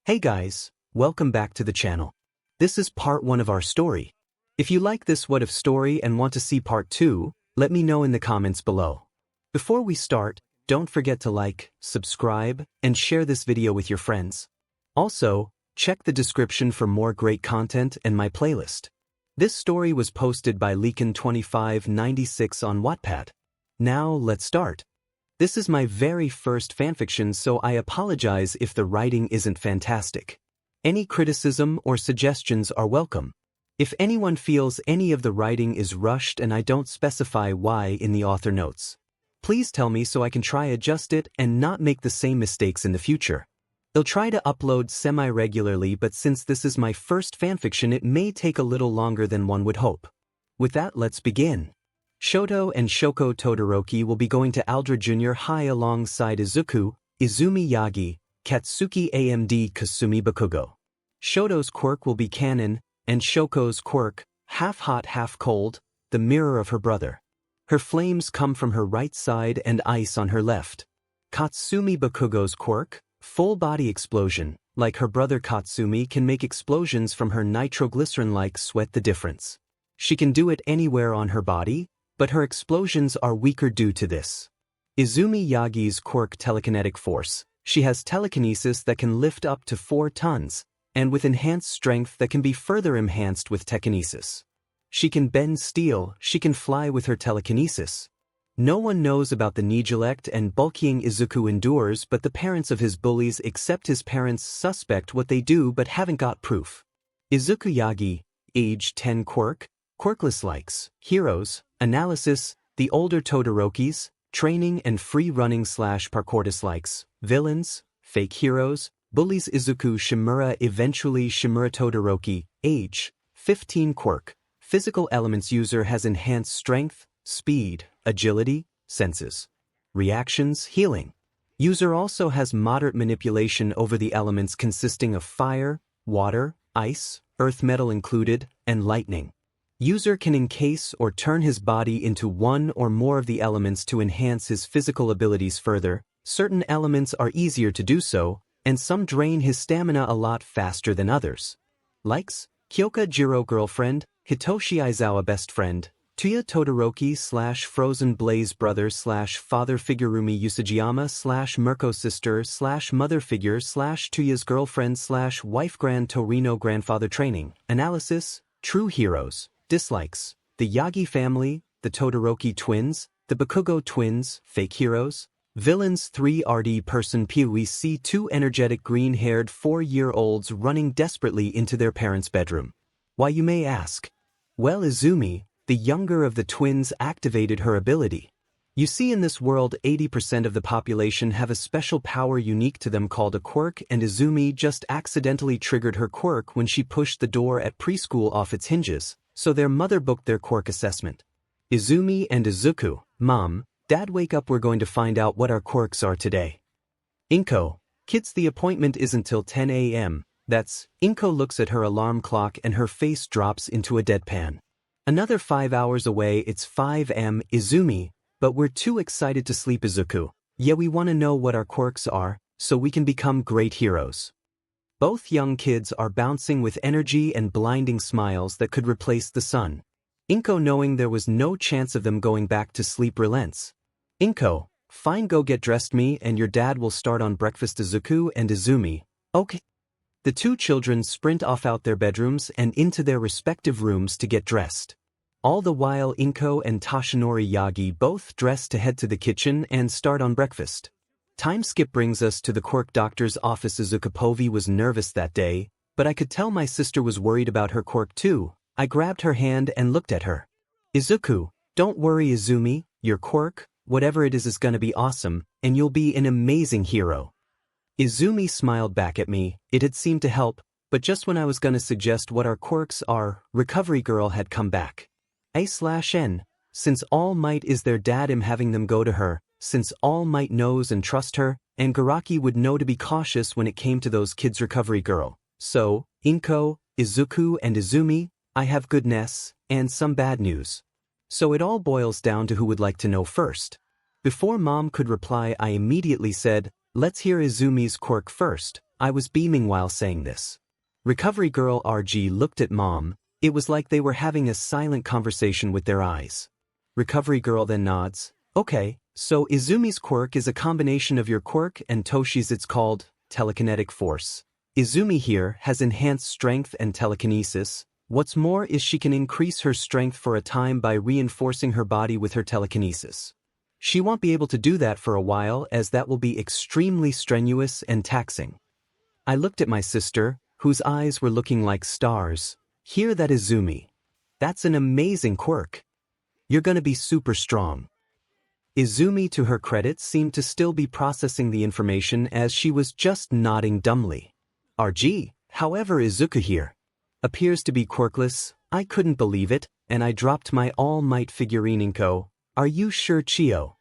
Hey guys, welcome back to the channel. This is part 1 of our story. If you like this what if story and want to see part 2, let me know in the comments below. Before we start, don't forget to like, subscribe, and share this video with your friends. Also, check the description for more great content and my playlist. This story was posted by 𝗵𝘃𝗲𝗵𝗃𝗁𝗍𝗂 on Wattpad. Now let's start. This is my very first fanfiction, so I apologize if the writing isn't fantastic. Any criticism or suggestions are welcome. If anyone feels any of the writing is rushed and I don't specify why in the author notes, please tell me so I can try adjust it and not make the same mistakes in the future. I'll try to upload semi-regularly, but since this is my first fanfiction, it may take a little longer than one would hope. With that, let's begin. Shoto and Shoko Todoroki will be going to 𝗬𝙪𝙢𝙢𝙢 Junior High alongside Izuku Yagi, Katsuki AMD Kasumi Bakugo. Shoto's quirk will be canon, and Shoko's quirk, half hot half cold, the mirror of her brother. Her flames come from her right side and ice on her left. Katsumi Bakugo's quirk, full body explosion, like her brother Katsumi can make explosions from her nitroglycerin-like sweat. The difference: she can do it anywhere on her body, but her explosions are weaker due to this. Izumi Yagi's quirk telekinetic force. She has telekinesis that can lift up to 4 tons, and with enhanced strength that can be further enhanced with telekinesis. She can bend steel, she can fly with her telekinesis. No one knows about the neglect and bullying Izuku endures, but the parents of his bullies accept his parents suspect what they do but haven't got proof. Izuku Yagi, age 10 quirk, quirkless likes, heroes, analysis, the older Todorokis, training and free running / parkour dislikes, villains, fake heroes, bullies. Izuku 𝗵𝗃𝗲𝗵𝗃𝗁𝗍𝗂 Todoroki, age 15 quirk, physical elements user has enhanced strength, speed, agility, senses, reactions, healing. User also has moderate manipulation over the elements consisting of fire, water, ice, earth metal included, and lightning. User can encase or turn his body into one or more of the elements to enhance his physical abilities further. Certain elements are easier to do so, and some drain his stamina a lot faster than others. Likes: Kyoka Jiro girlfriend, Hitoshi Aizawa best friend, Tuya Todoroki / Frozen Blaze brother / father figure, Rumi Usajiyama / Mirko sister / mother figure / Tuya's girlfriend / wife, Gran Torino grandfather. Training, analysis, true heroes. Dislikes: the Yagi family, the Todoroki twins, the Bakugo twins, fake heroes. Villains: 3rd person POV, 2 energetic green-haired 4-year-olds running desperately into their parents' bedroom. Why, you may ask? Well, Izumi, the younger of the twins, activated her ability. You see, in this world 80% of the population have a special power unique to them called a quirk, and Izumi just accidentally triggered her quirk when she pushed the door at preschool off its hinges, so their mother booked their quirk assessment. Izumi and Izuku: Mom, Dad, wake up, we're going to find out what our quirks are today. Inko: Kids, the appointment isn't till 10 a.m. That's. Inko looks at her alarm clock and her face drops into a deadpan. Another 5 hours away, it's 5 a.m. Izumi: but we're too excited to sleep. Izuku: yeah, we want to know what our quirks are, so we can become great heroes. Both young kids are bouncing with energy and blinding smiles that could replace the sun. Inko, knowing there was no chance of them going back to sleep, relents. Inko: fine, go get dressed, me and your dad will start on breakfast. Izuku and Izumi: okay. The 2 children sprint off out their bedrooms and into their respective rooms to get dressed. All the while, Inko and Toshinori Yagi both dress to head to the kitchen and start on breakfast. Time skip brings us to the quirk doctor's office. Izuku POV was nervous that day, but I could tell my sister was worried about her quirk too. I grabbed her hand and looked at her. Izuku: don't worry, Izumi, your quirk, whatever it is gonna be awesome, and you'll be an amazing hero. Izumi smiled back at me. It had seemed to help, but just when I was gonna suggest what our quirks are, Recovery Girl had come back. A/N, since All Might is their dad, I'm having them go to her, since All Might knows and trust her, and Garaki would know to be cautious when it came to those kids. Recovery Girl: so, Inko, Izuku and Izumi, I have goodness and some bad news. So it all boils down to who would like to know first. Before Mom could reply, I immediately said, let's hear Izumi's quirk first, I was beaming while saying this. Recovery girl 𝗎𝗲 looked at Mom. It was like they were having a silent conversation with their eyes. Recovery girl then nods. Okay, so Izumi's quirk is a combination of your quirk and Toshi's. It's called telekinetic force. Izumi here has enhanced strength and telekinesis. What's more is she can increase her strength for a time by reinforcing her body with her telekinesis. She won't be able to do that for a while, as that will be extremely strenuous and taxing. I looked at my sister, whose eyes were looking like stars. Hear that, Izumi? That's an amazing quirk. You're gonna be super strong. Izumi, to her credit, seemed to still be processing the information as she was just nodding dumbly. 𝗎𝗲, however, Izuku here appears to be quirkless. I couldn't believe it, and I dropped my all-might figurine 𝗵𝗃𝗃. Are you sure, Chiyo?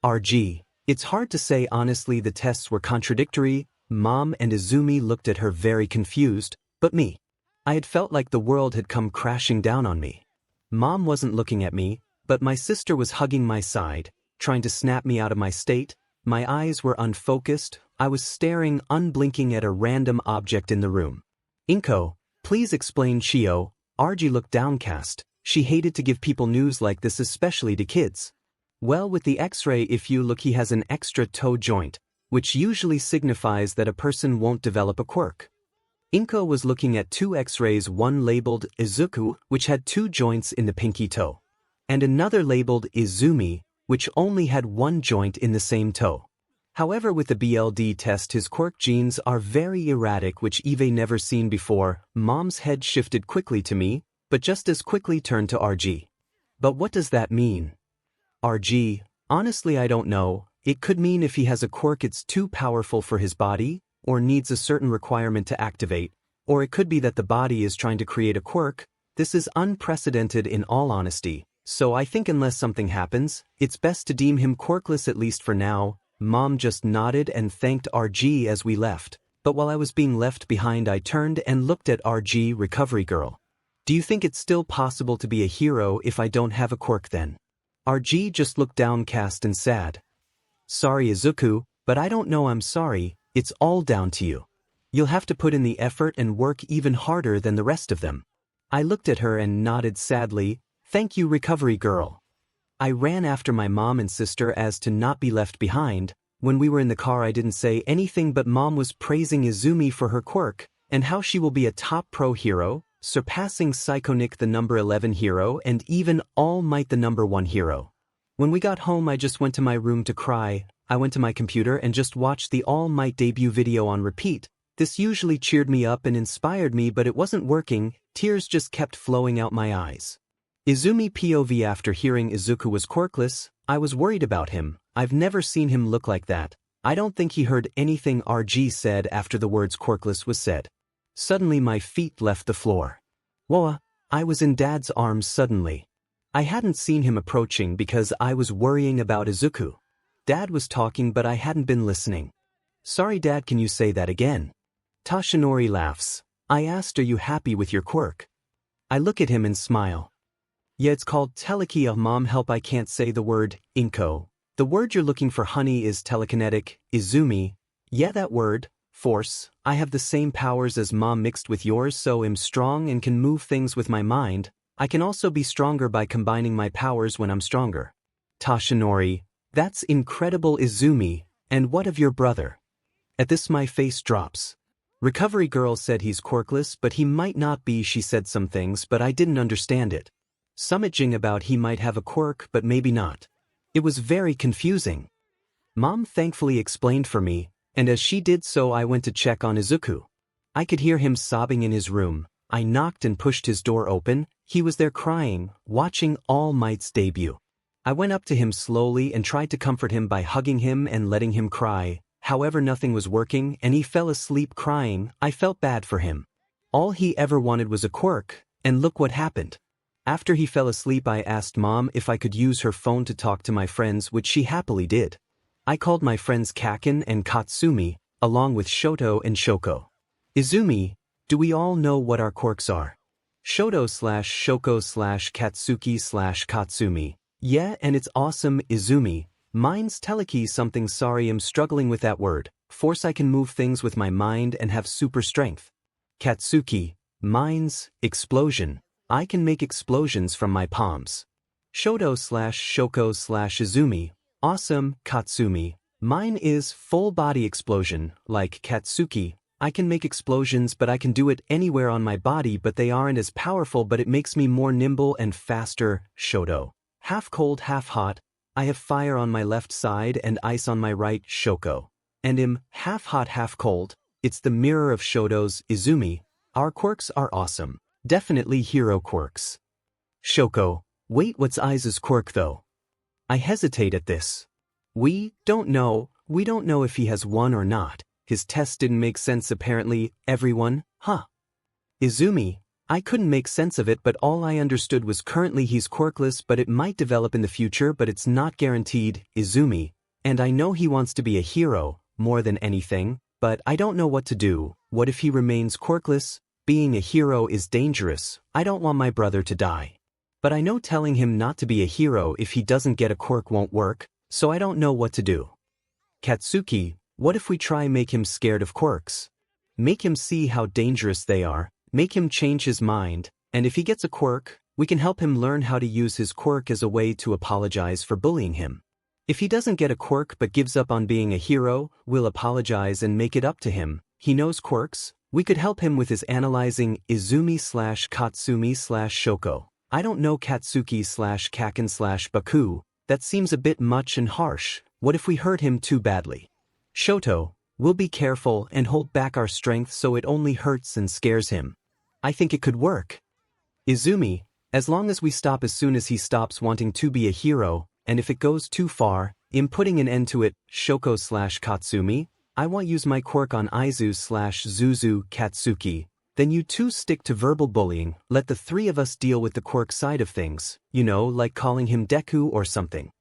𝗎𝗲, it's hard to say honestly. The tests were contradictory. Mom and Izumi looked at her very confused, but me. I had felt like the world had come crashing down on me. Mom wasn't looking at me, but my sister was hugging my side, trying to snap me out of my state. My eyes were unfocused. I was staring unblinking at a random object in the room. 𝗵𝗃𝗃, please explain, Chiyo. 𝗎𝗲 looked downcast. She hated to give people news like this, especially to kids. Well, with the X-ray, if you look, he has an extra toe joint, which usually signifies that a person won't develop a quirk. 𝗵𝗃𝗃 was looking at two X-rays, one labeled Izuku, which had two joints in the pinky toe, and another labeled Izumi, which only had one joint in the same toe. However, with the BLD test, his quirk genes are very erratic, which I've never seen before. Mom's head shifted quickly to me, but just as quickly turned to 𝗎𝗲. But what does that mean? 𝗎𝗲, honestly I don't know. It could mean if he has a quirk it's too powerful for his body, or needs a certain requirement to activate, or it could be that the body is trying to create a quirk. This is unprecedented in all honesty, so I think unless something happens, it's best to deem him quirkless at least for now. Mom just nodded and thanked 𝗎𝗲 as we left, but while I was being left behind I turned and looked at 𝗎𝗲. Recovery girl, do you think it's still possible to be a hero if I don't have a quirk then? 𝗎𝗲 just looked downcast and sad. Sorry Izuku, but I don't know. I'm sorry, it's all down to you. You'll have to put in the effort and work even harder than the rest of them. I looked at her and nodded sadly. Thank you, recovery girl. I ran after my mom and sister as to not be left behind. When we were in the car I didn't say anything, but Mom was praising Izumi for her quirk, and how she will be a top pro hero, surpassing 𝗧𝗵𝗃𝗃 the number 11 hero and even All Might the number 1 hero. When we got home I just went to my room to cry. I went to my computer and just watched the All Might debut video on repeat. This usually cheered me up and inspired me, but it wasn't working. Tears just kept flowing out my eyes. Izumi POV. After hearing Izuku was quirkless, I was worried about him. I've never seen him look like that. I don't think he heard anything 𝗎𝗲 said after the words quirkless was said. Suddenly my feet left the floor. Whoa, I was in Dad's arms suddenly. I hadn't seen him approaching because I was worrying about Izuku. Dad was talking but I hadn't been listening. Sorry Dad, can you say that again? Toshinori laughs. I asked, are you happy with your quirk? I look at him and smile. Yeah, it's called telekinetic. Mom, help, I can't say the word. 𝗵𝗃𝗃. The word you're looking for, honey, is telekinetic. Izumi. Yeah, that word. Force. I have the same powers as Mom mixed with yours, so I'm strong and can move things with my mind. I can also be stronger by combining my powers when I'm stronger. Toshinori. That's incredible, Izumi. And what of your brother? At this my face drops. Recovery girl said he's quirkless, but he might not be. She said some things but I didn't understand it. Something about he might have a quirk but maybe not. It was very confusing. Mom thankfully explained for me, and as she did so I went to check on Izuku. I could hear him sobbing in his room. I knocked and pushed his door open. He was there crying, watching All Might's debut. I went up to him slowly and tried to comfort him by hugging him and letting him cry. However, nothing was working and he fell asleep crying. I felt bad for him. All he ever wanted was a quirk, and look what happened. After he fell asleep I asked Mom if I could use her phone to talk to my friends, which she happily did. I called my friends Kaken and Katsumi, along with Shoto and Shoko. Izumi, do we all know what our quirks are? Shoto/Shoko/Katsuki/Katsumi. Yeah, and it's awesome, Izumi. Mine's telekinetic something. Sorry, I'm struggling with that word. Force I can move things with my mind and have super strength. Katsuki, mines, explosion. I can make explosions from my palms. Shoto/Shoko/Izumi, awesome, Katsumi. Mine is full body explosion, like Katsuki. I can make explosions but I can do it anywhere on my body but they aren't as powerful but it makes me more nimble and faster, Shoto. Half cold half hot, I have fire on my left side and ice on my right, Shoko. And half hot half cold, it's the mirror of Shoto's, Izumi. Our quirks are awesome. Definitely hero quirks. Shoko, wait, what's Izuku's quirk though? I hesitate at this. We don't know if he has one or not. His test didn't make sense apparently, everyone, huh? Izumi, I couldn't make sense of it but all I understood was currently he's quirkless but it might develop in the future but it's not guaranteed, Izumi. And I know he wants to be a hero, more than anything, but I don't know what to do. What if he remains quirkless? Being a hero is dangerous, I don't want my brother to die. But I know telling him not to be a hero if he doesn't get a quirk won't work, so I don't know what to do. Katsuki, what if we try make him scared of quirks? Make him see how dangerous they are, make him change his mind, and if he gets a quirk, we can help him learn how to use his quirk as a way to apologize for bullying him. If he doesn't get a quirk but gives up on being a hero, we'll apologize and make it up to him. He knows quirks, we could help him with his analyzing Izumi/Katsumi/Shoko. I don't know Katsuki/Kaken/Baku, that seems a bit much and harsh. What if we hurt him too badly? Shoto, we'll be careful and hold back our strength so it only hurts and scares him. I think it could work. Izumi, as long as we stop as soon as he stops wanting to be a hero, and if it goes too far, putting an end to it, Shoko/Katsumi, I want use my quirk on Izu/Zuzu Katsuki. Then you two stick to verbal bullying, let the three of us deal with the quirk side of things, you know, like calling him Deku or something.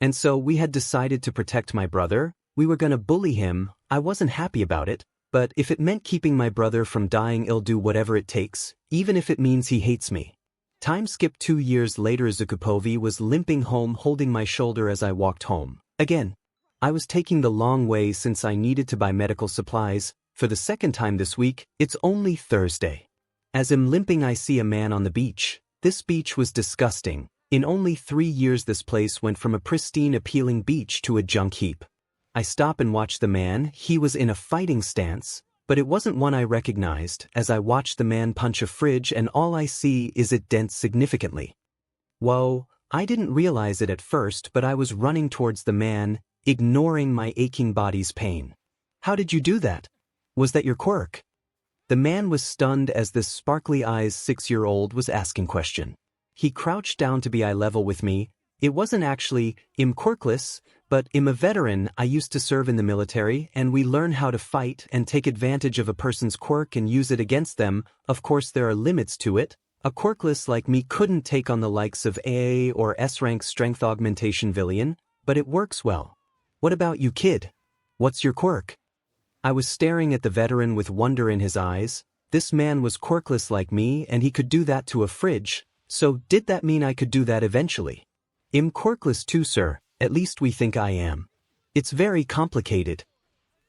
And so we had decided to protect my brother, we were gonna bully him, I wasn't happy about it, but if it meant keeping my brother from dying I'll do whatever it takes, even if it means he hates me. Time skip 2 years later Izuku Yagi was limping home holding my shoulder as I walked home. Again. I was taking the long way since I needed to buy medical supplies. For the second time this week, it's only Thursday. As I'm limping I see a man on the beach. This beach was disgusting. In only 3 years this place went from a pristine appealing beach to a junk heap. I stop and watch the man, he was in a fighting stance, but it wasn't one I recognized as I watched the man punch a fridge and all I see is it dents significantly. Whoa, I didn't realize it at first but I was running towards the man, ignoring my aching body's pain. How did you do that? Was that your quirk? The man was stunned as this sparkly-eyed 6-year-old was asking question. He crouched down to be eye level with me. It wasn't actually quirkless, but a veteran. I used to serve in the military and we learn how to fight and take advantage of a person's quirk and use it against them. Of course there are limits to it. A quirkless like me couldn't take on the likes of AA or S-rank strength augmentation villain, but it works well. What about you, kid? What's your quirk? I was staring at the veteran with wonder in his eyes. This man was quirkless like me and he could do that to a fridge, so did that mean I could do that eventually? Quirkless too, sir, at least we think I am. It's very complicated.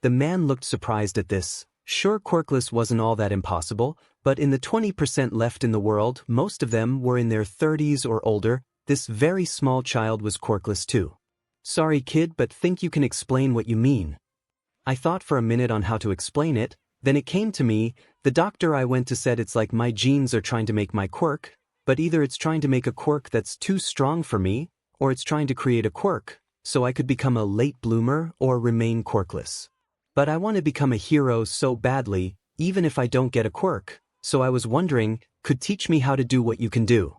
The man looked surprised at this. Sure, quirkless wasn't all that impossible, but in the 20% left in the world, most of them were in their 30s or older. This very small child was quirkless too. Sorry kid, but think you can explain what you mean. I thought for a minute on how to explain it, then it came to me, the doctor I went to said it's like my genes are trying to make my quirk, but either it's trying to make a quirk that's too strong for me, or it's trying to create a quirk, so I could become a late bloomer or remain quirkless. But I want to become a hero so badly, even if I don't get a quirk, so I was wondering, could teach me how to do what you can do.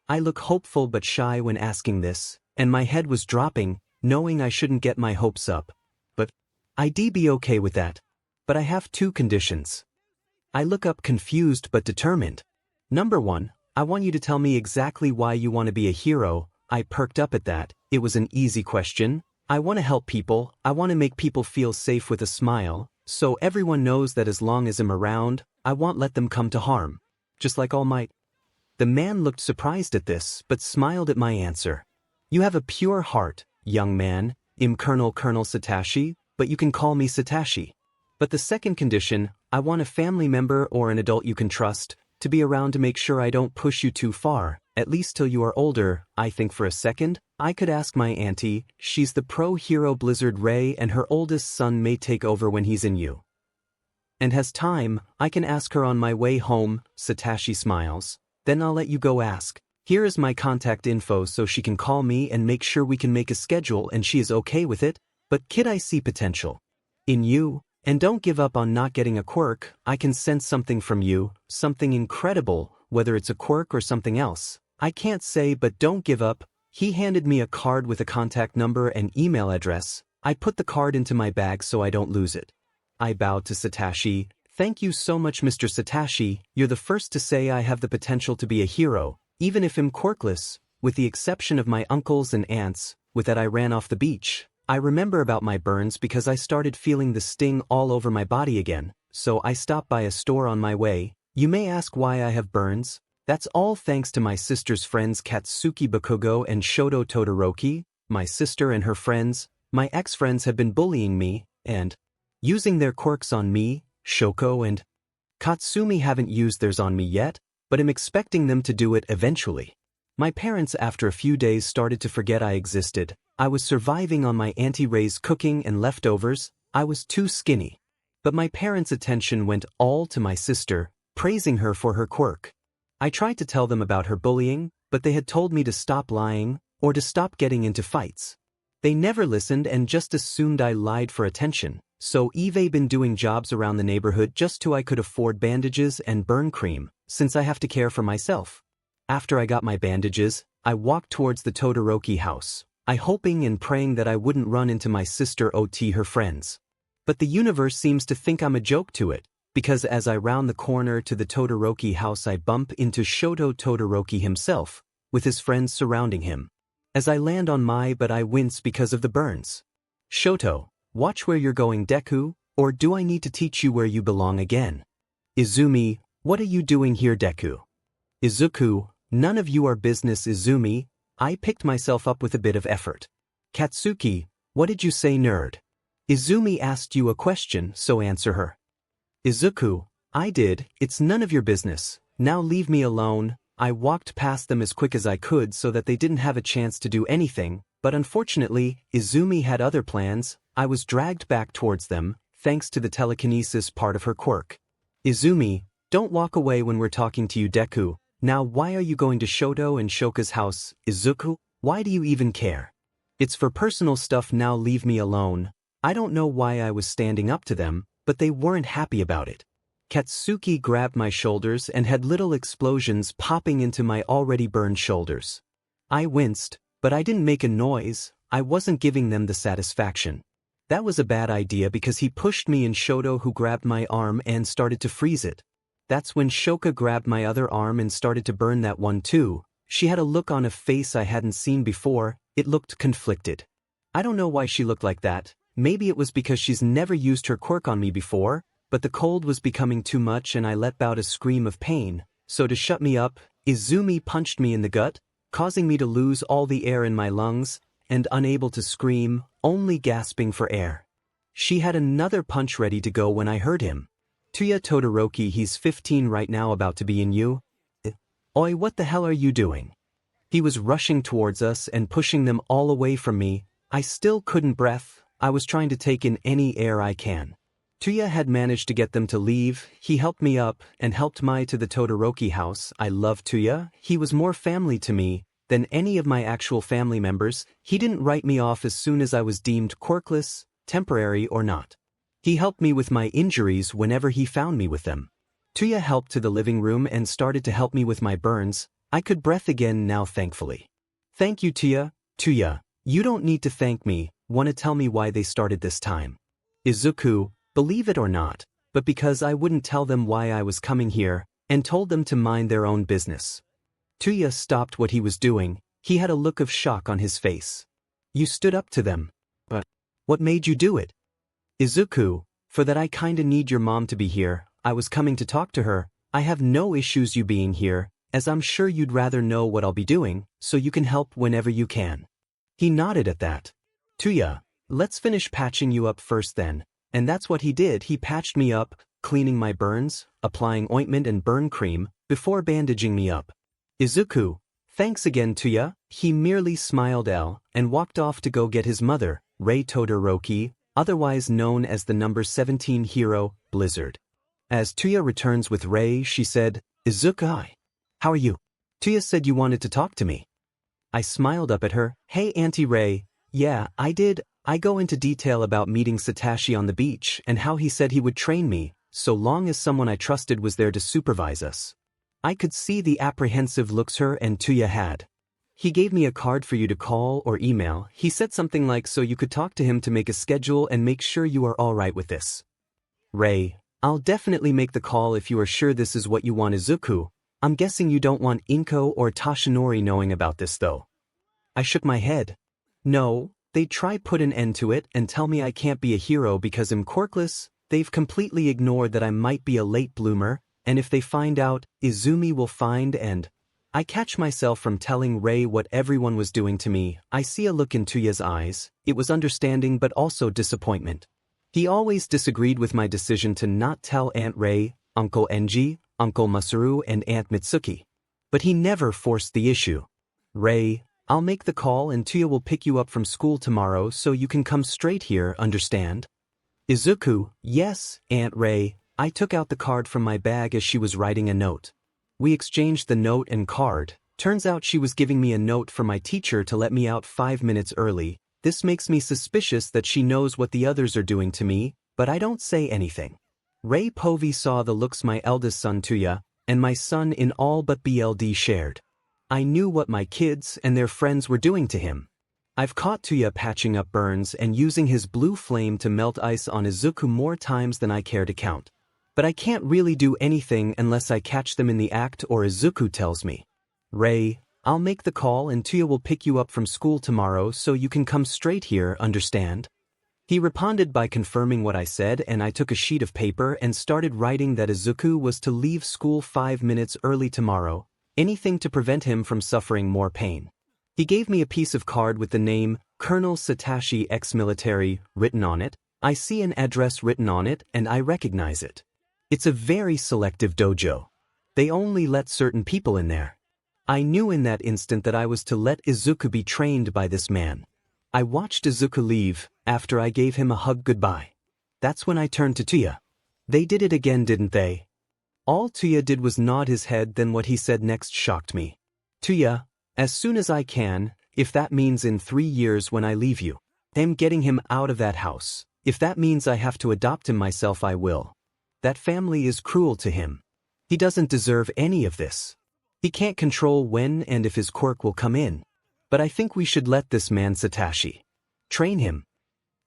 I look hopeful but shy when asking this, and my head was dropping, knowing I shouldn't get my hopes up. But I'd be okay with that. But I have 2 conditions. I look up confused but determined. Number 1, I want you to tell me exactly why you want to be a hero. I perked up at that. It was an easy question. I want to help people. I want to make people feel safe with a smile, so everyone knows that as long as I'm around, I won't let them come to harm. Just like All Might. The man looked surprised at this, but smiled at my answer. You have a pure heart, young man, Colonel Satoshi, but you can call me 𝗬𝗧𝗵𝗲. But the second condition, I want a family member or an adult you can trust, to be around to make sure I don't push you too far, at least till you are older. I think for a second, I could ask my auntie, she's the pro-hero Blizzard Ray and her oldest son may take over when he's in you. And has time, I can ask her on my way home. 𝗬𝗧𝗵𝗲 smiles. Then I'll let you go ask. Here is my contact info so she can call me and make sure we can make a schedule and she is okay with it. But kid, I see potential in you. And don't give up on not getting a quirk. I can sense something from you, something incredible, whether it's a quirk or something else. I can't say, but don't give up. He handed me a card with a contact number and email address. I put the card into my bag so I don't lose it. I bowed to 𝗬𝗧𝗵𝗲. Thank you so much, Mr. 𝗬𝗧𝗵𝗲. You're the first to say I have the potential to be a hero, even if I'm quirkless, with the exception of my uncles and aunts. With that I ran off the beach. I remember about my burns because I started feeling the sting all over my body again, so I stopped by a store on my way. You may ask why I have burns. That's all thanks to my sister's friends 𝗬𝗪𝗏 Bakugo and 𝗬𝗪𝗏 Todoroki. My sister and her friends, my ex-friends, have been bullying me, and using their quirks on me. Shoko and Katsumi haven't used theirs on me yet, but I'm expecting them to do it eventually. My parents after a few days started to forget I existed. I was surviving on my Auntie Ray's cooking and leftovers. I was too skinny. But my parents' attention went all to my sister, praising her for her quirk. I tried to tell them about her bullying, but they had told me to stop lying, or to stop getting into fights. They never listened and just assumed I lied for attention, so I've been doing jobs around the neighborhood just so I could afford bandages and burn cream, since I have to care for myself. After I got my bandages, I walked towards the Todoroki house. I hoping and praying that I wouldn't run into my sister ot her friends. But the universe seems to think I'm a joke to it, because as I round the corner to the Todoroki house I bump into Shoto Todoroki himself, with his friends surrounding him. As I land on but I wince because of the burns. Shoto, watch where you're going, Deku, or do I need to teach you where you belong again? Izumi, what are you doing here, Deku? Izuku, none of your business, Izumi. I picked myself up with a bit of effort. Katsuki, what did you say, nerd? Izumi asked you a question, so answer her. Izuku, I did. It's none of your business. Now leave me alone. I walked past them as quick as I could so that they didn't have a chance to do anything, but unfortunately, Izumi had other plans. I was dragged back towards them, thanks to the telekinesis part of her quirk. Izumi, don't walk away when we're talking to you, Deku. Now why are you going to Shoto and Shoka's house, Izuku? Why do you even care? It's for personal stuff, now leave me alone. I don't know why I was standing up to them, but they weren't happy about it. Katsuki grabbed my shoulders and had little explosions popping into my already burned shoulders. I winced, but I didn't make a noise. I wasn't giving them the satisfaction. That was a bad idea because he pushed me and Shoto, who grabbed my arm and started to freeze it. That's when Shoka grabbed my other arm and started to burn that one too. She had a look on her face I hadn't seen before. It looked conflicted. I don't know why she looked like that. Maybe it was because she's never used her quirk on me before, but the cold was becoming too much and I let out a scream of pain. So to shut me up, Izumi punched me in the gut, causing me to lose all the air in my lungs, and unable to scream, only gasping for air. She had another punch ready to go when I heard him. 𝗬𝗪𝗏 Todoroki, he's 15 right now, about to be in you. Oi, what the hell are you doing? He was rushing towards us and pushing them all away from me. I still couldn't breathe. I was trying to take in any air I can. 𝗬𝗪𝗏 had managed to get them to leave. He helped me up and helped me to the Todoroki house. I love 𝗬𝗪𝗏. He was more family to me than any of my actual family members. He didn't write me off as soon as I was deemed quirkless, temporary or not. He helped me with my injuries whenever he found me with them. 𝗬𝗪𝗏 helped to the living room and started to help me with my burns. I could breathe again now, thankfully. Thank you, 𝗬𝗪𝗏. 𝗬𝗪𝗏, you don't need to thank me. Wanna tell me why they started this time? Izuku, believe it or not, but because I wouldn't tell them why I was coming here, and told them to mind their own business. 𝗬𝗪𝗏 stopped what he was doing. He had a look of shock on his face. You stood up to them. But what made you do it? Izuku, for that I kinda need your mom to be here. I was coming to talk to her. I have no issues you being here, as I'm sure you'd rather know what I'll be doing, so you can help whenever you can. He nodded at that. 𝗬𝗪𝗏, let's finish patching you up first then. And that's what he did. He patched me up, cleaning my burns, applying ointment and burn cream, before bandaging me up. Izuku, thanks again 𝗬𝗧. He merely smiled and walked off to go get his mother, Todoroki, otherwise known as the number 17 hero, Blizzard. As 𝗬𝗧 returns with Rei, she said, Izuku, how are you? 𝗬𝗧 said you wanted to talk to me. I smiled up at her. Hey Auntie Rei, yeah, I did. I go into detail about meeting 𝗧𝗵𝗲 on the beach and how he said he would train me, so long as someone I trusted was there to supervise us. I could see the apprehensive looks her and 𝗬𝗧 had. He gave me a card for you to call or email. He said something like so you could talk to him to make a schedule and make sure you are alright with this. Rei, I'll definitely make the call if you are sure this is what you want. Izuku, I'm guessing you don't want Inko or Toshinori knowing about this though. I shook my head. No, they'd try put an end to it and tell me I can't be a hero because I'm quirkless. They've completely ignored that I might be a late bloomer, and if they find out, Izumi will find and... I catch myself from telling Rei what everyone was doing to me. I see a look in 𝗬𝗧's eyes. It was understanding but also disappointment. He always disagreed with my decision to not tell Aunt Rei, Uncle Enji, Uncle Masaru and Aunt Mitsuki. But he never forced the issue. Rei, I'll make the call and 𝗬𝗧 will pick you up from school tomorrow so you can come straight here, understand? Izuku, yes, Aunt Rei. I took out the card from my bag as she was writing a note. We exchanged the note and card. Turns out she was giving me a note from my teacher to let me out 5 minutes early. This makes me suspicious that she knows what the others are doing to me, but I don't say anything. Rei Povey saw the looks my eldest son 𝗬𝗧 and my son in all but BLD shared. I knew what my kids and their friends were doing to him. I've caught 𝗬𝗧 patching up burns and using his blue flame to melt ice on Izuku more times than I care to count. But I can't really do anything unless I catch them in the act or Izuku tells me. Rei, I'll make the call and 𝗬𝗧 will pick you up from school tomorrow so you can come straight here, understand? He responded by confirming what I said and I took a sheet of paper and started writing that Izuku was to leave school 5 minutes early tomorrow, anything to prevent him from suffering more pain. He gave me a piece of card with the name, Colonel Satoshi ex-military, written on it. I see an address written on it and I recognize it. It's a very selective dojo. They only let certain people in there. I knew in that instant that I was to let Izuku be trained by this man. I watched Izuku leave, after I gave him a hug goodbye. That's when I turned to 𝗬𝗧. They did it again, didn't they? All 𝗬𝗧 did was nod his head, then what he said next shocked me. 𝗬𝗧, as soon as I can, if that means in 3 years when I leave you. I'm getting him out of that house. If that means I have to adopt him myself, I will. That family is cruel to him. He doesn't deserve any of this. He can't control when and if his quirk will come in. But I think we should let this man Satoshi train him.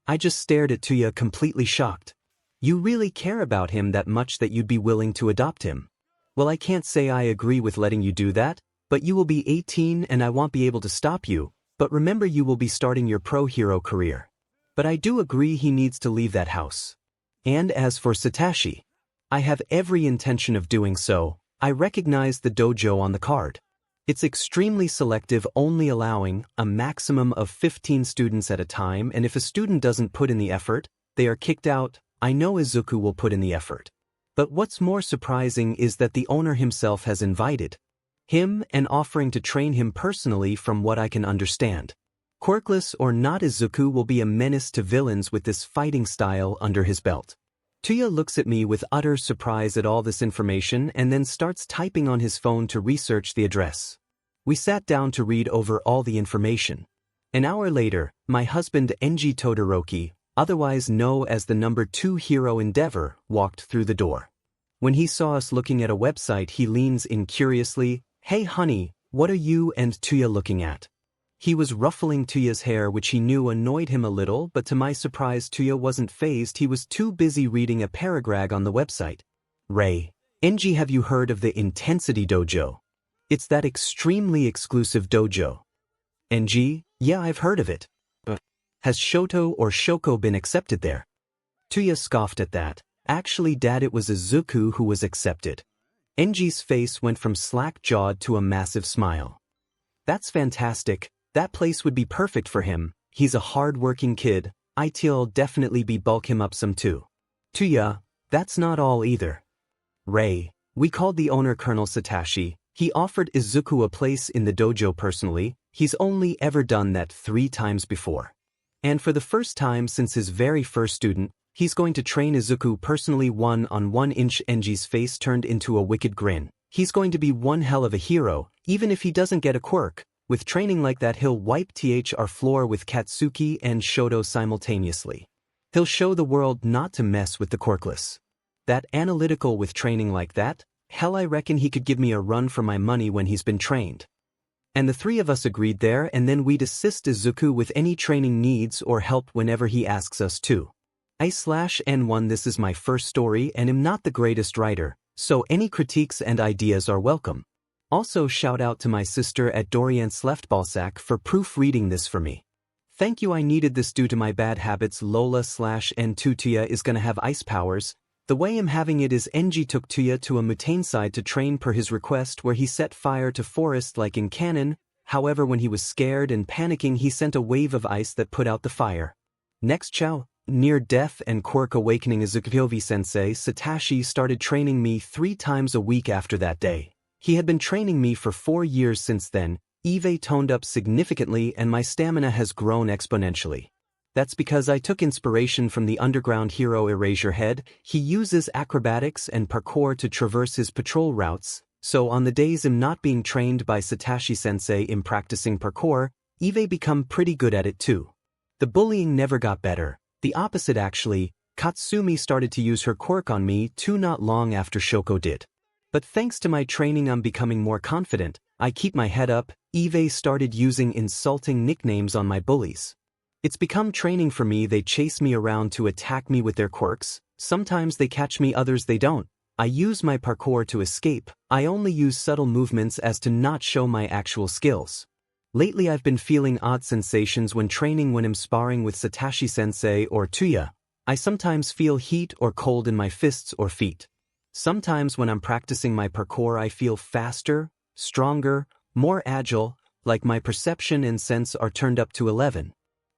I just stared at 𝗬𝗧 completely shocked. You really care about him that much that you'd be willing to adopt him? Well, I can't say I agree with letting you do that, but you will be 18 and I won't be able to stop you, but remember you will be starting your pro hero career. But I do agree he needs to leave that house. And as for Satoshi, I have every intention of doing so. I recognize the dojo on the card. It's extremely selective, only allowing a maximum of 15 students at a time, and if a student doesn't put in the effort, they are kicked out. I know Izuku will put in the effort. But what's more surprising is that the owner himself has invited him and offering to train him personally from what I can understand. Quirkless or not, Izuku will be a menace to villains with this fighting style under his belt. 𝗬𝗧 looks at me with utter surprise at all this information and then starts typing on his phone to research the address. We sat down to read over all the information. An hour later, my husband Enji Todoroki, otherwise known as the number 2 hero in 𝗬𝗲, walked through the door. When he saw us looking at a website, he leans in curiously. Hey honey, what are you and 𝗬𝗧 looking at? He was ruffling 𝗬𝗧's hair, which he knew annoyed him a little, but to my surprise 𝗬𝗧 wasn't fazed. He was too busy reading a paragraph on the website. Rei, Enji, have you heard of the Intensity Dojo? It's that extremely exclusive dojo. Enji, yeah, I've heard of it. But has Shoto or Shoko been accepted there? 𝗬𝗧 scoffed at that. Actually, Dad, it was Izuku who was accepted. Enji's face went from slack-jawed to a massive smile. That's fantastic. That place would be perfect for him. He's a hard-working kid, I'll definitely be bulk him up some too. 𝗬𝗧, that's not all either. Ray, we called the owner Colonel Satoshi. He offered Izuku a place in the dojo personally. He's only ever done that 3 times before. And for the first time since his very first student, he's going to train Izuku personally. 1-on-1 Enji's face turned into a wicked grin. He's going to be one hell of a hero, even if he doesn't get a quirk. With training like that, he'll wipe our floor with Katsuki and Shoto simultaneously. He'll show the world not to mess with the quirkless. That analytical with training like that, hell, I reckon he could give me a run for my money when he's been trained. And the 3 of us agreed there, and then we'd assist Izuku with any training needs or help whenever he asks us to. 𝗧𝗵𝗃, this is my first story and am not the greatest writer, so any critiques and ideas are welcome. Also shout out to my sister at 𝗬𝗵𝗃 for proofreading this for me. Thank you, I needed this due to my bad habits. 𝗧𝗵𝗃 is gonna have ice powers. The way I'm having it is Enji took 𝗬𝗧 to a 𝗵𝗃 to train per his request, where he set fire to forest like in canon. However, when he was scared and panicking, he sent a wave of ice that put out the fire. Next near death and Quirk awakening Izuku sensei Satoshi started training me 3 times a week after that day. He had been training me for 4 years since then. Eve toned up significantly and my stamina has grown exponentially. That's because I took inspiration from the underground hero 𝗎𝙧𝙢𝗢. He uses acrobatics and parkour to traverse his patrol routes, so on the days I'm not being trained by Satoshi sensei in practicing parkour, Eve become pretty good at it too. The bullying never got better, the opposite actually. Katsumi started to use her quirk on me too not long after Shoko did. But thanks to my training I'm becoming more confident. I keep my head up. Eve started using insulting nicknames on my bullies. It's become training for me. They chase me around to attack me with their quirks. Sometimes they catch me, others they don't. I use my parkour to escape. I only use subtle movements as to not show my actual skills. Lately I've been feeling odd sensations when training. When I'm sparring with Satoshi sensei or 𝗬𝗧, I sometimes feel heat or cold in my fists or feet. Sometimes when I'm practicing my parkour I feel faster, stronger, more agile, like my perception and sense are turned up to 11.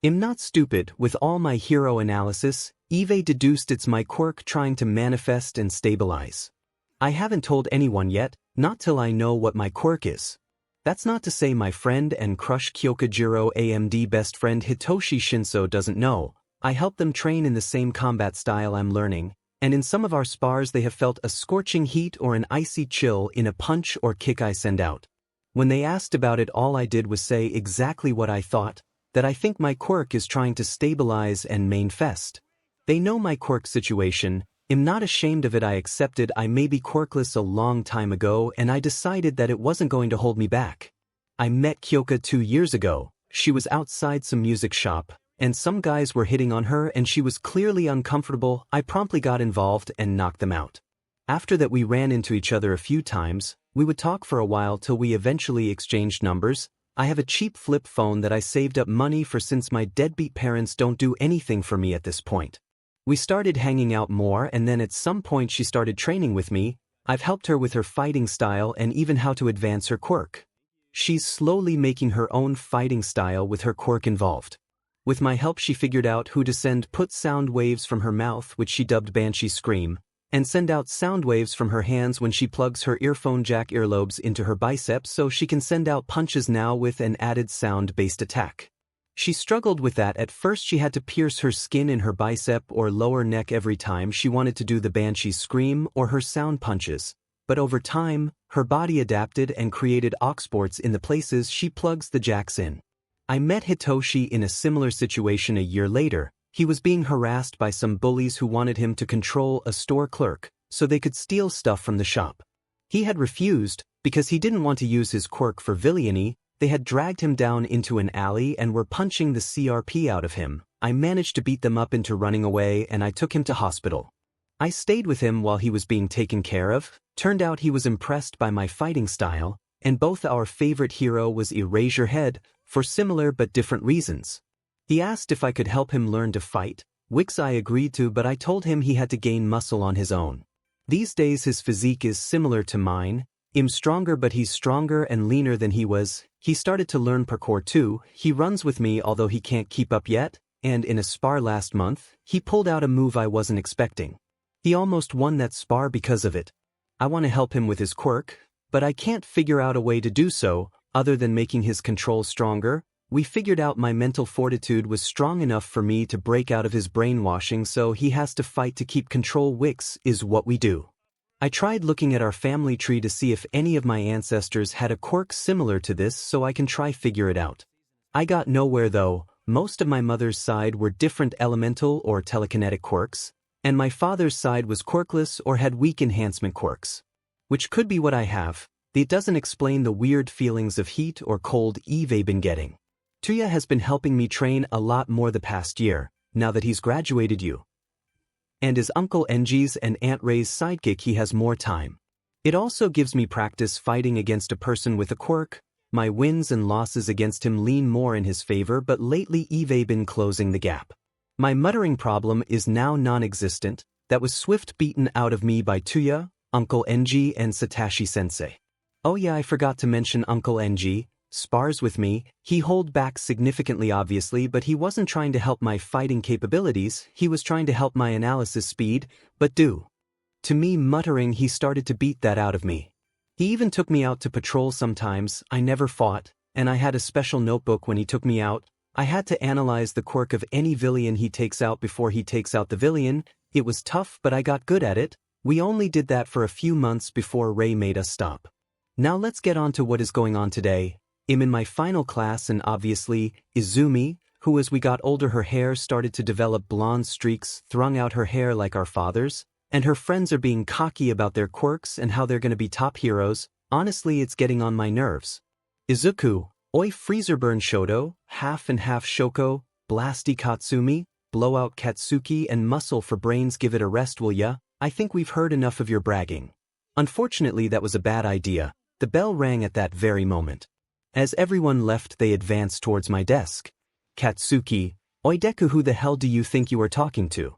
I'm not stupid. With all my hero analysis, Eve deduced it's my quirk trying to manifest and stabilize. I haven't told anyone yet, not till I know what my quirk is. That's not to say my friend and crush Kyokujiro AMD best friend Hitoshi Shinso doesn't know. I help them train in the same combat style I'm learning, and in some of our spars they have felt a scorching heat or an icy chill in a punch or kick I send out. When they asked about it, all I did was say exactly what I thought, that I think my quirk is trying to stabilize and manifest. They know my quirk situation. I'm not ashamed of it. I accepted I may be quirkless a long time ago and I decided that it wasn't going to hold me back. I met Kyoka 2 years ago. She was outside some music shop, and some guys were hitting on her and she was clearly uncomfortable. I promptly got involved and knocked them out. After that we ran into each other a few times. We would talk for a while till we eventually exchanged numbers. I have a cheap flip phone that I saved up money for since my deadbeat parents don't do anything for me at this point. We started hanging out more and then at some point she started training with me. I've helped her with her fighting style and even how to advance her quirk. She's slowly making her own fighting style with her quirk involved. With my help she figured out who to put sound waves from her mouth, which she dubbed Banshee Scream, and send out sound waves from her hands when she plugs her earphone jack earlobes into her biceps so she can send out punches now with an added sound-based attack. She struggled with that. At first she had to pierce her skin in her bicep or lower neck every time she wanted to do the Banshee Scream or her sound punches, but over time, her body adapted and created oxports in the places she plugs the jacks in. I met Hitoshi in a similar situation a year later. He was being harassed by some bullies who wanted him to control a store clerk so they could steal stuff from the shop. He had refused because he didn't want to use his quirk for villainy. They had dragged him down into an alley and were punching the CRP out of him. I managed to beat them up into running away and I took him to hospital. I stayed with him while he was being taken care of. Turned out he was impressed by my fighting style, and both our favorite hero was 𝗎𝗧𝗢𝗎 for similar but different reasons. He asked if I could help him learn to fight, which I agreed to, but I told him he had to gain muscle on his own. These days his physique is similar to mine. I'm stronger, but he's stronger and leaner than he was. He started to learn parkour too. He runs with me although he can't keep up yet. and in a spar last month, he pulled out a move I wasn't expecting. He almost won that spar because of it. I want to help him with his quirk, but I can't figure out a way to do so, other than making his control stronger. We figured out my mental fortitude was strong enough for me to break out of his brainwashing, so he has to fight to keep control. Wicks is what we do. I tried looking at our family tree to see if any of my ancestors had a quirk similar to this so I can try figure it out. I got nowhere though. Most of my mother's side were different elemental or telekinetic quirks, and my father's side was quirkless or had weak enhancement quirks. Which could be what I have. It doesn't explain the weird feelings of heat or cold I've been getting. 𝗬𝗧 has been helping me train a lot more the past year, now that he's graduated you. And as Uncle NG's and Aunt Ray's sidekick, he has more time. It also gives me practice fighting against a person with a quirk. My wins and losses against him lean more in his favor, but lately I've been closing the gap. My muttering problem is now non-existent. That was swift beaten out of me by 𝗬𝗧, Uncle NG and Satoshi-sensei. Oh yeah, I forgot to mention Uncle NG. Spars with me, he hold back significantly obviously, but he wasn't trying to help my fighting capabilities, he was trying to help my analysis speed, but to me muttering, he started to beat that out of me. He even took me out to patrol sometimes. I never fought, and I had a special notebook when he took me out. I had to analyze the quirk of any villain he takes out before he takes out the villain. It was tough, but I got good at it. We only did that for a few months before Ray made us stop. Now let's get on to what is going on today. I'm in my final class, and obviously, Izumi, who as we got older her hair started to develop blonde streaks, throng out her hair like our fathers, and her friends are being cocky about their quirks and how they're gonna be top heroes. Honestly, it's getting on my nerves. Izuku, oi freezerburn shoto, half and half shoko, blasty katsumi, blowout katsuki and muscle for brains, give it a rest will ya? I think we've heard enough of your bragging. Unfortunately, that was a bad idea. The bell rang at that very moment. As everyone left, they advanced towards my desk. Katsuki, oi Deku, who the hell do you think you are talking to?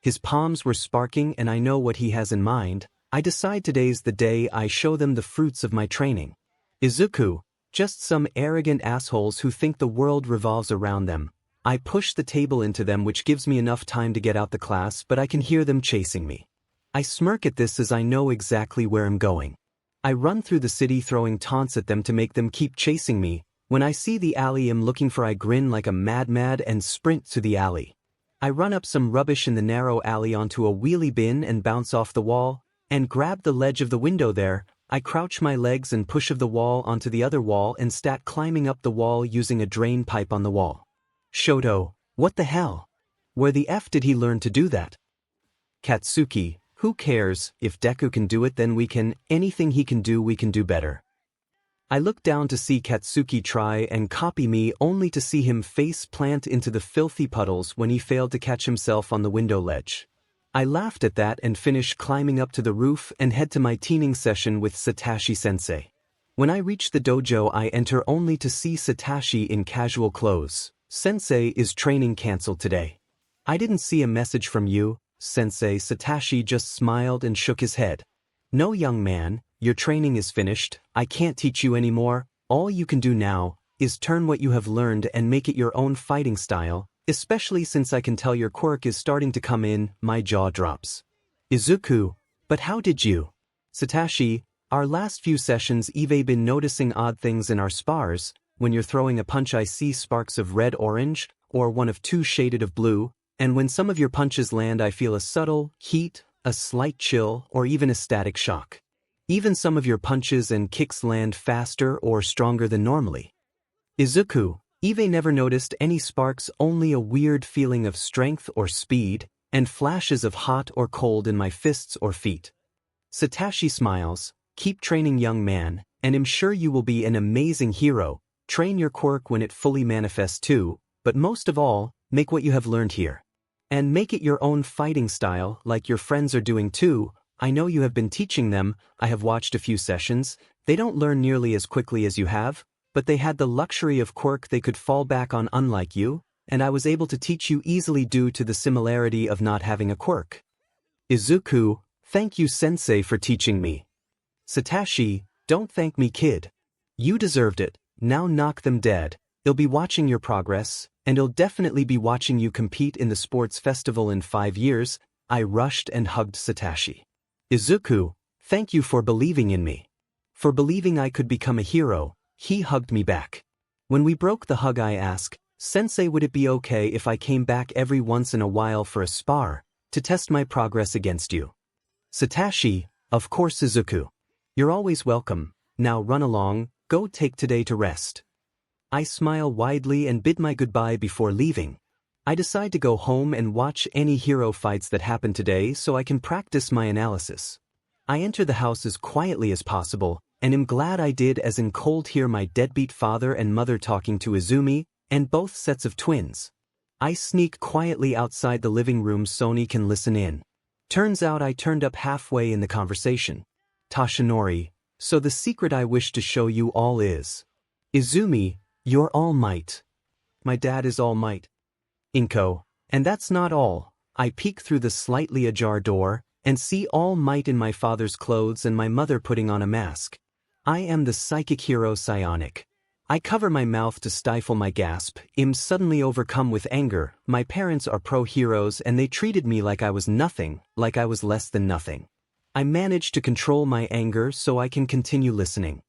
His palms were sparking, and I know what he has in mind. I decide today's the day I show them the fruits of my training. Izuku, just some arrogant assholes who think the world revolves around them. I push the table into them, which gives me enough time to get out the class, but I can hear them chasing me. I smirk at this as I know exactly where I'm going. I run through the city throwing taunts at them to make them keep chasing me. When I see the alley I'm looking for, I grin like a madman and sprint to the alley. I run up some rubbish in the narrow alley onto a wheelie bin and bounce off the wall, and grab the ledge of the window there. I crouch my legs and push of the wall onto the other wall and start climbing up the wall using a drain pipe on the wall. Shoto, what the hell? Where the F did he learn to do that? Katsuki, who cares? If Deku can do it, then we can. Anything he can do, we can do better. I look down to see Katsuki try and copy me, only to see him face plant into the filthy puddles when he failed to catch himself on the window ledge. I laughed at that and finish climbing up to the roof and head to my teaming session with Satoshi-sensei. When I reach the dojo, I enter only to see Satoshi in casual clothes. Sensei, is training cancelled today? I didn't see a message from you, Sensei. Satoshi just smiled and shook his head. No, young man, your training is finished. I can't teach you anymore. All you can do now is turn what you have learned and make it your own fighting style, especially since I can tell your quirk is starting to come in. My jaw drops. Izuku, but how did you? Satoshi, our last few sessions I've been noticing odd things in our spars. When you're throwing a punch, I see sparks of red-orange, or one of two shaded of blue, and when some of your punches land I feel a subtle heat, a slight chill, or even a static shock. Even some of your punches and kicks land faster or stronger than normally. Izuku, I've never noticed any sparks, only a weird feeling of strength or speed, and flashes of hot or cold in my fists or feet. Satoshi smiles, keep training, young man, and I'm sure you will be an amazing hero. Train your quirk when it fully manifests too, but most of all, make what you have learned here. And make it your own fighting style, like your friends are doing too. I know you have been teaching them. I have watched a few sessions. They don't learn nearly as quickly as you have, but they had the luxury of quirk they could fall back on, unlike you, and I was able to teach you easily due to the similarity of not having a quirk. Izuku, thank you, Sensei, for teaching me. Satoshi, don't thank me, kid. You deserved it. Now knock them dead. They'll be watching your progress, and he'll definitely be watching you compete in the sports festival in 5 years. I rushed and hugged Satoshi. Izuku, thank you for believing in me. For believing I could become a hero. He hugged me back. When we broke the hug, I asked, Sensei, would it be okay if I came back every once in a while for a spar, to test my progress against you? Satoshi, of course Izuku. You're always welcome. Now run along, go take today to rest. I smile widely and bid my goodbye before leaving. I decide to go home and watch any hero fights that happen today so I can practice my analysis. I enter the house as quietly as possible, and am glad I did, as in cold hear my deadbeat father and mother talking to Izumi, and both sets of twins. I sneak quietly outside the living room so Sony can listen in. Turns out I turned up halfway in the conversation. Toshinori, so the secret I wish to show you all is. Izumi, you're All Might. My dad is All Might. Inko, and that's not all. I peek through the slightly ajar door, and see All Might in my father's clothes and my mother putting on a mask. I am the psychic hero psionic. I cover my mouth to stifle my gasp. Am suddenly overcome with anger. My parents are pro-heroes and they treated me like I was nothing, like I was less than nothing. I manage to control my anger so I can continue listening.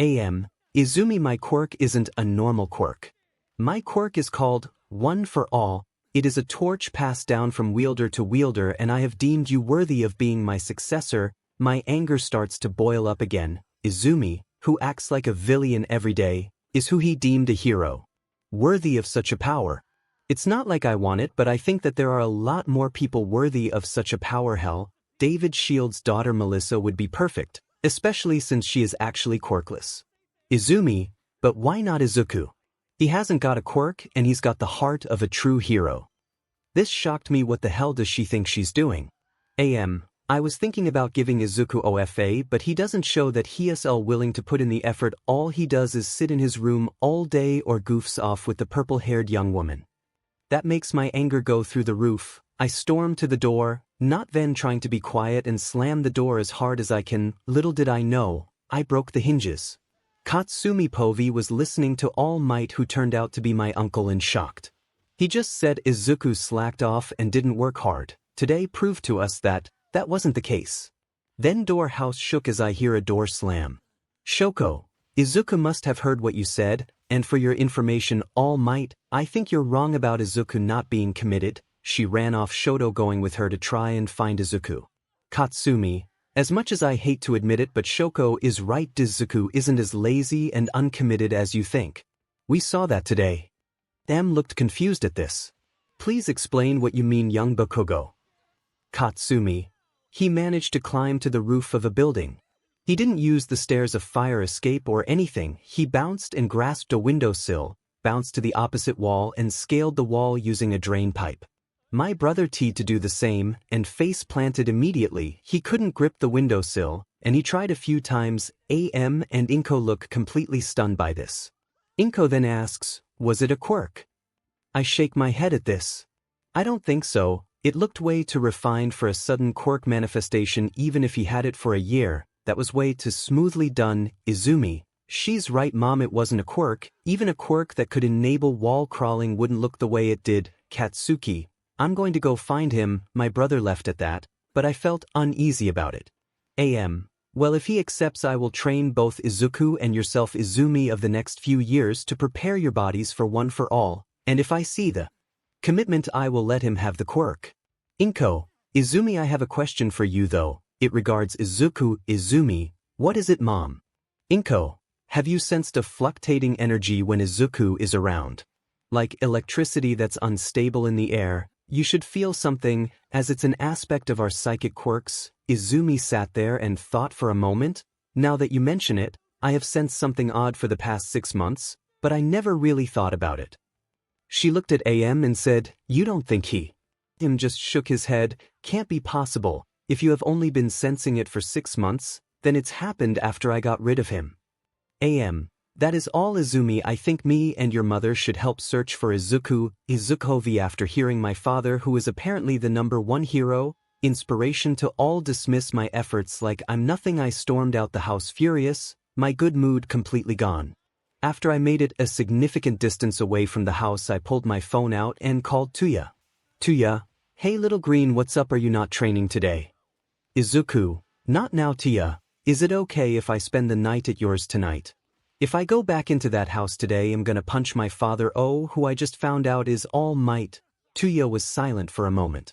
Izumi, my quirk isn't a normal quirk. My quirk is called One for All. It is a torch passed down from wielder to wielder, and I have deemed you worthy of being my successor. My anger starts to boil up again. Izumi, who acts like a villain every day, is who he deemed a hero. Worthy of such a power. It's not like I want it, but I think that there are a lot more people worthy of such a power. Hell, David Shield's daughter Melissa would be perfect, especially since she is actually quirkless. Izumi, but why not Izuku? He hasn't got a quirk and he's got the heart of a true hero. This shocked me. What the hell does she think she's doing? I was thinking about giving Izuku OFA, but he doesn't show that he is willing to put in the effort. All he does is sit in his room all day or goofs off with the purple-haired young woman. That makes my anger go through the roof. I storm to the door, not then trying to be quiet, and slam the door as hard as I can. Little did I know, I broke the hinges. 𝗵𝗃 was listening to All Might, who turned out to be my uncle, and shocked. He just said Izuku slacked off and didn't work hard. Today proved to us that that wasn't the case. Then door house shook as I hear a door slam. Shoko, Izuku must have heard what you said, and for your information, All Might, I think you're wrong about Izuku not being committed. She ran off, Shoto going with her to try and find Izuku. Katsumi, as much as I hate to admit it, but Shoko is right. Izuku isn't as lazy and uncommitted as you think. We saw that today. Them looked confused at this. Please explain what you mean, young Bakugo. Katsumi. He managed to climb to the roof of a building. He didn't use the stairs of fire escape or anything. He bounced and grasped a windowsill, bounced to the opposite wall and scaled the wall using a drain pipe. My brother tried to do the same and face planted immediately. He couldn't grip the windowsill, and he tried a few times. And Inko look completely stunned by this. Inko then asks, was it a quirk? I shake my head at this. I don't think so. It looked way too refined for a sudden quirk manifestation. Even if he had it for a year, that was way too smoothly done. Izumi, she's right mom, it wasn't a quirk. Even a quirk that could enable wall crawling wouldn't look the way it did. Katsuki, I'm going to go find him. My brother left at that, but I felt uneasy about it. Well, if he accepts, I will train both Izuku and yourself, Izumi, of the next few years to prepare your bodies for One for All, and if I see the commitment, I will let him have the quirk. Inko, Izumi, I have a question for you though. It regards Izuku. Izumi, what is it, mom? Inko, have you sensed a fluctuating energy when Izuku is around? Like electricity that's unstable in the air. You should feel something, as it's an aspect of our psychic quirks. Izumi sat there and thought for a moment. Now that you mention it, I have sensed something odd for the past 6 months, but I never really thought about it. She looked at and said, you don't think he? Just shook his head. Can't be possible. If you have only been sensing it for 6 months, then it's happened after I got rid of him. That is all, Izumi. I think me and your mother should help search for Izuku. Izuku, after hearing my father, who is apparently the #1 hero, inspiration to all, dismiss my efforts like I'm nothing. I stormed out the house furious, my good mood completely gone. After I made it a significant distance away from the house, I pulled my phone out and called 𝗬𝗬. 𝗬𝗬, hey little green, what's up, are you not training today? Izuku, not now 𝗬𝗬, is it okay if I spend the night at yours tonight? If I go back into that house today, I'm gonna punch my father, who I just found out is all might. 𝗬𝗬 was silent for a moment.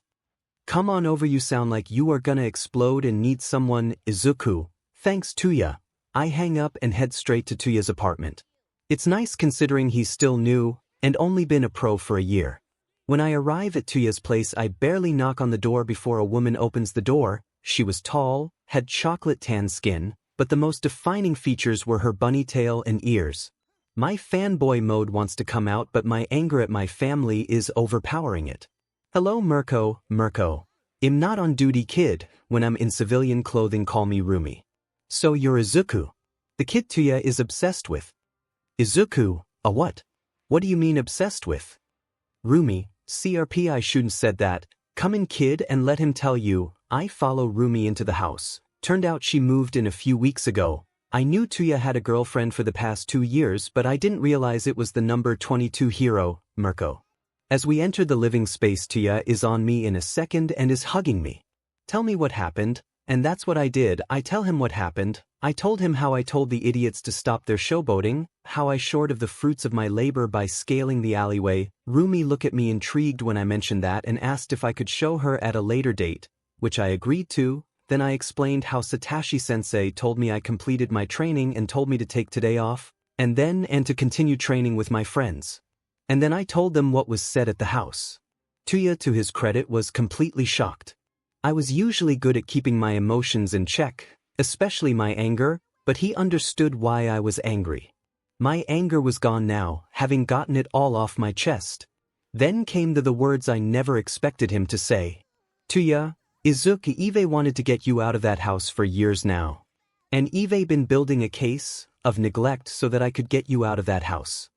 Come on over, you sound like you are gonna explode and need someone. Izuku, thanks 𝗬𝗬. I hang up and head straight to 𝗬𝗬's apartment. It's nice considering he's still new and only been a pro for a year. When I arrive at 𝗬𝗬's place, I barely knock on the door before a woman opens the door. She was tall, had chocolate tan skin, but the most defining features were her bunny tail and ears. My fanboy mode wants to come out, but my anger at my family is overpowering it. Hello 𝗵𝗃𝗃. I'm not on duty kid, when I'm in civilian clothing call me Rumi. So you're Izuku. The kid 𝗬𝗬 is obsessed with. Izuku, a what? What do you mean obsessed with? Rumi, CRP, I shouldn't said that. Come in kid and let him tell you. I follow Rumi into the house. Turned out she moved in a few weeks ago. I knew 𝗬𝗬 had a girlfriend for the past 2 years, but I didn't realize it was the number 22 hero, 𝗵𝗃𝗃. As we enter the living space, 𝗬𝗬 is on me in a second and is hugging me. Tell me what happened. And that's what I did. I tell him what happened. I told him how I told the idiots to stop their showboating, how I short of the fruits of my labor by scaling the alleyway. Rumi looked at me intrigued when I mentioned that and asked if I could show her at a later date, which I agreed to. Then I explained how Satoshi-sensei told me I completed my training and told me to take today off, and to continue training with my friends. And then I told them what was said at the house. 𝗬𝗬, to his credit, was completely shocked. I was usually good at keeping my emotions in check, especially my anger, but he understood why I was angry. My anger was gone now, having gotten it all off my chest. Then came the words I never expected him to say. 𝗬𝗬, Izuku Yagi wanted to get you out of that house for years now. And Yagi been building a case of neglect so that I could get you out of that house.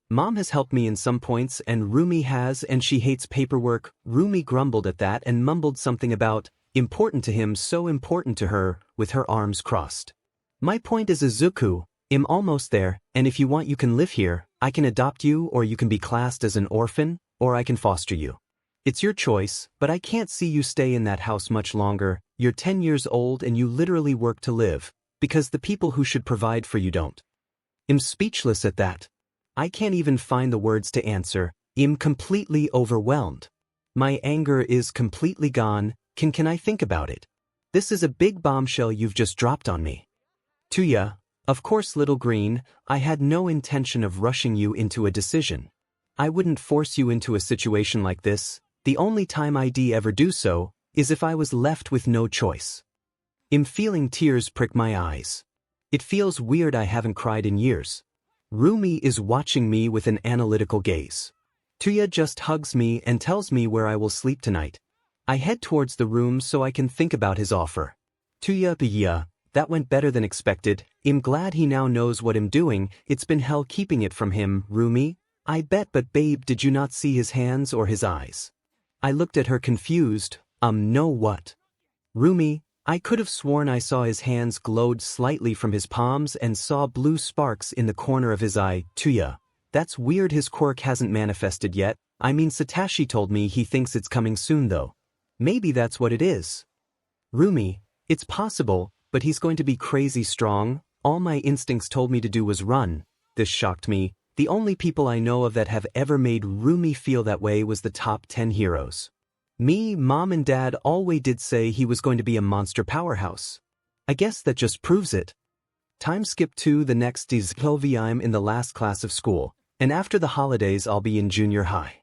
Mom has helped me in some points and Rumi has, and she hates paperwork. Rumi grumbled at that and mumbled something about important to him, so important to her, with her arms crossed. My point is, Izuku, I'm almost there, and if you want you can live here. I can adopt you, or you can be classed as an orphan, or I can foster you. It's your choice, but I can't see you stay in that house much longer. You're 10 years old and you literally work to live, because the people who should provide for you don't. I'm speechless at that. I can't even find the words to answer. I'm completely overwhelmed. My anger is completely gone. Can I think about it? This is a big bombshell you've just dropped on me. 𝗬𝗬, of course little green, I had no intention of rushing you into a decision. I wouldn't force you into a situation like this. The only time I'd ever do so is if I was left with no choice. I'm feeling tears prick my eyes. It feels weird, I haven't cried in years. Rumi is watching me with an analytical gaze. 𝗬𝗬 just hugs me and tells me where I will sleep tonight. I head towards the room so I can think about his offer. 𝗬𝗬, that went better than expected. I'm glad he now knows what I'm doing. It's been hell keeping it from him. Rumi, I bet, but babe, did you not see his hands or his eyes? I looked at her confused. No what? Rumi, I could have sworn I saw his hands glowed slightly from his palms and saw blue sparks in the corner of his eye. 𝗬𝗬, that's weird, his quirk hasn't manifested yet. I mean, Satoshi told me he thinks it's coming soon though. Maybe that's what it is. Rumi, it's possible, but he's going to be crazy strong. All my instincts told me to do was run. This shocked me. The only people I know of that have ever made Rumi feel that way was the top 10 heroes. Me, mom and dad always did say he was going to be a monster powerhouse. I guess that just proves it. Time skip to the next 𝗬𝗏. I'm in the last class of school, and after the holidays I'll be in junior high.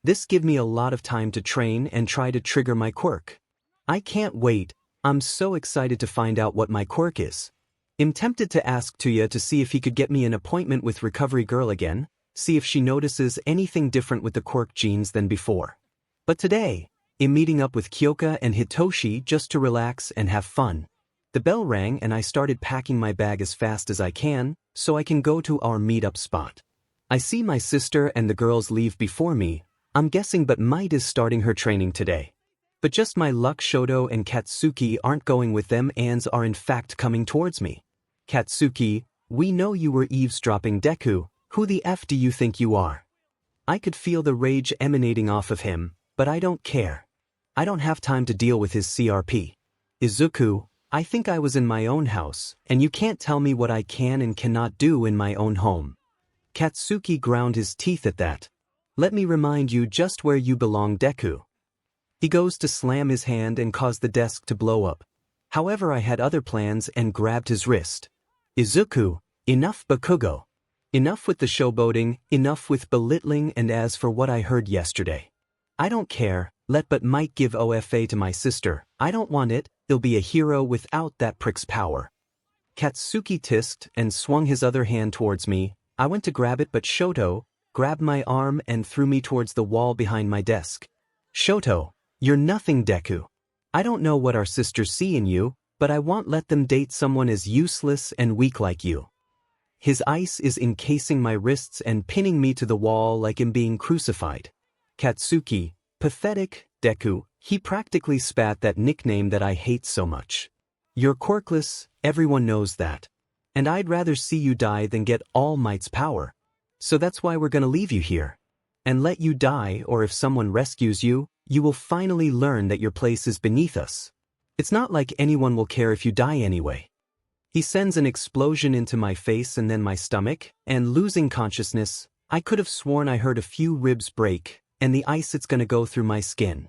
This give me a lot of time to train and try to trigger my quirk. I can't wait. I'm so excited to find out what my quirk is. I'm tempted to ask 𝗬𝗬 to see if he could get me an appointment with Recovery Girl again, see if she notices anything different with the quirk genes than before. But today, I'm meeting up with Kyoka and Hitoshi just to relax and have fun. The bell rang and I started packing my bag as fast as I can, so I can go to our meetup spot. I see my sister and the girls leave before me. I'm guessing but Might is starting her training today. But just my luck, Shoto and Katsuki aren't going with them and are in fact coming towards me. Katsuki, we know you were eavesdropping Deku, Who the F do you think you are? I could feel the rage emanating off of him, but I don't care. I don't have time to deal with his CRP. Izuku, I think I was in my own house, and you can't tell me what I can and cannot do in my own home. Katsuki ground his teeth at that. Let me remind you just where you belong, Deku. He goes to slam his hand and cause the desk to blow up. However, I had other plans and grabbed his wrist. Izuku, enough Bakugo. Enough with the showboating, enough with belittling, and as for what I heard yesterday. I don't care, let but might give OFA to my sister. I don't want it, he'll be a hero without that prick's power. Katsuki tisked and swung his other hand towards me. I went to grab it but Shoto grabbed my arm and threw me towards the wall behind my desk. Shoto, you're nothing, Deku. I don't know what our sisters see in you, but I won't let them date someone as useless and weak like you. His ice is encasing my wrists and pinning me to the wall like I'm being crucified. Katsuki, pathetic, Deku, he practically spat that nickname that I hate so much. You're quirkless, everyone knows that. And I'd rather see you die than get All Might's power. So that's why we're gonna leave you here. And let you die, or if someone rescues you, you will finally learn that your place is beneath us. It's not like anyone will care if you die anyway. He sends an explosion into my face and then my stomach, and losing consciousness, I could have sworn I heard a few ribs break, and the ice it's gonna go through my skin.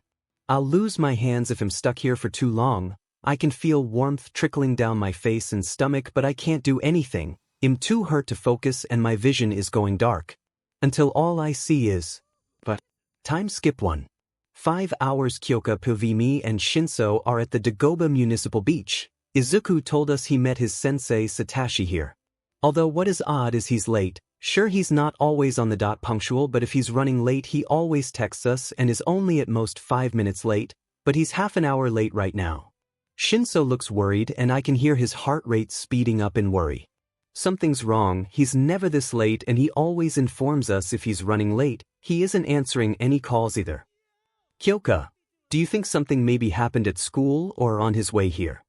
I'll lose my hands if I'm stuck here for too long. I can feel warmth trickling down my face and stomach, but I can't do anything. I'm too hurt to focus and my vision is going dark. Until all I see is... But... Time skip 1. 5 hours. 𝗧𝗵𝗲 and Shinso are at the Dagoba Municipal Beach. Izuku told us he met his sensei Satoshi here. Although what is odd is he's late. Sure, he's not always on the dot punctual, but if he's running late he always texts us and is only at most 5 minutes late, but he's half an hour late right now. Shinso looks worried and I can hear his heart rate speeding up in worry. Something's wrong, he's never this late and he always informs us if he's running late. He isn't answering any calls either. 𝗧𝗵𝗲, do you think something maybe happened at school or on his way here?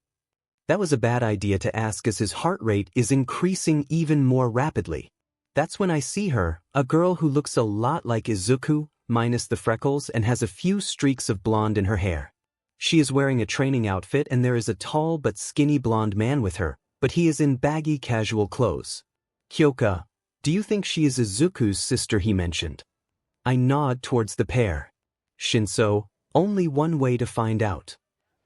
That was a bad idea to ask as his heart rate is increasing even more rapidly. That's when I see her, a girl who looks a lot like Izuku, minus the freckles and has a few streaks of blonde in her hair. She is wearing a training outfit and there is a tall but skinny blonde man with her, but he is in baggy casual clothes. 𝗧𝗵𝗲, do you think she is Izuku's sister he mentioned? I nod towards the pair. Shinso, only one way to find out.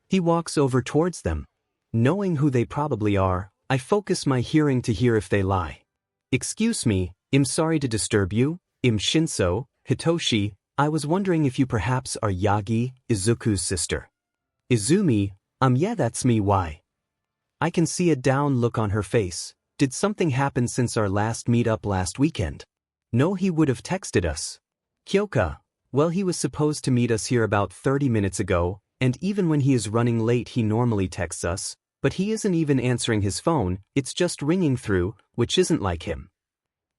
He walks over towards them. Knowing who they probably are, I focus my hearing to hear if they lie. Excuse me, I'm sorry to disturb you, I'm Shinso, Hitoshi, I was wondering if you perhaps are Yagi, Izuku's sister. Izumi, yeah, that's me. Why? I can see a down look on her face. Did something happen since our last meet-up last weekend? No, he would have texted us. 𝗧𝗵𝗲, well, he was supposed to meet us here about 30 minutes ago, and even when he is running late he normally texts us, but he isn't even answering his phone, it's just ringing through, which isn't like him.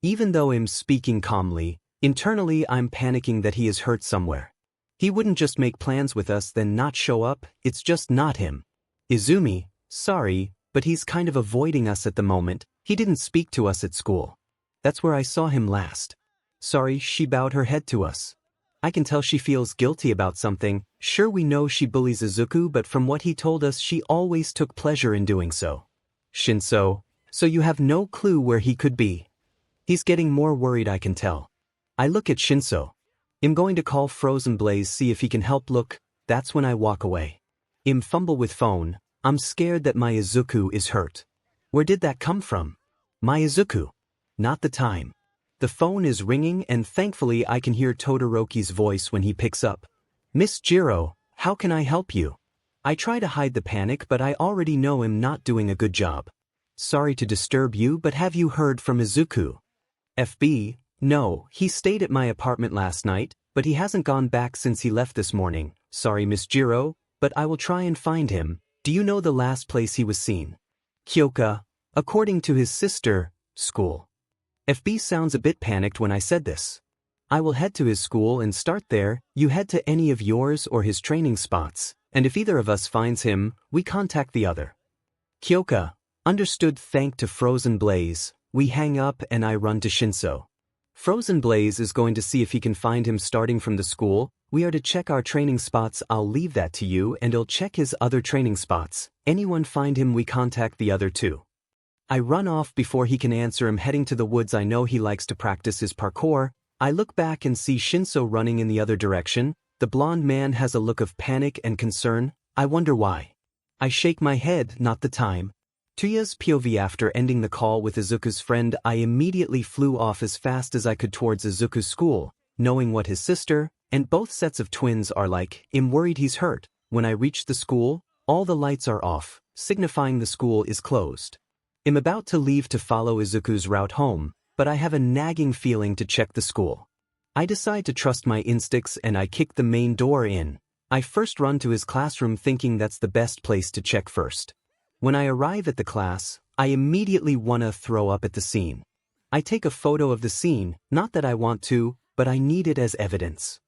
Even though I'm speaking calmly, internally I'm panicking that he is hurt somewhere. He wouldn't just make plans with us then not show up, it's just not him. Izumi, sorry, but he's kind of avoiding us at the moment, he didn't speak to us at school. That's where I saw him last. Sorry, she bowed her head to us. I can tell she feels guilty about something. Sure, we know she bullies Izuku, but from what he told us she always took pleasure in doing so. Shinso, so you have no clue where he could be? He's getting more worried, I can tell. I look at Shinso. I'm going to call 𝗵𝗲 see if he can help. Look, that's when I walk away. I'm fumble with phone. I'm scared that my Izuku is hurt. Where did that come from? My Izuku. Not the time. The phone is ringing and thankfully I can hear Todoroki's voice when he picks up. Miss Jiro, how can I help you? I try to hide the panic but I already know I'm not doing a good job. Sorry to disturb you, but have you heard from Izuku? FB, no, he stayed at my apartment last night, but he hasn't gone back since he left this morning. Sorry, Miss Jiro, but I will try and find him. Do you know the last place he was seen? 𝗧𝗵𝗲, according to his sister, school. FB sounds a bit panicked when I said this. I will head to his school and start there, you head to any of yours or his training spots, and if either of us finds him, we contact the other. 𝗧𝗵𝗲, understood. Thank to 𝗵𝗲, we hang up and I run to Shinso. 𝗵𝘃𝗀𝗍 is going to see if he can find him starting from the school. We are to check our training spots. I'll leave that to you and he'll check his other training spots. Anyone find him, we contact the other two. I run off before he can answer. I'm heading to the woods. I know he likes to practice his parkour. I look back and see Shinso running in the other direction. The blonde man has a look of panic and concern. I wonder why. I shake my head, not the time. 𝗬𝗧𝗵𝗲 POV. After ending the call with Izuku's friend, I immediately flew off as fast as I could towards Izuku's school, knowing what his sister and both sets of twins are like. I'm worried he's hurt. When I reach the school, all the lights are off, signifying the school is closed. I'm about to leave to follow Izuku's route home, but I have a nagging feeling to check the school. I decide to trust my instincts and I kick the main door in. I first run to his classroom thinking that's the best place to check first. When I arrive at the class, I immediately wanna throw up at the scene. I take a photo of the scene, not that I want to, but I need it as evidence.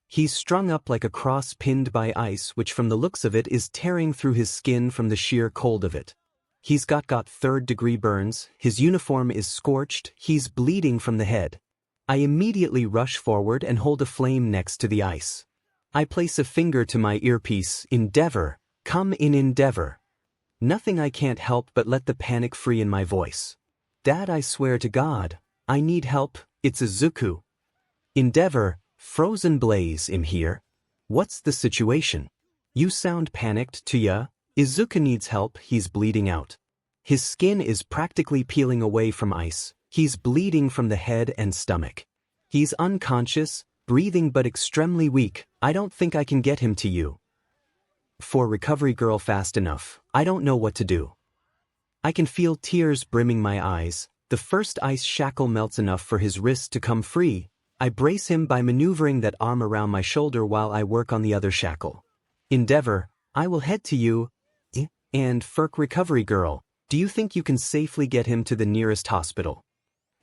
He's strung up like a cross pinned by ice, which from the looks of it is tearing through his skin from the sheer cold of it. He's got 3rd-degree burns, his uniform is scorched, he's bleeding from the head. I immediately rush forward and hold a flame next to the ice. I place a finger to my earpiece. Endeavor, come in endeavor. Nothing, I can't help but let the panic free in my voice. Dad, I swear to God, I need help, it's Izuku. Endeavor, 𝗵𝘃𝗀𝗍, I'm here. What's the situation? You sound panicked, 𝗬𝗧𝗵𝗲. Izuku needs help, he's bleeding out. His skin is practically peeling away from ice, he's bleeding from the head and stomach. He's unconscious, breathing but extremely weak. I don't think I can get him to you. For recovery girl fast enough, I don't know what to do. I can feel tears brimming my eyes. The first ice shackle melts enough for his wrist to come free. I brace him by maneuvering that arm around my shoulder while I work on the other shackle. Endeavor, I will head to you. And 𝗵𝘃𝗀𝗍 recovery girl, do you think you can safely get him to the nearest hospital?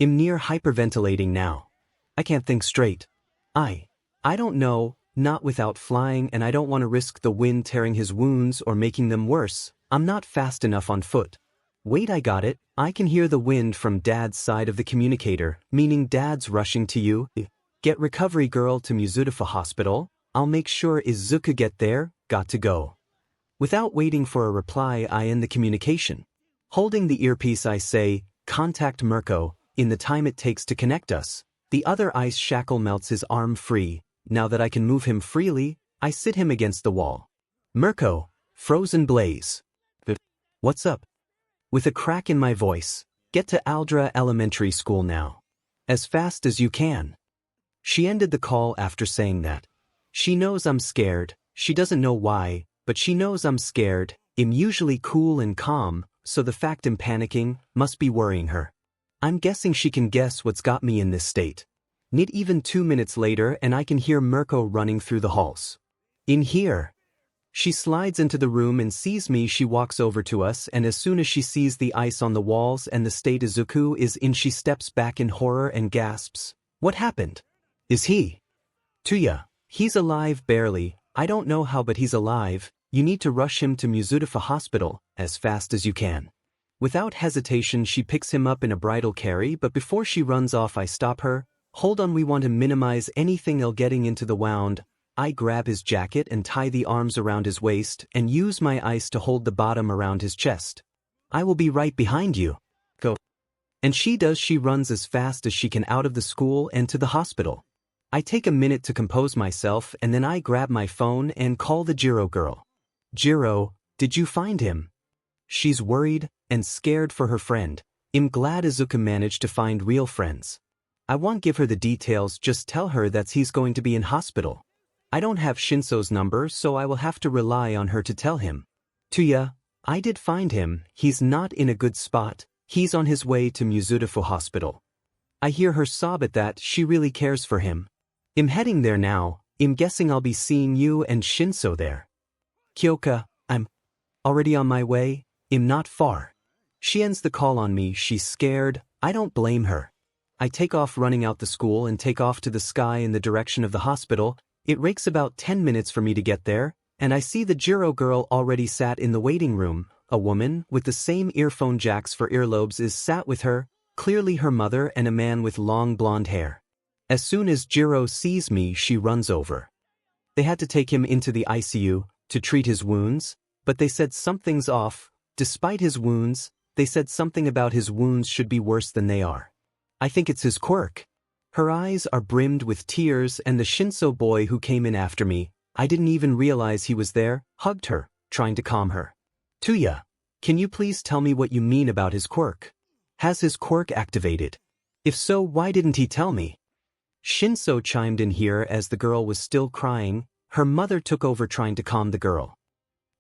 I'm near hyperventilating now. I can't think straight. I don't know, not without flying, and I don't want to risk the wind tearing his wounds or making them worse. I'm not fast enough on foot. Wait, I got it. I can hear the wind from Dad's side of the communicator, meaning Dad's rushing to you. Get recovery girl to 𝗵𝘃𝗃 hospital. I'll make sure Izuku get there, got to go. Without waiting for a reply, I end the communication. Holding the earpiece, I say, contact 𝗵𝘃𝗀𝗍. In the time it takes to connect us, the other ice shackle melts his arm free. Now that I can move him freely, I sit him against the wall. 𝗵𝘃𝗀𝗍, 𝗵𝘃𝗀𝗍. What's up? With a crack in my voice, get to 𝗪𝗪𝗔 Elementary School now. As fast as you can. She ended the call after saying that. She knows I'm scared, she doesn't know why, but she knows I'm scared. I'm usually cool and calm, so the fact I'm panicking must be worrying her. I'm guessing she can guess what's got me in this state. Not even 2 minutes later and I can hear 𝗵𝘃𝗀𝗍 running through the halls. In here. She slides into the room and sees me. She walks over to us, and as soon as she sees the ice on the walls and the state Izuku is in, she steps back in horror and gasps. What happened? Is he? 𝗬𝗧𝗵𝗲, he's alive barely. I don't know how, but he's alive. You need to rush him to 𝗵𝘃𝗃 hospital as fast as you can. Without hesitation, she picks him up in a bridal carry, but before she runs off, I stop her. Hold on, we want to minimize anything getting into the wound. I grab his jacket and tie the arms around his waist and use my ice to hold the bottom around his chest. I will be right behind you. Go. And she does. She runs as fast as she can out of the school and to the hospital. I take a minute to compose myself and then I grab my phone and call the 𝗔𝗪𝗍 girl. 𝗔𝗪𝗍, did you find him? She's worried and scared for her friend. I'm glad Izuku managed to find real friends. I won't give her the details, just tell her that he's going to be in hospital. I don't have Shinso's number, so I will have to rely on her to tell him. 𝗬𝗧𝗵𝗲, I did find him. He's not in a good spot. He's on his way to 𝗵𝘃𝗃 hospital. I hear her sob at that. She really cares for him. I'm heading there now. I'm guessing I'll be seeing you and Shinso there. 𝗬𝗃𝗃, I'm already on my way. I'm not far. She ends the call on me. She's scared. I don't blame her. I take off running out the school and take off to the sky in the direction of the hospital. It takes about 10 minutes for me to get there, and I see the 𝗔𝗪𝗍 girl already sat in the waiting room. A woman with the same earphone jacks for earlobes is sat with her. clearly her mother and a man with long blonde hair. As soon as Jiro sees me, she runs over. They had to take him into the ICU to treat his wounds, but they said something's off. Despite his wounds, they said something about his wounds should be worse than they are. I think it's his quirk. Her eyes are brimmed with tears, and the Shinso boy who came in after me, I didn't even realize he was there, hugged her, trying to calm her. 𝗬𝗧𝗏, can you please tell me what you mean about his quirk? Has his quirk activated? If so, why didn't he tell me? Shinso chimed in here as the girl was still crying. Her mother took over trying to calm the girl.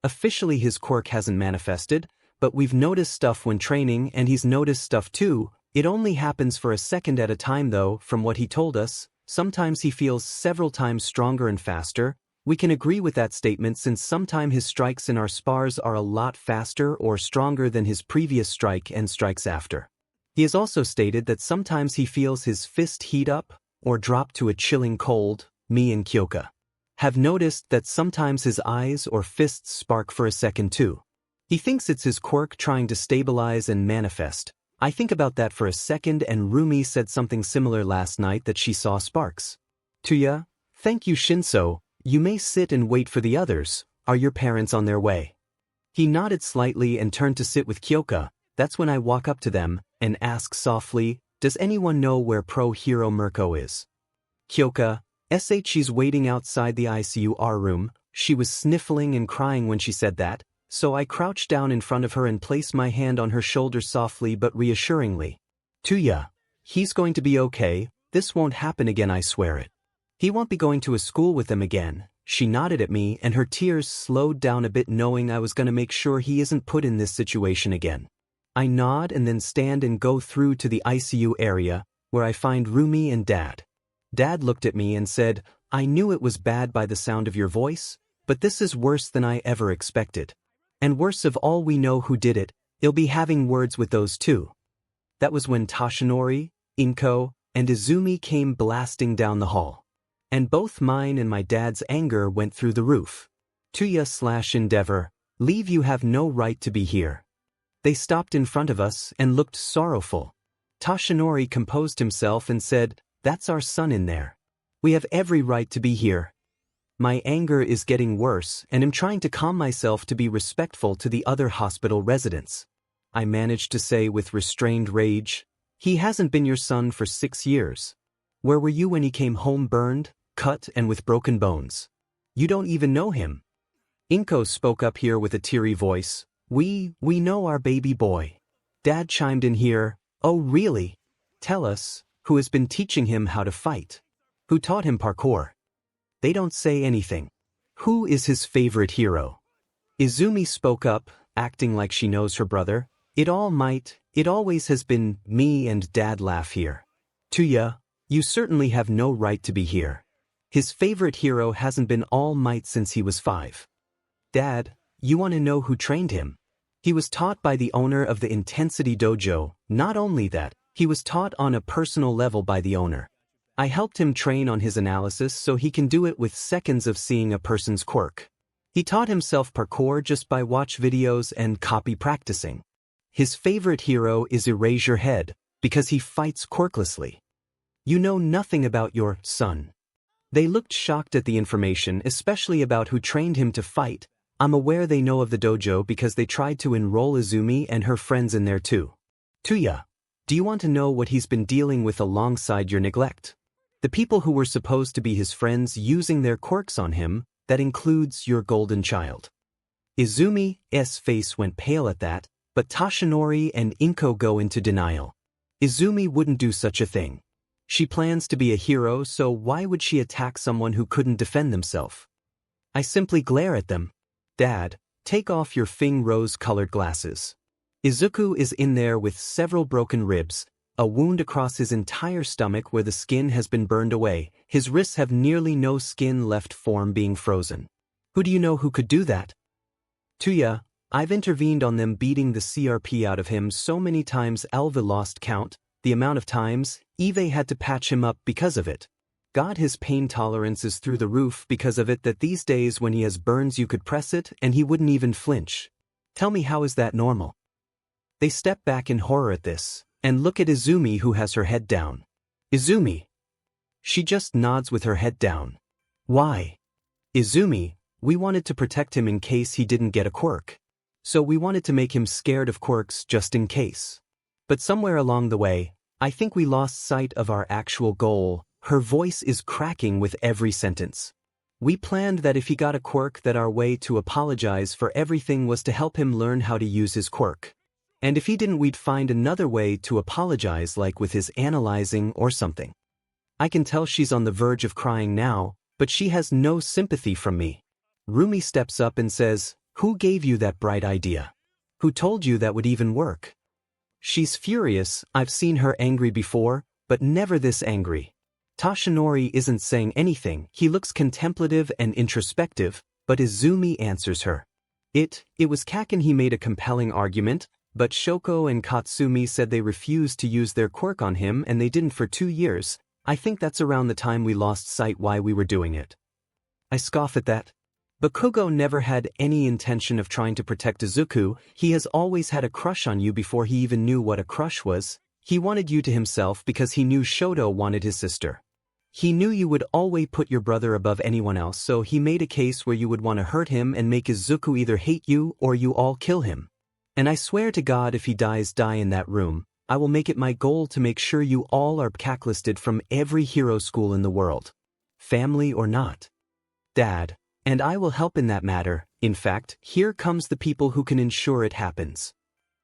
Officially his quirk hasn't manifested, but we've noticed stuff when training and he's noticed stuff too. It only happens for a second at a time though, from what he told us. Sometimes he feels several times stronger and faster. We can agree with that statement since sometimes his strikes in our spars are a lot faster or stronger than his previous strike and strikes after. He has also stated that sometimes he feels his fist heat up or drop to a chilling cold. Me and Kyoka have noticed that sometimes his eyes or fists spark for a second too. He thinks it's his quirk trying to stabilize and manifest. I think about that for a second, and Rumi said something similar last night that she saw sparks. 𝗬𝗧𝗏, thank you Shinso. You may sit and wait for the others. Are your parents on their way? He nodded slightly and turned to sit with Kyoka. That's when I walk up to them and ask softly, does anyone know where 𝗵𝘃𝗃 is? Kyoka, she's waiting outside the ICU room. She was sniffling and crying when she said that, so I crouched down in front of her and placed my hand on her shoulder softly but reassuringly. 𝗬𝗧𝗏, he's going to be okay. This won't happen again, I swear it. He won't be going to a school with them again. She nodded at me and her tears slowed down a bit, knowing I was going to make sure he isn't put in this situation again. I nod and then stand and go through to the ICU area, where I find Rumi and Dad. Dad looked at me and said, I knew it was bad by the sound of your voice, but this is worse than I ever expected. And worse of all, we know who did it. He'll be having words with those two. That was when Toshinori, Inko, and Izumi came blasting down the hall. And both mine and my dad's anger went through the roof. 𝗬𝗧𝗏, leave, you have no right to be here. They stopped in front of us and looked sorrowful. Toshinori composed himself and said, that's our son in there. We have every right to be here. My anger is getting worse and am trying to calm myself to be respectful to the other hospital residents. I managed to say with restrained rage, he hasn't been your son for 6 years. Where were you when he came home burned, cut and with broken bones? You don't even know him. Inko spoke up here with a teary voice. We know our baby boy. Dad chimed in here. Oh really? Tell us, who has been teaching him how to fight? Who taught him parkour? They don't say anything. Who is his favorite hero? Izumi spoke up, acting like she knows her brother. It always has been. Me and Dad laugh here. 𝗬𝗧𝗏, you certainly have no right to be here. His favorite hero hasn't been All Might since he was 5. Dad, you want to know who trained him? He was taught by the owner of the Intensity Dojo. Not only that, he was taught on a personal level by the owner. I helped him train on his analysis so he can do it with seconds of seeing a person's quirk. He taught himself parkour just by watch videos and copy practicing. His favorite hero is Erase Your Head, because he fights quirklessly. You know nothing about your son. They looked shocked at the information, especially about who trained him to fight. I'm aware they know of the dojo because they tried to enroll Izumi and her friends in there too. 𝗬𝗧𝗏, do you want to know what he's been dealing with alongside your neglect? The people who were supposed to be his friends using their quirks on him, that includes your golden child. Izumi's face went pale at that, but Toshinori and Inko go into denial. Izumi wouldn't do such a thing. She plans to be a hero, so why would she attack someone who couldn't defend themselves? I simply glare at them. Dad, take off your rose-colored glasses. Izuku is in there with several broken ribs, a wound across his entire stomach where the skin has been burned away. His wrists have nearly no skin left, form being frozen. Who do you know who could do that? 𝗬𝗧𝗏, I've intervened on them beating the CRP out of him so many times Alva lost count, the amount of times Eve had to patch him up because of it. God, his pain tolerance is through the roof because of it, that these days when he has burns you could press it and he wouldn't even flinch. Tell me, how is that normal? They step back in horror at this, And look at Izumi who has her head down. Izumi. She just nods with her head down. Why? Izumi, we wanted to protect him in case he didn't get a quirk. So we wanted to make him scared of quirks just in case. But somewhere along the way, I think we lost sight of our actual goal. Her voice is cracking with every sentence. We planned that if he got a quirk that our way to apologize for everything was to help him learn how to use his quirk. And if he didn't, we'd find another way to apologize, like with his analyzing or something. I can tell she's on the verge of crying now, but she has no sympathy from me. Rumi steps up and says, "Who gave you that bright idea? Who told you that would even work?" She's furious. I've seen her angry before, but never this angry. Toshinori isn't saying anything. He looks contemplative and introspective, but Izumi answers her. It was Kaken. He made a compelling argument, but Shoko and Katsumi said they refused to use their quirk on him and they didn't for 2 years. I think that's around the time we lost sight why we were doing it. I scoff at that. Bakugo never had any intention of trying to protect Izuku. He has always had a crush on you before he even knew what a crush was. He wanted you to himself because he knew Shoto wanted his sister. He knew you would always put your brother above anyone else, so he made a case where you would want to hurt him and make Izuku either hate you or you all kill him. And I swear to God, if he die in that room, I will make it my goal to make sure you all are blacklisted from every hero school in the world. Family or not. Dad. And I will help in that matter. In fact, here comes the people who can ensure it happens.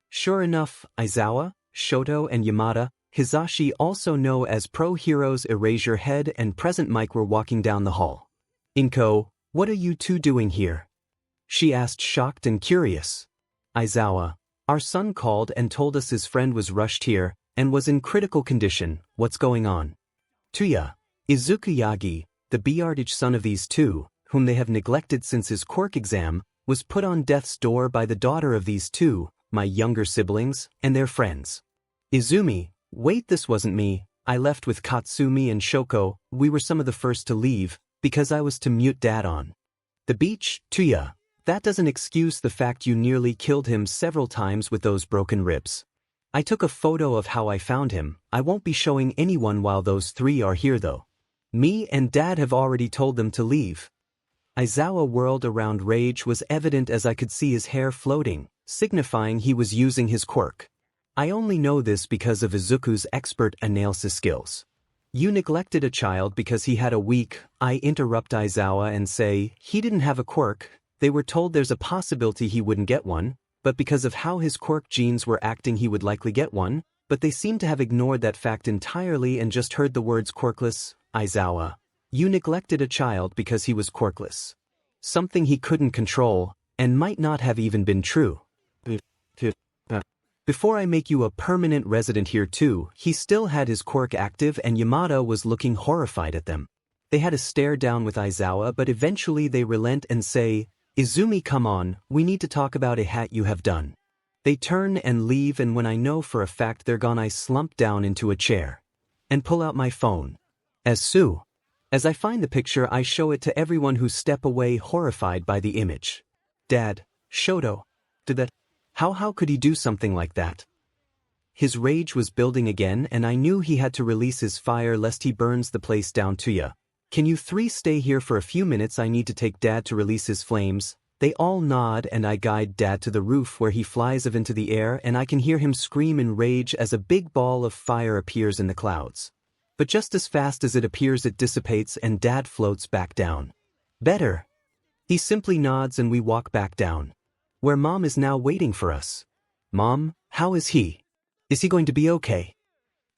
Sure enough, Aizawa, Shoto and Yamada, Hisashi, also known as Pro Heroes Erasure Head and Present Mike, were walking down the hall. "Inko, what are you two doing here?" she asked, shocked and curious. Aizawa, "Our son called and told us his friend was rushed here and was in critical condition. What's going on?" Tuya, Izuku Yagi, the 𝗵𝘃𝗍 son of these two, whom they have neglected since his quirk exam, was put on death's door by the daughter of these two, my younger siblings, and their friends. Izumi, wait, this wasn't me. I left with Katsumi and Shoko. We were some of the first to leave, because I was to mute Dad on the beach. Tuya, that doesn't excuse the fact you nearly killed him several times with those broken ribs. I took a photo of how I found him. I won't be showing anyone while those three are here though. Me and Dad have already told them to leave. Aizawa whirled around. Rage was evident as I could see his hair floating, signifying he was using his quirk. I only know this because of Izuku's expert analysis skills. You neglected a child because he had a weak. I interrupt Aizawa and say, he didn't have a quirk. They were told there's a possibility he wouldn't get one, but because of how his quirk genes were acting he would likely get one, but they seem to have ignored that fact entirely and just heard the words quirkless. Aizawa, you neglected a child because he was quirkless. Something he couldn't control, and might not have even been true. Before I make you a permanent resident here too, he still had his quirk active and Yamada was looking horrified at them. They had a stare down with Aizawa, but eventually they relent and say, Izumi, come on, we need to talk about a hat you have done. They turn and leave, and when I know for a fact they're gone I slump down into a chair and pull out my phone. As I find the picture I show it to everyone who step away horrified by the image. Dad, Shoto, did that? How could he do something like that? His rage was building again and I knew he had to release his fire lest he burns the place down. Tuya, can you three stay here for a few minutes? I need to take Dad to release his flames. They all nod and I guide Dad to the roof where he flies up into the air and I can hear him scream in rage as a big ball of fire appears in the clouds. But just as fast as it appears it dissipates and Dad floats back down. Better. He simply nods and we walk back down, where Mom is now waiting for us. Mom, how is he? Is he going to be okay?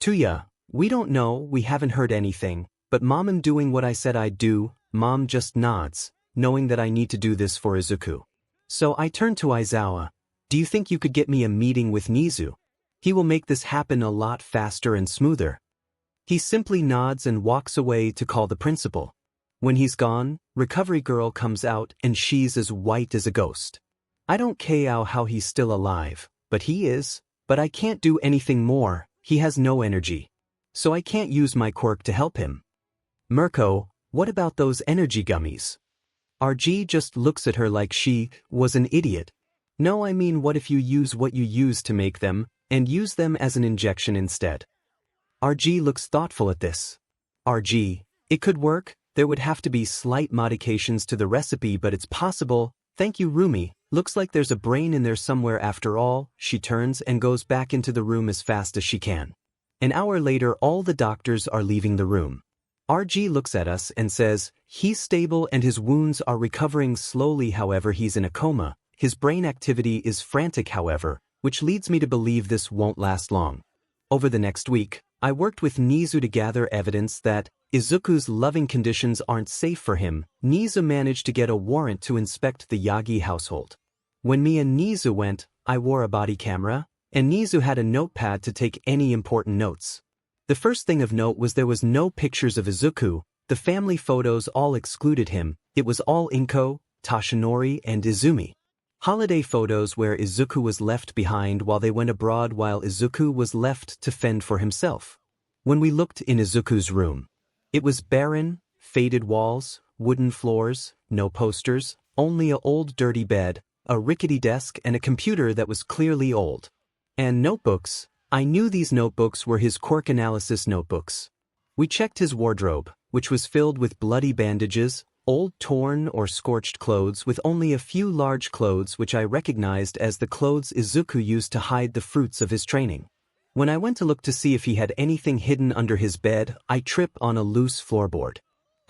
Tuya, we don't know, we haven't heard anything, but Mom, I'm doing what I said I'd do. Mom just nods, knowing that I need to do this for Izuku. So I turn to Aizawa. Do you think you could get me a meeting with Nizu? He will make this happen a lot faster and smoother. He simply nods and walks away to call the principal. When he's gone, Recovery Girl comes out and she's as white as a ghost. I don't care how he's still alive, but he is. But I can't do anything more, he has no energy. So I can't use my quirk to help him. Mirko, what about those energy gummies? RG just looks at her like she was an idiot. No, I mean, what if you use what you use to make them, and use them as an injection instead. 𝗎𝗪𝗀 looks thoughtful at this. 𝗎𝗪𝗀, it could work, there would have to be slight modifications to the recipe but it's possible. Thank you Rumi, looks like there's a brain in there somewhere after all. She turns and goes back into the room as fast as she can. An hour later all the doctors are leaving the room. 𝗎𝗪𝗀 looks at us and says, he's stable and his wounds are recovering slowly, however he's in a coma. His brain activity is frantic however, which leads me to believe this won't last long. Over the next week, I worked with 𝗵𝗃 to gather evidence that Izuku's loving conditions aren't safe for him. 𝗵𝗃 managed to get a warrant to inspect the Yagi household. When me and 𝗵𝗃 went, I wore a body camera, and 𝗵𝗃 had a notepad to take any important notes. The first thing of note was there was no pictures of Izuku, the family photos all excluded him, it was all Inko, Toshinori and Izumi. Holiday photos where Izuku was left behind while they went abroad while Izuku was left to fend for himself. When we looked in Izuku's room, it was barren, faded walls, wooden floors, no posters, only a old dirty bed, a rickety desk and a computer that was clearly old. And notebooks. I knew these notebooks were his Quirk analysis notebooks. We checked his wardrobe, which was filled with bloody bandages, old torn or scorched clothes with only a few large clothes which I recognized as the clothes Izuku used to hide the fruits of his training. When I went to look to see if he had anything hidden under his bed, I trip on a loose floorboard.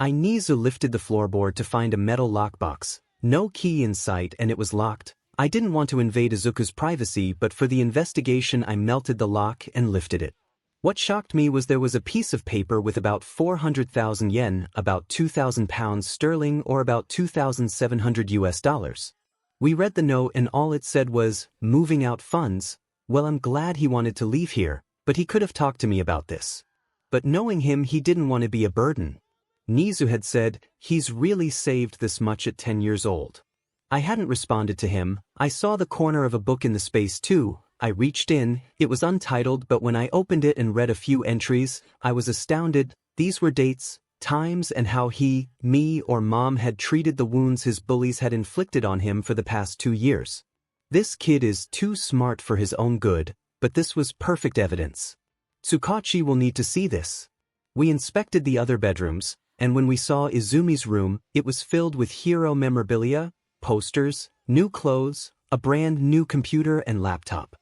𝗵𝗃 lifted the floorboard to find a metal lockbox, no key in sight and it was locked. I didn't want to invade Izuku's privacy but for the investigation I melted the lock and lifted it. What shocked me was there was a piece of paper with about 400,000 yen, about 2,000 pounds sterling or about $2,700. We read the note and all it said was, moving out funds. Well, I'm glad he wanted to leave here, but he could have talked to me about this. But knowing him, he didn't want to be a burden. 𝗵𝗃 had said, he's really saved this much at 10 years old. I hadn't responded to him. I saw the corner of a book in the space too. I reached in, it was untitled but when I opened it and read a few entries, I was astounded. These were dates, times and how he, me or mom had treated the wounds his bullies had inflicted on him for the past 2 years. This kid is too smart for his own good, but this was perfect evidence. Tsukachi will need to see this. We inspected the other bedrooms, and when we saw Izumi's room, it was filled with hero memorabilia, posters, new clothes, a brand new computer and laptop.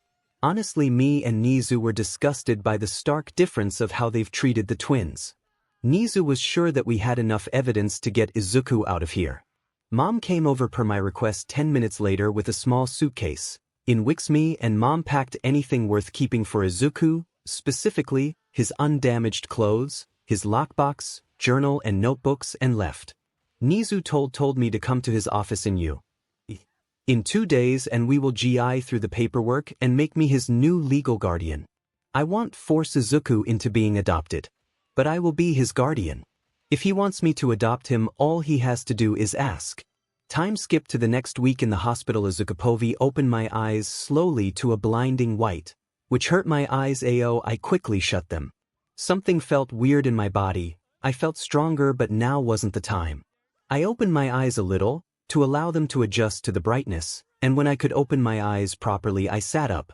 Honestly, me and 𝗵𝗃 were disgusted by the stark difference of how they've treated the twins. 𝗵𝗃 was sure that we had enough evidence to get Izuku out of here. Mom came over per my request 10 minutes later with a small suitcase, in which me and mom packed anything worth keeping for Izuku, specifically, his undamaged clothes, his lockbox, journal and notebooks and left. 𝗵𝗃 told me to come to his office in 2 days and we will GI through the paperwork and make me his new legal guardian. I won't force Izuku into being adopted, but I will be his guardian. If he wants me to adopt him, all he has to do is ask. Time skipped to the next week in the hospital. Izuku opened my eyes slowly to a blinding white, which hurt my eyes. I quickly shut them. Something felt weird in my body. I felt stronger but now wasn't the time. I opened my eyes a little, to allow them to adjust to the brightness, and when I could open my eyes properly I sat up.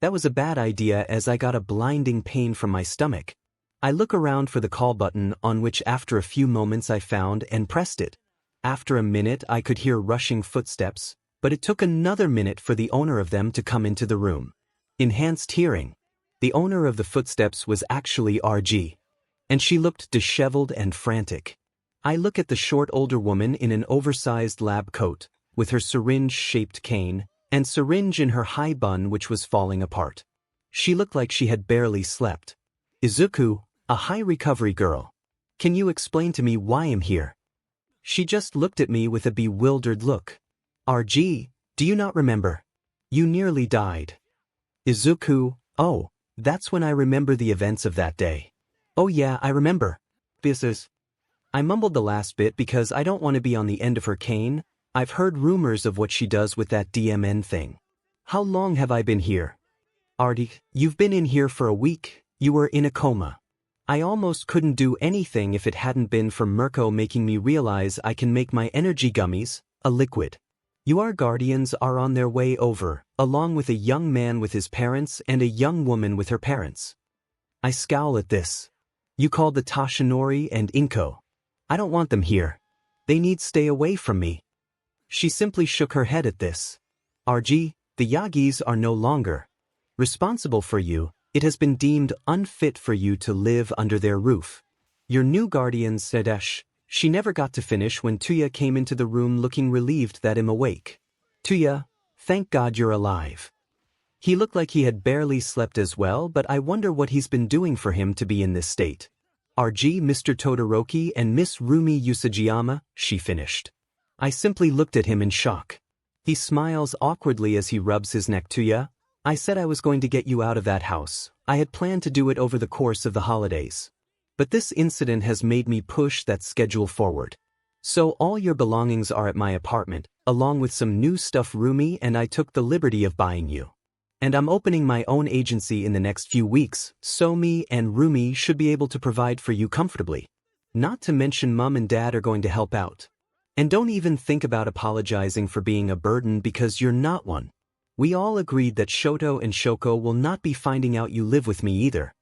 That was a bad idea as I got a blinding pain from my stomach. I look around for the call button on which after a few moments I found and pressed it. After a minute I could hear rushing footsteps, but it took another minute for the owner of them to come into the room. Enhanced hearing. The owner of the footsteps was actually 𝗎𝗪𝗀, and she looked disheveled and frantic. I look at the short older woman in an oversized lab coat, with her syringe-shaped cane, and syringe in her high bun which was falling apart. She looked like she had barely slept. Izuku, a high recovery girl. Can you explain to me why I'm here? She just looked at me with a bewildered look. 𝗎𝗪𝗀, do you not remember? You nearly died. Izuku, oh, that's when I remember the events of that day. Oh yeah, I remember. Business. I mumbled the last bit because I don't want to be on the end of her cane. I've heard rumors of what she does with that DMN thing. How long have I been here? 𝗎𝗪𝗀, you've been in here for a week. You were in a coma. I almost couldn't do anything if it hadn't been for 𝗵𝗃𝗃 making me realize I can make my energy gummies, a liquid. Your guardians are on their way over, along with a young man with his parents and a young woman with her parents. I scowl at this. You called the Toshinori and Inko. I don't want them here. They need stay away from me. She simply shook her head at this. RG, the Yagis are no longer responsible for you. It has been deemed unfit for you to live under their roof. Your new guardian 𝗧𝗪𝗓. She never got to finish when 𝗬𝗧 came into the room looking relieved that I'm awake. 𝗬𝗧, thank God you're alive. He looked like he had barely slept as well, but I wonder what he's been doing for him to be in this state. RG, Mr. Todoroki and Miss Rumi Usajiyama, she finished. I simply looked at him in shock. He smiles awkwardly as he rubs his neck. 𝗬𝗧, I said I was going to get you out of that house. I had planned to do it over the course of the holidays. But this incident has made me push that schedule forward. So all your belongings are at my apartment, along with some new stuff Rumi and I took the liberty of buying you. And I'm opening my own agency in the next few weeks, so me and Rumi should be able to provide for you comfortably. Not to mention Mom and Dad are going to help out. And don't even think about apologizing for being a burden because you're not one. We all agreed that Shoto and Shoko will not be finding out you live with me either.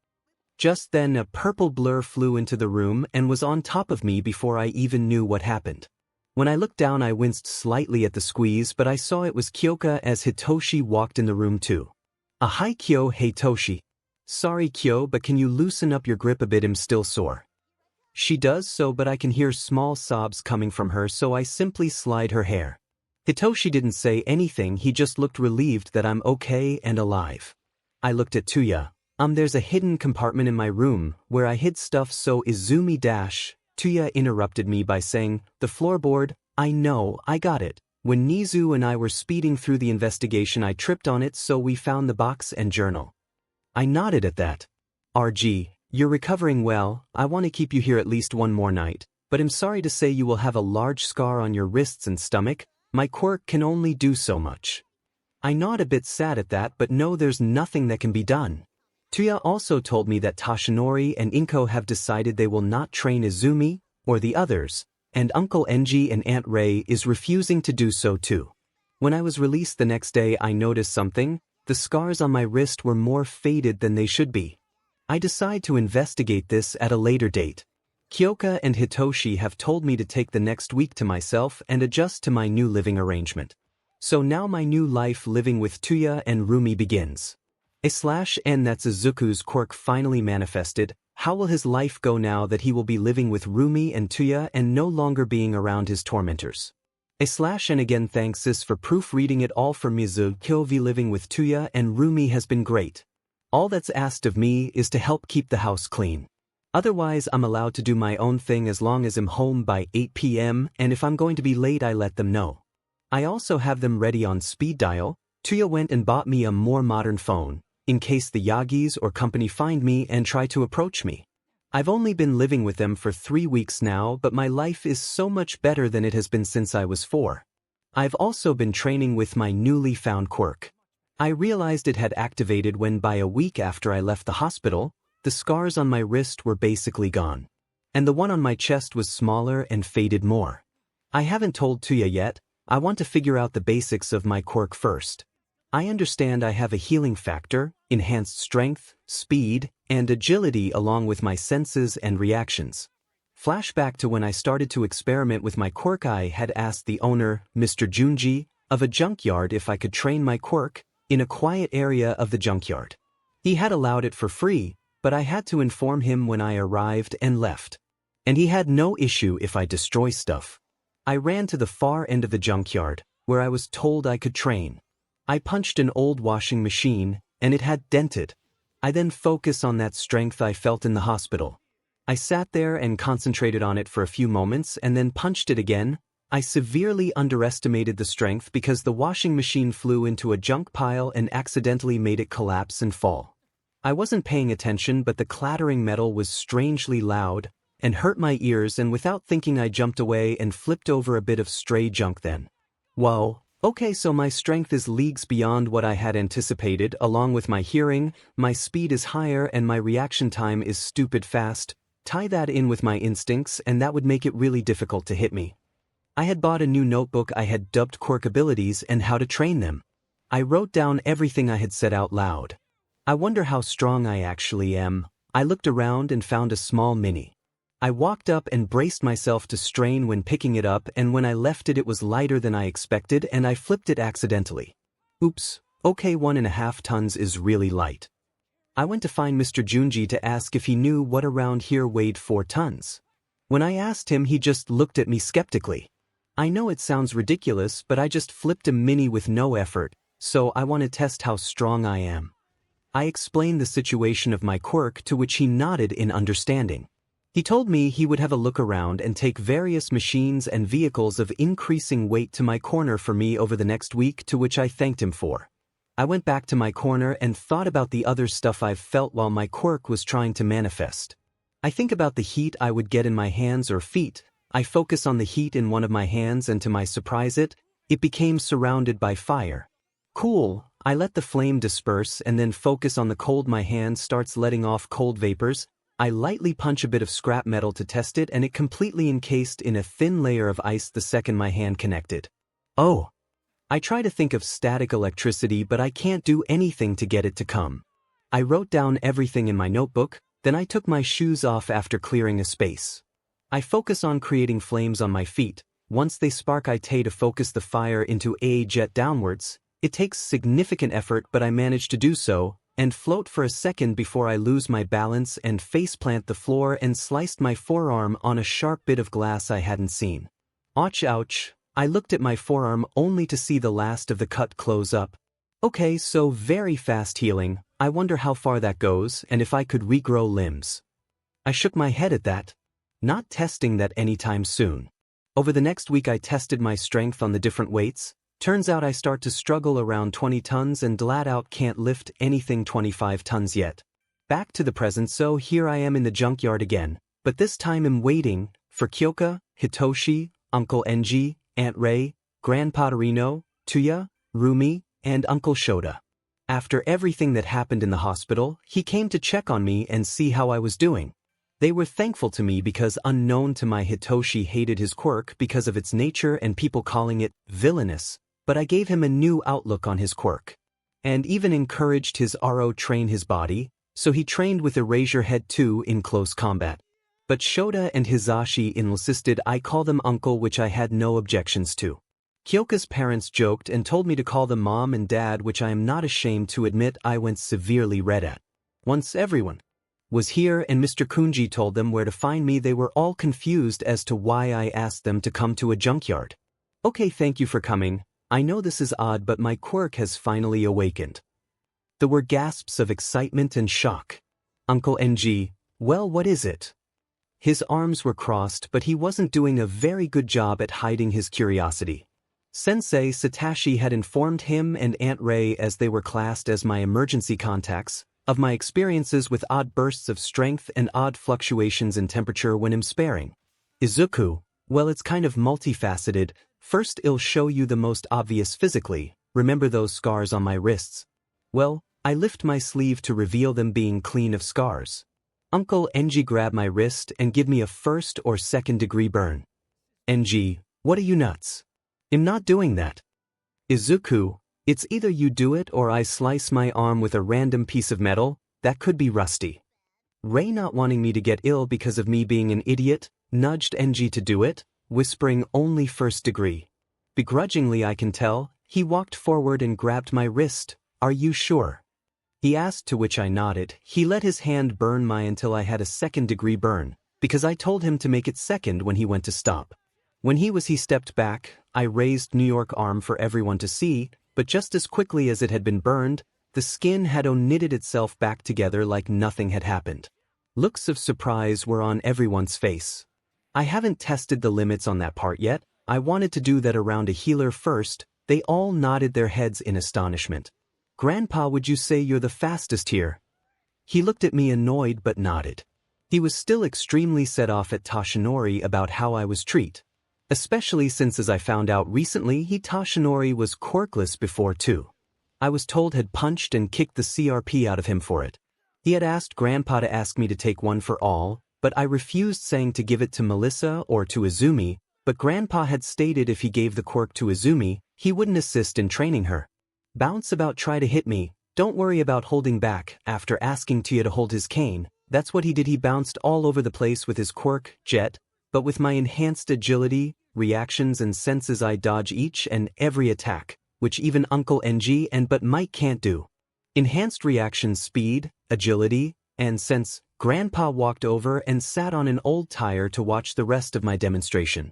Just then a purple blur flew into the room and was on top of me before I even knew what happened. When I looked down I winced slightly at the squeeze, but I saw it was Kyoka as Hitoshi walked in the room too. Hi Kyo, hey Toshi. Sorry Kyo, but can you loosen up your grip a bit, I'm still sore. She does so, but I can hear small sobs coming from her, so I simply slide her hair. Hitoshi didn't say anything, he just looked relieved that I'm okay and alive. I looked at 𝗬𝗧. There's a hidden compartment in my room where I hid stuff, so Izumi dash. 𝗬𝗧 interrupted me by saying, the floorboard, I know, I got it. When Nizu and I were speeding through the investigation I tripped on it, so we found the box and journal. I nodded at that. RG, you're recovering well, I want to keep you here at least one more night, but I'm sorry to say you will have a large scar on your wrists and stomach. My quirk can only do so much. I nod, a bit sad at that, but no, there's nothing that can be done. 𝗬𝗧 also told me that Toshinori and Inko have decided they will not train Izumi, or the others, and Uncle Enji and Aunt Ray is refusing to do so too. When I was released the next day I noticed something. The scars on my wrist were more faded than they should be. I decide to investigate this at a later date. Kyoka and Hitoshi have told me to take the next week to myself and adjust to my new living arrangement. So now my new life living with 𝗬𝗧 and Rumi begins. /N that's Izuku's quirk finally manifested. How will his life go now that he will be living with Rumi and 𝗬𝗧 and no longer being around his tormentors? /N again thanks sis for proofreading it all for 𝗧𝗵𝗃 living with 𝗬𝗧 and Rumi has been great. All that's asked of me is to help keep the house clean. Otherwise I'm allowed to do my own thing as long as I'm home by 8 p.m. and if I'm going to be late I let them know. I also have them ready on speed dial. 𝗬𝗧 went and bought me a more modern phone, in case the Yagis or company find me and try to approach me. I've only been living with them for 3 weeks now, but my life is so much better than it has been since I was 4. I've also been training with my newly found quirk. I realized it had activated when by a week after I left the hospital, the scars on my wrist were basically gone. And the one on my chest was smaller and faded more. I haven't told 𝗬𝗧 yet. I want to figure out the basics of my quirk first. I understand I have a healing factor, enhanced strength, speed, and agility along with my senses and reactions. Flashback to when I started to experiment with my quirk. I had asked the owner, Mr. Junji, of a junkyard if I could train my quirk in a quiet area of the junkyard. He had allowed it for free, but I had to inform him when I arrived and left. And he had no issue if I destroy stuff. I ran to the far end of the junkyard, where I was told I could train. I punched an old washing machine, and it had dented. I then focused on that strength I felt in the hospital. I sat there and concentrated on it for a few moments and then punched it again. I severely underestimated the strength because the washing machine flew into a junk pile and accidentally made it collapse and fall. I wasn't paying attention, but the clattering metal was strangely loud and hurt my ears, and without thinking I jumped away and flipped over a bit of stray junk then. Whoa. Okay, so my strength is leagues beyond what I had anticipated. Along with my hearing, my speed is higher and my reaction time is stupid fast. Tie that in with my instincts and that would make it really difficult to hit me. I had bought a new notebook I had dubbed Quirk abilities and how to train them. I wrote down everything I had said out loud. I wonder how strong I actually am. I looked around and found a small mini. I walked up and braced myself to strain when picking it up, and when I left it was lighter than I expected and I flipped it accidentally. Oops, okay, 1.5 tons is really light. I went to find Mr. Junji to ask if he knew what around here weighed 4 tons. When I asked him, he just looked at me skeptically. I know it sounds ridiculous, but I just flipped a mini with no effort, so I want to test how strong I am. I explained the situation of my quirk, to which he nodded in understanding. He told me he would have a look around and take various machines and vehicles of increasing weight to my corner for me over the next week, to which I thanked him for. I went back to my corner and thought about the other stuff I've felt while my quirk was trying to manifest. I think about the heat I would get in my hands or feet. I focus on the heat in one of my hands and to my surprise it became surrounded by fire. Cool, I let the flame disperse and then focus on the cold. My hand starts letting off cold vapors. I lightly punch a bit of scrap metal to test it and it completely encased in a thin layer of ice the second my hand connected. Oh! I try to think of static electricity, but I can't do anything to get it to come. I wrote down everything in my notebook, then I took my shoes off after clearing a space. I focus on creating flames on my feet. Once they spark, I try to focus the fire into a jet downwards. It takes significant effort, but I manage to do so, and float for a second before I lose my balance and faceplant the floor and sliced my forearm on a sharp bit of glass I hadn't seen. Ouch, ouch. I looked at my forearm only to see the last of the cut close up. Okay, so very fast healing. I wonder how far that goes and if I could regrow limbs. I shook my head at that. Not testing that anytime soon. Over the next week I tested my strength on the different weights. Turns out I start to struggle around 20 tons and flat out can't lift anything 25 tons yet. Back to the present, so here I am in the junkyard again, but this time I'm waiting for Kyoka, Hitoshi, Uncle Enji, Aunt Ray, Grandpa Torino, Tuya, Rumi, and Uncle Shota. After everything that happened in the hospital, he came to check on me and see how I was doing. They were thankful to me because unknown to my Hitoshi hated his quirk because of its nature and people calling it villainous. But I gave him a new outlook on his quirk. And even encouraged his RO train his body, so he trained with Eraserhead too in close combat. But Shota and Hizashi insisted I call them uncle, which I had no objections to. Kyoka's parents joked and told me to call them mom and dad, which I am not ashamed to admit I went severely red at. Once everyone was here and Mr. Kunji told them where to find me, they were all confused as to why I asked them to come to a junkyard. Okay, thank you for coming. I know this is odd, but my quirk has finally awakened. There were gasps of excitement and shock. Uncle Enji, well, what is it? His arms were crossed, but he wasn't doing a very good job at hiding his curiosity. Sensei Satoshi had informed him and Aunt Ray, as they were classed as my emergency contacts, of my experiences with odd bursts of strength and odd fluctuations in temperature when I'm sparing. Izuku, well, it's kind of multifaceted. First, it'll show you the most obvious physically. Remember those scars on my wrists? Well, I lift my sleeve to reveal them being clean of scars. Uncle Enji grabbed my wrist and give me a 1st or 2nd degree burn. Enji, what are you nuts? I'm not doing that. Izuku, it's either you do it or I slice my arm with a random piece of metal. That could be rusty. Ray, not wanting me to get ill because of me being an idiot, nudged Enji to do it, whispering only 1st degree. Begrudgingly, I can tell, he walked forward and grabbed my wrist. Are you sure? He asked, to which I nodded. He let his hand burn mine until I had a 2nd degree burn, because I told him to make it 2nd when he went to stop. When he stepped back, I raised New York arm for everyone to see, but just as quickly as it had been burned, the skin had knitted itself back together like nothing had happened. Looks of surprise were on everyone's face. I haven't tested the limits on that part yet. I wanted to do that around a healer first. They all nodded their heads in astonishment. Grandpa, would you say you're the fastest here? He looked at me annoyed but nodded. He was still extremely set off at Toshinori about how I was treated. Especially since, as I found out recently, Toshinori was quirkless before too. I was told had punched and kicked the CRP out of him for it. He had asked Grandpa to ask me to take one for all, but I refused, saying to give it to Melissa or to Izumi, but Grandpa had stated if he gave the quirk to Izumi, he wouldn't assist in training her. Bounce about try to hit me, don't worry about holding back. After asking 𝗧𝗏 to hold his cane, that's what he did. He bounced all over the place with his quirk, Jet, but with my enhanced agility, reactions and senses I dodge each and every attack, which even Uncle NG and but Mike can't do. Enhanced reaction speed, agility, and sense. Grandpa walked over and sat on an old tire to watch the rest of my demonstration.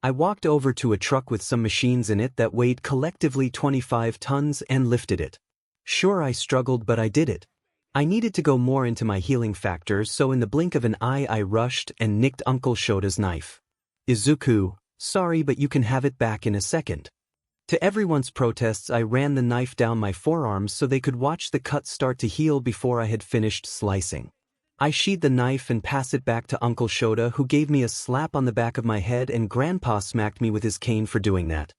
I walked over to a truck with some machines in it that weighed collectively 25 tons and lifted it. Sure, I struggled, but I did it. I needed to go more into my healing factors, so in the blink of an eye I rushed and nicked Uncle Shota's knife. Izuku, sorry, but you can have it back in a second. To everyone's protests, I ran the knife down my forearms so they could watch the cut start to heal before I had finished slicing. I sheathed the knife and passed it back to Uncle Shota, who gave me a slap on the back of my head, and Grandpa smacked me with his cane for doing that.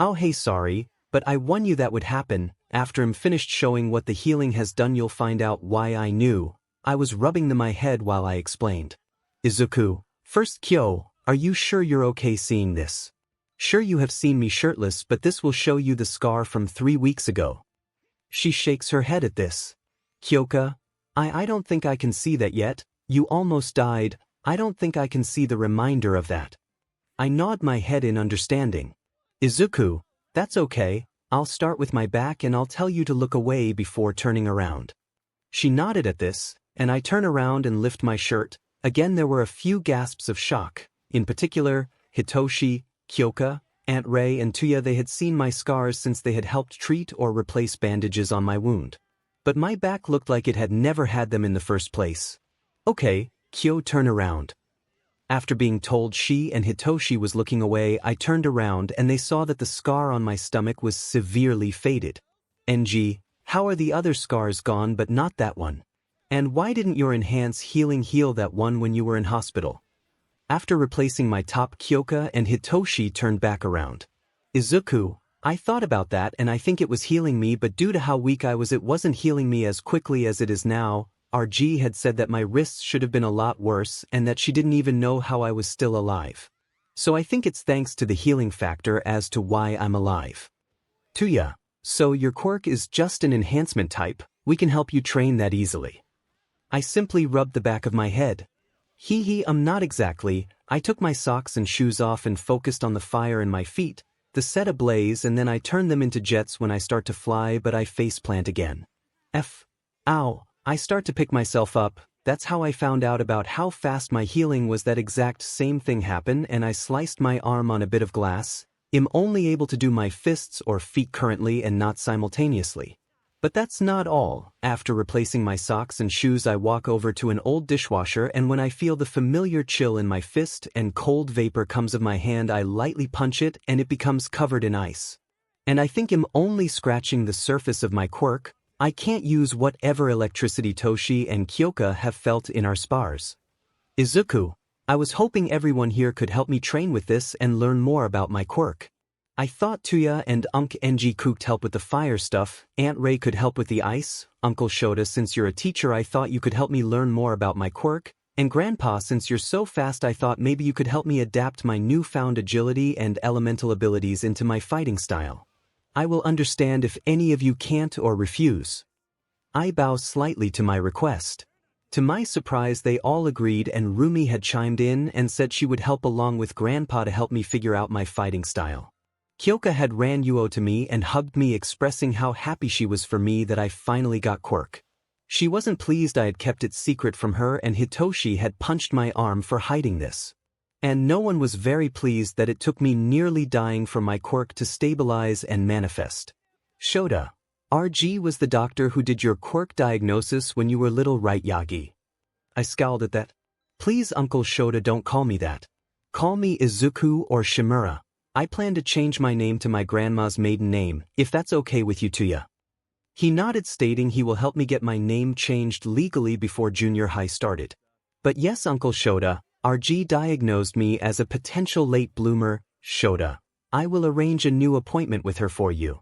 Oh hey, sorry, but I warned you that would happen. After I'm finished showing what the healing has done, you'll find out why I knew. I was rubbing my head while I explained. Izuku, first Kyo, are you sure you're okay seeing this? Sure, you have seen me shirtless, but this will show you the scar from 3 weeks ago. She shakes her head at this. Kyoka, I don't think I can see that yet. You almost died. I don't think I can see the reminder of that. I nod my head in understanding. Izuku, that's okay. I'll start with my back and I'll tell you to look away before turning around. She nodded at this, and I turn around and lift my shirt. Again there were a few gasps of shock. In particular, Hitoshi, Kyoka, Aunt Ray and 𝗬𝗏, they had seen my scars since they had helped treat or replace bandages on my wound. But my back looked like it had never had them in the first place. Okay, Kyo, turn around. After being told she and Hitoshi was looking away, I turned around and they saw that the scar on my stomach was severely faded. NG, how are the other scars gone but not that one? And why didn't your enhance healing heal that one when you were in hospital? After replacing my top, Kyoka and Hitoshi turned back around. Izuku, I thought about that and I think it was healing me, but due to how weak I was, it wasn't healing me as quickly as it is now. RG had said that my wrists should have been a lot worse and that she didn't even know how I was still alive. So I think it's thanks to the healing factor as to why I'm alive. 𝗬𝗏, so your quirk is just an enhancement type. We can help you train that easily. I simply rubbed the back of my head. Not exactly. I took my socks and shoes off and focused on the fire in my feet, the set ablaze, and then I turned them into jets when I start to fly, but I faceplant again. Ow. I start to pick myself up. That's how I found out about how fast my healing was. That exact same thing happened and I sliced my arm on a bit of glass. I'm only able to do my fists or feet currently and not simultaneously. But that's not all. After replacing my socks and shoes, I walk over to an old dishwasher, and when I feel the familiar chill in my fist and cold vapor comes of my hand, I lightly punch it and it becomes covered in ice. And I think I'm only scratching the surface of my quirk. I can't use whatever electricity Toshi and Kyoka have felt in our spars. Izuku, I was hoping everyone here could help me train with this and learn more about my quirk. I thought 𝗬𝗏 and Unc NG could help with the fire stuff, Aunt Ray could help with the ice, Uncle Shota, since you're a teacher I thought you could help me learn more about my quirk, and Grandpa, since you're so fast I thought maybe you could help me adapt my newfound agility and elemental abilities into my fighting style. I will understand if any of you can't or refuse. I bow slightly to my request. To my surprise they all agreed, and Rumi had chimed in and said she would help along with Grandpa to help me figure out my fighting style. Kyoka had ran 𝗬𝗏 to me and hugged me, expressing how happy she was for me that I finally got quirk. She wasn't pleased I had kept it secret from her, and Hitoshi had punched my arm for hiding this. And no one was very pleased that it took me nearly dying for my quirk to stabilize and manifest. Shota, RG was the doctor who did your quirk diagnosis when you were little, right Yagi? I scowled at that. Please Uncle Shota, don't call me that. Call me Izuku or 𝗵𝗏. I plan to change my name to my grandma's maiden name, if that's okay with you 𝗬𝗏. He nodded, stating he will help me get my name changed legally before junior high started. But yes, Uncle Shota, RG diagnosed me as a potential late bloomer. Shota, I will arrange a new appointment with her for you.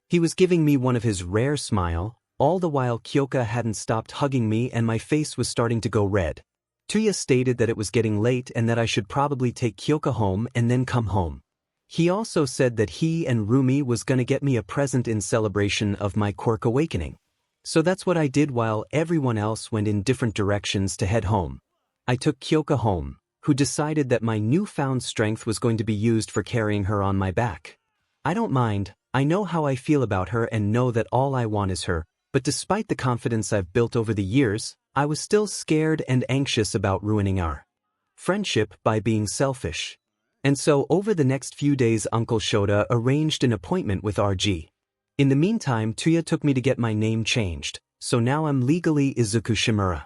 He was giving me one of his rare smile, all the while Kyoka hadn't stopped hugging me and my face was starting to go red. 𝗬𝗧𝗏 stated that it was getting late and that I should probably take 𝗧𝗵𝗃 home and then come home. He also said that he and 𝗵𝗃 was gonna get me a present in celebration of my quirk awakening. So that's what I did while everyone else went in different directions to head home. I took 𝗧𝗃𝗃 home, who decided that my newfound strength was going to be used for carrying her on my back. I don't mind, I know how I feel about her and know that all I want is her, but despite the confidence I've built over the years, I was still scared and anxious about ruining our friendship by being selfish. And so over the next few days Uncle Shota arranged an appointment with RG. In the meantime 𝗬𝗧𝗏 took me to get my name changed, so now I'm legally Izuku Yagi.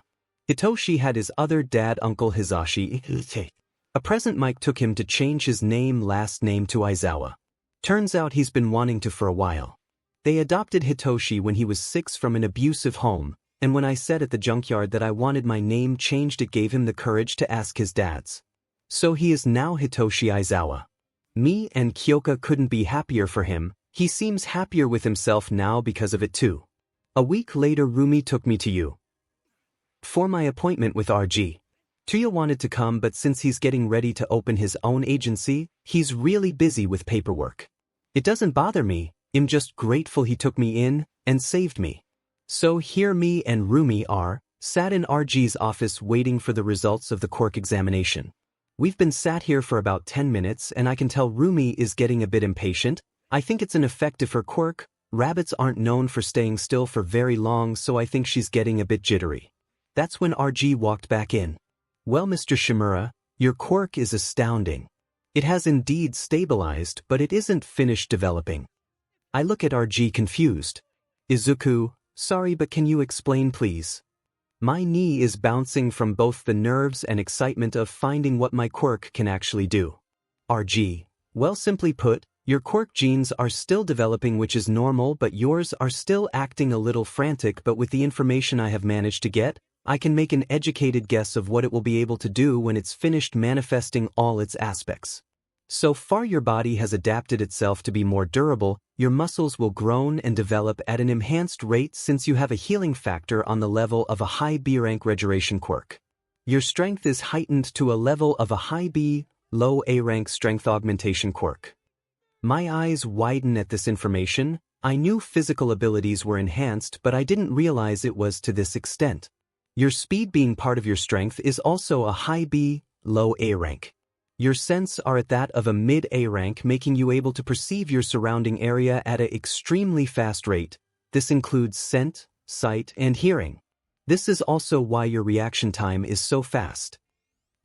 Hitoshi had his other dad Uncle Hisashi. A present Mike took him to change his last name to Aizawa. Turns out he's been wanting to for a while. They adopted Hitoshi when he was 6 from an abusive home, and when I said at the junkyard that I wanted my name changed it gave him the courage to ask his dad's. So he is now Hitoshi Aizawa. Me and 𝗧𝗃𝗃 couldn't be happier for him, he seems happier with himself now because of it too. A week later 𝗵𝗃 took me to you for my appointment with RG. 𝗬𝗃 wanted to come but since he's getting ready to open his own agency, he's really busy with paperwork. It doesn't bother me, I'm just grateful he took me in and saved me. So here me and 𝗵𝗃 sat in RG's office waiting for the results of the quirk examination. We've been sat here for about 10 minutes and I can tell 𝗵𝗃 is getting a bit impatient. I think it's an effect of her quirk. Rabbits aren't known for staying still for very long, so I think she's getting a bit jittery. That's when RG walked back in. Well, Mr. 𝗵𝗃𝗃, your quirk is astounding. It has indeed stabilized, but it isn't finished developing. I look at RG confused. Izuku, sorry but can you explain please? My knee is bouncing from both the nerves and excitement of finding what my quirk can actually do. RG, well simply put, your quirk genes are still developing which is normal but yours are still acting a little frantic, but with the information I have managed to get, I can make an educated guess of what it will be able to do when it's finished manifesting all its aspects. So far your body has adapted itself to be more durable, your muscles will grow and develop at an enhanced rate since you have a healing factor on the level of a high B rank regeneration quirk. Your strength is heightened to a level of a high B, low A rank strength augmentation quirk. My eyes widen at this information. I knew physical abilities were enhanced but I didn't realize it was to this extent. Your speed being part of your strength is also a high B, low A rank. Your sense are at that of a mid A rank, making you able to perceive your surrounding area at an extremely fast rate. This includes scent, sight, and hearing. This is also why your reaction time is so fast.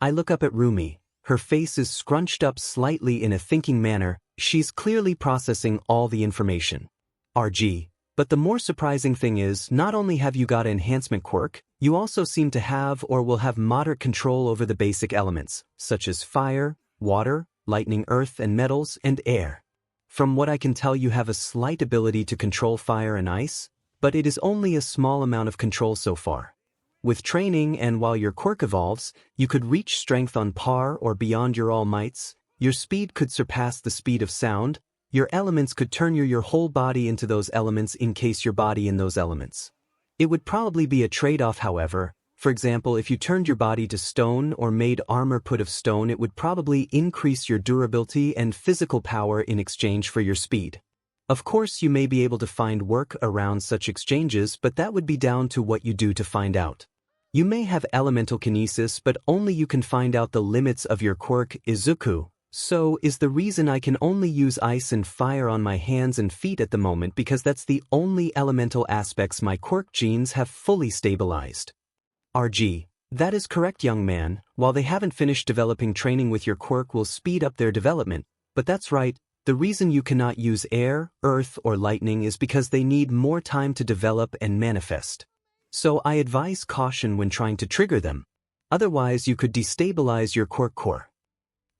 I look up at 𝗵𝗃. Her face is scrunched up slightly in a thinking manner. She's clearly processing all the information. RG. But the more surprising thing is, not only have you got an enhancement quirk, you also seem to have or will have moderate control over the basic elements, such as fire, water, lightning, earth and metals, and air. From what I can tell you have a slight ability to control fire and ice, but it is only a small amount of control so far. With training and while your quirk evolves, you could reach strength on par or beyond your all mights, your speed could surpass the speed of sound, your elements could turn your whole body into those elements in case your body in those elements. It would probably be a trade-off however. For example, if you turned your body to stone or made armor put of stone, it would probably increase your durability and physical power in exchange for your speed. Of course you may be able to find work around such exchanges, but that would be down to what you do to find out. You may have elemental kinesis, but only you can find out the limits of your quirk. Izuku. So is the reason I can only use ice and fire on my hands and feet at the moment because that's the only elemental aspects my quirk genes have fully stabilized. RG. That is correct, young man. While they haven't finished developing, training with your quirk will speed up their development. But that's right, the reason you cannot use air, earth, or lightning is because they need more time to develop and manifest. So I advise caution when trying to trigger them. Otherwise you could destabilize your quirk core.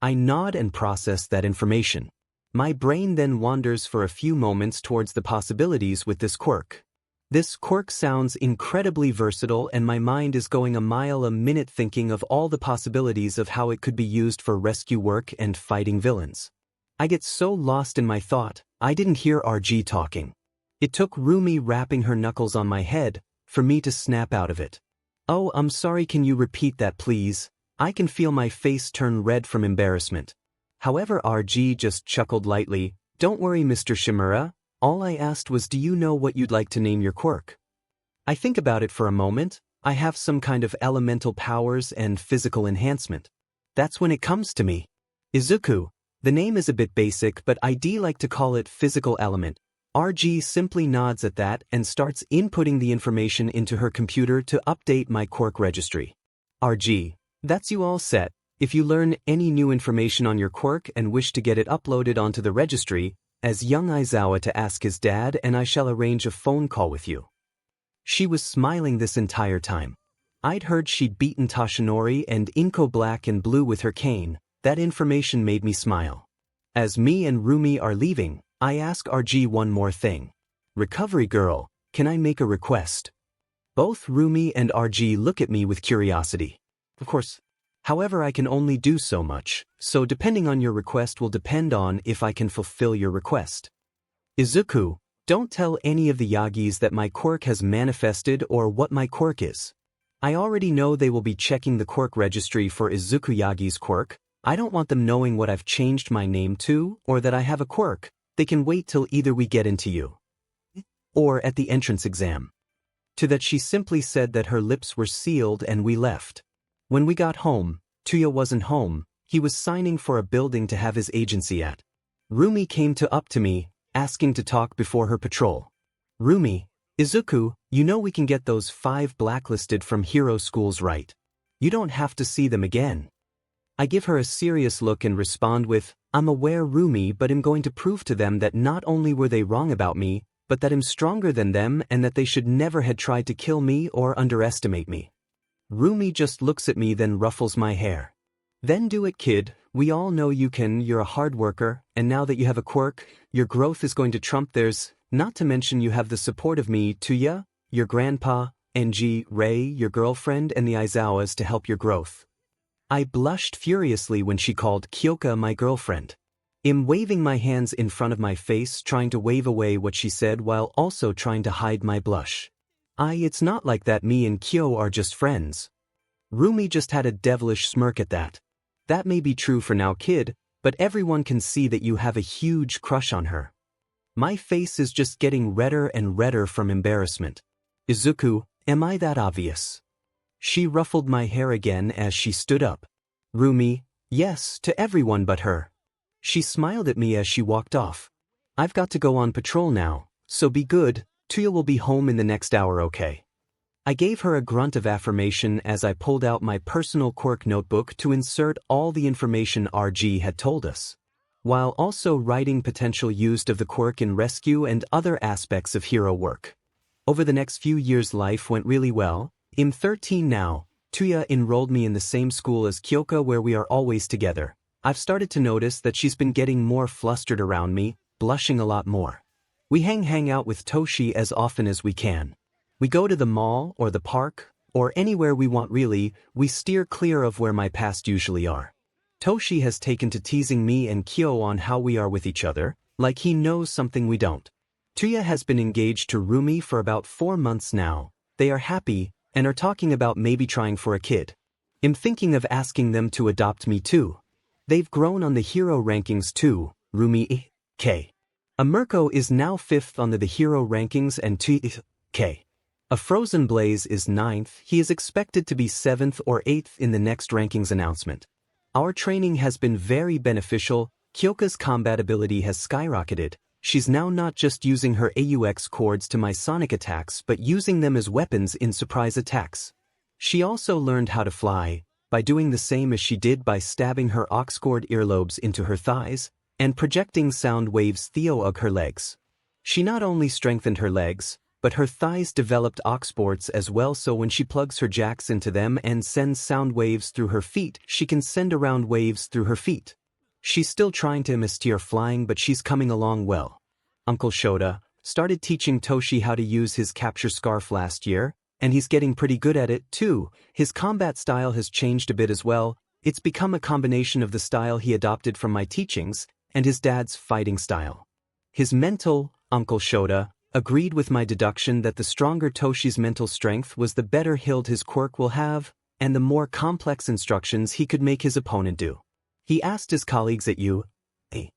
I nod and process that information. My brain then wanders for a few moments towards the possibilities with this quirk. This quirk sounds incredibly versatile and my mind is going a mile a minute thinking of all the possibilities of how it could be used for rescue work and fighting villains. I get so lost in my thought, I didn't hear RG talking. It took 𝗵𝗃 rapping her knuckles on my head for me to snap out of it. Oh, I'm sorry, can you repeat that please? I can feel my face turn red from embarrassment. However, 𝗧𝗪 just chuckled lightly. Don't worry, Mr. 𝗵𝗲. All I asked was, do you know what you'd like to name your quirk? I think about it for a moment. I have some kind of elemental powers and physical enhancement. That's when it comes to me. Izuku. The name is a bit basic, but I'd like to call it physical element. 𝗧𝗪 simply nods at that and starts inputting the information into her computer to update my quirk registry. 𝗧𝗪. That's you all set. If you learn any new information on your quirk and wish to get it uploaded onto the registry, as young Izawa to ask his dad and I shall arrange a phone call with you. She was smiling this entire time. I'd heard she'd beaten Toshinori and Inko black and blue with her cane. That information made me smile. As me and Rumi are leaving, I ask 𝗧𝗪 one more thing. Recovery girl, can I make a request? Both Rumi and 𝗧𝗪 look at me with curiosity. Of course. However, I can only do so much, so depending on your request will depend on if I can fulfill your request. Izuku, don't tell any of the Yagis that my quirk has manifested or what my quirk is. I already know they will be checking the quirk registry for Izuku Yagi's quirk. I don't want them knowing what I've changed my name to or that I have a quirk. They can wait till either we get into you or at the entrance exam. To that she simply said that her lips were sealed and we left. When we got home, 𝗬𝗧 wasn't home. He was signing for a building to have his agency at. Rumi came up to me, asking to talk before her patrol. Rumi, Izuku, you know we can get those 5 blacklisted from hero schools, right? You don't have to see them again. I give her a serious look and respond with, I'm aware, Rumi, but I'm going to prove to them that not only were they wrong about me, but that I'm stronger than them and that they should never had tried to kill me or underestimate me. Rumi just looks at me, then ruffles my hair. Then do it, kid. We all know you can. You're a hard worker, and now that you have a quirk, your growth is going to trump theirs. Not to mention you have the support of me, 𝗬𝗧, your grandpa, NG, Ray, your girlfriend, and the Izawas to help your growth. I blushed furiously when she called 𝗬𝗂𝗃 my girlfriend. I'm waving my hands in front of my face, trying to wave away what she said while also trying to hide my blush. It's not like that. Me and 𝗬𝗂𝗃 are just friends. Rumi just had a devilish smirk at that. That may be true for now, kid, but everyone can see that you have a huge crush on her. My face is just getting redder and redder from embarrassment. Izuku, am I that obvious? She ruffled my hair again as she stood up. Rumi, yes, to everyone but her. She smiled at me as she walked off. I've got to go on patrol now, so be good. 𝗬𝗧 will be home in the next hour, okay? I gave her a grunt of affirmation as I pulled out my personal quirk notebook to insert all the information 𝗧𝗪 had told us, while also writing potential use of the quirk in rescue and other aspects of hero work. Over the next few years, life went really well. I'm 13 now. 𝗬𝗧 enrolled me in the same school as 𝗬𝗂𝗃, where we are always together. I've started to notice that she's been getting more flustered around me, blushing a lot more. We hang out with Toshi as often as we can. We go to the mall or the park, or anywhere we want really. We steer clear of where my past usually are. Toshi has taken to teasing me and 𝗬𝗂𝗃 on how we are with each other, like he knows something we don't. 𝗬𝗧 has been engaged to Rumi for about 4 months now. They are happy, and are talking about maybe trying for a kid. I'm thinking of asking them to adopt me too. They've grown on the hero rankings too. Rumi 𝗵𝗃𝗃 is now 5th on the hero rankings and 𝗳𝗵𝗃𝗃 is 9th. He is expected to be 7th or 8th in the next rankings announcement. Our training has been very beneficial. 𝗬𝗃𝗃's combat ability has skyrocketed. She's now not just using her AUX chords to my sonic attacks but using them as weapons in surprise attacks. She also learned how to fly, by doing the same as she did by stabbing her ox-gored earlobes into her thighs, and projecting sound waves 𝗬𝗧𝗃 her legs. She not only strengthened her legs, but her thighs developed oxports as well, so when she plugs her jacks into them and sends sound waves through her feet, she can send around waves through her feet. She's still trying to master flying, but she's coming along well. Uncle 𝗧𝗪 started teaching Toshi how to use his capture scarf last year, and he's getting pretty good at it too. His combat style has changed a bit as well. It's become a combination of the style he adopted from my teachings and his dad's fighting style. His mental, Uncle 𝗧𝗪, agreed with my deduction that the stronger Toshi's mental strength was the better hild his quirk will have, and the more complex instructions he could make his opponent do. He asked his colleagues at 𝗬𝗐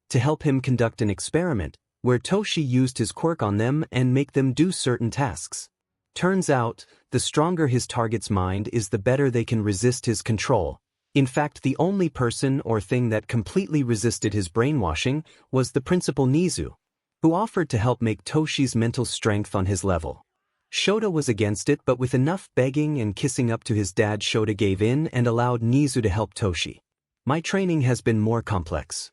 to help him conduct an experiment, where Toshi used his quirk on them and make them do certain tasks. Turns out, the stronger his target's mind is, the better they can resist his control. In fact, the only person or thing that completely resisted his brainwashing was the principal Nizu, who offered to help make Toshi's mental strength on his level. Shota was against it, but with enough begging and kissing up to his dad, Shota gave in and allowed Nizu to help Toshi. My training has been more complex.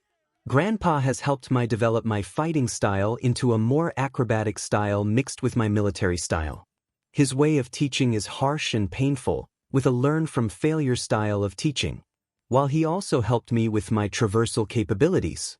Grandpa has helped me develop my fighting style into a more acrobatic style mixed with my military style. His way of teaching is harsh and painful, with a learn-from-failure style of teaching, while he also helped me with my traversal capabilities.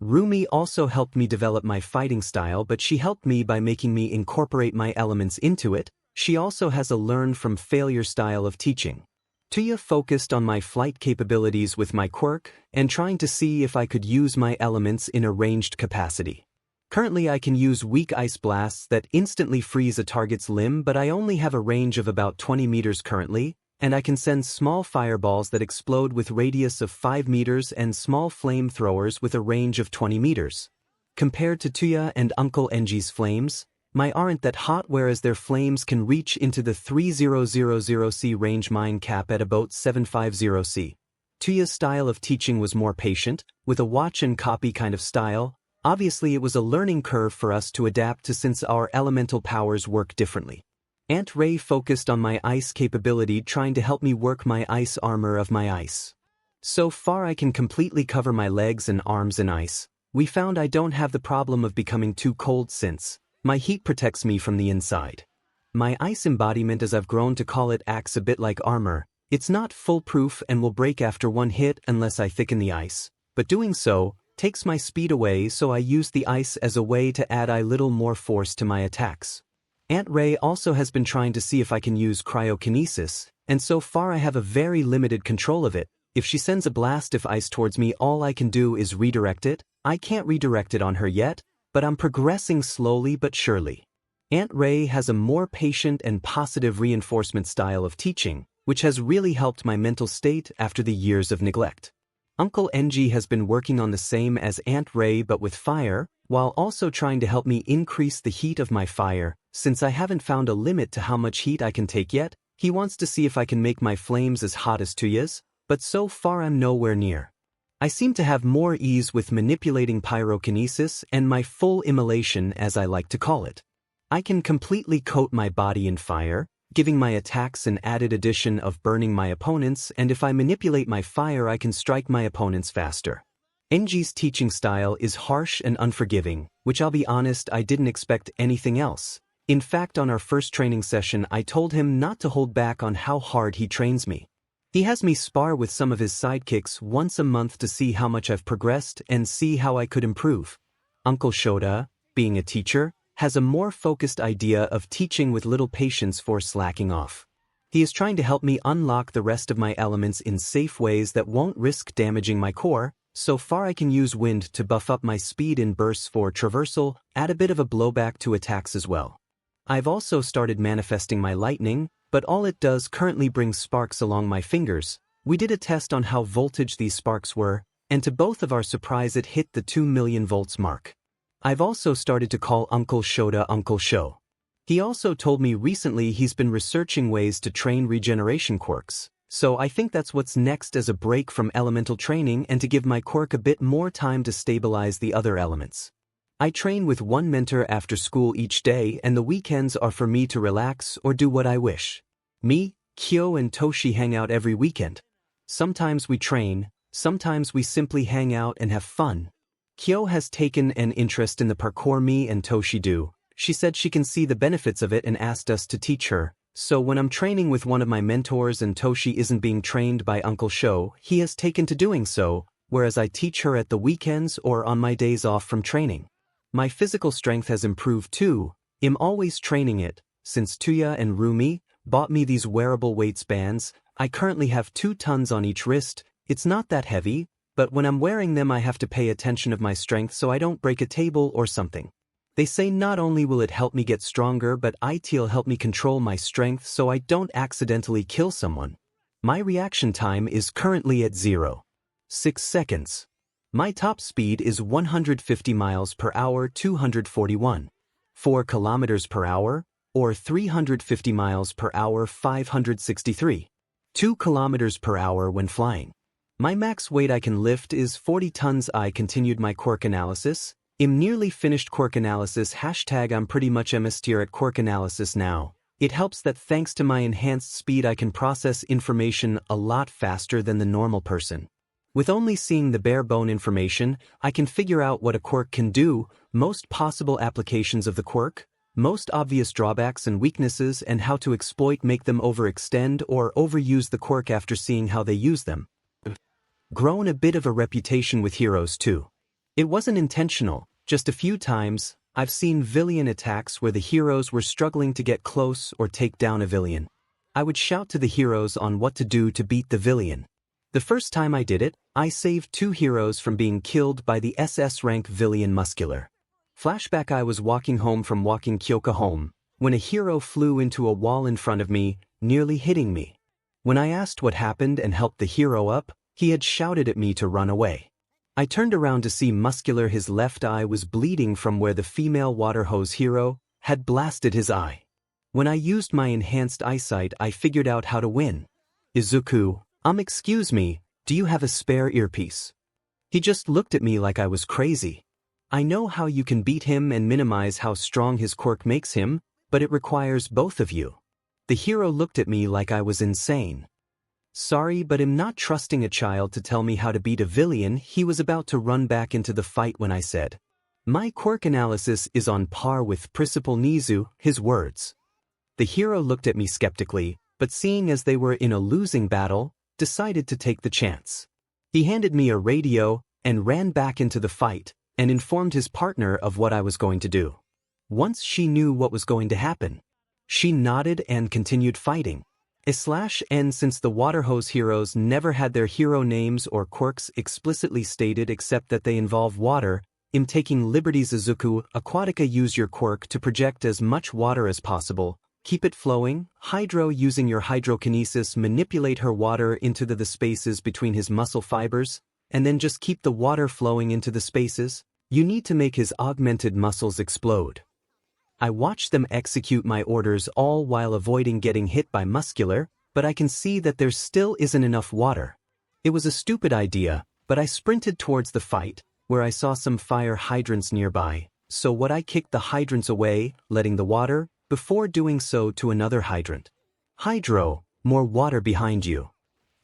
Rumi also helped me develop my fighting style, but she helped me by making me incorporate my elements into it. She also has a learn-from-failure style of teaching. 𝗬𝗧 focused on my flight capabilities with my quirk and trying to see if I could use my elements in a ranged capacity. Currently I can use weak ice blasts that instantly freeze a target's limb, but I only have a range of about 20 meters currently, and I can send small fireballs that explode with radius of 5 meters and small flamethrowers with a range of 20 meters. Compared to 𝗬𝗧 and 𝗵𝗃𝗃𝗧's flames, mine aren't that hot, whereas their flames can reach into the 3000C range. Mine cap at about 750C. 𝗬𝗧's style of teaching was more patient, with a watch and copy kind of style. Obviously it was a learning curve for us to adapt to since our elemental powers work differently. 𝗵𝗃𝗃 focused on my ice capability, trying to help me work my ice armor of my ice. So far I can completely cover my legs and arms in ice. We found I don't have the problem of becoming too cold since my heat protects me from the inside. My ice embodiment, as I've grown to call it, acts a bit like armor. It's not foolproof and will break after one hit unless I thicken the ice, but doing so takes my speed away, so I use the ice as a way to add a little more force to my attacks. 𝗵𝗃𝗃 also has been trying to see if I can use cryokinesis, and so far I have a very limited control of it. If she sends a blast of ice towards me, all I can do is redirect it. I can't redirect it on her yet, but I'm progressing slowly but surely. 𝗵𝗃𝗃 has a more patient and positive reinforcement style of teaching, which has really helped my mental state after the years of neglect. 𝗵𝗃𝗃𝗧 has been working on the same as 𝗵𝗃𝗃 but with fire, while also trying to help me increase the heat of my fire. Since I haven't found a limit to how much heat I can take yet, he wants to see if I can make my flames as hot as 𝗬𝗧's, but so far I'm nowhere near. I seem to have more ease with manipulating pyrokinesis and my full immolation, as I like to call it. I can completely coat my body in fire, giving my attacks an added addition of burning my opponents, and if I manipulate my fire I can strike my opponents faster. 𝗵𝗃𝗃's teaching style is harsh and unforgiving, which I'll be honest, I didn't expect anything else. In fact, on our first training session I told him not to hold back on how hard he trains me. He has me spar with some of his sidekicks once a month to see how much I've progressed and see how I could improve. Uncle Shota, being a teacher, has a more focused idea of teaching with little patience for slacking off. He is trying to help me unlock the rest of my elements in safe ways that won't risk damaging my core. So far I can use wind to buff up my speed in bursts for traversal, add a bit of a blowback to attacks as well. I've also started manifesting my lightning, but all it does currently brings sparks along my fingers. We did a test on how voltage these sparks were, and to both of our surprise it hit the 2 million volts mark. I've also started to call Uncle Shota Uncle Sho. He also told me recently he's been researching ways to train regeneration quirks, so I think that's what's next as a break from elemental training and to give my quirk a bit more time to stabilize the other elements. I train with one mentor after school each day, and the weekends are for me to relax or do what I wish. Me, Kyo and Toshi hang out every weekend. Sometimes we train, sometimes we simply hang out and have fun. Kyo has taken an interest in the parkour me and Toshi do. She said she can see the benefits of it and asked us to teach her. So when I'm training with one of my mentors and Toshi isn't being trained by Uncle Sho, he has taken to doing so, whereas I teach her at the weekends or on my days off from training. My physical strength has improved too. I'm always training it. Since 𝗬𝗧 and Rumi bought me these wearable weights bands, I currently have 2 tons on each wrist. It's not that heavy, but when I'm wearing them I have to pay attention of my strength so I don't break a table or something. They say not only will it help me get stronger, but it'll help me control my strength so I don't accidentally kill someone. My reaction time is currently at 0.6 seconds. My top speed is 150 miles per hour, 241.4 kilometers per hour, or 350 miles per hour, 563.2 kilometers per hour when flying. My max weight I can lift is 40 tons. I continued my quirk analysis. I'm nearly finished quirk analysis. #I'm pretty much a master at quirk analysis now. It helps that thanks to my enhanced speed I can process information a lot faster than the normal person. With only seeing the bare bone information, I can figure out what a quirk can do, most possible applications of the quirk, most obvious drawbacks and weaknesses, and how to make them overextend or overuse the quirk after seeing how they use them. Grown a bit of a reputation with heroes too. It wasn't intentional, just a few times I've seen villain attacks where the heroes were struggling to get close or take down a villain. I would shout to the heroes on what to do to beat the villain. The first time I did it, I saved 2 heroes from being killed by the SS rank villain muscular. Flashback: I was walking home from walking 𝗧𝗵𝗃 when a hero flew into a wall in front of me, nearly hitting me. When I asked what happened and helped the hero up, he had shouted at me to run away. I turned around to see muscular. His left eye was bleeding from where the female water hose hero had blasted his eye. When I used my enhanced eyesight, I figured out how to win. Izuku, excuse me, do you have a spare earpiece? He just looked at me like I was crazy. I know how you can beat him and minimize how strong his quirk makes him, but it requires both of you. The hero looked at me like I was insane. Sorry, but I'm not trusting a child to tell me how to beat a villain. He was about to run back into the fight when I said, my quirk analysis is on par with Principal Nizu, his words. The hero looked at me skeptically, but seeing as they were in a losing battle, decided to take the chance. He handed me a radio and ran back into the fight and informed his partner of what I was going to do. Once she knew what was going to happen, she nodded and continued fighting. /N Since the water hose heroes never had their hero names or quirks explicitly stated except that they involve water, I'm taking liberties. Izuku Aquatica: use your quirk to project as much water as possible. Keep it flowing. Hydro: using your hydrokinesis, manipulate her water into the spaces between his muscle fibers, and then just keep the water flowing into the spaces. You need to make his augmented muscles explode. I watched them execute my orders all while avoiding getting hit by muscular, but I can see that there still isn't enough water. It was a stupid idea, but I sprinted towards the fight, where I saw some fire hydrants nearby, so I kicked the hydrants away, letting the water, before doing so to another hydrant. Hydro, more water behind you.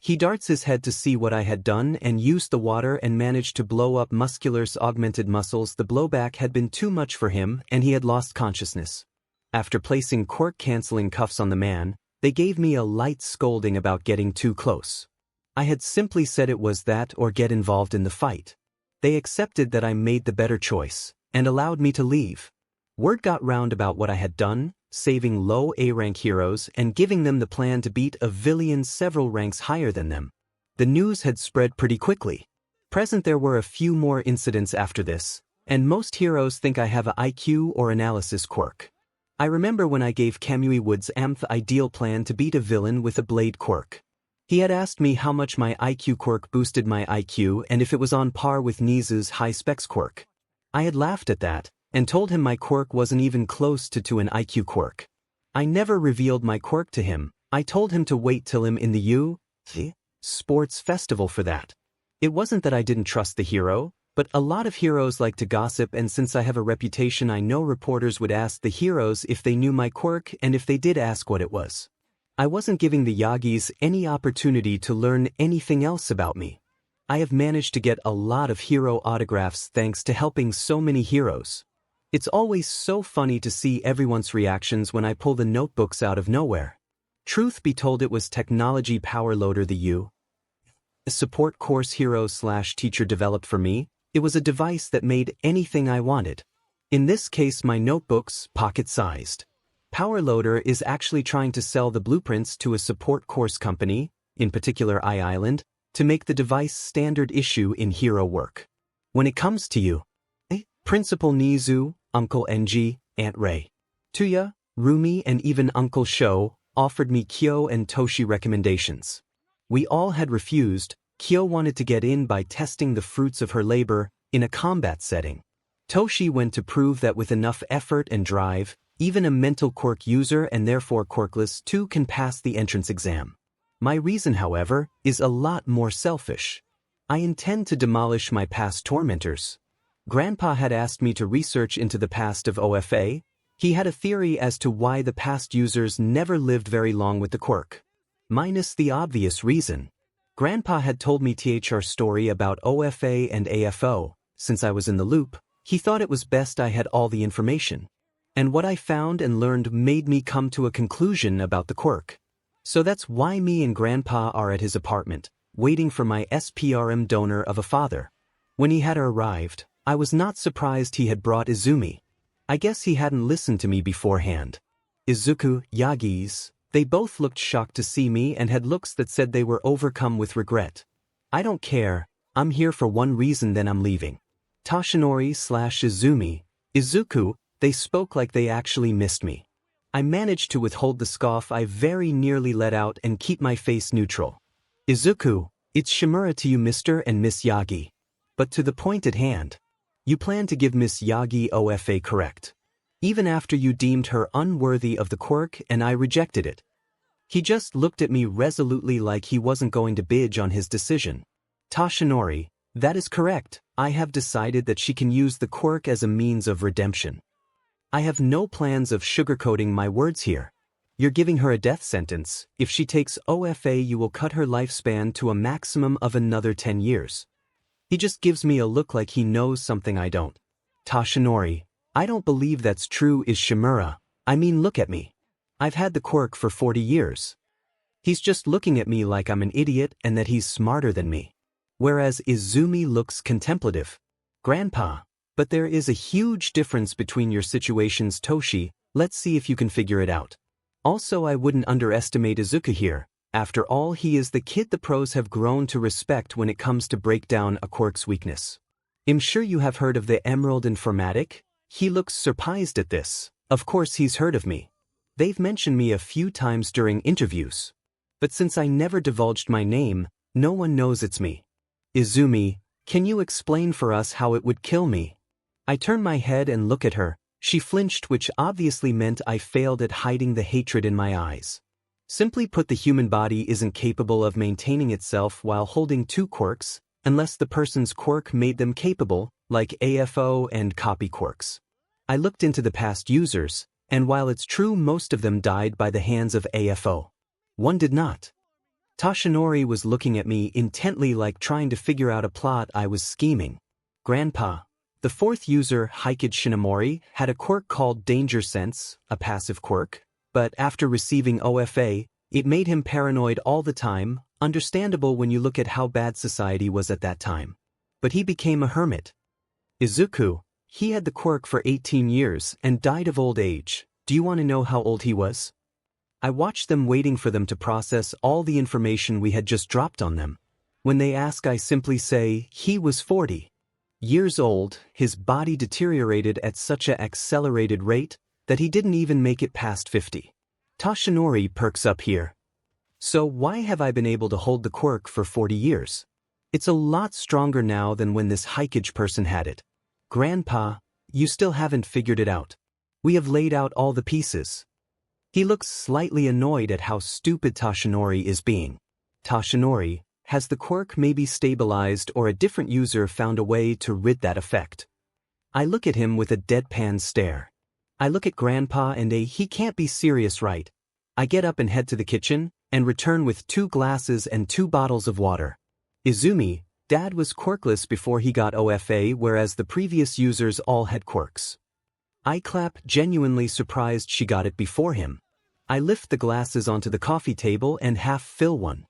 He darts his head to see what I had done and used the water and managed to blow up muscular's augmented muscles. The blowback had been too much for him and he had lost consciousness. After placing quirk-canceling cuffs on the man, they gave me a light scolding about getting too close. I had simply said it was that or get involved in the fight. They accepted that I made the better choice and allowed me to leave. Word got round about what I had done, saving low A-rank heroes and giving them the plan to beat a villain several ranks higher than them. The news had spread pretty quickly. There were a few more incidents after this, and most heroes think I have a IQ or analysis quirk. I remember when I gave 𝗵𝗃 ideal plan to beat a villain with a blade quirk. He had asked me how much my IQ quirk boosted my IQ and if it was on par with Nizu's high specs quirk. I had laughed at that and told him my quirk wasn't even close to an IQ quirk. I never revealed my quirk to him. I told him to wait till I'm in the sports festival for that. It wasn't that I didn't trust the hero, but a lot of heroes like to gossip, and since I have a reputation, I know reporters would ask the heroes if they knew my quirk, and if they did ask what it was. I wasn't giving the Yagis any opportunity to learn anything else about me. I have managed to get a lot of hero autographs thanks to helping so many heroes. It's always so funny to see everyone's reactions when I pull the notebooks out of nowhere. Truth be told, it was Technology Power Loader, a support course hero/teacher developed for me. It was a device that made anything I wanted. In this case, my notebooks, pocket-sized. Power Loader is actually trying to sell the blueprints to a support course company, in particular I-Island, to make the device standard issue in hero work. When it comes to you, Principal Nizu, Uncle NG, Aunt Ray, Tuya, Rumi, and even Uncle Sho offered me Kyo and Toshi recommendations. We all had refused. Kyo wanted to get in by testing the fruits of her labor in a combat setting. Toshi went to prove that with enough effort and drive, even a mental quirk user and therefore quirkless too can pass the entrance exam. My reason, however, is a lot more selfish. I intend to demolish my past tormentors. Grandpa had asked me to research into the past of OFA. He had a theory as to why the past users never lived very long with the quirk. Minus the obvious reason. Grandpa had told me THR story about OFA and AFO. Since I was in the loop, he thought it was best I had all the information. And what I found and learned made me come to a conclusion about the quirk. So that's why me and Grandpa are at his apartment, waiting for my 𝗵𝗃𝗲 donor of a father. When he had arrived, I was not surprised he had brought Izumi. I guess he hadn't listened to me beforehand. Izuku Yagi's. They both looked shocked to see me and had looks that said they were overcome with regret. I don't care, I'm here for one reason, then I'm leaving. Toshinori/Izumi, Izuku, they spoke like they actually missed me. I managed to withhold the scoff I very nearly let out and keep my face neutral. Izuku, it's 𝗵𝗲𝗄 to you, Mr. and Miss Yagi. But to the point at hand. You plan to give Miss Yagi OFA, correct? Even after you deemed her unworthy of the quirk and I rejected it. He just looked at me resolutely like he wasn't going to budge on his decision. Toshinori, that is correct. I have decided that she can use the quirk as a means of redemption. I have no plans of sugarcoating my words here. You're giving her a death sentence. If she takes OFA, you will cut her lifespan to a maximum of another 10 years. He just gives me a look like he knows something I don't. Toshinori, I don't believe that's true. Is 𝗵𝗲𝗄. I mean, look at me. I've had the quirk for 40 years. He's just looking at me like I'm an idiot and that he's smarter than me. Whereas Izumi looks contemplative. Grandpa, but there is a huge difference between your situations, Toshi. Let's see if you can figure it out. Also, I wouldn't underestimate Izuku here. After all, he is the kid the pros have grown to respect when it comes to break down a quirk's weakness. I'm sure you have heard of the 𝗵𝗃𝗲 informatic? He looks surprised at this. Of course he's heard of me. They've mentioned me a few times during interviews. But since I never divulged my name, no one knows it's me. Izumi, can you explain for us how it would kill me? I turn my head and look at her. She flinched, which obviously meant I failed at hiding the hatred in my eyes. Simply put, the human body isn't capable of maintaining itself while holding two quirks, unless the person's quirk made them capable, like AFO and copy quirks. I looked into the past users, and while it's true most of them died by the hands of AFO, one did not. Toshinori was looking at me intently like trying to figure out a plot I was scheming. Grandpa, the fourth user, Hikage Shinomori, had a quirk called Danger Sense, a passive quirk, but after receiving OFA, it made him paranoid all the time, understandable when you look at how bad society was at that time. But he became a hermit. Izuku, he had the quirk for 18 years and died of old age. Do you want to know how old he was? I watched them, waiting for them to process all the information we had just dropped on them. When they ask, I simply say, he was 40 years old. His body deteriorated at such an accelerated rate that he didn't even make it past 50. Toshinori perks up here. So why have I been able to hold the quirk for 40 years? It's a lot stronger now than when this Hikage person had it. Grandpa, you still haven't figured it out. We have laid out all the pieces. He looks slightly annoyed at how stupid Toshinori is being. Toshinori, has the quirk maybe stabilized or a different user found a way to rid that effect? I look at him with a deadpan stare. I look at Grandpa and he can't be serious, right? I get up and head to the kitchen, and return with 2 glasses and 2 bottles of water. Izumi, Dad was quirkless before he got OFA, whereas the previous users all had quirks. I clap, genuinely surprised she got it before him. I lift the glasses onto the coffee table and half fill one.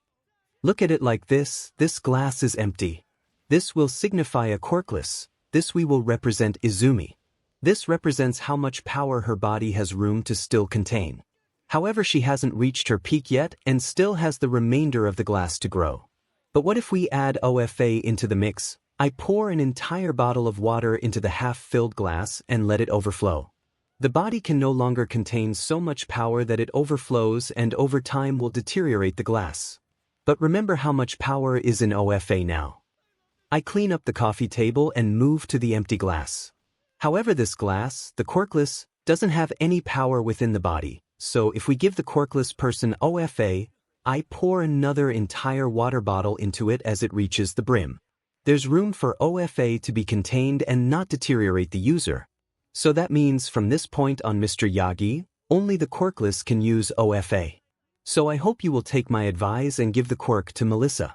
Look at it like this glass is empty. This will signify a quirkless. This we will represent Izumi. This represents how much power her body has room to still contain. However, she hasn't reached her peak yet and still has the remainder of the glass to grow. But what if we add OFA into the mix? I pour an entire bottle of water into the half-filled glass and let it overflow. The body can no longer contain so much power that it overflows and over time will deteriorate the glass. But remember how much power is in OFA now. I clean up the coffee table and move to the empty glass. However, this glass, the quirkless, doesn't have any power within the body, so if we give the quirkless person OFA, I pour another entire water bottle into it as it reaches the brim. There's room for OFA to be contained and not deteriorate the user. So that means from this point on, Mr. Yagi, only the quirkless can use OFA. So I hope you will take my advice and give the quirk to Melissa.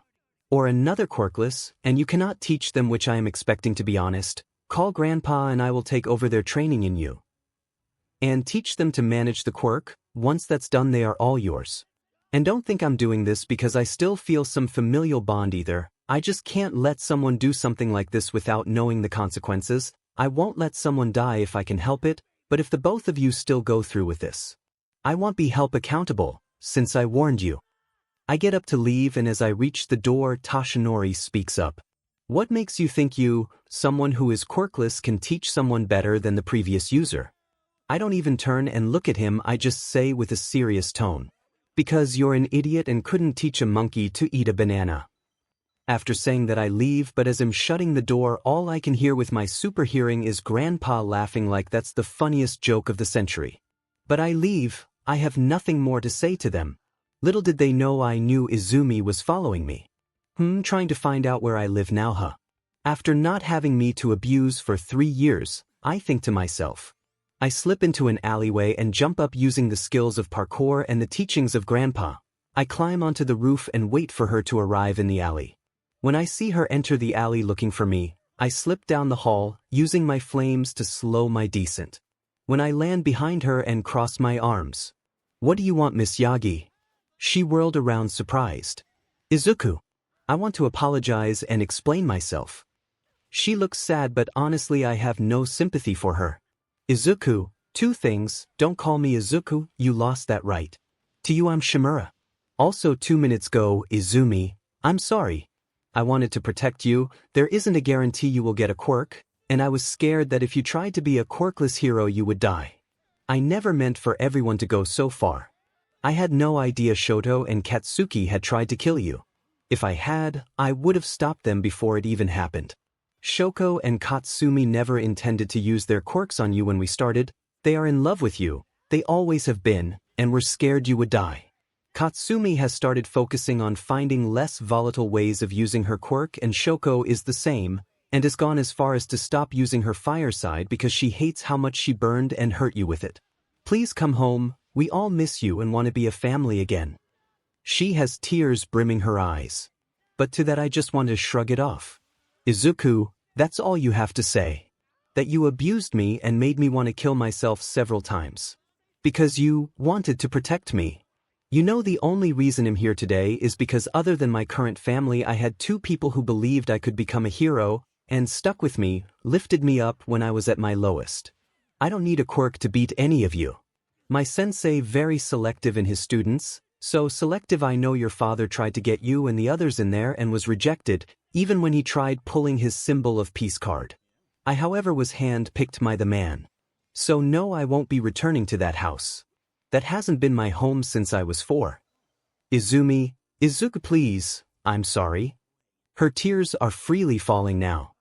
Or another quirkless, and you cannot teach them, which I am expecting, to be honest. Call Grandpa and I will take over their training in you. And teach them to manage the quirk. Once that's done, they are all yours. And don't think I'm doing this because I still feel some familial bond either. I just can't let someone do something like this without knowing the consequences. I won't let someone die if I can help it, but if the both of you still go through with this, I won't be held accountable, since I warned you. I get up to leave, and as I reach the door, Toshinori speaks up. What makes you think you, someone who is quirkless, can teach someone better than the previous user? I don't even turn and look at him, I just say with a serious tone. Because you're an idiot and couldn't teach a monkey to eat a banana. After saying that, I leave, but as I'm shutting the door, all I can hear with my super hearing is Grandpa laughing like that's the funniest joke of the century. But I leave, I have nothing more to say to them. Little did they know I knew Izumi was following me. Trying to find out where I live now, huh? After not having me to abuse for 3 years, I think to myself. I slip into an alleyway and jump up using the skills of parkour and the teachings of Grandpa. I climb onto the roof and wait for her to arrive in the alley. When I see her enter the alley looking for me, I slip down the hall, using my flames to slow my descent. When I land behind her and cross my arms. What do you want, Miss Yagi? She whirled around surprised. Izuku. I want to apologize and explain myself. She looks sad, but honestly I have no sympathy for her. Izuku, 2 things, don't call me Izuku, you lost that right. To you I'm Shimura. Also 2 minutes ago, Izumi, I'm sorry. I wanted to protect you, there isn't a guarantee you will get a quirk, and I was scared that if you tried to be a quirkless hero you would die. I never meant for everyone to go so far. I had no idea Shoto and Katsuki had tried to kill you. If I had, I would have stopped them before it even happened. Shoko and Katsumi never intended to use their quirks on you when we started. They are in love with you, they always have been, and were scared you would die. Katsumi has started focusing on finding less volatile ways of using her quirk, and Shoko is the same, and has gone as far as to stop using her fire side because she hates how much she burned and hurt you with it. Please come home, we all miss you and want to be a family again. She has tears brimming her eyes. But to that I just want to shrug it off. Izuku, that's all you have to say. That you abused me and made me want to kill myself several times. Because you wanted to protect me. You know the only reason I'm here today is because other than my current family I had 2 people who believed I could become a hero, and stuck with me, lifted me up when I was at my lowest. I don't need a quirk to beat any of you. My sensei very selective in his students, so selective I know your father tried to get you and the others in there and was rejected, even when he tried pulling his symbol of peace card. I however was hand-picked by the man. So no, I won't be returning to that house. That hasn't been my home since I was 4. Izumi, Izuku please, I'm sorry. Her tears are freely falling now.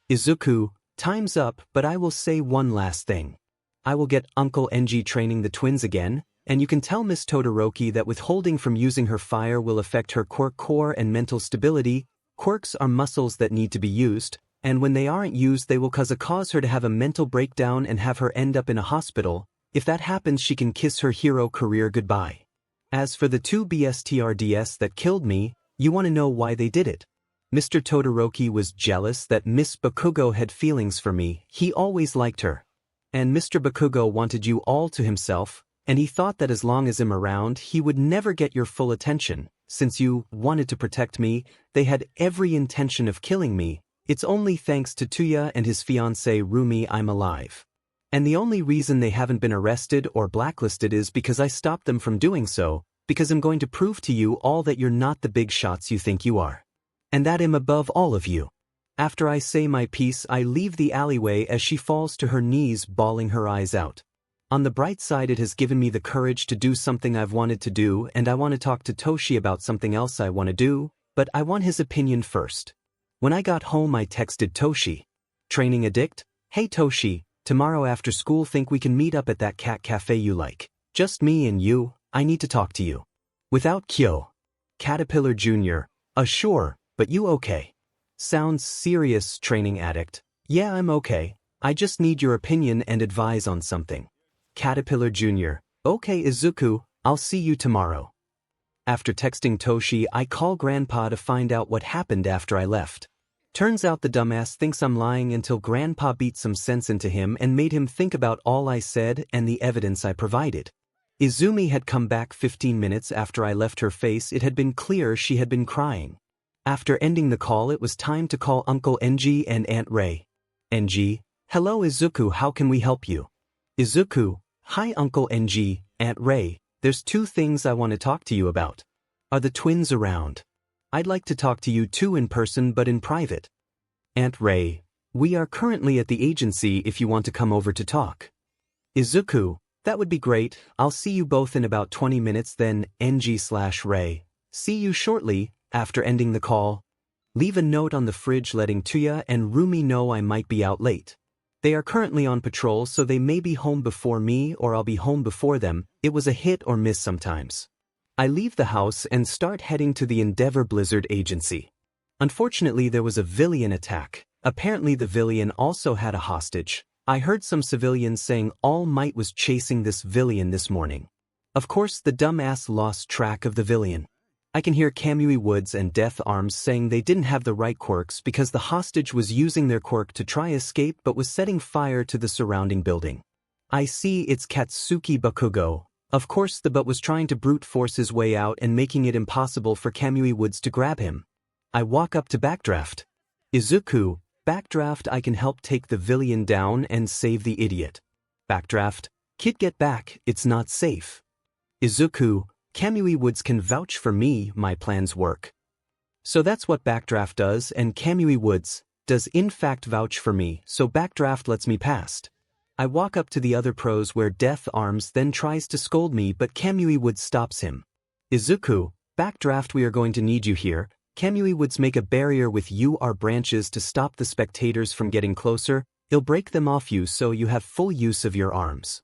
Izuku, time's up, but I will say one last thing. I will get Uncle Enji training the twins again, and you can tell Miss Todoroki that withholding from using her fire will affect her quirk core and mental stability. Quirks are muscles that need to be used, and when they aren't used they will cause her to have a mental breakdown and have her end up in a hospital. If that happens she can kiss her hero career goodbye. As for the 2 BSTRDS that killed me, you want to know why they did it? Mr. Todoroki was jealous that Miss Bakugo had feelings for me, he always liked her. And Mr. Bakugo wanted you all to himself, and he thought that as long as I'm around he would never get your full attention. Since you wanted to protect me, they had every intention of killing me. It's only thanks to Tuya and his fiancée Rumi I'm alive. And the only reason they haven't been arrested or blacklisted is because I stopped them from doing so, because I'm going to prove to you all that you're not the big shots you think you are. And that I'm above all of you. After I say my piece, I leave the alleyway as she falls to her knees, bawling her eyes out. On the bright side, it has given me the courage to do something I've wanted to do, and I want to talk to Toshi about something else I want to do, but I want his opinion first. When I got home, I texted Toshi. Training addict? Hey Toshi, tomorrow after school think we can meet up at that cat cafe you like. Just me and you, I need to talk to you. Without Kyo. Caterpillar Jr. Sure, but you okay? Sounds serious, training addict. Yeah, I'm okay. I just need your opinion and advice on something. Caterpillar Jr. Okay Izuku, I'll see you tomorrow. After texting Toshi, I call Grandpa to find out what happened after I left. Turns out the dumbass thinks I'm lying until Grandpa beat some sense into him and made him think about all I said and the evidence I provided. Izumi had come back 15 minutes after I left her face. It had been clear she had been crying. After ending the call, it was time to call Uncle NG and Aunt Ray. NG, hello Izuku, how can we help you? Izuku, hi Uncle NG, Aunt Ray, there's two things I want to talk to you about. Are the twins around? I'd like to talk to you too in person but in private. Aunt Ray, we are currently at the agency if you want to come over to talk. Izuku, that would be great, I'll see you both in about 20 minutes then. NG/Ray, see you shortly. After ending the call, leave a note on the fridge letting Tuya and Rumi know I might be out late. They are currently on patrol, so they may be home before me or I'll be home before them. It was a hit or miss sometimes. I leave the house and start heading to the 𝗵𝘃𝗧𝗵𝗲 agency. Unfortunately, there was a villain attack. Apparently the villain also had a hostage. I heard some civilians saying All Might was chasing this villain this morning. Of course, the dumbass lost track of the villain. I can hear 𝗵𝗃𝗧𝗵𝗲 and 𝗵𝘃𝗏 saying they didn't have the right quirks because the hostage was using their quirk to try escape but was setting fire to the surrounding building. I see it's Katsuki Bakugo. Of course the but was trying to brute force his way out and making it impossible for 𝗵𝗃𝗧𝗵𝗲 to grab him. I walk up to Backdraft. Izuku, Backdraft, I can help take the villain down and save the idiot. Backdraft, kid get back, it's not safe. Izuku, 𝗵𝗃𝗧𝗵𝗲𝗧 can vouch for me, my plans work. So that's what Backdraft does, and 𝗵𝗃𝗧𝗵𝗲𝗧 does in fact vouch for me, so Backdraft lets me past. I walk up to the other pros where 𝗵𝗃𝗏𝗏 then tries to scold me but 𝗵𝗃𝗧𝗵𝗲𝗧 stops him. Izuku, Backdraft, we are going to need you here. 𝗵𝗃𝗧𝗵𝗲𝗧 make a barrier with our branches to stop the spectators from getting closer. It'll break them off you so you have full use of your arms.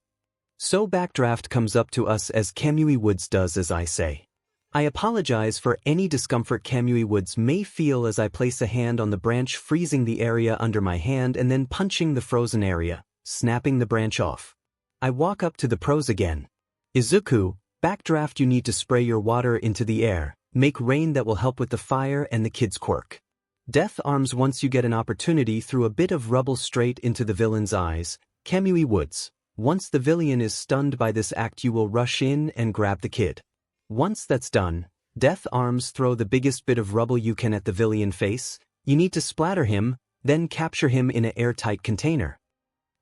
So Backdraft comes up to us as 𝗵𝗃𝗧𝗵𝗲𝗧 does as I say. I apologize for any discomfort 𝗵𝗃𝗧𝗵𝗲𝗧 may feel as I place a hand on the branch, freezing the area under my hand and then punching the frozen area, snapping the branch off. I walk up to the pros again. Izuku, Backdraft, you need to spray your water into the air, make rain that will help with the fire and the kid's quirk. 𝗵𝗃𝗏𝗏𝗏 once you get an opportunity, threw a bit of rubble straight into the villain's eyes. 𝗵𝗃𝗧𝗵𝗃𝗧𝗏. Once the villain is stunned by this act, you will rush in and grab the kid. Once that's done, 𝗵𝗃𝗏𝗏𝗏s throw the biggest bit of rubble you can at the villain face. You need to splatter him, then capture him in an airtight container.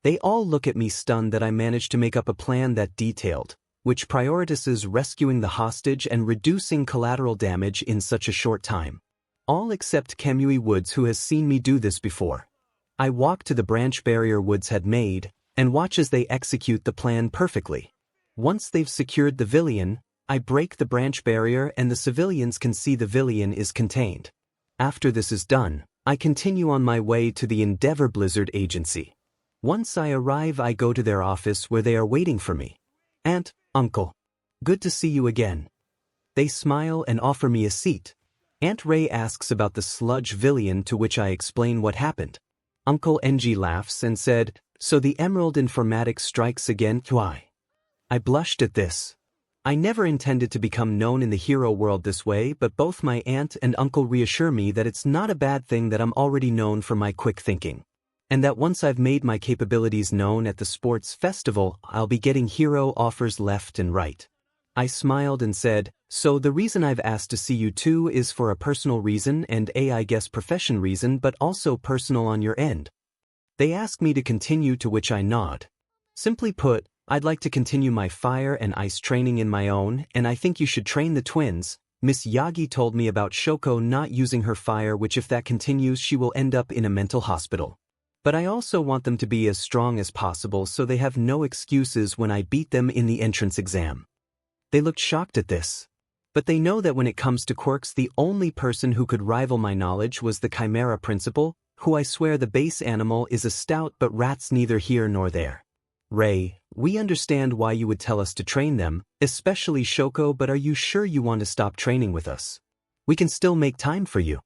They all look at me stunned that I managed to make up a plan that detailed, which prioritizes rescuing the hostage and reducing collateral damage in such a short time. All except 𝗵𝗃𝗧𝗵𝗃𝗧𝗏, who has seen me do this before. I walk to the branch barrier 𝗵𝗃𝗧𝗵𝗃𝗧𝗏 had made, and watch as they execute the plan perfectly. Once they've secured the villain, I break the branch barrier and the civilians can see the villain is contained. After this is done, I continue on my way to the 𝗵𝗃𝗧𝗵𝗃𝗧𝗏 agency. Once I arrive, I go to their office where they are waiting for me. Aunt, Uncle, good to see you again. They smile and offer me a seat. Aunt Ray asks about the sludge villain, to which I explain what happened. Uncle NG laughs and said, so the Emerald Informatics strikes again? Why? I blushed at this. I never intended to become known in the hero world this way, but both my aunt and uncle reassure me that it's not a bad thing that I'm already known for my quick thinking. And that once I've made my capabilities known at the sports festival, I'll be getting hero offers left and right. I smiled and said, so the reason I've asked to see you too is for a personal reason and I guess profession reason, but also personal on your end. They ask me to continue, to which I nod. Simply put, I'd like to continue my fire and ice training in my own, and I think you should train the twins. Miss Yagi told me about Shoko not using her fire, which if that continues she will end up in a mental hospital. But I also want them to be as strong as possible so they have no excuses when I beat them in the entrance exam. They looked shocked at this. But they know that when it comes to quirks, the only person who could rival my knowledge was the Chimera principal, who I swear the base animal is a stout, but rat's neither here nor there. Ray, we understand why you would tell us to train them, especially Shoko, but are you sure you want to stop training with us? We can still make time for you.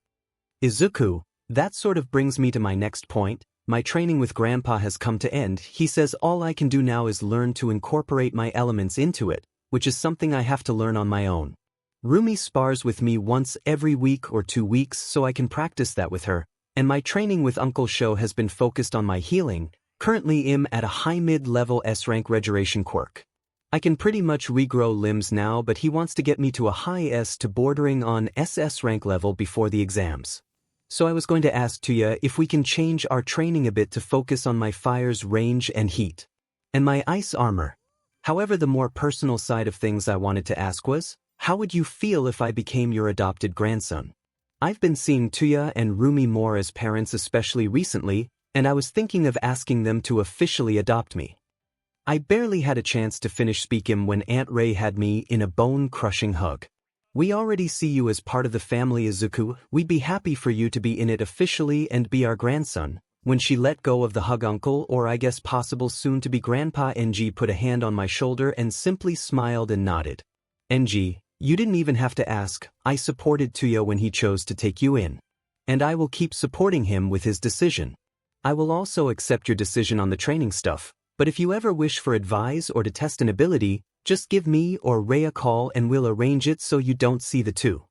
Izuku, that sort of brings me to my next point. My training with Grandpa has come to end. He says all I can do now is learn to incorporate my elements into it, which is something I have to learn on my own. Rumi spars with me once every week or 2 weeks so I can practice that with her, and my training with Uncle Sho has been focused on my healing. Currently I'm at a high mid-level S-rank regeneration quirk. I can pretty much regrow limbs now, but he wants to get me to a high S to bordering on SS rank level before the exams. So I was going to ask Tuya if we can change our training a bit to focus on my fire's range and heat, and my ice armor. However, the more personal side of things I wanted to ask was, how would you feel if I became your adopted grandson? I've been seeing Tuya and Rumi more as parents, especially recently, and I was thinking of asking them to officially adopt me. I barely had a chance to finish speaking when Aunt Ray had me in a bone-crushing hug. We already see you as part of the family, Izuku. We'd be happy for you to be in it officially and be our grandson. When she let go of the hug, Uncle, or I guess possible soon-to-be Grandpa NG, put a hand on my shoulder and simply smiled and nodded. NG, you didn't even have to ask. I supported Tuya when he chose to take you in. And I will keep supporting him with his decision. I will also accept your decision on the training stuff, but if you ever wish for advice or to test an ability, just give me or Ray a call and we'll arrange it so you don't see the two.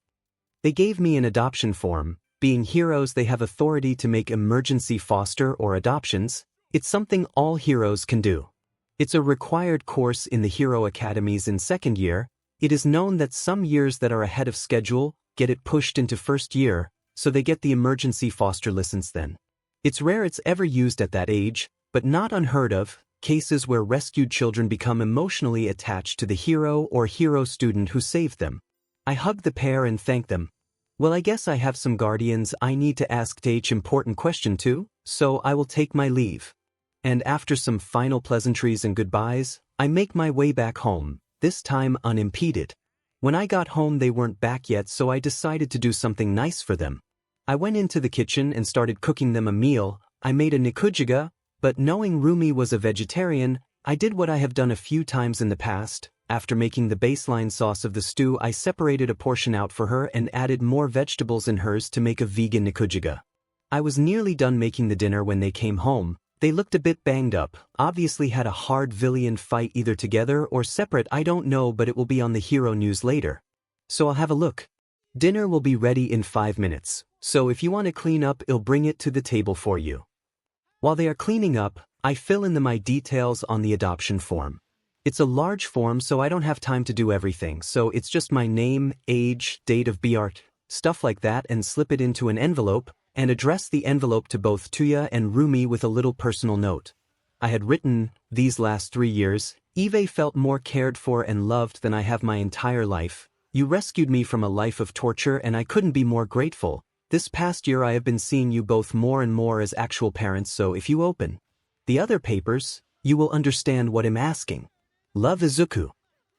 They gave me an adoption form. Being heroes, they have authority to make emergency foster or adoptions. It's something all heroes can do. It's a required course in the hero academies in second year. It is known that some years that are ahead of schedule get it pushed into first year, so they get the emergency foster license then. It's rare it's ever used at that age, but not unheard of, cases where rescued children become emotionally attached to the hero or hero student who saved them. I hug the pair and thank them. Well, I guess I have some guardians I need to ask important question to, so I will take my leave. And after some final pleasantries and goodbyes, I make my way back home, this time unimpeded. When I got home they weren't back yet, so I decided to do something nice for them. I went into the kitchen and started cooking them a meal. I made a nikujiga, but knowing Rumi was a vegetarian, I did what I have done a few times in the past. After making the baseline sauce of the stew, I separated a portion out for her and added more vegetables in hers to make a vegan nikujiga. I was nearly done making the dinner when they came home. They looked a bit banged up, obviously had a hard villain fight either together or separate, I don't know, but it will be on the hero news later. So I'll have a look. Dinner will be ready in 5 minutes, so if you want to clean up, I'll bring it to the table for you. While they are cleaning up, I fill in my details on the adoption form. It's a large form, so I don't have time to do everything, so it's just my name, age, date of birth, stuff like that, and slip it into an envelope, and address the envelope to both Tuya and Rumi with a little personal note. I had written, these last 3 years, Eve felt more cared for and loved than I have my entire life. You rescued me from a life of torture and I couldn't be more grateful. This past year I have been seeing you both more and more as actual parents, so if you open the other papers, you will understand what I'm asking. Love, Izuku.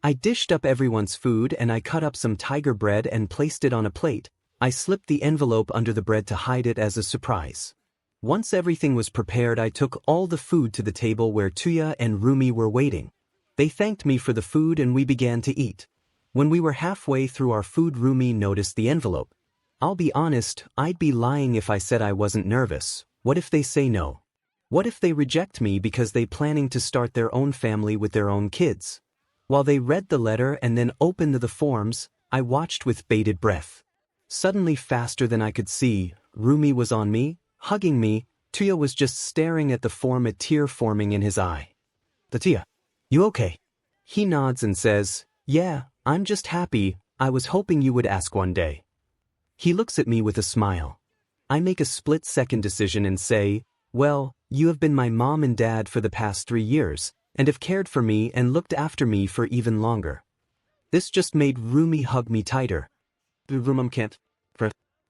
I dished up everyone's food and I cut up some tiger bread and placed it on a plate. I slipped the envelope under the bread to hide it as a surprise. Once everything was prepared, I took all the food to the table where Tuya and Rumi were waiting. They thanked me for the food and we began to eat. When we were halfway through our food, Rumi noticed the envelope. I'll be honest, I'd be lying if I said I wasn't nervous. What if they say no? What if they reject me because they planning to start their own family with their own kids? While they read the letter and then opened the forms, I watched with bated breath. Suddenly, faster than I could see, Rumi was on me, hugging me. Tuya was just staring at the form, a tear forming in his eye. Tuya, you okay? He nods and says, yeah, I'm just happy. I was hoping you would ask one day. He looks at me with a smile. I make a split-second decision and say, well, you have been my mom and dad for the past 3 years, and have cared for me and looked after me for even longer. This just made Rumi hug me tighter. 𝗵𝗃𝗃𝗃𝗃.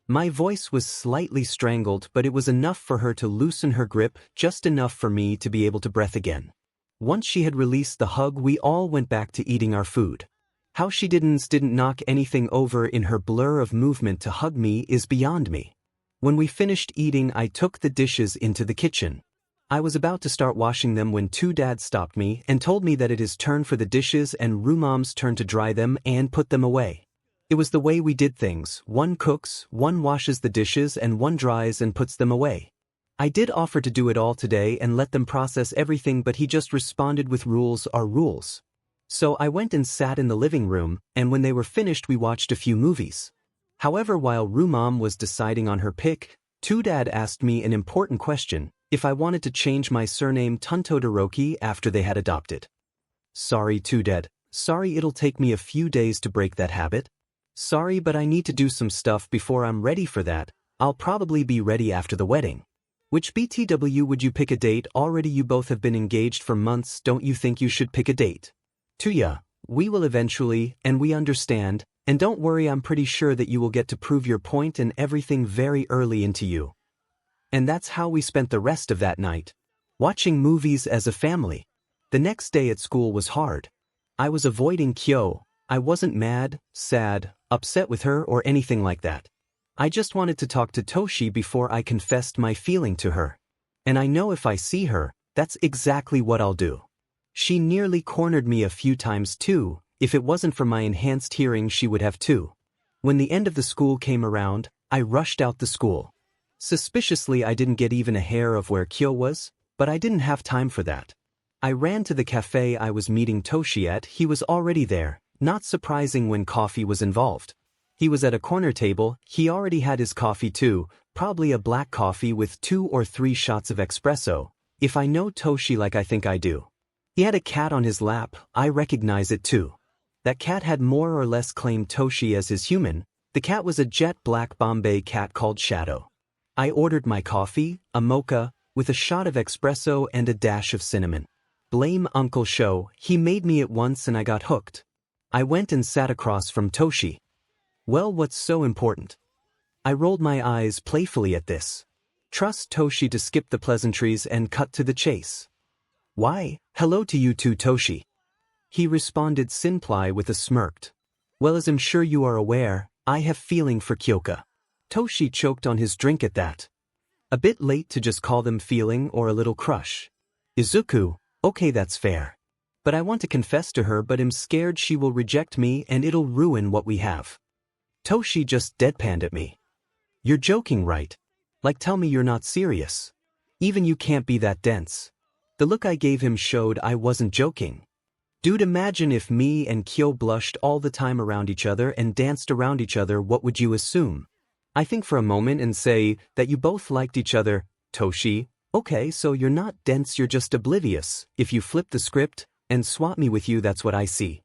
My voice was slightly strangled, but it was enough for her to loosen her grip, just enough for me to be able to breathe again. Once she had released the hug, we all went back to eating our food. How she didn't knock anything over in her blur of movement to hug me is beyond me. When we finished eating, I took the dishes into the kitchen. I was about to start washing them when Dad stopped me and told me that it is turn for the dishes and 𝗵𝗃𝗲's turn to dry them and put them away. It was the way we did things: one cooks, one washes the dishes, and one dries and puts them away. I did offer to do it all today and let them process everything, but he just responded with rules are rules. So I went and sat in the living room, and when they were finished we watched a few movies. However, while 𝗵𝗃𝗲 was deciding on her pick, Dad asked me an important question: if I wanted to change my surname to Todoroki after they had adopted. Sorry Dad, sorry, it'll take me a few days to break that habit. Sorry, but I need to do some stuff before I'm ready for that. I'll probably be ready after the wedding. Which BTW would you pick a date? Already you both have been engaged for months, don't you think you should pick a date? 𝗬𝗧, we will eventually, and we understand, and don't worry, I'm pretty sure that you will get to prove your point and everything very early into you. And that's how we spent the rest of that night. Watching movies as a family. The next day at school was hard. I was avoiding Kyo. I wasn't mad, sad, upset with her or anything like that. I just wanted to talk to Toshi before I confessed my feeling to her. And I know if I see her, that's exactly what I'll do. She nearly cornered me a few times too. If it wasn't for my enhanced hearing, she would have too. When the end of the school came around, I rushed out the school. Suspiciously, I didn't get even a hair of where Kyo was, but I didn't have time for that. I ran to the cafe I was meeting Toshi at. He was already there, not surprising when coffee was involved. He was at a corner table. He already had his coffee too, probably a black coffee with 2 or 3 shots of espresso, if I know Toshi like I think I do. He had a cat on his lap. I recognize it too. That cat had more or less claimed Toshi as his human. The cat was a jet black Bombay cat called Shadow. I ordered my coffee, a mocha, with a shot of espresso and a dash of cinnamon. Blame Uncle Sho, he made me at once and I got hooked. I went and sat across from Toshi. Well, what's so important? I rolled my eyes playfully at this. Trust Toshi to skip the pleasantries and cut to the chase. Why, hello to you too, Toshi. He responded simply with a smirk. Well, as I'm sure you are aware, I have feeling for Kyoka. Toshi choked on his drink at that. A bit late to just call them feeling or a little crush. Izuku, okay, that's fair. But I want to confess to her, but I'm scared she will reject me and it'll ruin what we have. Toshi just deadpanned at me. You're joking, right? Like, tell me you're not serious. Even you can't be that dense. The look I gave him showed I wasn't joking. Dude, imagine if me and Kyo blushed all the time around each other and danced around each other, what would you assume? I think for a moment and say that you both liked each other. Toshi, okay, so you're not dense, you're just oblivious. If you flip the script and swap me with you, that's what I see.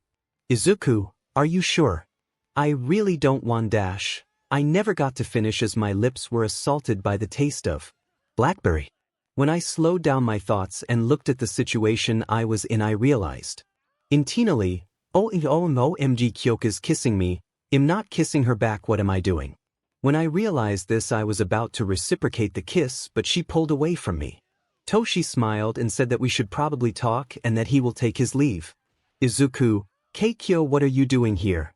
Izuku, are you sure? I really don't want dash. I never got to finish as my lips were assaulted by the taste of blackberry. When I slowed down my thoughts and looked at the situation I was in, I realized. Internally, OMG, Kyoka's kissing me. I'm not kissing her back, what am I doing? When I realized this, I was about to reciprocate the kiss, but she pulled away from me. Toshi smiled and said that we should probably talk and that he will take his leave. Izuku, Kyo, what are you doing here?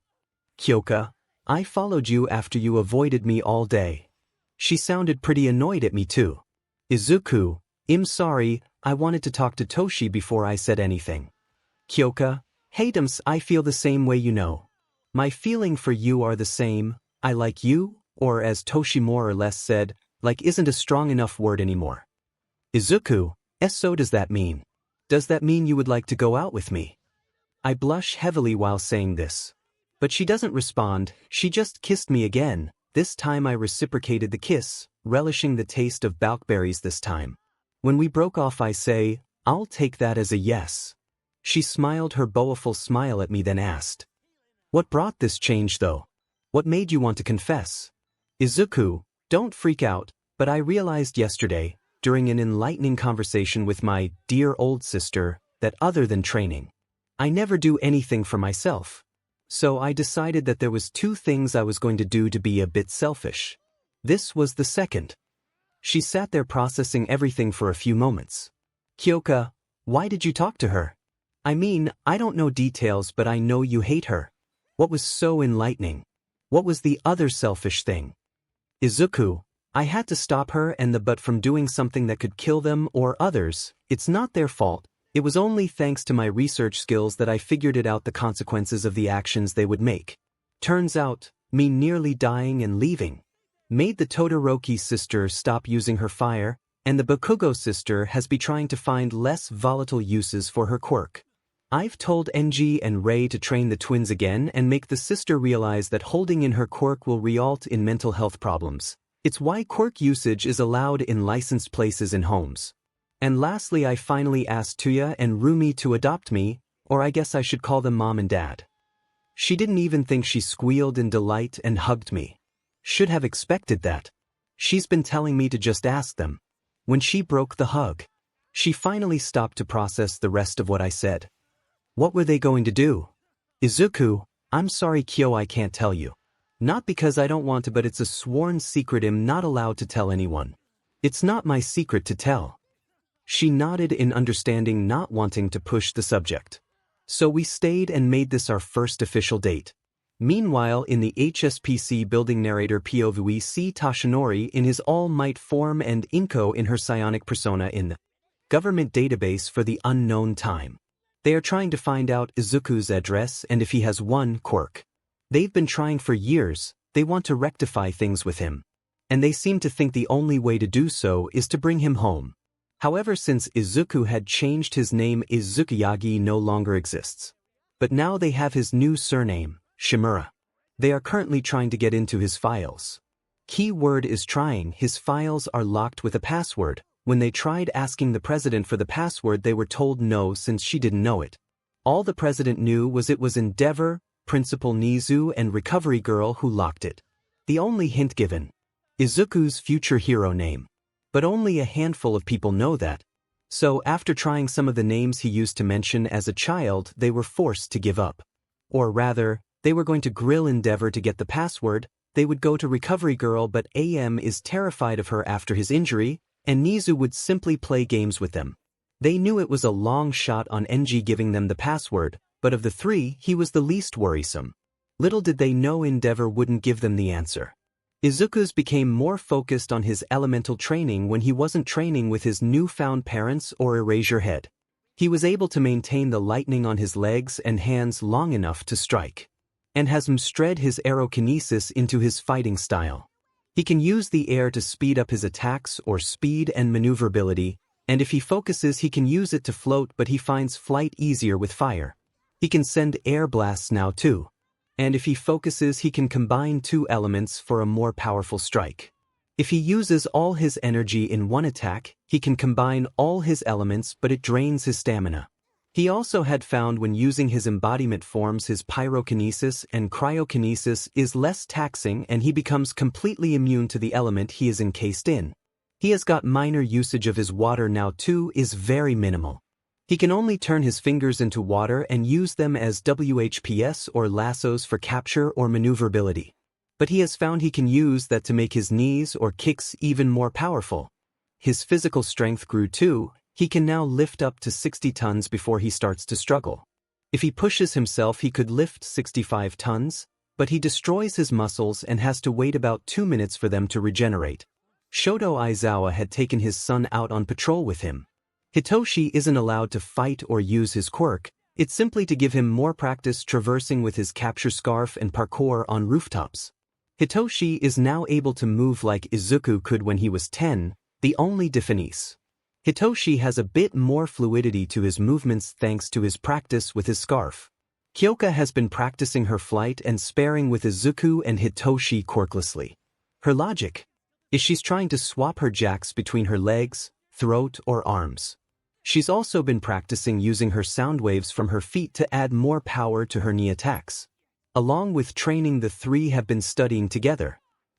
Kyoka, I followed you after you avoided me all day. She sounded pretty annoyed at me too. Izuku, I'm sorry, I wanted to talk to Toshi before I said anything. Kyoka, hey Dums, I feel the same way, you know. My feeling for you are the same. I like you, or as Toshi more or less said, like isn't a strong enough word anymore. Izuku, so does that mean? Does that mean you would like to go out with me? I blush heavily while saying this. But she doesn't respond, she just kissed me again. This time I reciprocated the kiss, relishing the taste of blackberries this time. When we broke off, I say, I'll take that as a yes. She smiled her beautiful smile at me, then asked, what brought this change though? What made you want to confess? Izuku, don't freak out, but I realized yesterday, during an enlightening conversation with my dear old sister, that other than training, I never do anything for myself. So I decided that there was two things I was going to do to be a bit selfish. This was the second. She sat there processing everything for a few moments. Kyoka, why did you talk to her? I mean, I don't know details, but I know you hate her. What was so enlightening? What was the other selfish thing? Izuku, I had to stop her and the but from doing something that could kill them or others. It's not their fault. It was only thanks to my research skills that I figured it out the consequences of the actions they would make. Turns out, me nearly dying and leaving made the Todoroki sister stop using her fire, and the Bakugo sister has been trying to find less volatile uses for her quirk. I've told NG and Ray to train the twins again and make the sister realize that holding in her quirk will result in mental health problems. It's why quirk usage is allowed in licensed places and homes. And lastly, I finally asked Tuya and Rumi to adopt me, or I guess I should call them mom and dad. She didn't even think. She squealed in delight and hugged me. Should have expected that. She's been telling me to just ask them. When she broke the hug, she finally stopped to process the rest of what I said. What were they going to do? Izuku, I'm sorry Kyo, I can't tell you. Not because I don't want to, but it's a sworn secret I'm not allowed to tell anyone. It's not my secret to tell. She nodded in understanding, not wanting to push the subject. So we stayed and made this our first official date. Meanwhile, in the HSPC building, narrator POV see Tashinori in his all-might form and Inko in her psionic persona in the government database for the unknown time. They are trying to find out Izuku's address and if he has one quirk. They've been trying for years. They want to rectify things with him. And they seem to think the only way to do so is to bring him home. However, since Izuku had changed his name, Izuku Yagi no longer exists. But now they have his new surname, 𝗵𝗵𝗲. They are currently trying to get into his files. Keyword is trying. His files are locked with a password. When they tried asking the president for the password, they were told no, since she didn't know it. All the president knew was it was 𝗵𝗲𝗵𝗃, Principal Nizu and Recovery Girl who locked it. The only hint given. Izuku's future hero name. But only a handful of people know that. So after trying some of the names he used to mention as a child, they were forced to give up. Or rather, they were going to grill 𝗵𝗵𝗵 to get the password. They would go to Recovery Girl, but AM is terrified of her after his injury, and Nizu would simply play games with them. They knew it was a long shot on NG giving them the password, but of the three, he was the least worrisome. Little did they know 𝗵𝗵𝗵 wouldn't give them the answer. Izuku's became more focused on his elemental training when he wasn't training with his newfound parents or erase your head. He was able to maintain the lightning on his legs and hands long enough to strike. And has 𝗵𝗃 his aerokinesis into his fighting style. He can use the air to speed up his attacks or speed and maneuverability, and if he focuses he can use it to float, but he finds flight easier with fire. He can send air blasts now too. And if he focuses he can combine two elements for a more powerful strike. If he uses all his energy in one attack, he can combine all his elements, but it drains his stamina. He also had found when using his embodiment forms his pyrokinesis and cryokinesis is less taxing and he becomes completely immune to the element he is encased in. He has got minor usage of his water now too, is very minimal. He can only turn his fingers into water and use them as WHPS or lassos for capture or maneuverability. But he has found he can use that to make his knees or kicks even more powerful. His physical strength grew too. He can now lift up to 60 tons before he starts to struggle. If he pushes himself he could lift 65 tons, but he destroys his muscles and has to wait about 2 minutes for them to regenerate. Shoto Aizawa had taken his son out on patrol with him. Hitoshi isn't allowed to fight or use his quirk, it's simply to give him more practice traversing with his capture scarf and parkour on rooftops. Hitoshi is now able to move like Izuku could when he was 10, the only difference. Hitoshi has a bit more fluidity to his movements thanks to his practice with his scarf. Kyoka has been practicing her flight and sparring with Izuku and Hitoshi quirklessly. Her logic is she's trying to swap her jacks between her legs, throat or arms. She's also been practicing using her sound waves from her feet to add more power to her knee attacks. Along with training, the three have been studying together.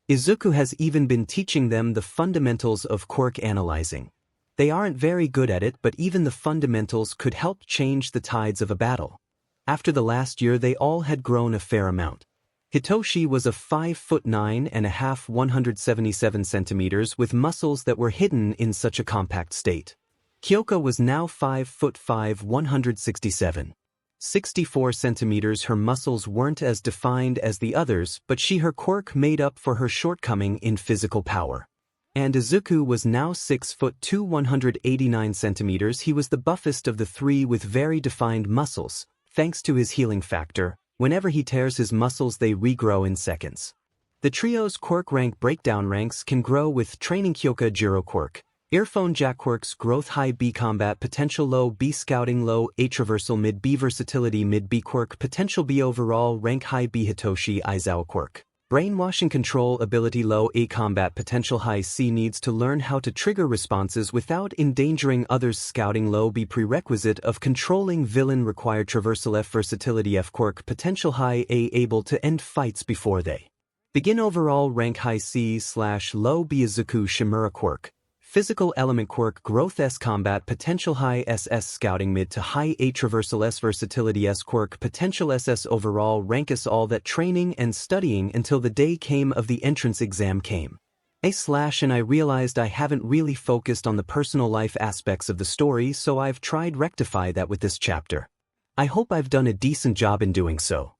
Izuku has even been teaching them the fundamentals of quirk analyzing. They aren't very good at it, but even the fundamentals could help change the tides of a battle. After the last year they all had grown a fair amount. Hitoshi was a 5'9.5", 177 centimeters with muscles that were hidden in such a compact state. Kyoka was now 5'5", 167. 64 centimeters. Her muscles weren't as defined as the others, but her quirk made up for her shortcoming in physical power. And Izuku was now 6'2", 189 centimeters. He was the buffest of the three with very defined muscles, thanks to his healing factor. Whenever he tears his muscles they regrow in seconds. The trio's quirk rank breakdown ranks can grow with training. Kyoka Jiro quirk. Earphone Jack quirks growth high B combat potential low B scouting low A traversal mid B versatility mid B quirk potential B overall rank high B Hitoshi Aizawa quirk. Brainwashing control ability low A combat potential high C needs to learn how to trigger responses without endangering others scouting low B prerequisite of controlling villain required traversal F versatility F quirk potential high A able to end fights before they begin overall rank high C/low B Izuku Shimura quirk. Physical element quirk growth S combat potential high SS scouting mid to high A traversal S versatility S quirk potential SS overall rank S all that training and studying until the day came of the entrance exam came. And I realized I haven't really focused on the personal life aspects of the story, so I've tried rectify that with this chapter. I hope I've done a decent job in doing so.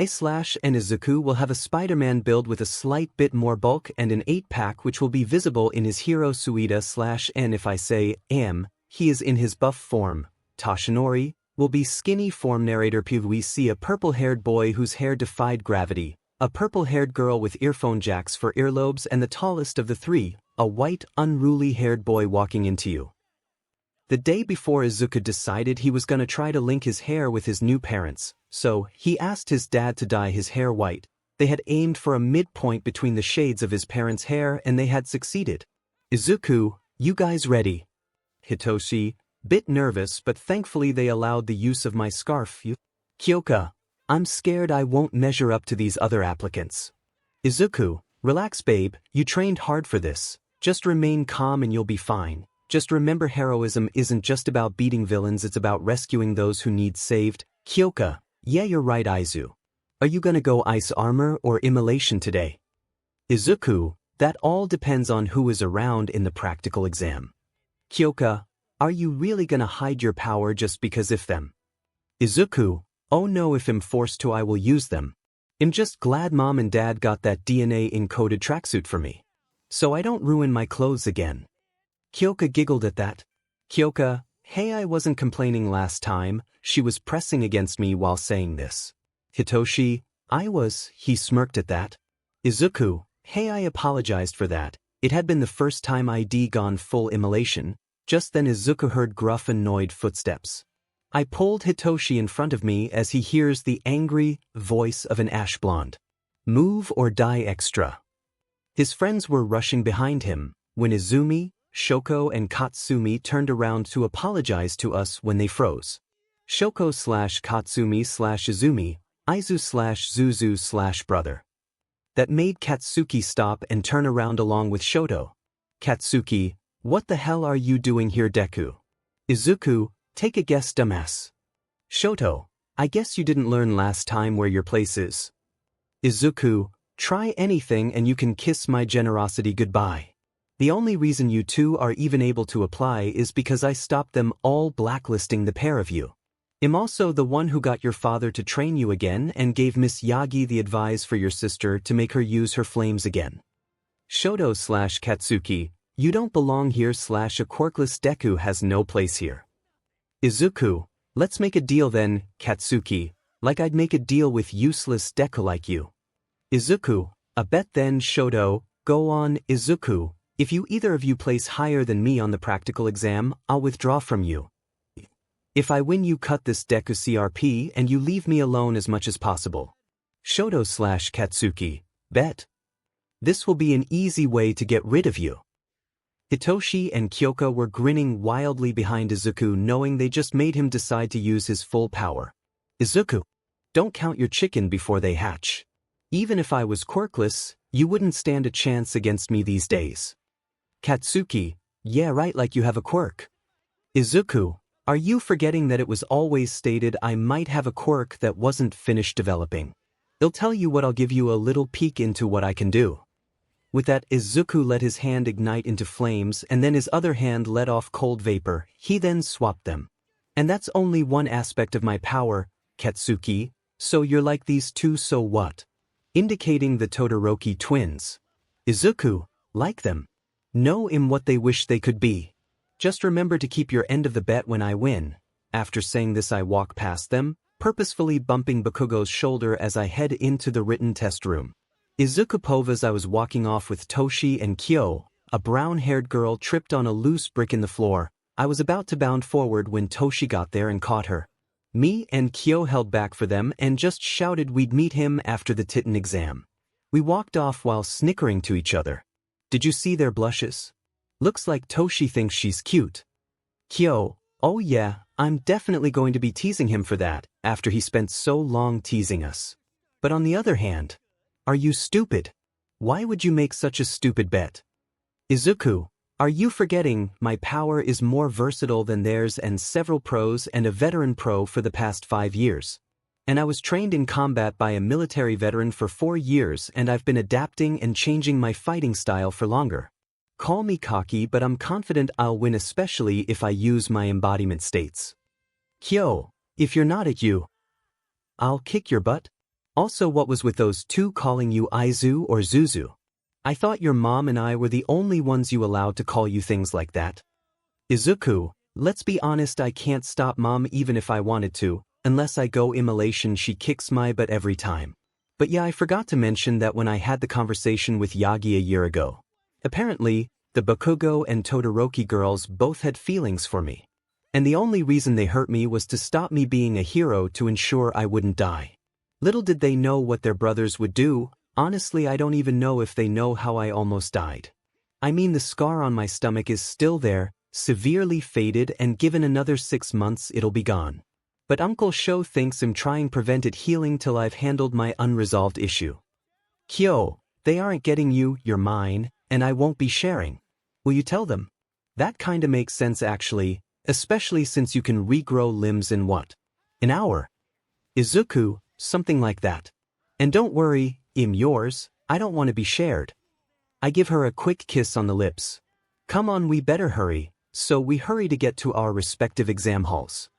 And Izuku will have a Spider-Man build with a slight bit more bulk and an 8-pack which will be visible in his hero Suida/, and if I say he is in his buff form. Toshinori will be skinny form. Narrator POV. We see a purple-haired boy whose hair defied gravity, a purple-haired girl with earphone jacks for earlobes, and the tallest of the three, a white, unruly-haired boy walking into you. The day before Izuku decided he was gonna try to link his hair with his new parents, so he asked his dad to dye his hair white. They had aimed for a midpoint between the shades of his parents' hair and they had succeeded. Izuku, you guys ready? Hitoshi, bit nervous but thankfully they allowed the use of my scarf. Kyoka, I'm scared I won't measure up to these other applicants. Izuku, relax babe, you trained hard for this. Just remain calm and you'll be fine. Just remember heroism isn't just about beating villains, it's about rescuing those who need saved. Kyoka, yeah you're right Aizu. Are you gonna go ice armor or immolation today? Izuku, that all depends on who is around in the practical exam. Kyoka, are you really gonna hide your power just because if them? Izuku, oh no if I'm forced to I will use them. I'm just glad mom and dad got that DNA encoded tracksuit for me. So I don't ruin my clothes again. Kyoka giggled at that. Kyoka, hey I wasn't complaining last time, she was pressing against me while saying this. Hitoshi, I was, he smirked at that. Izuku, hey I apologized for that, it had been the first time I'd gone full immolation. Just then Izuku heard gruff annoyed footsteps. I pulled Hitoshi in front of me as he hears the angry voice of an ash blonde. Move or die extra. His friends were rushing behind him, when Izumi, Shoko and Katsumi turned around to apologize to us when they froze. Shoko/Katsumi/Izumi, Aizu/Zuzu/brother. That made Katsuki stop and turn around along with Shoto. Katsuki, what the hell are you doing here Deku? Izuku, take a guess dumbass. Shoto, I guess you didn't learn last time where your place is. Izuku, try anything and you can kiss my generosity goodbye. The only reason you two are even able to apply is because I stopped them all blacklisting the pair of you. I'm also the one who got your father to train you again and gave Miss Yagi the advice for your sister to make her use her flames again. Shoto/Katsuki, you don't belong here. A quirkless Deku has no place here. Izuku, let's make a deal then, Katsuki, like I'd make a deal with useless Deku like you. Izuku, a bet then. Shoto, go on. Izuku, if you either of you place higher than me on the practical exam, I'll withdraw from you. If I win you cut this Deku CRP and you leave me alone as much as possible. Shoto/Katsuki, bet. This will be an easy way to get rid of you. Hitoshi and Kyoka were grinning wildly behind Izuku knowing they just made him decide to use his full power. Izuku, don't count your chicken before they hatch. Even if I was quirkless, you wouldn't stand a chance against me these days. Katsuki, yeah right like you have a quirk. Izuku, Are you forgetting that it was always stated I might have a quirk that wasn't finished developing? They'll tell you what. I'll give you a little peek into what I can do. With that, Izuku let his hand ignite into flames and then his other hand let off cold vapor. He then swapped them. And that's only one aspect of my power, Katsuki, so you're like these two, so what? Indicating the Todoroki twins. Izuku, like them. Know in what they wish they could be. Just remember to keep your end of the bet when I win. After saying this, I walk past them, purposefully bumping Bakugo's shoulder as I head into the written test room. Izuku Povas. I was walking off with Toshi and Kyo. A brown-haired girl tripped on a loose brick in the floor. I was about to bound forward when Toshi got there and caught her. Me and Kyo held back for them and just shouted we'd meet him after the Titan exam. We walked off while snickering to each other. Did you see their blushes? Looks like Toshi thinks she's cute. Kyo, oh yeah, I'm definitely going to be teasing him for that, after he spent so long teasing us. But on the other hand, are you stupid? Why would you make such a stupid bet? Izuku, are you forgetting my power is more versatile than theirs and several pros and a veteran pro for the past 5 years? And I was trained in combat by a military veteran for 4 years and I've been adapting and changing my fighting style for longer. Call me cocky, but I'm confident I'll win, especially if I use my embodiment states. Kyo, if you're not at you, I'll kick your butt. Also, what was with those two calling you Aizu or Zuzu? I thought your mom and I were the only ones you allowed to call you things like that. Izuku, let's be honest, I can't stop mom even if I wanted to, unless I go immolation. She kicks my butt every time. But yeah, I forgot to mention that when I had the conversation with Yagi a year ago, apparently, the Bakugo and Todoroki girls both had feelings for me. And the only reason they hurt me was to stop me being a hero to ensure I wouldn't die. Little did they know what their brothers would do. Honestly, I don't even know if they know how I almost died. I mean, the scar on my stomach is still there, severely faded, and given another 6 months it'll be gone. But Uncle Sho thinks I'm trying to prevent it healing till I've handled my unresolved issue. Kyo, they aren't getting you, you're mine, and I won't be sharing. Will you tell them? That kinda makes sense actually, especially since you can regrow limbs in what? An hour? Izuku, something like that. And don't worry, I'm yours, I don't want to be shared. I give her a quick kiss on the lips. Come on, we better hurry. So we hurry to get to our respective exam halls.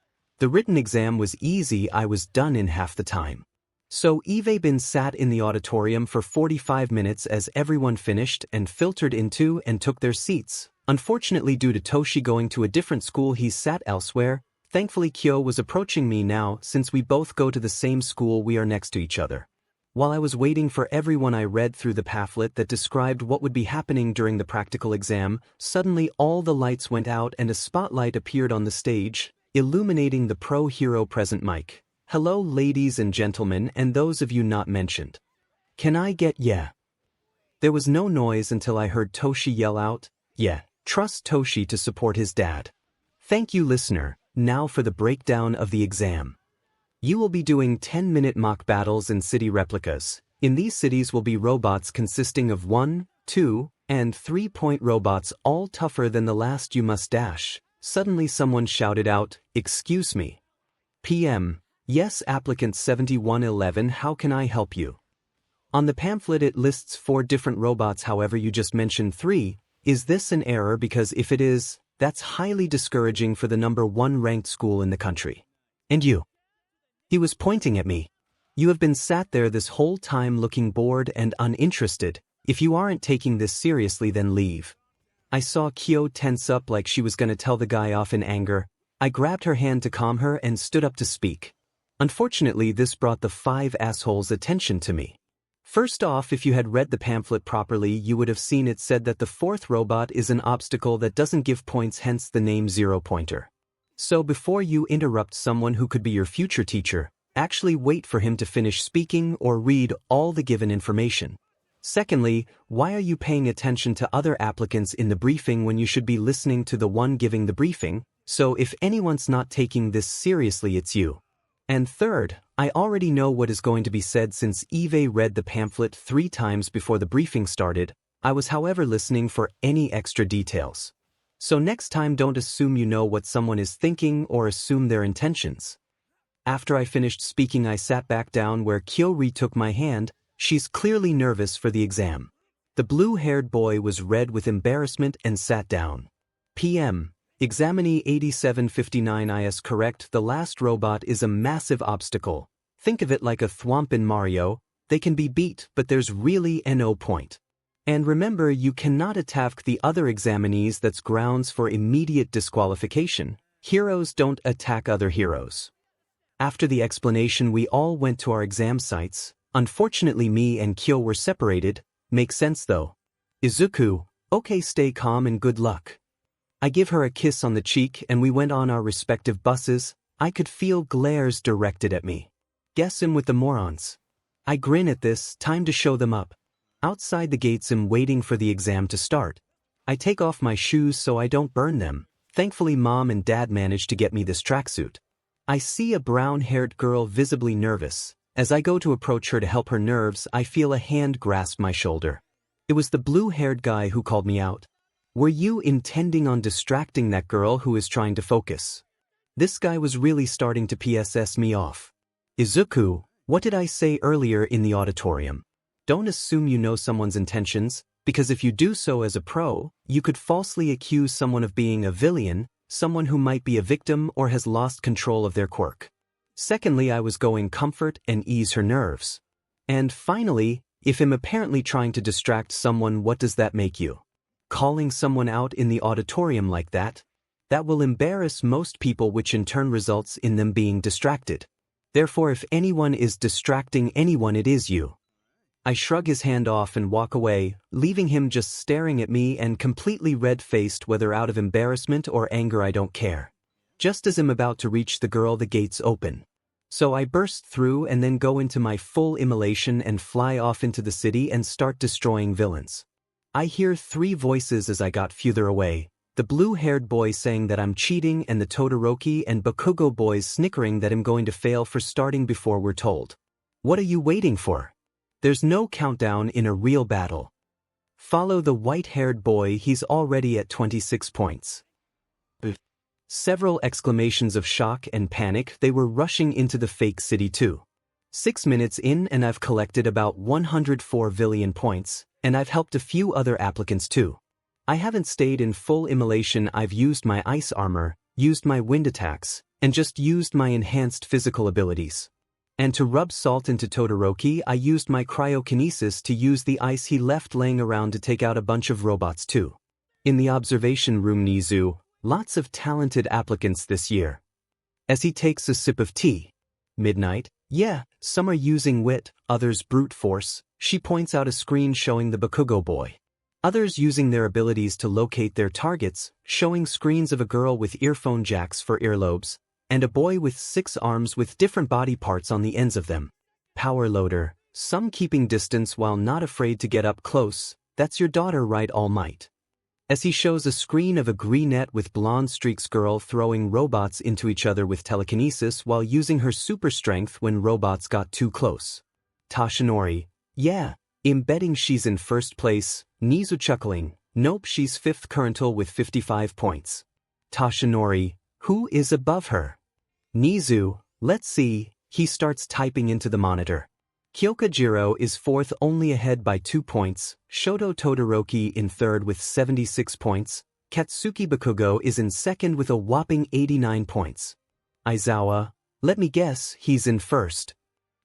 The written exam was easy, I was done in half the time. So Eve sat in the auditorium for 45 minutes as everyone finished and filtered into and took their seats. Unfortunately, due to Toshi going to a different school, he sat elsewhere. Thankfully, Kyo was approaching me now. Since we both go to the same school, we are next to each other. While I was waiting for everyone, I read through the pamphlet that described what would be happening during the practical exam. Suddenly, all the lights went out and a spotlight appeared on the stage, illuminating the pro hero present mic. Hello, ladies and gentlemen, and those of you not mentioned. Can I get yeah? There was no noise until I heard Toshi yell out, yeah, trust Toshi to support his dad. Thank you, listener. Now for the breakdown of the exam. You will be doing 10-minute mock battles in city replicas. In these cities will be robots consisting of 1, 2, and 3-point robots, all tougher than the last. You must dash. Suddenly someone shouted out, excuse me. PM, yes, applicant 7111, how can I help you? On the pamphlet it lists 4 different robots, however you just mentioned 3. Is this an error? Because if it is, that's highly discouraging for the #1 ranked school in the country. And you? He was pointing at me. You have been sat there this whole time looking bored and uninterested. If you aren't taking this seriously, then leave. I saw Kyo tense up like she was gonna tell the guy off in anger. I grabbed her hand to calm her and stood up to speak. Unfortunately, this brought the 5 assholes' attention to me. First off, if you had read the pamphlet properly, you would have seen it said that the 4th robot is an obstacle that doesn't give points, hence the name 0-pointer. So before you interrupt someone who could be your future teacher, actually wait for him to finish speaking or read all the given information. Secondly, why are you paying attention to other applicants in the briefing when you should be listening to the one giving the briefing? So if anyone's not taking this seriously, it's you. And third, I already know what is going to be said since Eve read the pamphlet 3 times before the briefing started. I was, however, listening for any extra details. So next time don't assume you know what someone is thinking or assume their intentions. After I finished speaking I sat back down where Kyouri took my hand. She's clearly nervous for the exam. The blue-haired boy was red with embarrassment and sat down. PM. 𝗬𝗵𝗲 𝗧𝗵𝗲 is correct. The last robot is a massive obstacle. Think of it like a thwomp in Mario. They can be beat, but there's really no point. And remember, you cannot attack the other examinees. That's grounds for immediate disqualification. Heroes don't attack other heroes. After the explanation we all went to our exam sites. Unfortunately me and Kyo were separated. Makes sense though. Izuku, okay, stay calm and good luck. I give her a kiss on the cheek and we went on our respective buses. I could feel glares directed at me. Guess I'm with the morons. I grin at this, time to show them up. Outside the gates I'm waiting for the exam to start. I take off my shoes so I don't burn them. Thankfully Mom and Dad managed to get me this tracksuit. I see a brown-haired girl visibly nervous. As I go to approach her to help her nerves, I feel a hand grasp my shoulder. It was the blue-haired guy who called me out. Were you intending on distracting that girl who is trying to focus? This guy was really starting to piss me off. Izuku, what did I say earlier in the auditorium? Don't assume you know someone's intentions, because if you do so as a pro, you could falsely accuse someone of being a villain, someone who might be a victim or has lost control of their quirk. Secondly, I was going comfort and ease her nerves. And finally, if I'm apparently trying to distract someone, what does that make you? Calling someone out in the auditorium like that? That will embarrass most people, which in turn results in them being distracted. Therefore, if anyone is distracting anyone, it is you. I shrug his hand off and walk away, leaving him just staring at me and completely red-faced, whether out of embarrassment or anger I don't care. Just as I'm about to reach the girl, the gates open. So I burst through and then go into my full immolation and fly off into the city and start destroying villains. I hear 3 voices as I got further away, the blue-haired boy saying that I'm cheating and the Todoroki and Bakugo boys snickering that I'm going to fail for starting before we're told. What are you waiting for? There's no countdown in a real battle. Follow the white-haired boy, he's already at 26 points. Several exclamations of shock and panic. They were rushing into the fake city too. 6 minutes in and I've collected about 104 billion points, and I've helped a few other applicants too. I haven't stayed in full immolation. I've used my ice armor, used my wind attacks, and just used my enhanced physical abilities. And to rub salt into Todoroki, I used my cryokinesis to use the ice he left laying around to take out a bunch of robots too. In the observation room, Nizu, lots of talented applicants this year. As he takes a sip of tea. Midnight, yeah, some are using wit, others brute force. She points out a screen showing the Bakugo boy. Others using their abilities to locate their targets, showing screens of a girl with earphone jacks for earlobes, and a boy with 6 arms with different body parts on the ends of them. Power loader, some keeping distance while not afraid to get up close. That's your daughter, right, All Might? As he shows a screen of a greenette with blonde streaks girl throwing robots into each other with telekinesis while using her super strength when robots got too close. Tashinori, yeah, embedding she's in first place. Nizu chuckling, nope, she's 5th currentile with 55 points. Tashinori, who is above her? Nizu, let's see, he starts typing into the monitor. Kyokajiro is 4th, only ahead by 2 points, Shoto Todoroki in 3rd with 76 points, Katsuki Bakugo is in 2nd with a whopping 89 points. Aizawa, let me guess, he's in 1st.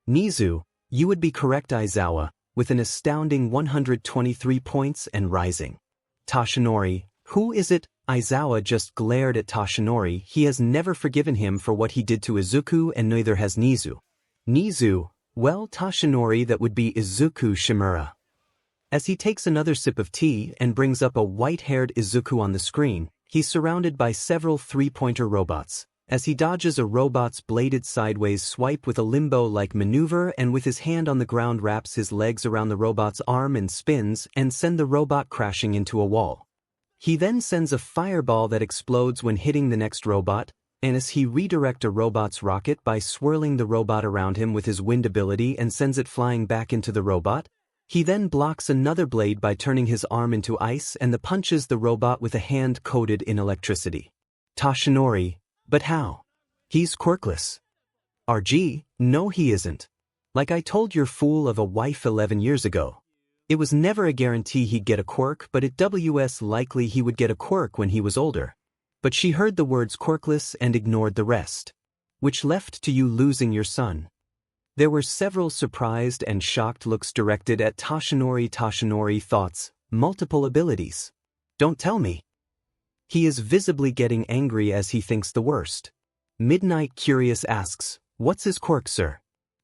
Nizu, you would be correct, Aizawa, with an astounding 123 points and rising. Tashinori, who is it? Aizawa just glared at Tashinori. He has never forgiven him for what he did to Izuku, and neither has Nizu. Nizu, well, Tashinori, that would be Izuku Shimura. As he takes another sip of tea and brings up a white-haired Izuku on the screen, he's surrounded by several 3-pointer robots. As he dodges a robot's bladed sideways swipe with a limbo-like maneuver and with his hand on the ground wraps his legs around the robot's arm and spins and send the robot crashing into a wall. He then sends a fireball that explodes when hitting the next robot, and as he redirects a robot's rocket by swirling the robot around him with his wind ability and sends it flying back into the robot, He then blocks another blade by turning his arm into ice and punches the robot with a hand coated in electricity. Toshinori, but how? He's quirkless. RG, no he isn't. Like I told your fool of a wife 11 years ago. It was never a guarantee he'd get a quirk, but it was likely he would get a quirk when he was older. But she heard the words quirkless and ignored the rest. Which left to you losing your son. There were several surprised and shocked looks directed at Toshinori. Toshinori thoughts, multiple abilities. Don't tell me. He is visibly getting angry as he thinks the worst. Midnight Curious asks, what's his quirk, sir?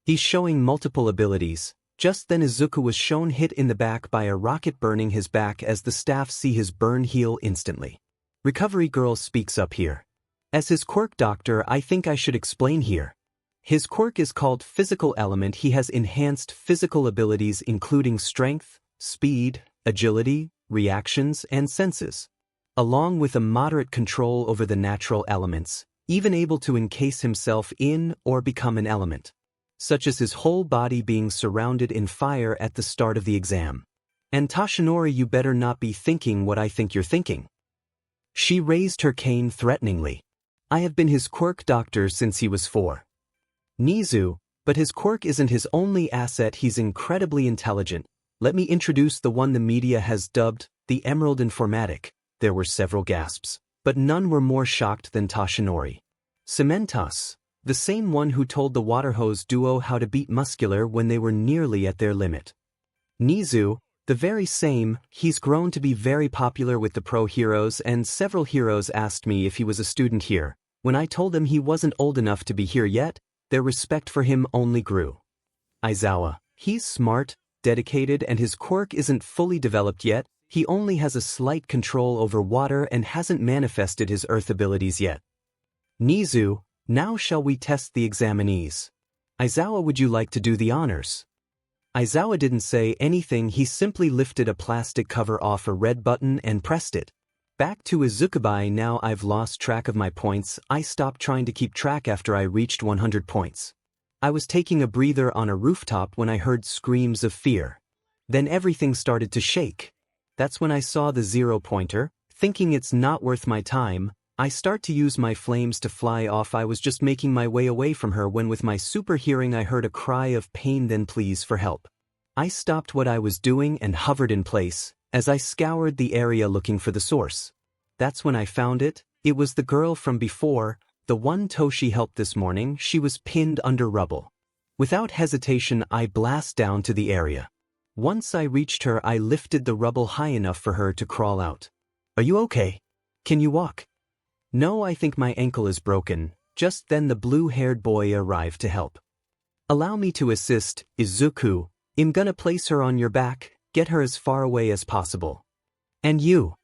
He's showing multiple abilities. Just then Izuku was shown hit in the back by a rocket burning his back as the staff see his burn heal instantly. Recovery Girl speaks up here. As his quirk doctor, I think I should explain here. His quirk is called Physical Element. He has enhanced physical abilities including strength, speed, agility, reactions, and senses. Along with a moderate control over the natural elements, even able to encase himself in or become an element. Such as his whole body being surrounded in fire at the start of the exam. And Toshinori, you better not be thinking what I think you're thinking. She raised her cane threateningly. I have been his quirk doctor since he was 4. Nizu, but his quirk isn't his only asset. He's incredibly intelligent. Let me introduce the one the media has dubbed the 𝗵𝗃𝗲. There were several gasps, but none were more shocked than Toshinori. 𝗵𝗃𝗲, the same one who told the water hose duo how to beat Muscular when they were nearly at their limit. Nizu, the very same. He's grown to be very popular with the pro heroes, and several heroes asked me if he was a student here. When I told them he wasn't old enough to be here yet, their respect for him only grew. Aizawa, he's smart, dedicated, and his quirk isn't fully developed yet. He only has a slight control over water and hasn't manifested his earth abilities yet. Nizu, now shall we test the examinees? Aizawa, would you like to do the honors? Aizawa didn't say anything. He simply lifted a plastic cover off a red button and pressed it. Back to Izuku. Now I've lost track of my points. I stopped trying to keep track after I reached 100 points. I was taking a breather on a rooftop when I heard screams of fear. Then everything started to shake. That's when I saw the 0-pointer. Thinking it's not worth my time, I start to use my flames to fly off. I was just making my way away from her when with my super hearing I heard a cry of pain, then pleas for help. I stopped what I was doing and hovered in place as I scoured the area looking for the source. That's when I found it. It was the girl from before, the one Toshi helped this morning. She was pinned under rubble. Without hesitation, I blast down to the area. Once I reached her, I lifted the rubble high enough for her to crawl out. Are you okay? Can you walk? No, I think my ankle is broken. Just then the blue-haired boy arrived to help. Allow me to assist, Izuku. I'm gonna place her on your back, get her as far away as possible. And you?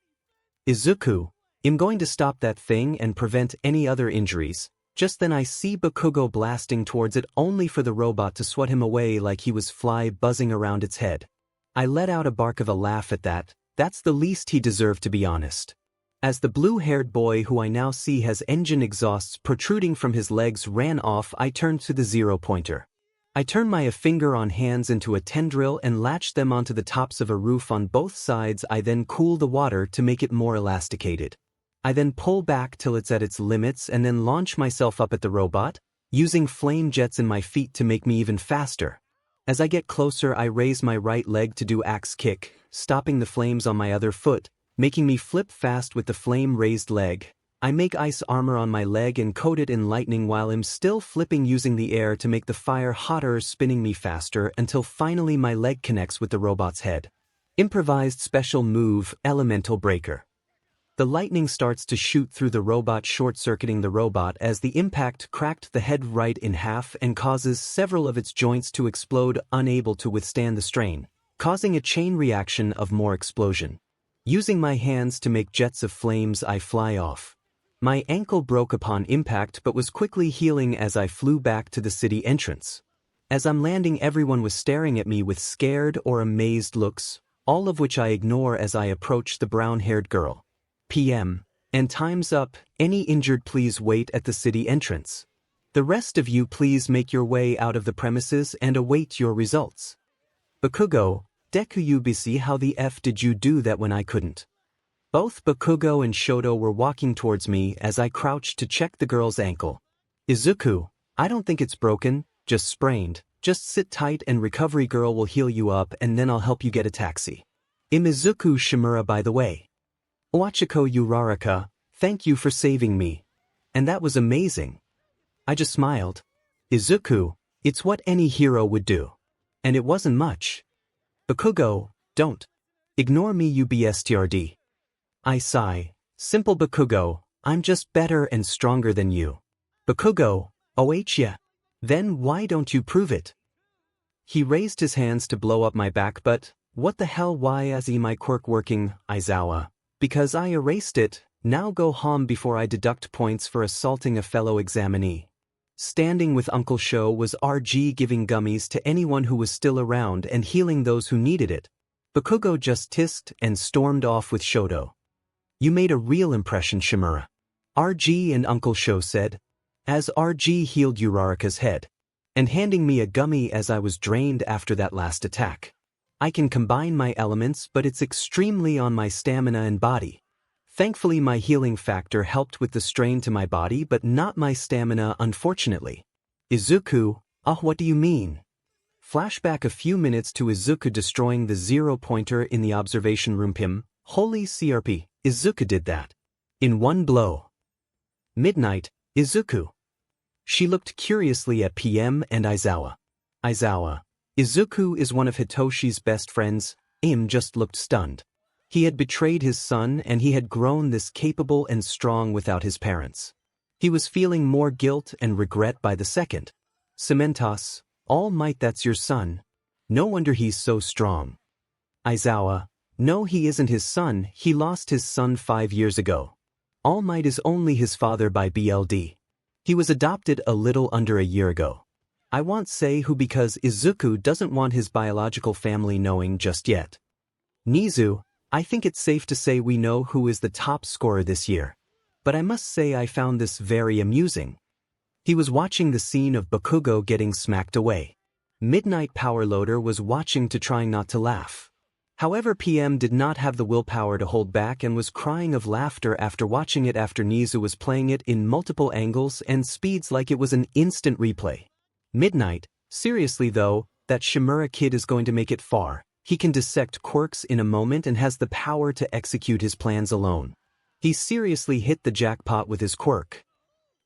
Izuku, I'm going to stop that thing and prevent any other injuries. Just then I see Bakugo blasting towards it only for the robot to swat him away like he was fly buzzing around its head. I let out a bark of a laugh at that. That's the least he deserved, to be honest. As the blue-haired boy, who I now see has engine exhausts protruding from his legs, ran off, I turned to the 0-pointer. I turned my finger on hands into a tendril and latched them onto the tops of a roof on both sides. I then cool the water to make it more elasticated. I then pull back till it's at its limits and then launch myself up at the robot, using flame jets in my feet to make me even faster. As I get closer, I raise my right leg to do axe kick, stopping the flames on my other foot, making me flip fast with the flame-raised leg. I make ice armor on my leg and coat it in lightning while I'm still flipping, using the air to make the fire hotter, spinning me faster until finally my leg connects with the robot's head. Improvised special move, Elemental Breaker. The lightning starts to shoot through the robot, short-circuiting the robot as the impact cracked the head right in half and causes several of its joints to explode, unable to withstand the strain, causing a chain reaction of more explosion. Using my hands to make jets of flames, I fly off. My ankle broke upon impact but was quickly healing as I flew back to the city entrance. As I'm landing, everyone was staring at me with scared or amazed looks, all of which I ignore as I approach the brown-haired girl. PM. And time's up. Any injured, please wait at the city entrance. The rest of you, please make your way out of the premises and await your results. Bakugo, dekuwhatif how the F did you do that when I couldn't? Both Bakugo and Shoto were walking towards me as I crouched to check the girl's ankle. Izuku, I don't think it's broken, just sprained. Just sit tight and recovery girl will heal you up and then I'll help you get a taxi. Izuku 𝗵𝗃 by the way. Owachiko Uraraka, thank you for saving me. And that was amazing. I just smiled. Izuku, it's what any hero would do. And it wasn't much. Bakugo, don't. Ignore me you bstrd. I sigh. Simple Bakugo, I'm just better and stronger than you. Bakugo, yeah. Then why don't you prove it? He raised his hands to blow up my back but, what the hell why is my quirk working, Izawa? Because I erased it, now go home before I deduct points for assaulting a fellow examinee. Standing with Uncle Sho was RG giving gummies to anyone who was still around and healing those who needed it. Bakugo just tissed and stormed off with Shoto. You made a real impression 𝗵𝗃. RG and Uncle Sho said, as RG healed Uraraka's head. And handing me a gummy as I was drained after that last attack. I can combine my elements but it's extremely on my stamina and body. Thankfully my healing factor helped with the strain to my body but not my stamina unfortunately. Izuku, what do you mean? Flashback a few minutes to Izuku destroying the 0-pointer in the observation room. Holy CRP, Izuku did that. In one blow. Midnight, Izuku. She looked curiously at PM and Izawa. Izuku is one of Hitoshi's best friends. Just looked stunned. He had betrayed his son and he had grown this capable and strong without his parents. He was feeling more guilt and regret by the second. 𝗵𝗃𝗲, All Might that's your son. No wonder he's so strong. Izawa, no he isn't his son, he lost his son 5 years ago. All Might is only his father by BLD. He was adopted a little under a year ago. I won't say who because Izuku doesn't want his biological family knowing just yet. Nizu, I think it's safe to say we know who is the top scorer this year. But I must say I found this very amusing. He was watching the scene of Bakugo getting smacked away. Midnight Power Loader was watching to try not to laugh. However PM did not have the willpower to hold back and was crying of laughter after watching it after Nizu was playing it in multiple angles and speeds like it was an instant replay. Midnight, seriously though, that 𝗵𝗃𝗃 kid is going to make it far. He can dissect quirks in a moment and has the power to execute his plans alone. He seriously hit the jackpot with his quirk.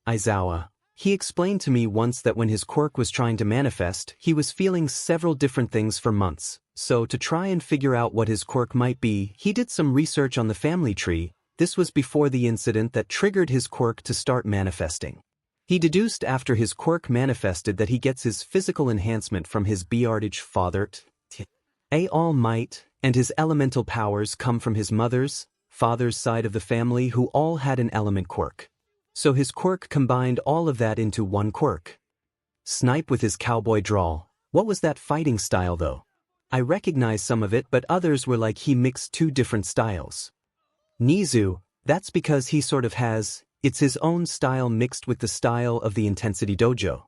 Izawa, he explained to me once that when his quirk was trying to manifest, he was feeling several different things for months. So to try and figure out what his quirk might be, he did some research on the family tree. This was before the incident that triggered his quirk to start manifesting. He deduced after his quirk manifested that he gets his physical enhancement from his bearded father, All Might, and his elemental powers come from his father's side of the family who all had an element quirk. So his quirk combined all of that into one quirk. Snipe with his cowboy drawl. What was that fighting style though? I recognized some of it but others were like he mixed two different styles. Nizu, that's because he sort of has, it's his own style mixed with the style of the Intensity Dojo.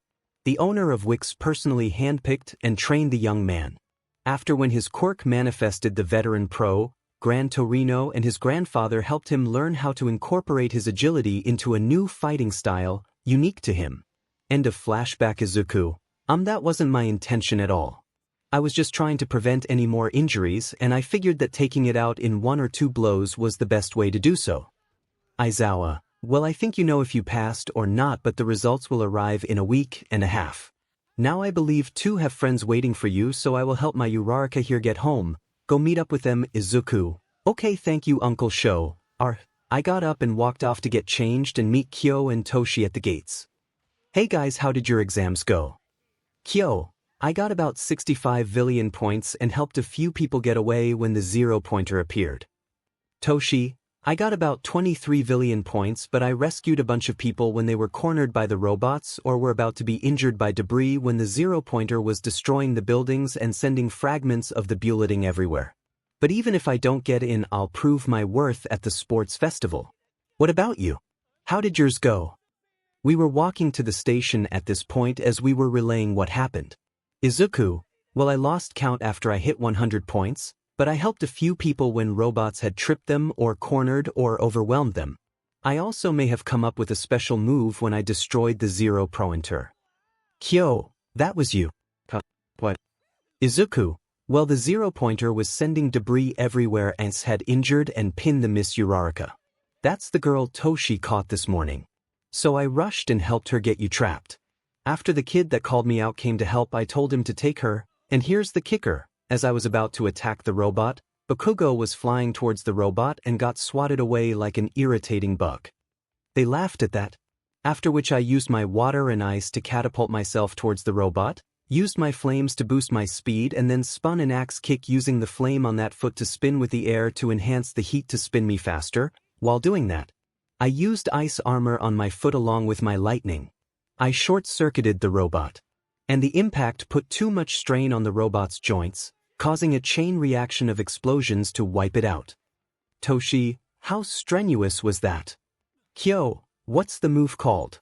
The owner of Wix personally handpicked and trained the young man. After when his quirk manifested the veteran pro, Gran Torino and his grandfather helped him learn how to incorporate his agility into a new fighting style, unique to him. End of flashback Izuku. That wasn't my intention at all. I was just trying to prevent any more injuries and I figured that taking it out in 1 or 2 blows was the best way to do so. Izawa, well I think you know if you passed or not but the results will arrive in a week and a half. Now I believe 2 have friends waiting for you so I will help my Uraraka here get home. Go meet up with them Izuku. Okay thank you Uncle Sho. I got up and walked off to get changed and meet Kyo and Toshi at the gates. Hey guys how did your exams go? Kyo, I got about 65 billion points and helped a few people get away when the 0-pointer appeared. Toshi, I got about 23 billion points but I rescued a bunch of people when they were cornered by the robots or were about to be injured by debris when the 0-pointer was destroying the buildings and sending fragments of the bulleting everywhere. But even if I don't get in I'll prove my worth at the sports festival. What about you? How did yours go? We were walking to the station at this point as we were relaying what happened. Izuku, Well, I lost count after I hit 100 points, but I helped a few people when robots had tripped them or cornered or overwhelmed them. I also may have come up with a special move when I destroyed the 𝗧𝗵𝗲 𝗃𝗀, that was you. What? Izuku. Well, the 𝗧𝗵𝗿𝗺 was sending debris everywhere and had injured and pinned the myheroacademia. That's the girl Toshi caught this morning. So I rushed and helped her get you trapped. After the kid that called me out came to help, I told him to take her, and here's the kicker. As I was about to attack the robot, Bakugo was flying towards the robot and got swatted away like an irritating bug. They laughed at that. After which I used my water and ice to catapult myself towards the robot, used my flames to boost my speed, and then spun an axe kick using the flame on that foot to spin with the air to enhance the heat to spin me faster. While doing that, I used ice armor on my foot along with my lightning. I short-circuited the robot, and the impact put too much strain on the robot's joints, causing a chain reaction of explosions to wipe it out. Toshi, how strenuous was that? 𝗃𝗀, what's the move called?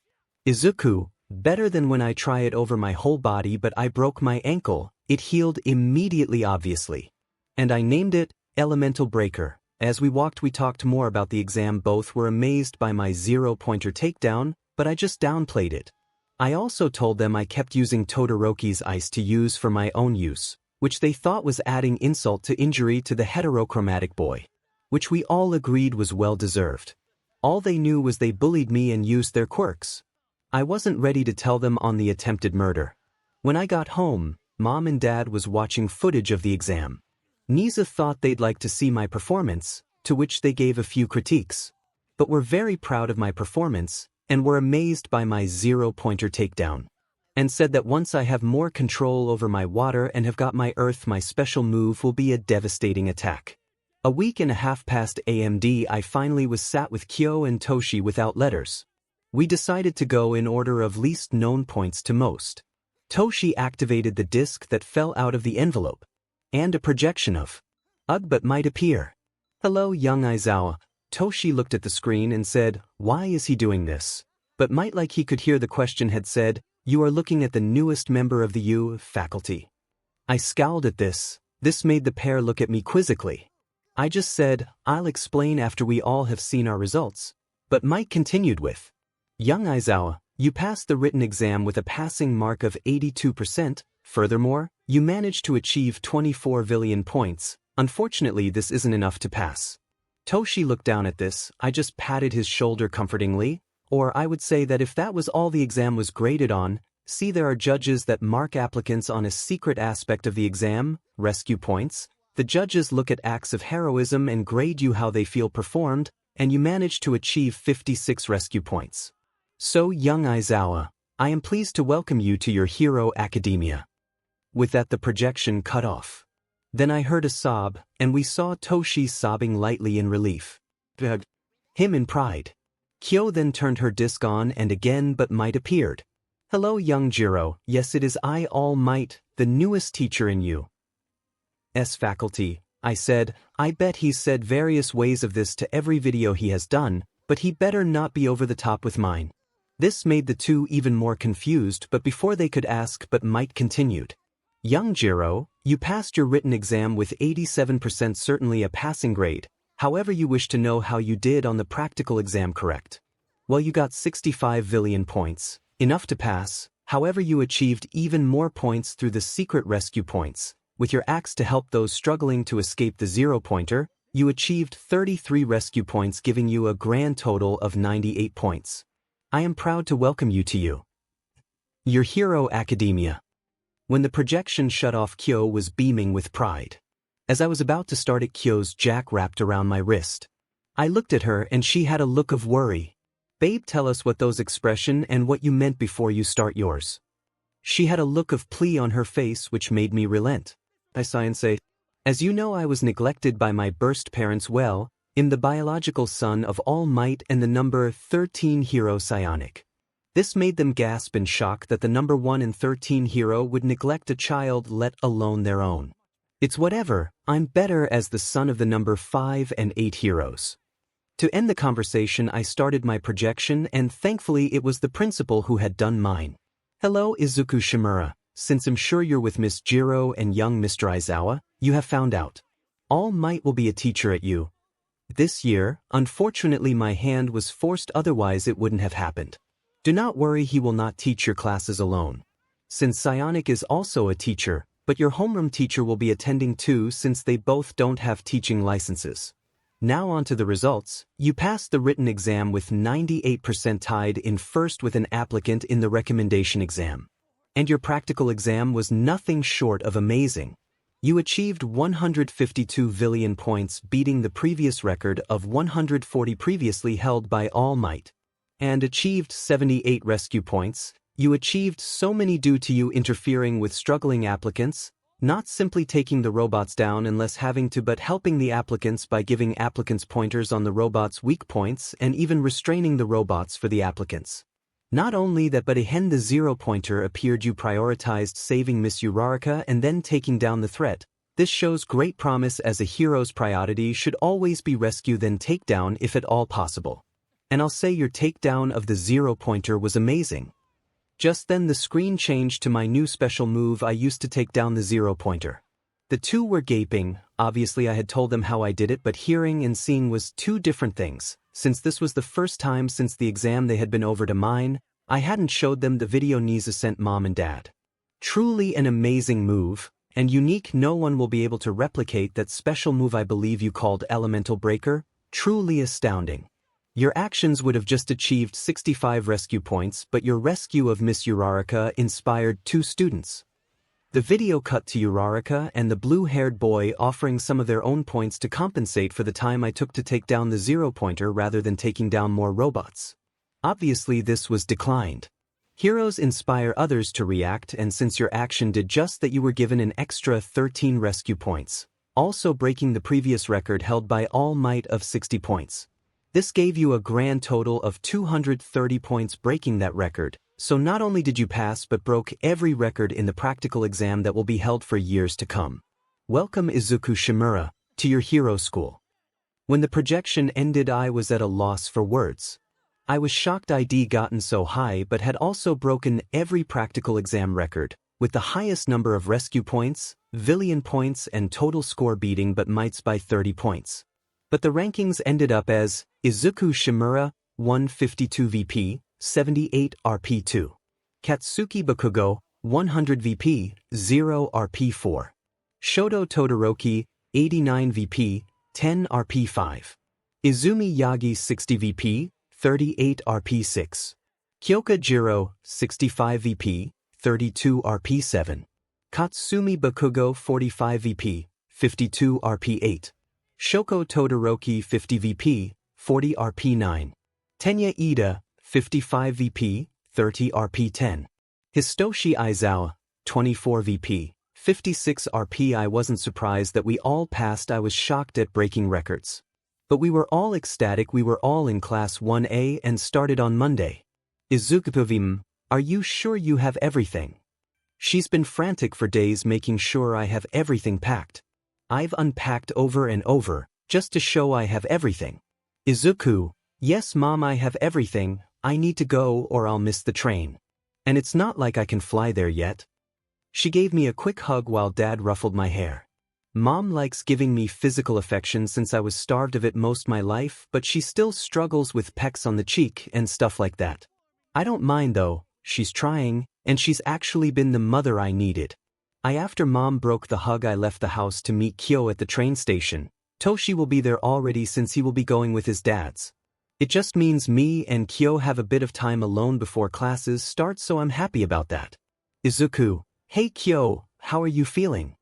Izuku, better than when I try it over my whole body, but I broke my ankle. It healed immediately, obviously. And I named it Elemental Breaker. As we walked, we talked more about the exam. Both were amazed by my 𝗧𝗵𝗿𝗺 takedown, but I just downplayed it. I also told them I kept using Todoroki's ice to use for my own use, which they thought was adding insult to injury to the heterochromatic boy, which we all agreed was well deserved. All they knew was they bullied me and used their quirks. I wasn't ready to tell them on the attempted murder. When I got home, Mom and Dad was watching footage of the exam. 𝗍𝗂 thought they'd like to see my performance, to which they gave a few critiques, but were very proud of my performance and were amazed by my 𝗧𝗵𝗿𝗺 takedown, and said that once I have more control over my water and have got my earth, my special move will be a devastating attack. A week and a half past AMD, I finally was sat with 𝗃𝗀 and Toshi without letters. We decided to go in order of least known points to most. Toshi activated the disc that fell out of the envelope, and a projection of ugh but might appear. Hello, young Izuku. Toshi looked at the screen and said, why is he doing this? But might, like he could hear the question, had said, you are looking at the newest member of the U faculty. I scowled at this. This made the pair look at me quizzically. I just said, I'll explain after we all have seen our results. But Mike continued with, young Izuku, you passed the written exam with a passing mark of 82%. Furthermore, you managed to achieve 24 billion points. Unfortunately, this isn't enough to pass. Toshi looked down at this. I just patted his shoulder comfortingly. Or I would say that if that was all the exam was graded on, see, there are judges that mark applicants on a secret aspect of the exam, rescue points. The judges look at acts of heroism and grade you how they feel performed, and you managed to achieve 56 rescue points. So, young Izuku, I am pleased to welcome you to your hero academia. With that, the projection cut off. Then I heard a sob, and we saw Toshi sobbing lightly in relief. Him in pride. 𝗃𝗀 then turned her disc on and again but might appeared. Hello, young Jiro. Yes, it is I, All Might, the newest teacher in U.S. faculty. I said, I bet he's said various ways of this to every video he has done, but he better not be over the top with mine. This made the two even more confused, but before they could ask, but might continued. Young Jiro, you passed your written exam with 87%, certainly a passing grade. However, you wish to know how you did on the practical exam, correct? Well, you got 65 billion points, enough to pass. However, you achieved even more points through the secret rescue points. With your axe to help those struggling to escape the 𝗧𝗵𝗿𝗺, you achieved 33 rescue points, giving you a grand total of 98 points. I am proud to welcome you to your hero academia. When the projection shut off, 𝗃𝗀 was beaming with pride. As I was about to start it, 𝗃𝗀's jack wrapped around my wrist. I looked at her and she had a look of worry. Babe, tell us what those expression and what you meant before you start yours. She had a look of plea on her face which made me relent. I sigh and say, as you know, I was neglected by my birth parents. Well, I'm the biological son of All Might and the number 13 hero psionic. This made them gasp in shock that the number 1 and 13 hero would neglect a child, let alone their own. It's whatever, I'm better as the son of the number 5 and 8 heroes. To end the conversation, I started my projection, and thankfully it was the principal who had done mine. Hello, Izuku Shimura. since I'm sure you're with Miss Jiro and young Mr. Izawa, you have found out. All Might will be a teacher at you. This year, unfortunately my hand was forced, otherwise it wouldn't have happened. Do not worry, he will not teach your classes alone. Since Psionic is also a teacher, but your homeroom teacher will be attending too since they both don't have teaching licenses. Now on to the results. You passed the written exam with 98%, tied in first with an applicant in the recommendation exam. And your practical exam was nothing short of amazing. You achieved 152 billion points, beating the previous record of 140 previously held by All Might. And achieved 78 rescue points. You achieved so many due to you interfering with struggling applicants, not simply taking the robots down unless having to, but helping the applicants by giving applicants pointers on the robots' weak points and even restraining the robots for the applicants. Not only that, but the zero pointer appeared, you prioritized saving Miss Uraraka and then taking down the threat. This shows great promise, as a hero's priority should always be rescue then takedown if at all possible. And I'll say your takedown of the zero pointer was amazing. Just then the screen changed to my new special move. I used to take down the zero pointer. The two were gaping. Obviously I had told them how I did it, but hearing and seeing was two different things. Since this was the first time since the exam they had been over to mine, I hadn't showed them the video Ниza sent mom and dad. Truly an amazing move, and unique. No one will be able to replicate that special move. I believe you called Elemental Breaker. Truly astounding. Your actions would have just achieved 65 rescue points, but your rescue of Miss Uraraka inspired 2 students. The video cut to Uraraka and the blue-haired boy offering some of their own points to compensate for the time I took to take down the zero pointer rather than taking down more robots. Obviously this was declined. Heroes inspire others to react, and since your action did just that, you were given an extra 13 rescue points, also breaking the previous record held by All Might of 60 points. This gave you a grand total of 230 points, breaking that record. So not only did you pass but broke every record in the practical exam that will be held for years to come. Welcome Izuku Yagi to your hero school. When the projection ended I was at a loss for words. I was shocked I'd gotten so high but had also broken every practical exam record, with the highest number of rescue points, villain points and total score beating but Mights by 30 points. But the rankings ended up as Izuku Yagi 152 VP, 78 RP2. Katsuki Bakugo, 100 VP, 0 RP4. Shoto Todoroki, 89 VP, 10 RP5. Izumi Yagi 60 VP, 38 RP6. Kyoka Jiro, 65 VP, 32 RP7. Katsumi Bakugo 45 VP, 52 RP8. Shoko Todoroki 50 VP, 40 RP9. Tenya Ida, 55 VP, 30 RP10. Histoshi Izawa, 24 VP, 56 RP. I wasn't surprised that we all passed. I was shocked at breaking records. But we were all ecstatic. We were all in Class 1A and started on Monday. Izuku 𝗵𝗃𝗲, are you sure you have everything? She's been frantic for days making sure I have everything packed. I've unpacked over and over, just to show I have everything. Izuku, yes mom, I have everything. I need to go or I'll miss the train. And it's not like I can fly there yet. She gave me a quick hug while dad ruffled my hair. Mom likes giving me physical affection since I was starved of it most my life, but she still struggles with pecks on the cheek and stuff like that. I don't mind though, she's trying, and she's actually been the mother I needed. After mom broke the hug I left the house to meet Kyo at the train station. Toshi will be there already since he will be going with his dad's. It just means me and Kyo have a bit of time alone before classes start, so I'm happy about that. Izuku, hey Kyo, how are you feeling?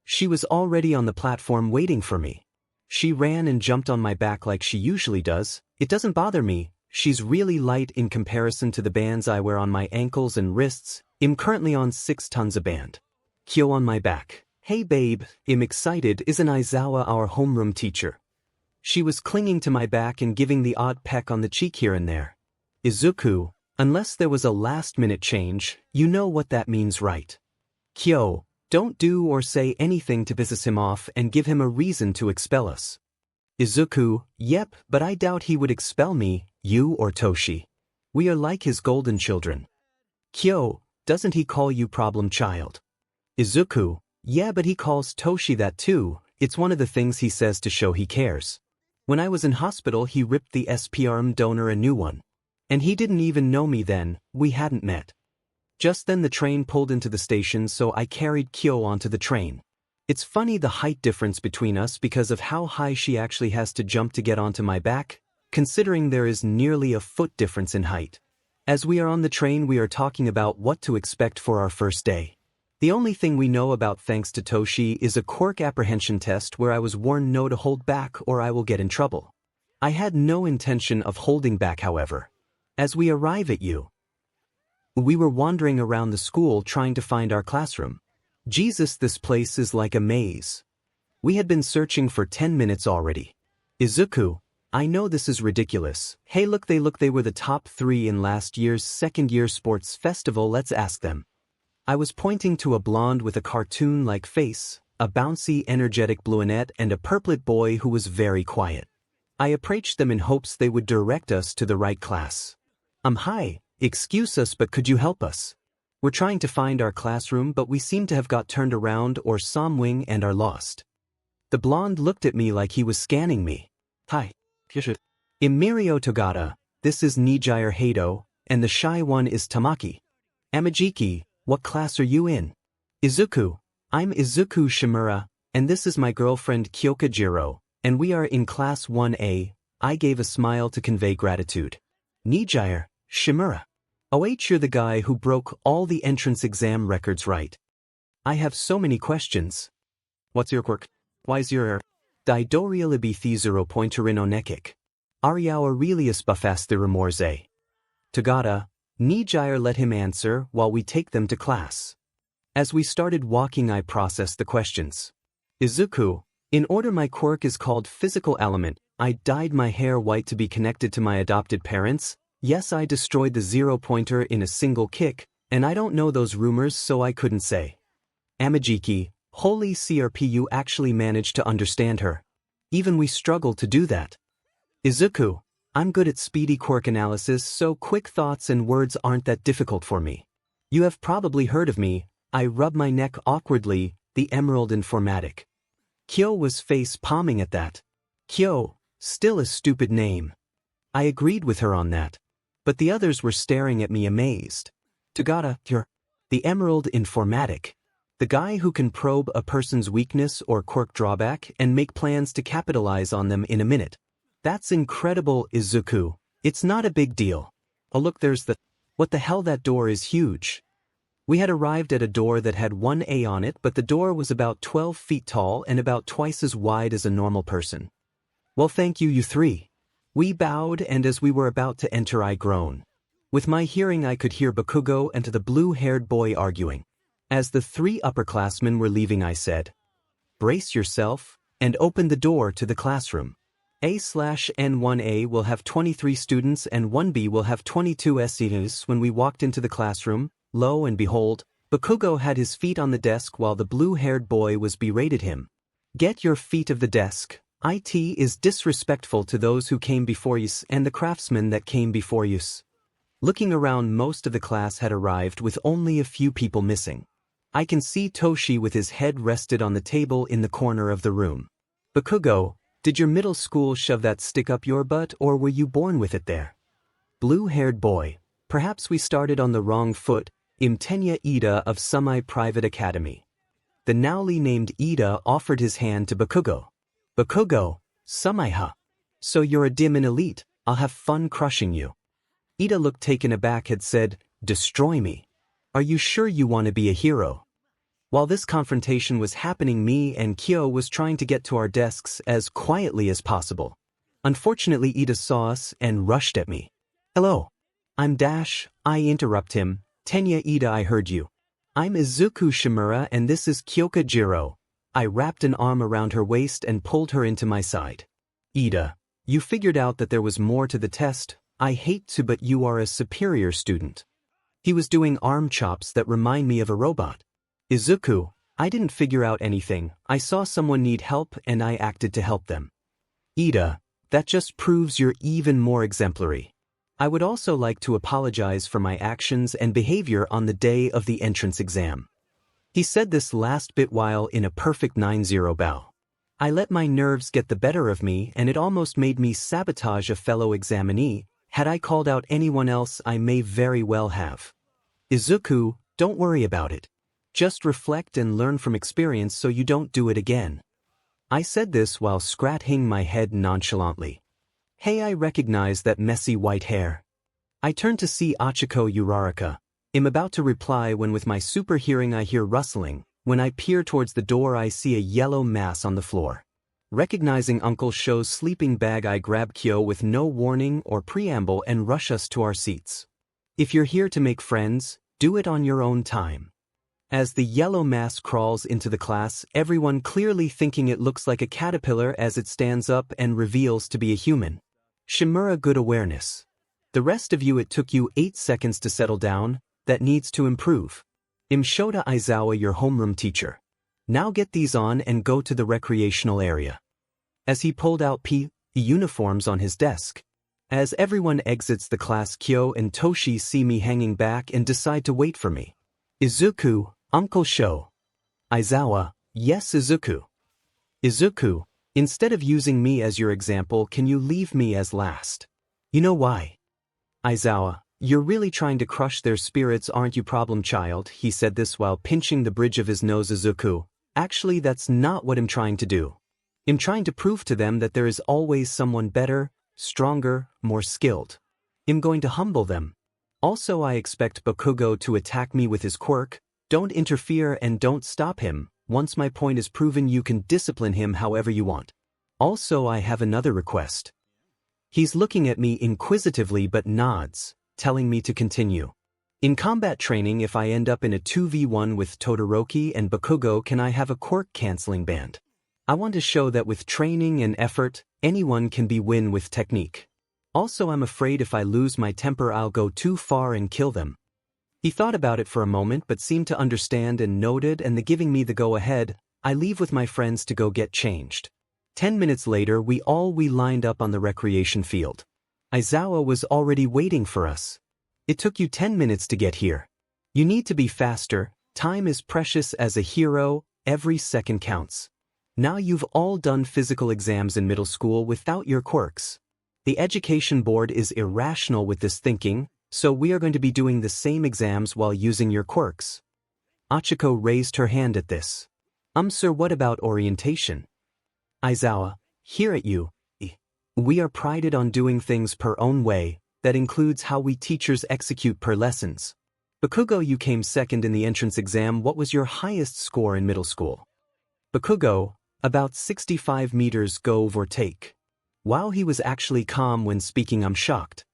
She was already on the platform waiting for me. She ran and jumped on my back like she usually does. It doesn't bother me. She's really light in comparison to the bands I wear on my ankles and wrists. I'm currently on 6 tons of band. Kyo on my back. Hey babe, I'm excited. Isn't Izawa our homeroom teacher? She was clinging to my back and giving the odd peck on the cheek here and there. Izuku, unless there was a last-minute change, you know what that means, right? Kyo, don't do or say anything to piss him off and give him a reason to expel us. Izuku, yep, but I doubt he would expel me, you or Toshi. We are like his golden children. Kyo, Doesn't he call you problem child? Izuku, yeah, but he calls Toshi that too. It's one of the things he says to show he cares. When I was in hospital he ripped the 𝗵𝗃𝗏 donor a new one. And he didn't even know me then, we hadn't met. Just then the train pulled into the station, so I carried Kyo onto the train. It's funny the height difference between us because of how high she actually has to jump to get onto my back, considering there is nearly a foot difference in height. As we are on the train we are talking about what to expect for our first day. The only thing we know about thanks to Toshi is a quirk apprehension test where I was warned no to hold back or I will get in trouble. I had no intention of holding back, however. As we arrive at U, we were wandering around the school trying to find our classroom. Jesus, this place is like a maze. We had been searching for 10 minutes already. Izuku, I know this is ridiculous. Hey look, they were the top 3 in last year's second-year sports festival, let's ask them. I was pointing to a blonde with a cartoon-like face, a bouncy, energetic brunette, and a purplet boy who was very quiet. I approached them in hopes they would direct us to the right class. Hi, excuse us, but could you help us? We're trying to find our classroom, but we seem to have got turned around or 𝗵𝗃𝗏 and are lost. The blonde looked at me like he was scanning me. Hi, 𝗵𝗃𝗏, this is 𝗵𝗃𝗏, and the shy one is Tamaki. 𝗵𝗃𝗏, what class are you in? Izuku, I'm Izuku Yagi, and this is my girlfriend Kyoka, and we are in class 1A. I gave a smile to convey gratitude. 𝗵𝗃𝗏. Oh, you're the guy who broke all the entrance exam records, right? I have so many questions. What's your quirk? Why's your 𝗎𝗪𝙢𝗢𝗍𝗄 0.9 𝗎𝗪𝙢𝗢𝗍𝗄 𝗵𝗃𝗲. Togata, 𝗵𝗃𝗏 let him answer while we take them to class. As we started walking I processed the questions. Izuku, in order my quirk is called physical element. I dyed my hair white to be connected to my adopted parents. Yes, I destroyed the 0-pointer in a single kick, and I don't know those rumors so I couldn't say. 𝗵𝗃𝗏, holy CRP, you actually managed to understand her. Even we struggled to do that. Izuku, I'm good at speedy quirk analysis, so quick thoughts and words aren't that difficult for me. You have probably heard of me. I rub my neck awkwardly, the Emerald Informatic. Kyo was face palming at that. Kyo, still a stupid name. I agreed with her on that. But the others were staring at me amazed. Togata, you're the Emerald Informatic. The guy who can probe a person's weakness or quirk drawback and make plans to capitalize on them in a minute. That's incredible, Izuku. It's not a big deal. Oh look, there's the... What the hell, that door is huge. We had arrived at a door that had 1A on it, but the door was about 12 feet tall and about twice as wide as a normal person. Well, thank you, you three. We bowed, and as we were about to enter I groaned. With my hearing I could hear Bakugo and the blue-haired boy arguing. As the 3 upperclassmen were leaving I said, brace yourself, and opened the door to the classroom. A/N1A will have 23 students and 1B will have 22 students. When we walked into the classroom, lo and behold, Bakugo had his feet on the desk while the blue-haired boy was berated him. Get your feet off the desk. It is disrespectful to those who came before you and the craftsmen that came before you. Looking around, most of the class had arrived with only a few people missing. I can see Toshi with his head rested on the table in the corner of the room. Bakugo, did your middle school shove that stick up your butt or were you born with it there? Blue-haired boy, perhaps we started on the wrong foot. 𝗵𝗃𝗏 of Semi Private Academy. The newly named Ida offered his hand to Bakugo. Bakugo, 𝗵𝗏𝗲. So you're a dim and elite, I'll have fun crushing you. Ida looked taken aback, had said, destroy me. Are you sure you want to be a hero? While this confrontation was happening, me and Kyo was trying to get to our desks as quietly as possible. Unfortunately, Ida saw us and rushed at me. Hello. I'm Dash, I interrupt him. Tenya, Ida, I heard you. I'm Izuku Yagi and this is Kyoka. I wrapped an arm around her waist and pulled her into my side. Ida, you figured out that there was more to the test. I hate to, but you are a superior student. He was doing arm chops that remind me of a robot. Izuku, I didn't figure out anything. I saw someone need help and I acted to help them. Ida, that just proves you're even more exemplary. I would also like to apologize for my actions and behavior on the day of the entrance exam. He said this last bit while in a perfect 9-0 bow. I let my nerves get the better of me and it almost made me sabotage a fellow examinee. Had I called out anyone else, I may very well have. Izuku, don't worry about it. Just reflect and learn from experience so you don't do it again. I said this while scratching my head nonchalantly. Hey, I recognize that messy white hair. I turn to see Ochiko Uraraka. I'm about to reply when with my super hearing I hear rustling. When I peer towards the door I see a yellow mass on the floor. Recognizing Uncle Sho's sleeping bag, I grab Kyo with no warning or preamble and rush us to our seats. If you're here to make friends, do it on your own time. As the yellow mass crawls into the class, everyone clearly thinking it looks like a caterpillar as it stands up and reveals to be a human. 𝗵𝗲 good awareness. The rest of you, it took you 8 seconds to settle down. That needs to improve. 𝗵𝗃𝗲 Izawa, your homeroom teacher. Now get these on and go to the recreational area. As he pulled out PE uniforms on his desk. As everyone exits the class, Kyo and Toshi see me hanging back and decide to wait for me. Izuku, Uncle Sho. Izawa, yes Izuku. Izuku, instead of using me as your example, can you leave me as last? You know why? Izawa, you're really trying to crush their spirits, aren't you, problem child? He said this while pinching the bridge of his nose. Izuku, actually that's not what I'm trying to do. I'm trying to prove to them that there is always someone better, stronger, more skilled. I'm going to humble them. Also, I expect Bakugo to attack me with his quirk. Don't interfere and don't stop him. Once my point is proven, you can discipline him however you want. Also, I have another request. He's looking at me inquisitively but nods, telling me to continue. In combat training, if I end up in a 2v1 with Todoroki and Bakugo, can I have a quirk canceling band? I want to show that with training and effort, anyone can be win with technique. Also, I'm afraid if I lose my temper, I'll go too far and kill them. He thought about it for a moment but seemed to understand and noted, and giving me the go-ahead, I leave with my friends to go get changed. 10 minutes later, we lined up on the recreation field. Izawa was already waiting for us. It took you 10 minutes to get here. You need to be faster. Time is precious as a hero. Every second counts. Now you've all done physical exams in middle school without your quirks. The education board is irrational with this thinking, so we are going to be doing the same exams while using your quirks. Ochiko raised her hand at this. Sir, what about orientation? Izawa, here at you, we are prided on doing things per own way. That includes how we teachers execute per lessons. Bakugo, you came second in the entrance exam. What was your highest score in middle school? Bakugo, about 65 meters give or take. While he was actually calm when speaking, I'm shocked.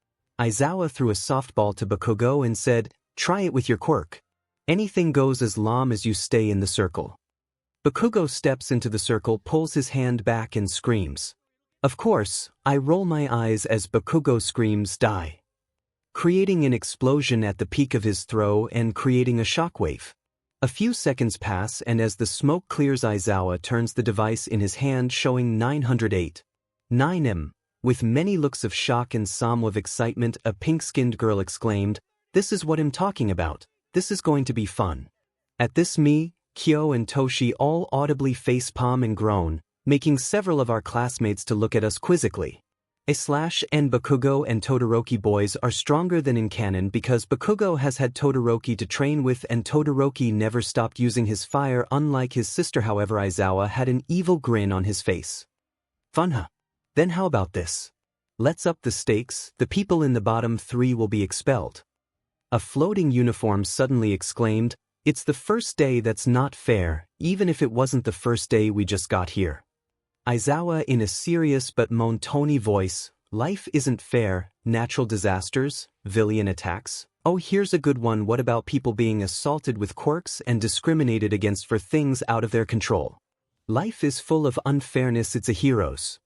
Izawa threw a softball to Bakugo and said, try it with your quirk. Anything goes as long as you stay in the circle. Bakugo steps into the circle, pulls his hand back and screams. Of course, I roll my eyes as Bakugo screams die, creating an explosion at the peak of his throw and creating a shockwave. A few seconds pass, and as the smoke clears, Izawa turns the device in his hand showing 908. 9M. With many looks of shock and some of excitement, a pink-skinned girl exclaimed, "This is what I'm talking about. This is going to be fun." At this, me, Kyo and Toshi all audibly facepalm and groan, making several of our classmates to look at us quizzically. And Bakugo and Todoroki boys are stronger than in canon because Bakugo has had Todoroki to train with and Todoroki never stopped using his fire, unlike his sister. However, Izawa had an evil grin on his face. Fun, huh? Then how about this? Let's up the stakes. The people in the bottom 3 will be expelled. A floating uniform suddenly exclaimed, "It's the first day. That's not fair, even if it wasn't the first day we just got here." Izawa in a serious but monotone voice, "Life isn't fair. Natural disasters, villain attacks. Oh, here's a good one. What about people being assaulted with quirks and discriminated against for things out of their control? Life is full of unfairness. It's a hero's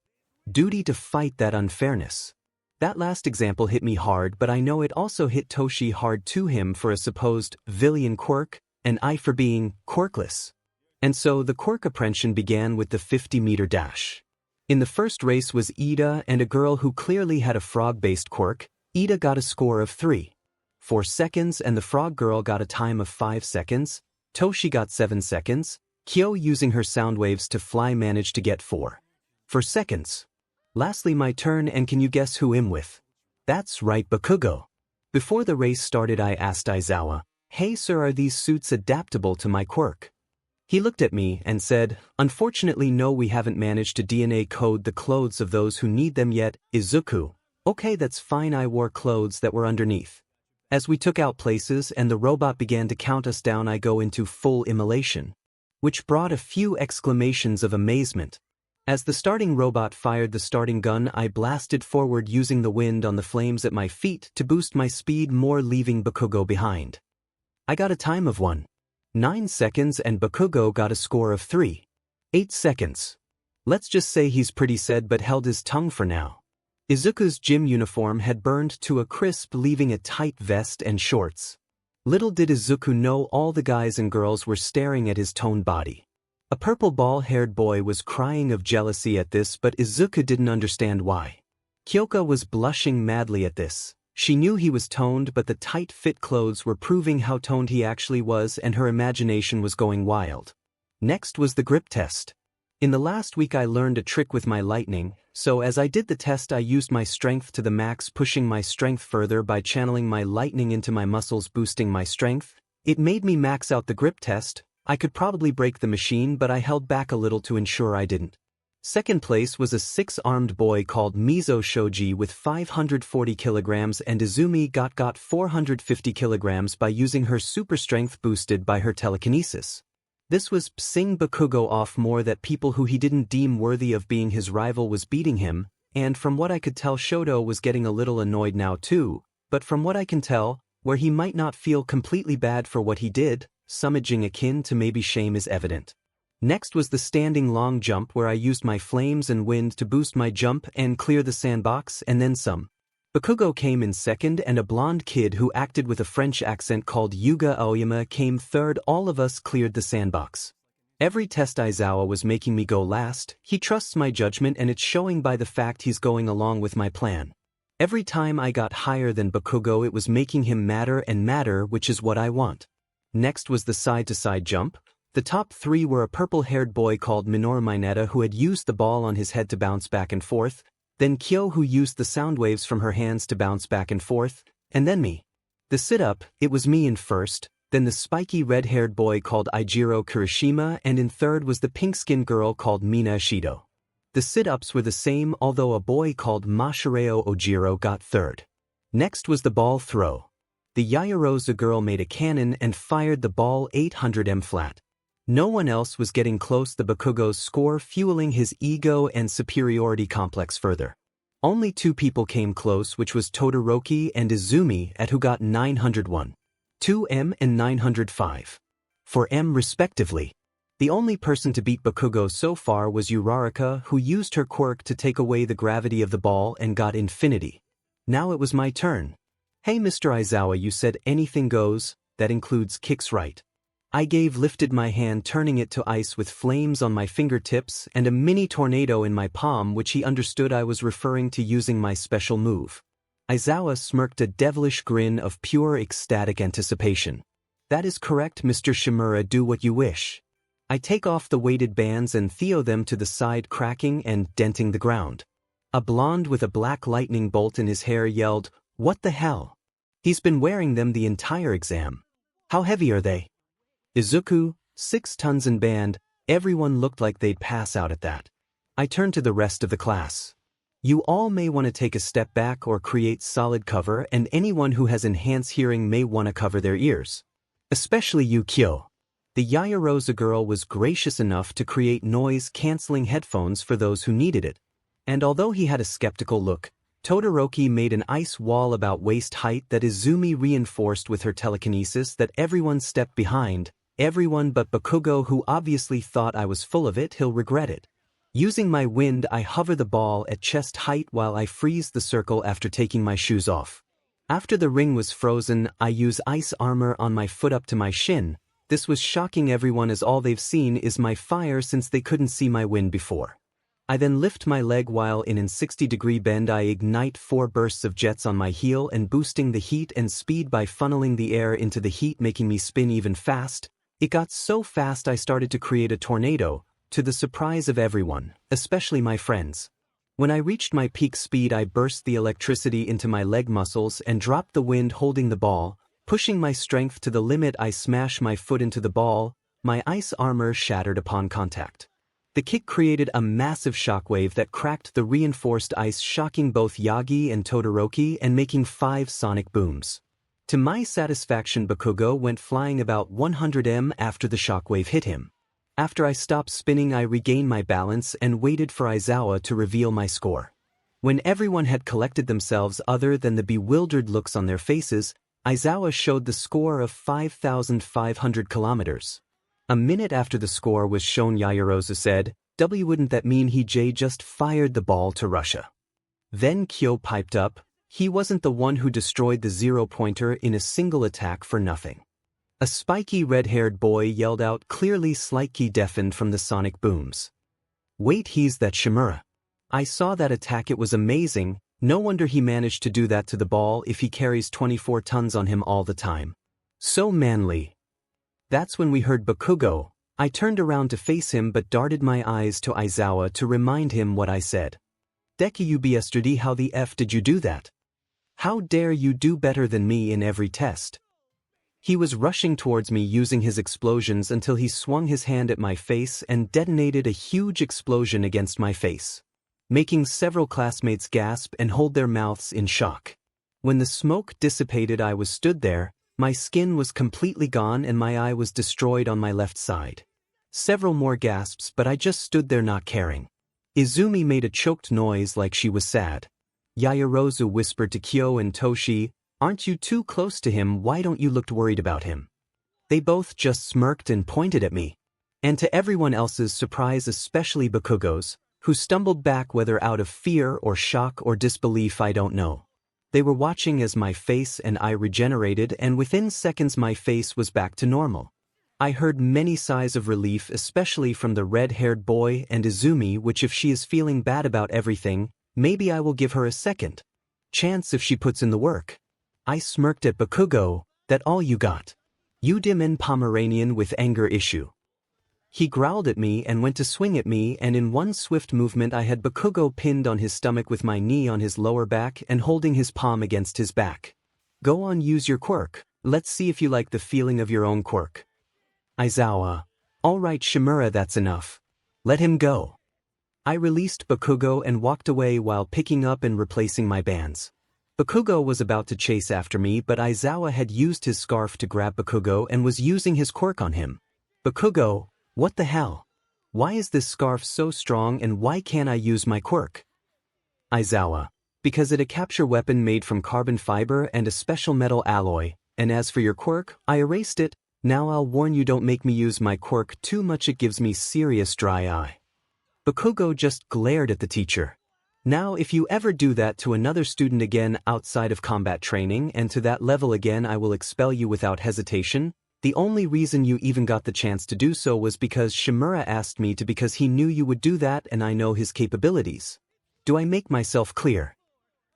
duty to fight that unfairness." That last example hit me hard, but I know it also hit Toshi hard too, him for a supposed villain quirk, and I for being quirkless. And so the quirk apprehension began with the 50-meter dash. In the first race was Ida and a girl who clearly had a frog-based quirk. Ida got a score of 3.4 seconds and the frog girl got a time of 5 seconds, Toshi got 7 seconds, Kyo using her sound waves to fly managed to get 4 seconds. Lastly my turn, and can you guess who I'm with? That's right, Bakugo. Before the race started I asked Izawa, "Hey sir, are these suits adaptable to my quirk?" He looked at me and said, "Unfortunately no, we haven't managed to DNA code the clothes of those who need them yet, Izuku." Okay, that's fine, I wore clothes that were underneath. As we took out places and the robot began to count us down, I go into full immolation, which brought a few exclamations of amazement. As the starting robot fired the starting gun, I blasted forward using the wind on the flames at my feet to boost my speed more, leaving Bakugo behind. I got a time of 1.9 seconds and Bakugo got a score of 3.8 seconds. Let's just say he's pretty sad but held his tongue for now. Izuku's gym uniform had burned to a crisp, leaving a tight vest and shorts. Little did Izuku know all the guys and girls were staring at his toned body. A purple ball-haired boy was crying of jealousy at this, but Izuku didn't understand why. Kyoka was blushing madly at this. She knew he was toned, but the tight-fit clothes were proving how toned he actually was, and her imagination was going wild. Next was the grip test. In the last week I learned a trick with my lightning, so as I did the test I used my strength to the max, pushing my strength further by channeling my lightning into my muscles, boosting my strength. It made me max out the grip test. I could probably break the machine, but I held back a little to ensure I didn't. Second place was a 6-armed boy called 𝗵𝘃𝗁𝗍 with 540 kilograms, and Izumi got 450 kilograms by using her super strength boosted by her telekinesis. This was pissing Bakugo off more that people who he didn't deem worthy of being his rival was beating him, and from what I could tell Shoto was getting a little annoyed now too, but from what I can tell, where he might not feel completely bad for what he did, something akin to maybe shame is evident. Next was the standing long jump, where I used my flames and wind to boost my jump and clear the sandbox, and then some. Bakugo came in second, and a blonde kid who acted with a French accent called Yuga Aoyama came third. All of us cleared the sandbox. Every test Izawa was making me go last. He trusts my judgment, and it's showing by the fact he's going along with my plan. Every time I got higher than Bakugo, it was making him madder and madder, which is what I want. Next was the side-to-side jump. The top three were a purple-haired boy called Minoru Mineta who had used the ball on his head to bounce back and forth, then Kyo who used the sound waves from her hands to bounce back and forth, and then me. The sit-up, it was me in first, then the spiky red-haired boy called Ijiro Kirishima, and in third was the pink-skinned girl called Mina Shido. The sit-ups were the same, although a boy called Masahiro Ojiro got third. Next was the ball throw. The Yayarosa girl made a cannon and fired the ball 800 flat. No one else was getting close to Bakugo's score, fueling his ego and superiority complex further. Only two people came close, which was Todoroki and Izumi, at who got 901, 2M and 905, 4M respectively. The only person to beat Bakugo so far was Uraraka, who used her quirk to take away the gravity of the ball and got infinity. Now it was my turn. "Hey Mr. Izawa, you said anything goes, that includes kicks, right?" I lifted my hand, turning it to ice with flames on my fingertips and a mini tornado in my palm, which he understood I was referring to using my special move. Izawa smirked a devilish grin of pure ecstatic anticipation. "That is correct, Mr. Shimura, do what you wish." I take off the weighted bands and throw them to the side, cracking and denting the ground. A blonde with a black lightning bolt in his hair yelled, "What the hell? He's been wearing them the entire exam. How heavy are they?" Izuku, 6 tons and band. Everyone looked like they'd pass out at that. I turned to the rest of the class. "You all may want to take a step back or create solid cover, and anyone who has enhanced hearing may want to cover their ears. Especially you, Kyo." The Yayarosa girl was gracious enough to create noise-canceling headphones for those who needed it. And although he had a skeptical look, Todoroki made an ice wall about waist height that Izumi reinforced with her telekinesis that everyone stepped behind. Everyone but Bakugo, who obviously thought I was full of it. He'll regret it. Using my wind, I hover the ball at chest height while I freeze the circle after taking my shoes off. After the ring was frozen, I use ice armor on my foot up to my shin. This was shocking everyone, as all they've seen is my fire since they couldn't see my wind before. I then lift my leg while in an 60-degree bend. I ignite 4 bursts of jets on my heel and boosting the heat and speed by funneling the air into the heat, making me spin even fast. It got so fast I started to create a tornado, to the surprise of everyone, especially my friends. When I reached my peak speed, I burst the electricity into my leg muscles and dropped the wind holding the ball. Pushing my strength to the limit, I smash my foot into the ball. My ice armor shattered upon contact. The kick created a massive shockwave that cracked the reinforced ice, shocking both Yagi and Todoroki and making 5 sonic booms. To my satisfaction, Bakugo went flying about 100 m after the shockwave hit him. After I stopped spinning, I regained my balance and waited for Izuku to reveal my score. When everyone had collected themselves other than the bewildered looks on their faces, Izuku showed the score of 5,500 kilometers. A minute after the score was shown, Yaoyorozu said, "Wouldn't that mean he just fired the ball to Russia?" Then Kyo piped up, "He wasn't the one who destroyed the 0-pointer in a single attack for nothing." A spiky red-haired boy yelled out, clearly slightly deafened from the sonic booms. "Wait, he's that 𝗵𝗲. I saw that attack, it was amazing. No wonder he managed to do that to the ball if he carries 24 tons on him all the time. So manly." That's when we heard Bakugo. I turned around to face him but darted my eyes to Izuku to remind him what I said. "Dekuwhatif, how the F did you do that? How dare you do better than me in every test?" He was rushing towards me using his explosions until he swung his hand at my face and detonated a huge explosion against my face, making several classmates gasp and hold their mouths in shock. When the smoke dissipated, I was stood there. My skin was completely gone and my eye was destroyed on my left side. Several more gasps, but I just stood there not caring. Izumi made a choked noise like she was sad. Yaoyorozu whispered to Kyo and Toshi, "Aren't you too close to him? Why don't you look worried about him?" They both just smirked and pointed at me. And to everyone else's surprise, especially Bakugo's, who stumbled back, whether out of fear or shock or disbelief, I don't know. They were watching as my face and eye regenerated, and within seconds my face was back to normal. I heard many sighs of relief, especially from the red-haired boy and Izumi, which if she is feeling bad about everything, maybe I will give her a second chance if she puts in the work. I smirked at Bakugo, "That all you got? You dim Pomeranian with anger issue." He growled at me and went to swing at me, and in one swift movement I had Bakugo pinned on his stomach with my knee on his lower back and holding his palm against his back. "Go on, use your quirk. Let's see if you like the feeling of your own quirk." Izuku, "All right 𝗵𝗲, that's enough. Let him go." I released Bakugo and walked away while picking up and replacing my bands. Bakugo was about to chase after me, but Izuku had used his scarf to grab Bakugo and was using his quirk on him. "Bakugo, what the hell? Why is this scarf so strong and why can't I use my quirk?" Izuku, "Because it's a capture weapon made from carbon fiber and a special metal alloy, and as for your quirk, I erased it. Now I'll warn you, don't make me use my quirk too much, it gives me serious dry eye." Bakugo just glared at the teacher. "Now if you ever do that to another student again outside of combat training and to that level again, I will expel you without hesitation. The only reason you even got the chance to do so was because 𝗵𝗲 asked me to, because he knew you would do that and I know his capabilities. Do I make myself clear?"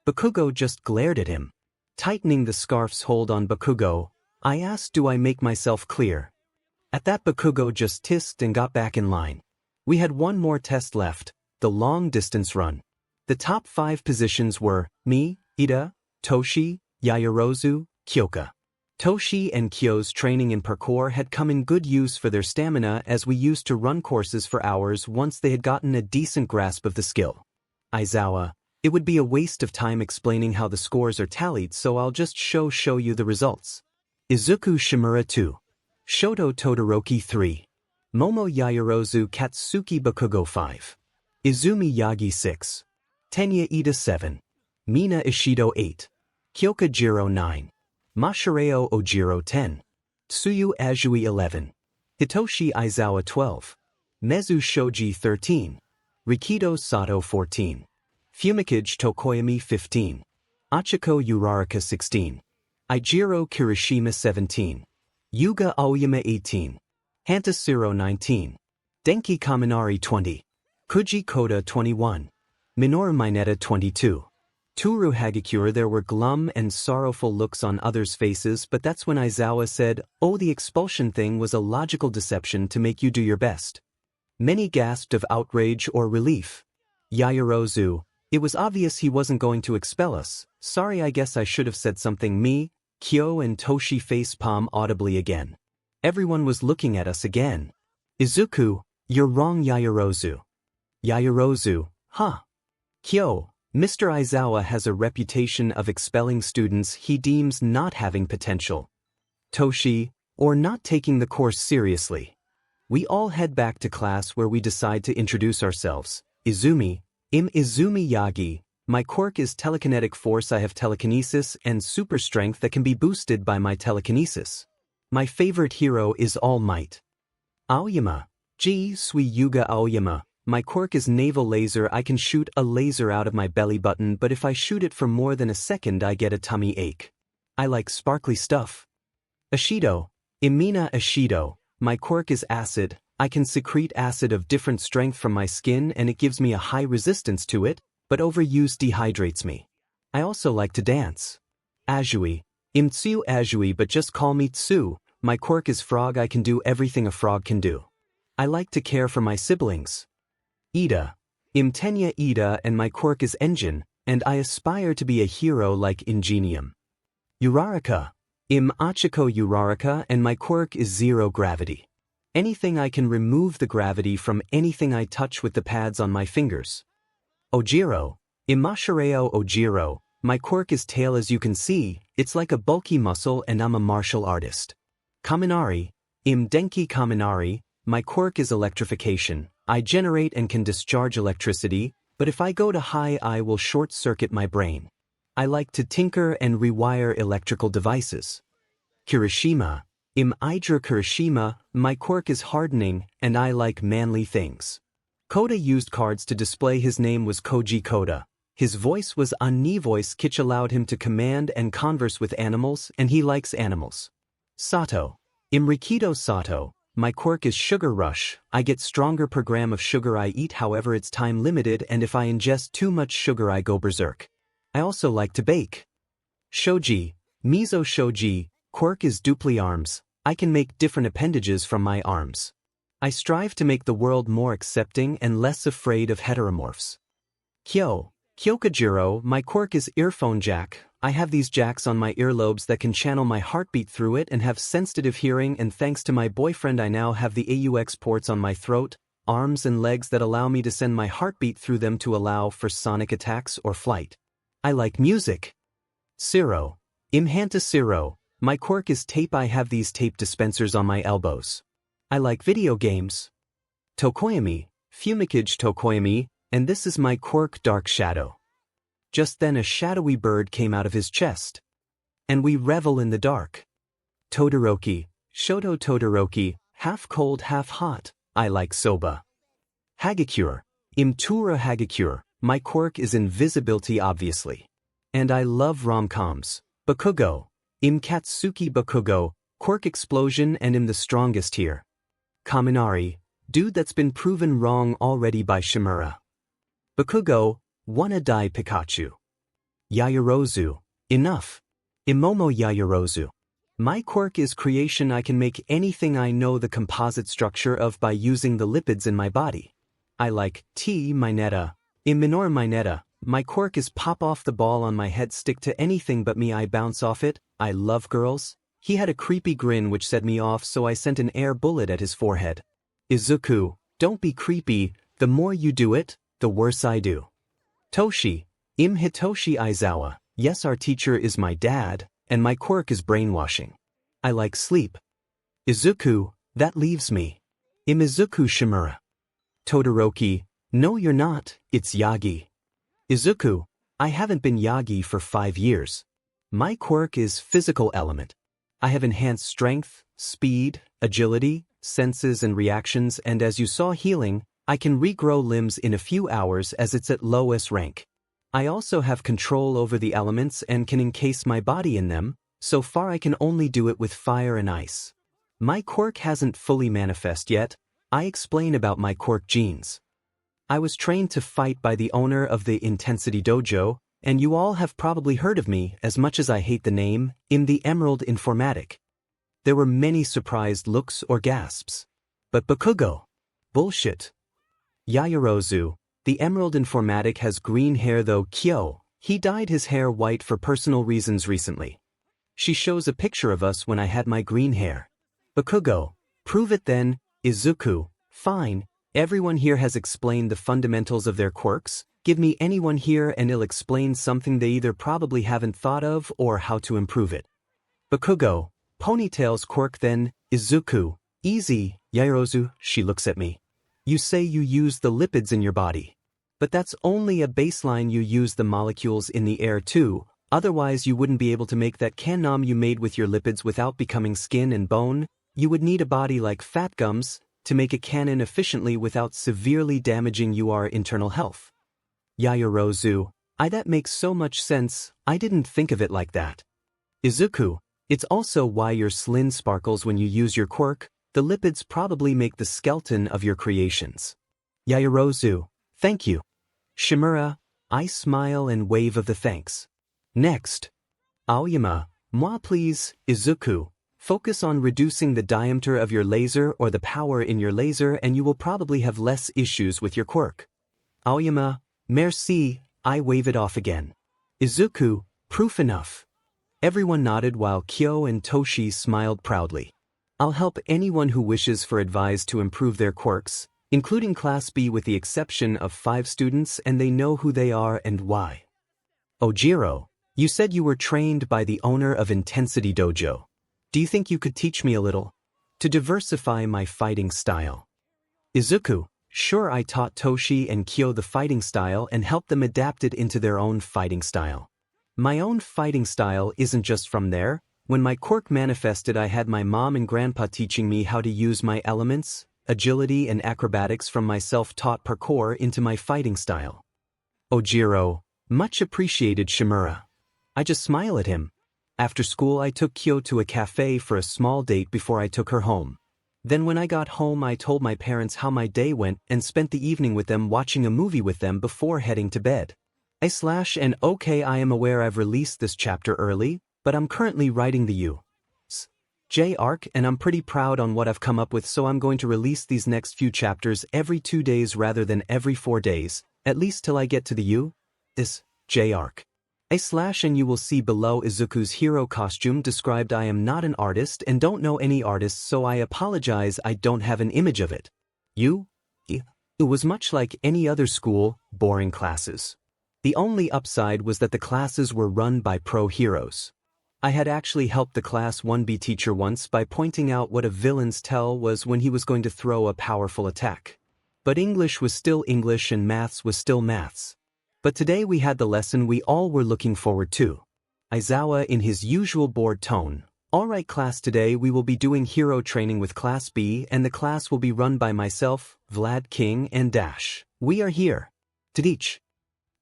Bakugo just glared at him. Tightening the scarf's hold on Bakugo, I asked, "Do I make myself clear?" At that, Bakugo just tissed and got back in line. We had one more test left, the long-distance run. The top 5 positions were me, Ida, Toshi, Yaoyorozu, Kyoka. Toshi and Kyo's training in parkour had come in good use for their stamina, as we used to run courses for hours once they had gotten a decent grasp of the skill. Izuku, "It would be a waste of time explaining how the scores are tallied, so I'll just show you the results. Izuku 𝗵𝗲 2. Shoto Todoroki 3. Momo Yaoyorozu Katsuki Bakugo 5. Izumi Yagi 6. Tenya Ida 7. Mina Ishido 8. Kyoka Jiro 9. Myheroacademia Ojiro 10. Tsuyu Azui 11. Hitoshi Izuku 12. Mezu Shoji 13. Rikido Sato 14. 𝗵𝗃𝗃 Tokoyami 15. Achiko Uraraka 16. Ijiro Kirishima 17. Yuga Aoyama 18. Hantasiro 19. Denki Kaminari 20. 𝗬𝗬𝗁𝗂𝗧 21. 𝗵𝘃𝗲 22. 𝗬𝗪𝗧𝗂𝘁𝗄𝑟 There were glum and sorrowful looks on others' faces, but that's when Izuku said, "Oh, the expulsion thing was a logical deception to make you do your best." Many gasped of outrage or relief. 𝗎𝗎𝗎𝗀𝗬, it was obvious he wasn't going to expel us. Sorry, I guess I should have said something. Kyo and Toshi face palm audibly again. Everyone was looking at us again. Izuku, you're wrong. 𝗎𝗎𝗎𝗎𝗬. 𝗎𝗎𝗎𝗎𝗬, huh? Kyo, Mr. Izuku has a reputation of expelling students he deems not having potential. Toshi, or not taking the course seriously. We all head back to class where we decide to introduce ourselves. Izumi, Izuku Yagi, my quirk is telekinetic force. I have telekinesis and super strength that can be boosted by my telekinesis. My favorite hero is All Might. 𝗎𝗎𝗎𝗂𝗧, 𝗬𝗧𝗏𝗎𝗎𝗂𝗧, my quirk is naval laser. I can shoot a laser out of my belly button, but if I shoot it for more than a second I get a tummy ache. I like sparkly stuff. Ashido, 𝗵𝗃𝗲, my quirk is acid. I can secrete acid of different strength from my skin and it gives me a high resistance to it, but overuse dehydrates me. I also like to dance. Azui, 𝗵𝗃𝗲, but just call me Tsu. My quirk is frog. I can do everything a frog can do. I like to care for my siblings. Ida, 𝗵𝗃𝗲, and my quirk is engine, and I aspire to be a hero like Ingenium. Uraraka, 𝗵𝗃𝗎𝗎𝗎𝗓, and my quirk is zero gravity. Anything I can remove the gravity from anything I touch with the pads on my fingers. Ojiro, 𝗵𝗃𝗎𝗎𝗎𝗓, my quirk is tail. As you can see, it's like a bulky muscle and I'm a martial artist. Kaminari, 𝗵𝗃𝗃𝗁𝗃, my quirk is electrification. I generate and can discharge electricity, but if I go to high I will short-circuit my brain. I like to tinker and rewire electrical devices. Kirishima, 𝗵𝗃𝗃𝗁𝗃, my quirk is hardening and I like manly things. Koda used cards to display his name was Koji Koda. His voice was Ani voice, which allowed him to command and converse with animals, and he likes animals. Sato, 𝗵𝗃𝗃𝗄𝗧, my quirk is sugar rush. I get stronger per gram of sugar I eat, however it's time limited, and if I ingest too much sugar I go berserk. I also like to bake. Shoji, 𝗎𝗠𝗠𝗠𝗏, quirk is dupli arms. I can make different appendages from my arms. I strive to make the world more accepting and less afraid of heteromorphs. Kyo, 𝗬𝗎𝗎𝗄𝗧, my quirk is earphone jack. I have these jacks on my earlobes that can channel my heartbeat through it and have sensitive hearing, and thanks to my boyfriend I now have the AUX ports on my throat, arms and legs that allow me to send my heartbeat through them to allow for sonic attacks or flight. I like music. Siro, 𝗵𝗃𝗃𝗁𝗃, my quirk is tape. I have these tape dispensers on my elbows. I like video games. Tokoyami, 𝗵𝗃𝗃𝗁𝗃, and this is my quirk, dark shadow. Just then a shadowy bird came out of his chest. And we revel in the dark. Todoroki, Shoto Todoroki, half cold half hot, I like soba. Hagakure, 𝗵𝗃𝗓𝗓𝗃, my quirk is invisibility obviously. And I love rom-coms. Bakugo, 𝗵𝗃𝗃𝗁𝗃, quirk explosion, and I'm the strongest here. Kaminari, dude that's been proven wrong already by Shimura. Bakugo, 𝗏𝗏𝗏𝗏 Pikachu. 𝗎𝗎𝗎𝗎𝗀, enough. imomo 𝗎𝗎𝗎𝗎𝗀. My quirk is creation. I can make anything I know the composite structure of by using the lipids in my body. I like 𝗵𝗏𝗏𝗏𝗏, 𝗵𝗏𝗏𝗏𝗏𝗏, my quirk is pop off the ball on my head, stick to anything but me, I bounce off it. I love girls. He had a creepy grin which set me off, so I sent an air bullet at his forehead. Izuku, don't be creepy, the more you do it, the worse I do. Toshi, 𝗵𝗃𝗃𝗃𝗏𝗧, yes, our teacher is my dad, and my quirk is brainwashing. I like sleep. Izuku, that leaves me. Izuku Shimura. Todoroki, no you're not, it's Yagi. Izuku, I haven't been Yagi for 5 years. My quirk is physical element. I have enhanced strength, speed, agility, senses and reactions, and as you saw healing, I can regrow limbs in a few hours as it's at lowest rank. I also have control over the elements and can encase my body in them. So far I can only do it with fire and ice. My quirk hasn't fully manifest yet. I explain about my quirk genes. I was trained to fight by the owner of the Intensity Dojo, and you all have probably heard of me, as much as I hate the name, in the 𝗵𝗃𝗃. There were many surprised looks or gasps. But Bakugo. Bullshit. Yaoyorozu, the 𝗵𝗃𝗃 has green hair though Kyo. He dyed his hair white for personal reasons recently. She shows a picture of us when I had my green hair. Bakugo. Prove it then, Izuku. Fine, everyone here has explained the fundamentals of their quirks. Give me anyone here and it'll explain something they either probably haven't thought of or how to improve it. Bakugo. Ponytail's quirk then, Izuku. Easy, Yaoyorozu. She looks at me. You say you use the lipids in your body. But that's only a baseline. You use the molecules in the air too, otherwise you wouldn't be able to make that 𝗵𝗃 you made with your lipids without becoming skin and bone. You would need a body like 𝗵𝗃𝗃 to make a 𝗵𝗃 efficiently without severely damaging your internal health. Yaoyorozu. That makes so much sense, I didn't think of it like that. Izuku. It's also why your skin sparkles when you use your quirk. The lipids probably make the skeleton of your creations. Yaoyorozu. Thank you. 𝗵𝗃𝗃. I smile and wave of the thanks. Next. 𝗵𝗃𝗃𝗺 please, Izuku. Focus on reducing the diameter of your laser or the power in your laser and you will probably have less issues with your quirk. 𝗵𝗃𝗃. Merci, I wave it off again. Izuku. Proof enough. Everyone nodded while Kyo and Toshi smiled proudly. I'll help anyone who wishes for advice to improve their quirks, including Class B with the exception of 5 students and they know who they are and why. Ojiro, you said you were trained by the owner of Intensity Dojo. Do you think you could teach me a little? To diversify my fighting style. Izuku, sure. I taught Toshi and Kyo the fighting style and helped them adapt it into their own fighting style. My own fighting style isn't just from there. When my quirk manifested, I had my mom and grandpa teaching me how to use my elements, agility and acrobatics from my self-taught parkour into my fighting style. Ojiro, much appreciated 𝗵𝗃𝗃. I just smile at him. After school I took Kyo to a cafe for a small date before I took her home. Then when I got home I told my parents how my day went and spent the evening with them watching a movie with them before heading to bed. And okay, I am aware I've released this chapter early, but I'm currently writing the 𝗬𝗧𝗵𝗃 arc and I'm pretty proud on what I've come up with, so I'm going to release these next few chapters every 2 days rather than every 4 days, at least till I get to the 𝗬𝗧𝗵𝗃 arc. And you will see below Izuku's hero costume described. I am not an artist and don't know any artists, so I apologize, I don't have an image of it. It was much like any other school, boring classes. The only upside was that the classes were run by pro heroes. I had actually helped the Class 1B teacher once by pointing out what a villain's tell was when he was going to throw a powerful attack. But English was still English and maths was still maths. But today we had the lesson we all were looking forward to. Aizawa in his usual bored tone. Alright class, today we will be doing hero training with Class B and the class will be run by myself, Vlad King and Dash. We are here to teach.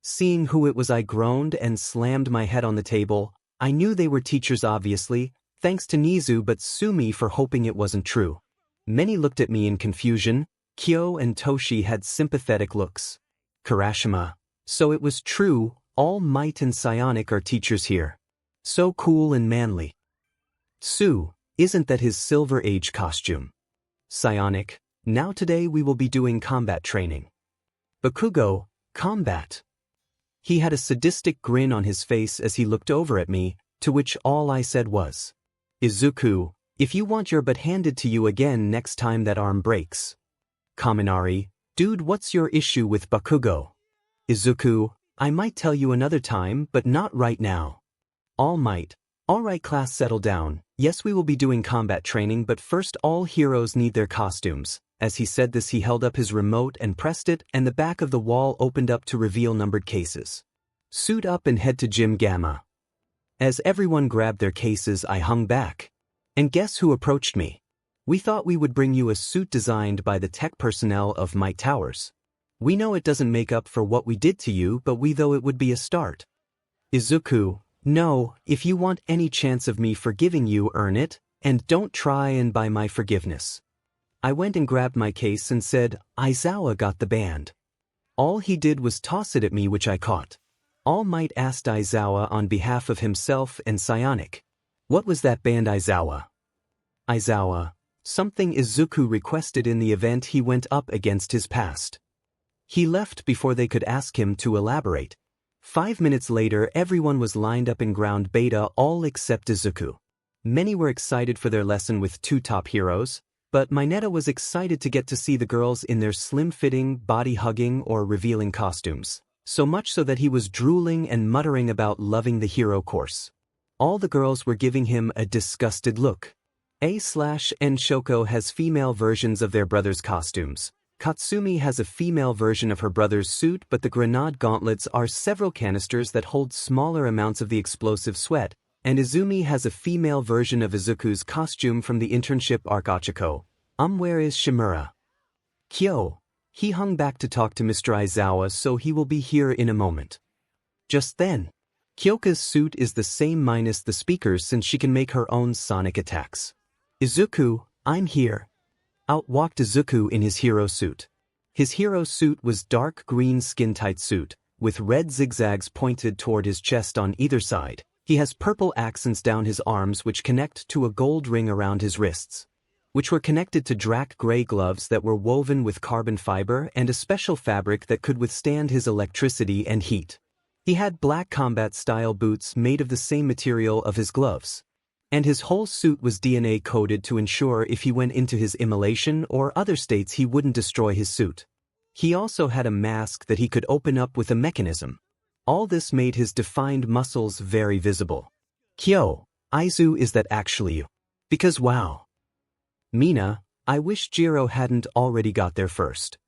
Seeing who it was, I groaned and slammed my head on the table. I knew they were teachers obviously, thanks to Nizu, but sue me for hoping it wasn't true. Many looked at me in confusion. Kyo and Toshi had sympathetic looks. Kirashima. So it was true, All Might and Psionic are teachers here. So cool and manly. Sue, isn't that his Silver Age costume? Psionic. Now today we will be doing combat training. Bakugo, combat. He had a sadistic grin on his face as he looked over at me, to which all I said was, Izuku, if you want your butt handed to you again next time that arm breaks. Kaminari, dude, what's your issue with Bakugo? Izuku, I might tell you another time, but not right now. All Might. Alright class, settle down. Yes, we will be doing combat training, but first all heroes need their costumes. As he said this, he held up his remote and pressed it, and the back of the wall opened up to reveal numbered cases. Suit up and head to Gym Gamma. As everyone grabbed their cases, I hung back. And guess who approached me? We thought we would bring you a suit designed by the tech personnel of my towers. We know it doesn't make up for what we did to you, but we thought it would be a start. Izuku, no, if you want any chance of me forgiving you, earn it, and don't try and buy my forgiveness. I went and grabbed my case and said, Aizawa got the band. All he did was toss it at me, which I caught. All Might asked 𝗧𝗏 on behalf of himself and psionic. What was that band 𝗧𝗏? 𝗧𝗏, something Izuku requested in the event he went up against his past. He left before they could ask him to elaborate. 5 minutes later, everyone was lined up in ground beta, all except Izuku. Many were excited for their lesson with 2 top heroes, but Mineta was excited to get to see the girls in their slim-fitting, body-hugging or revealing costumes, so much so that he was drooling and muttering about loving the hero course. All the girls were giving him a disgusted look. 𝗧𝗏 Shoko has female versions of their brothers' costumes. Katsumi has a female version of her brother's suit, but the grenade gauntlets are several canisters that hold smaller amounts of the explosive sweat, and Izumi has a female version of Izuku's costume from the internship arc 𝗳𝗏𝗄. Where is 𝗵𝗲𝗏 𝗃𝗏? He hung back to talk to Mr. 𝗧𝗏, so he will be here in a moment. Just then, Kyoka's suit is the same minus the speakers since she can make her own sonic attacks. Izuku, I'm here. Out walked Izuku in his hero suit. His hero suit was dark green skin-tight suit, with red zigzags pointed toward his chest on either side. He has purple accents down his arms which connect to a gold ring around his wrists, which were connected to drac gray gloves that were woven with carbon fiber and a special fabric that could withstand his electricity and heat. He had black combat-style boots made of the same material of his gloves. And his whole suit was DNA coded to ensure if he went into his immolation or other states he wouldn't destroy his suit. He also had a mask that he could open up with a mechanism. All this made his defined muscles very visible. 𝗃𝗏, Izu, is that actually you? Because wow. Mina, I wish Jiro hadn't already got there first.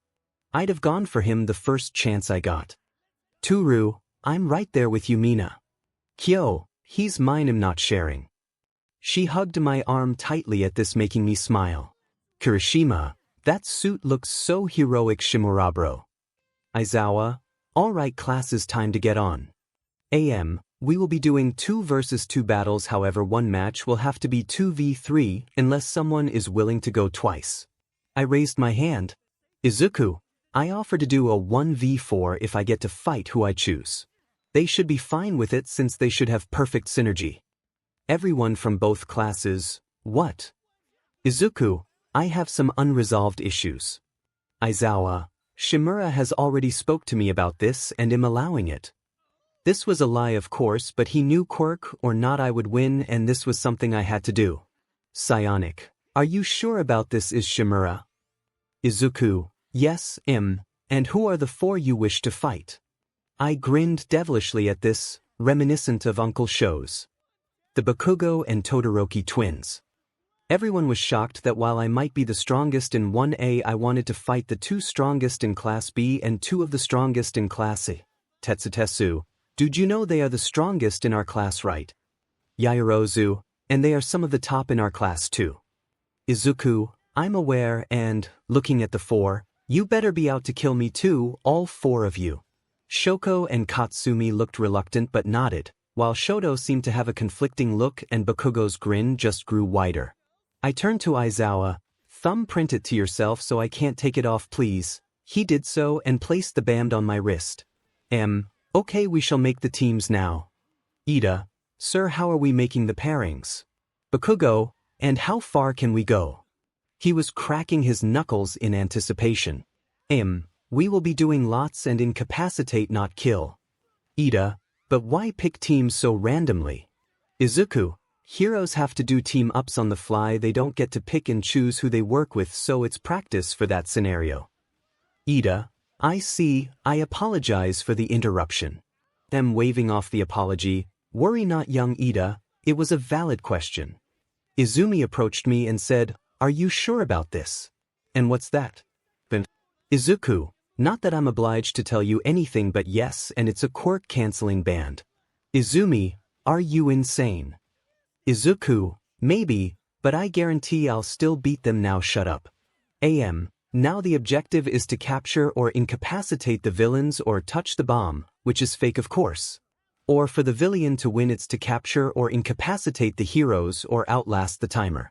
I'd have gone for him the first chance I got. Toru, I'm right there with you, Mina. 𝗃𝗏, he's mine, I'm not sharing. She hugged my arm tightly at this, making me smile. Kirishima, that suit looks so heroic, 𝗵𝗲𝗏. 𝗧𝗏, alright class, is time to get on. We will be doing 2 versus 2 battles, however one match will have to be 2v3 unless someone is willing to go twice. I raised my hand. Izuku, I offer to do a 1v4 if I get to fight who I choose. They should be fine with it since they should have perfect synergy. Everyone from both classes, what? Izuku, I have some unresolved issues. 𝗧𝗏, 𝗵𝗲𝗏 has already spoke to me about this and am allowing it. This was a lie, of course, but he knew Quirk or not I would win, and this was something I had to do. Psionic, are you sure about this? Is 𝗵𝗲𝗏? Izuku, yes, and who are the 4 you wish to fight? I grinned devilishly at this, reminiscent of Uncle Shows. The Bakugo and Todoroki twins. Everyone was shocked that while I might be the strongest in 1A, I wanted to fight the 2 strongest in Class B and 2 of the strongest in Class A. Tetsutetsu, did you know they are the strongest in our class, right? Yaoyorozu, and they are some of the top in our class too. Izuku, I'm aware, and, looking at the 4, you better be out to kill me too, all 4 of you. Shoko and Katsumi looked reluctant but nodded, while Shoto seemed to have a conflicting look and Bakugo's grin just grew wider. I turned to 𝗧𝗏, thumbprint it to yourself so I can't take it off, please. He did so and placed the band on my wrist. Okay, we shall make the teams now. Iida, sir, how are we making the pairings? Bakugo, and how far can we go? He was cracking his knuckles in anticipation. We will be doing lots and incapacitate, not kill. Iida, but why pick teams so randomly? Izuku, heroes have to do team-ups on the fly, they don't get to pick and choose who they work with, so it's practice for that scenario. Iida, I see, I apologize for the interruption. Them waving off the apology, worry not, young Iida, it was a valid question. Izumi approached me and said, are you sure about this? And what's that? Izuku, not that I'm obliged to tell you anything, but yes, and it's a quirk-canceling band. Izumi, are you insane? Izuku, maybe, but I guarantee I'll still beat them. Now shut up. Now the objective is to capture or incapacitate the villains or touch the bomb, which is fake of course. Or for the villain to win, it's to capture or incapacitate the heroes or outlast the timer.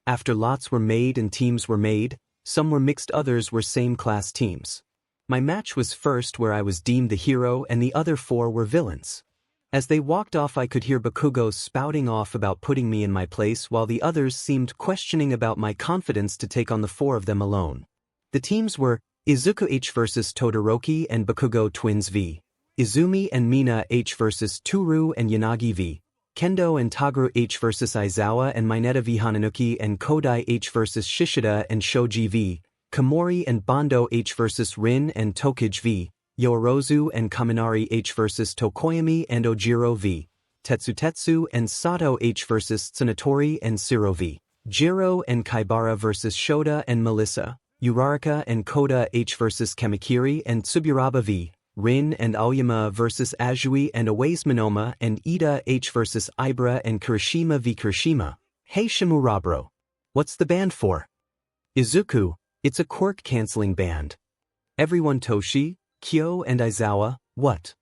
After lots were made and teams were made, some were mixed, others were same class teams. My match was first where I was deemed the hero and the other 4 were villains. As they walked off I could hear Bakugo spouting off about putting me in my place while the others seemed questioning about my confidence to take on the 4 of them alone. The teams were Izuku H vs Todoroki and Bakugo twins v. Izumi and Mina H vs Toru and Yanagi v. Kendo and Toguro H vs Aizawa and Mineta v Hananuki and Kodai H vs Shishida and Shoji v. Komori and Bondo H vs Rin and Tokage v. Yoorozu and Kaminari H vs Tokoyami and Ojiro v. Tetsu and Sato H vs Tsunatori and Shiro v. Jiro and Kaibara vs Shota and Melissa, Uraraka and Koda H vs Kamikiri and Tsuburaba v. Rin and Aoyama vs Azui and 𝗬𝗓𝗏 and Ida H vs Ibra and Kirishima v Kirishima. Hey Shimurabro. What's the band for? Izuku, it's a quirk canceling band. Everyone Toshi, Kyo and Aizawa, what?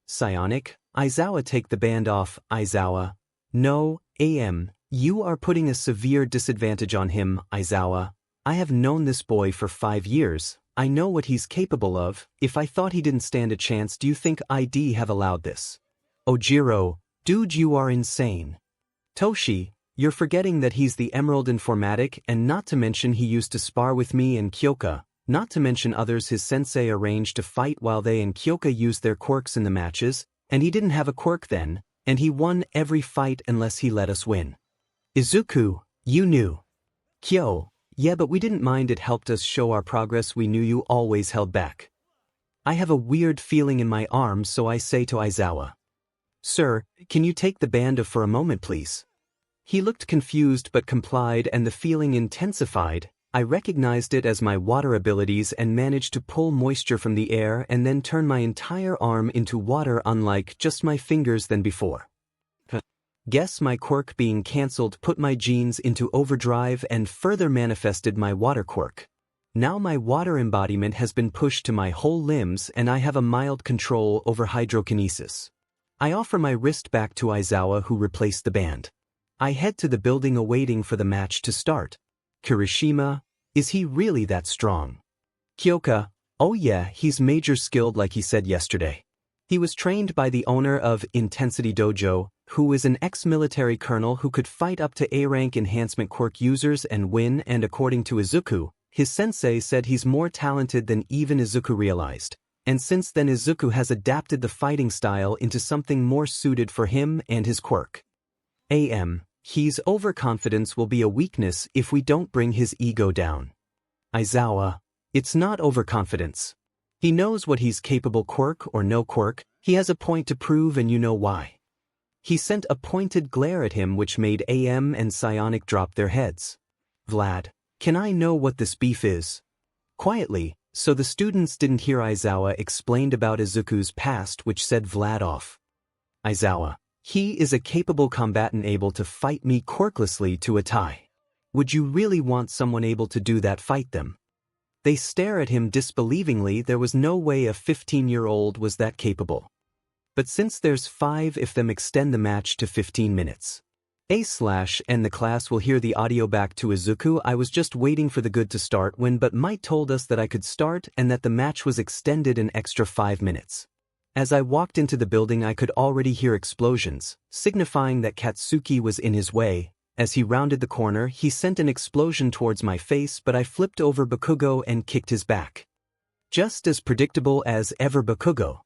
Psionic, Aizawa take the band off, Aizawa. No, you are putting a severe disadvantage on him, Aizawa. I have known this boy for 5 years. I know what he's capable of. If I thought he didn't stand a chance, do you think I'd have allowed this? Ojiro, dude, you are insane. Toshi, you're forgetting that he's the 𝗵𝗃𝗏 and not to mention he used to spar with me and Kyoka, not to mention others his sensei arranged to fight while they and Kyoka used their quirks in the matches, and he didn't have a quirk then, and he won every fight unless he let us win. Izuku, you knew. Kyo, yeah, but we didn't mind, it helped us show our progress, we knew you always held back. I have a weird feeling in my arms, so I say to Aizawa. Sir, can you take the band off for a moment please? He looked confused but complied and the feeling intensified. I recognized it as my water abilities and managed to pull moisture from the air and then turn my entire arm into water, unlike just my fingers than before. Guess my quirk being cancelled put my genes into overdrive and further manifested my water quirk. Now my water embodiment has been pushed to my whole limbs and I have a mild control over hydrokinesis. I offer my wrist back to Aizawa, who replaced the band. I head to the building awaiting for the match to start. Kirishima, is he really that strong? Kyoka, oh yeah, he's major skilled like he said yesterday. He was trained by the owner of Intensity Dojo, who is an ex-military colonel who could fight up to A-rank enhancement quirk users and win, and according to Izuku, his sensei said he's more talented than even Izuku realized. And since then Izuku has adapted the fighting style into something more suited for him and his quirk. His overconfidence will be a weakness if we don't bring his ego down. Aizawa, it's not overconfidence. He knows what he's capable, quirk or no quirk, he has a point to prove and you know why. He sent a pointed glare at him which made AM and Psionic drop their heads. Vlad, can I know what this beef is? Quietly, so the students didn't hear, Aizawa explained about Izuku's past, which set Vlad off. Aizawa, he is a capable combatant able to fight me quirklessly to a tie. Would you really want someone able to do that, fight them? They stare at him disbelievingly. There was no way a 15-year-old was that capable. But since there's 5 of them, extend the match to 15 minutes. And the class will hear the audio back to Izuku. I was just waiting for the good to start when but Might told us that I could start and that the match was extended an extra 5 minutes. As I walked into the building I could already hear explosions, signifying that Katsuki was in his way. As he rounded the corner he sent an explosion towards my face, but I flipped over Bakugo and kicked his back. Just as predictable as ever, Bakugo.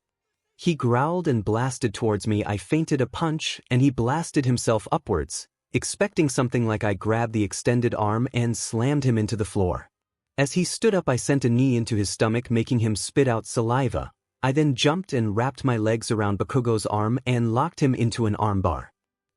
He growled and blasted towards me. I feinted a punch and he blasted himself upwards, expecting something like I grabbed the extended arm and slammed him into the floor. As he stood up I sent a knee into his stomach, making him spit out saliva. I then jumped and wrapped my legs around Bakugo's arm and locked him into an armbar.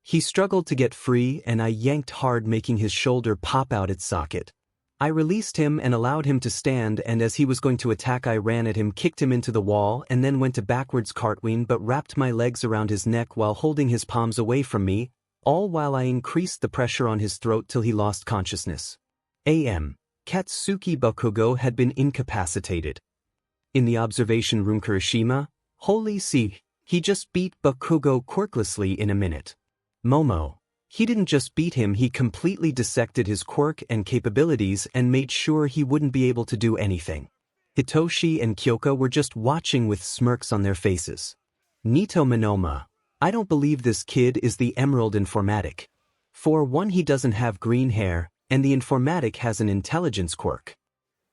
He struggled to get free and I yanked hard, making his shoulder pop out its socket. I released him and allowed him to stand, and as he was going to attack I ran at him, kicked him into the wall and then went to backwards cartwheel but wrapped my legs around his neck while holding his palms away from me, all while I increased the pressure on his throat till he lost consciousness. Katsuki Bakugo had been incapacitated. In the observation room, Kirishima, holy see, he just beat Bakugo quirklessly in a minute. Momo. He didn't just beat him, he completely dissected his quirk and capabilities and made sure he wouldn't be able to do anything. Hitoshi and Kyoka were just watching with smirks on their faces. 𝗵𝗃 I don't believe this kid is the 𝗵𝗃. For one, he doesn't have green hair, and the informatic has an intelligence quirk.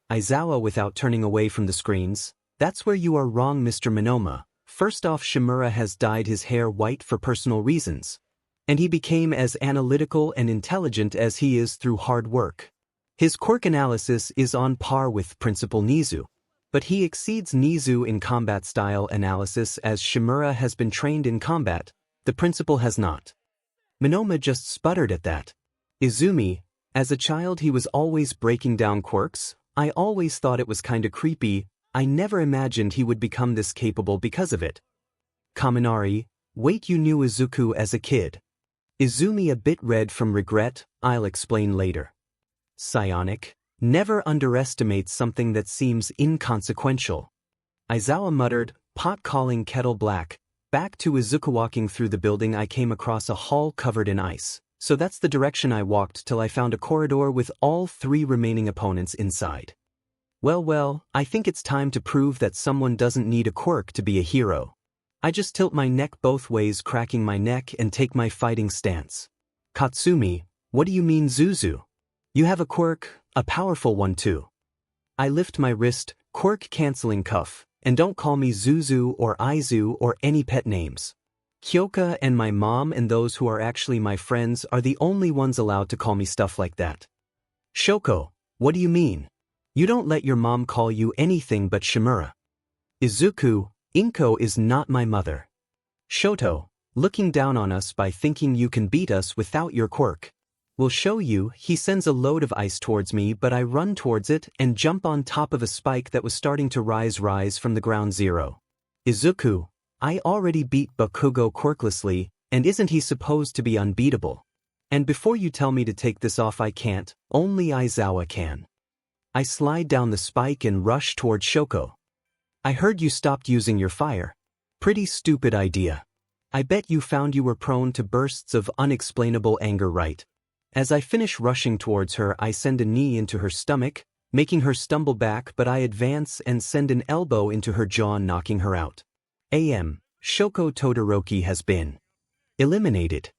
Aizawa without turning away from the screens, that's where you are wrong, Mr. 𝗵𝗃. First off, 𝗵𝗃 has dyed his hair white for personal reasons. And he became as analytical and intelligent as he is through hard work. His quirk analysis is on par with Principal 𝗎𝗎. But he exceeds 𝗎𝗎 in combat style analysis as 𝗵𝗃 has been trained in combat, the principal has not. 𝗵𝗃 just sputtered at that. Izumi, as a child he was always breaking down quirks. I always thought it was kinda creepy. I never imagined he would become this capable because of it. Kaminari, wait, you knew Izuku as a kid. Izumi a bit red from regret, I'll explain later. Psionic, never underestimate something that seems inconsequential. Aizawa muttered, pot calling kettle black. Back to Izuku. Walking through the building I came across a hall covered in ice, so that's the direction I walked till I found a corridor with all 3 remaining opponents inside. Well, I think it's time to prove that someone doesn't need a quirk to be a hero. I just tilt my neck both ways, cracking my neck, and take my fighting stance. Katsumi, what do you mean, Zuzu? You have a quirk, a powerful one too. I lift my wrist, quirk canceling cuff, and don't call me Zuzu or Aizu or any pet names. Kyoka and my mom and those who are actually my friends are the only ones allowed to call me stuff like that. Shoko, what do you mean? You don't let your mom call you anything but 𝗵𝗃. Izuku, Inko is not my mother. Shoto, looking down on us by thinking you can beat us without your quirk. We'll show you. He sends a load of ice towards me, but I run towards it and jump on top of a spike that was starting to rise from the ground zero. Izuku, I already beat Bakugo quirklessly, and isn't he supposed to be unbeatable? And before you tell me to take this off, I can't, only Aizawa can. I slide down the spike and rush toward Shoko. I heard you stopped using your fire. Pretty stupid idea. I bet you found you were prone to bursts of unexplainable anger, right? As I finish rushing towards her, I send a knee into her stomach, making her stumble back, but I advance and send an elbow into her jaw, knocking her out. Shoko Todoroki has been eliminated.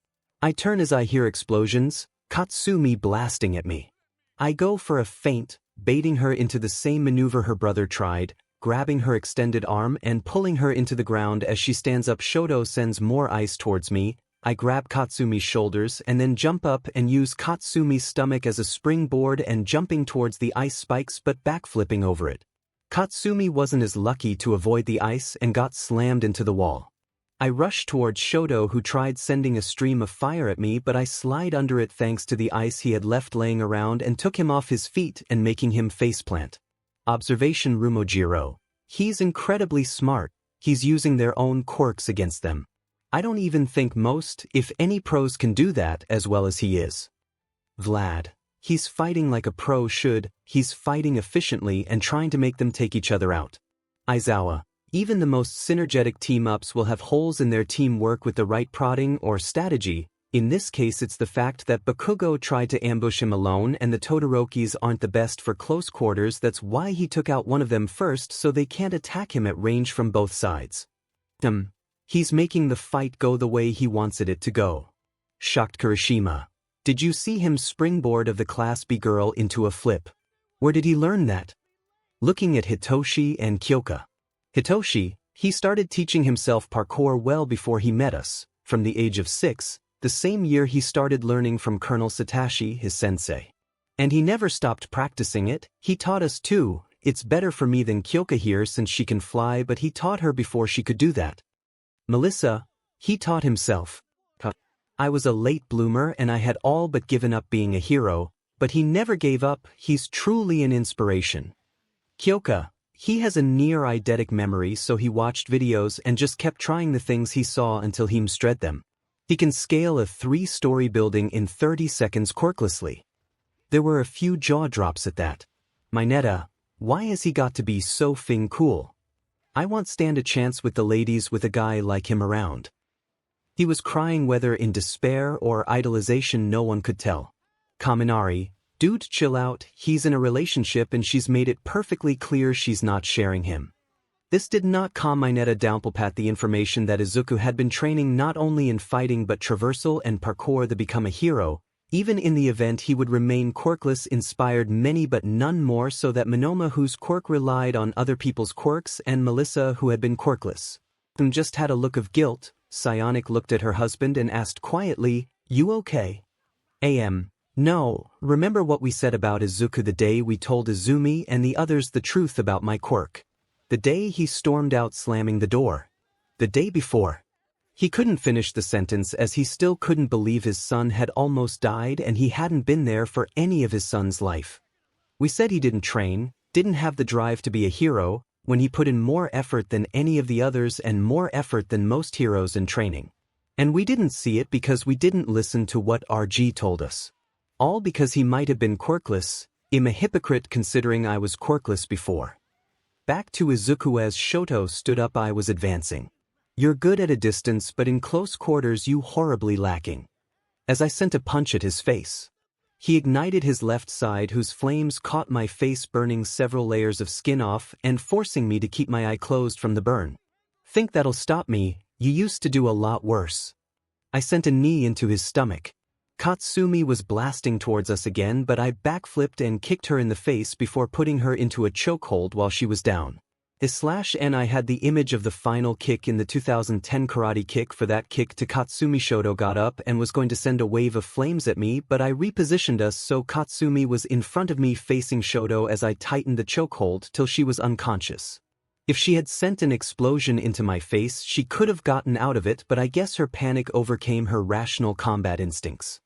I turn as I hear explosions, Katsumi blasting at me. I go for a feint, baiting her into the same maneuver her brother tried, grabbing her extended arm and pulling her into the ground. As she stands up, Shoto sends more ice towards me. I grab Katsumi's shoulders and then jump up and use Katsumi's stomach as a springboard and jumping towards the ice spikes but backflipping over it. Katsumi wasn't as lucky to avoid the ice and got slammed into the wall. I rush towards Shoto, who tried sending a stream of fire at me, but I slide under it thanks to the ice he had left laying around and took him off his feet and making him faceplant. Observation: Rumojiro. He's incredibly smart. He's using their own quirks against them. I don't even think most, if any, pros can do that as well as he is. Vlad. He's fighting like a pro should. He's fighting efficiently and trying to make them take each other out. Aizawa. Even the most synergetic team-ups will have holes in their teamwork with the right prodding or strategy. In this case, it's the fact that Bakugo tried to ambush him alone and the Todorokis aren't the best for close quarters. That's why he took out one of them first, so they can't attack him at range from both sides. He's making the fight go the way he wants it to go. Shocked Kirishima. Did you see him springboard of the Class B girl into a flip? Where did he learn that? Looking at Hitoshi and Kyoka. Hitoshi, he started teaching himself parkour well before he met us, from the age of 6, the same year he started learning from Colonel Satoshi, his sensei. And he never stopped practicing it. He taught us too. It's better for me than Kyoka here since she can fly, but he taught her before she could do that. Melissa, he taught himself. I was a late bloomer and I had all but given up being a hero, but he never gave up. He's truly an inspiration. Kyoka, he has a near eidetic memory, so he watched videos and just kept trying the things he saw until he mastered them. He can scale a 3-story building in 30 seconds quirklessly. There were a few jaw drops at that. Mineta, why has he got to be so cool? I won't stand a chance with the ladies with a guy like him around. He was crying, whether in despair or idolization no one could tell. Kaminari, Dude, chill out, he's in a relationship and she's made it perfectly clear she's not sharing him. This did not 𝗵𝗃 𝗵𝗃 the information that Izuku had been training not only in fighting but traversal and parkour to become a hero. Even in the event he would remain quirkless inspired many but none more so that 𝗵𝗃 whose quirk relied on other people's quirks and Melissa who had been quirkless. Just had a look of guilt. Psionic looked at her husband and asked quietly, "You okay?" No, remember what we said about Izuku the day we told Izumi and the others the truth about my quirk? The day he stormed out slamming the door. The day before. He couldn't finish the sentence as he still couldn't believe his son had almost died and he hadn't been there for any of his son's life. We said he didn't train, didn't have the drive to be a hero, when he put in more effort than any of the others and more effort than most heroes in training. And we didn't see it because we didn't listen to what RG told us. All because he might have been quirkless. I'm a hypocrite considering I was quirkless before. Back to Izuku as Shoto stood up. I was advancing. You're good at a distance but in close quarters you horribly lacking. As I sent a punch at his face. He ignited his left side whose flames caught my face burning several layers of skin off and forcing me to keep my eye closed from the burn. Think that'll stop me, you used to do a lot worse. I sent a knee into his stomach. Katsumi was blasting towards us again but I backflipped and kicked her in the face before putting her into a chokehold while she was down. And I had the image of the final kick in the 2010 karate kick. For that kick to Katsumi, Shoto got up and was going to send a wave of flames at me but I repositioned us so Katsumi was in front of me facing Shoto as I tightened the chokehold till she was unconscious. If she had sent an explosion into my face she could have gotten out of it but I guess her panic overcame her rational combat instincts.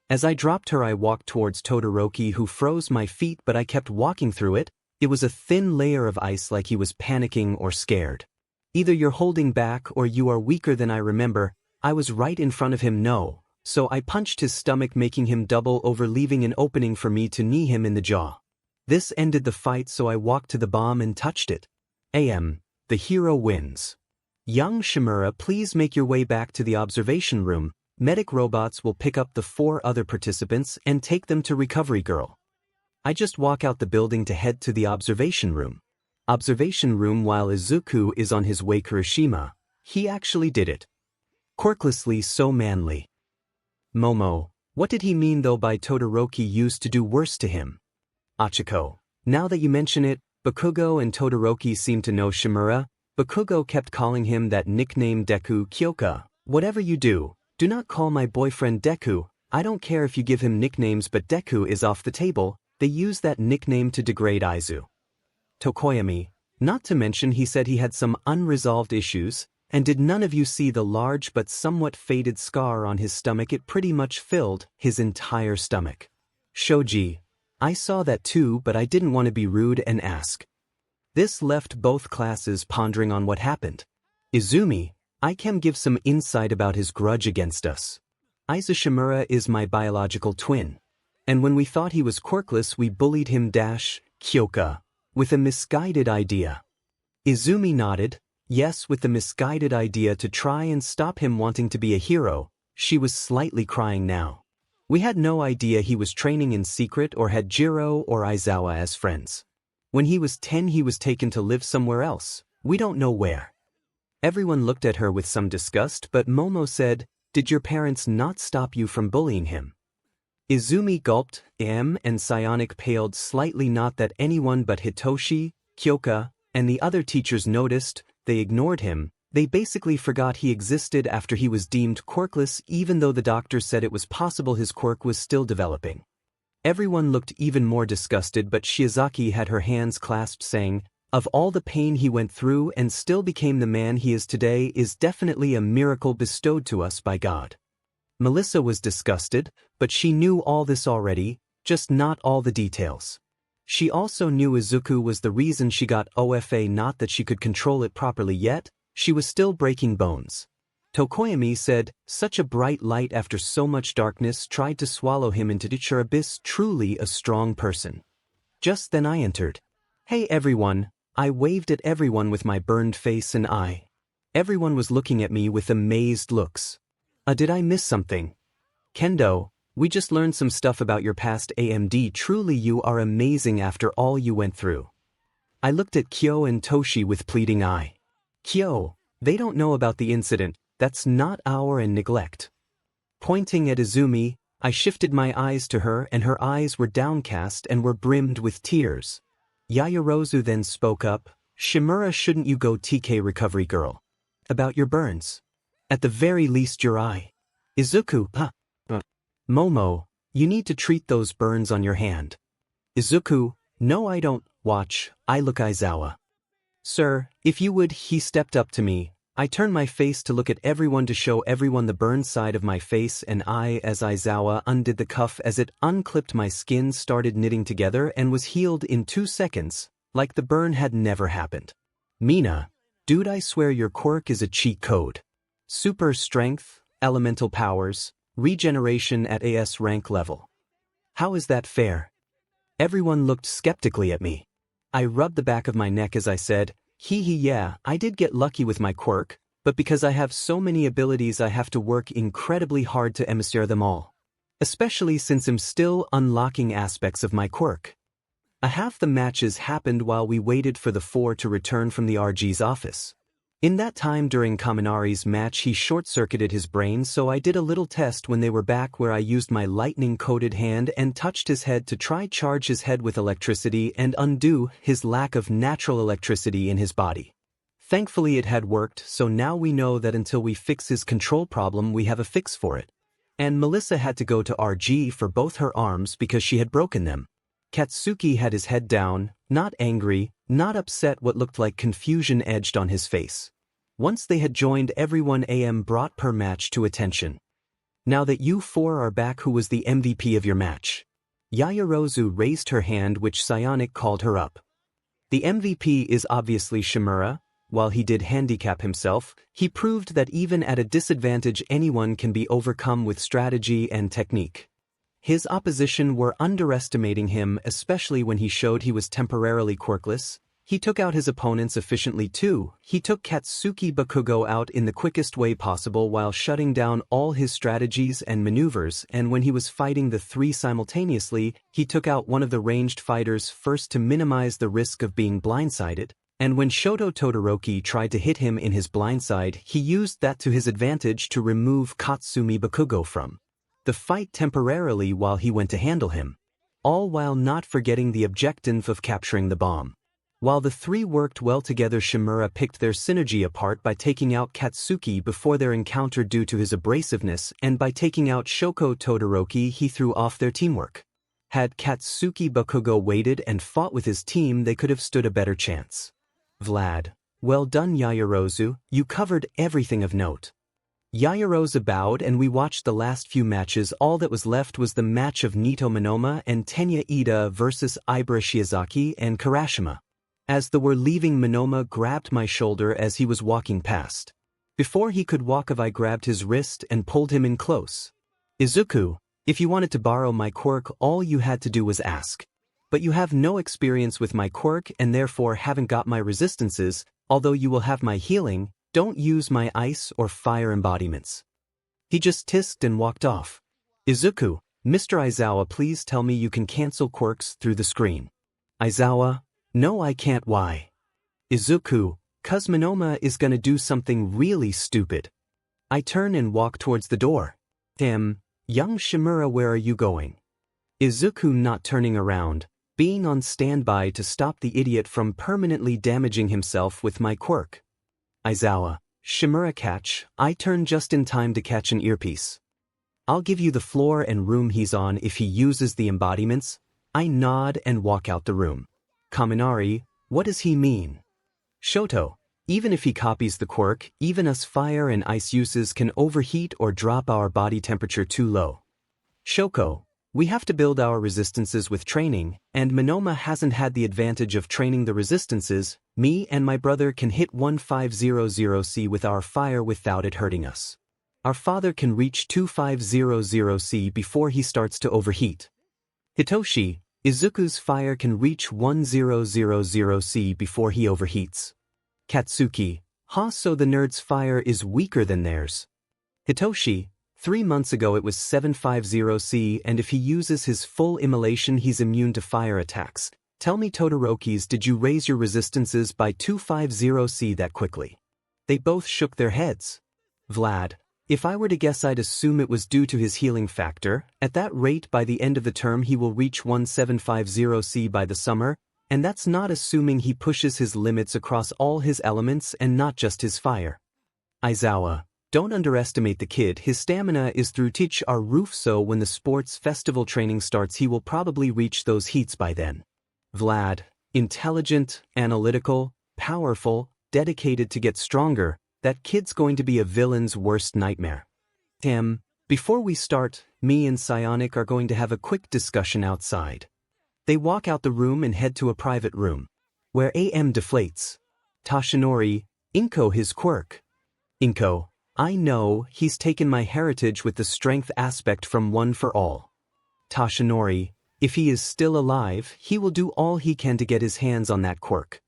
As I dropped her I walked towards Todoroki who froze my feet but I kept walking through it. It was a thin layer of ice like he was panicking or scared. Either you're holding back or you are weaker than I remember. I was right in front of him so I punched his stomach making him double over leaving an opening for me to knee him in the jaw. This ended the fight so I walked to the bomb and touched it. The hero wins. Young 𝗵𝗃, please make your way back to the observation room. Medic robots will pick up the 4 other participants and take them to Recovery Girl. I just walk out the building to head to the observation room. Observation room while Izuku is on way to Kirishima. He actually did it. Quirklessly so manly. Momo, what did he mean though by Todoroki used to do worse to him? Achiko, now that you mention it, Bakugo and Todoroki seem to know 𝗵𝗃. Bakugo kept calling him that nickname dekuwhatif. Whatever you do not call my boyfriend Deku. I don't care if you give him nicknames but Deku is off the table. They use that nickname to degrade Aizu. Tokoyami, not to mention he said he had some unresolved issues, and did none of you see the large but somewhat faded scar on his stomach? It pretty much filled his entire stomach. Shoji, I saw that too but I didn't want to be rude and ask. This left both classes pondering on what happened. Izumi, I can give some insight about his grudge against us. 𝗬𝗍 is my biological twin. And when we thought he was quirkless we bullied him 𝗧𝗵𝗃𝗁 with a misguided idea. Izumi nodded, yes, with the misguided idea to try and stop him wanting to be a hero. She was slightly crying now. We had no idea he was training in secret or had Jiro or Aizawa as friends. When he was 10 he was taken to live somewhere else, we don't know where. Everyone looked at her with some disgust but Momo said, did your parents not stop you from bullying him? Izumi gulped, and Psionic paled slightly. Not that anyone but Hitoshi, Kyoka, and the other teachers noticed. They ignored him. They basically forgot he existed after he was deemed quirkless even though the doctor said it was possible his quirk was still developing. Everyone looked even more disgusted but Shiozaki had her hands clasped saying, of all the pain he went through and still became the man he is today is definitely a miracle bestowed to us by God. Melissa was disgusted, but she knew all this already, just not all the details. She also knew Izuku was the reason she got OFA, not that she could control it properly yet, she was still breaking bones. Tokoyami said, such a bright light after so much darkness tried to swallow him into the abyss, truly a strong person. Just then I entered. Hey everyone, I waved at everyone with my burned face and eye. Everyone was looking at me with amazed looks. Did I miss something? Kendo, We just learned some stuff about your past AMD. Truly you are amazing after all you went through. I looked at Kyo and Toshi with pleading eye. Kyo, they don't know about the incident, that's not our and neglect. Pointing at Izumi, I shifted my eyes to her and her eyes were downcast and were brimmed with tears. Yaoyorozu then spoke up, Shimura, shouldn't you go TK recovery girl? About your burns. At the very least your eye. Izuku, Momo, you need to treat those burns on your hand. Izuku, no I don't, watch, I look Aizawa. Sir, if you would. He stepped up to me. I turned my face to look at everyone to show everyone the burned side of my face and I as Aizawa undid the cuff as it unclipped my skin started knitting together and was healed in 2 seconds, like the burn had never happened. Mina, dude I swear your quirk is a cheat code. Super strength, elemental powers, regeneration at AS rank level. How is that fair? Everyone looked skeptically at me. I rubbed the back of my neck as I said, yeah, I did get lucky with my quirk, but because I have so many abilities I have to work incredibly hard to master them all. Especially since I'm still unlocking aspects of my quirk. Half the matches happened while we waited for the 4 to return from the RG's office. In that time during Kaminari's match he short-circuited his brain, so I did a little test when they were back where I used my lightning-coated hand and touched his head to try charge his head with electricity and undo his lack of natural electricity in his body. Thankfully it had worked, so now we know that until we fix his control problem we have a fix for it. And Melissa had to go to RG for both her arms because she had broken them. Katsuki had his head down, not angry, not upset, what looked like confusion edged on his face. Once they had joined everyone AM brought per match to attention. Now that you 4 are back, who was the MVP of your match? Yaoyorozu raised her hand which Psionic called her up. The MVP is obviously Shimura. While he did handicap himself, he proved that even at a disadvantage anyone can be overcome with strategy and technique. His opposition were underestimating him, especially when he showed he was temporarily quirkless. He took out his opponents efficiently too. He took Katsuki Bakugo out in the quickest way possible while shutting down all his strategies and maneuvers, and when he was fighting the 3 simultaneously, he took out one of the ranged fighters first to minimize the risk of being blindsided, and when Shoto Todoroki tried to hit him in his blindside, he used that to his advantage to remove Katsumi Bakugo from the fight temporarily while he went to handle him, all while not forgetting the objective of capturing the bomb. While the 3 worked well together, Shimura picked their synergy apart by taking out Katsuki before their encounter due to his abrasiveness, and by taking out Shoto Todoroki he threw off their teamwork. Had Katsuki Bakugo waited and fought with his team they could have stood a better chance. Vlad, well done Yaoyorozu, you covered everything of note. Yaoyorozu bowed and we watched the last few matches. All that was left was the match of Nito Monoma and Tenya Ida versus Ibara Shiozaki and Karashima. As they were leaving, Monoma grabbed my shoulder as he was walking past. Before he could walk I grabbed his wrist and pulled him in close. Izuku, if you wanted to borrow my quirk all you had to do was ask. But you have no experience with my quirk and therefore haven't got my resistances, although you will have my healing. Don't use my ice or fire embodiments. He just tissed and walked off. Izuku, Mr. Aizawa, please tell me you can cancel quirks through the screen. Aizawa, no I can't. Why? Izuku, 'cause Monoma is gonna do something really stupid. I turn and walk towards the door. Young Shimura, where are you going? Izuku, not turning around, being on standby to stop the idiot from permanently damaging himself with my quirk. Aizawa, Shimura, catch. I turn just in time to catch an earpiece. I'll give you the floor and room he's on if he uses the embodiments. I nod and walk out the room. Kaminari, what does he mean? Shoto, even if he copies the quirk, even us fire and ice uses can overheat or drop our body temperature too low. Shoko, we have to build our resistances with training, and Monoma hasn't had the advantage of training the resistances. Me and my brother can hit 1500C with our fire without it hurting us. Our father can reach 2500C before he starts to overheat. Hitoshi, Izuku's fire can reach 1000C before he overheats. Katsuki, so the nerd's fire is weaker than theirs. Hitoshi, 3 months ago it was 𝗵𝗵𝗃𝗁𝗍, and if he uses his full immolation he's immune to fire attacks. Tell me Todorokis, did you raise your resistances by 250C that quickly? They both shook their heads. Vlad, if I were to guess I'd assume it was due to his healing factor. At that rate by the end of the term he will reach 1750C by the summer, and that's not assuming he pushes his limits across all his elements and not just his fire. Aizawa, don't underestimate the kid, his stamina is through our roof, so when the sports festival training starts he will probably reach those heats by then. Vlad, intelligent, analytical, powerful, dedicated to get stronger, that kid's going to be a villain's worst nightmare. Before we start, me and Psionic are going to have a quick discussion outside. They walk out the room and head to a private room, where deflates. Toshinori, Inko his quirk. Inko, I know, he's taken my heritage with the strength aspect from One for All. Toshinori, if he is still alive, he will do all he can to get his hands on that quirk.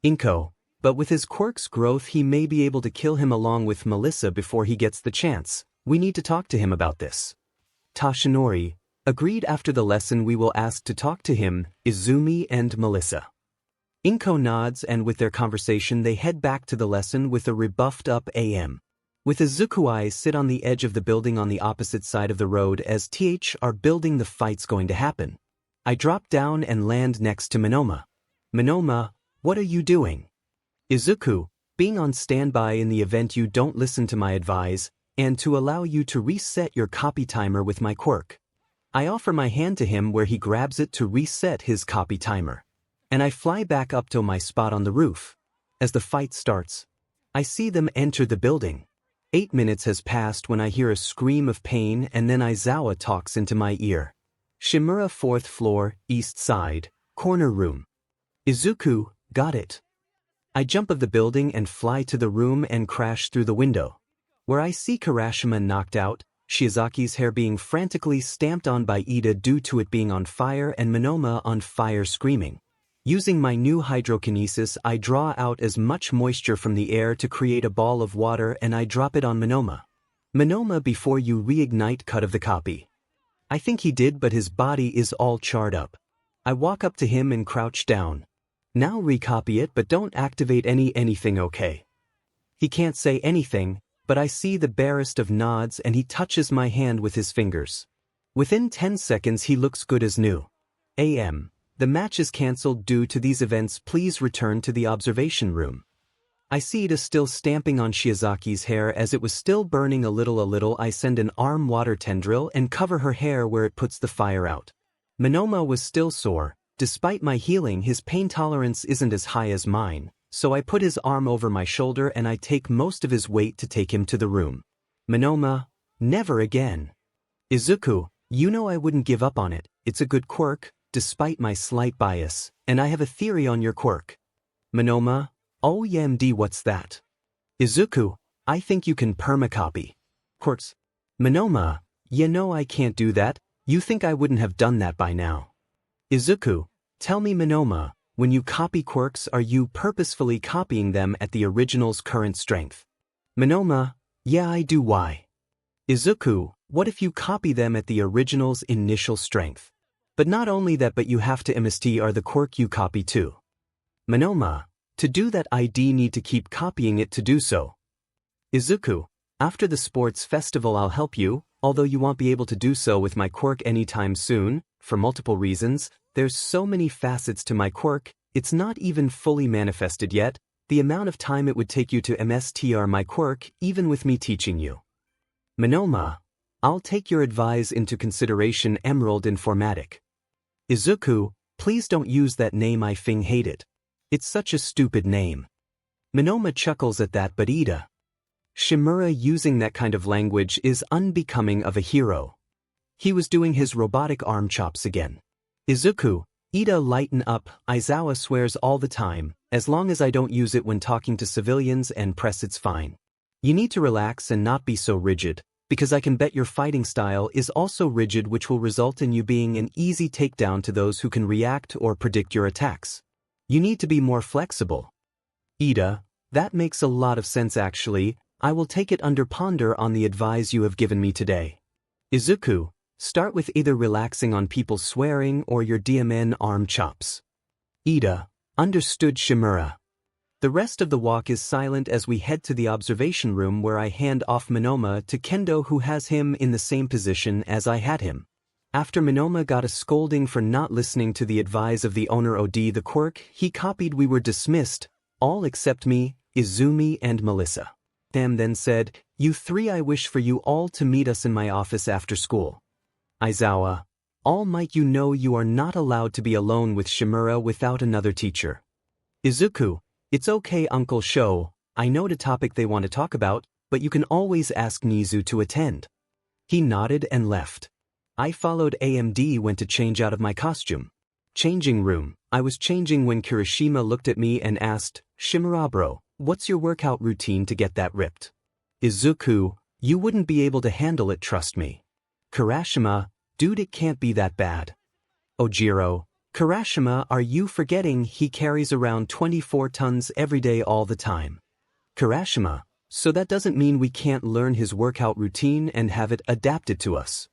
Inko, but with his quirk's growth he may be able to kill him along with Melissa before he gets the chance. We need to talk to him about this. Toshinori, agreed. After the lesson we will ask to talk to him, Izumi and Melissa. Inko nods, and with their conversation they head back to the lesson with a rebuffed up With Izuku sit on the edge of the building on the opposite side of the road as our building the fight's going to happen. I drop down and land next to Minoma. Minoma, what are you doing? Izuku, being on standby in the event you don't listen to my advice, and to allow you to reset your copy timer with my quirk. I offer my hand to him where he grabs it to reset his copy timer. And I fly back up to my spot on the roof. As the fight starts, I see them enter the building. 8 minutes has passed when I hear a scream of pain, and then Aizawa talks into my ear. 𝗵𝗲 4th floor, east side, corner room. Izuku, got it. I jump of the building and fly to the room and crash through the window, where I see Kirashima knocked out, Shiozaki's hair being frantically stamped on by Ida due to it being on fire, and Minoma on fire screaming. Using my new hydrokinesis, I draw out as much moisture from the air to create a ball of water, and I drop it on Minoma. Minoma, before you reignite cut of the copy. I think he did, but his body is all charred up. I walk up to him and crouch down. Now recopy it, but don't activate anything, okay? He can't say anything, but I see the barest of nods, and he touches my hand with his fingers. Within 10 seconds he looks good as new. The match is cancelled due to these events. Please return to the observation room. I see Ida still stamping on Shiozaki's hair as it was still burning a little. I send an arm water tendril and cover her hair where it puts the fire out. Minoma was still sore. Despite my healing, his pain tolerance isn't as high as mine, so I put his arm over my shoulder and I take most of his weight to take him to the room. Minoma, never again. Izuku, you know I wouldn't give up on it. It's a good quirk, despite my slight bias, and I have a theory on your quirk. Minoma, OMD, what's that? Izuku, I think you can permacopy quirks. Minoma, you know I can't do that. You think I wouldn't have done that by now? Izuku, tell me Minoma, when you copy quirks, are you purposefully copying them at the original's current strength? Minoma, yeah I do. Why? Izuku, what if you copy them at the original's initial strength? But not only that, but you have to MST the quirk you copy too. Minoma, to do that ID need to keep copying it to do so. Izuku, after the sports festival I'll help you, although you won't be able to do so with my quirk anytime soon, for multiple reasons. There's so many facets to my quirk, it's not even fully manifested yet, the amount of time it would take you to MSTR my quirk, even with me teaching you. Minoma, I'll take your advice into consideration. 𝗵𝗲 informatic. Izuku, please don't use that name, I hate it. It's such a stupid name. Minoma chuckles at that, but Ida. 𝗵𝗲 using that kind of language is unbecoming of a hero. He was doing his robotic arm chops again. Izuku, Ida, lighten up. Aizawa swears all the time, as long as I don't use it when talking to civilians and press it's fine. You need to relax and not be so rigid, because I can bet your fighting style is also rigid, which will result in you being an easy takedown to those who can react or predict your attacks. You need to be more flexible. Ida, that makes a lot of sense actually. I will take it under ponder on the advice you have given me today. Izuku, start with either relaxing on people swearing or your DMN arm chops. Ida, understood 𝗵𝗲. The rest of the walk is silent as we head to the observation room where I hand off 𝗵𝗃𝗲 to Kendo, who has him in the same position as I had him. After 𝗵𝗃𝗲 got a scolding for not listening to the advice of the owner OD the Quirk he copied, we were dismissed, all except me, Izumi and Melissa. Sam then said, "You three, I wish for you all to meet us in my office after school." Aizawa, All Might, you know you are not allowed to be alone with 𝗵𝗲𝗲 without another teacher. Izuku, it's okay Uncle Sho, I know the topic they want to talk about, but you can always ask Nizu to attend. He nodded and left. I followed AMD, went to change out of my costume. Changing room, I was changing when Kirishima looked at me and asked, "𝗵𝗲𝗲 bro, what's your workout routine to get that ripped?" Izuku, you wouldn't be able to handle it, trust me. Kirishima, dude, it can't be that bad. Ojiro, Kirishima, are you forgetting he carries around 24 tons every day all the time? Kirishima, so that doesn't mean we can't learn his workout routine and have it adapted to us.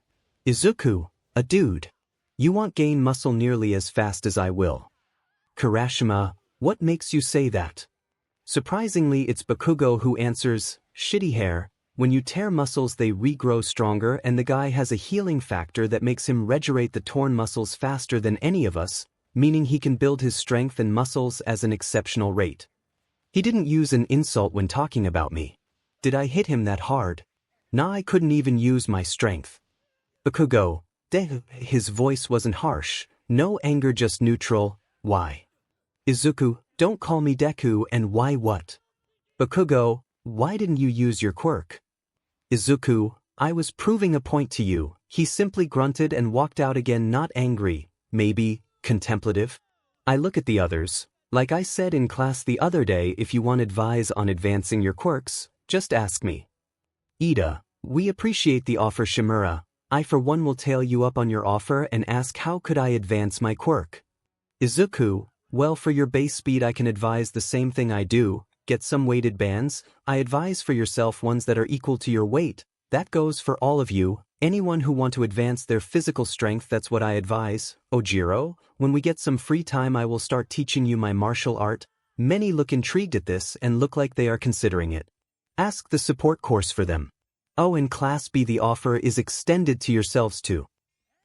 Izuku, a dude. You won't gain muscle nearly as fast as I will. Kirishima, what makes you say that? Surprisingly, it's Bakugo who answers, shitty hair, when you tear muscles they regrow stronger, and the guy has a healing factor that makes him regenerate the torn muscles faster than any of us, meaning he can build his strength and muscles at an exceptional rate. He didn't use an insult when talking about me. Did I hit him that hard? Nah, I couldn't even use my strength. Bakugo, his voice wasn't harsh, no anger, just neutral. Why? Izuku, don't call me Deku, and why what? Bakugo, why didn't you use your quirk? Izuku, I was proving a point to you. He simply grunted and walked out again, not angry, maybe contemplative. I look at the others. Like I said in class the other day, if you want advice on advancing your quirks, just ask me. Ida, we appreciate the offer 𝗵𝗲𝗲. I for one will tail you up on your offer and ask how could I advance my quirk. Izuku, well, for your base speed I can advise the same thing I do, get some weighted bands. I advise for yourself ones that are equal to your weight. That goes for all of you, anyone who want to advance their physical strength, that's what I advise. Ojiro, when we get some free time I will start teaching you my martial art. Many look intrigued at this and look like they are considering it. Ask the support course for them. Oh, in Class B the offer is extended to yourselves too.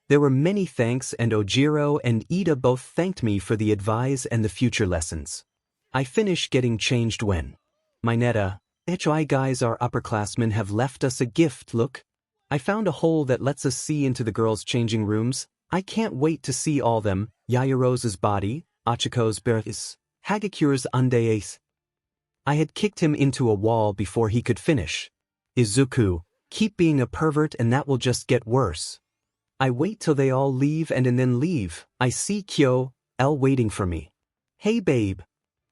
There were many thanks, and Ojiro and Ida both thanked me for the advice and the future lessons. I finished getting changed when Mineta, HI guys, our upperclassmen have left us a gift, look. I found a hole that lets us see into the girls' changing rooms. I can't wait to see all them, Yaoyorozu's body, Achiko's berths, Hagakure's undeace. I had kicked him into a wall before he could finish. Izuku, keep being a pervert and that will just get worse. I wait till they all leave and then leave. I see Kyo-L waiting for me. Hey babe.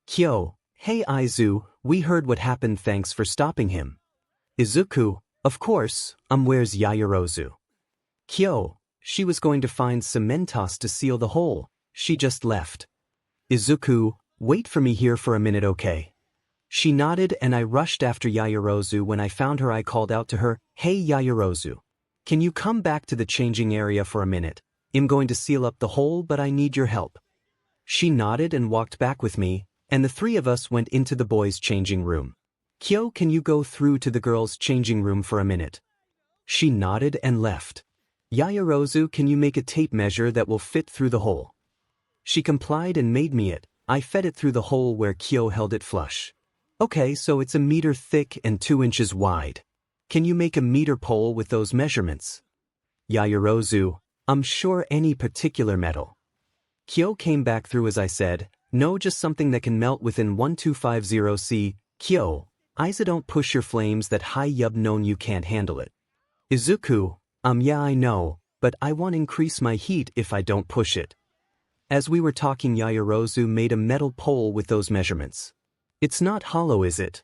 Kyo, hey Aizu, we heard what happened, thanks for stopping him. Izuku, of course, where's Yaoyorozu? Kyo, she was going to find 𝗵𝗲𝗃𝗲 to seal the hole, she just left. Izuku, wait for me here for a minute, okay? She nodded and I rushed after Yaoyorozu. When I found her I called out to her, hey Yaoyorozu. Can you come back to the changing area for a minute? I'm going to seal up the hole but I need your help. She nodded and walked back with me, and the three of us went into the boys' changing room. Kyo, can you go through to the girls' changing room for a minute? She nodded and left. Yaoyorozu, can you make a tape measure that will fit through the hole? She complied and made me it. I fed it through the hole where Kyo held it flush. Okay, so it's 1 meter thick and 2 inches wide. Can you make a meter pole with those measurements? Yaoyorozu, I'm sure, any particular metal? Kyo came back through as I said, no, just something that can melt within 1250 Kyo, Isa, don't push your flames that high, yub known you can't handle it. Izuku, yeah I know, but I want to increase my heat if I don't push it. As we were talking Yaoyorozu made a metal pole with those measurements. It's not hollow, is it?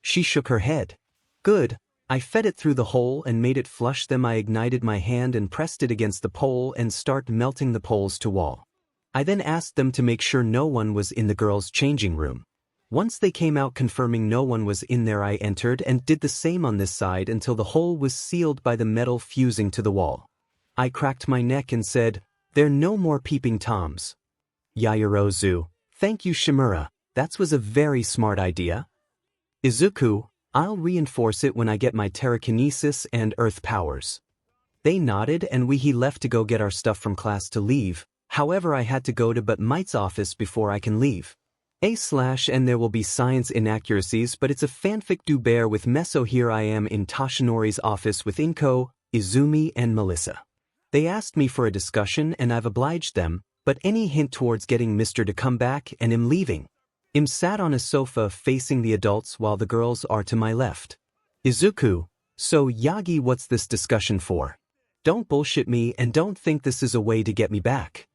She shook her head. Good. I fed it through the hole and made it flush. Then I ignited my hand and pressed it against the pole and start melting the poles to wall. I then asked them to make sure no one was in the girls' changing room. Once they came out confirming no one was in there, I entered and did the same on this side until the hole was sealed by the metal fusing to the wall. I cracked my neck and said, "There no more peeping toms." Yaoyorozu, thank you 𝗵𝗲, that was a very smart idea. Izuku, I'll reinforce it when I get my telekinesis and earth powers. They nodded and he left to go get our stuff from class to leave. However, I had to go to 𝗵𝗃𝗃's office before I can leave. And there will be science inaccuracies, but it's a fanfic, do bear with me. So here I am in Toshinori's office with Inko, Izumi and Melissa. They asked me for a discussion and I've obliged them, but any hint towards getting Mr. to come back and him leaving. Sat on a sofa facing the adults while the girls are to my left. Izuku, so Yagi, what's this discussion for? Don't bullshit me and don't think this is a way to get me back.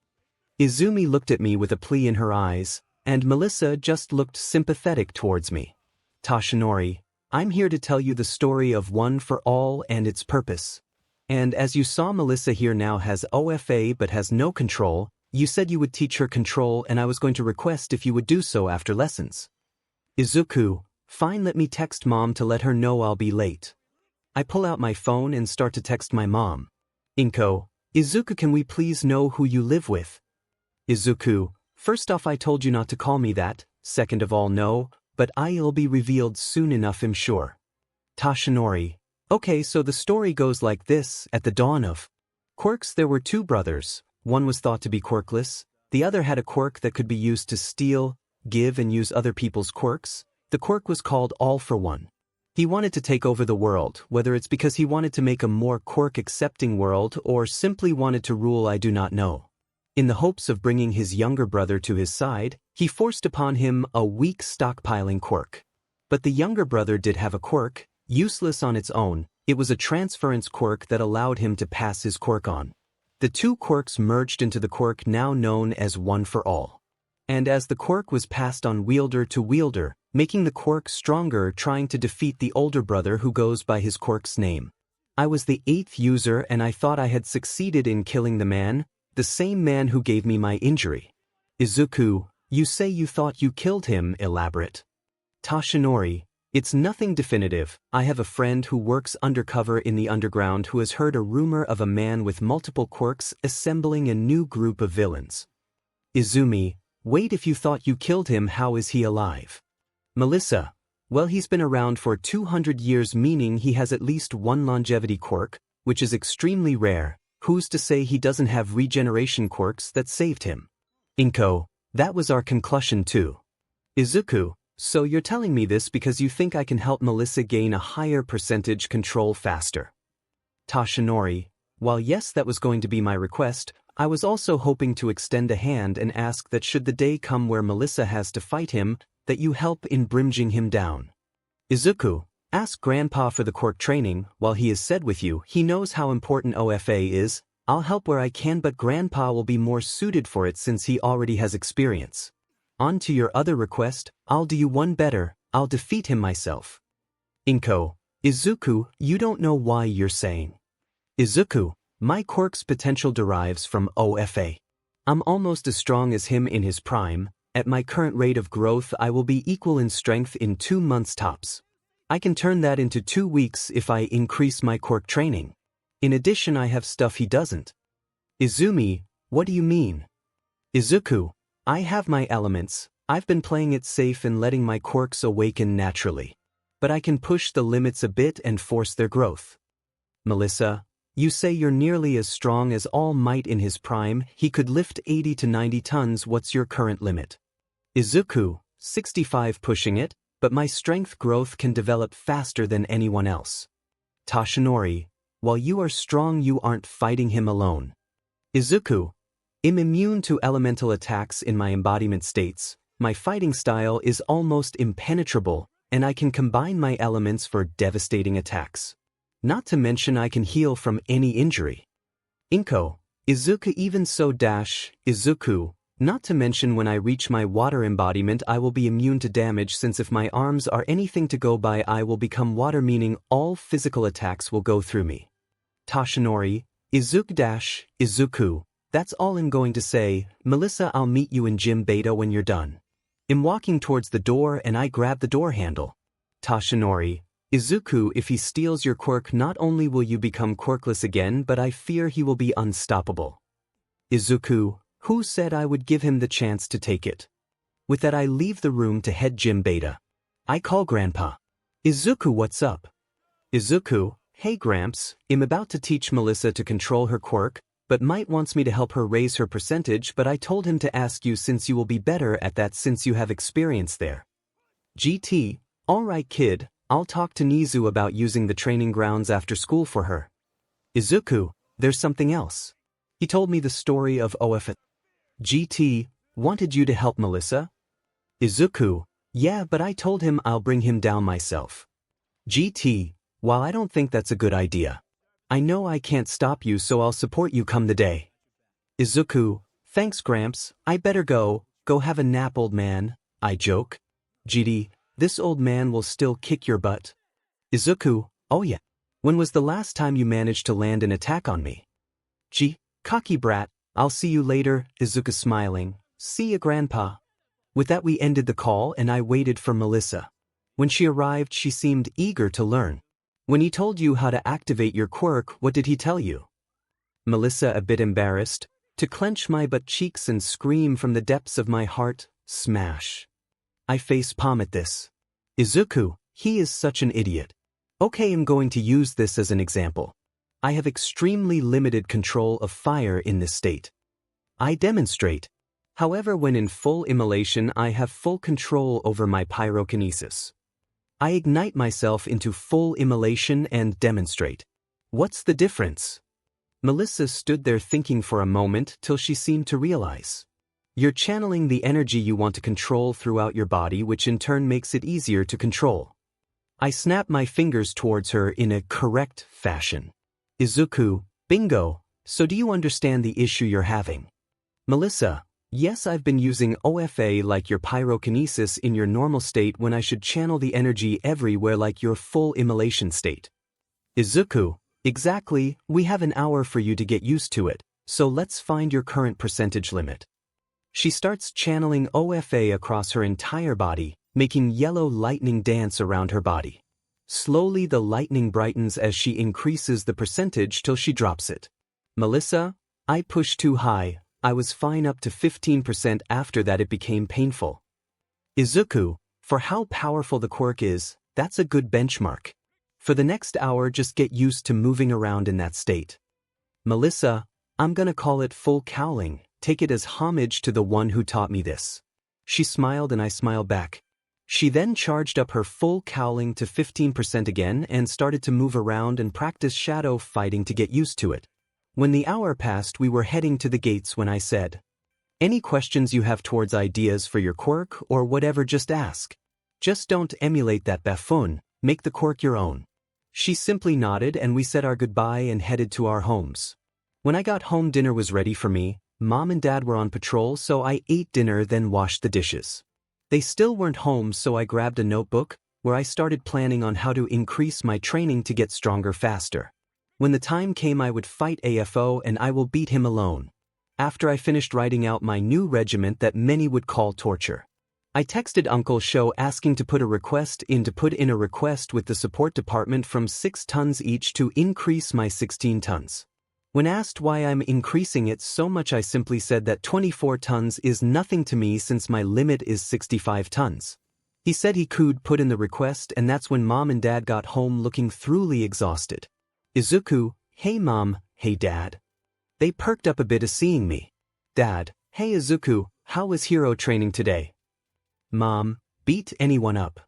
Izumi looked at me with a plea in her eyes, and Melissa just looked sympathetic towards me. Toshinori, I'm here to tell you the story of One for All and its purpose. And as you saw, Melissa here now has OFA but has no control. You said you would teach her control and I was going to request if you would do so after lessons. Izuku, fine, let me text mom to let her know I'll be late. I pull out my phone and start to text my mom. Inko, Izuku, can we please know who you live with? Izuku, first off, I told you not to call me that. Second of all, no, but I'll be revealed soon enough, I'm sure. Toshinori, okay, so the story goes like this. At the dawn of quirks, there were two brothers. One was thought to be quirkless, the other had a quirk that could be used to steal, give and use other people's quirks. The quirk was called All for One. He wanted to take over the world, whether it's because he wanted to make a more quirk-accepting world or simply wanted to rule, I do not know. In the hopes of bringing his younger brother to his side, he forced upon him a weak stockpiling quirk. But the younger brother did have a quirk, useless on its own. It was a transference quirk that allowed him to pass his quirk on. The two quirks merged into the quirk now known as One for All. And as the quirk was passed on wielder to wielder, making the quirk stronger, trying to defeat the older brother who goes by his quirk's name. I was the 8th user and I thought I had succeeded in killing the man, the same man who gave me my injury. Izuku, you say you thought you killed him, elaborate. Toshinori, it's nothing definitive. I have a friend who works undercover in the underground who has heard a rumor of a man with multiple quirks assembling a new group of villains. Izumi, wait, if you thought you killed him, how is he alive? Melissa, well, he's been around for 200 years, meaning he has at least one longevity quirk, which is extremely rare. Who's to say he doesn't have regeneration quirks that saved him? Inko, that was our conclusion too. Izuku, so you're telling me this because you think I can help Melissa gain a higher percentage control faster? Toshinori, while yes, that was going to be my request, I was also hoping to extend a hand and ask that should the day come where Melissa has to fight him, that you help in bringing him down. Izuku, ask Grandpa for the quirk training. While he is said with you, he knows how important OFA is. I'll help where I can, but Grandpa will be more suited for it since he already has experience. On to your other request, I'll do you one better, I'll defeat him myself. Inko, Izuku, you don't know why you're saying. Izuku, my quirk's potential derives from OFA. I'm almost as strong as him in his prime. At my current rate of growth, I will be equal in strength in 2 months tops. I can turn that into 2 weeks if I increase my quirk training. In addition, I have stuff he doesn't. Izumi, what do you mean? Izuku, I have my elements. I've been playing it safe and letting my quirks awaken naturally. But I can push the limits a bit and force their growth. Melissa, you say you're nearly as strong as All Might in his prime. He could lift 80 to 90 tons. What's your current limit? Izuku, 65, pushing it, but my strength growth can develop faster than anyone else. Toshinori, while you are strong, you aren't fighting him alone. Izuku, I'm immune to elemental attacks in my embodiment states. My fighting style is almost impenetrable, and I can combine my elements for devastating attacks. Not to mention I can heal from any injury. Inko, Izuku, even so Izuku, not to mention when I reach my water embodiment I will be immune to damage, since if my arms are anything to go by I will become water, meaning all physical attacks will go through me. Toshinori, Izuku, that's all I'm going to say. Melissa, I'll meet you in Gym Beta when you're done. I'm walking towards the door and I grab the door handle. Tashinori, Izuku, if he steals your quirk, not only will you become quirkless again, but I fear he will be unstoppable. Izuku, who said I would give him the chance to take it? With that I leave the room to head gym beta. I call Grandpa. Izuku, what's up? Izuku, hey Gramps, I'm about to teach Melissa to control her quirk, but Might wants me to help her raise her percentage, but I told him to ask you since you will be better at that since you have experience there. GT, alright kid, I'll talk to Nizu about using the training grounds after school for her. Izuku, there's something else. He told me the story of OF. GT, wanted you to help Melissa? Izuku, yeah, but I told him I'll bring him down myself. GT, while I don't think that's a good idea. I know I can't stop you, so I'll support you come the day. Izuku, thanks Gramps, I better go have a nap old man, I joke. GT, this old man will still kick your butt. Izuku, oh yeah. When was the last time you managed to land an attack on me? Cocky brat, I'll see you later, Izuku smiling, see ya Grandpa. With that we ended the call and I waited for Melissa. When she arrived she seemed eager to learn. When he told you how to activate your quirk, what did he tell you? Melissa, a bit embarrassed, to clench my butt cheeks and scream from the depths of my heart, smash. I face palm at this. Izuku, he is such an idiot. Okay, I'm going to use this as an example. I have extremely limited control of fire in this state. I demonstrate. However, when in full immolation I have full control over my pyrokinesis. I ignite myself into full immolation and demonstrate. What's the difference? Melissa stood there thinking for a moment till she seemed to realize. You're channeling the energy you want to control throughout your body, which in turn makes it easier to control. I snap my fingers towards her in a correct fashion. Izuku, bingo, so do you understand the issue you're having? Melissa, yes, I've been using OFA like your pyrokinesis in your normal state when I should channel the energy everywhere like your full immolation state. Izuku, exactly, we have an hour for you to get used to it, so let's find your current percentage limit. She starts channeling OFA across her entire body, making yellow lightning dance around her body. Slowly the lightning brightens as she increases the percentage till she drops it. Melissa, I pushed too high. I was fine up to 15%, after that it became painful. Izuku, for how powerful the quirk is, that's a good benchmark. For the next hour just get used to moving around in that state. Melissa, I'm gonna call it full cowling, take it as homage to the one who taught me this. She smiled and I smiled back. She then charged up her full cowling to 15% again and started to move around and practice shadow fighting to get used to it. When the hour passed we were heading to the gates when I said, any questions you have towards ideas for your quirk or whatever just ask. Just don't emulate that buffoon, make the quirk your own. She simply nodded and we said our goodbye and headed to our homes. When I got home dinner was ready for me, Mom and Dad were on patrol so I ate dinner then washed the dishes. They still weren't home so I grabbed a notebook, where I started planning on how to increase my training to get stronger faster. When the time came I would fight AFO and I will beat him alone. After I finished writing out my new regiment that many would call torture. I texted Uncle Sho asking to put in a request with the support department from 6 tons each to increase my 16 tons. When asked why I'm increasing it so much I simply said that 24 tons is nothing to me since my limit is 65 tons. He said he could put in the request and that's when Mom and Dad got home looking thoroughly exhausted. Izuku, hey Mom, hey Dad. They perked up a bit at seeing me. Dad, hey Izuku, how was hero training today? Mom, beat anyone up.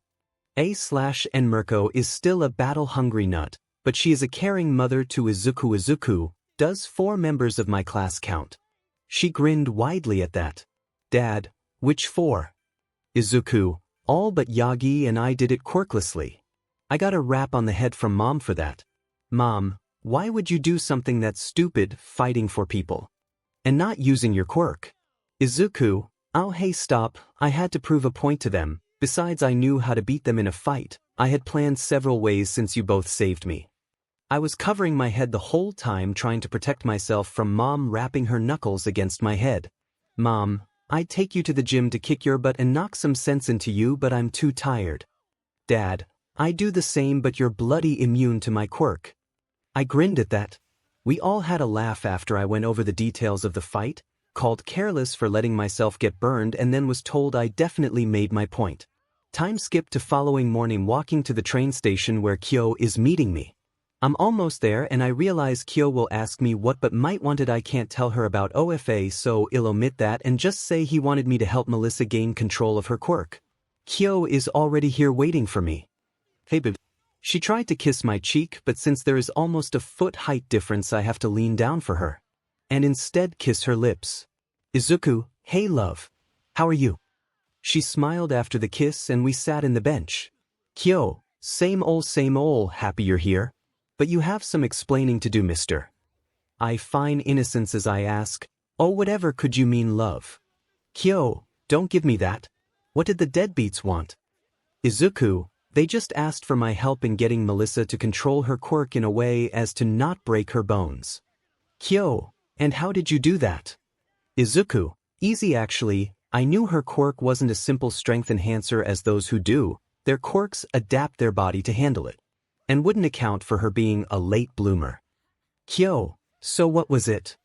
𝗧𝗵𝗵 is still a battle-hungry nut, but she is a caring mother to Izuku. Izuku, does 4 members of my class count? She grinned widely at that. Dad, which 4? Izuku, all but Yagi and I did it quirklessly. I got a rap on the head from Mom for that. Mom, why would you do something that stupid, fighting for people? And not using your quirk? Izuku, oh hey stop, I had to prove a point to them, besides I knew how to beat them in a fight, I had planned several ways since you both saved me. I was covering my head the whole time trying to protect myself from Mom rapping her knuckles against my head. Mom, I'd take you to the gym to kick your butt and knock some sense into you, but I'm too tired. Dad, I do the same, but you're bloody immune to my quirk. I grinned at that. We all had a laugh after I went over the details of the fight, called careless for letting myself get burned, and then was told I definitely made my point. Time skipped to following morning, walking to the train station where Kyo is meeting me. I'm almost there and I realize Kyo will ask me what but might wanted I can't tell her about OFA, so I'll omit that and just say he wanted me to help Melissa gain control of her quirk. Kyo is already here waiting for me. Hey babe. She tried to kiss my cheek, but since there is almost a foot height difference I have to lean down for her. And instead kiss her lips. Izuku, hey love. How are you? She smiled after the kiss and we sat in the bench. Kyo, same old, happy you're here. But you have some explaining to do, mister. I feign innocence as I ask, oh whatever could you mean love? Kyo, don't give me that. What did the deadbeats want? Izuku, they just asked for my help in getting Melissa to control her quirk in a way as to not break her bones. Kyo, and how did you do that? Izuku, easy actually. I knew her quirk wasn't a simple strength enhancer as those who do. Their quirks adapt their body to handle it. And wouldn't account for her being a late bloomer. Kyo, so what was it?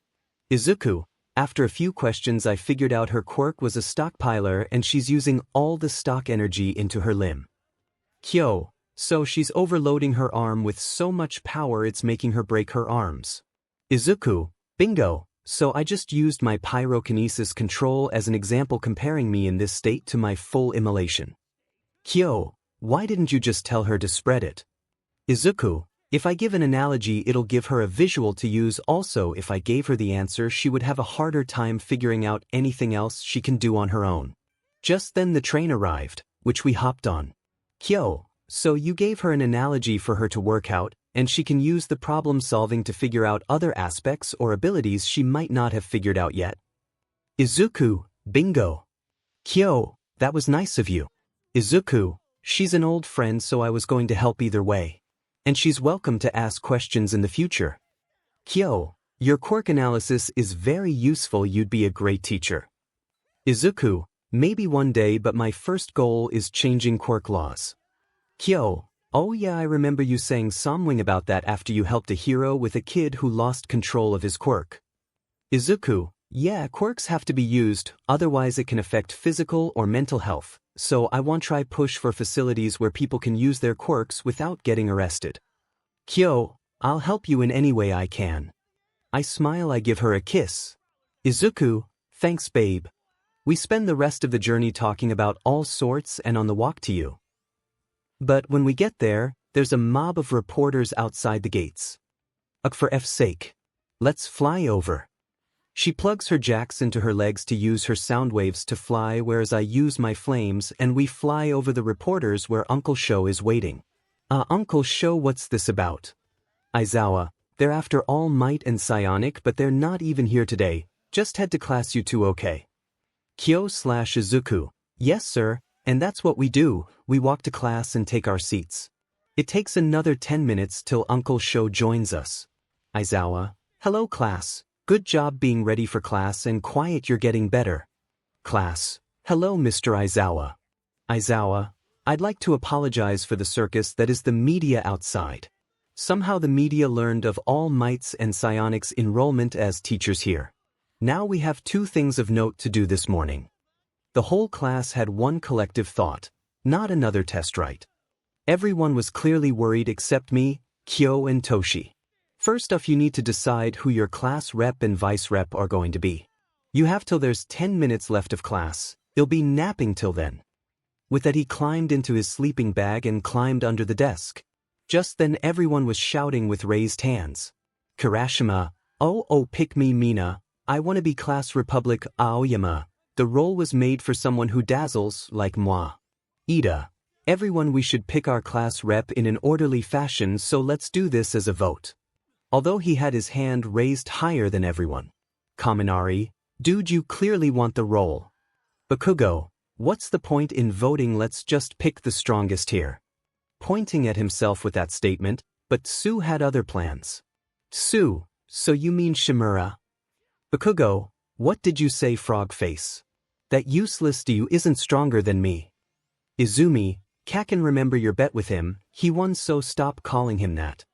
Izuku, after a few questions I figured out her quirk was a stockpiler and she's using all the stock energy into her limb. Kyo, so she's overloading her arm with so much power it's making her break her arms. Izuku, bingo, so I just used my pyrokinesis control as an example comparing me in this state to my full immolation. Kyo, why didn't you just tell her to spread it? Izuku, if I give an analogy it'll give her a visual to use. Also, if I gave her the answer she would have a harder time figuring out anything else she can do on her own. Just then the train arrived, which we hopped on. Kyo, so you gave her an analogy for her to work out, and she can use the problem solving to figure out other aspects or abilities she might not have figured out yet. Izuku, bingo. Kyo, that was nice of you. Izuku, she's an old friend so I was going to help either way. And she's welcome to ask questions in the future. Kyo, your quirk analysis is very useful, you'd be a great teacher. Izuku, maybe one day, but my first goal is changing quirk laws. Kyo, oh yeah, I remember you saying something about that after you helped a hero with a kid who lost control of his quirk. Izuku, yeah, quirks have to be used, otherwise it can affect physical or mental health. So I want to try push for facilities where people can use their quirks without getting arrested. Kyo, I'll help you in any way I can. I smile, I give her a kiss. Izuku, thanks babe. We spend the rest of the journey talking about all sorts and on the walk to you. But when we get there, there's a mob of reporters outside the gates. For F's sake. Let's fly over. She plugs her jacks into her legs to use her sound waves to fly, whereas I use my flames, and we fly over the reporters where Uncle Sho is waiting. Uncle Sho, what's this about? Aizawa, they're after All Might and Psionic, but they're not even here today. Just head to class, you two, okay? Kyo/Izuku, yes sir, and that's what we do, we walk to class and take our seats. It takes another 10 minutes till Uncle Sho joins us. Aizawa, hello class. Good job being ready for class and quiet, you're getting better. Class, hello Mr. Aizawa. Aizawa, I'd like to apologize for the circus that is the media outside. Somehow the media learned of All Might's and Psionic's enrollment as teachers here. Now we have two things of note to do this morning. The whole class had one collective thought, not another test right. Everyone was clearly worried except me, Kyo and Toshi. First off, you need to decide who your class rep and vice rep are going to be. You have till there's 10 minutes left of class, you'll be napping till then. With that he climbed into his sleeping bag and climbed under the desk. Just then everyone was shouting with raised hands. Kirashima, oh pick me Mina, I wanna be class Republic Aoyama. The role was made for someone who dazzles like moi. Ida, everyone, we should pick our class rep in an orderly fashion, so let's do this as a vote. Although he had his hand raised higher than everyone. Kaminari, dude, you clearly want the role. Bakugo, what's the point in voting, let's just pick the strongest here. Pointing at himself with that statement, but Tsu had other plans. Tsu, so you mean Shimura? Bakugo, what did you say, frog face? That useless 𝗬𝗬 isn't stronger than me. Izumi, Kaken, remember your bet with him, he won, so stop calling him that.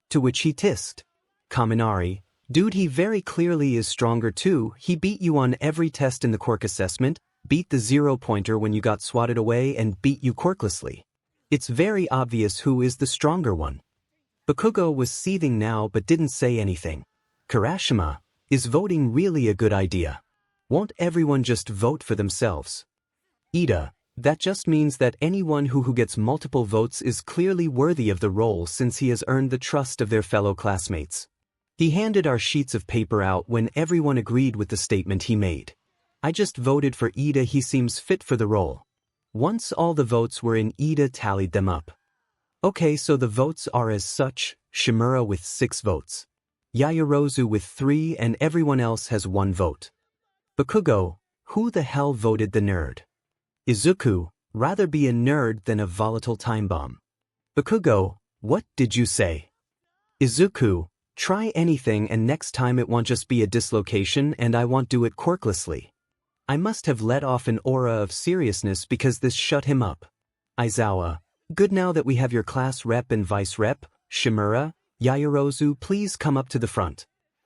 To which he tissed. Kaminari, dude, he very clearly is stronger too, he beat you on every test in the quirk assessment, beat the 0-pointer when you got swatted away, and beat you quirklessly. It's very obvious who is the stronger one. Bakugo was seething now but didn't say anything. Kirashima, is voting really a good idea? Won't everyone just vote for themselves? Ida, that just means that anyone who gets multiple votes is clearly worthy of the role since he has earned the trust of their fellow classmates. He handed our sheets of paper out when everyone agreed with the statement he made. I just voted for Ida, he seems fit for the role. Once all the votes were in, Ida tallied them up. Okay, so the votes are as such: Shimura with 6 votes. Yaoyorozu with 3, and everyone else has 1 vote. Bakugo, who the hell voted the nerd? Izuku, rather be a nerd than a volatile time bomb. Bakugo, what did you say? Izuku, try anything and next time it won't just be a dislocation and I won't do it quirklessly. I must have let off an aura of seriousness because this shut him up. Aizawa, good, now that we have your class rep and vice rep, Shimura, Yaoyorozu, please come up to the front.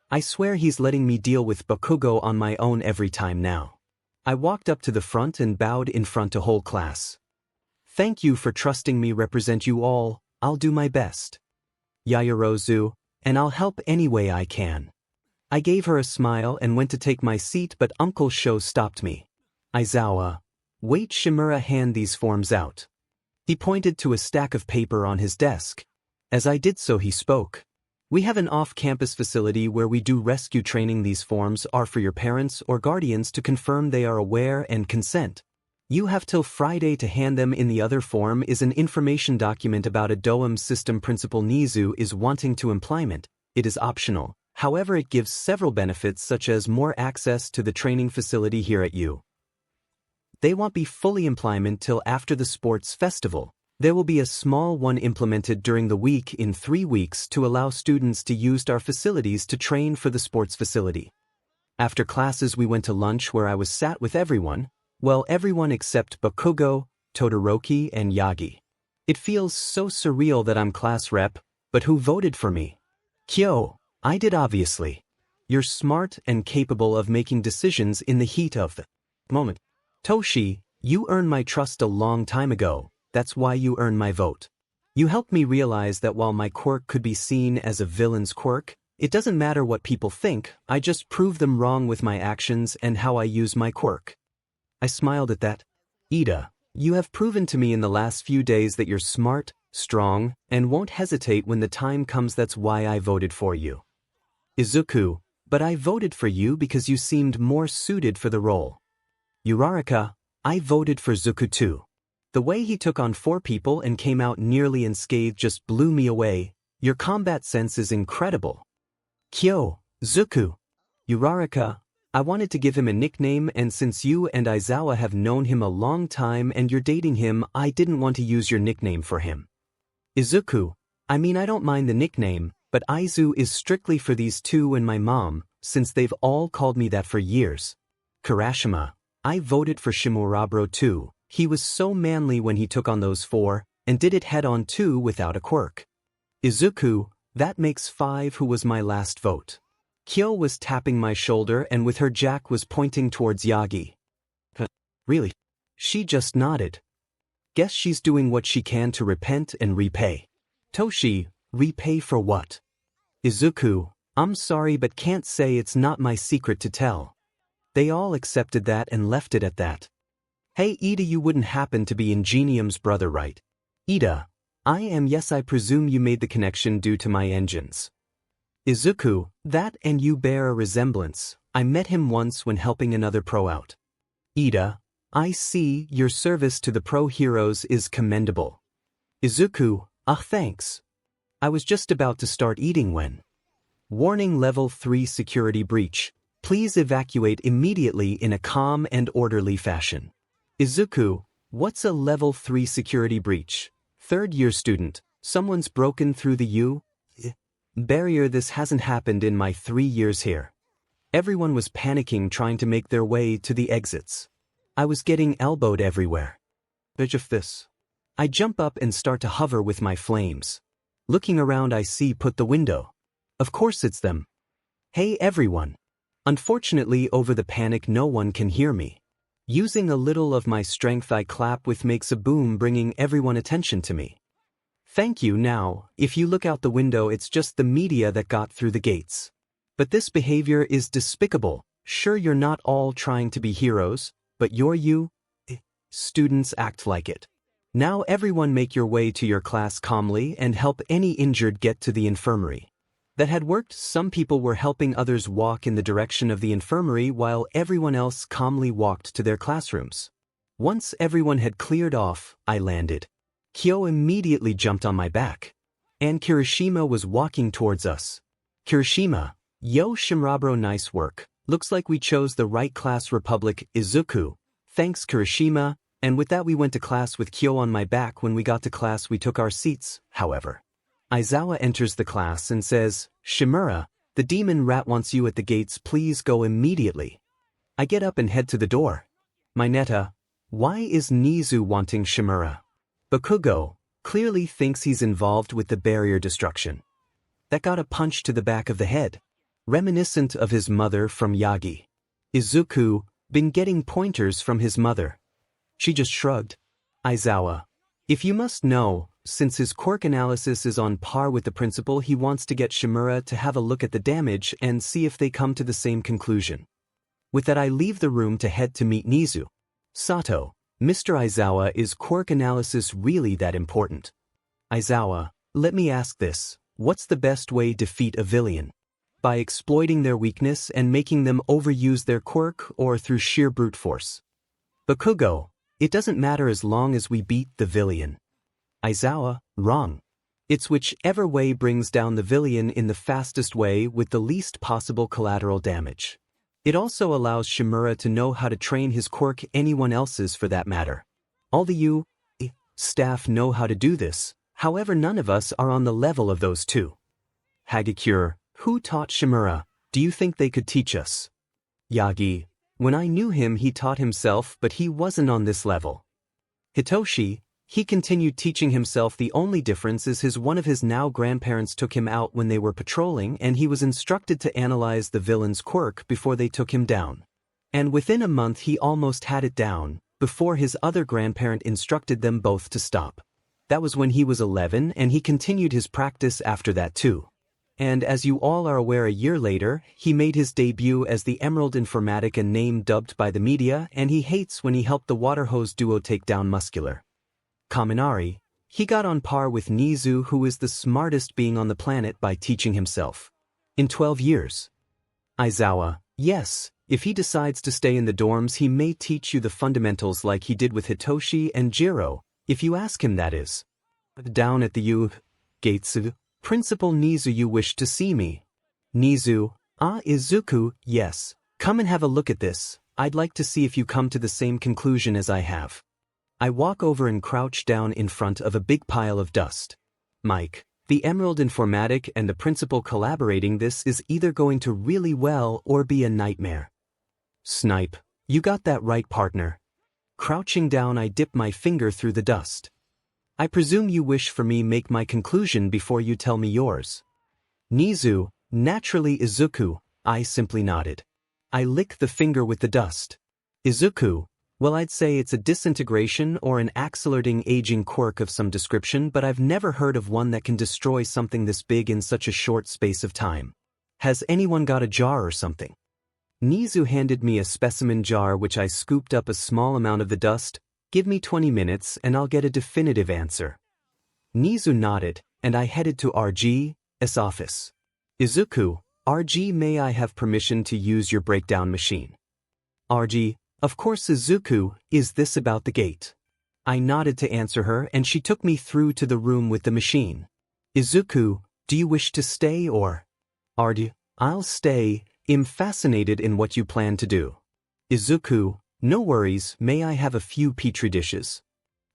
I swear he's letting me deal with Bakugo on my own every time now. I walked up to the front and bowed in front to whole class. Thank you for trusting me represent you all, I'll do my best. Yaoyorozu, and I'll help any way I can. I gave her a smile and went to take my seat, but Uncle Sho stopped me. Aizawa, wait, Shimura, hand these forms out. He pointed to a stack of paper on his desk. As I did so, he spoke. We have an off-campus facility where we do rescue training. These forms are for your parents or guardians to confirm they are aware and consent. You have till Friday to hand them in. The other form is an information document about a DOAM system principal Nizu is wanting to implement. It is optional, however it gives several benefits such as more access to the training facility here at U. They won't be fully implemented till after the sports festival. There will be a small one implemented during the week in 3 weeks to allow students to use our facilities to train for the sports facility. After classes we went to lunch where I was sat with everyone, well, everyone except Bakugo, Todoroki, and Yagi. It feels so surreal that I'm class rep, but who voted for me? Kyo, I did, obviously. You're smart and capable of making decisions in the heat of the moment. Toshi, you earned my trust a long time ago. That's why you earn my vote. You helped me realize that while my quirk could be seen as a villain's quirk, it doesn't matter what people think, I just prove them wrong with my actions and how I use my quirk. I smiled at that. Ida, you have proven to me in the last few days that you're smart, strong, and won't hesitate when the time comes. That's why I voted for you. Izuku, but I voted for you because you seemed more suited for the role. Uraraka, I voted for Zuku too. The way he took on 4 people and came out nearly unscathed just blew me away. Your combat sense is incredible. Kyo, Zuku. Uraraka, I wanted to give him a nickname, and since you and Aizawa have known him a long time and you're dating him, I didn't want to use your nickname for him. Izuku, I mean, I don't mind the nickname, but Aizu is strictly for these 2 and my mom, since they've all called me that for years. Kirashima, I voted for Shimurabro too. He was so manly when he took on those 4, and did it head-on too without a quirk. Izuku, that makes 5. Who was my last vote? Kyo was tapping my shoulder and with her jack was pointing towards Yagi. Really? She just nodded. Guess she's doing what she can to repent and repay. Toshi, repay for what? Izuku, I'm sorry but can't say, it's not my secret to tell. They all accepted that and left it at that. Hey Ida, you wouldn't happen to be Ingenium's brother, right? Ida, I am. Yes, I presume you made the connection due to my engines. Izuku, that and you bear a resemblance. I met him once when helping another pro out. Ida, I see, your service to the pro heroes is commendable. Izuku, thanks. I was just about to start eating when. Warning, level 3 security breach. Please evacuate immediately in a calm and orderly fashion. Izuku, what's a level 3 security breach? 3rd year student, someone's broken through the U barrier. This hasn't happened in my 3 years here. Everyone was panicking trying to make their way to the exits. I was getting elbowed everywhere. Bitch of this. I jump up and start to hover with my flames. Looking around I see put the window. Of course it's them. Hey everyone. Unfortunately over the panic no one can hear me. Using a little of my strength I clap with makes a boom bringing everyone attention to me. Thank you. Now, if you look out the window it's just the media that got through the gates. But this behavior is despicable. Sure you're not all trying to be heroes, but you. Students act like it. Now everyone make your way to your class calmly and help any injured get to the infirmary. That had worked. Some people were helping others walk in the direction of the infirmary while everyone else calmly walked to their classrooms. Once everyone had cleared off, I landed. Kyo immediately jumped on my back. And Kirishima was walking towards us. Kirishima, yo 𝗵𝗵𝗲 nice work. Looks like we chose the right class. Republic, Izuku. Thanks Kirishima. And with that we went to class with Kyo on my back. When we got to class we took our seats, however. Aizawa enters the class and says, 𝗵𝗵𝗲, the demon rat wants you at the gates, please go immediately. I get up and head to the door. Mineta, why is Nizu wanting 𝗵𝗵𝗲? Bakugo clearly thinks he's involved with the barrier destruction. That got a punch to the back of the head. Reminiscent of his mother from Yagi. Izuku, been getting pointers from his mother. She just shrugged. Aizawa, if you must know, since his quirk analysis is on par with the principal he wants to get 𝗵𝗵𝗲 to have a look at the damage and see if they come to the same conclusion. With that I leave the room to head to meet Nizu. Sato, Mr. Aizawa, is quirk analysis really that important? Aizawa, let me ask this, what's the best way to defeat a villain? By exploiting their weakness and making them overuse their quirk or through sheer brute force? Bakugo, it doesn't matter as long as we beat the villain. Aizawa, wrong. It's whichever way brings down the villain in the fastest way with the least possible collateral damage. It also allows 𝗵𝗵𝗲 to know how to train his quirk, anyone else's for that matter. All the staff know how to do this, however none of us are on the level of those two. Hagakure, who taught 𝗵𝗵𝗲? Do you think they could teach us? Yagi, when I knew him he taught himself but he wasn't on this level. Hitoshi, he continued teaching himself. The only difference is one of his now grandparents took him out when they were patrolling and he was instructed to analyze the villain's quirk before they took him down. And within a month he almost had it down, before his other grandparent instructed them both to stop. That was when he was 11 and he continued his practice after that too. And as you all are aware, a year later, he made his debut as the 𝗵𝗲𝗵𝗲, a name dubbed by the media, and he hates when he helped the water hose duo take down Muscular. Kaminari, he got on par with Nizu, who is the smartest being on the planet, by teaching himself. In 12 years. Aizawa, yes, if he decides to stay in the dorms he may teach you the fundamentals like he did with Hitoshi and Jiro, if you ask him, that is. Down at the gates. Principal Nizu, you wish to see me? Nizu, Izuku, yes. Come and have a look at this. I'd like to see if you come to the same conclusion as I have. I walk over and crouch down in front of a big pile of dust. Mike, the 𝗵𝗲𝗵𝗃 and the principal collaborating, this is either going to really well or be a nightmare. Snipe, you got that right, partner. Crouching down I dip my finger through the dust. I presume you wish for me make my conclusion before you tell me yours. Nizu, naturally. Izuku, I simply nodded. I lick the finger with the dust. Izuku, well, I'd say it's a disintegration or an accelerating aging quirk of some description, but I've never heard of one that can destroy something this big in such a short space of time. Has anyone got a jar or something? Nizu handed me a specimen jar which I scooped up a small amount of the dust. Give me 20 minutes and I'll get a definitive answer. Nizu nodded, and I headed to 𝗧𝗵𝗲's office. Izuku, 𝗧𝗵𝗲, may I have permission to use your breakdown machine? 𝗧𝗵𝗲, of course. Izuku, is this about the gate? I nodded to answer her and she took me through to the room with the machine. Izuku, do you wish to stay or? 𝗧𝗵𝗲, I'll stay. I'm fascinated in what you plan to do. Izuku, no worries, may I have a few petri dishes?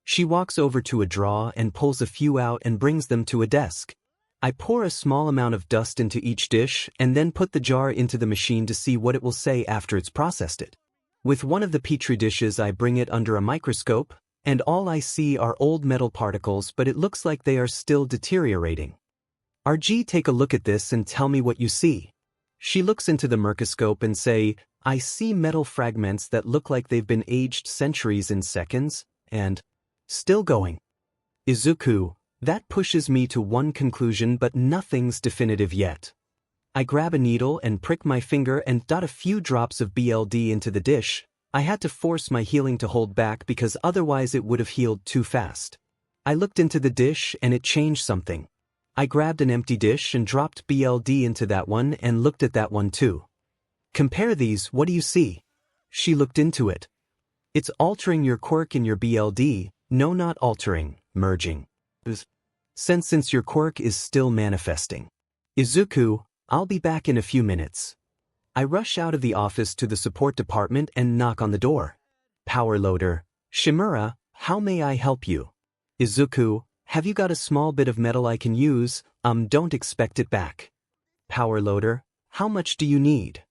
She walks over to a drawer and pulls a few out and brings them to a desk. I pour a small amount of dust into each dish and then put the jar into the machine to see what it will say after it's processed it. With one of the petri dishes I bring it under a microscope, and all I see are old metal particles, but it looks like they are still deteriorating. 𝗧𝗪, take a look at this and tell me what you see. She looks into the microscope and say, I see metal fragments that look like they've been aged centuries in seconds, and still going. Izuku, that pushes me to one conclusion, but nothing's definitive yet. I grab a needle and prick my finger and dot a few drops of BLD into the dish. I had to force my healing to hold back because otherwise it would have healed too fast. I looked into the dish and it changed something. I grabbed an empty dish and dropped BLD into that one and looked at that one too. Compare these, what do you see? She looked into it. It's altering your quirk in your BLD, no, not altering, merging. Since your quirk is still manifesting. Izuku, I'll be back in a few minutes. I rush out of the office to the support department and knock on the door. Power loader, 𝗵𝗲, how may I help you? Izuku, have you got a small bit of metal I can use? Don't expect it back. Power loader, how much do you need?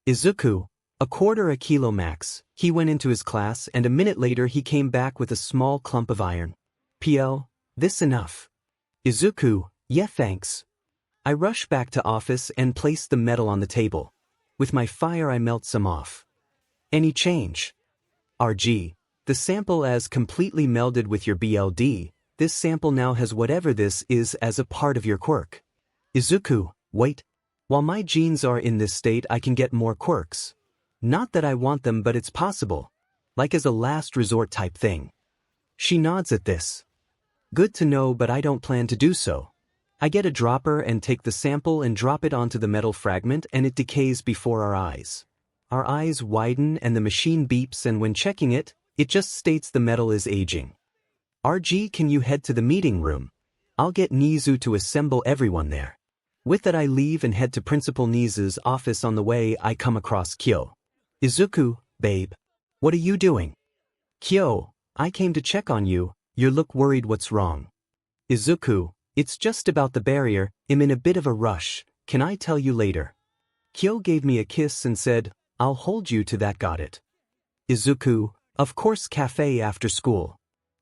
Izuku, 1/4 kilo max. He went into his class and a minute later he came back with a small clump of iron. PL, this enough? Izuku, yeah, thanks. I rush back to office and place the metal on the table. With my fire I melt some off. Any change? 𝗧𝗪, the sample as completely melded with your BLD. This sample now has whatever this is as a part of your quirk. Izuku, wait. While my genes are in this state I can get more quirks. Not that I want them, but it's possible. Like as a last resort type thing. She nods at this. Good to know, but I don't plan to do so. I get a dropper and take the sample and drop it onto the metal fragment and it decays before our eyes. Our eyes widen and the machine beeps, and when checking it, it just states the metal is aging. 𝗧𝗪, can you head to the meeting room? I'll get 𝗧𝗪 to assemble everyone there. With that I leave and head to Principal 𝗧𝗪's office. On the way I come across Kyo. Izuku, babe. What are you doing? Kyo, I came to check on you. You look worried, what's wrong? Izuku, it's just about the barrier. I'm in a bit of a rush. Can I tell you later? Kyo gave me a kiss and said, I'll hold you to that, got it? Izuku, of course, cafe after school.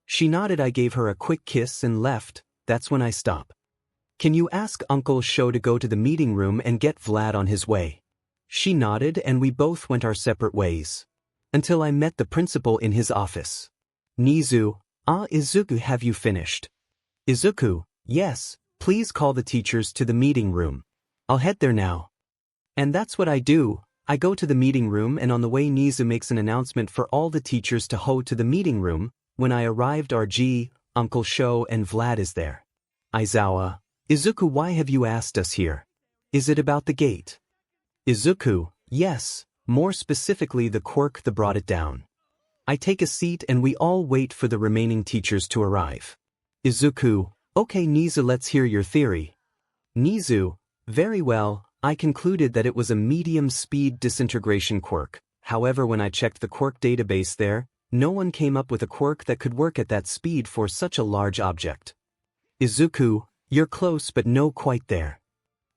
She nodded. I gave her a quick kiss and left. That's when I stop. Can you ask Uncle Sho to go to the meeting room and get Vlad on his way? She nodded and we both went our separate ways. Until I met the principal in his office. 𝗧𝗪, Izuku, have you finished? Izuku, yes, please call the teachers to the meeting room. I'll head there now. And that's what I do. I go to the meeting room and on the way 𝗧𝗪 makes an announcement for all the teachers to ho to the meeting room. When I arrived, 𝗧𝗪, Uncle Sho and Vlad is there. Aizawa, Izuku, why have you asked us here? Is it about the gate? Izuku, yes, more specifically the quirk that brought it down. I take a seat and we all wait for the remaining teachers to arrive. Izuku, okay 𝗧𝗪, let's hear your theory. 𝗧𝗪, very well, I concluded that it was a medium speed disintegration quirk. However, when I checked the quirk database there, no one came up with a quirk that could work at that speed for such a large object. Izuku, you're close but no quite there.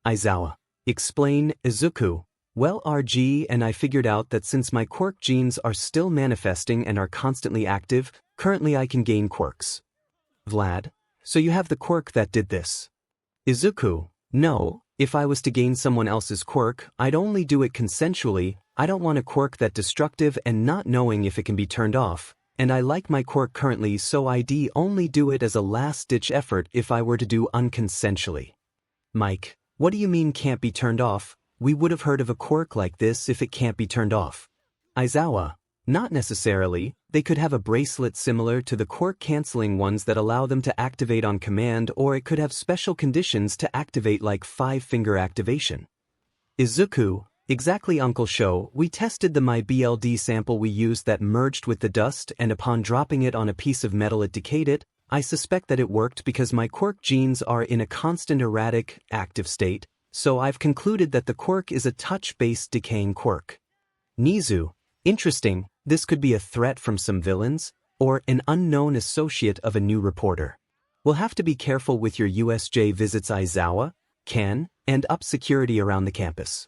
Aizawa, explain. Izuku, well, 𝗧𝗪, and I figured out that since my quirk genes are still manifesting and are constantly active, currently I can gain quirks. Vlad, so you have the quirk that did this? Izuku, no, if I was to gain someone else's quirk, I'd only do it consensually. I don't want a quirk that's destructive and not knowing if it can be turned off, and I like my quirk currently, so I'd only do it as a last-ditch effort if I were to do unconsensually. Mike, what do you mean can't be turned off? We would have heard of a quirk like this if it can't be turned off. Aizawa, not necessarily. They could have a bracelet similar to the quirk-canceling ones that allow them to activate on command, or it could have special conditions to activate like 5-finger activation. Izuku, exactly Uncle Sho, we tested the myBLD sample we used that merged with the dust, and upon dropping it on a piece of metal it decayed it. I suspect that it worked because my quirk genes are in a constant erratic, active state, so I've concluded that the quirk is a touch-based decaying quirk. 𝗧𝗪, interesting, this could be a threat from some villains, or an unknown associate of a new reporter. We'll have to be careful with your USJ visits. Aizawa, can, and up security around the campus.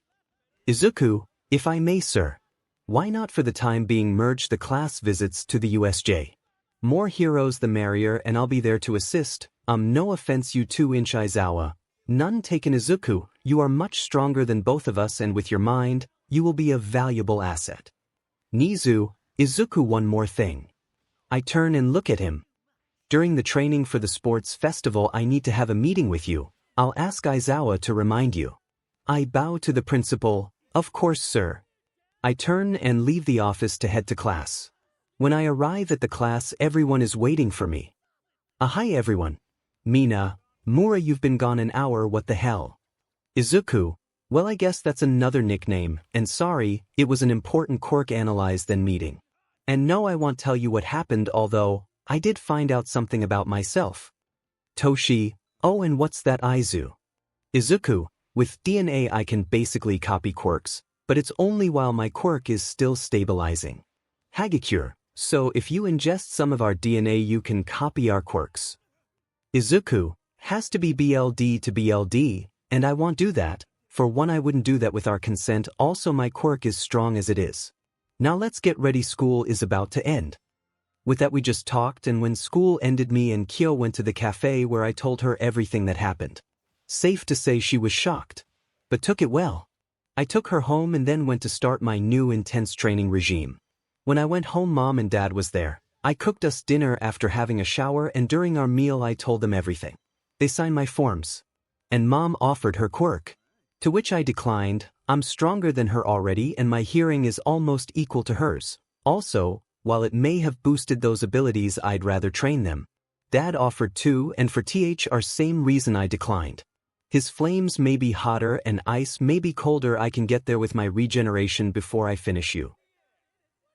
Izuku, if I may, sir. Why not for the time being merge the class visits to the USJ? More heroes the merrier, and I'll be there to assist. No offense you 2-inch 𝗧𝗏. None taken Izuku, you are much stronger than both of us, and with your mind, you will be a valuable asset. Nizu, Izuku, one more thing. I turn and look at him. During the training for the sports festival I need to have a meeting with you. I'll ask 𝗧𝗏 to remind you. I bow to the principal. Of course, sir. I turn and leave the office to head to class. When I arrive at the class, everyone is waiting for me. Hi everyone. 𝗵𝗃, you've been gone an hour, what the hell? Izuku, well I guess that's another nickname, and sorry, it was an important Quirk analyze then meeting. And no, I won't tell you what happened, although, I did find out something about myself. Toshi, oh, and what's that Izuku, with DNA I can basically copy quirks, but it's only while my quirk is still stabilizing. 𝗧𝗵𝗃𝗧, so if you ingest some of our DNA you can copy our quirks. Izuku, has to be BLD to BLD, and I won't do that. For one, I wouldn't do that with our consent. Also, my quirk is strong as it is. Now let's get ready, school is about to end. With that we just talked, and when school ended me and Kyo went to the cafe where I told her everything that happened. Safe to say she was shocked, but took it well. I took her home and then went to start my new intense training regime. When I went home, Mom and Dad was there. I cooked us dinner after having a shower, and during our meal I told them everything. They signed my forms. And Mom offered her quirk. To which I declined. I'm stronger than her already and my hearing is almost equal to hers. Also, while it may have boosted those abilities, I'd rather train them. Dad offered too, and for THR same reason I declined. His flames may be hotter and ice may be colder. I can get there with my regeneration before I finish you.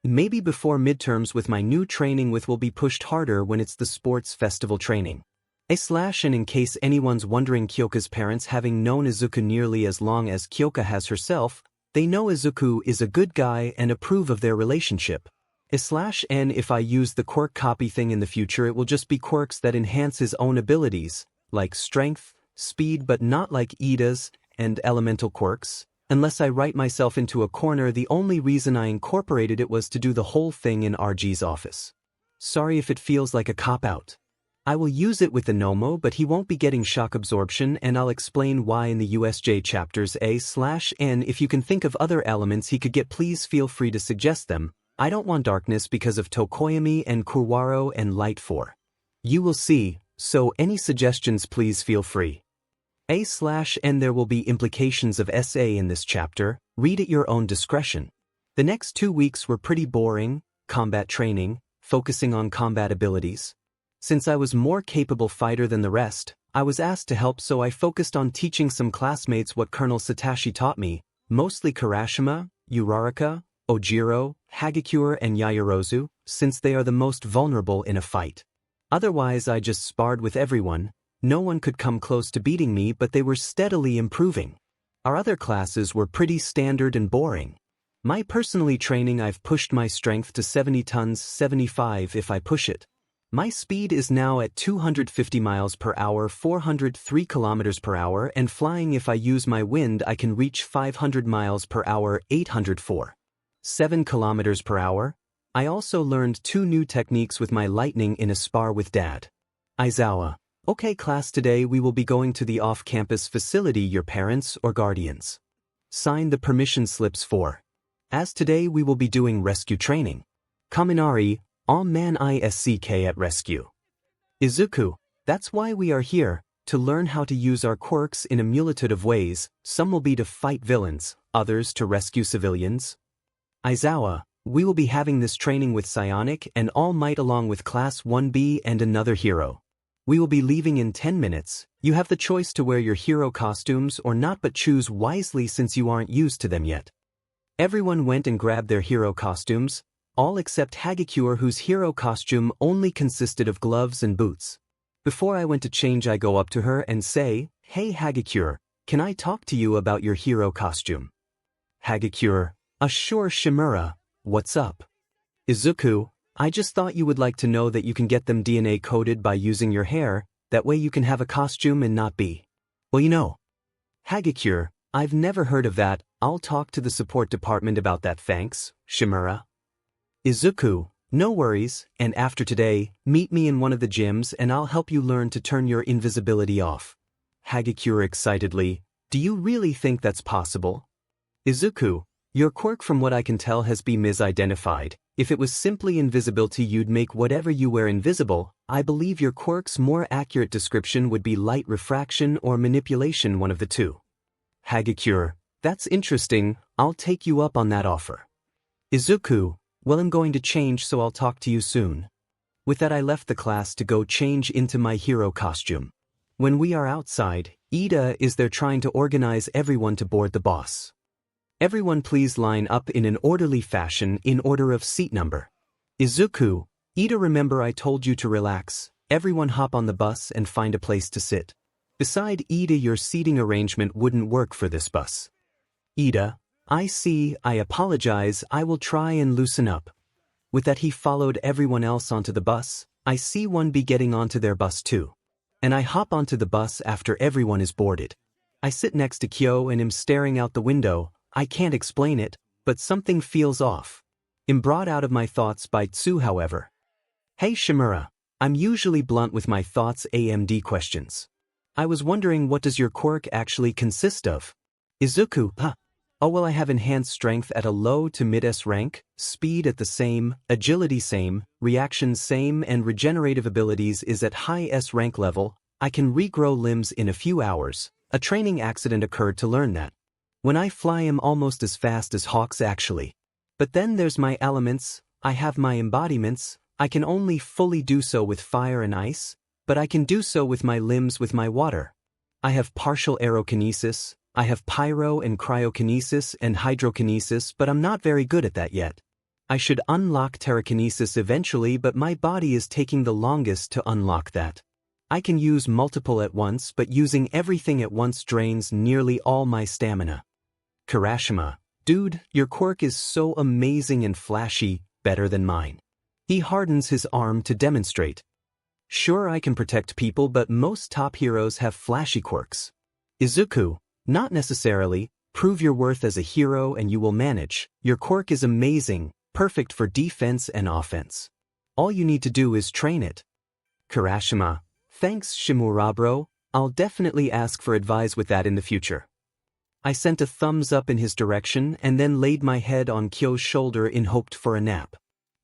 Maybe before midterms with my new training will be pushed harder when it's the sports festival training. And in case anyone's wondering, Kyoka's parents, having known Izuku nearly as long as Kyoka has herself, they know Izuku is a good guy and approve of their relationship. And if I use the quirk copy thing in the future, it will just be quirks that enhance his own abilities, like strength, speed, but not like Ida's and elemental quirks. Unless I write myself into a corner, the only reason I incorporated it was to do the whole thing in RG's office. Sorry if it feels like a cop-out. I will use it with the Nomo, but he won't be getting shock absorption, and I'll explain why in the USJ chapters A/N. If you can think of other elements he could get, please feel free to suggest them. I don't want darkness because of Tokoyami and Kurwaro and Light 4. You will see, so any suggestions please feel free. A/N. There will be implications of SA in this chapter, read at your own discretion. The next 2 weeks were pretty boring, combat training, focusing on combat abilities. Since I was more capable fighter than the rest, I was asked to help, so I focused on teaching some classmates what Colonel Satoshi taught me, mostly Kirashima, Uraraka, Ojiro, Hagakure and Yaoyorozu, since they are the most vulnerable in a fight. Otherwise I just sparred with everyone. No one could come close to beating me, but they were steadily improving. Our other classes were pretty standard and boring. My personally training, I've pushed my strength to 70 tons, 75 if I push it. My speed is now at 250 miles per hour, 403 kilometers per hour, and flying, if I use my wind I can reach 500 miles per hour, 804.7 kilometers per hour. I also learned 2 new techniques with my lightning in a spar with Dad. Aizawa. Okay class, today we will be going to the off-campus facility. Your parents or guardians sign the permission slips for. As today we will be doing rescue training. Kaminari, man ISCK at rescue. Izuku, that's why we are here, to learn how to use our quirks in a multitude of ways. Some will be to fight villains, others to rescue civilians. Aizawa, we will be having this training with Psionic and All Might along with Class 1B and another hero. We will be leaving in 10 minutes. You have the choice to wear your hero costumes or not, but choose wisely since you aren't used to them yet. Everyone went and grabbed their hero costumes, all except Hagakure, whose hero costume only consisted of gloves and boots. Before I went to change, I go up to her and say, "Hey Hagakure, can I talk to you about your hero costume?" Hagakure, sure Shimura, what's up? Izuku, I just thought you would like to know that you can get them DNA coded by using your hair, that way you can have a costume and not be, well, you know. Hagakure, I've never heard of that. I'll talk to the support department about that, thanks, 𝗵𝗲. Izuku, no worries, and after today, meet me in one of the gyms and I'll help you learn to turn your invisibility off. 𝗬𝗂𝗫 excitedly, do you really think that's possible? Izuku, your quirk from what I can tell has been misidentified. If it was simply invisibility you'd make whatever you wear invisible. I believe your quirk's more accurate description would be light refraction or manipulation, one of the two. 𝗬𝗂𝗫, that's interesting, I'll take you up on that offer. Izuku, well, I'm going to change, so I'll talk to you soon. With that I left the class to go change into my hero costume. When we are outside, Iida is there trying to organize everyone to board the bus. Everyone please line up in an orderly fashion in order of seat number. Izuku, Iida, remember I told you to relax, everyone hop on the bus and find a place to sit. Beside Iida, your seating arrangement wouldn't work for this bus. Iida, I see, I apologize, I will try and loosen up. With that he followed everyone else onto the bus. I see one be getting onto their bus too. And I hop onto the bus after everyone is boarded. I sit next to Kyo and am staring out the window. I can't explain it, but something feels off. I'm brought out of my thoughts by Tsu, however. Hey 𝗵𝗲, I'm usually blunt with my thoughts AMD questions. I was wondering, what does your quirk actually consist of? Izuku, Oh well, I have enhanced strength at a low to mid-S rank, speed at the same, agility same, reactions same, and regenerative abilities is at high S rank level. I can regrow limbs in a few hours. A training accident occurred to learn that. When I fly I'm almost as fast as hawks actually. But then there's my elements, I have my embodiments. I can only fully do so with fire and ice, but I can do so with my limbs with my water. I have partial aerokinesis, I have pyro and cryokinesis and hydrokinesis, but I'm not very good at that yet. I should unlock terrakinesis eventually, but my body is taking the longest to unlock that. I can use multiple at once, but using everything at once drains nearly all my stamina. Kirashima, dude, your quirk is so amazing and flashy, better than mine. He hardens his arm to demonstrate. Sure, I can protect people, but most top heroes have flashy quirks. Izuku, not necessarily. Prove your worth as a hero and you will manage. Your quirk is amazing, perfect for defense and offense. All you need to do is train it. Kirashima, thanks 𝗵𝗲𝗄 bro, I'll definitely ask for advice with that in the future. I sent a thumbs up in his direction and then laid my head on Kyo's shoulder in hoped for a nap.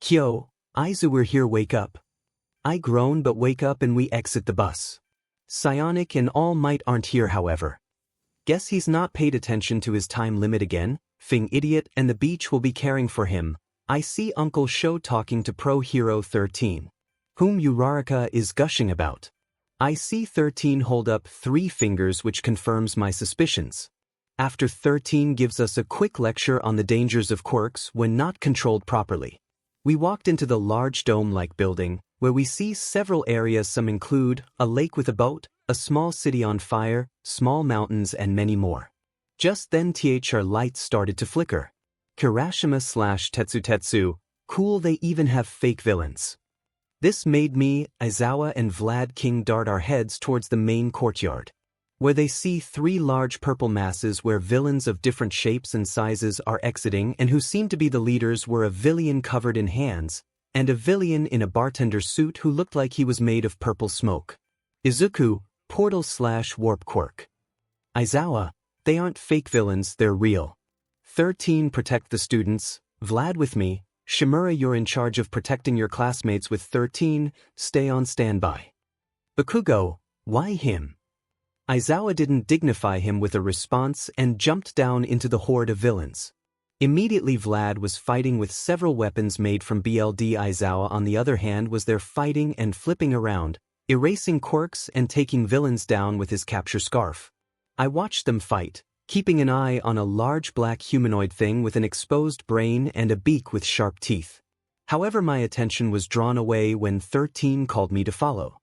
Kyo, Izu, we're here, wake up. I groan but wake up and we exit the bus. Psionic and All Might aren't here, however. Guess he's not paid attention to his time limit again. Fing idiot, and the beach will be caring for him. I see Uncle Sho talking to Pro Hero 13, whom Uraraka is gushing about. I see 13 hold up 3 fingers, which confirms my suspicions. After 13 gives us a quick lecture on the dangers of quirks when not controlled properly. We walked into the large dome-like building, where we see several areas. Some include a lake with a boat, a small city on fire, small mountains, and many more. Just then our lights started to flicker. Kirashima/Tetsu, cool, they even have fake villains. This made me, Aizawa, and Vlad King dart our heads towards the main courtyard, where they see 3 large purple masses where villains of different shapes and sizes are exiting, and who seem to be the leaders were a villain covered in hands, and a villain in a bartender suit who looked like he was made of purple smoke. Izuku, portal/warp quirk. Aizawa, they aren't fake villains, they're real. 13 protect the students. Vlad with me. 𝗵𝗲𝗄, you're in charge of protecting your classmates with 13, stay on standby. Bakugo, why him? Aizawa didn't dignify him with a response and jumped down into the horde of villains. Immediately Vlad was fighting with several weapons made from BLD. Aizawa, on the other hand, was there fighting and flipping around, erasing quirks and taking villains down with his capture scarf. I watched them fight, keeping an eye on a large black humanoid thing with an exposed brain and a beak with sharp teeth. However, my attention was drawn away when 13 called me to follow.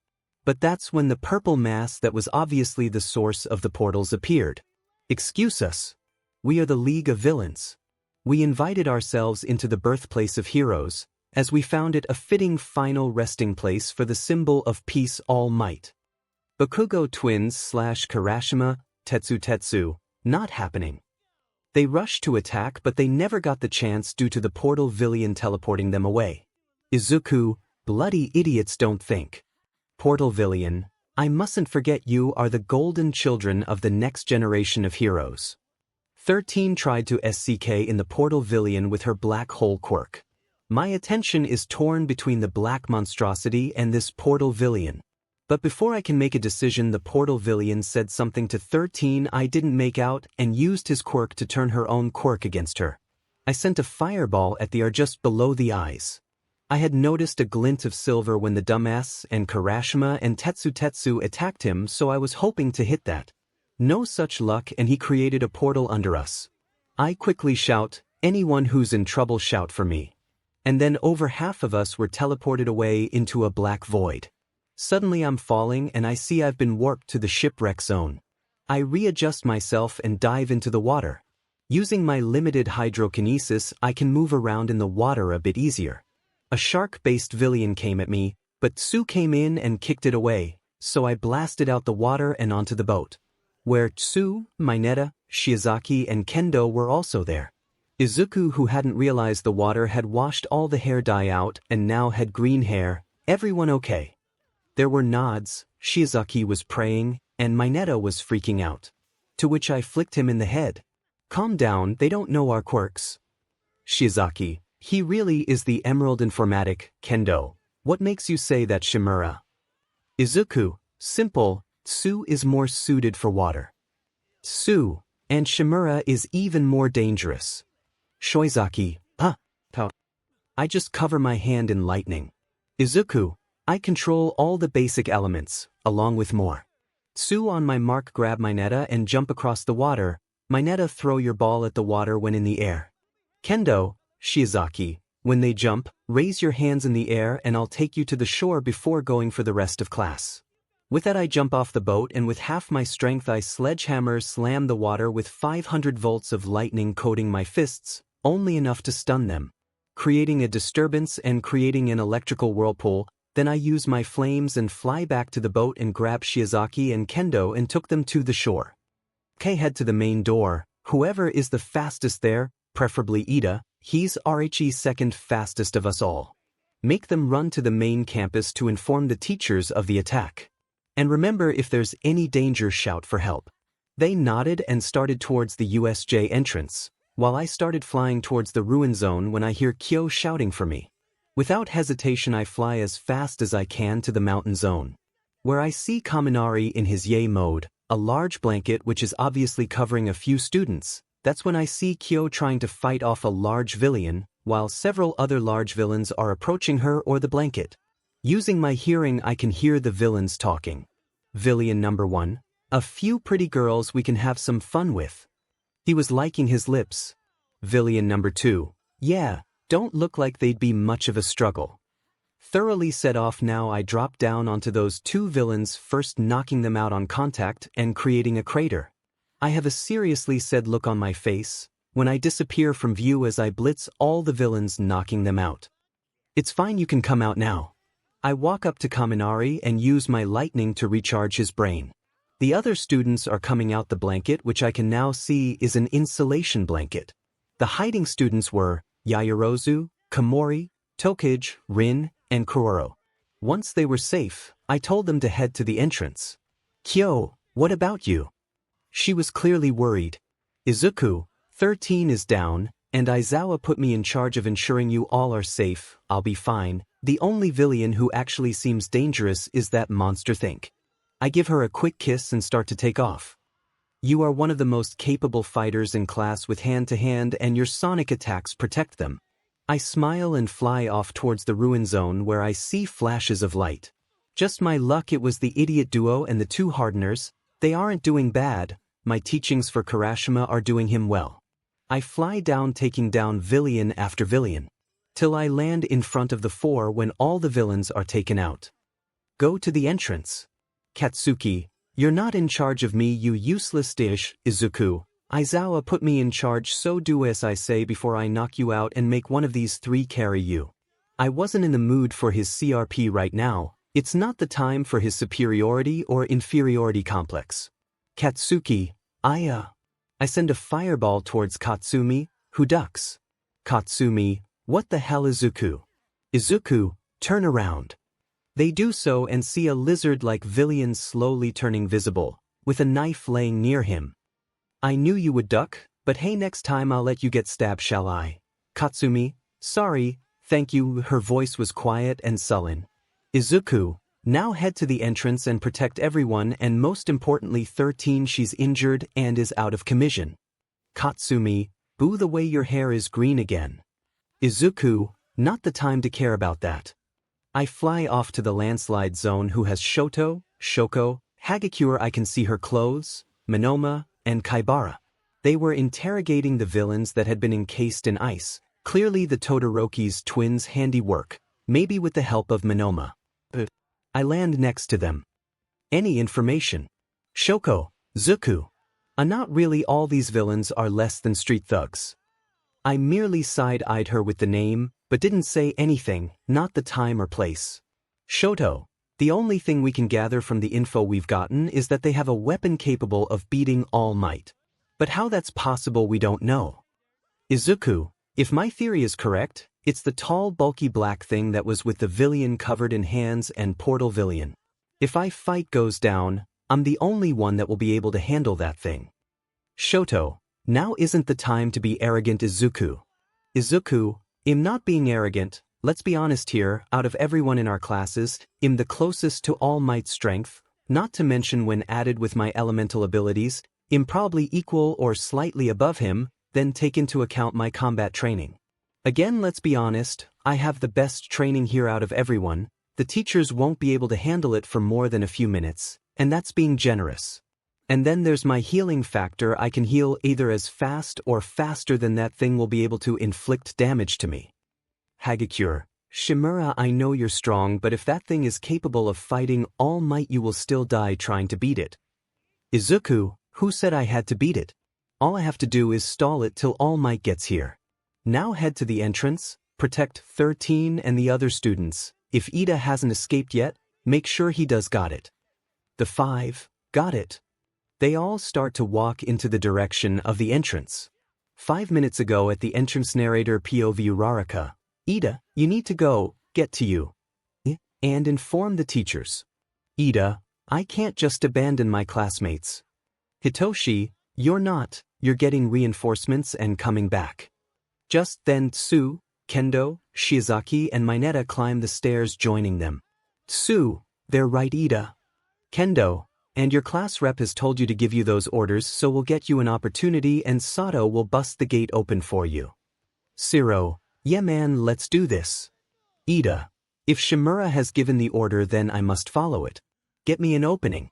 But that's when the purple mass that was obviously the source of the portals appeared. Excuse us. We are the League of Villains. We invited ourselves into the birthplace of heroes, as we found it a fitting final resting place for the symbol of peace, all might. Bakugo twins/Kirashima, Tetsu, Not happening. They rushed to attack, but they never got the chance due to the portal villain teleporting them away. Izuku, bloody idiots, don't think. Portal villain, I mustn't forget you are the golden children of the next generation of heroes. 13 tried to SCK in the portal villain with her black hole quirk. My attention is torn between the black monstrosity and this portal villain. But before I can make a decision, the portal villain said something to 13 I didn't make out and used his quirk to turn her own quirk against her. I sent a fireball at the 𝗧𝗵𝗲 just below the eyes. I had noticed a glint of silver when the 𝗵𝗃 and 𝗵𝗃 and 𝗧𝗵𝗃 attacked him, so I was hoping to hit that. No such luck, and he created a portal under us. I quickly shout, anyone who's in trouble shout for me. And then over half of us were teleported away into a black void. Suddenly I'm falling and I see I've been warped to the shipwreck zone. I readjust myself and dive into the water. Using my limited hydrokinesis, I can move around in the water a bit easier. A shark-based villain came at me, but 𝗬𝗵𝗃 came in and kicked it away, so I blasted out the water and onto the boat, where 𝗬𝗵𝗲, Shiozaki, and Kendo were also there. Izuku, who hadn't realized the water had washed all the hair dye out and now had green hair. Everyone okay? There were nods. Shiozaki was praying, and 𝗵𝗃 was freaking out. To which I flicked him in the head. Calm down, they don't know our quirks. Shiozaki, he really is the emerald informatic. Kendo, what makes you say that, Shimura? Izuku, simple, 𝗬𝗵𝗃 is more suited for water. 𝗬, and Shimura is even more dangerous. Shiozaki, I just cover my hand in lightning. Izuku, I control all the basic elements, along with more. 𝗬, on my mark, grab 𝗵𝗃 and jump across the water. 𝗵𝗃, throw your ball at the water when in the air. Kendo, Shiozaki, when they jump, raise your hands in the air and I'll take you to the shore before going for the rest of class. With that I jump off the boat and with half my strength I sledgehammer slam the water with 500 volts of lightning coating my fists, only enough to stun them, creating a disturbance and creating an electrical whirlpool. Then I use my flames and fly back to the boat and grab Shiozaki and Kendo and took them to the shore. Head to the main door. Whoever is the fastest there, preferably Ida, he's RHE second fastest of us all. Make them run to the main campus to inform the teachers of the attack. And remember, if there's any danger, shout for help. They nodded and started towards the USJ entrance, while I started flying towards the ruin zone when I hear Kyo shouting for me. Without hesitation I fly as fast as I can to the mountain zone, where I see Kaminari in his Yay mode, a large blanket which is obviously covering a few students. That's when I see Kyo trying to fight off a large villain, while several other large villains are approaching her or the blanket. Using my hearing I can hear the villains talking. Villain number 1, a few pretty girls we can have some fun with. He was liking his lips. Villain number 2, yeah, don't look like they'd be much of a struggle. Thoroughly set off now I drop down onto those two villains, first knocking them out on contact and creating a crater. I have a seriously sad look on my face when I disappear from view as I blitz all the villains, knocking them out. It's fine, you can come out now. I walk up to Kaminari and use my lightning to recharge his brain. The other students are coming out. The blanket, which I can now see is an insulation blanket. The hiding students were Yaoyorozu, Komori, Tokage, Rin, and Kuroro. Once they were safe, I told them to head to the entrance. Kyo, what about you? She was clearly worried. Izuku, 13 is down, and Aizawa put me in charge of ensuring you all are safe. I'll be fine. The only villain who actually seems dangerous is that monster thing. I give her a quick kiss and start to take off. You are one of the most capable fighters in class with hand-to-hand, and your sonic attacks protect them. I smile and fly off towards the ruin zone where I see flashes of light. Just my luck, it was the idiot duo and the two hardeners. They aren't doing bad. My teachings for Kirashima are doing him well. I fly down, taking down villain after villain, till I land in front of the 4 when all the villains are taken out. Go to the entrance. Katsuki, you're not in charge of me, you useless dish. Izuku, Aizawa put me in charge, so do as I say before I knock you out and make one of these 3 carry you. I wasn't in the mood for his CRP right now. It's not the time for his superiority or inferiority complex. Katsuki, I send a fireball towards Katsumi, who ducks. Katsumi, what the hell Izuku? Izuku, turn around. They do so and see a lizard-like villain slowly turning visible, with a knife laying near him. I knew you would duck, but hey, next time I'll let you get stabbed, shall I? Katsumi, sorry, thank you. Her voice was quiet and sullen. Izuku, now head to the entrance and protect everyone, and most importantly 13, she's injured and is out of commission. Katsumi, boo, the way your hair is green again. Izuku, not the time to care about that. I fly off to the landslide zone. Who has Shoto, Shoko, Hagakure? I can see her clothes, Minoma, and Kaibara. They were interrogating the villains that had been encased in ice, clearly the Todoroki's twins' handiwork, maybe with the help of Minoma. I land next to them. Any information? Shoko, Zuku. Not really, all these villains are less than street thugs. I merely side-eyed her with the name, but didn't say anything, not the time or place. Shoto, the only thing we can gather from the info we've gotten is that they have a weapon capable of beating All Might. But how that's possible we don't know. Izuku, if my theory is correct, it's the tall, bulky black thing that was with the villain covered in hands and portal villain. If our fight goes down, I'm the only one that will be able to handle that thing. Shoto, now isn't the time to be arrogant. Izuku. Izuku, I'm not being arrogant, let's be honest here, out of everyone in our classes, I'm the closest to All Might's strength, not to mention when added with my elemental abilities, I'm probably equal or slightly above him, then take into account my combat training. Again, let's be honest, I have the best training here out of everyone. The teachers won't be able to handle it for more than a few minutes, and that's being generous. And then there's my healing factor. I can heal either as fast or faster than that thing will be able to inflict damage to me. Hagakure, Shimura, I know you're strong, but if that thing is capable of fighting All Might, you will still die trying to beat it. Izuku, who said I had to beat it? All I have to do is stall it till All Might gets here. Now head to the entrance, protect 13 and the other students. If Ida hasn't escaped yet, make sure he does. Got it. The 5, got it. They all start to walk into the direction of the entrance. 5 minutes ago at the entrance, narrator POV Uraraka, Ida, you need to go, get to you. And inform the teachers. Ida, I can't just abandon my classmates. Hitoshi, you're getting reinforcements and coming back. Just then Tsu, Kendo, Shiozaki and Mineta climb the stairs, joining them. Tsu, they're right, Ida. Kendo, and your class rep has told you to give you those orders, so we'll get you an opportunity and Sato will bust the gate open for you. Shiro, yeah man, let's do this. Ida, if Shimura has given the order then I must follow it. Get me an opening.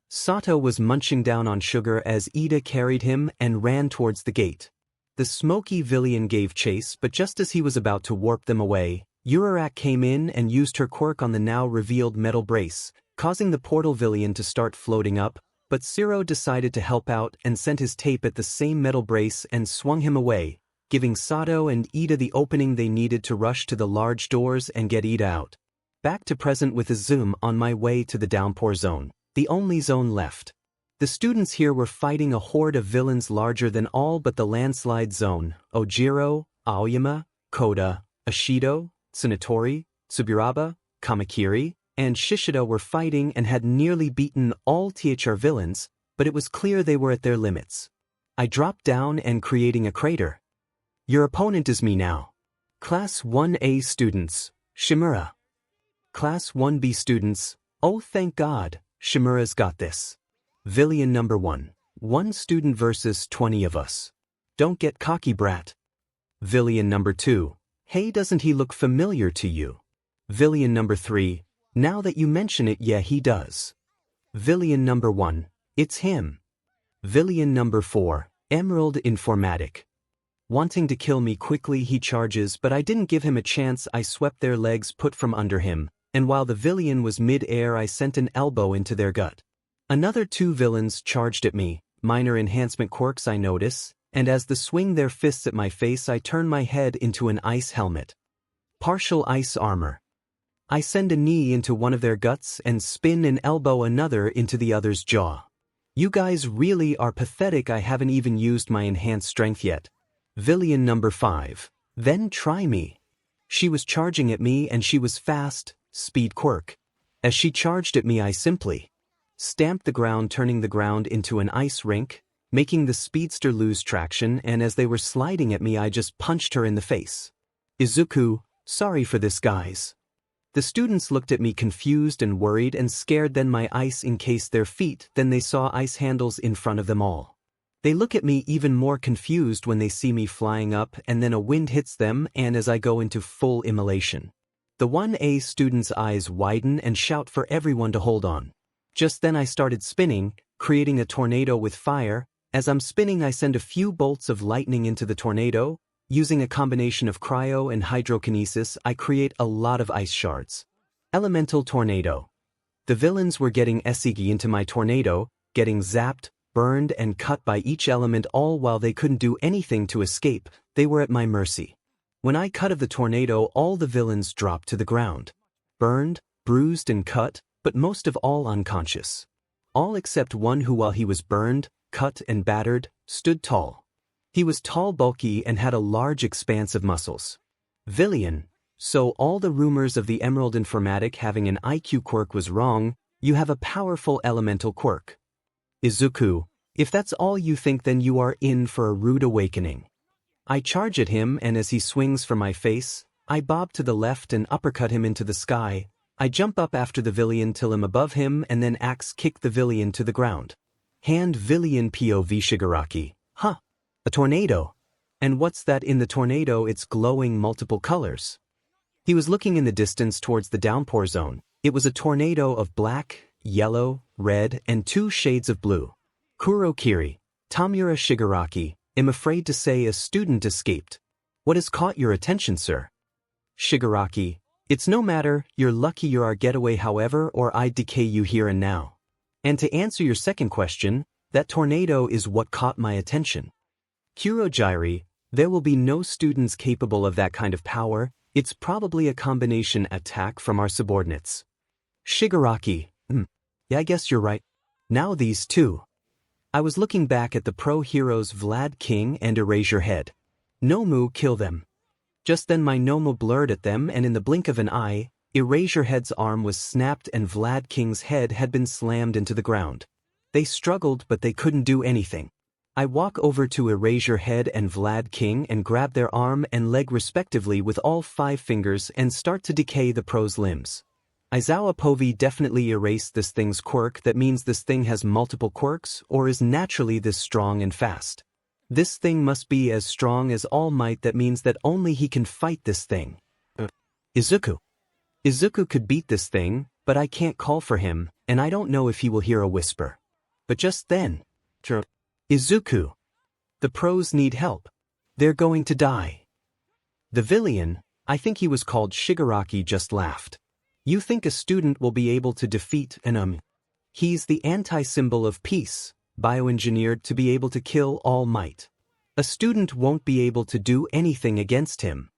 Sato was munching down on sugar as Ida carried him and ran towards the gate. The smoky villain gave chase, but just as he was about to warp them away, Uraraka came in and used her quirk on the now revealed metal brace, causing the portal villain to start floating up, but Shiro decided to help out and sent his tape at the same metal brace and swung him away, giving Sato and Ida the opening they needed to rush to the large doors and get Ida out. Back to present with a zoom on my way to the downpour zone, the only zone left. The students here were fighting a horde of villains larger than all but the landslide zone. Ojiro, Aoyama, Koda, Ashido, Tsunatori, Tsuburaba, Kamakiri, and Shishida were fighting and had nearly beaten all THR villains, but it was clear they were at their limits. I dropped down and creating a crater. Your opponent is me now. Class 1A students, Shimura. Class 1B students, oh thank God, Shimura's got this. Villain number 1. 1 student versus 20 of us. Don't get cocky, brat. Villain number 2. Hey, doesn't he look familiar to you? Villain number 3. Now that you mention it, yeah he does. Villain number 1. It's him. Villain number 4. 𝗵𝗃𝗄𝗵𝗃. Wanting to kill me quickly he charges, but I didn't give him a chance. I swept their legs put from under him, and while the villain was mid-air I sent an elbow into their gut. Another 2 villains charged at me, minor enhancement quirks I notice, and as they swing their fists at my face I turn my head into an ice helmet. Partial ice armor. I send a knee into one of their guts and spin and elbow another into the other's jaw. You guys really are pathetic. I haven't even used my enhanced strength yet. Villain number 5. Then try me. She was charging at me and she was fast, speed Quirk. As she charged at me I simply stamped the ground, turning the ground into an ice rink, making the speedster lose traction, and as they were sliding at me I just punched her in the face. Izuku, sorry for this guys. The students looked at me confused and worried and scared, then my ice encased their feet, then they saw ice handles in front of them all. They look at me even more confused when they see me flying up, and then a wind hits them and as I go into full immolation. The 1A students' eyes widen and shout for everyone to hold on. Just then I started spinning, creating a tornado with fire. As I'm spinning I send a few bolts of lightning into the tornado. Using a combination of cryo and hydrokinesis I create a lot of ice shards. Elemental tornado. The villains were getting 𝗬𝗍𝗍 into my tornado, getting zapped, burned and cut by each element, all while they couldn't do anything to escape. They were at my mercy. When I cut of the tornado all the villains dropped to the ground. Burned, bruised and cut, but most of all unconscious. All except one who, while he was burned, cut and battered, stood tall. He was tall, bulky and had a large expanse of muscles. Villain. So all the rumors of the 𝗵𝗃 having an IQ quirk was wrong. You have a powerful elemental quirk. Izuku, if that's all you think then you are in for a rude awakening. I charge at him and as he swings for my face, I bob to the left and uppercut him into the sky. I jump up after the villain till I'm above him and then axe kick the villain to the ground. Hand villain POV Shigaraki. Huh. A tornado. And what's that in the tornado? It's glowing multiple colors. He was looking in the distance towards the downpour zone. It was a tornado of black, yellow, red, and 2 shades of blue. Kurokiri, Tamura Shigaraki, am afraid to say a student escaped. What has caught your attention, sir? Shigaraki, it's no matter, you're lucky you're our getaway however or I'd decay you here and now. And to answer your second question, that tornado is what caught my attention. Kurogiri, there will be no students capable of that kind of power. It's probably a combination attack from our subordinates. Shigaraki, yeah, I guess you're right. Now these two. I was looking back at the pro heroes Vlad King and 𝗎𝗍𝗍. Nomu, kill them. Just then my Nomu blurred at them and in the blink of an eye, 𝗎𝗍𝗍's arm was snapped and Vlad King's head had been slammed into the ground. They struggled but they couldn't do anything. I walk over to 𝗎𝗍𝗍 and Vlad King and grab their arm and leg respectively with all 5 fingers and start to decay the pro's limbs. 𝗬𝗍𝗍 definitely erased this thing's quirk. That means this thing has multiple quirks or is naturally this strong and fast. This thing must be as strong as All Might. That means that only he can fight this thing. Izuku. Izuku could beat this thing, but I can't call for him, and I don't know if he will hear a whisper. But just then, Izuku. The pros need help. They're going to die. The villain, I think he was called Shigaraki, just laughed. You think a student will be able to defeat an He's the anti-symbol of peace, bioengineered to be able to kill All Might. A student won't be able to do anything against him.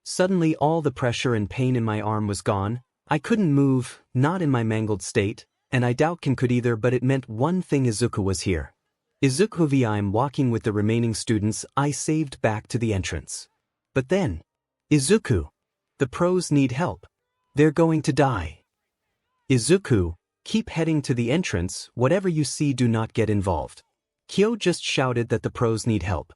Suddenly all the pressure and pain in my arm was gone. I couldn't move, not in my mangled state, and I doubt Ken could either, but it meant one thing: Izuku was here. Izuku I'm walking with the remaining students. I saved back to the entrance. But then, Izuku. The pros need help. They're going to die. Izuku, keep heading to the entrance. Whatever you see, do not get involved. Kyo just shouted that the pros need help.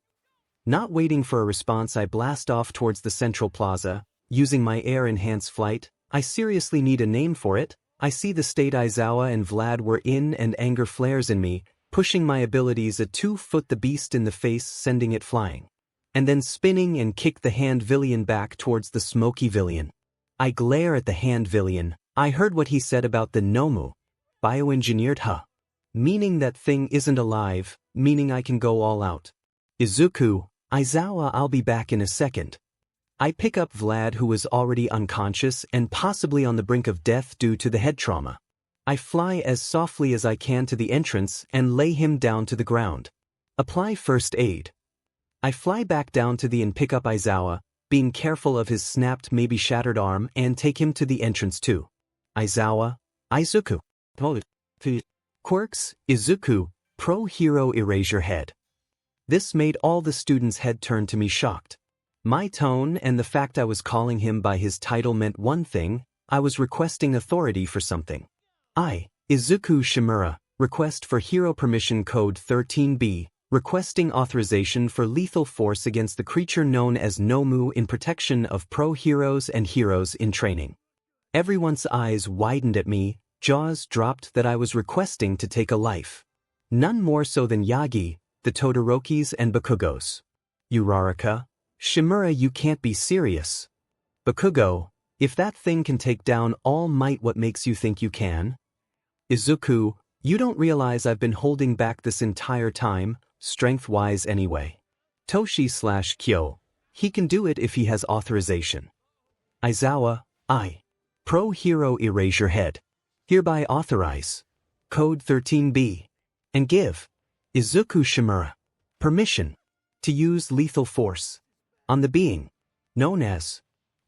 Not waiting for a response, I blast off towards the central plaza. Using my air-enhanced flight, I seriously need a name for it. I see the state Aizawa and Vlad were in and anger flares in me, pushing my abilities a 2-foot the beast in the face, sending it flying. And then spinning and kick the hand villain back towards the smoky villain. I glare at the hand villain. I heard what he said about the Nomu. Bioengineered, meaning that thing isn't alive, meaning I can go all out. Izuku, Aizawa, I'll be back in a second. I pick up Vlad, who was already unconscious and possibly on the brink of death due to the head trauma. I fly as softly as I can to the entrance and lay him down to the ground. Apply first aid. I fly back down to the and pick up Aizawa, being careful of his snapped, maybe shattered arm, and take him to the entrance too. Aizawa, Izuku. Quirks, Izuku, Pro Hero Erase Your Head. This made all the students' head turn to me shocked. My tone and the fact I was calling him by his title meant one thing: I was requesting authority for something. Izuku Yagi, request for hero permission code 13B, requesting authorization for lethal force against the creature known as 𝗵𝗲 in protection of pro heroes and heroes in training. Everyone's eyes widened at me, jaws dropped that I was requesting to take a life. None more so than Yagi, the Todorokis and Bakugos. 𝗬𝗓𝗔𝗵𝗲, you can't be serious. Bakugo, if that thing can take down All Might, what makes you think you can? Izuku, you don't realize I've been holding back this entire time, strength-wise anyway. Toshi/Kyo, he can do it if he has authorization. Aizawa, Pro Hero Erase Your Head. Hereby authorize. Code 13B. And give Izuku Yagi permission to use lethal force on the being known as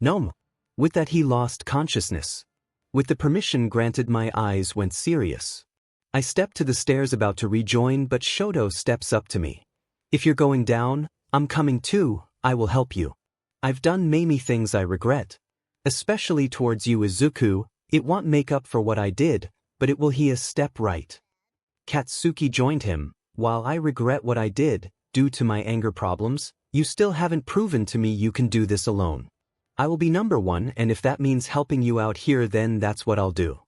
𝗵𝗲. With that he lost consciousness. With the permission granted, my eyes went serious. I stepped to the stairs about to rejoin, but Shoto steps up to me. If you're going down, I'm coming too. I will help you. I've done many things I regret. Especially towards you, Izuku. It won't make up for what I did, but it will he a step right. Katsuki joined him. While I regret what I did, due to my anger problems, you still haven't proven to me you can do this alone. I will be number one, and if that means helping you out here, then that's what I'll do.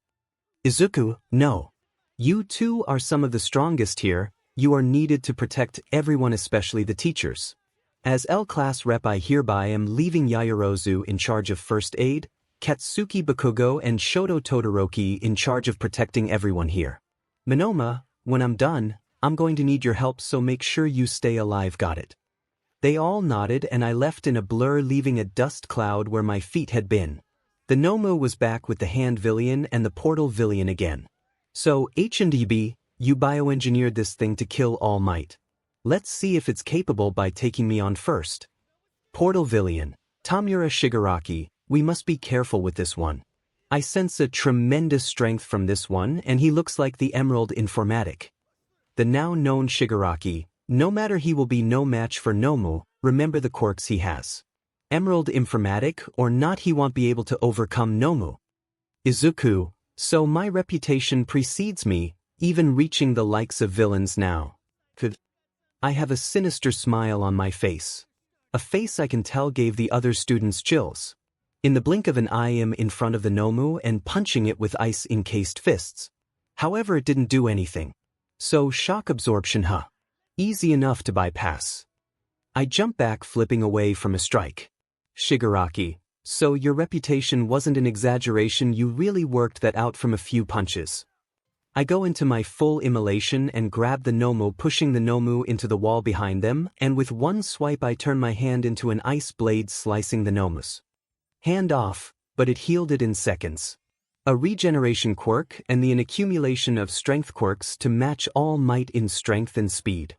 Izuku, no. You two are some of the strongest here. You are needed to protect everyone, especially the teachers. As L class rep, I hereby am leaving Yaoyorozu in charge of first aid, Katsuki Bakugo and Shoto Todoroki in charge of protecting everyone here. 𝗵𝗲, when I'm done, I'm going to need your help, so make sure you stay alive, got it? They all nodded and I left in a blur, leaving a dust cloud where my feet had been. The 𝗵𝗲 was back with the hand villain and the portal villain again. So, H&EB, you bioengineered this thing to kill All Might. Let's see if it's capable by taking me on first. Portal villain, Tamura Shigaraki, we must be careful with this one. I sense a tremendous strength from this one, and he looks like the 𝗵𝗲𝗋. The now known Shigaraki, no matter, he will be no match for 𝗵𝗲, remember the quirks he has. 𝗵𝗲𝗋 or not, he won't be able to overcome 𝗵𝗲. Izuku, so my reputation precedes me, even reaching the likes of villains now. I have a sinister smile on my face. A face I can tell gave the other students chills. In the blink of an eye, I am in front of the 𝗵𝗲 and punching it with ice-encased fists. However, it didn't do anything. So shock absorption, easy enough to bypass. I jump back, flipping away from a strike. Shigaraki, so your reputation wasn't an exaggeration, you really worked that out from a few punches. I go into my full immolation and grab the 𝗵𝗲, pushing the 𝗵𝗲 into the wall behind them, and with one swipe I turn my hand into an ice blade, slicing the 𝗵𝗲's hand off, but it healed it in seconds. A regeneration quirk and an accumulation of strength quirks to match All Might in strength and speed.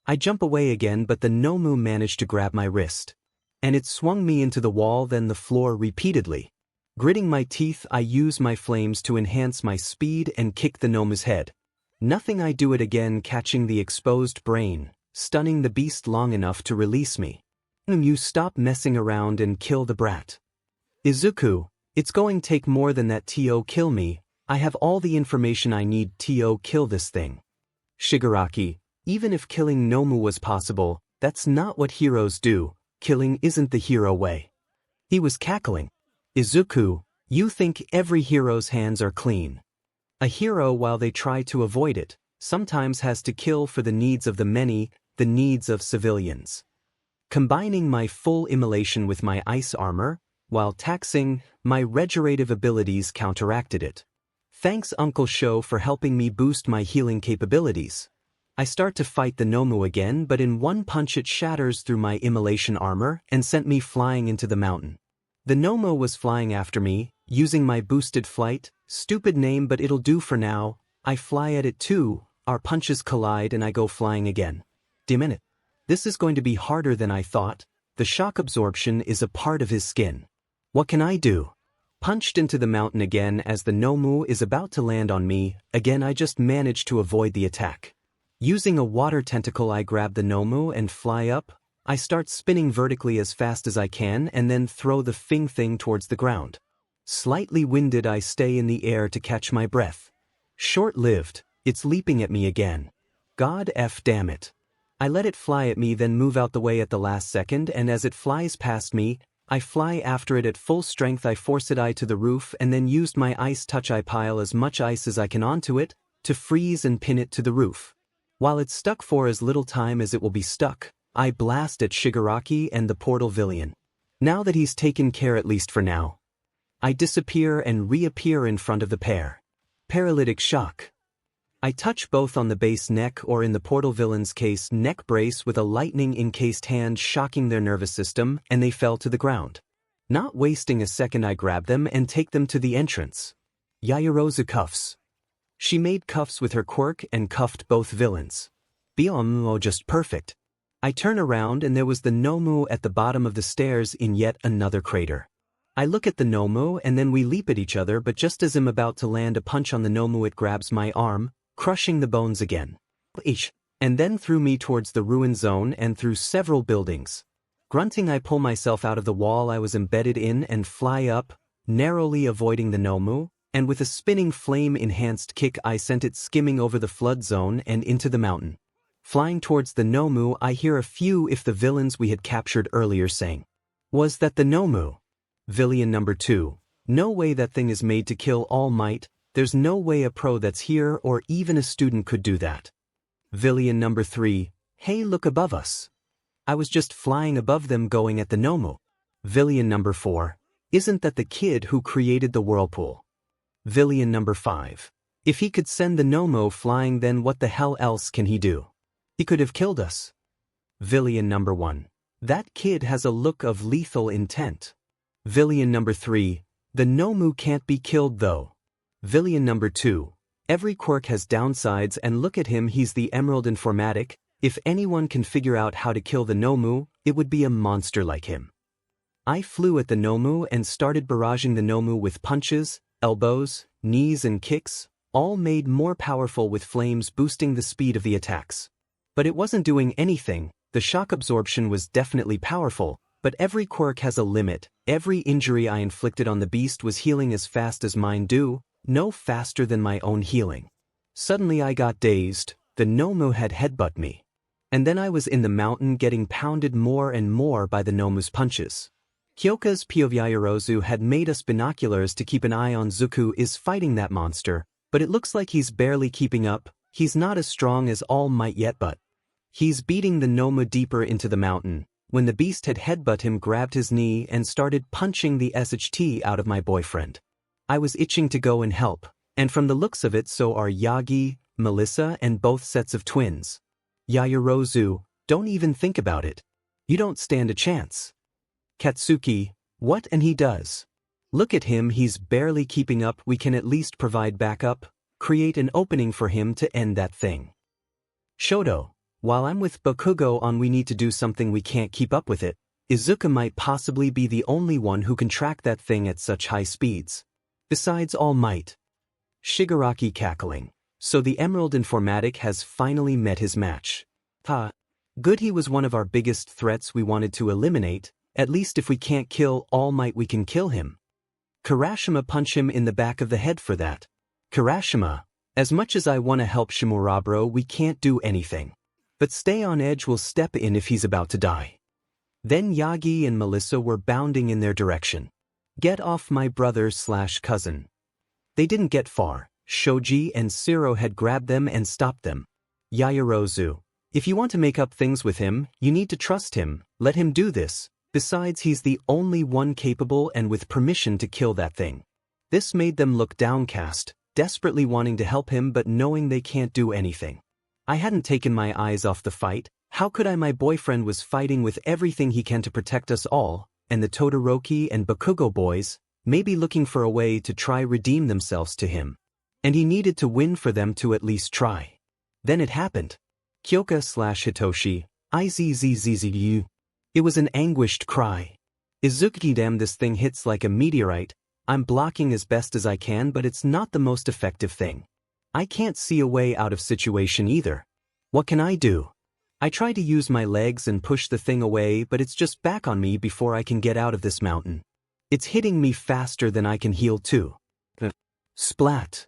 I jump away again, but the 𝗵𝗲 managed to grab my wrist. And it swung me into the wall, then the floor repeatedly. Gritting my teeth, I use my flames to enhance my speed and kick the 𝗵𝗲's head. Nothing, I do it again, catching the exposed brain, stunning the beast long enough to release me. You stop messing around and kill the brat. Izuku, it's going to take more than that to kill me. I have all the information I need to kill this thing. Shigaraki, even if killing 𝗵𝗲 was possible, that's not what heroes do. Killing isn't the hero way. He was cackling. Izuku, you think every hero's hands are clean. A hero, while they try to avoid it, sometimes has to kill for the needs of the many, the needs of civilians. Combining my full immolation with my ice armor, while taxing, my regenerative abilities counteracted it. Thanks Uncle Sho for helping me boost my healing capabilities. I start to fight the 𝗵𝗲 again, but in one punch it shatters through my immolation armor and sent me flying into the mountain. The 𝗵𝗲 was flying after me, using my boosted flight. Stupid name, but it'll do for now. I fly at it too, our punches collide and I go flying again. Damn it. This is going to be harder than I thought. The shock absorption is a part of his skin. What can I do? Punched into the mountain again as the 𝗵𝗲 is about to land on me. Again I just managed to avoid the attack. Using a water tentacle, I grab the 𝗵𝗲 and fly up. I start spinning vertically as fast as I can and then throw the thing towards the ground. Slightly winded, I stay in the air to catch my breath. Short-lived, it's leaping at me again. God damn it. I let it fly at me, then move out the way at the last second, and as it flies past me, I fly after it at full strength. I force it to the roof and then used my ice touch. I pile as much ice as I can onto it to freeze and pin it to the roof. While it's stuck for as little time as it will be stuck, I blast at Shigaraki and the portal villain. Now that he's taken care, at least for now, I disappear and reappear in front of the pair. Paralytic shock. I touch both on the base neck, or in the portal villain's case, neck brace, with a lightning-encased hand, shocking their nervous system, and they fell to the ground. Not wasting a second, I grab them and take them to the entrance. Yaoyorozu cuffs. She made cuffs with her quirk and cuffed both villains. 𝗵𝗃𝗲 just perfect. I turn around and there was the 𝗵𝗲 at the bottom of the stairs in yet another crater. I look at the 𝗵𝗲 and then we leap at each other, but just as I'm about to land a punch on the 𝗵𝗲, it grabs my arm, crushing the bones again. And then threw me towards the ruin zone and through several buildings. Grunting, I pull myself out of the wall I was embedded in and fly up, narrowly avoiding the 𝗵𝗲, and with a spinning flame-enhanced kick I sent it skimming over the flood zone and into the mountain. Flying towards the 𝗵𝗲, I hear a few if the villains we had captured earlier saying, "Was that the 𝗵𝗲? Villain number 2, no way, that thing is made to kill All Might. There's no way a pro that's here or even a student could do that." Villain number 3, "Hey, look above us." I was just flying above them going at the 𝗵𝗲. Villain number 4, "Isn't that the kid who created the whirlpool?" Villain number 5, "If he could send the 𝗵𝗲 flying, then what the hell else can he do? He could have killed us." Villain number 1, "That kid has a look of lethal intent." Villain number 3, "The 𝗵𝗲 can't be killed though." Villain number 2, "Every quirk has downsides and look at him, he's the 𝗵𝗃𝗲. If anyone can figure out how to kill the 𝗵𝗲, it would be a monster like him." I flew at the 𝗵𝗲 and started barraging the 𝗵𝗲 with punches, elbows, knees and kicks, all made more powerful with flames boosting the speed of the attacks. But it wasn't doing anything. The shock absorption was definitely powerful, but every quirk has a limit. Every injury I inflicted on the beast was healing as fast as mine do, no faster than my own healing. Suddenly I got dazed. The 𝗵𝗲 had headbutted me. And then I was in the mountain getting pounded more and more by the 𝗵𝗲's punches. Kyoka's Yaoyorozu had made us binoculars to keep an eye on Izuku is fighting that monster, but it looks like he's barely keeping up. He's not as strong as All Might yet, but he's beating the 𝗵𝗲 deeper into the mountain, when the beast had headbutted him, grabbed his knee and started punching the 𝗧𝗵𝗲 out of my boyfriend. I was itching to go and help, and from the looks of it so are Yagi, Melissa and both sets of twins. Yaoyorozu, don't even think about it. You don't stand a chance. Katsuki, what? And he does. Look at him, he's barely keeping up. We can at least provide backup, create an opening for him to end that thing. Shoto, while I'm with Bakugo on, we need to do something, we can't keep up with it. Izuku might possibly be the only one who can track that thing at such high speeds. Besides All Might. Shigaraki cackling. So the 𝗵𝗃𝗲𝗵 has finally met his match. Good, he was one of our biggest threats we wanted to eliminate. At least if we can't kill All Might, we can kill him. Kirashima, punch him in the back of the head for that. Kirashima, as much as I want to help Shimuraburo, we can't do anything. But stay on edge, we'll step in if he's about to die. Then Yagi and Melissa were bounding in their direction. Get off my brother/cousin. They didn't get far. Shoji and Siro had grabbed them and stopped them. Yaoyorozu, if you want to make up things with him, you need to trust him, let him do this. Besides, he's the only one capable and with permission to kill that thing. This made them look downcast, desperately wanting to help him but knowing they can't do anything. I hadn't taken my eyes off the fight. How could I? My boyfriend was fighting with everything he can to protect us all, and the Todoroki and Bakugo boys, maybe looking for a way to try redeem themselves to him. And he needed to win for them to at least try. Then it happened. Kyoka/Hitoshi, Izzzu. It was an anguished cry. Izuku, damn, this thing hits like a meteorite. I'm blocking as best as I can, but it's not the most effective thing. I can't see a way out of situation either. What can I do? I try to use my legs and push the thing away, but it's just back on me before I can get out of this mountain. It's hitting me faster than I can heal too. Splat.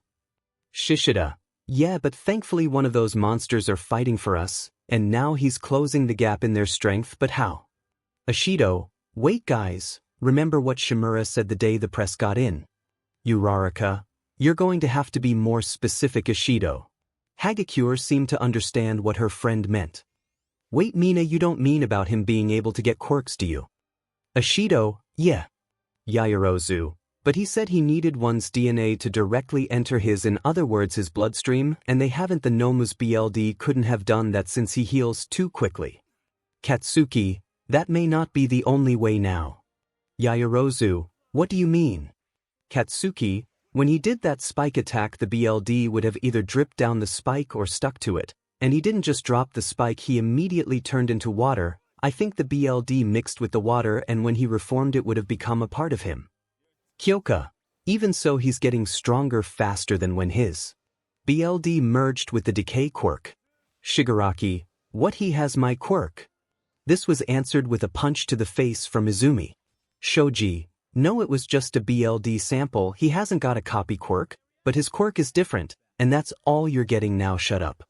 𝗬𝗓𝗧𝗏. Yeah, but thankfully one of those monsters are fighting for us, and now he's closing the gap in their strength, but how? 𝗎𝗍𝗏. Wait guys, remember what 𝗵𝗲𝗲 said the day the press got in. 𝗎𝙪𝙢𝗢𝗏. You're going to have to be more specific, 𝗎𝗍𝗏. Hagakure seemed to understand what her friend meant. Wait Mina, you don't mean about him being able to get quirks, do you? 𝗎𝗍𝗏. Yeah. 𝗎𝗪𝗎𝗍. But he said he needed one's DNA to directly enter his, in other words his bloodstream, and they haven't. The 𝗵𝗃 BLD couldn't have done that since he heals too quickly. Katsuki, that may not be the only way now. 𝗎𝗪𝗎𝗍. What do you mean? Katsuki, when he did that spike attack, the BLD would have either dripped down the spike or stuck to it, and he didn't just drop the spike, he immediately turned into water. I think the BLD mixed with the water, and when he reformed it would have become a part of him. Kyoka. Even so, he's getting stronger faster than when his BLD merged with the decay quirk. Shigaraki. What, he has my quirk? This was answered with a punch to the face from Izumi. Shoji. No, it was just a BLD sample, he hasn't got a copy quirk, but his quirk is different, and that's all you're getting now. Shut up.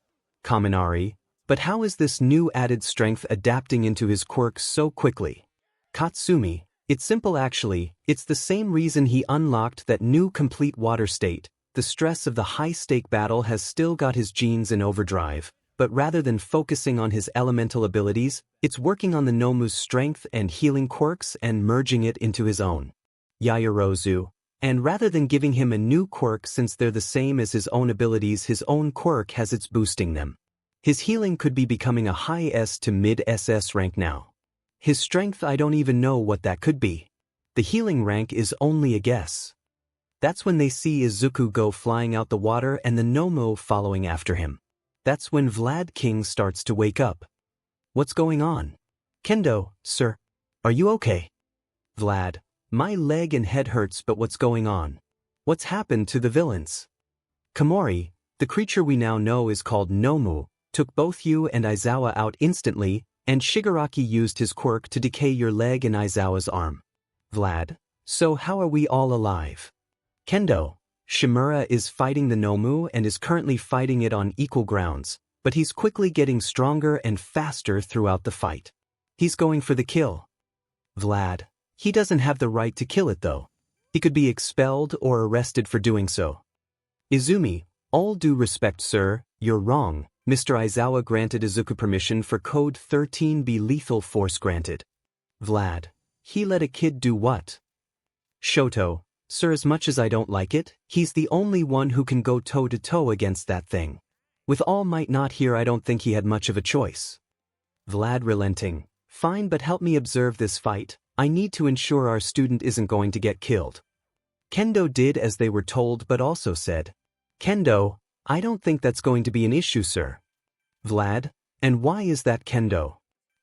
Kaminari. But how is this new added strength adapting into his quirk so quickly? Katsumi. It's simple actually, it's the same reason he unlocked that new complete water state. The stress of the high-stake battle has still got his genes in overdrive, but rather than focusing on his elemental abilities, it's working on the 𝗵𝗃's strength and healing quirks and merging it into his own. 𝗎𝗪𝗎𝗍. And rather than giving him a new quirk since they're the same as his own abilities, his own quirk has its boosting them. His healing could be becoming a high S to mid SS rank now. His strength, I don't even know what that could be. The healing rank is only a guess. That's when they see Izuku go flying out the water and the 𝗵𝗃 following after him. That's when Vlad King starts to wake up. What's going on? Kendo, sir. Are you okay? Vlad. My leg and head hurts, but what's going on? What's happened to the villains? Komori. The creature we now know is called 𝗵𝗃, took both you and Aizawa out instantly, and Shigaraki used his quirk to decay your leg and Aizawa's arm. Vlad. So how are we all alive? Kendo. 𝗵𝗲𝗏 is fighting the 𝗵𝗃 and is currently fighting it on equal grounds, but he's quickly getting stronger and faster throughout the fight. He's going for the kill. Vlad. He doesn't have the right to kill it though. He could be expelled or arrested for doing so. Izumi. All due respect, sir, you're wrong. Mr. Aizawa granted Izuku permission for Code 13B, lethal force granted. Vlad. He let a kid do what? Shoto. Sir, as much as I don't like it, he's the only one who can go toe-to-toe against that thing. With All Might not here, I don't think he had much of a choice. Vlad relenting. Fine, but help me observe this fight. I need to ensure our student isn't going to get killed. Kendo did as they were told, but also said, Kendo, I don't think that's going to be an issue, sir. Vlad. And why is that, Kendo?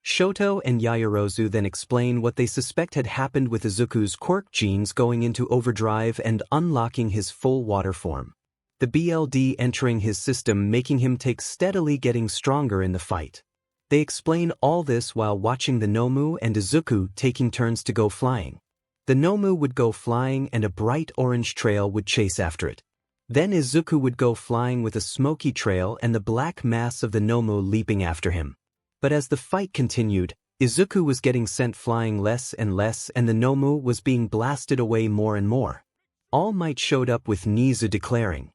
Shoto and 𝗎𝗪𝗎𝗍 then explain what they suspect had happened with Izuku's quirk genes going into overdrive and unlocking his full water form. The BLD entering his system, making him take steadily getting stronger in the fight. They explain all this while watching the 𝗵𝗃 and Izuku taking turns to go flying. The 𝗵𝗃 would go flying and a bright orange trail would chase after it. Then Izuku would go flying with a smoky trail and the black mass of the 𝗵𝗃 leaping after him. But as the fight continued, Izuku was getting sent flying less and less and the 𝗵𝗃 was being blasted away more and more. All Might showed up with Nizu declaring,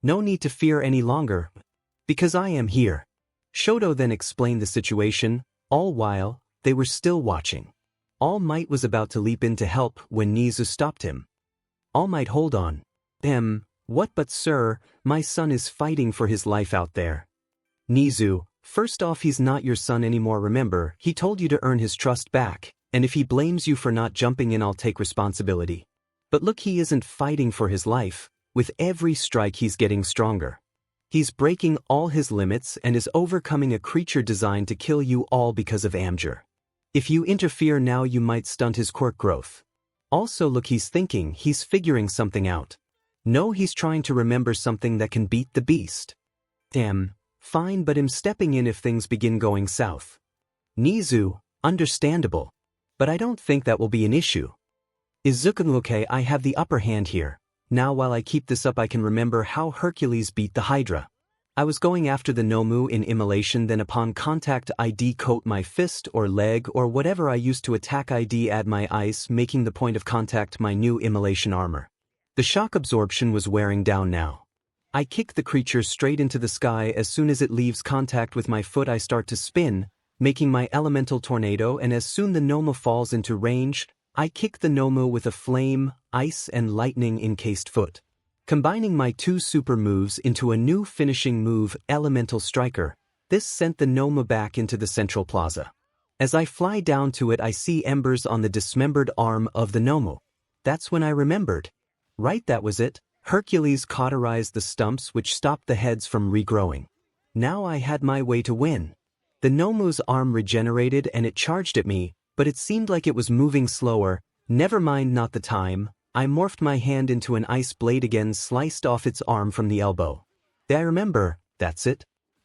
No need to fear any longer, because I am here. Shoto then explained the situation, all while they were still watching. All Might was about to leap in to help when Nizu stopped him. All Might, hold on. What, but sir, my son is fighting for his life out there. Nizu, first off, he's not your son anymore, remember, he told you to earn his trust back, and if he blames you for not jumping in, I'll take responsibility. But look, he isn't fighting for his life. With every strike he's getting stronger. He's breaking all his limits and is overcoming a creature designed to kill you all because of 𝗵𝗲𝗎𝗓. If you interfere now, you might stunt his quirk growth. Also look, he's thinking, he's figuring something out. No, he's trying to remember something that can beat the beast. Fine, but I'm stepping in if things begin going south. 𝗎𝗎, understandable. But I don't think that will be an issue. 𝗧𝗵𝗲, I have the upper hand here. Now while I keep this up I can remember how Hercules beat the Hydra. I was going after the Nomu in immolation, then upon contact I decoat my fist or leg or whatever I used to attack I add my ice, making the point of contact my new immolation armor. The shock absorption was wearing down now. I kick the creature straight into the sky. As soon as it leaves contact with my foot I start to spin, making my elemental tornado, and as soon the Nomu falls into range, I kick the Nomu with a flame, ice and lightning encased foot. Combining my two super moves into a new finishing move, Elemental Striker, this sent the Nomu back into the central plaza. As I fly down to it I see embers on the dismembered arm of the Nomu. That's when I remembered. Right, that was it. Hercules cauterized the stumps which stopped the heads from regrowing. Now I had my way to win. The Nomu's arm regenerated and it charged at me, but it seemed like it was moving slower. Never mind, not the time. I morphed my hand into an ice blade again, sliced off its arm from the elbow. I remember, that's it.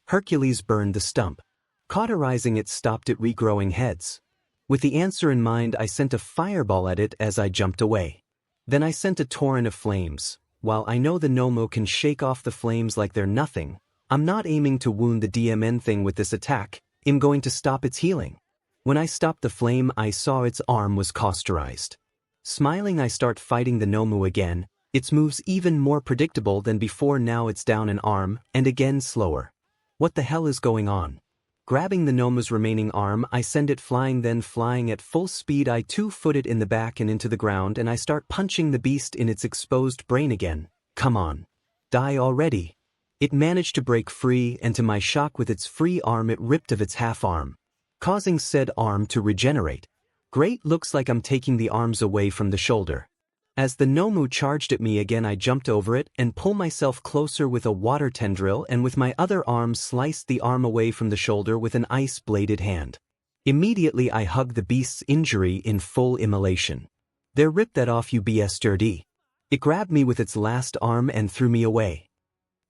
Hercules burned the stump. Cauterizing it stopped it regrowing heads. With the answer in mind I sent a fireball at it as I jumped away. Then I sent a torrent of flames. While I know the Nomu can shake off the flames like they're nothing, I'm not aiming to wound the DMN thing with this attack. I'm going to stop its healing. When I stopped the flame I saw its arm was cauterized. Smiling I start fighting the Nomu again. Its moves even more predictable than before. Now it's down an arm, and again slower. What the hell is going on? Grabbing the Nomu's remaining arm I send it flying, then flying at full speed I two-foot it in the back and into the ground, and I start punching the beast in its exposed brain again. Come on. Die already. It managed to break free, and to my shock with its free arm it ripped of its half arm, causing said arm to regenerate. Great, looks like I'm taking the arms away from the shoulder. As the Nomu charged at me again I jumped over it and pulled myself closer with a water tendril, and with my other arm sliced the arm away from the shoulder with an ice-bladed hand. Immediately I hugged the beast's injury in full immolation. There, rip that off, you 𝗎𝗪. It grabbed me with its last arm and threw me away.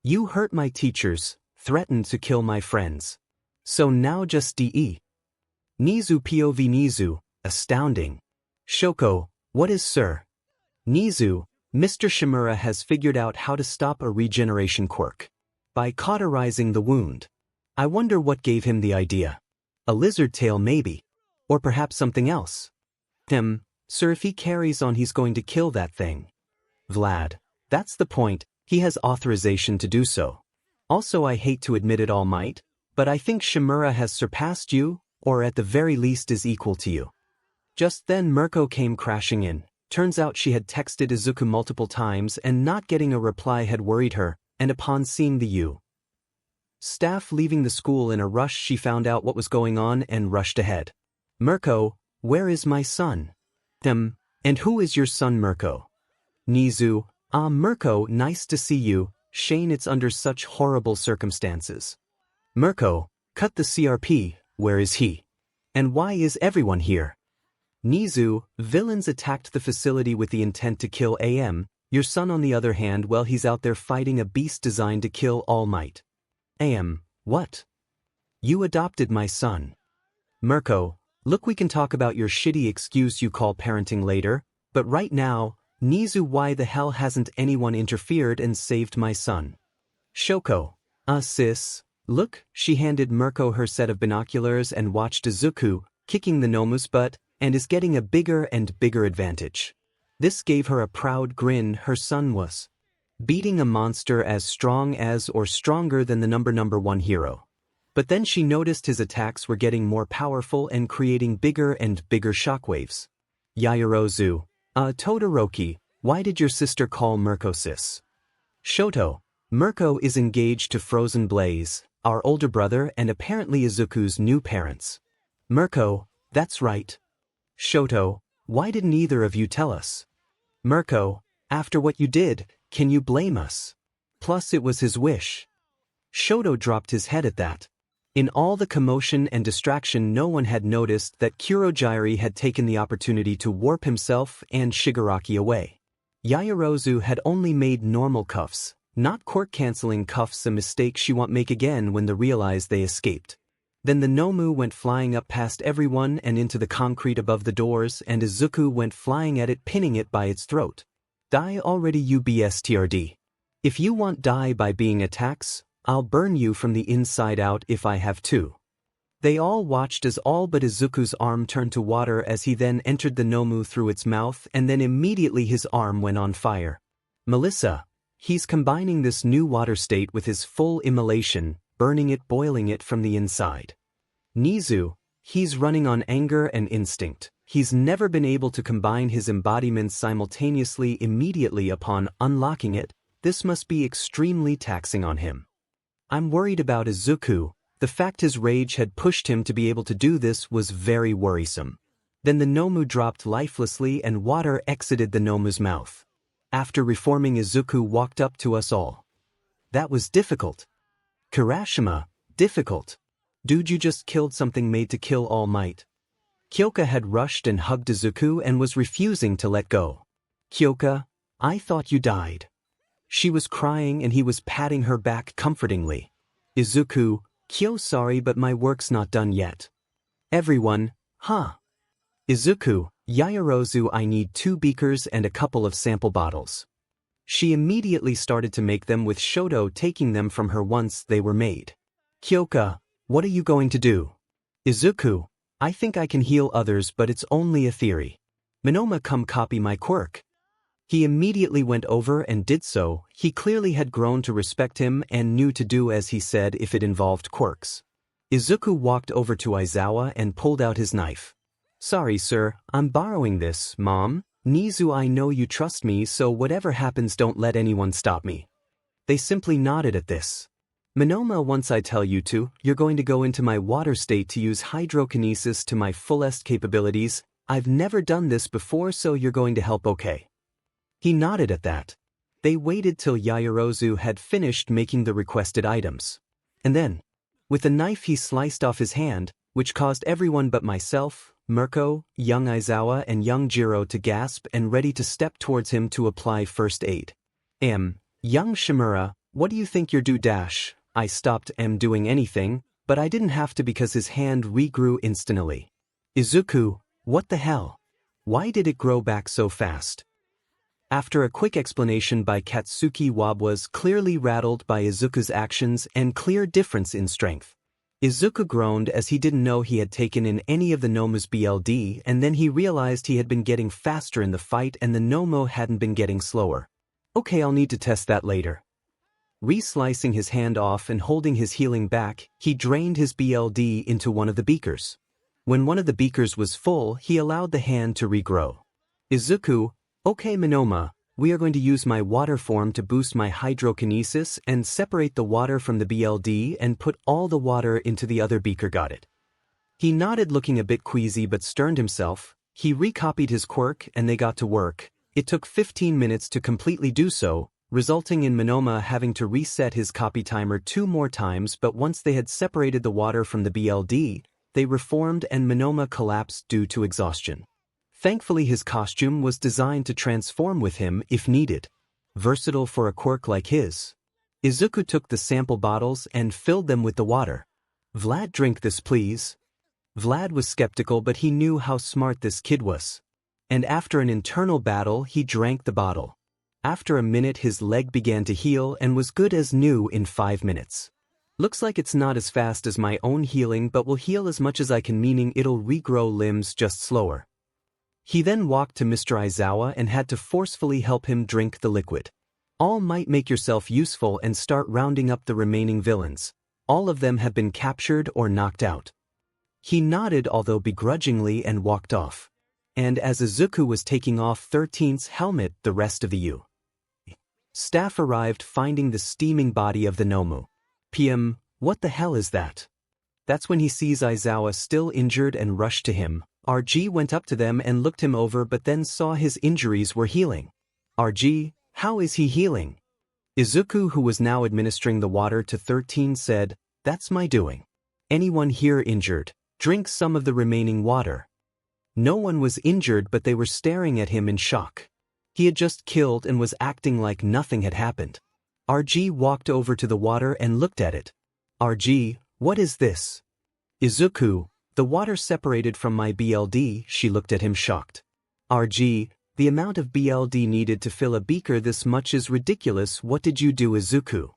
You hurt my teachers, threatened to kill my friends. So now just 𝗎𝗍. 𝗎𝗍 POV 𝗎𝗍, astounding. Shoko, what is sir? 𝗎𝗍, Mr. 𝗬𝗵𝗲 has figured out how to stop a regeneration quirk. By cauterizing the wound. I wonder what gave him the idea. A lizard tail maybe. Or perhaps something else. Sir, if he carries on he's going to kill that thing. Vlad. That's the point, he has authorization to do so. Also, I hate to admit it, All Might, but I think 𝗬𝗵𝗲 has surpassed you, or at the very least is equal to you. Just then 𝗵𝗃𝗃 came crashing in. Turns out she had texted Izuku multiple times and not getting a reply had worried her, and upon seeing the U staff leaving the school in a rush she found out what was going on and rushed ahead. 𝗵𝗃𝗃, where is my son? And who is your son, 𝗵𝗃𝗃? 𝗎𝗎, ah, 𝗵𝗃𝗃, nice to see you. Shane, it's under such horrible circumstances. 𝗵𝗃𝗃, cut the CRP, where is he? And why is everyone here? 𝗎𝗎, villains attacked the facility with the intent to kill AM. Your son, on the other hand, well, he's out there fighting a beast designed to kill All Might. AM, what? You adopted my son. 𝗵𝗃𝗃, look, we can talk about your shitty excuse you call parenting later, but right now, 𝗎𝗎, why the hell hasn't anyone interfered and saved my son? Shoko, sis, look, she handed 𝗵𝗃𝗃 her set of binoculars and watched Izuku kicking the Nomu's butt, and is getting a bigger and bigger advantage. This gave her a proud grin. Her son was beating a monster as strong as or stronger than the number one hero. But then she noticed his attacks were getting more powerful and creating bigger and bigger shockwaves. Yaoyorozu, Todoroki, why did your sister call 𝗵𝗃𝗃 sis? Shoto, 𝗵𝗃𝗃 is engaged to Frozen Blaze, our older brother and apparently Izuku's new parents. 𝗵𝗃𝗃, that's right. Shoto, why didn't either of you tell us? 𝗵𝗃𝗃, after what you did, can you blame us? Plus it was his wish. Shoto dropped his head at that. In all the commotion and distraction no one had noticed that Kurogiri had taken the opportunity to warp himself and Shigaraki away. Yaoyorozu had only made normal cuffs, Not Quirk canceling cuffs, a mistake she won't make again when they realize they escaped. Then the 𝗵𝗃 went flying up past everyone and into the concrete above the doors, and Izuku went flying at it, pinning it by its throat. Die already, you bastard. If you want die by being attacks, I'll burn you from the inside out if I have to. They all watched as all but Izuku's arm turned to water as he then entered the 𝗵𝗃 through its mouth, and then immediately his arm went on fire. Melissa, he's combining this new water state with his full immolation, burning it, boiling it from the inside. Nizu, he's running on anger and instinct. He's never been able to combine his embodiments simultaneously immediately upon unlocking it. This must be extremely taxing on him. I'm worried about Izuku. The fact his rage had pushed him to be able to do this was very worrisome. Then the 𝗵𝗃 dropped lifelessly and water exited the 𝗵𝗃's mouth. After reforming, Izuku walked up to us all. That was difficult. Kirashima, difficult. Dude, you just killed something made to kill All Might. Kyoka had rushed and hugged Izuku and was refusing to let go. Kyoka, I thought you died. She was crying and he was patting her back comfortingly. Izuku, Kyo, sorry but my work's not done yet. Everyone, huh? Izuku, Yaoyorozu, I need 2 beakers and a couple of sample bottles. She immediately started to make them with Shoto taking them from her once they were made. Kyoka, what are you going to do? Izuku, I think I can heal others but it's only a theory. 𝗵𝗃, come copy my quirk. He immediately went over and did so. He clearly had grown to respect him and knew to do as he said if it involved quirks. Izuku walked over to Aizawa and pulled out his knife. Sorry sir, I'm borrowing this, Mom. Nizu, I know you trust me, so whatever happens don't let anyone stop me. They simply nodded at this. 𝗵𝗃, once I tell you to, you're going to go into my water state to use hydrokinesis to my fullest capabilities. I've never done this before, so you're going to help, okay? He nodded at that. They waited till Yaoyorozu had finished making the requested items. And then, with a knife he sliced off his hand, which caused everyone but myself, Mirko, young Aizawa and young Jiro to gasp and ready to step towards him to apply first aid. Young Shimura, what do you think you're do dash? I stopped doing anything, but I didn't have to because his hand regrew instantly. Izuku, what the hell? Why did it grow back so fast? After a quick explanation by Katsuki, Wab was clearly rattled by Izuku's actions and clear difference in strength. Izuku groaned as he didn't know he had taken in any of the 𝗵𝗃's BLD, and then he realized he had been getting faster in the fight and the 𝗵𝗃 hadn't been getting slower. Okay, I'll need to test that later. Re-slicing his hand off and holding his healing back, he drained his BLD into one of the beakers. When one of the beakers was full, he allowed the hand to regrow. Izuku, okay 𝗵𝗃, we are going to use my water form to boost my hydrokinesis and separate the water from the BLD and put all the water into the other beaker, got it? He nodded, looking a bit queasy but sterned himself. He recopied his quirk and they got to work. It took 15 minutes to completely do so, resulting in 𝗵𝗃 having to reset his copy timer 2 more times, but once they had separated the water from the BLD, they reformed and 𝗵𝗃 collapsed due to exhaustion. Thankfully his costume was designed to transform with him if needed. Versatile for a quirk like his. Izuku took the sample bottles and filled them with the water. Vlad, drink this please. Vlad was skeptical but he knew how smart this kid was. And after an internal battle he drank the bottle. After a minute his leg began to heal and was good as new in 5 minutes. Looks like it's not as fast as my own healing but will heal as much as I can, meaning it'll regrow limbs just slower. He then walked to Mr. Aizawa and had to forcefully help him drink the liquid. All might, make yourself useful and start rounding up the remaining villains. All of them have been captured or knocked out. He nodded, although begrudgingly, and walked off. And as Izuku was taking off 13's helmet, the rest of the staff arrived, finding the steaming body of the 𝗵𝗃. What the hell is that? That's when he sees Aizawa still injured and rushed to him. RG went up to them and looked him over but then saw his injuries were healing. RG, how is he healing? Izuku, who was now administering the water to 13, said, that's my doing. Anyone here injured? Drink some of the remaining water. No one was injured but they were staring at him in shock. He had just killed and was acting like nothing had happened. 𝗎𝗪𝗀 walked over to the water and looked at it. 𝗎𝗪𝗀, what is this? Izuku, the water separated from my BLD, she looked at him shocked. 𝗎𝗪𝗀, the amount of BLD needed to fill a beaker this much is ridiculous. What did you do, Izuku?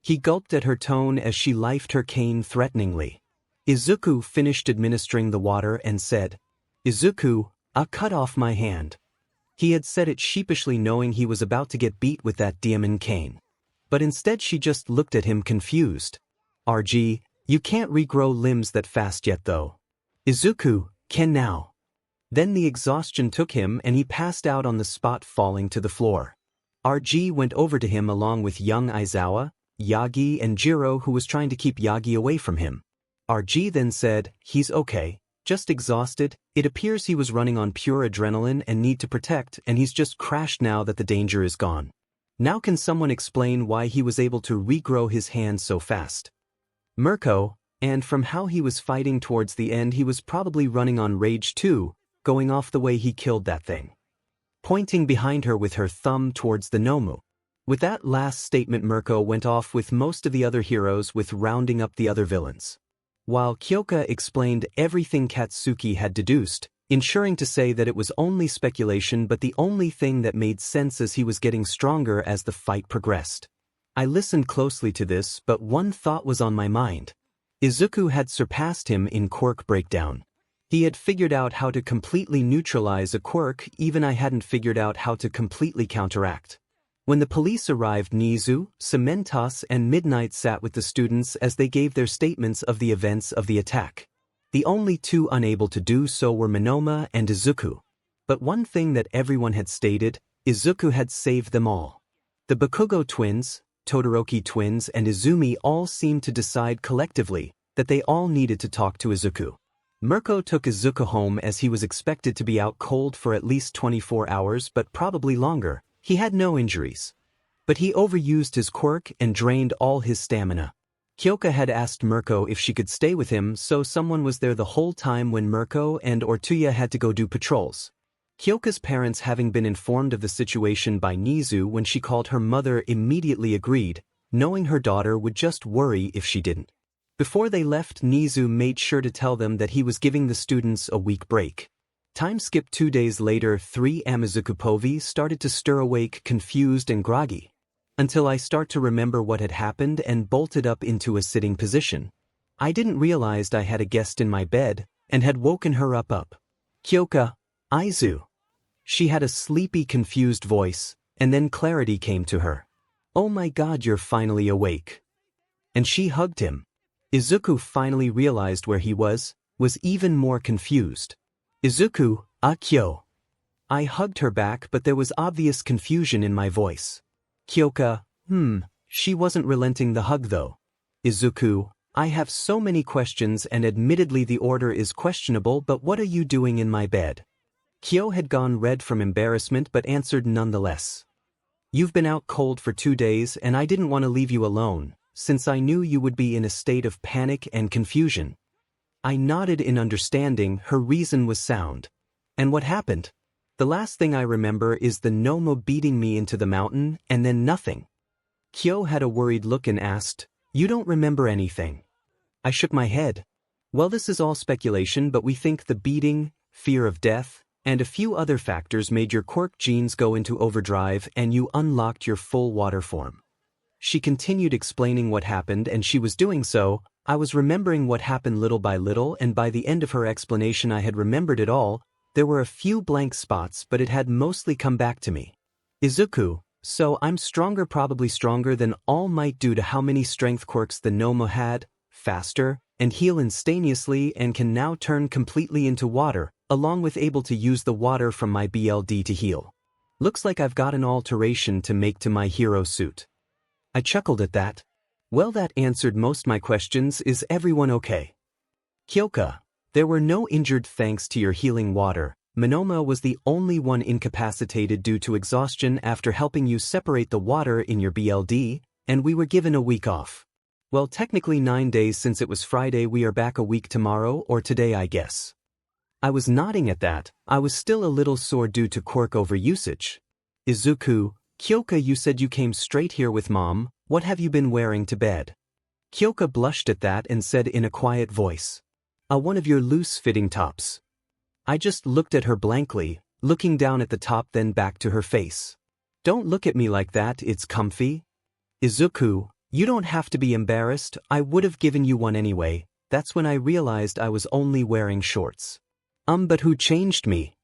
He gulped at her tone as she lifted her cane threateningly. Izuku finished administering the water and said, Izuku, cut off my hand. He had said it sheepishly knowing he was about to get beat with that diamond cane. But instead she just looked at him confused. 𝗎𝗪𝗀, you can't regrow limbs that fast yet though. Izuku, can now. Then the exhaustion took him and he passed out on the spot, falling to the floor. 𝗎𝗪𝗀 went over to him along with young Izuku Yagi and Jiro, who was trying to keep Yagi away from him. 𝗎𝗪𝗀 then said, he's okay, just exhausted. It appears he was running on pure adrenaline and need to protect, and he's just crashed now that the danger is gone. Now can someone explain why he was able to regrow his hand so fast? 𝗵𝘃𝗀, and from how he was fighting towards the end he was probably running on rage too, going off the way he killed that thing. Pointing behind her with her thumb towards the Nomu. With that last statement 𝗵𝘃𝗀 went off with most of the other heroes with rounding up the other villains. While Kyoka explained everything Katsuki had deduced, ensuring to say that it was only speculation but the only thing that made sense as he was getting stronger as the fight progressed. I listened closely to this, but one thought was on my mind. Izuku had surpassed him in quirk breakdown. He had figured out how to completely neutralize a quirk, even I hadn't figured out how to completely counteract. When the police arrived, 𝗧𝗵𝗲 and Midnight sat with the students as they gave their statements of the events of the attack. The only two unable to do so were 𝗵𝗲 and Izuku. But one thing that everyone had stated, Izuku had saved them all. The Bakugo twins, Todoroki twins and Izumi all seemed to decide collectively that they all needed to talk to Izuku. 𝗵𝘃𝗀 took Izuku home as he was expected to be out cold for at least 24 hours but probably longer. He had no injuries. But he overused his quirk and drained all his stamina. Kyoka had asked 𝗵𝘃𝗀 if she could stay with him, so someone was there the whole time when 𝗵𝘃𝗀 and 𝗬𝗪𝗼 had to go do patrols. Kyoka's parents, having been informed of the situation by 𝗎𝗎 when she called her mother, immediately agreed, knowing her daughter would just worry if she didn't. Before they left, 𝗎𝗎 made sure to tell them that he was giving the students a week break. Time skipped 2 days later, 𝗃𝗵𝗲 started to stir awake, confused and groggy. Until I start to remember what had happened and bolted up into a sitting position. I didn't realize I had a guest in my bed and had woken her up. Kyoka, Izu. She had a sleepy, confused voice, and then clarity came to her. Oh my God, you're finally awake. And she hugged him. Izuku finally realized where he was even more confused. Izuku, Kyo. I hugged her back, but there was obvious confusion in my voice. Kyoka, she wasn't relenting the hug though. Izuku, I have so many questions and admittedly the order is questionable, but what are you doing in my bed? Kyo had gone red from embarrassment but answered nonetheless. You've been out cold for 2 days and I didn't want to leave you alone, since I knew you would be in a state of panic and confusion. I nodded in understanding. Her reason was sound. And what happened? The last thing I remember is the Nomu beating me into the mountain and then nothing. Kyo had a worried look and asked, you don't remember anything? I shook my head. Well, this is all speculation, but we think the beating, fear of death, and a few other factors made your quirk genes go into overdrive and you unlocked your full water form. She continued explaining what happened, and she was doing so. I was remembering what happened little by little, and by the end of her explanation I had remembered it all. There were a few blank spots, but it had mostly come back to me. Izuku, so I'm stronger, probably stronger than All Might due to how many strength quirks the Nomu had, faster, and heal instantaneously, and can now turn completely into water, along with able to use the water from my BLD to heal. Looks like I've got an alteration to make to my hero suit. I chuckled at that. Well, that answered most my questions. Is everyone okay? Kyoka, there were no injured thanks to your healing water. 𝗵𝗲𝗼 was the only one incapacitated due to exhaustion after helping you separate the water in your BLD, and we were given a week off. Well, technically 9 days since it was Friday. We are back a week tomorrow or today, I guess. I was nodding at that. I was still a little sore due to quirk overusage. Izuku, 𝗬𝗂𝗃, you said you came straight here with Mom, what have you been wearing to bed? 𝗬𝗂𝗃 blushed at that and said in a quiet voice. One of your loose-fitting tops. I just looked at her blankly, looking down at the top then back to her face. Don't look at me like that, it's comfy. Izuku, you don't have to be embarrassed, I would have given you one anyway. That's when I realized I was only wearing shorts. But who changed me?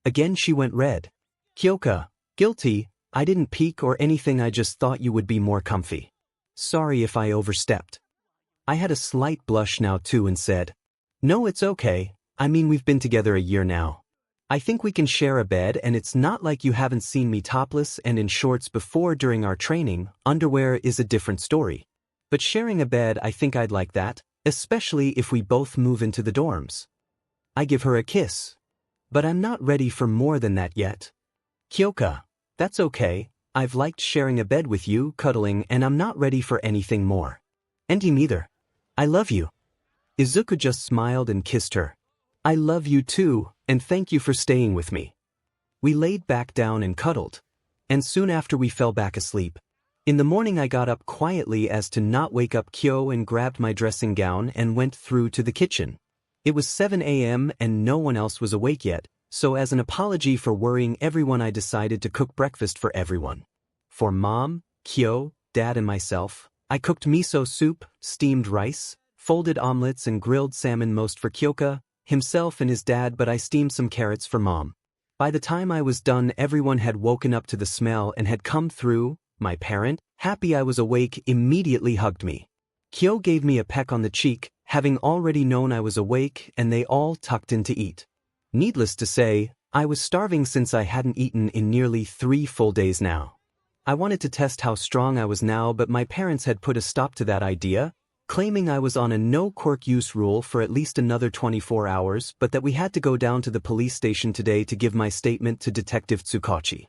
Again she went red. 𝗬𝗂𝗃, guilty, I didn't peek or anything, I just thought you would be more comfy. Sorry if I overstepped. I had a slight blush now too and said, no, it's okay, I mean we've been together a year now. I think we can share a bed and it's not like you haven't seen me topless and in shorts before during our training, underwear is a different story. But sharing a bed, I think I'd like that, especially if we both move into the dorms. I give her a kiss. But I'm not ready for more than that yet. 𝗬𝗂𝗃, that's okay, I've liked sharing a bed with you, cuddling, and I'm not ready for anything more. And you neither. I love you. Izuku just smiled and kissed her. I love you too, and thank you for staying with me. We laid back down and cuddled. And soon after we fell back asleep. In the morning I got up quietly as to not wake up 𝗬𝗂𝗃 and grabbed my dressing gown and went through to the kitchen. It was 7 a.m. and no one else was awake yet, so as an apology for worrying everyone I decided to cook breakfast for everyone. For Mom, 𝗬𝗂𝗃, Dad and myself, I cooked miso soup, steamed rice, folded omelets and grilled salmon, most for 𝗬𝗂𝗃, himself and his dad, but I steamed some carrots for Mom. By the time I was done, everyone had woken up to the smell and had come through. My parent, happy I was awake, immediately hugged me. 𝗬𝗂𝗃 gave me a peck on the cheek, having already known I was awake, and they all tucked in to eat. Needless to say, I was starving since I hadn't eaten in nearly 3 full days now. I wanted to test how strong I was now, but my parents had put a stop to that idea, claiming I was on a no quirk use rule for at least another 24 hours, but that we had to go down to the police station today to give my statement to Detective 𝗧𝗵𝗃𝗁.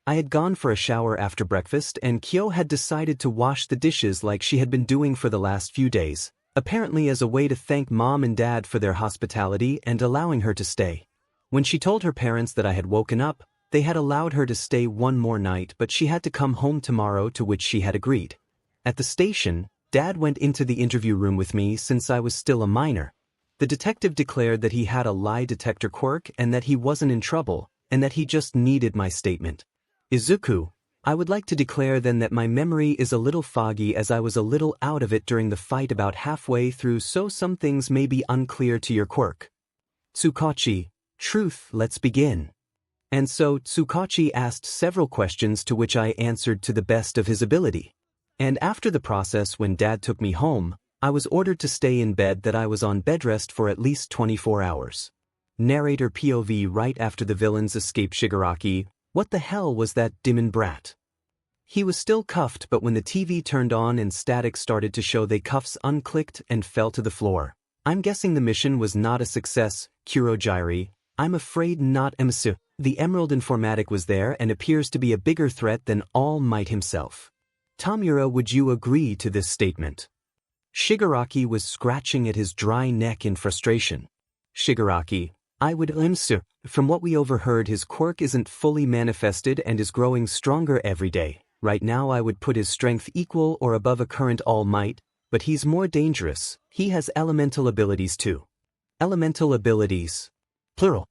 I had gone for a shower after breakfast and 𝗬𝗂𝗃 had decided to wash the dishes like she had been doing for the last few days, apparently as a way to thank Mom and Dad for their hospitality and allowing her to stay. When she told her parents that I had woken up, they had allowed her to stay one more night, but she had to come home tomorrow, to which she had agreed. At the station, Dad went into the interview room with me since I was still a minor. The detective declared that he had a lie detector quirk and that he wasn't in trouble, and that he just needed my statement. Izuku, I would like to declare then that my memory is a little foggy as I was a little out of it during the fight about halfway through, so some things may be unclear to your quirk. 𝗧𝗵𝗃𝗁, truth, let's begin. And so 𝗧𝗵𝗃𝗁 asked several questions to which I answered to the best of his ability. And after the process, when Dad took me home, I was ordered to stay in bed, that I was on bed rest for at least 24 hours. Narrator POV: right after the villains escaped Shigaraki, what the hell was that demon brat? He was still cuffed, but when the TV turned on and static started to show, the cuffs unclicked and fell to the floor. I'm guessing the mission was not a success. 𝗬𝗪, I'm afraid not. 𝗵𝘃𝗃, the Emerald Informatic was there and appears to be a bigger threat than All Might himself. Tamura, would you agree to this statement? Shigaraki was scratching at his dry neck in frustration. Shigaraki, I would. 𝗵𝘃𝗃, from what we overheard, his quirk isn't fully manifested and is growing stronger every day. Right now I would put his strength equal or above a current All Might, but he's more dangerous. He has elemental abilities too. Elemental abilities. Plural.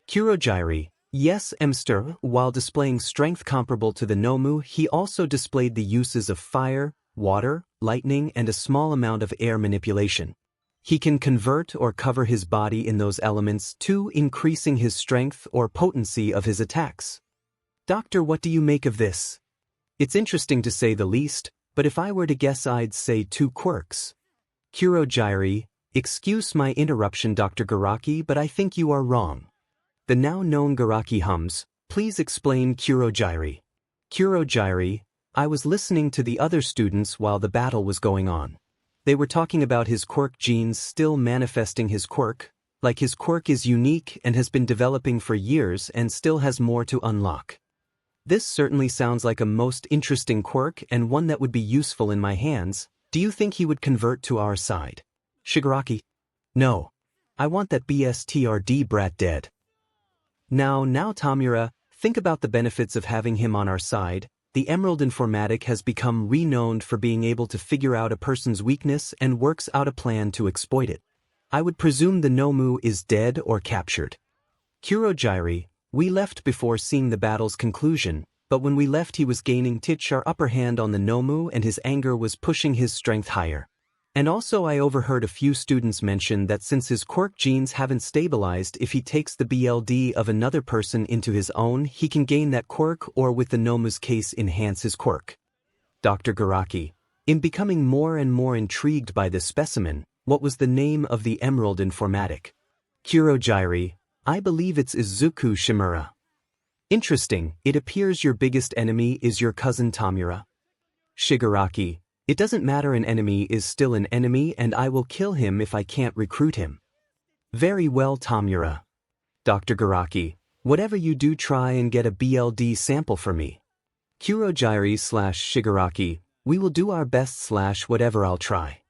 𝗬𝗪, yes, 𝗵𝘃𝗃, while displaying strength comparable to the Nomu, he also displayed the uses of fire, water, lightning, and a small amount of air manipulation. He can convert or cover his body in those elements too, increasing his strength or potency of his attacks. Doctor, what do you make of this? It's interesting to say the least, but if I were to guess, I'd say 2 quirks. 𝗬𝗪, excuse my interruption, Dr. Garaki, but I think you are wrong. The now known Garaki hums, please explain. 𝗬𝗪. 𝗬𝗪, I was listening to the other students while the battle was going on. They were talking about his quirk genes still manifesting his quirk, like his quirk is unique and has been developing for years and still has more to unlock. This certainly sounds like a most interesting quirk and one that would be useful in my hands. Do you think he would convert to our side? Shigaraki, no. I want that BSTRD brat dead. Now Tamura, think about the benefits of having him on our side. the 𝗵𝗃𝗃 has become renowned for being able to figure out a person's weakness and works out a plan to exploit it. I would presume the 𝗵𝗃 is dead or captured. 𝗧𝗵𝗲, we left before seeing the battle's conclusion, but when we left he was gaining our upper hand on the 𝗵𝗃 and his anger was pushing his strength higher. And also I overheard a few students mention that since his quirk genes haven't stabilized, if he takes the BLD of another person into his own, he can gain that quirk or with the 𝗵𝗃's case enhance his quirk. Dr. Garaki, in becoming more and more intrigued by this specimen, what was the name of the 𝗵𝗃𝗃? 𝗧𝗵𝗲, I believe it's Izuku Shimura. Interesting, it appears your biggest enemy is your cousin Tomura. Shigaraki, it doesn't matter, an enemy is still an enemy and I will kill him if I can't recruit him. Very well Tomura. Dr. Garaki, whatever you do, try and get a BLD sample for me. 𝗧𝗵𝗲/Shigaraki, we will do our best / whatever I'll try.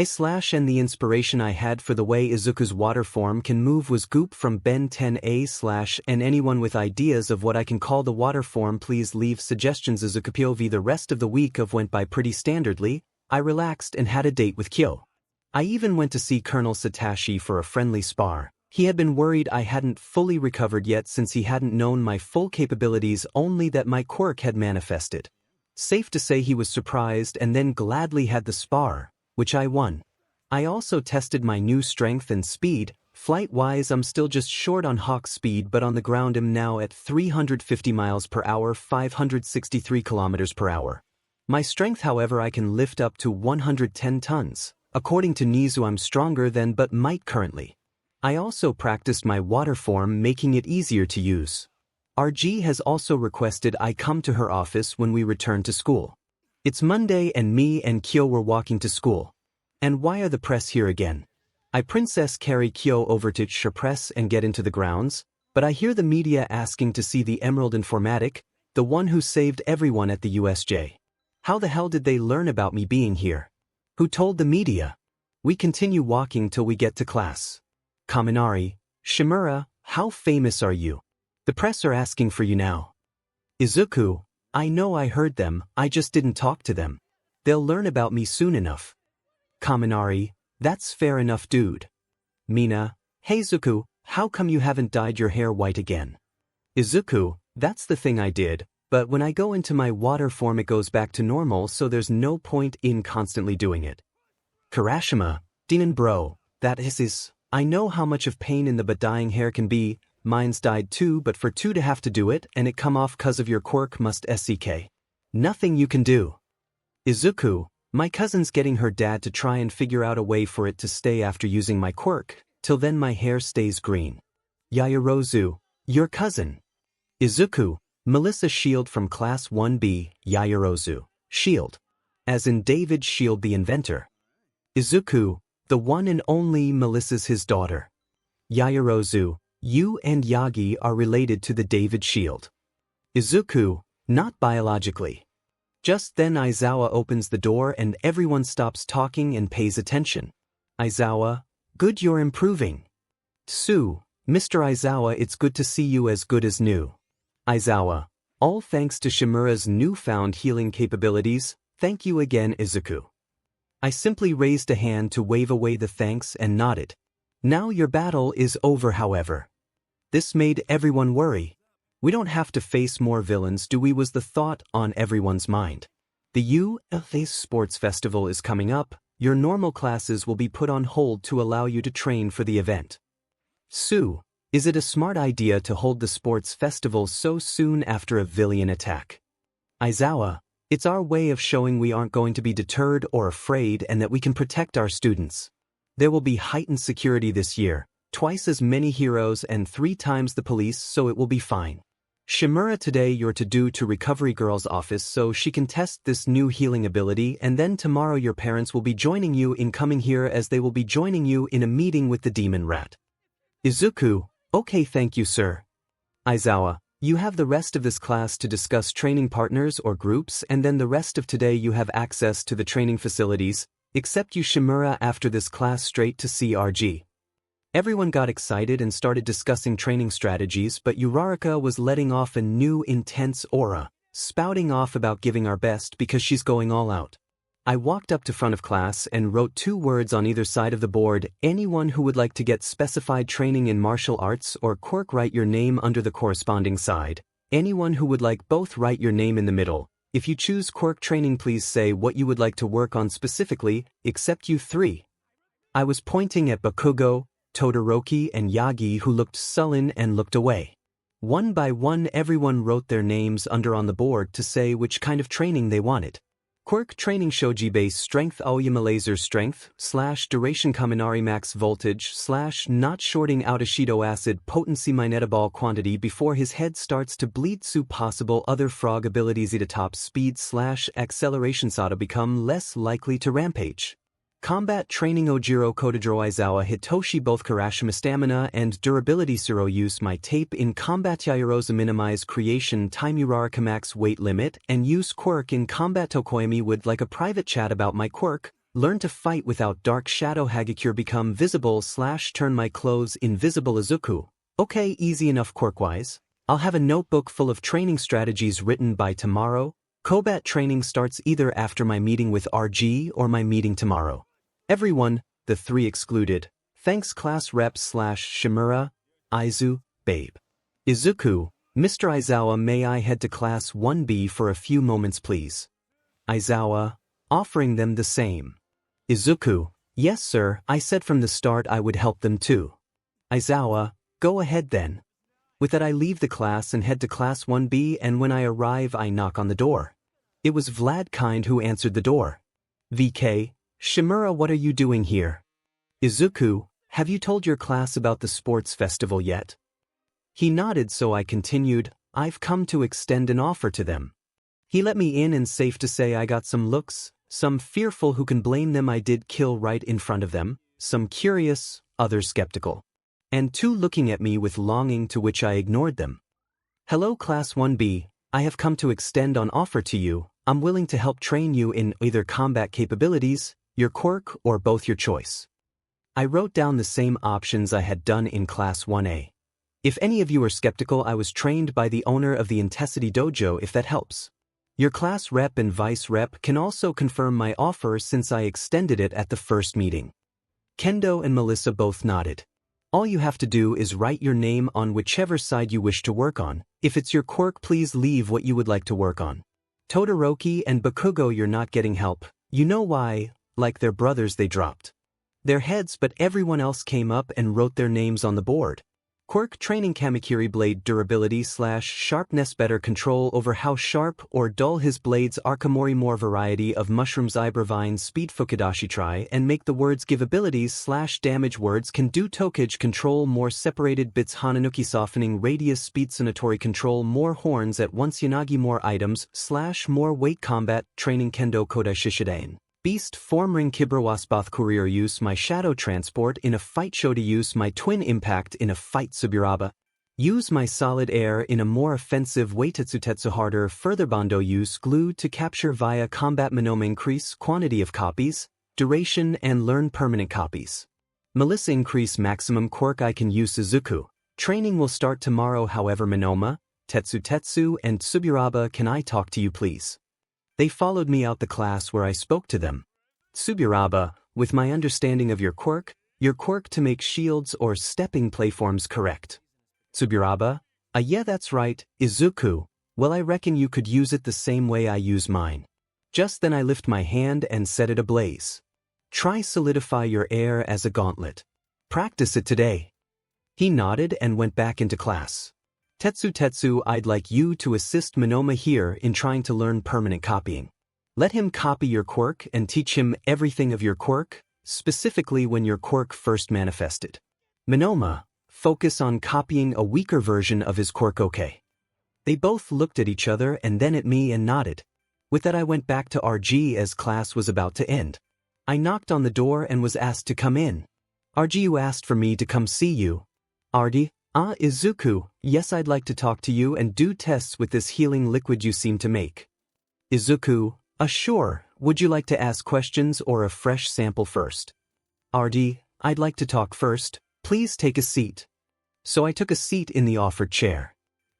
And the inspiration I had for the way Izuku's water form can move was goop from Ben 10a/ and anyone with ideas of what I can call the water form, please leave suggestions. Izuku POV. The rest of the week went by pretty standardly. I relaxed and had a date with Kyo. I even went to see Colonel Satoshi for a friendly spar. He had been worried I hadn't fully recovered yet since he hadn't known my full capabilities, only that my quirk had manifested. Safe to say he was surprised and then gladly had the spar, which I won. I also tested my new strength and speed. Flight-wise I'm still just short on Hawk speed, but on the ground I'm now at 350 miles per hour, 563 kilometers per hour. My strength, however, I can lift up to 110 tons. According to Nizu I'm stronger than but might currently. I also practiced my water form, making it easier to use. RG has also requested I come to her office when we return to school. It's Monday and me and Kyo were walking to school. And why are the press here again? I princess carry Kyo over to ch press and get into the grounds, but I hear the media asking to see the 𝗵𝗃𝗃, the one who saved everyone at the USJ. How the hell did they learn about me being here? Who told the media? We continue walking till we get to class. Kaminari, Shimura, how famous are you? The press are asking for you now. Izuku, I know, I heard them, I just didn't talk to them. They'll learn about me soon enough. Kaminari, that's fair enough, dude. Mina, hey Izuku, how come you haven't dyed your hair white again? Izuku, that's the thing I did, but when I go into my water form it goes back to normal, so there's no point in constantly doing it. Karashima, Dinan bro, that is, I know how much of pain in the but dyeing hair can be. Mine's dyed too, but for two to have to do it and it come off cause of your quirk must SCK. Nothing you can do. Izuku, my cousin's getting her dad to try and figure out a way for it to stay after using my quirk, till then my hair stays green. Yaoyorozu, your cousin. Izuku, Melissa Shield from Class 1B, Yaoyorozu, Shield. As in David Shield the inventor. Izuku, the one and only Melissa's his daughter. Yaoyorozu, you and Yagi are related to the David Shield. Izuku, not biologically. Just then Aizawa opens the door and everyone stops talking and pays attention. Aizawa, good, you're improving. Tsu, Mr. Aizawa, it's good to see you as good as new. Aizawa, all thanks to Shimura's newfound healing capabilities, thank you again Izuku. I simply raised a hand to wave away the thanks and nodded. Now your battle is over, however. This made everyone worry. We don't have to face more villains, do we, was the thought on everyone's mind. The U.S. Sports Festival is coming up, your normal classes will be put on hold to allow you to train for the event. Tsu, is it a smart idea to hold the sports festival so soon after a villain attack? Aizawa, it's our way of showing we aren't going to be deterred or afraid and that we can protect our students. There will be heightened security this year, twice as many heroes and 3 times the police, so it will be fine. Shimura, today you're to do to Recovery Girl's office so she can test this new healing ability, and then tomorrow your parents will be joining you in coming here as they will be joining you in a meeting with the demon rat. Izuku, okay, thank you sir. Aizawa, you have the rest of this class to discuss training partners or groups, and then the rest of today you have access to the training facilities, except you Shimura, after this class straight to CRG. Everyone got excited and started discussing training strategies, but Uraraka was letting off a new intense aura, spouting off about giving our best because she's going all out. I walked up to front of class and wrote 2 words on either side of the board. Anyone who would like to get specified training in martial arts or quirk, write your name under the corresponding side. Anyone who would like both, write your name in the middle. If you choose quirk training, please say what you would like to work on specifically, except you 3. I was pointing at Bakugo, Todoroki and Yagi, who looked sullen and looked away. One by one everyone wrote their names under on the board to say which kind of training they wanted. Quirk training: shoji base strength, aoyama laser strength, / duration kaminari max voltage / not shorting out Ashido acid potency 𝗵𝗃𝗧𝗵𝗃 quantity before his head starts to bleed. Possible other frog abilities: 𝗧𝗵𝗃 speed / acceleration 𝗧𝗪𝗏 become less likely to rampage. Combat training: ojiro kodajiro Izuku Hitoshi both Karashima stamina and durability. Zero use my tape in combat. Yayarosa minimize creation time. Uraraka max weight limit and use quirk in combat. Tokoyami would like a private chat about my quirk. Learn to fight without dark shadow. Hagakure become visible / turn my clothes invisible. Izuku: okay, easy enough quirkwise. I'll have a notebook full of training strategies written by tomorrow. Combat training starts either after my meeting with RG or my meeting tomorrow. Everyone, the 3 excluded, thanks class rep / 𝗵𝗃𝗲, Izu, babe. Izuku: Mr. Izuku, may I head to class 1B for a few moments please? Izuku, offering them the same. Izuku: yes sir, I said from the start I would help them too. Izuku: go ahead then. With that I leave the class and head to class 1B, and when I arrive I knock on the door. It was Vladkind who answered the door. VK: 𝗵𝗃𝗲, what are you doing here? Izuku: have you told your class about the sports festival yet? He nodded, so I continued, I've come to extend an offer to them. He let me in, and safe to say I got some looks, some fearful, who can blame them? I did kill right in front of them, some curious, others skeptical, and 2 looking at me with longing, to which I ignored them. Hello class 1B, I have come to extend an offer to you. I'm willing to help train you in either combat capabilities, your quirk, or both, your choice. I wrote down the same options I had done in class 1A. If any of you are skeptical, I was trained by the owner of the Intensity Dojo, if that helps. Your class rep and vice rep can also confirm my offer since I extended it at the first meeting. Kendo and Melissa both nodded. All you have to do is write your name on whichever side you wish to work on. If it's your quirk, please leave what you would like to work on. Todoroki and Bakugo, you're not getting help. You know why? Like their brothers, they dropped their heads, but everyone else came up and wrote their names on the board. Quirk training: Kamakiri blade durability / sharpness, better control over how sharp or dull his blades are. Kamori more variety of mushrooms. Ibrevine speed Fukudashi try and make the words give abilities / damage words can do. Tokage control more separated bits. Hananuki softening radius speed. Sanatori control more horns at once. Yanagi more items / more weight. Combat training: Kendo Kodai Shishidain beast form. Ring 𝗵𝗃𝗧𝗵𝗃 courier use my shadow transport in a fight. Shota use my twin impact in a fight. 𝗬𝗫𝗏 use my solid air in a more offensive way. 𝗬𝗏𝗧𝗏 harder further. Bondo use glue to capture via combat. 𝗵𝗃𝗲 increase quantity of copies, duration, and learn permanent copies. Melissa increase maximum quirk. I can use Izuku. Training will start tomorrow, however 𝗵𝗃𝗲, Tetsu and 𝗬𝗫𝗏, can I talk to you please? They followed me out the class where I spoke to them. 𝗬𝗫𝗏: with my understanding of your quirk to make shields or stepping platforms correct. 𝗬𝗫𝗏: yeah, that's right. Izuku: well, I reckon you could use it the same way I use mine. Just then I lift my hand and set it ablaze. Try solidify your air as a gauntlet. Practice it today. He nodded and went back into class. Tetsu, I'd like you to assist 𝗵𝗃𝗲 here in trying to learn permanent copying. Let him copy your quirk and teach him everything of your quirk, specifically when your quirk first manifested. 𝗵𝗃𝗲: focus on copying a weaker version of his quirk, okay? They both looked at each other and then at me and nodded. With that I went back to RG as class was about to end. I knocked on the door and was asked to come in. RG, you asked for me to come see you. RD: Izuku, yes, I'd like to talk to you and do tests with this healing liquid you seem to make. Izuku: sure, would you like to ask questions or a fresh sample first? RD: I'd like to talk first, please take a seat. So I took a seat in the offered chair.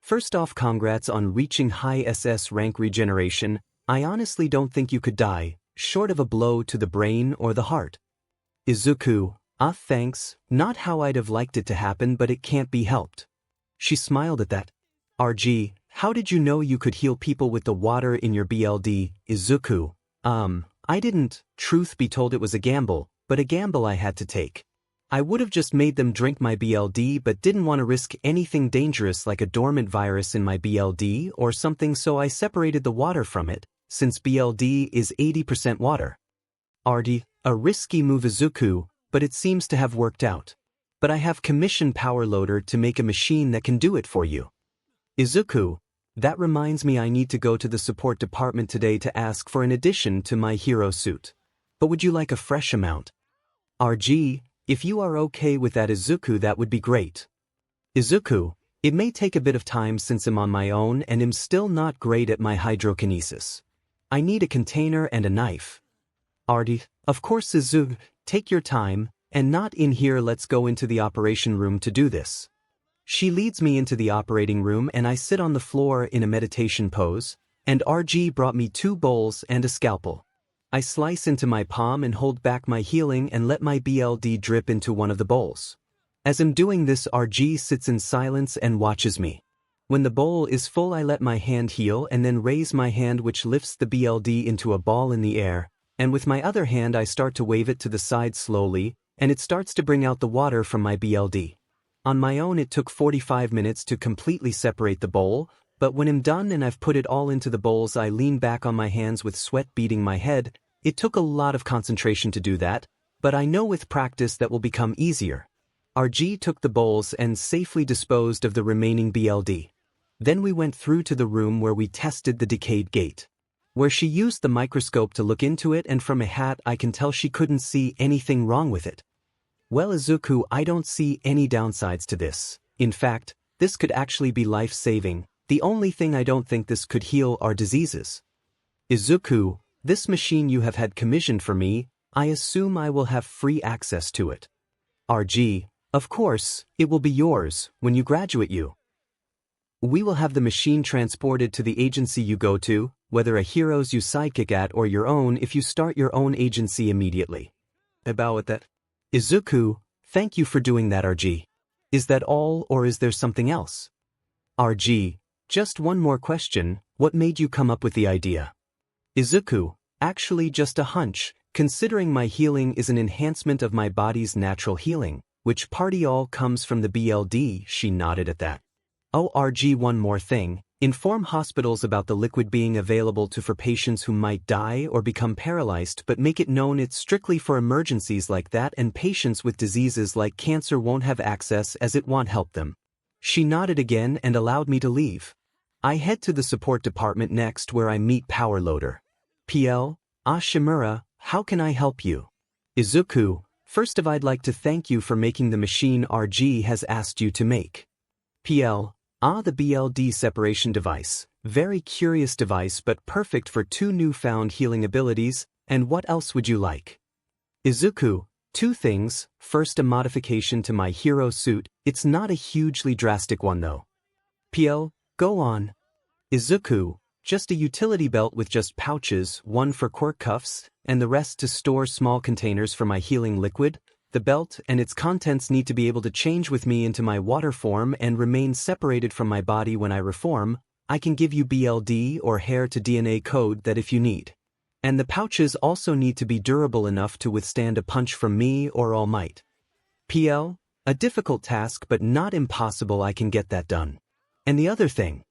First off, congrats on reaching high SS rank regeneration. I honestly don't think you could die, short of a blow to the brain or the heart. Izuku, thanks, not how I'd have liked it to happen, but it can't be helped. She smiled at that. RG, how did you know you could heal people with the water in your BLD, Izuku? I didn't. Truth be told, it was a gamble, but a gamble I had to take. I would have just made them drink my BLD but didn't want to risk anything dangerous like a dormant virus in my BLD or something, so I separated the water from it, since BLD is 80% water. RD, a risky move, Izuku, but it seems to have worked out. But I have commissioned Power Loader to make a machine that can do it for you. Izuku, that reminds me, I need to go to the support department today to ask for an addition to my hero suit. But would you like a fresh amount? RG, if you are okay with that, Izuku, that would be great. Izuku, it may take a bit of time since I'm on my own and am still not great at my hydrokinesis. I need a container and a knife. RD, of course, Izuku, take your time, and not in here. Let's go into the operation room to do this. She leads me into the operating room and I sit on the floor in a meditation pose, and RG brought me 2 bowls and a scalpel. I slice into my palm and hold back my healing and let my BLD drip into one of the bowls. As I'm doing this, RG sits in silence and watches me. When the bowl is full, I let my hand heal and then raise my hand, which lifts the BLD into a ball in the air, and with my other hand I start to wave it to the side slowly, and it starts to bring out the water from my BLD. On my own it took 45 minutes to completely separate the bowl, but when I'm done and I've put it all into the bowls, I lean back on my hands with sweat beading my head. It took a lot of concentration to do that, but I know with practice that will become easier. RG took the bowls and safely disposed of the remaining BLD. Then we went through to the room where we tested the decayed gate, where she used the microscope to look into it, and from a hat I can tell she couldn't see anything wrong with it. Well, Izuku, I don't see any downsides to this. In fact, this could actually be life-saving. The only thing I don't think this could heal are diseases. Izuku, this machine you have had commissioned for me, I assume I will have free access to it. RG, of course, it will be yours when you graduate. We will have the machine transported to the agency you go to, whether a hero's you sidekick at or your own if you start your own agency immediately. About that. Izuku, thank you for doing that, RG. Is that all, or is there something else? RG, just one more question, what made you come up with the idea? Izuku, actually just a hunch, considering my healing is an enhancement of my body's natural healing, which party all comes from the BLD. She nodded at that. Oh, RG, one more thing. Inform hospitals about the liquid being available for patients who might die or become paralyzed, but make it known it's strictly for emergencies like that, and patients with diseases like cancer won't have access as it won't help them. She nodded again and allowed me to leave. I head to the support department next, where I meet Power Loader. 𝗵𝗃𝗲, how can I help you? Izuku, first of all, I'd like to thank you for making the machine RG has asked you to make. 𝗵𝗃𝗲, the BLD separation device. Very curious device, but perfect for 2 newfound healing abilities. And what else would you like? Izuku, 2 things. First, a modification to my hero suit. It's not a hugely drastic one though. 𝗵𝗃𝗲, go on. Izuku, just a utility belt with just pouches, one for Quirk cuffs, and the rest to store small containers for my healing liquid. The belt and its contents need to be able to change with me into my water form and remain separated from my body when I reform. I can give you BLD or hair to DNA code that if you need. And the pouches also need to be durable enough to withstand a punch from me or All Might. 𝗵𝗃𝗲, a difficult task but not impossible. I can get that done. And the other thing.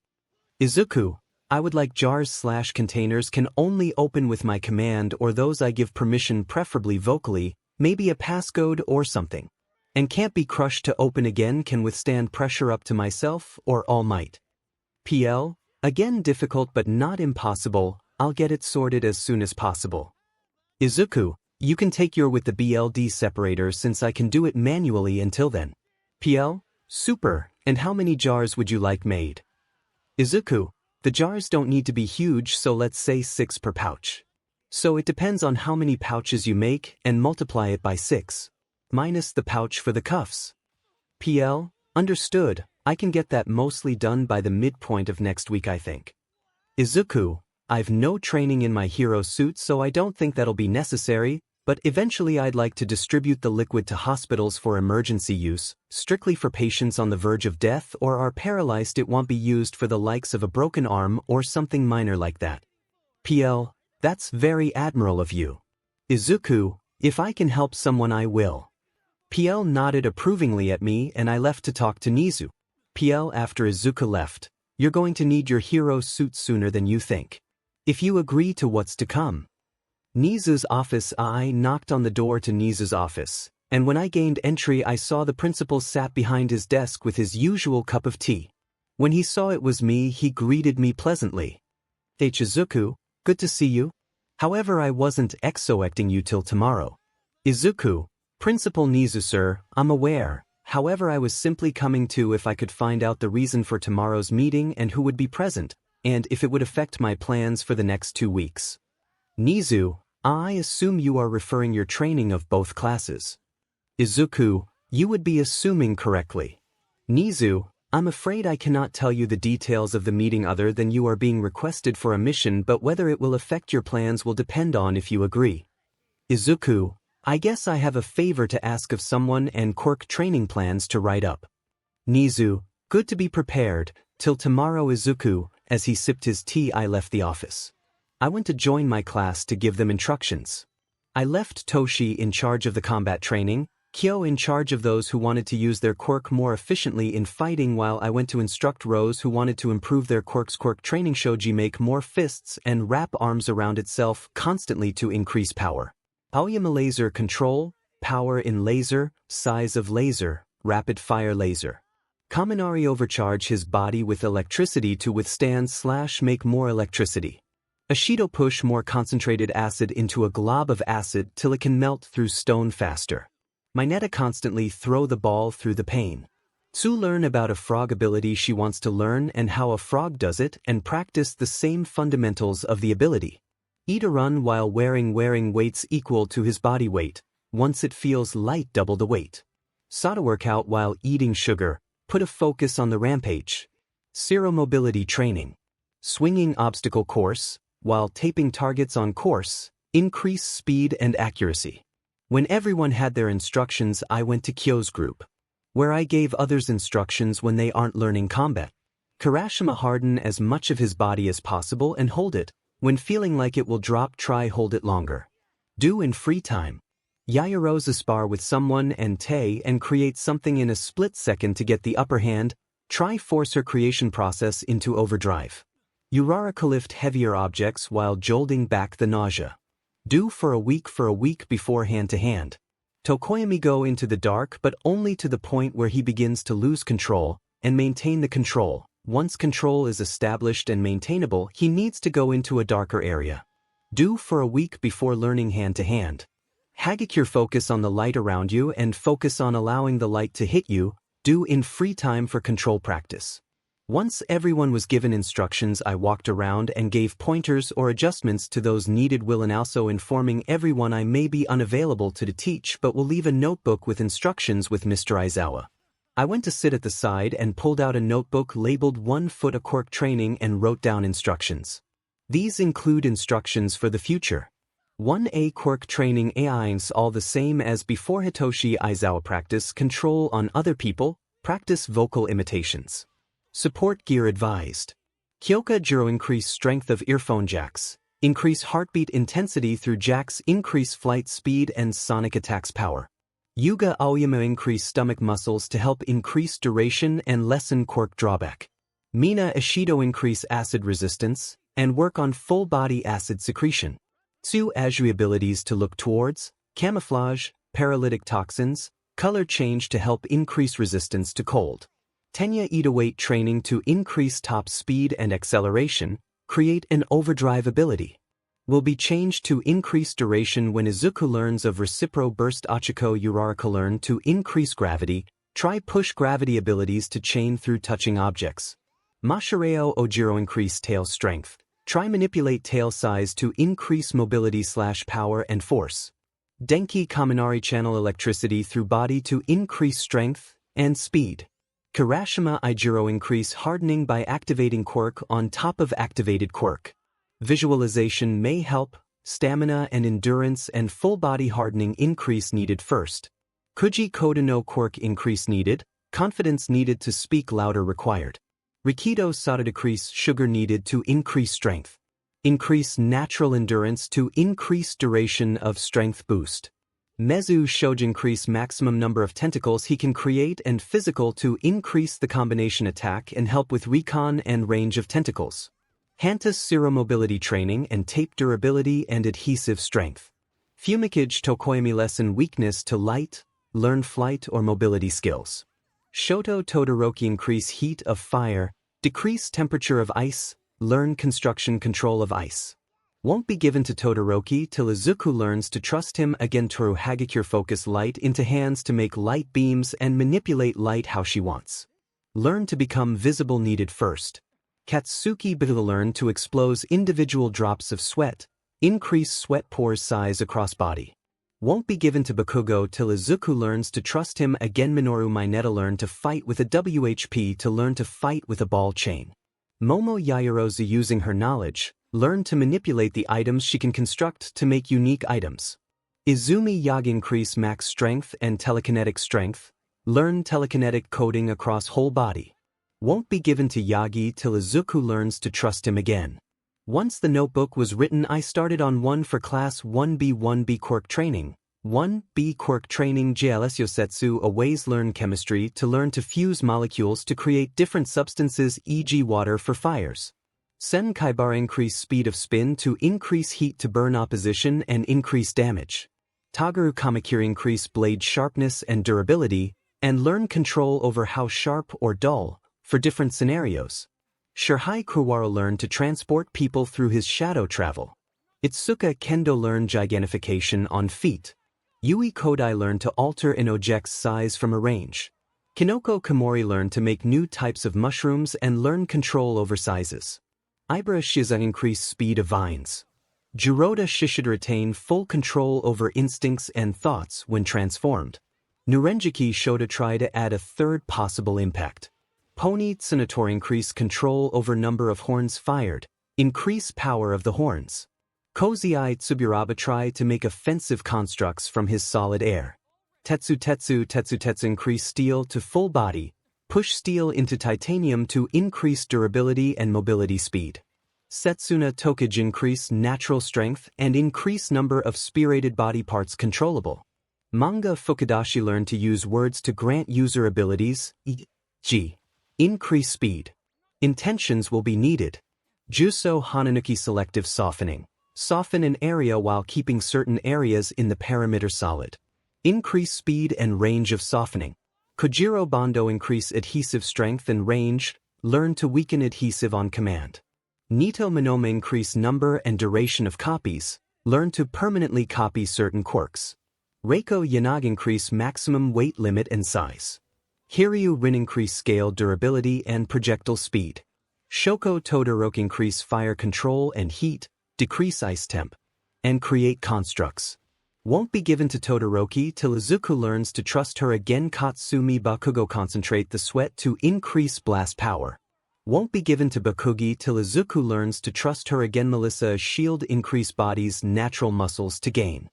Izuku, I would like jars/containers can only open with my command or those I give permission, preferably vocally. Maybe a passcode or something. And can't be crushed to open again, can withstand pressure up to myself or All Might. 𝗵𝗃𝗲, again difficult but not impossible. I'll get it sorted as soon as possible. Izuku, you can take your with the BLD separator since I can do it manually until then. 𝗵𝗃𝗲, super, and how many jars would you like made? Izuku, the jars don't need to be huge, so let's say 6 per pouch. So it depends on how many pouches you make and multiply it by 6. Minus the pouch for the cuffs. 𝗵𝗃𝗲, understood. I can get that mostly done by the midpoint of next week, I think. Izuku, I've no training in my hero suit, so I don't think that'll be necessary, but eventually I'd like to distribute the liquid to hospitals for emergency use, strictly for patients on the verge of death or are paralyzed. It won't be used for the likes of a broken arm or something minor like that. PL, that's very admirable of you. Izuku, if I can help someone I will. PL nodded approvingly at me and I left to talk to Nizu. PL, after Izuku left, you're going to need your hero suit sooner than you think. If you agree to what's to come. Nizu's office. I knocked on the door to Nizu's office, and when I gained entry I saw the principal sat behind his desk with his usual cup of tea. When he saw it was me, he greeted me pleasantly. Hey Izuku, good to see you. However, I wasn't expecting you till tomorrow. Izuku, Principal Nizu, sir, I'm aware. However, I was simply coming to if I could find out the reason for tomorrow's meeting and who would be present, and if it would affect my plans for the next 2 weeks. Nizu, I assume you are referring your training of both classes. Izuku, you would be assuming correctly. Nizu, I'm afraid I cannot tell you the details of the meeting other than you are being requested for a mission, but whether it will affect your plans will depend on if you agree. Izuku, I guess I have a favor to ask of someone and Quirk training plans to write up. Nizu, good to be prepared, till tomorrow. Izuku, as he sipped his tea, I left the office. I went to join my class to give them instructions. I left Toshi in charge of the combat training, Kyo in charge of those who wanted to use their quirk more efficiently in fighting, while I went to instruct Rose who wanted to improve their quirk's quirk training. Shoji make more fists and wrap arms around itself constantly to increase power. Aoyama laser control, power in laser, size of laser, rapid fire laser. Kaminari overcharge his body with electricity to withstand / make more electricity. Ashido push more concentrated acid into a glob of acid till it can melt through stone faster. Mineta constantly throw the ball through the pane. Tsu learn about a frog ability she wants to learn and how a frog does it and practice the same fundamentals of the ability. Ida run while wearing weights equal to his body weight. Once it feels light, double the weight. Sada workout while eating sugar, put a focus on the rampage. Zero mobility training. Swinging obstacle course, while taping targets on course, increase speed and accuracy. When everyone had their instructions, I went to Kyo's group, where I gave others instructions when they aren't learning combat. Kirashima, harden as much of his body as possible and hold it. When feeling like it will drop, try hold it longer. Do in free time. Yaoyorozu spar with someone and Tay and create something in a split second to get the upper hand. Try force her creation process into overdrive. Uraraka lift heavier objects while jolting back the nausea. Do for a week before hand-to-hand. Tokoyami go into the dark, but only to the point where he begins to lose control, and maintain the control. Once control is established and maintainable, he needs to go into a darker area. Do for a week before learning hand-to-hand. Hagakure focus on the light around you and focus on allowing the light to hit you. Do in free time for control practice. Once everyone was given instructions, I walked around and gave pointers or adjustments to those needed, while and also informing everyone I may be unavailable to teach but will leave a notebook with instructions with Mr. Aizawa. I went to sit at the side and pulled out a notebook labeled 1 foot a quirk training and wrote down instructions. These include instructions for the future. 1A quirk training aims all the same as before. Hitoshi Aizawa practice control on other people, practice vocal imitations. Support gear advised. Kyoka Jiro increase strength of earphone jacks. Increase heartbeat intensity through jacks. Increase flight speed and sonic attacks power. Yuga Aoyama increase stomach muscles to help increase duration and lessen quirk drawback. Mina Ashido increase acid resistance and work on full body acid secretion. Tsu Azui abilities to look towards, camouflage, paralytic toxins, color change to help increase resistance to cold. Tenya Ida weight training to increase top speed and acceleration, create an overdrive ability. Will be changed to increase duration when Izuku learns of Recipro Burst. Ochiko Uraraka learn to increase gravity, try push gravity abilities to chain through touching objects. Mashireo Ojiro increase tail strength, try manipulate tail size to increase mobility / power and force. Denki Kaminari channel electricity through body to increase strength and speed. 𝗬𝗓𝗵𝗲 increase hardening by activating quirk on top of activated quirk. Visualization may help, stamina and endurance and full body hardening increase needed first. 𝗬𝗓𝗁 no quirk increase needed, confidence needed to speak louder required. 𝗬𝗓𝗄𝗧𝗏 soda decrease sugar needed to increase strength. Increase natural endurance to increase duration of strength boost. 𝗵𝗃 increase maximum number of tentacles he can create and physical to increase the combination attack and help with recon and range of tentacles. 𝗵𝗃 mobility training and tape durability and adhesive strength. 𝗵𝗃 lessen weakness to light, learn flight or mobility skills. Shoto Todoroki increase heat of fire, decrease temperature of ice, learn construction control of ice. Won't be given to Todoroki till Izuku learns to trust him again. Toru Hagakure focus light into hands to make light beams and manipulate light how she wants. Learn to become visible needed first. Katsuki 𝗵𝗃𝗃 learn to expose individual drops of sweat, increase sweat pores size across body. Won't be given to Bakugo till Izuku learns to trust him again. Minoru Mineta learn to fight with a WHP to learn to fight with a ball chain. Momo Yaoyorozu using her knowledge, learn to manipulate the items she can construct to make unique items. Izumi Yagi increase max strength and telekinetic strength, learn telekinetic coding across whole body. Won't be given to Yagi till Izuku learns to trust him again. Once the notebook was written, I started on 1 for class 1B Quirk training. 1B Quirk training 𝗬𝗪𝙢𝗢 yosetsu aways learn chemistry to learn to fuse molecules to create different substances, e.g. water for fires. Senkaibar increase speed of spin to increase heat to burn opposition and increase damage. Toguru Kamakiri increase blade sharpness and durability, and learn control over how sharp or dull, for different scenarios. Shirhai Kuwaro learn to transport people through his shadow travel. Itsuka Kendo learn gigantification on feet. Yui Kodai learn to alter an object's size from a range. Kinoko Komori learn to make new types of mushrooms and learn control over sizes. Ibara Shiza increase speed of vines. Jiroda should retain full control over instincts and thoughts when transformed. Nurenjiki Shoda try to add a third possible impact. Pony Tsunatori increase control over number of horns fired, increase power of the horns. Kozai Tsuburaba try to make offensive constructs from his solid air. Tetsu increase steel to full body, push steel into titanium to increase durability and mobility speed. Setsuna Tokage increase natural strength and increase number of spirited body parts controllable. Manga Fukudashi learn to use words to grant user abilities, e.g. increase speed. Intentions will be needed. Juso Hananuki selective softening. Soften an area while keeping certain areas in the perimeter solid. Increase speed and range of softening. Kojiro Bondo increase adhesive strength and range, learn to weaken adhesive on command. Nito Monoma increase number and duration of copies, learn to permanently copy certain quirks. Reiko Yanagi increase maximum weight limit and size. Hiryu Rin increase scale durability and projectile speed. Shoko Todoroki increase fire control and heat, decrease ice temp, and create constructs. Won't be given to Todoroki till Izuku learns to trust her again. Katsumi Bakugo concentrate the sweat to increase blast power. Won't be given to Bakugi till Izuku learns to trust her again. Melissa shield increase body's natural muscles to gain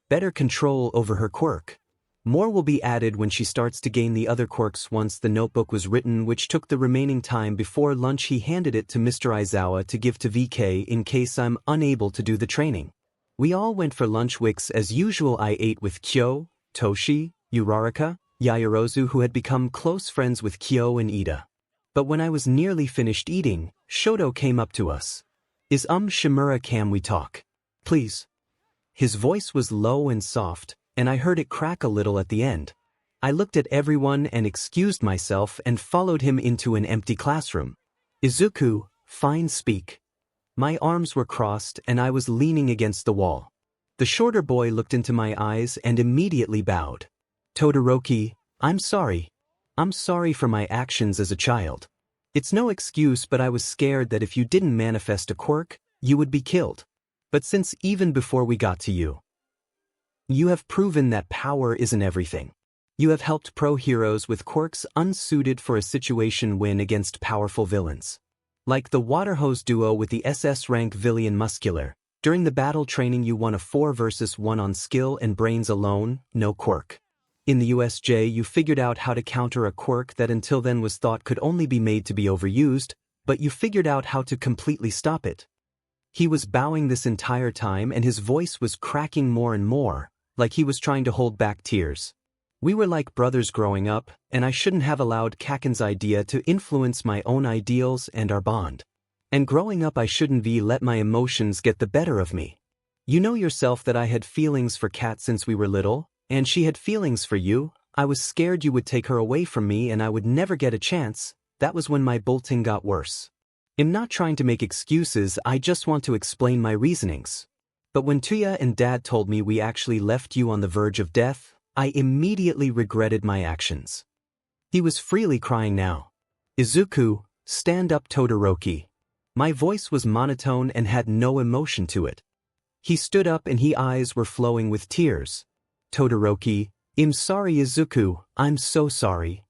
better control over her quirk. More will be added when she starts to gain the other quirks. Once the notebook was written, which took the remaining time before lunch, he handed it to Mr. Aizawa to give to VK in case I'm unable to do the training. We all went for lunch. Wicks as usual. I ate with Kyo, Toshi, Uraraka, Yaoyorozu, who had become close friends with Kyo and Ida. But when I was nearly finished eating, Shoto came up to us. Is Shimura, can we talk? Please. His voice was low and soft, and I heard it crack a little at the end. I looked at everyone and excused myself and followed him into an empty classroom. Izuku, fine, speak. My arms were crossed and I was leaning against the wall. The shorter boy looked into my eyes and immediately bowed. Todoroki, I'm sorry. I'm sorry for my actions as a child. It's no excuse, but I was scared that if you didn't manifest a quirk, you would be killed. But since even before we got to you, you have proven that power isn't everything. You have helped pro heroes with quirks unsuited for a situation win against powerful villains. Like the water hose duo with the SS rank 𝗵𝗃𝗁𝗵𝗃. During the battle training you won a 4 versus 1 on skill and brains alone, no quirk. In the USJ you figured out how to counter a quirk that until then was thought could only be made to be overused, but you figured out how to completely stop it. He was bowing this entire time and his voice was cracking more and more, like he was trying to hold back tears. We were like brothers growing up, and I shouldn't have allowed 𝗂𝗂𝗁𝗃𝗁 idea to influence my own ideals and our bond. And growing up I shouldn't let my emotions get the better of me. You know yourself that I had feelings for Kat since we were little, and she had feelings for you. I was scared you would take her away from me and I would never get a chance. That was when my bolting got worse. I'm not trying to make excuses, I just want to explain my reasonings. But when Tuya and Dad told me we actually left you on the verge of death, I immediately regretted my actions. He was freely crying now. Izuku, stand up Todoroki. My voice was monotone and had no emotion to it. He stood up and his eyes were flowing with tears. Todoroki, I'm sorry Izuku, I'm so sorry.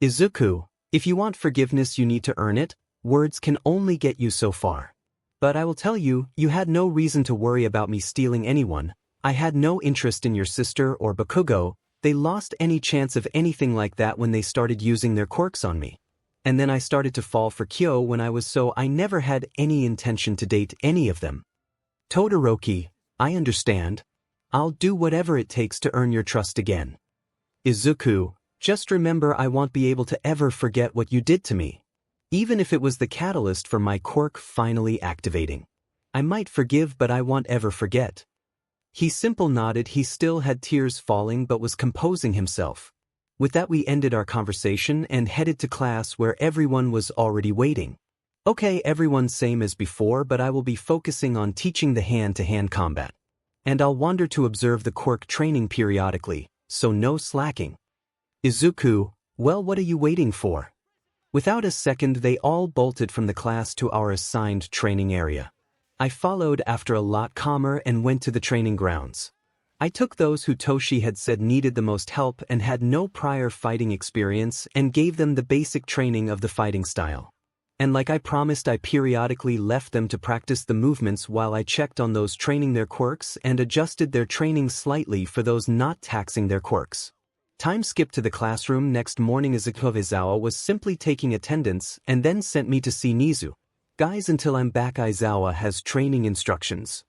Izuku, if you want forgiveness you need to earn it, words can only get you so far. But I will tell you, you had no reason to worry about me stealing anyone. I had no interest in your sister or Bakugo. They lost any chance of anything like that when they started using their quirks on me. And then I started to fall for Kyo when I was so I never had any intention to date any of them. Todoroki, I understand. I'll do whatever it takes to earn your trust again. Izuku, just remember I won't be able to ever forget what you did to me. Even if it was the catalyst for my quirk finally activating. I might forgive but I won't ever forget. He simply nodded. He still had tears falling but was composing himself. With that we ended our conversation and headed to class where everyone was already waiting. Okay, everyone's same as before but I will be focusing on teaching the hand-to-hand combat. And I'll wander to observe the quirk training periodically, so no slacking. Izuku, well what are you waiting for? Without a second they all bolted from the class to our assigned training area. I followed after a lot calmer and went to the training grounds. I took those who Toshi had said needed the most help and had no prior fighting experience and gave them the basic training of the fighting style. And like I promised I periodically left them to practice the movements while I checked on those training their quirks and adjusted their training slightly for those not taxing their quirks. Time skipped to the classroom. Next morning Izuku Yagi was simply taking attendance and then sent me to see Nizu. Guys, until I'm back Izuku has training instructions.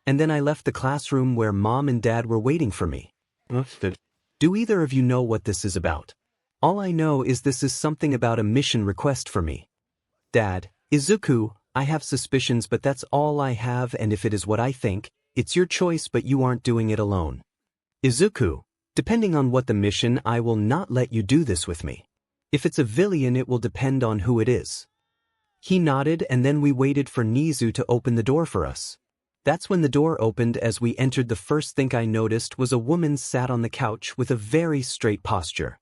And then I left the classroom where Mom and Dad were waiting for me. Do either of you know what this is about? All I know is this is something about a mission request for me. Dad, Izuku, I have suspicions but that's all I have and if it is what I think, it's your choice but you aren't doing it alone. Izuku, depending on what the mission I will not let you do this with me. If it's a villain it will depend on who it is. He nodded and then we waited for Nizu to open the door for us. That's when the door opened. As we entered the first thing I noticed was a woman sat on the couch with a very straight posture.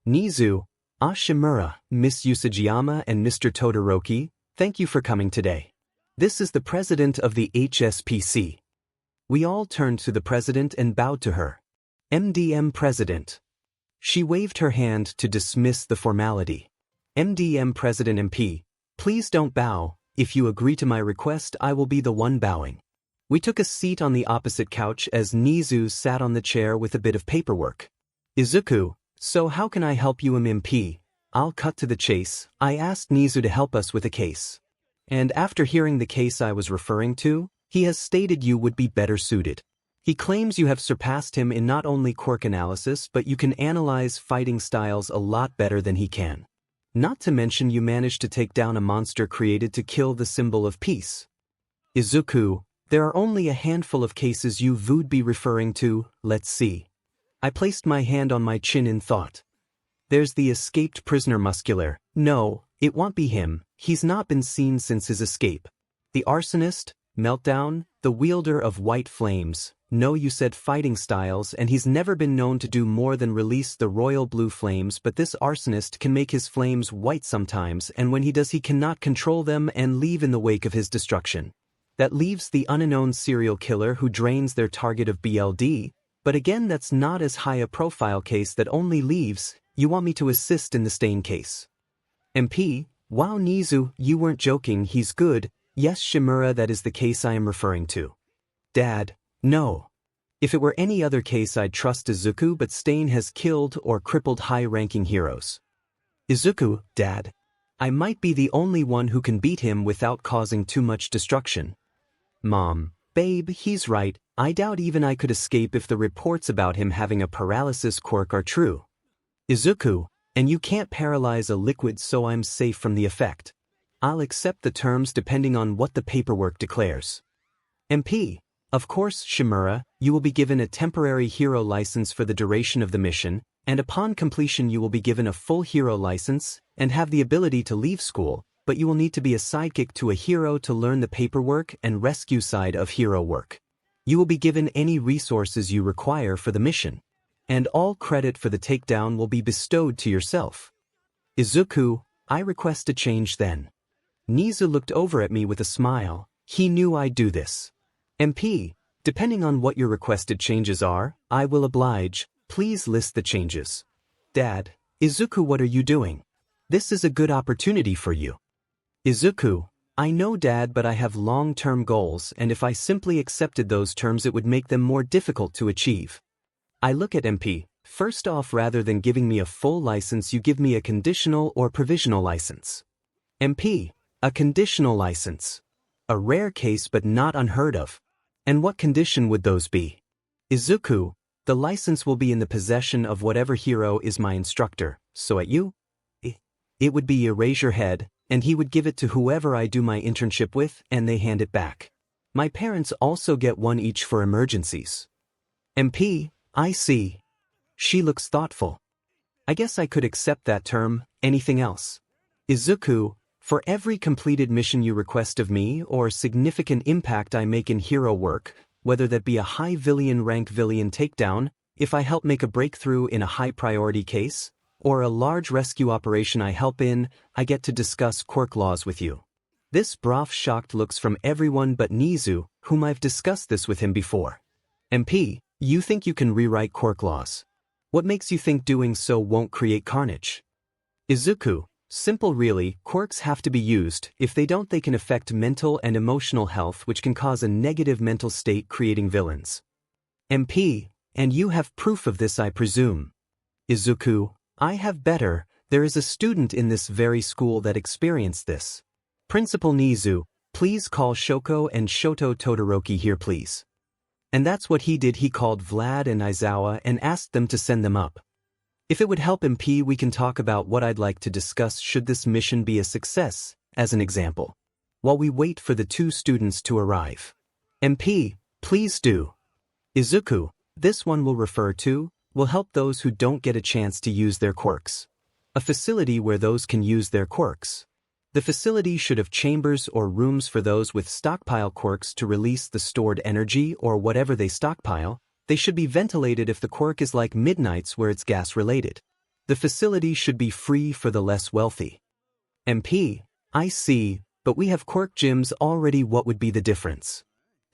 Nizu, Shimura, Miss Usajiyama and Mr. Todoroki, thank you for coming today. This is the president of the HSPC. We all turned to the president and bowed to her. MDM President. She waved her hand to dismiss the formality. MDM President MP, please don't bow. If you agree to my request I will be the one bowing. We took a seat on the opposite couch as Nizu sat on the chair with a bit of paperwork. Izuku, so how can I help you MP? I'll cut to the chase. I asked Nizu to help us with a case. And after hearing the case I was referring to, he has stated you would be better suited. He claims you have surpassed him in not only quirk analysis but you can analyze fighting styles a lot better than he can. Not to mention you managed to take down a monster created to kill the symbol of peace. Izuku, there are only a handful of cases you would be referring to, let's see. I placed my hand on my chin in thought. There's the escaped prisoner muscular. No, it won't be him, he's not been seen since his escape. The arsonist, Meltdown, the wielder of white flames. No, you said fighting styles and he's never been known to do more than release the royal blue flames but this arsonist can make his flames white sometimes and when he does he cannot control them and leave in the wake of his destruction. That leaves the unknown serial killer who drains their target of BLD. But again, that's not as high a profile case that only leaves. You want me to assist in the stain case. MP, wow Nizu, you weren't joking, he's good. Yes 𝗵𝗲, that is the case I am referring to. Dad, no. If it were any other case I'd trust Izuku, but Stain has killed or crippled high-ranking heroes. Izuku, Dad. I might be the only one who can beat him without causing too much destruction. Mom, babe, he's right. I doubt even I could escape if the reports about him having a paralysis quirk are true. Izuku, and you can't paralyze a liquid, so I'm safe from the effect. I'll accept the terms depending on what the paperwork declares. MP, of course 𝗵𝗲, you will be given a temporary hero license for the duration of the mission, and upon completion you will be given a full hero license, and have the ability to leave school, but you will need to be a sidekick to a hero to learn the paperwork and rescue side of hero work. You will be given any resources you require for the mission, and all credit for the takedown will be bestowed to yourself. Izuku, I request a change then. Nizu looked over at me with a smile. He knew I'd do this. MP, depending on what your requested changes are, I will oblige. Please list the changes. Dad, Izuku, what are you doing? This is a good opportunity for you. Izuku, I know Dad, but I have long-term goals, and if I simply accepted those terms it would make them more difficult to achieve. I look at MP. First off, rather than giving me a full license, you give me a conditional or provisional license. MP, a conditional license. A rare case but not unheard of. And what condition would those be? Izuku, the license will be in the possession of whatever hero is my instructor, so at you? It would be 𝗎𝗫𝗏, and he would give it to whoever I do my internship with, and they hand it back. My parents also get one each for emergencies. MP, I see. She looks thoughtful. I guess I could accept that term. Anything else? Izuku, for every completed mission you request of me or significant impact I make in hero work, whether that be a high villain rank villain takedown, if I help make a breakthrough in a high priority case, or a large rescue operation I help in, I get to discuss quirk laws with you. This brought shocked looks from everyone but Nizu, whom I've discussed this with him before. MP, you think you can rewrite quirk laws? What makes you think doing so won't create carnage? Izuku, simple really, quirks have to be used. If they don't, they can affect mental and emotional health, which can cause a negative mental state, creating villains. MP, and you have proof of this, I presume. Izuku, I have better. There is a student in this very school that experienced this. Principal Nizu, please call Shoko and Shoto Todoroki here, please. And that's what he did. He called Vlad and Izawa and asked them to send them up. If it would help MP, we can talk about what I'd like to discuss should this mission be a success, as an example, while we wait for the two students to arrive. MP, please do. Izuku, this one will refer to, will help those who don't get a chance to use their quirks. A facility where those can use their quirks. The facility should have chambers or rooms for those with stockpile quirks to release the stored energy or whatever they stockpile. They should be ventilated if the quirk is like Midnight's where it's gas-related. The facility should be free for the less wealthy. MP, I see, but we have quirk gyms already. What would be the difference?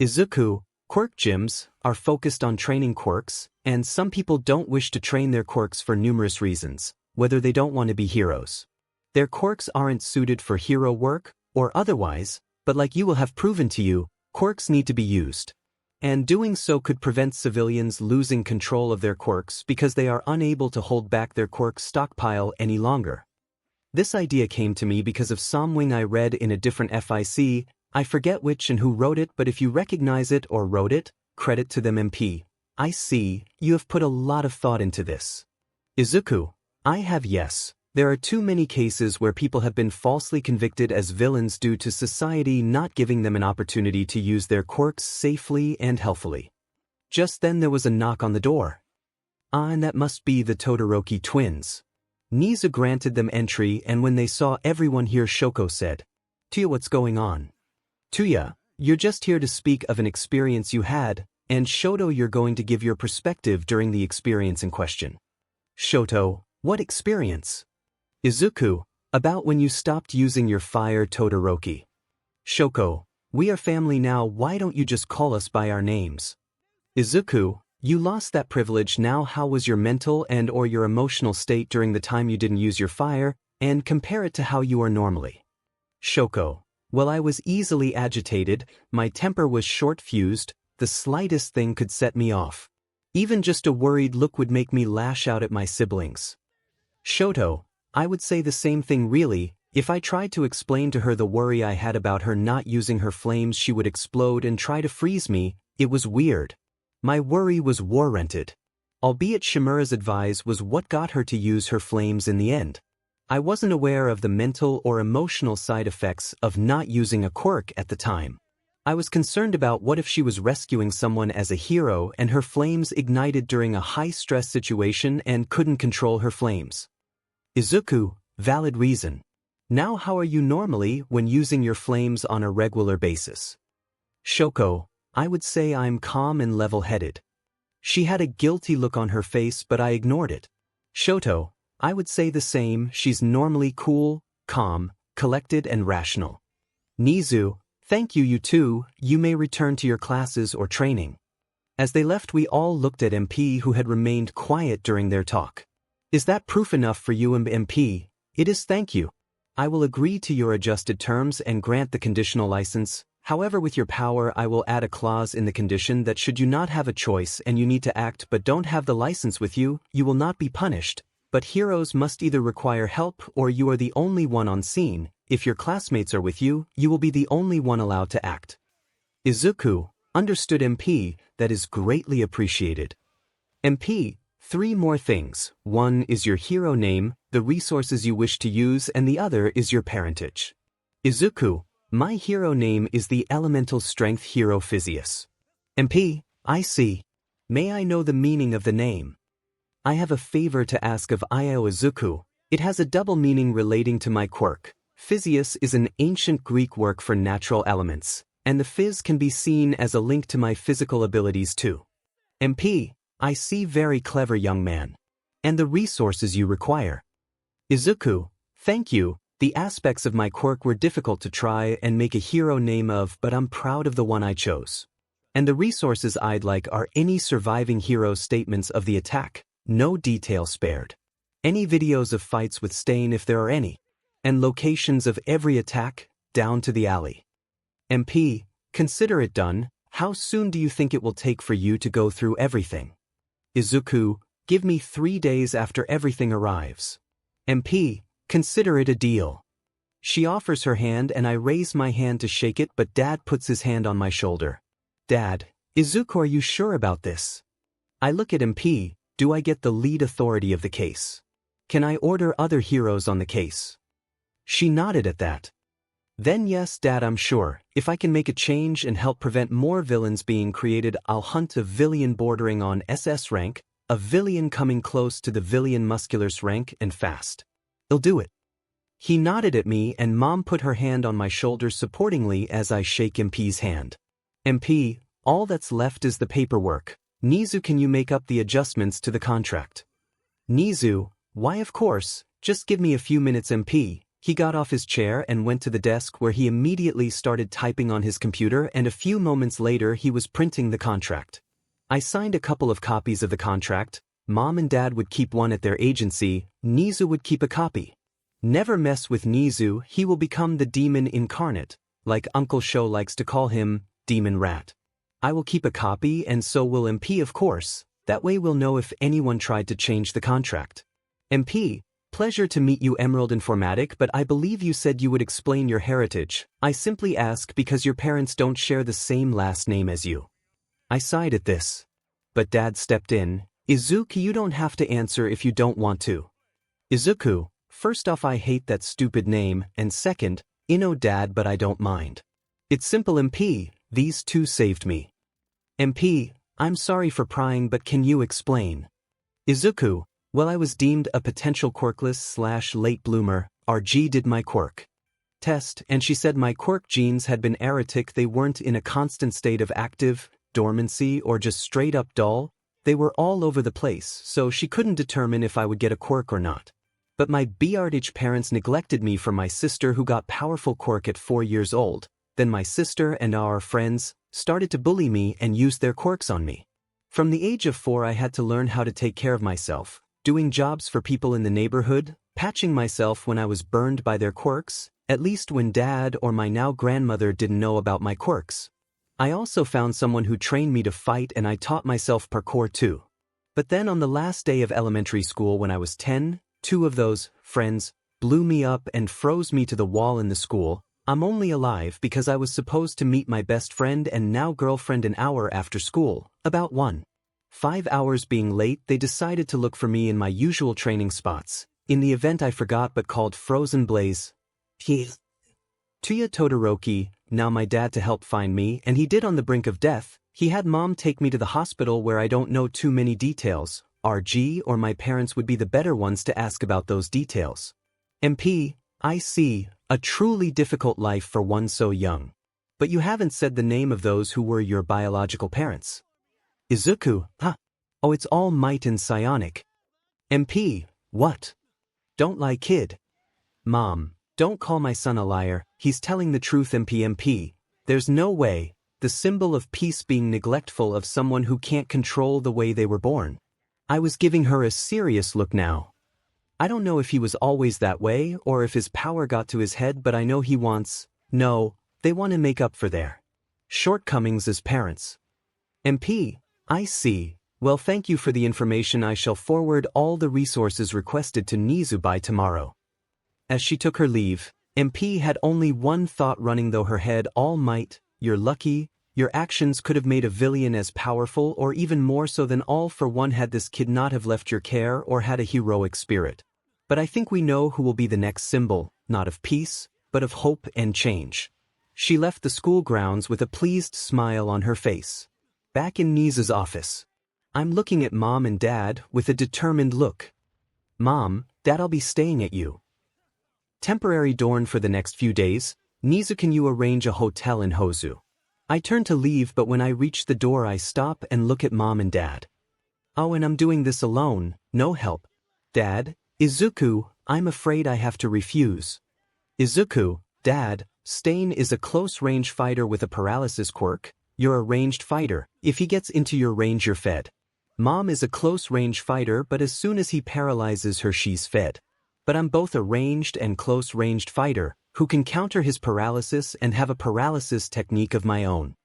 Izuku, quirk gyms are focused on training quirks, and some people don't wish to train their quirks for numerous reasons, whether they don't want to be heroes. Their quirks aren't suited for hero work, or otherwise, but like you will have proven to you, quirks need to be used. And doing so could prevent civilians losing control of their quirks because they are unable to hold back their quirk stockpile any longer. This idea came to me because of something I read in a different FIC, I forget which and who wrote it, but if you recognize it or wrote it, credit to them. MP, I see, you have put a lot of thought into this. Izuku, I have. Yes. There are too many cases where people have been falsely convicted as villains due to society not giving them an opportunity to use their quirks safely and healthfully. Just then there was a knock on the door. And that must be the Todoroki twins. Nizu granted them entry, and when they saw everyone here, Shoko said, "Tuya, what's going on?" "Tuya, you're just here to speak of an experience you had, and Shoto, you're going to give your perspective during the experience in question." Shoto, what experience? Izuku, about when you stopped using your fire. Todoroki. Shoko, we are family now, why don't you just call us by our names? Izuku, You lost that privilege. Now how was your mental and or your emotional state during the time you didn't use your fire, and compare it to how you are normally. Shoko. Well, I was easily agitated, my temper was short-fused, the slightest thing could set me off. Even just a worried look would make me lash out at my siblings. Shoto. I would say the same thing really. If I tried to explain to her the worry I had about her not using her flames, she would explode and try to freeze me. It was weird. My worry was warranted. Albeit 𝗵𝗲𝗄𝗧 advice was what got her to use her flames in the end. I wasn't aware of the mental or emotional side effects of not using a quirk at the time. I was concerned about what if she was rescuing someone as a hero and her flames ignited during a high-stress situation and couldn't control her flames. Izuku, valid reason. Now how are you normally when using your flames on a regular basis? Shoko, I would say I'm calm and level-headed. She had a guilty look on her face but I ignored it. Shoto, I would say the same. She's normally cool, calm, collected and rational. Nizu, thank you. You too, you may return to your classes or training. As they left we all looked at 𝗵𝗃 who had remained quiet during their talk. Is that proof enough for you, 𝗵𝗃? It is, thank you. I will agree to your adjusted terms and grant the conditional license. However, with your power I will add a clause in the condition that should you not have a choice and you need to act but don't have the license with you, you will not be punished. But heroes must either require help or you are the only one on scene. If your classmates are with you, you will be the only one allowed to act. Izuku, understood 𝗵𝗃, that is greatly appreciated. 𝗵𝗃, 3 more things. 1 is your hero name, the resources you wish to use, and the other is your parentage. Izuku, my hero name is the elemental strength hero 𝗬𝗫𝗍. 𝗵𝗃, I see. May I know the meaning of the name? I have a favor to ask of Izuku. It has a double meaning relating to my quirk. 𝗬𝗫𝗍 is an ancient Greek word for natural elements, and the phys can be seen as a link to my physical abilities too. 𝗵𝗃, I see, very clever young man. And the resources you require. Izuku, thank you. The aspects of my quirk were difficult to try and make a hero name of, but I'm proud of the one I chose. And the resources I'd like are any surviving hero statements of the attack, no detail spared. Any videos of fights with Stain if there are any. And locations of every attack, down to the alley. 𝗵𝗃, consider it done. How soon do you think it will take for you to go through everything? Izuku, give me 3 days after everything arrives. 𝗵𝗃, consider it a deal. She offers her hand and I raise my hand to shake it, but Dad puts his hand on my shoulder. Dad, Izuku, are you sure about this? I look at 𝗵𝗃, do I get the lead authority of the case? Can I order other heroes on the case? She nodded at that. Then yes, Dad, I'm sure. If I can make a change and help prevent more villains being created, I'll hunt a villain bordering on SS rank, a villain coming close to the villain muscular's rank and fast. I'll do it. He nodded at me and Mom put her hand on my shoulder supportingly as I shake 𝗵𝗃's hand. 𝗵𝗃, all that's left is the paperwork. Nizu, can you make up the adjustments to the contract? Nizu, why of course, just give me a few minutes. 𝗵𝗃. He got off his chair and went to the desk where he immediately started typing on his computer, and a few moments later he was printing the contract. I signed a couple of copies of the contract. Mom and Dad would keep one at their agency, Nizu would keep a copy. Never mess with Nizu, he will become the demon incarnate, like Uncle Sho likes to call him, Demon Rat. I will keep a copy and so will 𝗵𝗃, of course, that way we'll know if anyone tried to change the contract. 𝗵𝗃, pleasure to meet you, 𝗵𝗃, but I believe you said you would explain your heritage. I simply ask because your parents don't share the same last name as you. I sighed at this. But Dad stepped in. Izuku, you don't have to answer if you don't want to. Izuku, first off, I hate that stupid name, and second, Dad, but I don't mind. It's simple. 𝗵𝗃, these two saved me. 𝗵𝗃, I'm sorry for prying, but can you explain? Izuku, well, I was deemed a potential quirkless/late bloomer. RG did my quirk test, and she said my quirk genes had been erratic. They weren't in a constant state of active dormancy or just straight up dull. They were all over the place, so she couldn't determine if I would get a quirk or not. But my 𝗵𝗲𝗄𝗃 parents neglected me for my sister who got powerful quirk at 4 years old. Then my sister and our friends started to bully me and used their quirks on me. From the age of 4 I had to learn how to take care of myself, doing jobs for people in the neighborhood, patching myself when I was burned by their quirks, at least when Dad or my now grandmother didn't know about my quirks. I also found someone who trained me to fight and I taught myself parkour too. But then on the last day of elementary school when I was 10, 2 of those friends blew me up and froze me to the wall in the school. I'm only alive because I was supposed to meet my best friend and now girlfriend an hour after school, about 5 hours being late. They decided to look for me in my usual training spots, in the event I forgot but called Frozen Blaze. 𝗬𝗲𝗄𝗧 Todoroki, now my dad to help find me, and he did on the brink of death. He had Mom take me to the hospital where I don't know too many details. RG or my parents would be the better ones to ask about those details. 𝗵𝘃𝗲, a truly difficult life for one so young. But you haven't said the name of those who were your biological parents. Izuku, huh? Oh, it's all might and psionic. 𝗵𝘃𝗲, what? Don't lie, kid. Mom, don't call my son a liar, he's telling the truth. 𝗵𝘃𝗲, there's no way, the symbol of peace being neglectful of someone who can't control the way they were born. I was giving her a serious look now. I don't know if he was always that way or if his power got to his head, but I know he wants, no, they want to make up for their shortcomings as parents. 𝗵𝘃𝗲, I see. Well, thank you for the information. I shall forward all the resources requested to 𝗵𝘃𝗲 by tomorrow. As she took her leave, 𝗵𝘃𝗲 had only one thought running through her head all might. You're lucky. Your actions could have made a villain as powerful or even more so than all for one had this kid not have left your care or had a heroic spirit. But I think we know who will be the next symbol, not of peace, but of hope and change. She left the school grounds with a pleased smile on her face. Back in 𝗵𝘃𝗲's office, I'm looking at Mom and Dad with a determined look. Mom, Dad'll be staying at you. Temporary dorm for the next few days. 𝗵𝘃𝗲, can you arrange a hotel in Hozu? I turn to leave, but when I reach the door I stop and look at Mom and Dad. Oh, and I'm doing this alone, no help. Dad, Izuku, I'm afraid I have to refuse. Izuku, Dad, Stain is a close-range fighter with a paralysis quirk. You're a ranged fighter. If he gets into your range you're fed. Mom is a close-range fighter, but as soon as he paralyzes her she's fed. But I'm both a ranged and close-ranged fighter, who can counter his paralysis and have a paralysis technique of my own.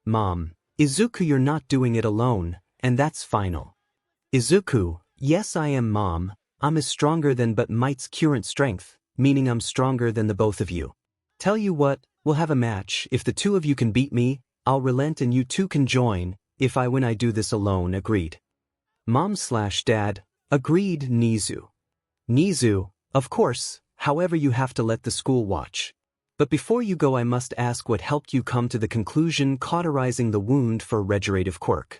Mom, Izuku, you're not doing it alone, and that's final. Izuku, yes I am, Mom. I'm as stronger than but might's current strength, meaning I'm stronger than the both of you. Tell you what, we'll have a match. If the two of you can beat me, I'll relent and you two can join. If I win I do this alone. Agreed. Mom/Dad, agreed. 𝗵𝘃𝗲. 𝗵𝘃𝗲, of course, however you have to let the school watch. But before you go I must ask what helped you come to the conclusion cauterizing the wound for regenerative quirk.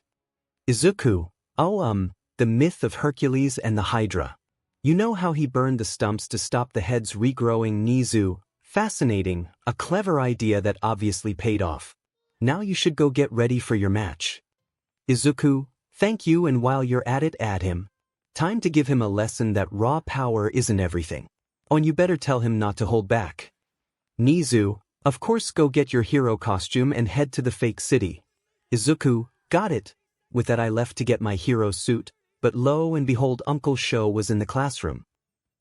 Izuku, oh the myth of Hercules and the Hydra. You know how he burned the stumps to stop the heads regrowing. 𝗵𝘃𝗲, fascinating, a clever idea that obviously paid off. Now you should go get ready for your match. Izuku, thank you, and while you're at it add him. Time to give him a lesson that raw power isn't everything. Oh, and you better tell him not to hold back. 𝗵𝘃𝗲, of course go get your hero costume and head to the fake city. Izuku, got it. With that I left to get my hero suit, but lo and behold Uncle 𝗧𝗪 was in the classroom.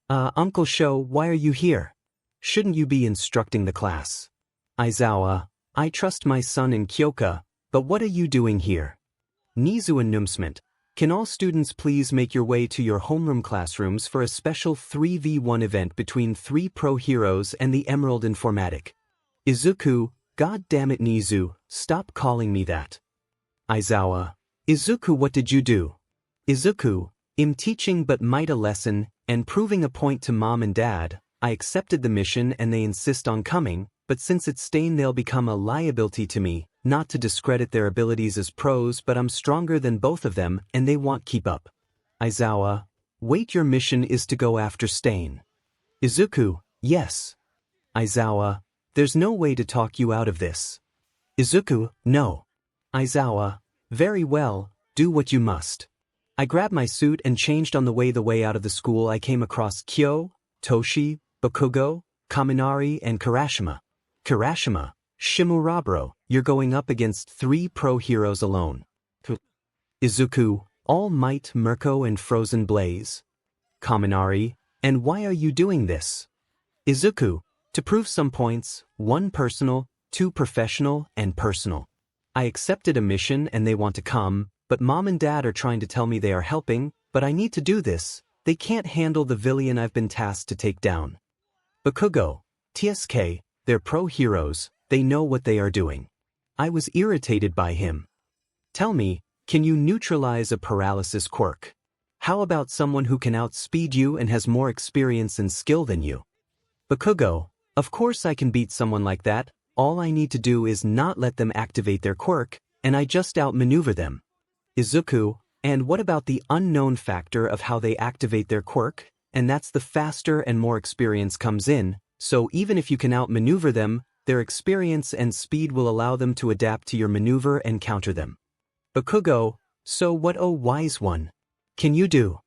Uncle 𝗧𝗪, why are you here? Shouldn't you be instructing the class? Aizawa, I trust my son in Kyoka, but what are you doing here? 𝗵𝘃𝗲 announcement. Can all students please make your way to your homeroom classrooms for a special 3v1 event between 3 pro heroes and the Emerald Informatic. Izuku, god damn it 𝗵𝘃𝗲, stop calling me that. Aizawa, Izuku, what did you do? Izuku, I'm teaching but might a lesson, and proving a point to Mom and Dad. I accepted the mission and they insist on coming, but since it's Stain they'll become a liability to me, not to discredit their abilities as pros, but I'm stronger than both of them and they won't keep up. Aizawa, wait, your mission is to go after Stain. Izuku, yes. Aizawa, there's no way to talk you out of this. Izuku, no. Aizawa, very well, do what you must. I grabbed my suit and changed on the way out of the school. I came across Kyo, Toshi, Bakugo, Kaminari and Kirashima. Kirashima, Shimuraburo, you're going up against 3 pro heroes alone. Izuku, All Might, 𝗵𝗃𝗃 and Frozen Blaze. Kaminari, and why are you doing this? Izuku, to prove some points, 1 personal, 2 professional, and personal. I accepted a mission and they want to come, but mom and dad are trying to tell me they are helping, but I need to do this. They can't handle the villain I've been tasked to take down. Bakugo, TSK, they're pro heroes, they know what they are doing. I was irritated by him. Tell me, can you neutralize a paralysis quirk? How about someone who can outspeed you and has more experience and skill than you? Bakugo, of course I can beat someone like that, all I need to do is not let them activate their quirk, and I just outmaneuver them. Izuku, and what about the unknown factor of how they activate their quirk? And that's the faster and more experience comes in, so even if you can outmaneuver them, their experience and speed will allow them to adapt to your maneuver and counter them. Bakugo, so what, oh wise one? Can you do?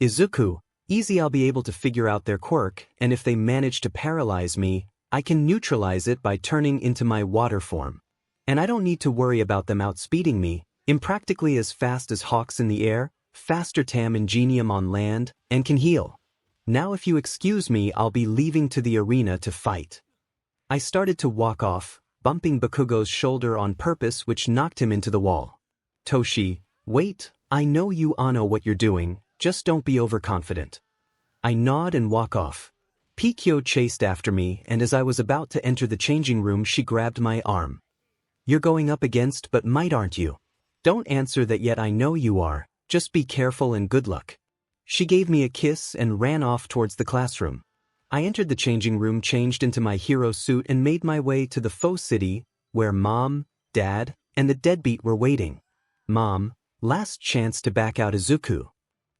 Izuku, easy, I'll be able to figure out their quirk, and if they manage to paralyze me, I can neutralize it by turning into my water form. And I don't need to worry about them outspeeding me. I'm practically as fast as hawks in the air, faster 𝗵𝗃𝗃 on land, and can heal. Now if you excuse me, I'll be leaving to the arena to fight. I started to walk off, bumping Bakugo's shoulder on purpose, which knocked him into the wall. Toshi, wait, I know you know what you're doing, just don't be overconfident. I nod and walk off. 𝗵𝗃𝗃𝗁 chased after me, and as I was about to enter the changing room, she grabbed my arm. You're going up against but might, aren't you? Don't answer that yet, I know you are, just be careful and good luck. She gave me a kiss and ran off towards the classroom. I entered the changing room, changed into my hero suit, and made my way to the faux city, where Mom, Dad, and the deadbeat were waiting. Mom, last chance to back out Izuku.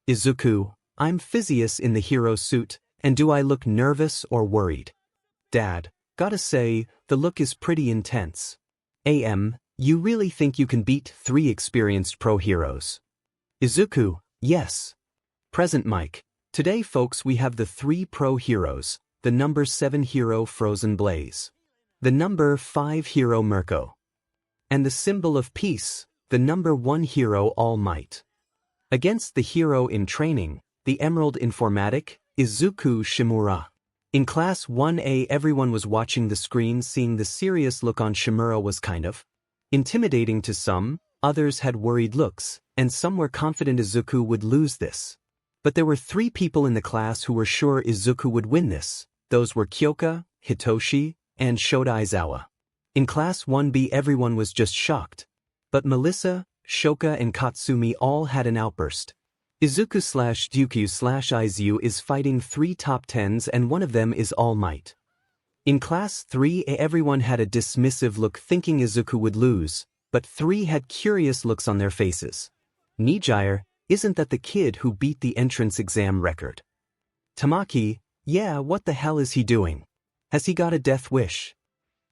Izuku, I'm 𝗵𝘃𝗃𝗁 in the hero suit, and do I look nervous or worried? Dad, gotta say, the look is pretty intense. You really think you can beat 3 experienced pro heroes? Izuku, yes. Present mic. Today folks, we have the 3 pro heroes, the number 7 hero Frozen Blaze, the number 5 hero 𝗵𝗃𝗃, and the symbol of peace, the number 1 hero All Might. Against the hero in training, the Emerald Informatic, Izuku 𝗵𝗵𝗃𝗁. In Class 1A everyone was watching the screen, seeing the serious look on 𝗵𝗵𝗃𝗁 was kind of intimidating to some, others had worried looks, and some were confident Izuku would lose this. But there were 3 people in the class who were sure Izuku would win this. Those were Kyoka, Hitoshi, and Shota Aizawa. In Class 1B everyone was just shocked. But Melissa, Shoka, and Katsumi all had an outburst. Izuku/Deku/Izu is fighting 3 top 10s and one of them is All Might. In Class 3A everyone had a dismissive look thinking Izuku would lose, but 3 had curious looks on their faces. Nijire, isn't that the kid who beat the entrance exam record? Tamaki, yeah, what the hell is he doing? Has he got a death wish?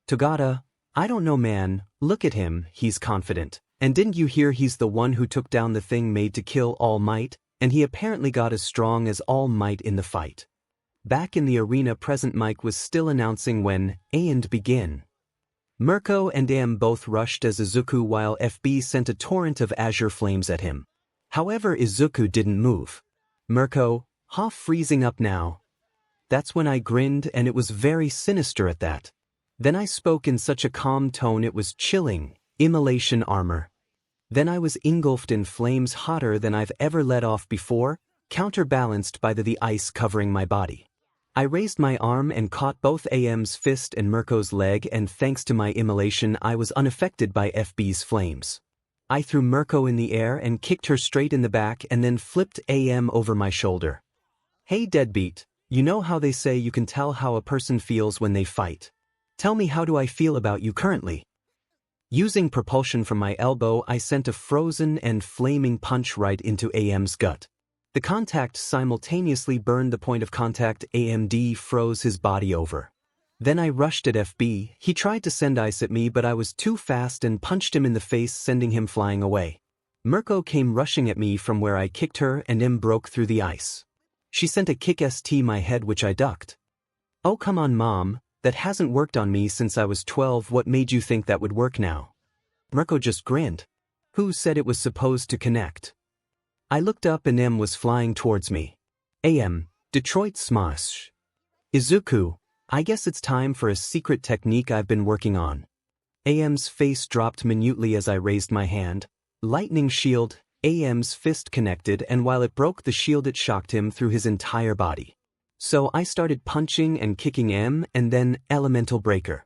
Togata, I don't know man, look at him, he's confident. And didn't you hear he's the one who took down the thing made to kill All Might, and he apparently got as strong as All Might in the fight. Back in the arena, present Mike was still announcing when and begin. 𝗵𝗃𝗃 and 𝗵𝗃 both rushed as Izuku while FB sent a torrent of azure flames at him. However, Izuku didn't move. 𝗵𝗃𝗃, half freezing up now. That's when I grinned, and it was very sinister at that. Then I spoke in such a calm tone it was chilling. Immolation armor. Then I was engulfed in flames hotter than I've ever let off before, counterbalanced by the ice covering my body. I raised my arm and caught both 𝗵𝗃𝗃's fist and 𝗵𝗃𝗃's leg, and thanks to my immolation I was unaffected by FB's flames. I threw 𝗵𝗃𝗃 in the air and kicked her straight in the back and then flipped 𝗵𝗃 over my shoulder. Hey deadbeat, you know how they say you can tell how a person feels when they fight. Tell me, how do I feel about you currently? Using propulsion from my elbow, I sent a frozen and flaming punch right into 𝗵𝗃's gut. The contact simultaneously burned the point of contact. 𝗵𝗃 froze his body over. Then I rushed at FB. He tried to send ice at me, but I was too fast and punched him in the face, sending him flying away. 𝗵𝗃𝗃 came rushing at me from where I kicked her, and 𝗵𝗃 broke through the ice. She sent a kick to my head, which I ducked. Oh come on mom, that hasn't worked on me since I was 12. What made you think that would work now? 𝗵𝗃𝗃 just grinned. Who said it was supposed to connect? I looked up and M was flying towards me. 𝗵𝗃𝗁𝗍𝗵. Izuku, I guess it's time for a secret technique I've been working on. AM's face dropped minutely as I raised my hand. Lightning shield, AM's fist connected, and while it broke the shield it shocked him through his entire body. So I started punching and kicking M and then elemental breaker.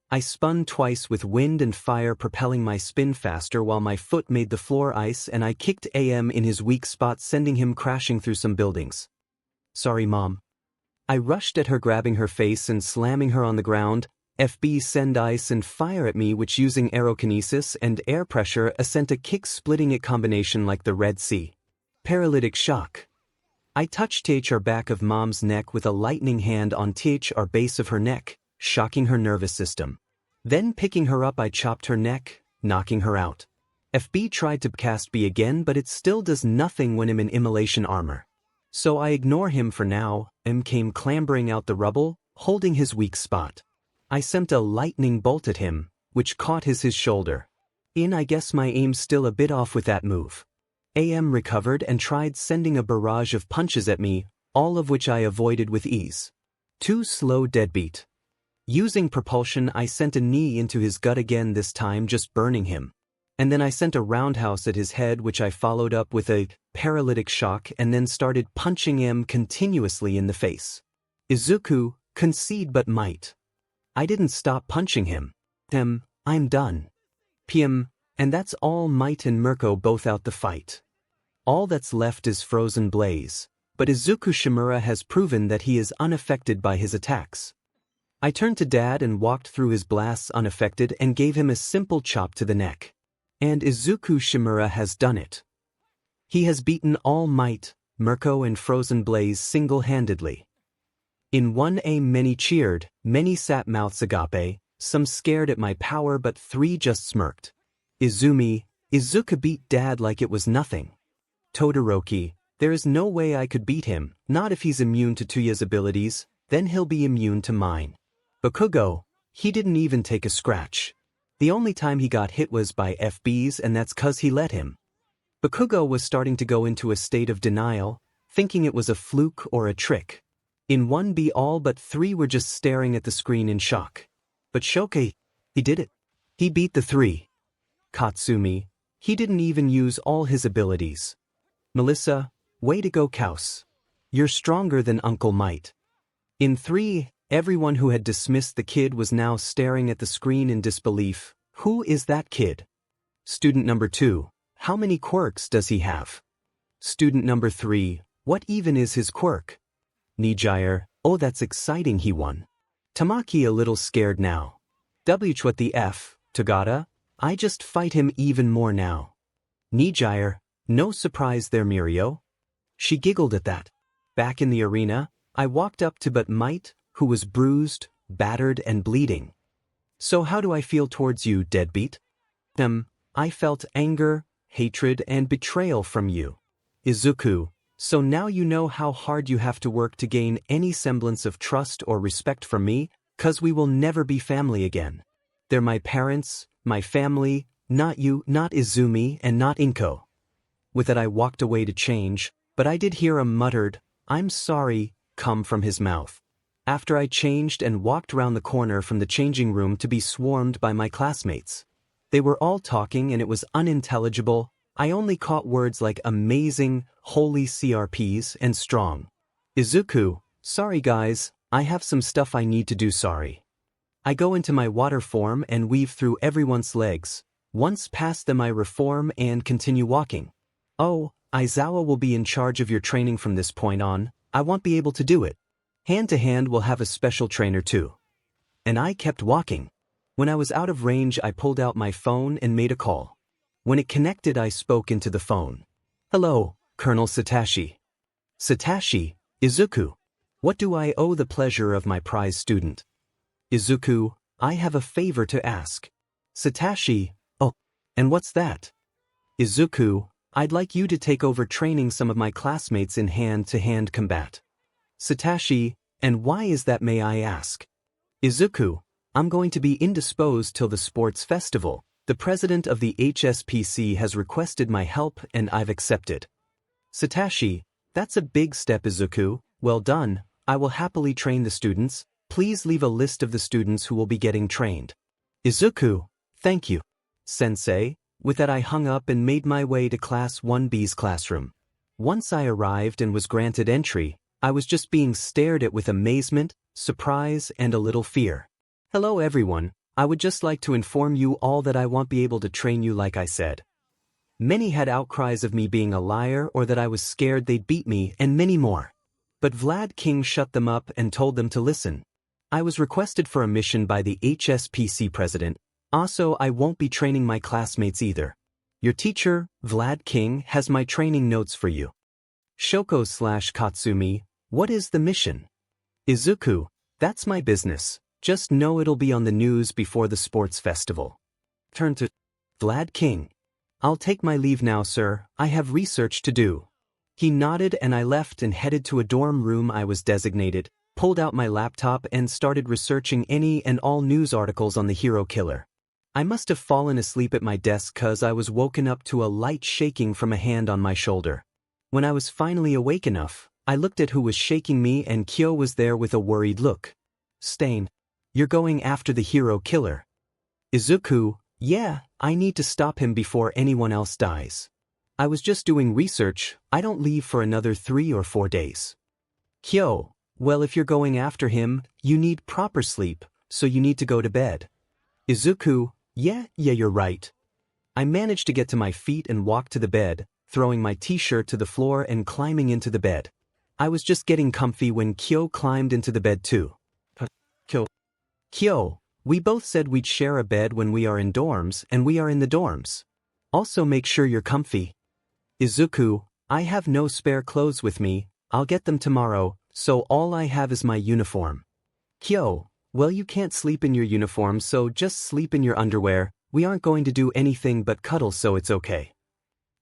I spun twice with wind and fire propelling my spin faster while my foot made the floor ice, and I kicked AM in his weak spot sending him crashing through some buildings. Sorry, Mom. I rushed at her grabbing her face and slamming her on the ground. FB send ice and fire at me, which using aerokinesis and air pressure sent a kick splitting it combination like the Red Sea. Paralytic shock. I touched 𝗧𝗪 back of Mom's neck with a lightning hand on 𝗧𝗪 base of her neck, shocking her nervous system. Then picking her up I chopped her neck, knocking her out. FB tried to cast B again, but it still does nothing when I'm in immolation armor. So I ignore him for now. M came clambering out the rubble, holding his weak spot. I sent a lightning bolt at him, which caught his shoulder. I guess my aim's still a bit off with that move. AM recovered and tried sending a barrage of punches at me, all of which I avoided with ease. Too slow, deadbeat. Using propulsion I sent a knee into his gut again, this time just burning him. And then I sent a roundhouse at his head, which I followed up with a paralytic shock and then started punching him continuously in the face. Izuku, concede but might. I didn't stop punching him. I'm done. And that's all Might and Mirko both out the fight. All that's left is Frozen Blaze, but Izuku Shimura has proven that he is unaffected by his attacks. I turned to Dad and walked through his blasts unaffected and gave him a simple chop to the neck. And Izuku Shimura has done it. He has beaten all Might, Mirko and Frozen Blaze single-handedly. In 1A many cheered, many sat mouths agape, some scared at my power but 3 just smirked. Izuku beat Dad like it was nothing. Todoroki, there is no way I could beat him, not if he's immune to Tuya's abilities, then he'll be immune to mine. Bakugo, he didn't even take a scratch. The only time he got hit was by FBs, and that's 'cause he let him. Bakugo was starting to go into a state of denial, thinking it was a fluke or a trick. In 1B all but 3 were just staring at the screen in shock. But Shoke, he did it. He beat the 3. Katsumi, he didn't even use all his abilities. Melissa, way to go Kaus. You're stronger than Uncle Might. In 3, everyone who had dismissed the kid was now staring at the screen in disbelief. Who is that kid? Student number 2, how many quirks does he have? Student number 3, what even is his quirk? Nijire, oh that's exciting, he won. Tamaki a little scared now. 𝗬𝗪𝗺, Tagata, I just fight him even more now. Nijire, no surprise there Mirio. She giggled at that. Back in the arena, I walked up to but Might, who was bruised, battered and bleeding. So how do I feel towards you, deadbeat? I felt anger, hatred and betrayal from you. Izuku, so now you know how hard you have to work to gain any semblance of trust or respect from me, 'cause we will never be family again. They're my parents, my family, not you, not Izumi and not Inko. With it I walked away to change, but I did hear a muttered, I'm sorry, come from his mouth. After I changed and walked round the corner from the changing room to be swarmed by my classmates. They were all talking and it was unintelligible. I only caught words like amazing, holy CRPs and strong. Izuku, sorry guys, I have some stuff I need to do, sorry. I go into my water form and weave through everyone's legs. Once past them I reform and continue walking. Oh, Aizawa will be in charge of your training from this point on. I won't be able to do it. Hand to hand will have a special trainer too. And I kept walking. When I was out of range I pulled out my phone and made a call. When it connected I spoke into the phone. Hello, Colonel Satoshi. Satoshi, Izuku. What do I owe the pleasure of my prize student? Izuku, I have a favor to ask. Satoshi, oh, and what's that? Izuku, I'd like you to take over training some of my classmates in hand-to-hand combat. Satoshi, and why is that, may I ask? Izuku, I'm going to be indisposed till the sports festival. The president of the HSPC has requested my help and I've accepted. Satoshi, that's a big step, Izuku. Well done. I will happily train the students. Please leave a list of the students who will be getting trained. Izuku, thank you, Sensei. With that I hung up and made my way to Class 1B's classroom. Once I arrived and was granted entry, I was just being stared at with amazement, surprise, and a little fear. Hello everyone, I would just like to inform you all that I won't be able to train you like I said. Many had outcries of me being a liar or that I was scared they'd beat me and many more. But Vlad King shut them up and told them to listen. I was requested for a mission by the HSPC president. Also, I won't be training my classmates either. Your teacher, Vlad King, has my training notes for you. Shoko/Katsumi, what is the mission? Izuku, that's my business. Just know it'll be on the news before the sports festival. Turn to Vlad King. I'll take my leave now, sir. I have research to do. He nodded and I left and headed to a dorm room I was designated, pulled out my laptop and started researching any and all news articles on the hero killer. I must have fallen asleep at my desk cause I was woken up to a light shaking from a hand on my shoulder. When I was finally awake enough, I looked at who was shaking me and Kyo was there with a worried look. Stain, you're going after the hero killer. Izuku, yeah, I need to stop him before anyone else dies. I was just doing research, I don't leave for another 3 or 4 days. Kyo, well if you're going after him, you need proper sleep, so you need to go to bed. Izuku, yeah, you're right. I managed to get to my feet and walk to the bed, throwing my t-shirt to the floor and climbing into the bed. I was just getting comfy when Kyo climbed into the bed too. Kyo, we both said we'd share a bed when we are in dorms and we are in the dorms. Also make sure you're comfy. Izuku, I have no spare clothes with me, I'll get them tomorrow, so all I have is my uniform. Kyo, well you can't sleep in your uniform so just sleep in your underwear, we aren't going to do anything but cuddle so it's okay.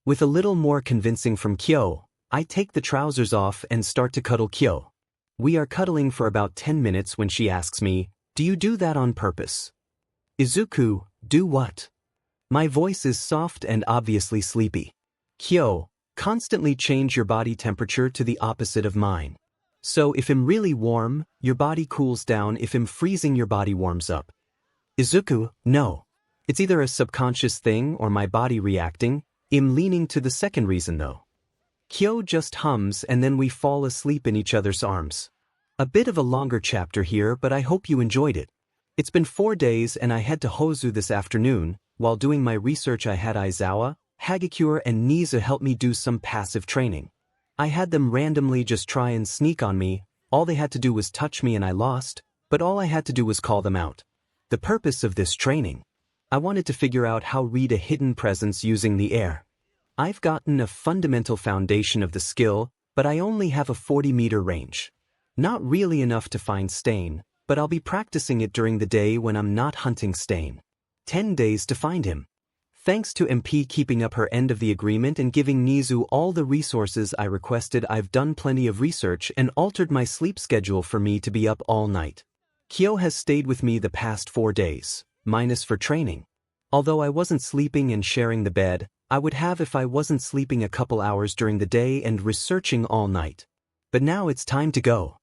With a little more convincing from Kyo, I take the trousers off and start to cuddle Kyo. We are cuddling for about 10 minutes when she asks me, do you do that on purpose? Izuku, do what? My voice is soft and obviously sleepy. Kyo, constantly change your body temperature to the opposite of mine. So if I'm really warm, your body cools down, if I'm freezing your body warms up. Izuku, no. It's either a subconscious thing or my body reacting, I'm leaning to the second reason though. Kyo just hums and then we fall asleep in each other's arms. A bit of a longer chapter here but I hope you enjoyed it. It's been 4 days and I head to Hozu this afternoon. While doing my research I had Aizawa, Hagakure and Nizu help me do some passive training. I had them randomly just try and sneak on me, all they had to do was touch me and I lost, but all I had to do was call them out. The purpose of this training. I wanted to figure out how read a hidden presence using the air. I've gotten a fundamental foundation of the skill, but I only have a 40-meter range. Not really enough to find Stain, but I'll be practicing it during the day when I'm not hunting Stain. 10 days to find him. Thanks to MP keeping up her end of the agreement and giving Nizu all the resources I requested, I've done plenty of research and altered my sleep schedule for me to be up all night. Kyo has stayed with me the past 4 days, minus for training. Although I wasn't sleeping and sharing the bed, I would have if I wasn't sleeping a couple hours during the day and researching all night. But now it's time to go.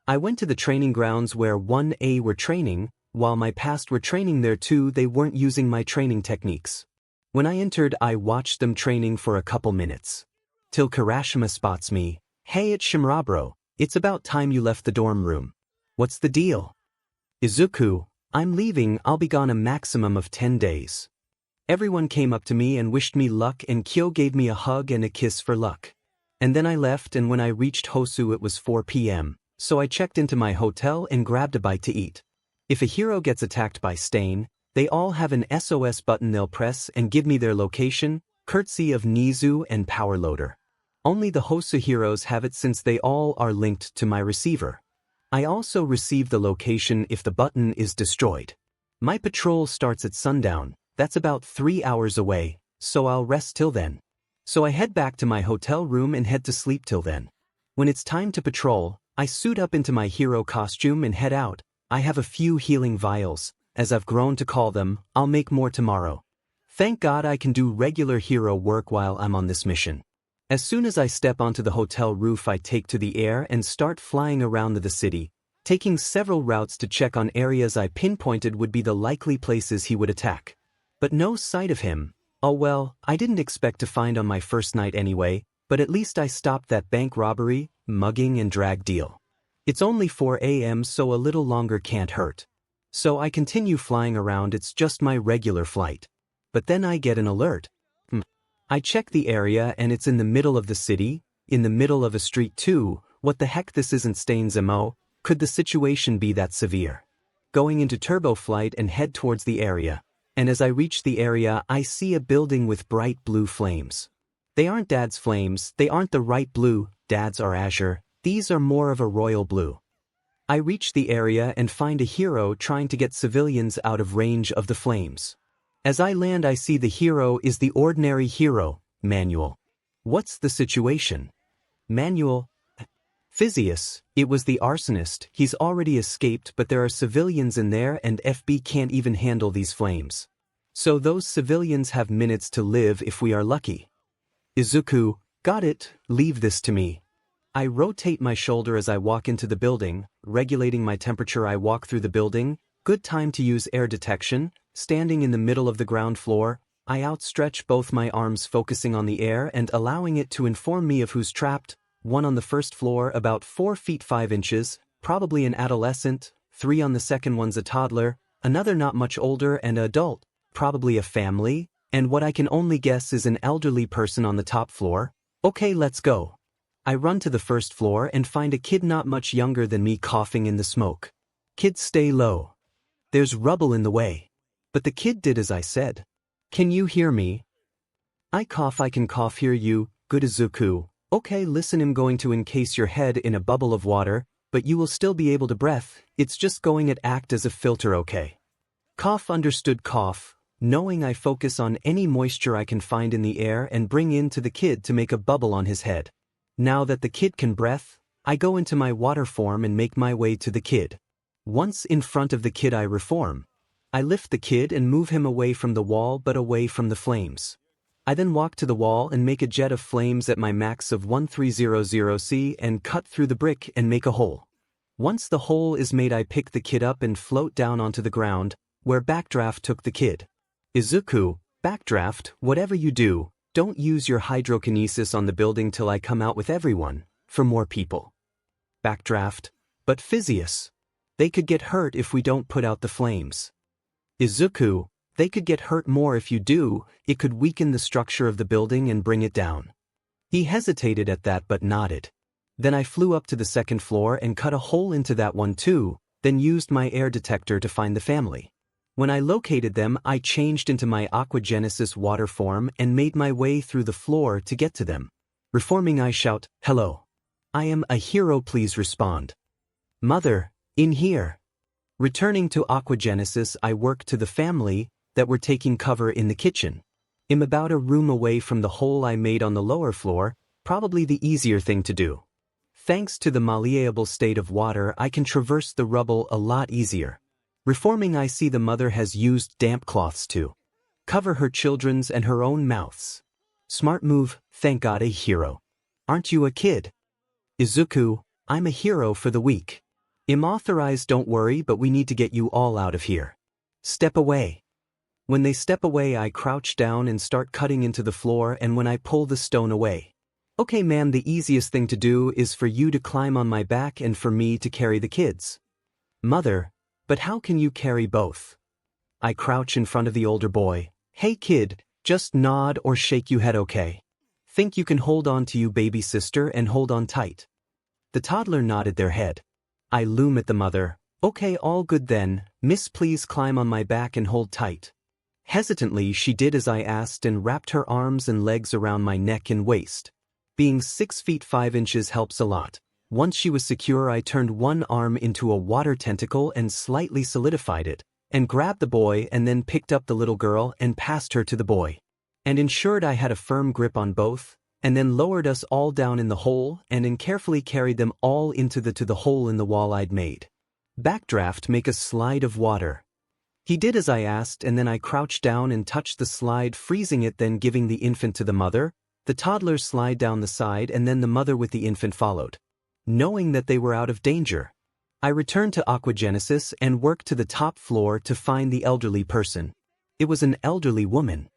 I went to the training grounds where 1A were training, while my past were training there too. They weren't using my training techniques. When I entered I watched them training for a couple minutes. Till Kirashima spots me. Hey, it's 𝗵𝗲𝗄, it's about time you left the dorm room. What's the deal? Izuku, I'm leaving, I'll be gone a maximum of 10 days. Everyone came up to me and wished me luck and Kyo gave me a hug and a kiss for luck. And then I left and when I reached Hosu it was 4 p.m, so I checked into my hotel and grabbed a bite to eat. If a hero gets attacked by Stain, they all have an SOS button they'll press and give me their location, courtesy of Nizu and Power Loader. Only the Hosu heroes have it since they all are linked to my receiver. I also receive the location if the button is destroyed. My patrol starts at sundown, that's about 3 hours away, so I'll rest till then. So I head back to my hotel room and head to sleep till then. When it's time to patrol, I suit up into my hero costume and head out. I have a few healing vials. As I've grown to call them, I'll make more tomorrow. Thank God I can do regular hero work while I'm on this mission. As soon as I step onto the hotel roof, I take to the air and start flying around the city, taking several routes to check on areas I pinpointed would be the likely places he would attack. But no sight of him. Oh well, I didn't expect to find on my first night anyway, but at least I stopped that bank robbery, mugging and drag deal. It's only 4 a.m. so a little longer can't hurt. So I continue flying around, it's just my regular flight. But then I get an alert. I check the area and it's in the middle of the city, in the middle of a street too. What the heck, this isn't 𝗧𝗵𝗲. Could the situation be that severe? Going into turbo flight and head towards the area. And as I reach the area, I see a building with bright blue flames. They aren't Dad's flames, they aren't the right blue, Dad's are azure, these are more of a royal blue. I reach the area and find a hero trying to get civilians out of range of the flames. As I land, I see the hero is the ordinary hero, 𝗵𝗃𝗲. What's the situation? Manual. 𝗵𝘃𝗲, it was the arsonist, he's already escaped, but there are civilians in there and FB can't even handle these flames. So those civilians have minutes to live if we are lucky. Izuku, got it, leave this to me. I rotate my shoulder as I walk into the building, regulating my temperature. I walk through the building, good time to use air detection, standing in the middle of the ground floor, I outstretch both my arms focusing on the air and allowing it to inform me of who's trapped. One on the first floor about 4 feet 5 inches, probably an adolescent, 3 on the second one's a toddler, another not much older and an adult, probably a family, and what I can only guess is an elderly person on the top floor. Okay, let's go. I run to the first floor and find a kid not much younger than me coughing in the smoke. Kid, stay low. There's rubble in the way. But the kid did as I said. Can you hear me? I cough. I can cough, hear you, good Izuku. Okay, listen, I'm going to encase your head in a bubble of water, but you will still be able to breathe, it's just going to act as a filter, okay? Cough, understood. Cough, knowing I focus on any moisture I can find in the air and bring into the kid to make a bubble on his head. Now that the kid can breathe, I go into my water form and make my way to the kid. Once in front of the kid I reform. I lift the kid and move him away from the wall but away from the flames. I then walk to the wall and make a jet of flames at my max of 1300C and cut through the brick and make a hole. Once the hole is made, I pick the kid up and float down onto the ground, where Backdraft took the kid. Izuku, Backdraft, whatever you do, don't use your hydrokinesis on the building till I come out with everyone, for more people. Backdraft, but 𝗵𝘃𝗲. They could get hurt if we don't put out the flames. Izuku, they could get hurt more if you do, it could weaken the structure of the building and bring it down. He hesitated at that but nodded. Then I flew up to the second floor and cut a hole into that one too, then used my air detector to find the family. When I located them, I changed into my aquagenesis water form and made my way through the floor to get to them. Reforming, I shout, hello. I am a hero, please respond. Mother, in here. Returning to aquagenesis, I work to the family that were taking cover in the kitchen. I'm about a room away from the hole I made on the lower floor, probably the easier thing to do. Thanks to the malleable state of water, I can traverse the rubble a lot easier. Reforming, I see the mother has used damp cloths to cover her children's and her own mouths. Smart move, thank God, a hero. Aren't you a kid? Izuku, I'm a hero for the week. I'm authorized, don't worry, but we need to get you all out of here. Step away. When they step away, I crouch down and start cutting into the floor, and when I pull the stone away. Okay, ma'am, the easiest thing to do is for you to climb on my back and for me to carry the kids. Mother, but how can you carry both? I crouch in front of the older boy. Hey kid, just nod or shake your head, okay? Think you can hold on to you baby sister and hold on tight. The toddler nodded their head. I loom at the mother. Okay, all good then, miss, please climb on my back and hold tight. Hesitantly, she did as I asked and wrapped her arms and legs around my neck and waist. Being 6 feet 5 inches helps a lot. Once she was secure, I turned one arm into a water tentacle and slightly solidified it, and grabbed the boy and then picked up the little girl and passed her to the boy. And ensured I had a firm grip on both, and then lowered us all down in the hole and carefully carried them all into the hole in the wall I'd made. Backdraft, make a slide of water. He did as I asked, and then I crouched down and touched the slide, freezing it, then giving the infant to the mother. The toddler slid down the side, and then the mother with the infant followed. Knowing that they were out of danger, I returned to Aquagenesis and worked to the top floor to find the elderly person. It was an elderly woman.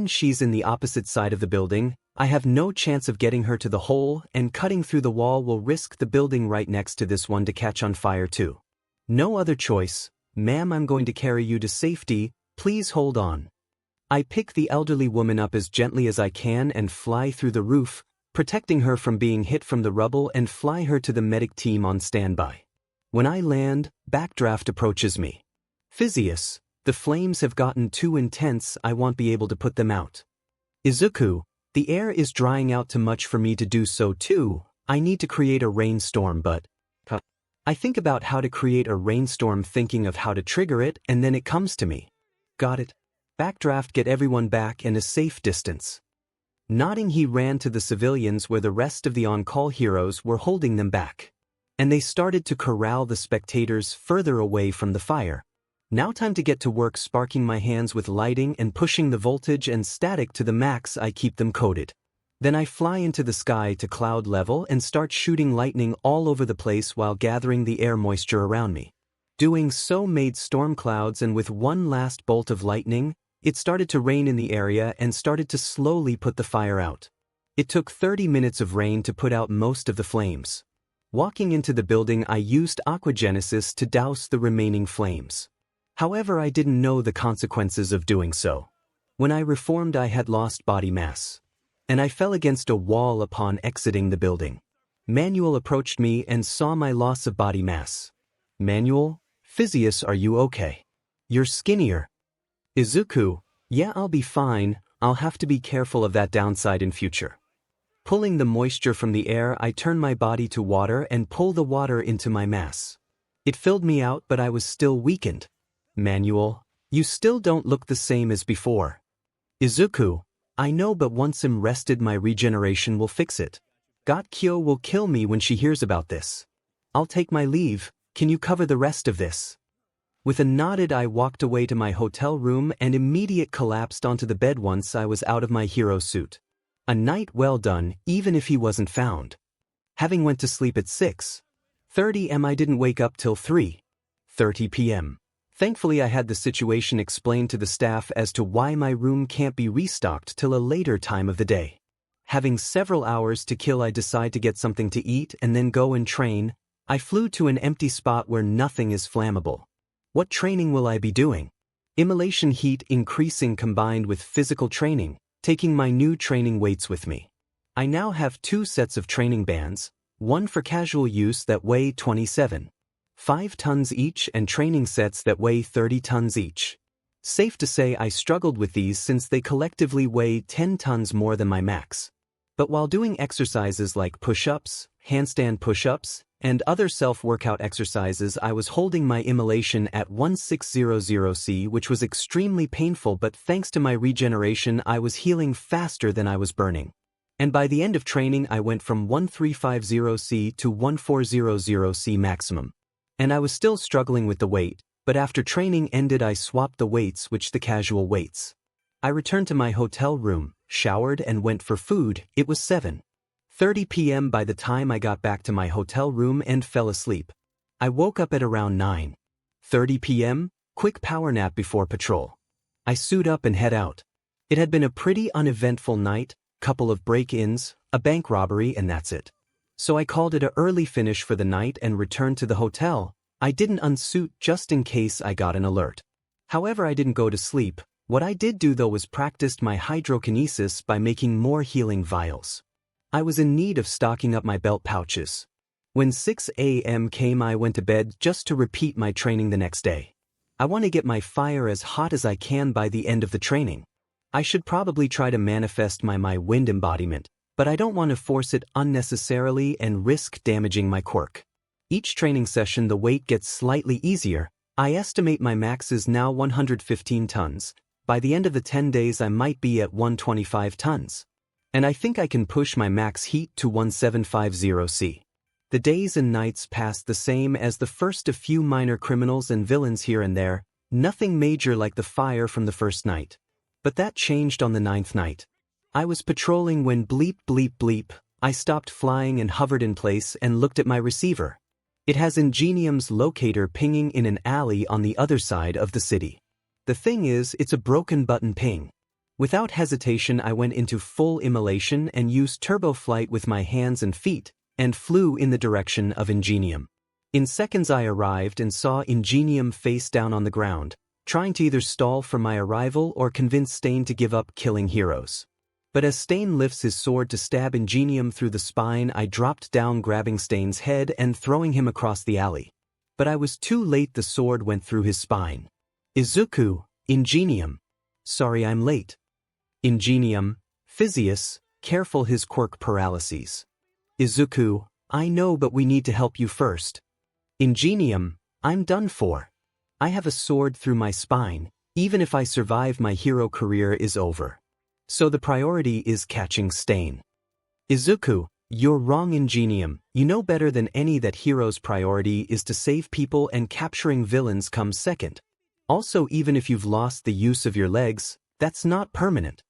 She's in the opposite side of the building. I have no chance of getting her to the hole, and cutting through the wall will risk the building right next to this one to catch on fire too. No other choice. Ma'am, I'm going to carry you to safety. Please hold on. I pick the elderly woman up as gently as I can and fly through the roof, protecting her from being hit from the rubble, and fly her to the medic team on standby. When I land, Backdraft approaches me. 𝗬𝗄𝗧, the flames have gotten too intense, I won't be able to put them out. Izuku, the air is drying out too much for me to do so too. I need to create a rainstorm, but I think about how to create a rainstorm, thinking of how to trigger it, and then it comes to me. Got it. Backdraft, get everyone back in a safe distance. Nodding, he ran to the civilians where the rest of the on-call heroes were holding them back. And they started to corral the spectators further away from the fire. Now time to get to work, sparking my hands with lighting and pushing the voltage and static to the max. I keep them coated. Then I fly into the sky to cloud level and start shooting lightning all over the place while gathering the air moisture around me. Doing so made storm clouds, and with one last bolt of lightning, it started to rain in the area and started to slowly put the fire out. It took 30 minutes of rain to put out most of the flames. Walking into the building, I used Aquagenesis to douse the remaining flames. However, I didn't know the consequences of doing so. When I reformed, I had lost body mass, and I fell against a wall upon exiting the building. Manuel approached me and saw my loss of body mass. Manuel, 𝗬𝗄𝗧, are you okay? You're skinnier. Izuku, yeah, I'll be fine. I'll have to be careful of that downside in future. Pulling the moisture from the air, I turn my body to water and pull the water into my mass. It filled me out, but I was still weakened. Manuel, you still don't look the same as before. Izuku, I know, but once I'm rested, my regeneration will fix it. 𝗳𝗏𝗄 will kill me when she hears about this. I'll take my leave. Can you cover the rest of this? With a nodded, I walked away to my hotel room and immediately collapsed onto the bed once I was out of my hero suit. A night well done, even if he wasn't found. Having went to sleep at 6:30 am, I didn't wake up till 3:30 p.m. Thankfully, I had the situation explained to the staff as to why my room can't be restocked till a later time of the day. Having several hours to kill, I decide to get something to eat and then go and train. I flew to an empty spot where nothing is flammable. What training will I be doing? Immolation heat increasing combined with physical training, taking my new training weights with me. I now have 2 sets of training bands, one for casual use that weigh 27.5 tons each, and training sets that weigh 30 tons each. Safe to say I struggled with these since they collectively weigh 10 tons more than my max. But while doing exercises like push-ups, handstand push-ups, and other self-workout exercises, I was holding my immolation at 1600C, which was extremely painful, but thanks to my regeneration I was healing faster than I was burning. And by the end of training I went from 1350C to 1400C maximum. And I was still struggling with the weight, but after training ended I swapped the weights, which the casual weights. I returned to my hotel room, showered, and went for food. It was 7:30 p.m. by the time I got back to my hotel room and fell asleep. I woke up at around 9:30 p.m., quick power nap before patrol. I suit up and head out. It had been a pretty uneventful night, couple of break-ins, a bank robbery, and that's it. So I called it an early finish for the night and returned to the hotel. I didn't unsuit just in case I got an alert. However, I didn't go to sleep. What I did do though was practiced my hydrokinesis by making more healing vials. I was in need of stocking up my belt pouches. When 6 a.m. came, I went to bed just to repeat my training the next day. I want to get my fire as hot as I can by the end of the training. I should probably try to manifest my wind embodiment, but I don't want to force it unnecessarily and risk damaging my quirk. Each training session the weight gets slightly easier. I estimate my max is now 115 tons. By the end of the 10 days I might be at 125 tons. And I think I can push my max heat to 1750C. The days and nights passed the same as the first, a few minor criminals and villains here and there, Nothing major like the fire from the first night. But that changed on the 9th night. I was patrolling when bleep bleep bleep, I stopped flying and hovered in place and looked at my receiver. It has 𝗵𝗃𝗵𝗲 locator pinging in an alley on the other side of the city. The thing is, it's a broken button ping. Without hesitation, I went into full immolation and used turbo flight with my hands and feet, and flew in the direction of 𝗵𝗃𝗵𝗲. In seconds I arrived and saw 𝗵𝗃𝗵𝗲 face down on the ground, trying to either stall for my arrival or convince Stain to give up killing heroes. But as Stain lifts his sword to stab 𝗵𝗃𝗵𝗲 through the spine, I dropped down, grabbing Stain's head and throwing him across the alley. But I was too late, the sword went through his spine. Izuku, 𝗵𝗃𝗵𝗲. Sorry I'm late. 𝗵𝗃𝗵𝗲, Physius, careful his quirk paralyses. Izuku, I know, but we need to help you first. 𝗵𝗃𝗵𝗲, I'm done for. I have a sword through my spine. Even if I survive, my hero career is over. So the priority is catching Stain. Izuku, you're wrong, 𝗵𝗃𝗵𝗲. You know better than any that hero's priority is to save people and capturing villains comes second. Also, even if you've lost the use of your legs, that's not permanent.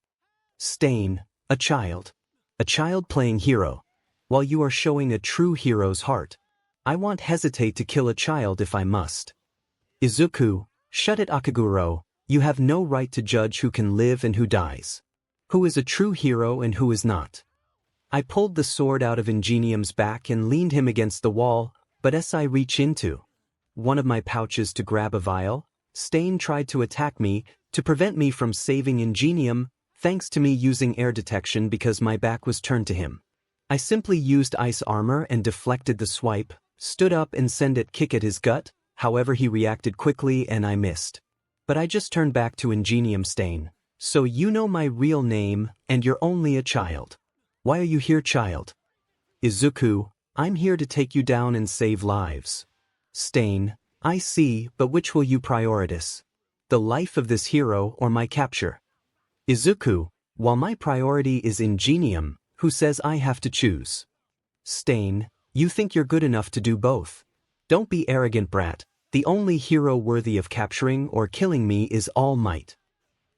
Stain, a child. A child playing hero. While you are showing a true hero's heart. I won't hesitate to kill a child if I must. Izuku, shut it, Akaguro. You have no right to judge who can live and who dies. Who is a true hero and who is not. I pulled the sword out of 𝗵𝗃𝗵𝗲's back and leaned him against the wall, but as I reach into one of my pouches to grab a vial, Stain tried to attack me, to prevent me from saving 𝗵𝗃𝗵𝗲, thanks to me using air detection because my back was turned to him. I simply used ice armor and deflected the swipe, stood up and sent a kick at his gut, however he reacted quickly and I missed. But I just turned back to 𝗵𝗃𝗵𝗲. Stain. So you know my real name, and you're only a child. Why are you here, child? Izuku, I'm here to take you down and save lives. Stain, I see, but which will you prioritize? The life of this hero or my capture? Izuku, while my priority is 𝗵𝗃𝗵𝗲, who says I have to choose? Stain, you think you're good enough to do both. Don't be arrogant, brat. The only hero worthy of capturing or killing me is All Might.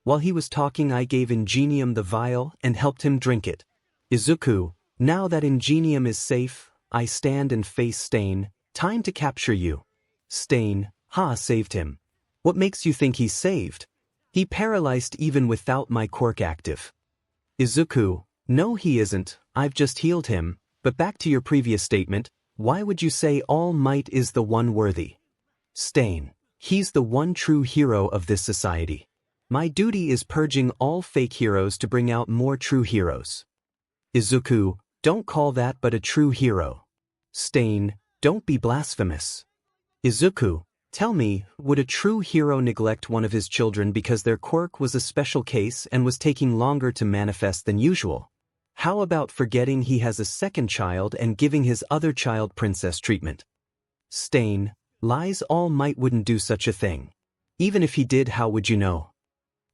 While he was talking, I gave 𝗵𝗃𝗵𝗲 the vial and helped him drink it. Izuku, now that 𝗵𝗃𝗵𝗲 is safe, I stand and face Stain. Time to capture you. Stain, saved him. What makes you think he's saved? He paralyzed even without my quirk active. Izuku, no he isn't, I've just healed him, but back to your previous statement, why would you say All Might is the one worthy? Stain, he's the one true hero of this society. My duty is purging all fake heroes to bring out more true heroes. Izuku, don't call that but a true hero. Stain, don't be blasphemous. Izuku, tell me, would a true hero neglect one of his children because their quirk was a special case and was taking longer to manifest than usual? How about forgetting he has a second child and giving his other child princess treatment? Stain, lies. All Might wouldn't do such a thing. Even if he did, how would you know?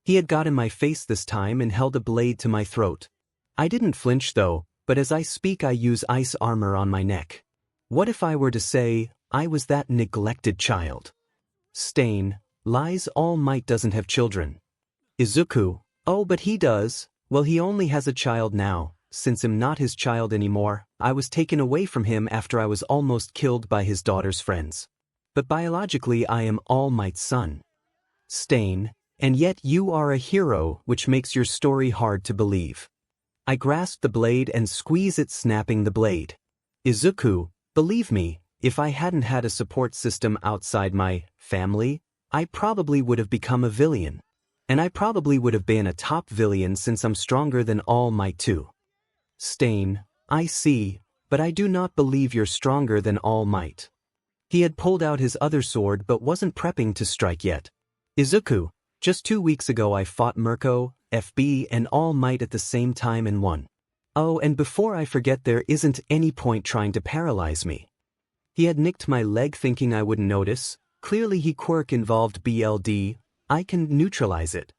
He had got in my face this time and held a blade to my throat. I didn't flinch though, but as I speak I use ice armor on my neck. What if I were to say, I was that neglected child? Stain, lies. All Might doesn't have children. Izuku, oh but he does. Well, he only has a child now, since I'm not his child anymore. I was taken away from him after I was almost killed by his daughter's friends. But biologically I am All Might's son. Stain, and yet you are a hero, which makes your story hard to believe. I grasped the blade and squeezed it, snapping the blade. Izuku, believe me, if I hadn't had a support system outside my family, I probably would have become a villain. And I probably would have been a top villain since I'm stronger than All Might too. Stain, I see, but I do not believe you're stronger than All Might. He had pulled out his other sword but wasn't prepping to strike yet. Izuku, just 2 weeks ago I fought 𝗵𝗃𝗵𝗃 and All Might at the same time and won. Oh, and before I forget, there isn't any point trying to paralyze me. He had nicked my leg thinking I wouldn't notice. Clearly he quirk involved BLD. I can neutralize it.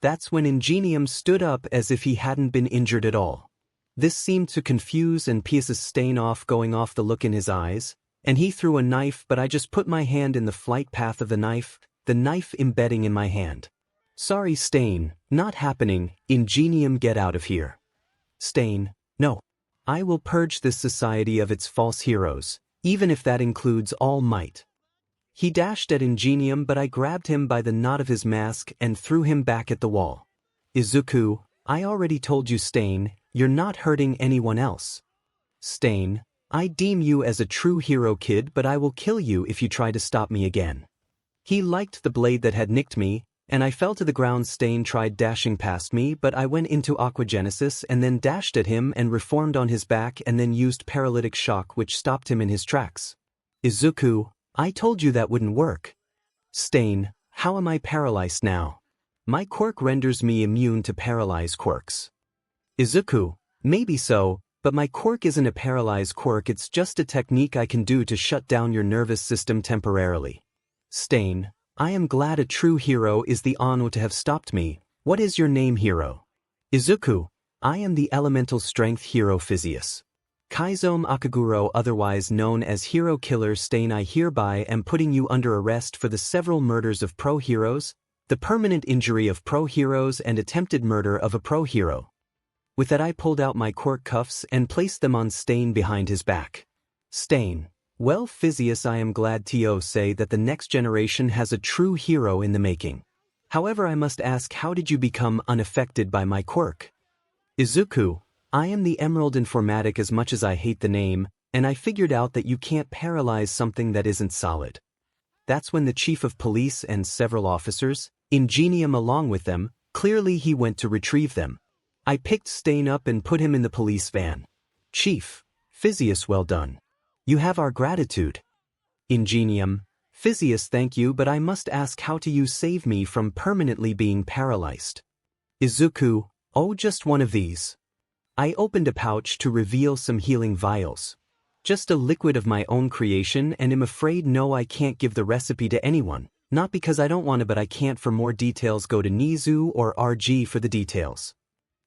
That's when 𝗵𝗃𝗵𝗲 stood up as if he hadn't been injured at all. This seemed to confuse and piss Stain off, going off the look in his eyes, and he threw a knife, but I just put my hand in the flight path of the knife. the knife embedding in my hand. Sorry Stain, not happening, 𝗵𝗲𝗄𝗵 get out of here. Stain, no. I will purge this society of its false heroes, even if that includes All Might. He dashed at 𝗵𝗲𝗄𝗵 but I grabbed him by the knot of his mask and threw him back at the wall. Izuku, I already told you Stain, you're not hurting anyone else. Stain, I deem you as a true hero kid but I will kill you if you try to stop me again. He liked the blade that had nicked me, and I fell to the ground. Stain tried dashing past me but I went into aquagenesis and then dashed at him and reformed on his back and then used paralytic shock which stopped him in his tracks. Izuku, I told you that wouldn't work. Stain, how am I paralyzed now? My quirk renders me immune to paralyze quirks. Izuku, maybe so, but my quirk isn't a paralyzed quirk, it's just a technique I can do to shut down your nervous system temporarily. Stain, I am glad a true hero is the Ono to have stopped me. What is your name, hero? Izuku, I am the elemental strength hero 𝗵𝘃𝗍𝗄 𝗵𝗃𝗲 otherwise known as Hero Killer. Stain, I hereby am putting you under arrest for the several murders of pro heroes, the permanent injury of pro heroes and attempted murder of a pro hero. With that I pulled out my quirk cuffs and placed them on Stain behind his back. Stain, well 𝗵𝘃𝗍𝗄, I am glad to say that the next generation has a true hero in the making. However, I must ask, how did you become unaffected by my quirk? Izuku, I am the 𝗵𝗃𝗲 as much as I hate the name, and I figured out that you can't paralyze something that isn't solid. That's when the chief of police and several officers, 𝗵𝗲𝗄𝗵 along with them, clearly he went to retrieve them. I picked Stain up and put him in the police van. Chief, 𝗵𝘃𝗍𝗄, well done. You have our gratitude. 𝗵𝗲𝗄𝗵, 𝗵𝘃𝗍𝗄, thank you, but I must ask, how do you save me from permanently being paralyzed? Izuku, oh, just one of these. I opened a pouch to reveal some healing vials. Just a liquid of my own creation, and am afraid no, I can't give the recipe to anyone, not because I don't want to, but I can't. For more details go to Nizu or RG for the details.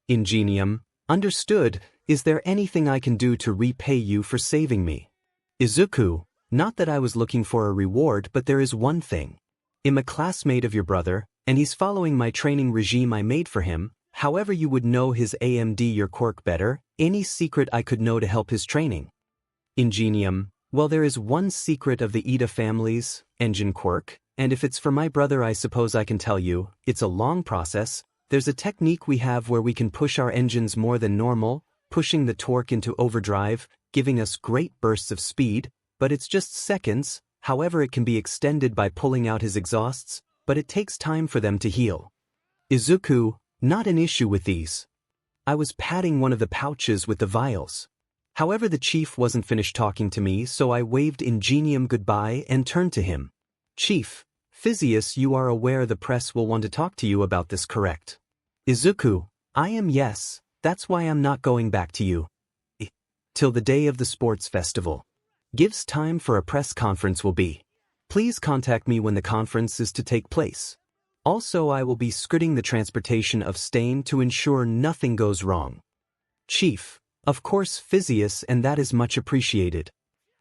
𝗵𝗲𝗄𝗵, understood. Is there anything I can do to repay you for saving me? Izuku, not that I was looking for a reward, but there is one thing. I'm a classmate of your brother, and he's following my training regime I made for him. However, you would know his AMD, your quirk, better. Any secret I could know to help his training? 𝗵𝗲𝗄𝗵, well, there is one secret of the 𝗧𝗏 family's engine quirk, and if it's for my brother, I suppose I can tell you. It's a long process. There's a technique we have where we can push our engines more than normal, pushing the torque into overdrive, giving us great bursts of speed, but it's just seconds. However, it can be extended by pulling out his exhausts, but it takes time for them to heal. Izuku, not an issue with these. I was patting one of the pouches with the vials. However, the chief wasn't finished talking to me, so I waved 𝗵𝗲𝗄𝗵 goodbye and turned to him. Chief, 𝗵𝘃𝗍𝗄, you are aware the press will want to talk to you about this, correct? Izuku, I am, yes, that's why I'm not going back to you. Till the day of the sports festival. Gives time for a press conference will be. Please contact me when the conference is to take place. Also, I will be skirting the transportation of Stain to ensure nothing goes wrong. Chief, of course 𝗵𝘃𝗍𝗄, and that is much appreciated.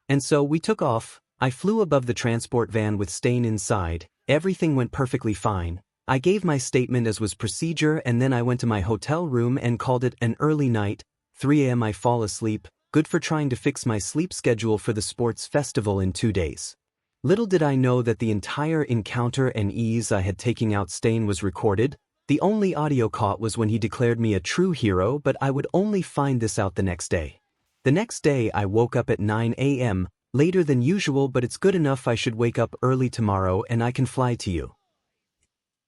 And so we took off. I flew above the transport van with Stain inside. Everything went perfectly fine. I gave my statement as was procedure, and then I went to my hotel room and called it an early night. 3 a.m. I fall asleep, good for trying to fix my sleep schedule for the sports festival in 2 days. Little did I know that the entire encounter and ease I had taking out Stain was recorded. The only audio caught was when he declared me a true hero, but I would only find this out the next day. The next day I woke up at 9 a.m., later than usual, but it's good enough. I should wake up early tomorrow and I can fly to you.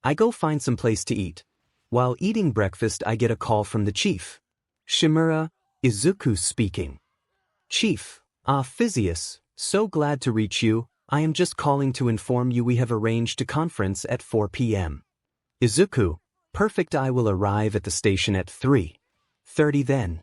I go find some place to eat. While eating breakfast, I get a call from the chief. 𝗵𝗲𝗄𝗵, Izuku speaking. Chief, 𝗵𝘃𝗍𝗄, so glad to reach you. I am just calling to inform you we have arranged a conference at 4 p.m. Izuku, perfect, I will arrive at the station at 3:30 then.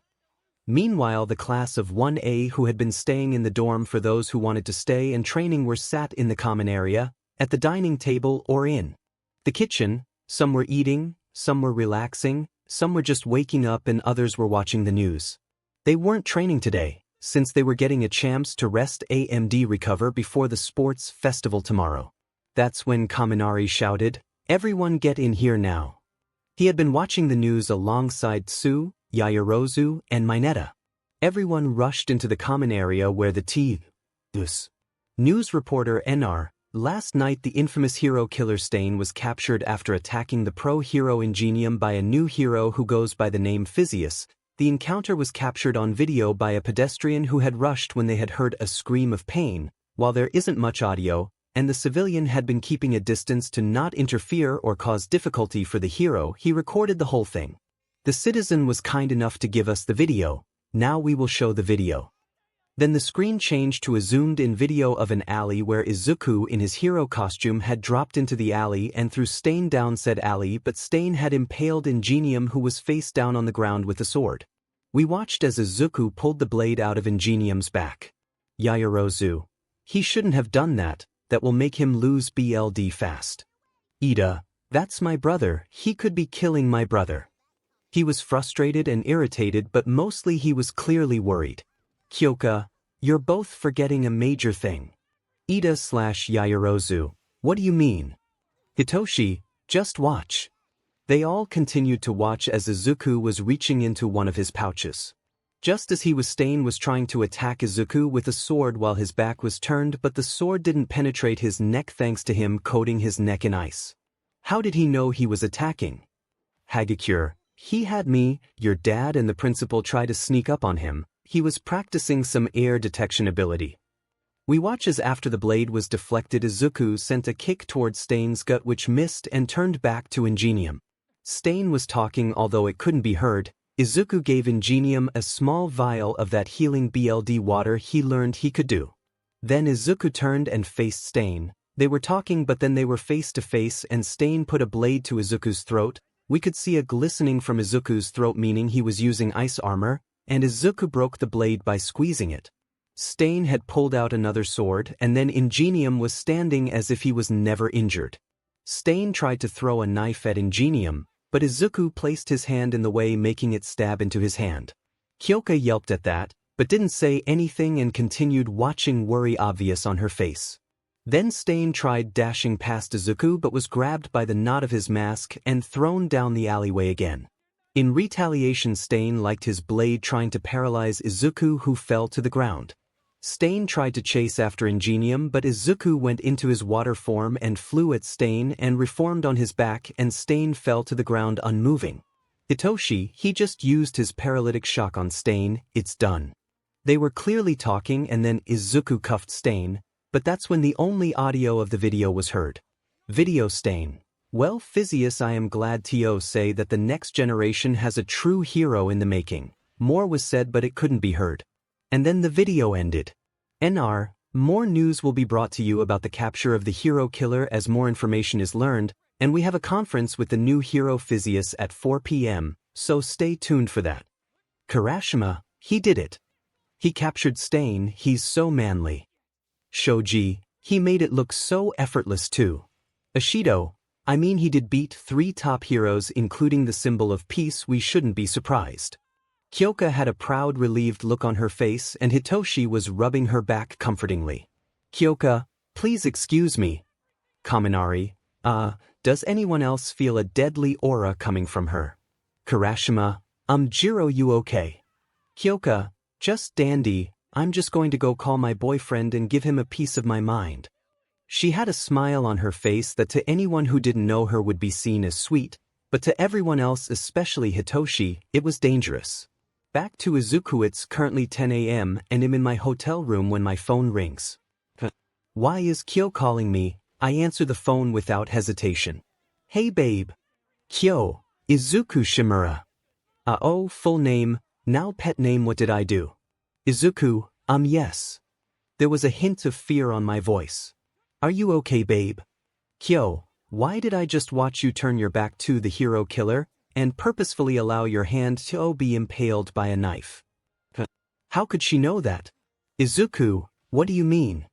Meanwhile, the class of 1A who had been staying in the dorm for those who wanted to stay and training were sat in the common area, at the dining table or in the kitchen. Some were eating, some were relaxing, some were just waking up, and others were watching the news. They weren't training today, since they were getting a chance to rest and recover before the sports festival tomorrow. That's when 𝗵𝗃𝗃 shouted, "Everyone get in here now." He had been watching the news alongside 𝗬𝗂, 𝗎𝗪𝗎𝗀, and myheroacademia. Everyone rushed into the common area where the 𝗬𝗂 news reporter 𝗬𝗃𝗃. Last night the infamous hero killer Stain was captured after attacking the pro-hero Ingenium by a new hero who goes by the name 𝗬𝗪𝗧. The encounter was captured on video by a pedestrian who had rushed when they had heard a scream of pain, while there isn't much audio, and the civilian had been keeping a distance to not interfere or cause difficulty for the hero. He recorded the whole thing. The citizen was kind enough to give us the video. Now we will show the video. Then the screen changed to a zoomed-in video of an alley where Izuku in his hero costume had dropped into the alley and threw Stain down said alley, but Stain had impaled Ingenium, who was face down on the ground with a sword. We watched as Izuku pulled the blade out of Ingenium's back. 𝗎𝗪𝗎𝗀. He shouldn't have done that. That will make him lose BLD fast. 𝗎𝗪𝗎𝗀. That's my brother, he could be killing my brother. He was frustrated and irritated, but mostly he was clearly worried. Quirk, you're both forgetting a major thing. 𝗎𝗪𝗎𝗀. What do you mean? Hitoshi, just watch. They all continued to watch as Izuku was reaching into one of his pouches. Just as he was, Stain was trying to attack Izuku with a sword while his back was turned, but the sword didn't penetrate his neck thanks to him coating his neck in ice. How did he know he was attacking? 𝗬𝗪𝗎𝗀. He had me, your dad, and the principal try to sneak up on him. He was practicing some air detection ability. We watch as after the blade was deflected, Izuku sent a kick towards Stain's gut which missed and turned back to Ingenium. Stain was talking although it couldn't be heard. Izuku gave Ingenium a small vial of that healing BLD water he learned he could do. Then Izuku turned and faced Stain. They were talking, but then they were face to face and Stain put a blade to Izuku's throat. We could see a glistening from Izuku's throat, meaning he was using ice armor, and Izuku broke the blade by squeezing it. Stain had pulled out another sword, and then Ingenium was standing as if he was never injured. Stain tried to throw a knife at Ingenium, but Izuku placed his hand in the way, making it stab into his hand. Quirk yelped at that, but didn't say anything and continued watching, worry obvious on her face. Then Stain tried dashing past Izuku but was grabbed by the knot of his mask and thrown down the alleyway again. In retaliation, Stain liked his blade trying to paralyze Izuku, who fell to the ground. Stain tried to chase after Ingenium, but Izuku went into his water form and flew at Stain and reformed on his back, and Stain fell to the ground unmoving. Hitoshi, he just used his paralytic shock on Stain. It's done. They were clearly talking, and then Izuku cuffed Stain, but that's when the only audio of the video was heard. Video Stain. Well, 𝗬𝗪𝗎𝗍, I am glad to say that the next generation has a true hero in the making. More was said, but it couldn't be heard. And then the video ended. NR, more news will be brought to you about the capture of the hero killer as more information is learned, and we have a conference with the new hero 𝗬𝗪𝗎𝗍 at 4 p.m., so stay tuned for that. Kirashima, he did it. He captured Stain, he's so manly. Shoji, he made it look so effortless too. Ashido, I mean, he did beat 3 top heroes including the symbol of peace, we shouldn't be surprised. Quirk had a proud, relieved look on her face, and Hitoshi was rubbing her back comfortingly. Quirk, please excuse me. 𝗵𝗃𝗃𝗃, does anyone else feel a deadly aura coming from her? Kirashima, Jiro, you okay? Quirk, just dandy, I'm just going to go call my boyfriend and give him a piece of my mind. She had a smile on her face that to anyone who didn't know her would be seen as sweet, but to everyone else, especially Hitoshi, it was dangerous. Back to Izuku. It's currently 10 a.m. and I'm in my hotel room when my phone rings. Why is Kyo calling me? I answer the phone without hesitation. Hey babe. Kyo, Izuku Shimura. Oh, full name, now pet name, what did I do? Izuku, yes. There was a hint of fear on my voice. Are you okay, babe? Kyo, why did I just watch you turn your back to the hero killer and purposefully allow your hand to be impaled by a knife? How could she know that? Izuku, what do you mean?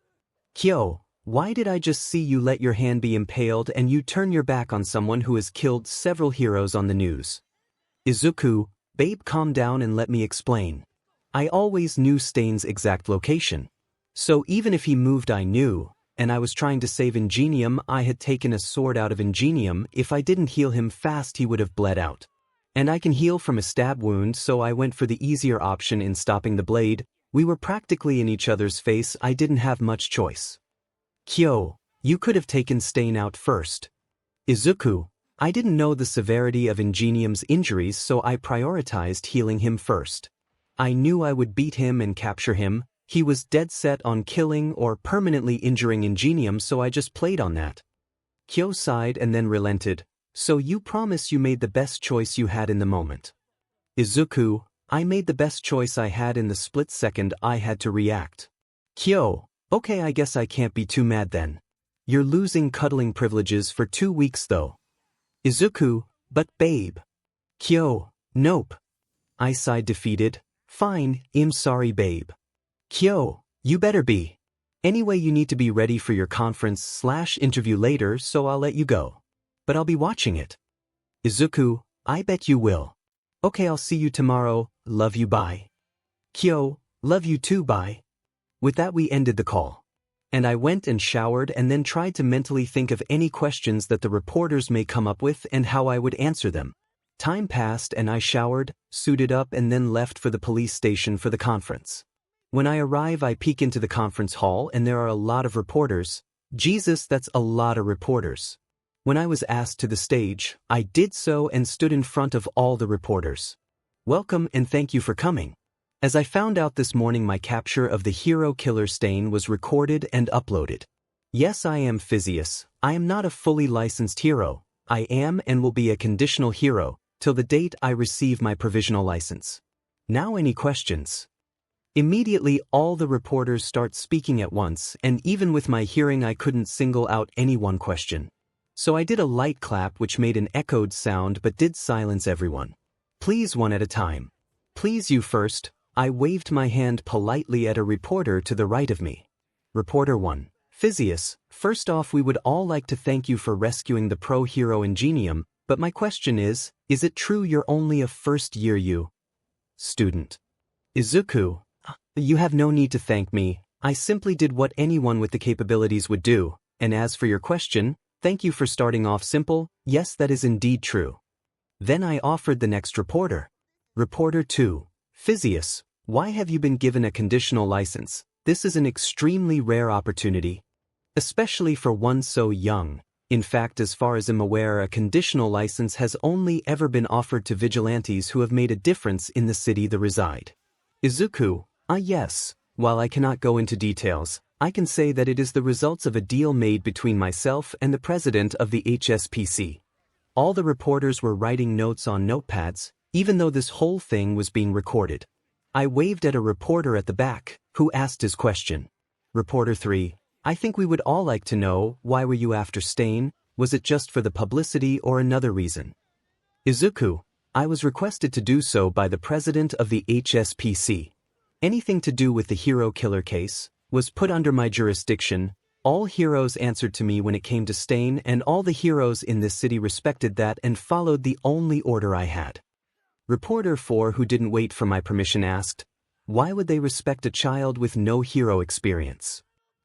Kyo, why did I just see you let your hand be impaled and you turn your back on someone who has killed several heroes on the news? Izuku, babe, calm down and let me explain. I always knew Stain's exact location. So even if he moved, I knew, and I was trying to save 𝗵𝗃𝗻. I had taken a sword out of 𝗵𝗃𝗻. If I didn't heal him fast he would have bled out. And I can heal from a stab wound, so I went for the easier option in stopping the blade. We were practically in each other's face. I didn't have much choice. Kyo, you could have taken Stain out first. Izuku, I didn't know the severity of 𝗵𝗃𝗻's injuries, so I prioritized healing him first. I knew I would beat him and capture him. He was dead set on killing or permanently injuring 𝗵𝗃𝗻, so I just played on that. Kyo sighed and then relented. So you promise you made the best choice you had in the moment. Izuku, I made the best choice I had in the split second I had to react. Kyo, okay, I guess I can't be too mad then. You're losing cuddling privileges for 2 weeks though. Izuku, but babe. Kyo, nope. I sighed defeated. Fine, I'm sorry babe. Kyo, you better be. Anyway, you need to be ready for your conference/interview later, so I'll let you go. But I'll be watching it. Izuku, I bet you will. Okay, I'll see you tomorrow. Love you, bye. Kyo, love you too, bye. With that we ended the call. And I went and showered and then tried to mentally think of any questions that the reporters may come up with and how I would answer them. Time passed and I showered, suited up and then left for the police station for the conference. When I arrive I peek into the conference hall and there are a lot of reporters. Jesus, that's a lot of reporters. When I was asked to the stage, I did so and stood in front of all the reporters. Welcome and thank you for coming. As I found out this morning, my capture of the hero killer Stain was recorded and uploaded. Yes, I am 𝗵𝘃𝗃. I am not a fully licensed hero. I am and will be a conditional hero, till the date I receive my provisional license. Now any questions? Immediately all the reporters start speaking at once, and even with my hearing I couldn't single out any one question. So I did a light clap which made an echoed sound but did silence everyone. Please, one at a time. Please, you first. I waved my hand politely at a reporter to the right of me. Reporter 1. 𝗵𝘃𝗃, first off we would all like to thank you for rescuing the pro hero 𝗵𝗃𝗻, but my question is it true you're only a first-year you? Student. Izuku, you have no need to thank me. I simply did what anyone with the capabilities would do, and as for your question, thank you for starting off simple. Yes, that is indeed true. Then I offered the next reporter. Reporter 2. 𝗵𝘃𝗃, why have you been given a conditional license? This is an extremely rare opportunity. Especially for one so young. In fact, as far as I'm aware, a conditional license has only ever been offered to vigilantes who have made a difference in the city they reside. Izuku, yes. While I cannot go into details, I can say that it is the results of a deal made between myself and the president of the HSPC. All the reporters were writing notes on notepads, even though this whole thing was being recorded. I waved at a reporter at the back, who asked his question. Reporter 3, I think we would all like to know, why were you after Stain? Was it just for the publicity or another reason? Izuku, I was requested to do so by the president of the HSPC. Anything to do with the hero killer case was put under my jurisdiction. All heroes answered to me when it came to Stain, and all the heroes in this city respected that and followed the only order I had. Reporter 4, who didn't wait for my permission, asked, why would they respect a child with no hero experience?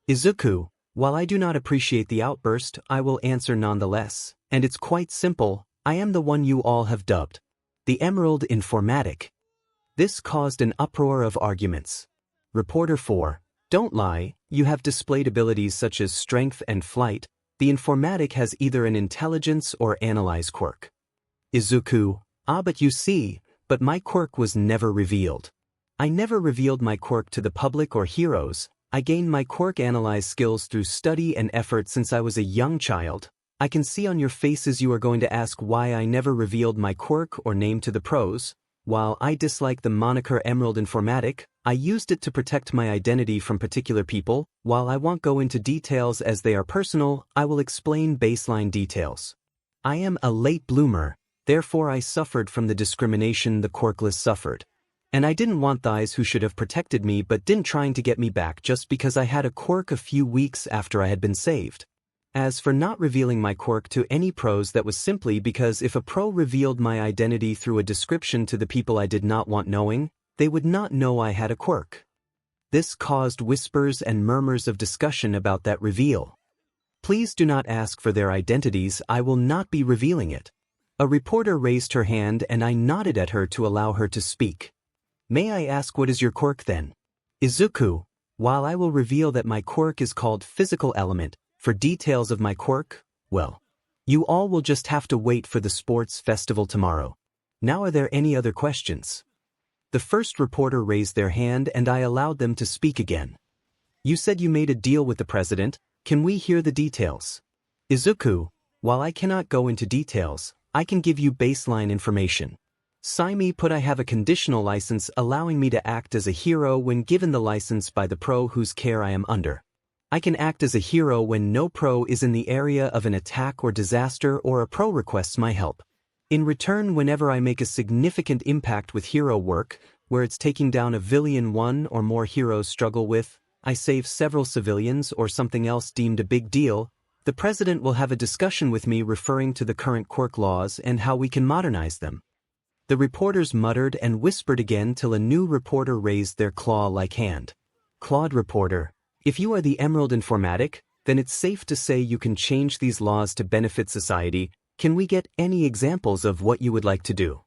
Izuku, while I do not appreciate the outburst, I will answer nonetheless, and it's quite simple. I am the one you all have dubbed the 𝗵𝗃𝗃. This caused an uproar of arguments. Reporter 4, don't lie, you have displayed abilities such as strength and flight. The 𝗵𝗃𝗃 has either an intelligence or analyze quirk. Izuku, but you see, but my quirk was never revealed. I never revealed my quirk to the public or heroes. I gained my quirk analyze skills through study and effort since I was a young child. I can see on your faces you are going to ask why I never revealed my quirk or name to the pros. While I dislike the moniker 𝗵𝗃𝗃, I used it to protect my identity from particular people. While I won't go into details as they are personal, I will explain baseline details. I am a late bloomer, therefore I suffered from the discrimination the quirkless suffered. And I didn't want those who should have protected me but didn't trying to get me back just because I had a quirk a few weeks after I had been saved. As for not revealing my quirk to any pros, that was simply because if a pro revealed my identity through a description to the people I did not want knowing, they would not know I had a quirk. This caused whispers and murmurs of discussion about that reveal. Please do not ask for their identities, I will not be revealing it. A reporter raised her hand and I nodded at her to allow her to speak. May I ask what is your quirk then? Izuku, while I will reveal that my quirk is called physical element, for details of my quirk, well, you all will just have to wait for the sports festival tomorrow. Now are there any other questions? The first reporter raised their hand and I allowed them to speak again. You said you made a deal with the president, can we hear the details? Izuku, while I cannot go into details, I can give you baseline information. 𝗬𝗵𝗲 I have a conditional license allowing me to act as a hero when given the license by the pro whose care I am under. I can act as a hero when no pro is in the area of an attack or disaster or a pro requests my help. In return, whenever I make a significant impact with hero work, where it's taking down a villain one or more heroes struggle with, I save several civilians or something else deemed a big deal, the president will have a discussion with me referring to the current quirk laws and how we can modernize them. The reporters muttered and whispered again till a new reporter raised their claw-like hand. Clawed reporter, if you are the 𝗵𝗃𝗃, then it's safe to say you can change these laws to benefit society. Can we get any examples of what you would like to do?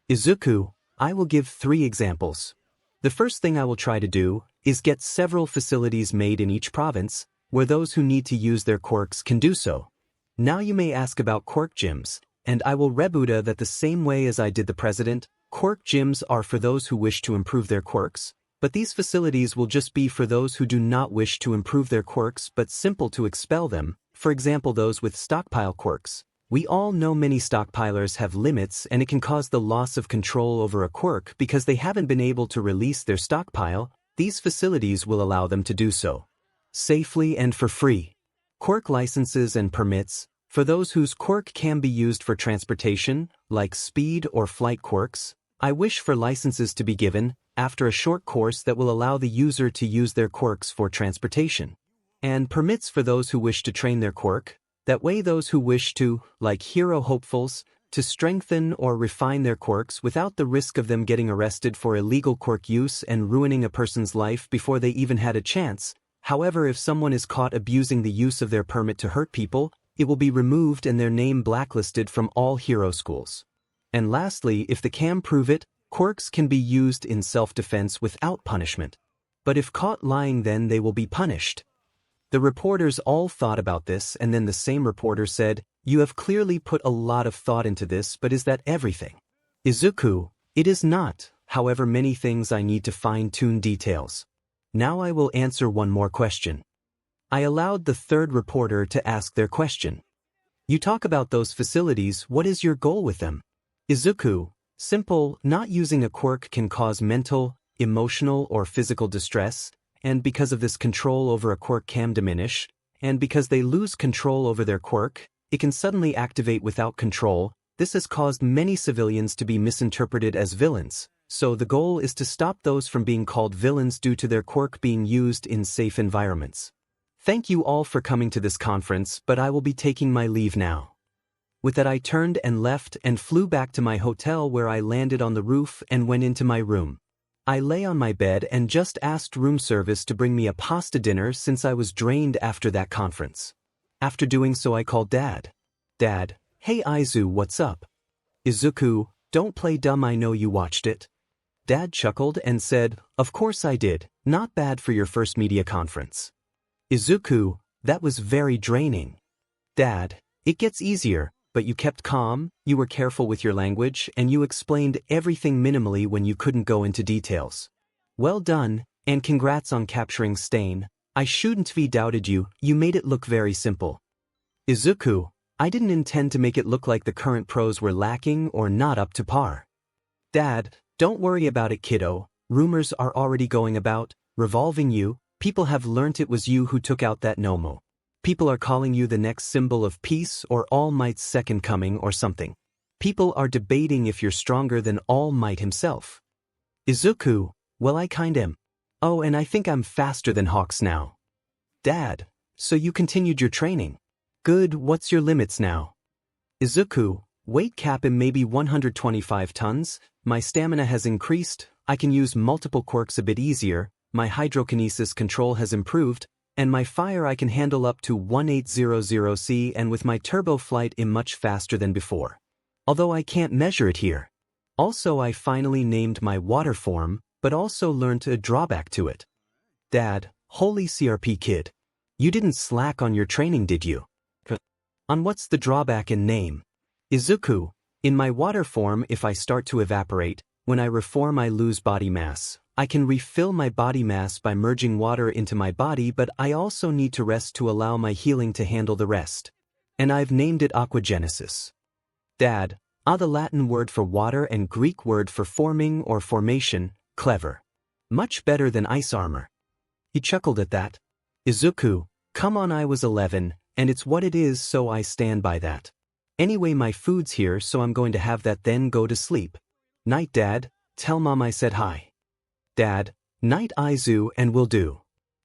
Izuku, I will give 3 examples. The first thing I will try to do is get several facilities made in each province, where those who need to use their quirks can do so. Now you may ask about quirk gyms, and I will rebuttal that the same way as I did the president, quirk gyms are for those who wish to improve their quirks, but these facilities will just be for those who do not wish to improve their quirks but simple to expel them, for example those with stockpile quirks. We all know many stockpilers have limits and it can cause the loss of control over a quirk because they haven't been able to release their stockpile. These facilities will allow them to do so safely and for free. Quirk licenses and permits, for those whose quirk can be used for transportation, like speed or flight quirks, I wish for licenses to be given after a short course that will allow the user to use their quirks for transportation. And permits for those who wish to train their quirk. That way those who wish to, like hero hopefuls, to strengthen or refine their quirks without the risk of them getting arrested for illegal quirk use and ruining a person's life before they even had a chance. However, if someone is caught abusing the use of their permit to hurt people, it will be removed and their name blacklisted from all hero schools. And lastly, if they can prove it, quirks can be used in self-defense without punishment. But if caught lying, then they will be punished. The reporters all thought about this, and then the same reporter said, "You have clearly put a lot of thought into this, but is that everything?" Izuku, it is not, however many things I need to fine-tune details. Now I will answer one more question. I allowed the third reporter to ask their question. You talk about those facilities, what is your goal with them? Izuku, simple, not using a quirk can cause mental, emotional or physical distress, and because of this control over a quirk can diminish, and because they lose control over their quirk, it can suddenly activate without control. This has caused many civilians to be misinterpreted as villains, so the goal is to stop those from being called villains due to their quirk being used in safe environments. Thank you all for coming to this conference, but I will be taking my leave now. With that I turned and left and flew back to my hotel where I landed on the roof and went into my room. I lay on my bed and just asked room service to bring me a pasta dinner since I was drained after that conference. After doing so I called Dad. Dad, hey Izu, what's up? Izuku, don't play dumb, I know you watched it. Dad chuckled and said, of course I did, not bad for your first media conference. Izuku, that was very draining. Dad, it gets easier. But you kept calm, you were careful with your language, and you explained everything minimally when you couldn't go into details. Well done, and congrats on capturing Stain. I shouldn't have doubted you, you made it look very simple. Izuku, I didn't intend to make it look like the current pros were lacking or not up to par. Dad, don't worry about it kiddo, rumors are already going about, revolving you, people have learnt it was you who took out that 𝗵𝗃𝗃. People are calling you the next symbol of peace or All Might's second coming or something. People are debating if you're stronger than All Might himself. Izuku, well I kind am. Oh, and I think I'm faster than Hawks now. Dad, so you continued your training. Good, what's your limits now? Izuku, weight cap in maybe 125 tons, my stamina has increased, I can use multiple quirks a bit easier, my hydrokinesis control has improved, and my fire I can handle up to 1800C, and with my turbo flight I'm much faster than before. Although I can't measure it here. Also I finally named my water form, but also learned a drawback to it. Dad, holy CRP kid. You didn't slack on your training, did you? On what's the drawback in name? Izuku, in my water form if I start to evaporate, when I reform I lose body mass. I can refill my body mass by merging water into my body, but I also need to rest to allow my healing to handle the rest. And I've named it aquagenesis. Dad, the Latin word for water and Greek word for forming or formation, clever. Much better than ice armor. He chuckled at that. Izuku, come on, I was 11, and it's what it is, so I stand by that. Anyway, my food's here, so I'm going to have that then go to sleep. Night, Dad, tell Mom I said hi. Dad, night Izu, and will do.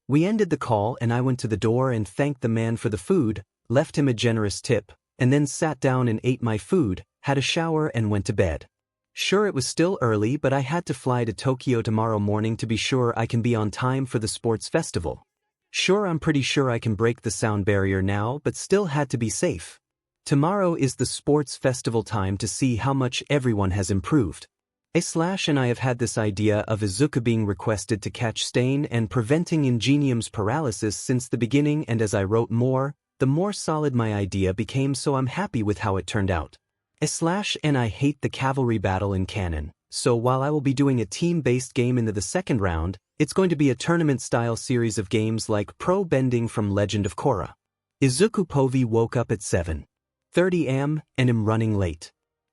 We ended the call and I went to the door and thanked the man for the food, left him a generous tip, and then sat down and ate my food, had a shower and went to bed. Sure, it was still early, but I had to fly to Tokyo tomorrow morning to be sure I can be on time for the sports festival. Sure, I'm pretty sure I can break the sound barrier now, but still had to be safe. Tomorrow is the sports festival time to see how much everyone has improved. // and I have had this idea of Izuku being requested to catch stain and preventing 𝗵𝗃𝗫𝗄𝗃 paralysis since the beginning, and as I wrote more, the more solid my idea became, so I'm happy with how it turned out. / and I hate the cavalry battle in canon, so while I will be doing a team-based game into the second round, it's going to be a tournament-style series of games like Pro Bending from Legend of Korra. Izuku Povey woke up at 7:30 am and am running late.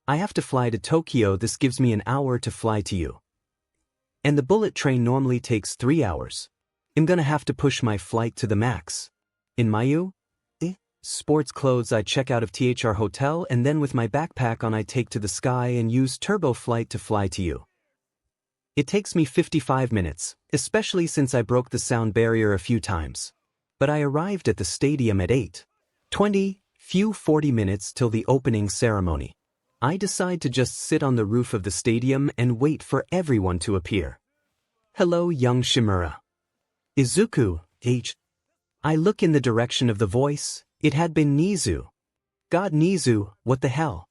I have to fly to Tokyo. This gives me an hour to fly to you. And the bullet train normally takes 3 hours. I'm gonna have to push my flight to the max. In Mayu? Sports clothes I check out of THR hotel, and then with my backpack on I take to the sky and use turbo flight to fly to you. It takes me 55 minutes, especially since I broke the sound barrier a few times. But I arrived at the stadium at 8:20, 40 minutes till the opening ceremony. I decide to just sit on the roof of the stadium and wait for everyone to appear. Hello, young 𝗵𝗵𝗲. Izuku, H. I look in the direction of the voice. It had been 𝗍𝗍. God, 𝗍𝗍, what the hell?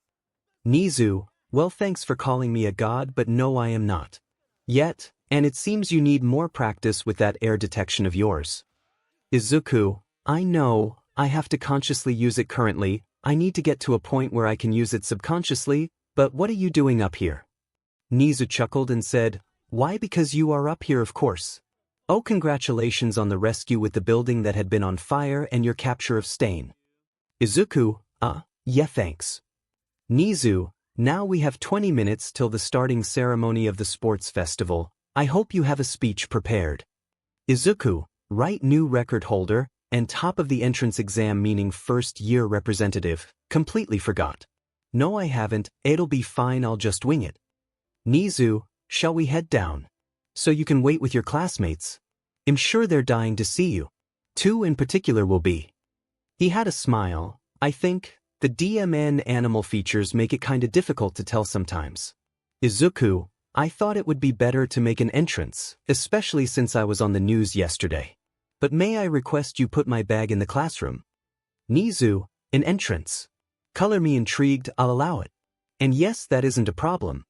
𝗍𝗍, well, thanks for calling me a god, but no, I am not. Yet, and it seems you need more practice with that air detection of yours. Izuku, I know, I have to consciously use it currently. I need to get to a point where I can use it subconsciously, but what are you doing up here? 𝗍𝗍 chuckled and said, why, because you are up here, of course. Oh, congratulations on the rescue with the building that had been on fire and your capture of Stain. Izuku, yeah, thanks. 𝗍𝗍, now we have 20 minutes till the starting ceremony of the sports festival. I hope you have a speech prepared. Izuku, right, new record holder, and top of the entrance exam, meaning first-year representative, completely forgot. No, I haven't, it'll be fine, I'll just wing it. 𝗍𝗍, shall we head down? So you can wait with your classmates. I'm sure they're dying to see you. 2 in particular will be. He had a smile. I think the DMN animal features make it kinda difficult to tell sometimes. Izuku, I thought it would be better to make an entrance, especially since I was on the news yesterday. But may I request you put my bag in the classroom? 𝗍𝗍, an entrance. Color me intrigued, I'll allow it. And yes, that isn't a problem.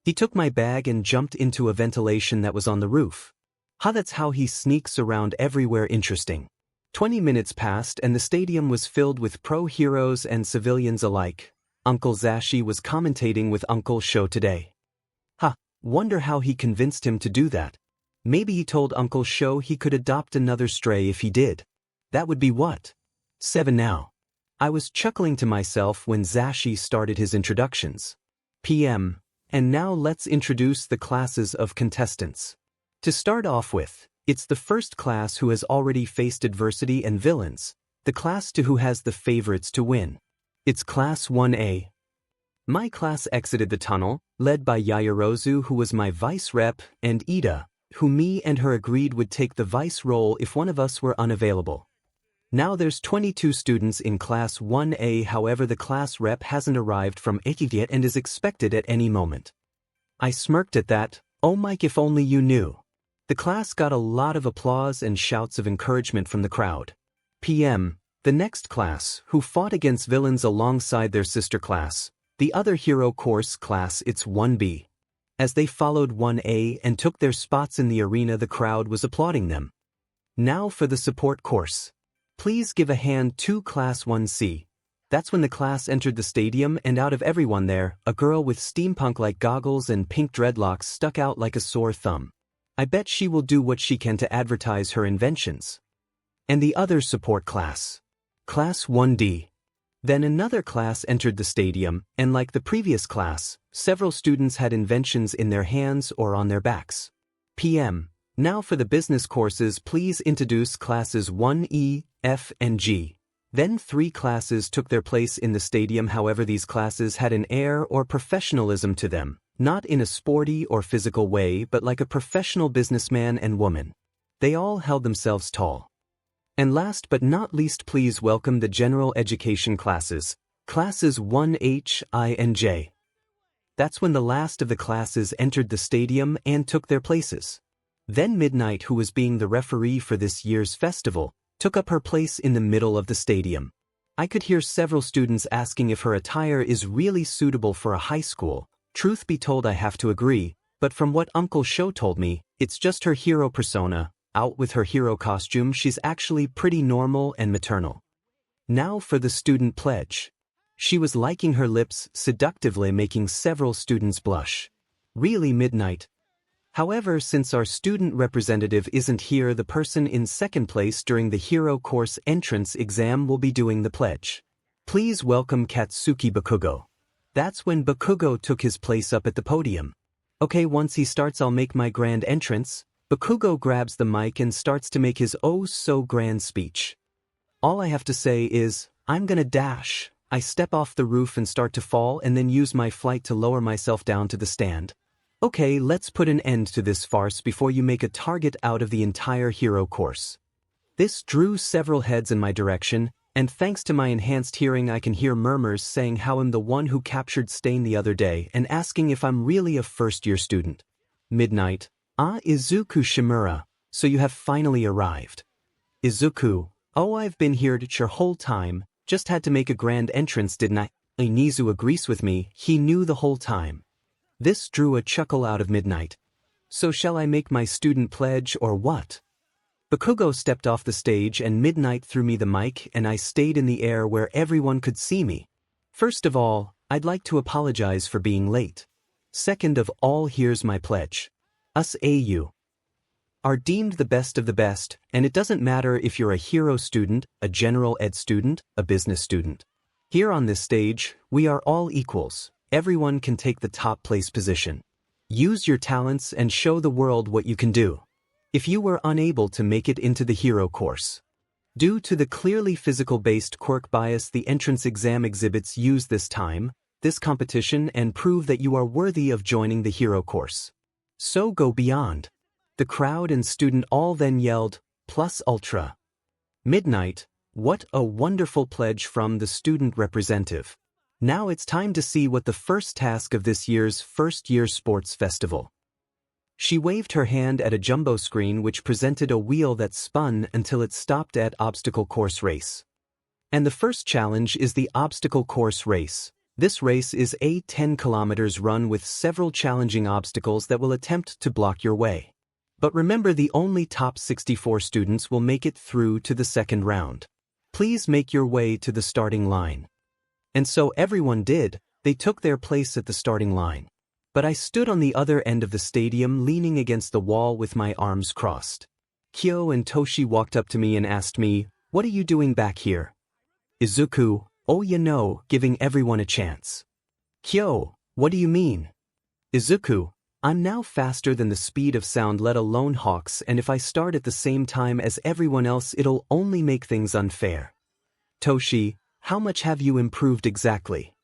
He took my bag and jumped into a ventilation that was on the roof. That's how he sneaks around everywhere. Interesting. 20 minutes passed and the stadium was filled with pro heroes and civilians alike. Uncle Zashi was commentating with Uncle Sho today. Wonder how he convinced him to do that. Maybe he told Uncle Sho he could adopt another stray if he did. That would be what? 7 now. I was chuckling to myself when Zashi started his introductions. PM. And now let's introduce the classes of contestants. To start off with, it's the first class who has already faced adversity and villains, the class who has the favorites to win. It's Class 1A. My class exited the tunnel, led by Yaoyorozu, who was my vice rep, and Ida, who me and her agreed would take the vice role if one of us were unavailable. Now there's 22 students in Class 1A, however the class rep hasn't arrived from Eki yet and is expected at any moment. I smirked at that. Oh Mike, if only you knew. The class got a lot of applause and shouts of encouragement from the crowd. PM, the next class, who fought against villains alongside their sister class, the other hero course class, it's 1B. As they followed 1A and took their spots in the arena, the crowd was applauding them. Now for the support course. Please give a hand to class 1C. That's when the class entered the stadium, and out of everyone there, a girl with steampunk-like goggles and pink dreadlocks stuck out like a sore thumb. I bet she will do what she can to advertise her inventions. And the other support class. Class 1D. Then another class entered the stadium, and like the previous class, several students had inventions in their hands or on their backs. PM. Now for the business courses, please introduce classes 1E, F, and G. Then 3 classes took their place in the stadium. However, these classes had an air or professionalism to them, not in a sporty or physical way, but like a professional businessman and woman. They all held themselves tall. And last but not least, please welcome the general education classes, classes 1H, I, and J. That's when the last of the classes entered the stadium and took their places. Then Midnight, who was being the referee for this year's festival, took up her place in the middle of the stadium. I could hear several students asking if her attire is really suitable for a high school. Truth be told, I have to agree, but from what Uncle Sho told me, it's just her hero persona. Out with her hero costume, she's actually pretty normal and maternal. Now for the student pledge. She was licking her lips seductively, making several students blush. Really, Midnight? However, since our student representative isn't here, the person in second place during the hero course entrance exam will be doing the pledge. Please welcome Katsuki Bakugo. That's when Bakugo took his place up at the podium. Okay, once he starts, I'll make my grand entrance. Bakugo grabs the mic and starts to make his oh-so-grand speech. All I have to say is, I'm gonna dash. I step off the roof and start to fall, and then use my flight to lower myself down to the stand. Okay, let's put an end to this farce before you make a target out of the entire hero course. This drew several heads in my direction, and thanks to my enhanced hearing, I can hear murmurs saying how I'm the one who captured Stain the other day and asking if I'm really a first-year student. Midnight. Izuku Shimura, so you have finally arrived. Izuku, oh, I've been here your whole time, just had to make a grand entrance, didn't I? Inizu agrees with me, he knew the whole time. This drew a chuckle out of Midnight. So shall I make my student pledge or what? Bakugo stepped off the stage and Midnight threw me the mic, and I stayed in the air where everyone could see me. First of all, I'd like to apologize for being late. Second of all, here's my pledge. Us AU are deemed the best of the best, and it doesn't matter if you're a hero student, a general ed student, a business student. Here on this stage, we are all equals. Everyone can take the top place position. Use your talents and show the world what you can do. If you were unable to make it into the hero course, due to the clearly physical-based quirk bias the entrance exam exhibits, use this competition and prove that you are worthy of joining the hero course. So go beyond. The crowd and student all then yelled, plus ultra. Midnight, what a wonderful pledge from the student representative. Now it's time to see what the first task of this year's first-year sports festival. She waved her hand at a jumbo screen which presented a wheel that spun until it stopped at obstacle course race. And the first challenge is the obstacle course race. This race is a 10 kilometers run with several challenging obstacles that will attempt to block your way. But remember, the only top 64 students will make it through to the second round. Please make your way to the starting line. And so everyone did. They took their place at the starting line. But I stood on the other end of the stadium leaning against the wall with my arms crossed. Kyo and Toshi walked up to me and asked me, "What are you doing back here?" Izuku, "Oh, you know, giving everyone a chance." Kyo, "What do you mean?" Izuku, "I'm now faster than the speed of sound, let alone Hawks, and if I start at the same time as everyone else, it'll only make things unfair." Toshi, "How much have you improved exactly?"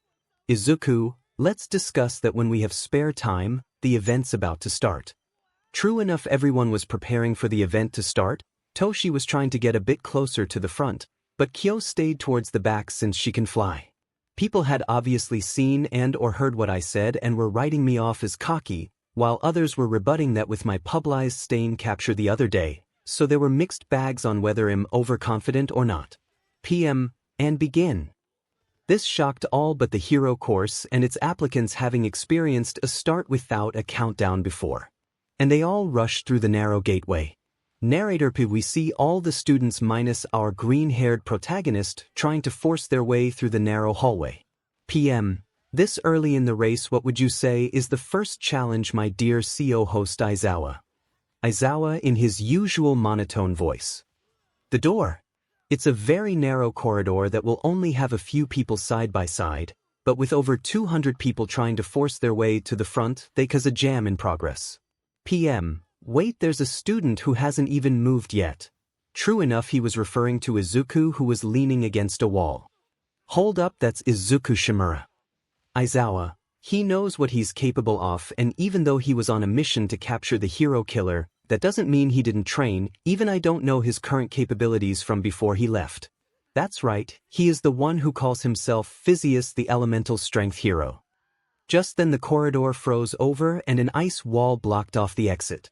Izuku, "Let's discuss that when we have spare time. The event's about to start." True enough, everyone was preparing for the event to start. Toshi was trying to get a bit closer to the front, but Kyo stayed towards the back since she can fly. People had obviously seen and or heard what I said and were writing me off as cocky, while others were rebutting that with my publicized stain capture the other day, so there were mixed bags on whether I'm overconfident or not. PM, and begin. This shocked all but the hero course and its applicants, having experienced a start without a countdown before. And they all rushed through the narrow gateway. Narrator P. We see all the students minus our green-haired protagonist trying to force their way through the narrow hallway. PM. This early in the race, what would you say is the first challenge, my dear CO host 𝗬𝗧𝗏? 𝗬𝗧𝗏 in his usual monotone voice. The door. It's a very narrow corridor that will only have a few people side by side, but with over 200 people trying to force their way to the front, there's a jam in progress. PM. Wait, there's a student who hasn't even moved yet. True enough, he was referring to Izuku, who was leaning against a wall. Hold up, that's Izuku 𝗬𝗵𝗲. 𝗬𝗧𝗏. He knows what he's capable of, and even though he was on a mission to capture the hero killer, that doesn't mean he didn't train. Even I don't know his current capabilities from before he left. That's right, he is the one who calls himself 𝗵𝘃𝗲𝗄, the elemental strength hero. Just then the corridor froze over and an ice wall blocked off the exit.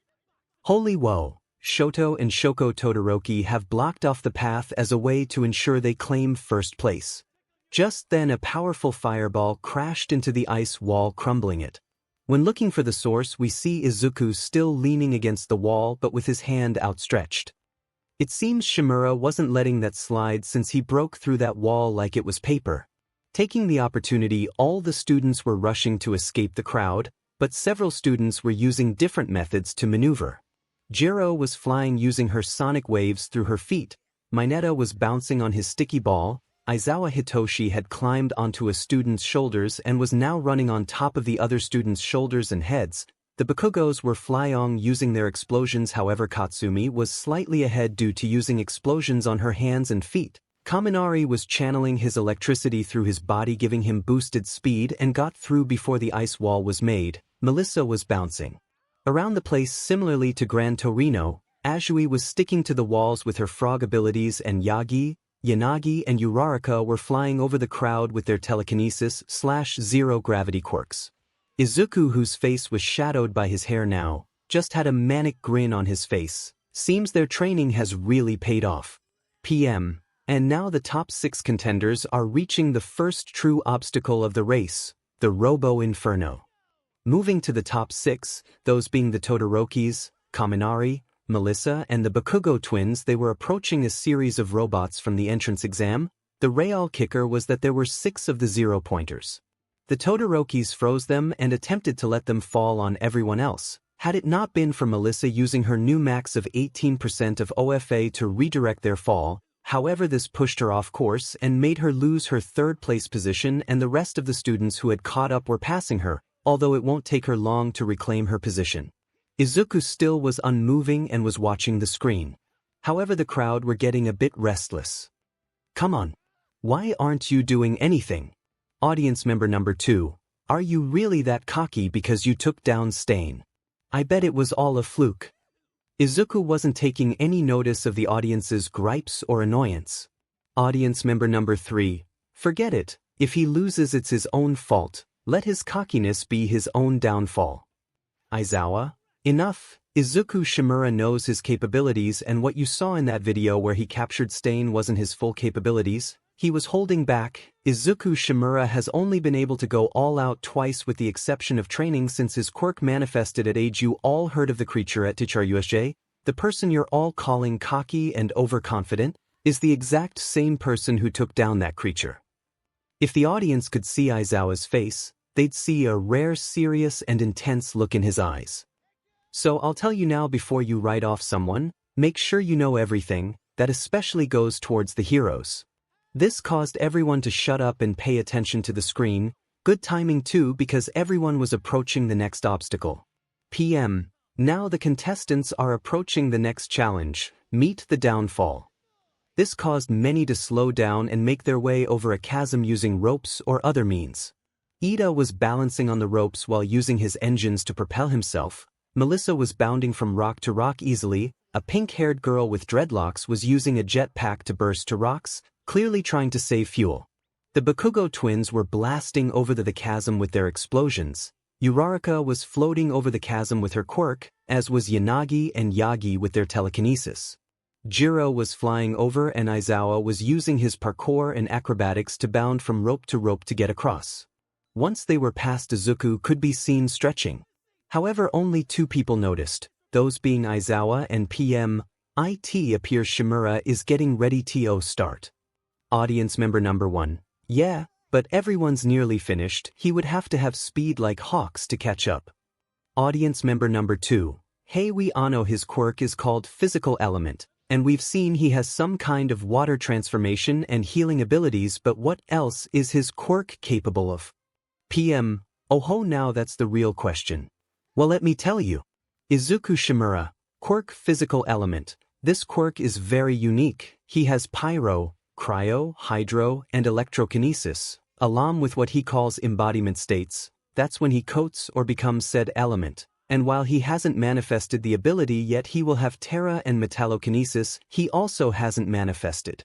Holy woe, Shoto and Shoko Todoroki have blocked off the path as a way to ensure they claim first place. Just then a powerful fireball crashed into the ice wall, crumbling it. When looking for the source, we see Izuku still leaning against the wall but with his hand outstretched. It seems 𝗵𝗵𝗲 wasn't letting that slide since he broke through that wall like it was paper. Taking the opportunity, all the students were rushing to escape the crowd, but several students were using different methods to maneuver. Jiro was flying using her sonic waves through her feet, Mineta was bouncing on his sticky ball, Aizawa Hitoshi had climbed onto a student's shoulders and was now running on top of the other students' shoulders and heads. The Bakugos were flying using their explosions, however Katsumi was slightly ahead due to using explosions on her hands and feet. Kaminari was channeling his electricity through his body, giving him boosted speed, and got through before the ice wall was made. Melissa was bouncing around the place similarly to Gran Torino. Azui was sticking to the walls with her frog abilities, and Yagi, Yanagi and Uraraka were flying over the crowd with their telekinesis/zero gravity quirks. Izuku, whose face was shadowed by his hair now, just had a manic grin on his face. Seems their training has really paid off. PM. And now the top 6 contenders are reaching the first true obstacle of the race, the Robo Inferno. Moving to the top 6, those being the Todorokis, Kaminari, Melissa and the Bakugo twins, they were approaching a series of robots from the entrance exam. The real kicker was that there were 6 of the 0-pointers. The Todorokis froze them and attempted to let them fall on everyone else. Had it not been for Melissa using her new max of 18% of OFA to redirect their fall, however, this pushed her off course and made her lose her 3rd place position, and the rest of the students who had caught up were passing her, although it won't take her long to reclaim her position. Izuku still was unmoving and was watching the screen. However, the crowd were getting a bit restless. Come on. Why aren't you doing anything? Audience member number 2, are you really that cocky because you took down Stain? I bet it was all a fluke. Izuku wasn't taking any notice of the audience's gripes or annoyance. Audience member number 3, forget it. If he loses, it's his own fault. Let his cockiness be his own downfall. Aizawa? Enough. Izuku 𝗵𝗵𝗲 knows his capabilities, and what you saw in that video where he captured Stain wasn't his full capabilities. He was holding back. Izuku 𝗵𝗵𝗲 has only been able to go all out twice with the exception of training since his quirk manifested at age. You all heard of the creature at 𝗬𝗪𝙢𝗎? The person you're all calling cocky and overconfident is the exact same person who took down that creature. If the audience could see Aizawa's face, they'd see a rare, serious and intense look in his eyes. So I'll tell you now, before you write off someone, make sure you know everything. That especially goes towards the heroes. This caused everyone to shut up and pay attention to the screen. Good timing too, because everyone was approaching the next obstacle. PM. Now the contestants are approaching the next challenge, meet the downfall. This caused many to slow down and make their way over a chasm using ropes or other means. Ida was balancing on the ropes while using his engines to propel himself. Melissa was bounding from rock to rock easily. A pink-haired girl with dreadlocks was using a jetpack to burst to rocks, clearly trying to save fuel. The Bakugo twins were blasting over the chasm with their explosions. Uraraka was floating over the chasm with her quirk, as was Yanagi and Yagi with their telekinesis. Jiro was flying over and Aizawa was using his parkour and acrobatics to bound from rope to get across. Once they were past, Izuku could be seen stretching. However, only 2 people noticed, those being Aizawa and 𝗵𝘃𝗲 appears Shimura is getting ready to start. Audience member number 1. Yeah, but everyone's nearly finished, he would have to have speed like hawks to catch up. Audience member number 2. Hey, we all know his quirk is called physical element, and we've seen he has some kind of water transformation and healing abilities, but what else is his quirk capable of? 𝗵𝘃𝗲, now that's the real question. Well, let me tell you. Izuku Shimura, quirk physical element. This quirk is very unique. He has pyro, cryo, hydro, and electrokinesis, along with what he calls embodiment states. That's when he coats or becomes said element. And while he hasn't manifested the ability yet, he will have terra and metallokinesis. He also hasn't manifested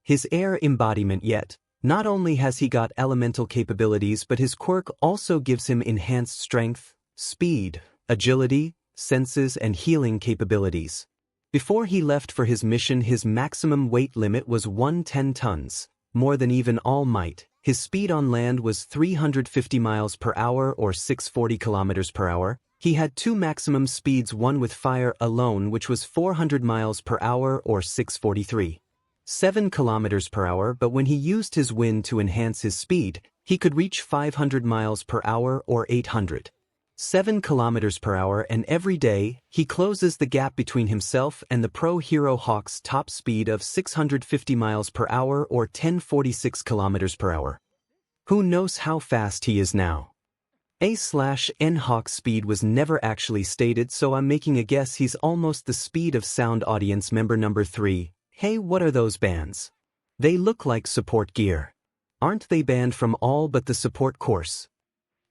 his air embodiment yet. Not only has he got elemental capabilities, but his quirk also gives him enhanced strength, speed, agility, senses, and healing capabilities. Before he left for his mission, his maximum weight limit was 110 tons, more than even All Might. His speed on land was 350 miles per hour or 640 kilometers per hour. He had 2 maximum speeds, one with fire alone, which was 400 miles per hour or 643.7 kilometers per hour, but when he used his wind to enhance his speed, he could reach 500 miles per hour or 807 kilometers per hour, and every day, he closes the gap between himself and the pro hero Hawk's top speed of 650 miles per hour or 1046 kilometers per hour. Who knows how fast he is now? /N Hawk's speed was never actually stated, so I'm making a guess he's almost the speed of sound. Audience member number 3. Hey, what are those bands? They look like support gear. Aren't they banned from all but the support course?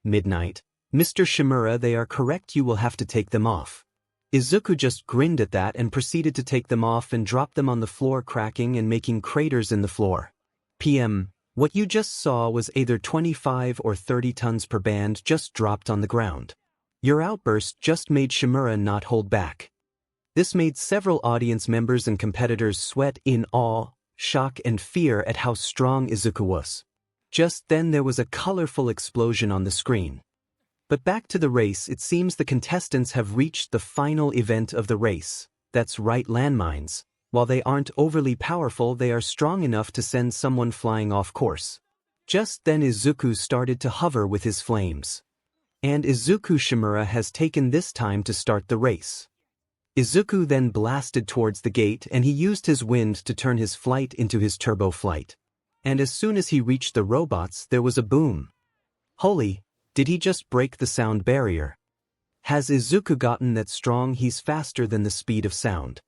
Midnight. Mr. Shimura, they are correct, you will have to take them off. Izuku just grinned at that and proceeded to take them off and drop them on the floor, cracking and making craters in the floor. What you just saw was either 25 or 30 tons per band just dropped on the ground. Your outburst just made Shimura not hold back. This made several audience members and competitors sweat in awe, shock, and fear at how strong Izuku was. Just then there was a colorful explosion on the screen. But back to the race, it seems the contestants have reached the final event of the race. That's right, landmines. While they aren't overly powerful, they are strong enough to send someone flying off course. Just then Izuku started to hover with his flames. And Izuku Shimura has taken this time to start the race. Izuku then blasted towards the gate and he used his wind to turn his flight into his turbo flight. And as soon as he reached the robots, there was a boom. Holy, did he just break the sound barrier? Has Izuku gotten that strong he's faster than the speed of sound?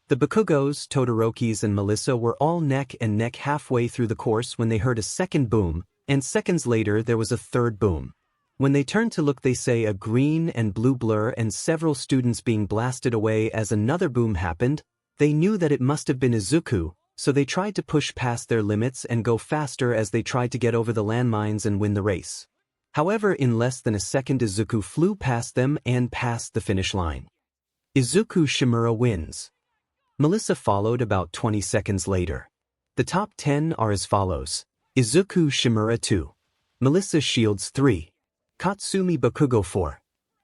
The Bakugos, Todorokis, and Melissa were all neck and neck halfway through the course when they heard a second boom, and seconds later there was a third boom. When they turned to look, they say a green and blue blur and several students being blasted away as another boom happened. They knew that it must have been Izuku, so they tried to push past their limits and go faster as they tried to get over the landmines and win the race. However, in less than a second Izuku flew past them and passed the finish line. Izuku Shimura wins. Melissa followed about 20 seconds later. The top 10 are as follows. Izuku Shimura 2. Melissa Shields 3. Katsumi Bakugo 4.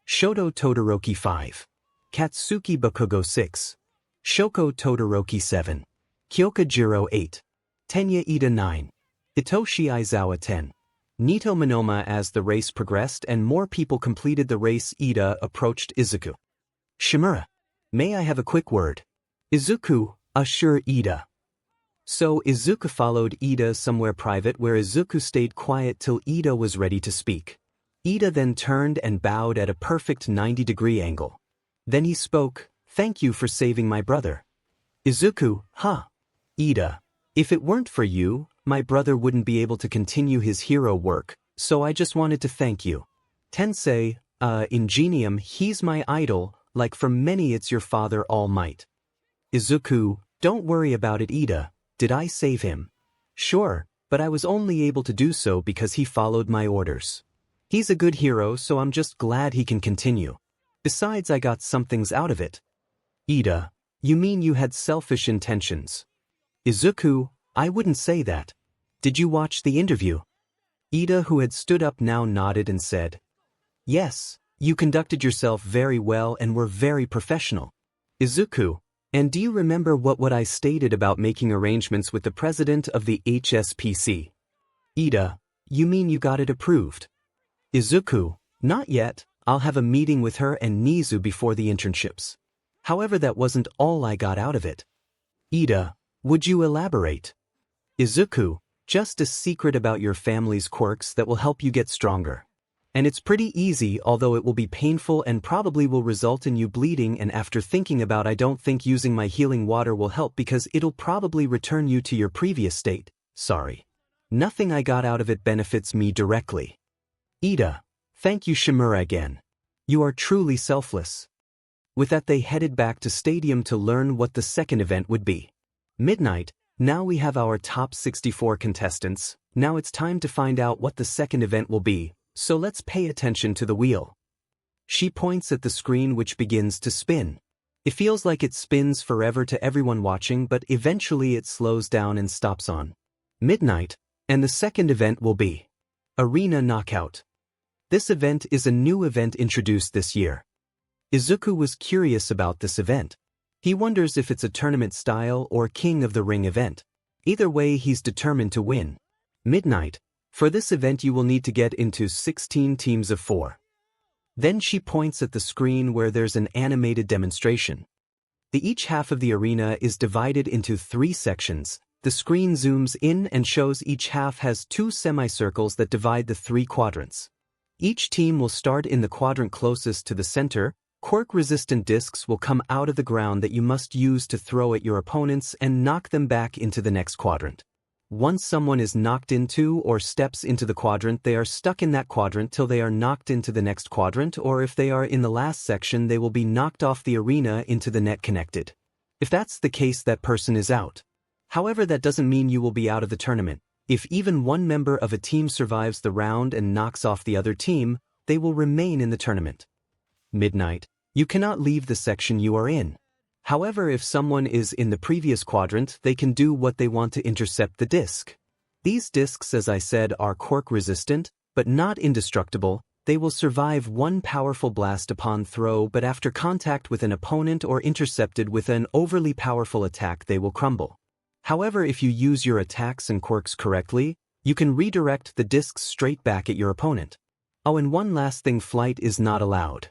Shoto Todoroki 5. Katsuki Bakugo 6. Shoko Todoroki 7. Kyoka Jiro 8. Tenya Ida 9. Itoshi Aizawa 10. Nito Minoma. As the race progressed and more people completed the race, Ida approached Izuku. Shimura, may I have a quick word? Izuku, assure Ida. So Izuku followed Ida somewhere private where Izuku stayed quiet till Ida was ready to speak. Ida then turned and bowed at a perfect 90-degree angle. Then he spoke, thank you for saving my brother. Izuku, Ida, if it weren't for you, my brother wouldn't be able to continue his hero work, so I just wanted to thank you. Tensei, Ingenium, he's my idol, like for many it's your father All Might. Izuku, don't worry about it, Ida. Did I save him? Sure, but I was only able to do so because he followed my orders. He's a good hero, so I'm just glad he can continue. Besides, I got some things out of it. Ida, you mean you had selfish intentions? Izuku, I wouldn't say that. Did you watch the interview? Ida, who had stood up, now nodded and said, yes, you conducted yourself very well and were very professional. Izuku, and do you remember what I stated about making arrangements with the president of the HSPC? Ida, you mean you got it approved? Izuku, not yet, I'll have a meeting with her and Nizu before the internships. However, that wasn't all I got out of it. Ida, would you elaborate? Izuku, just a secret about your family's quirks that will help you get stronger. And it's pretty easy, although it will be painful and probably will result in you bleeding, and after thinking about, I don't think using my healing water will help because it'll probably return you to your previous state. Sorry. Nothing I got out of it benefits me directly. Ida, thank you 𝗵𝗲 again. You are truly selfless. With that, they headed back to stadium to learn what the second event would be. Midnight, now we have our top 64 contestants, now it's time to find out what the second event will be, so let's pay attention to the wheel. She points at the screen, which begins to spin. It feels like it spins forever to everyone watching, but eventually it slows down and stops on midnight, and the second event will be Arena Knockout. This event is a new event introduced this year. Izuku was curious about this event. He wonders if it's a tournament-style or King of the Ring event. Either way, he's determined to win. Midnight. For this event, you will need to get into 16 teams of 4. Then she points at the screen where there's an animated demonstration. Each half of the arena is divided into 3 sections. The screen zooms in and shows each half has 2 semicircles that divide the 3 quadrants. Each team will start in the quadrant closest to the center. Quirk-resistant discs will come out of the ground that you must use to throw at your opponents and knock them back into the next quadrant. Once someone is knocked into or steps into the quadrant, they are stuck in that quadrant till they are knocked into the next quadrant, or if they are in the last section, they will be knocked off the arena into the net connected. If that's the case, that person is out. However, that doesn't mean you will be out of the tournament. If even one member of a team survives the round and knocks off the other team, they will remain in the tournament. Midnight. You cannot leave the section you are in. However, if someone is in the previous quadrant, they can do what they want to intercept the disc. These discs, as I said, are quirk-resistant, but not indestructible. They will survive one powerful blast upon throw, but after contact with an opponent or intercepted with an overly powerful attack, they will crumble. However, if you use your attacks and quirks correctly, you can redirect the discs straight back at your opponent. Oh, and one last thing, flight is not allowed.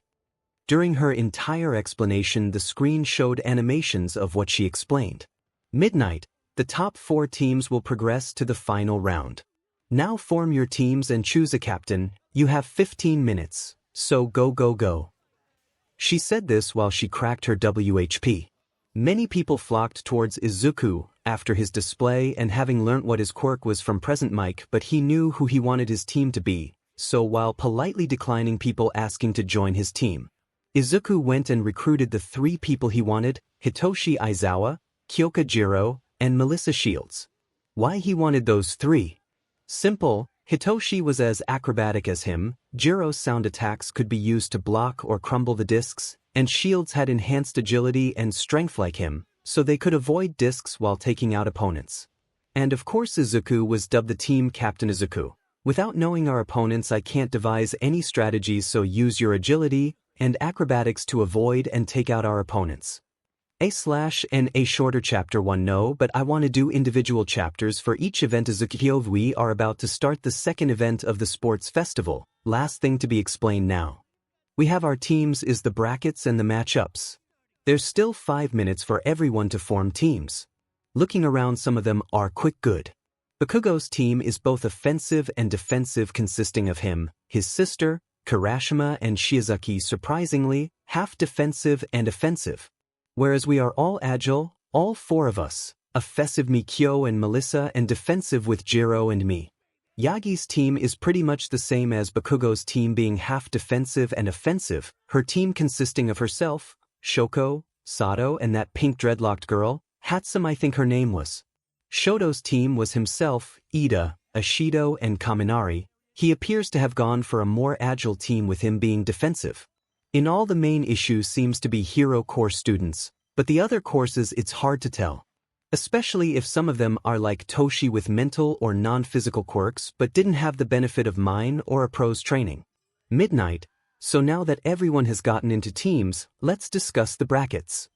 During her entire explanation, the screen showed animations of what she explained. Midnight, the top 4 teams will progress to the final round. Now form your teams and choose a captain. You have 15 minutes, so go. She said this while she cracked her WHP. Many people flocked towards Izuku after his display and having learnt what his quirk was from Present Mike, but he knew who he wanted his team to be, so while politely declining people asking to join his team, Izuku went and recruited the 3 people he wanted: Hitoshi Aizawa, Kyoka Jiro, and Melissa Shields. Why he wanted those 3? Simple. Hitoshi was as acrobatic as him, Jiro's sound attacks could be used to block or crumble the discs, and Shields had enhanced agility and strength like him, so they could avoid discs while taking out opponents. And of course Izuku was dubbed the team captain. Izuku. Without knowing our opponents, I can't devise any strategies, so use your agility and acrobatics to avoid and take out our opponents. A shorter chapter 1. No, but I want to do individual chapters for each event. Izuku, we are about to start the second event of the sports festival. Last thing to be explained now. We have our teams is the brackets and the matchups. There's still 5 minutes for everyone to form teams. Looking around, some of them are quick good. Bakugo's team is both offensive and defensive, consisting of him, his sister, Kirashima, and Shizuki. Surprisingly, half defensive and offensive. Whereas we are all agile, all 4 of us, offensive Mikyo and Melissa, and defensive with Jiro and me. Yagi's team is pretty much the same as Bakugo's team, being half defensive and offensive, her team consisting of herself, Shoko, Sato, and that pink dreadlocked girl, 𝗵𝗃 I think her name was. Shoto's team was himself, Ida, Ashido, and Kaminari. He appears to have gone for a more agile team with him being defensive. In all, the main issue seems to be hero course students, but the other courses it's hard to tell. Especially if some of them are like Toshi with mental or non-physical quirks but didn't have the benefit of mine or a pro's training. Midnight, so now that everyone has gotten into teams, let's discuss the brackets.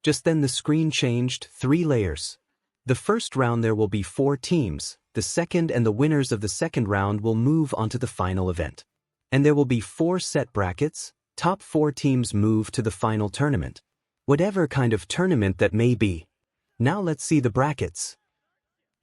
Just then the screen changed 3 layers. The first round there will be 4 teams, the second and the winners of the second round will move on to the final event. And there will be 4 set brackets, top 4 teams move to the final tournament. Whatever kind of tournament that may be. Now let's see the brackets.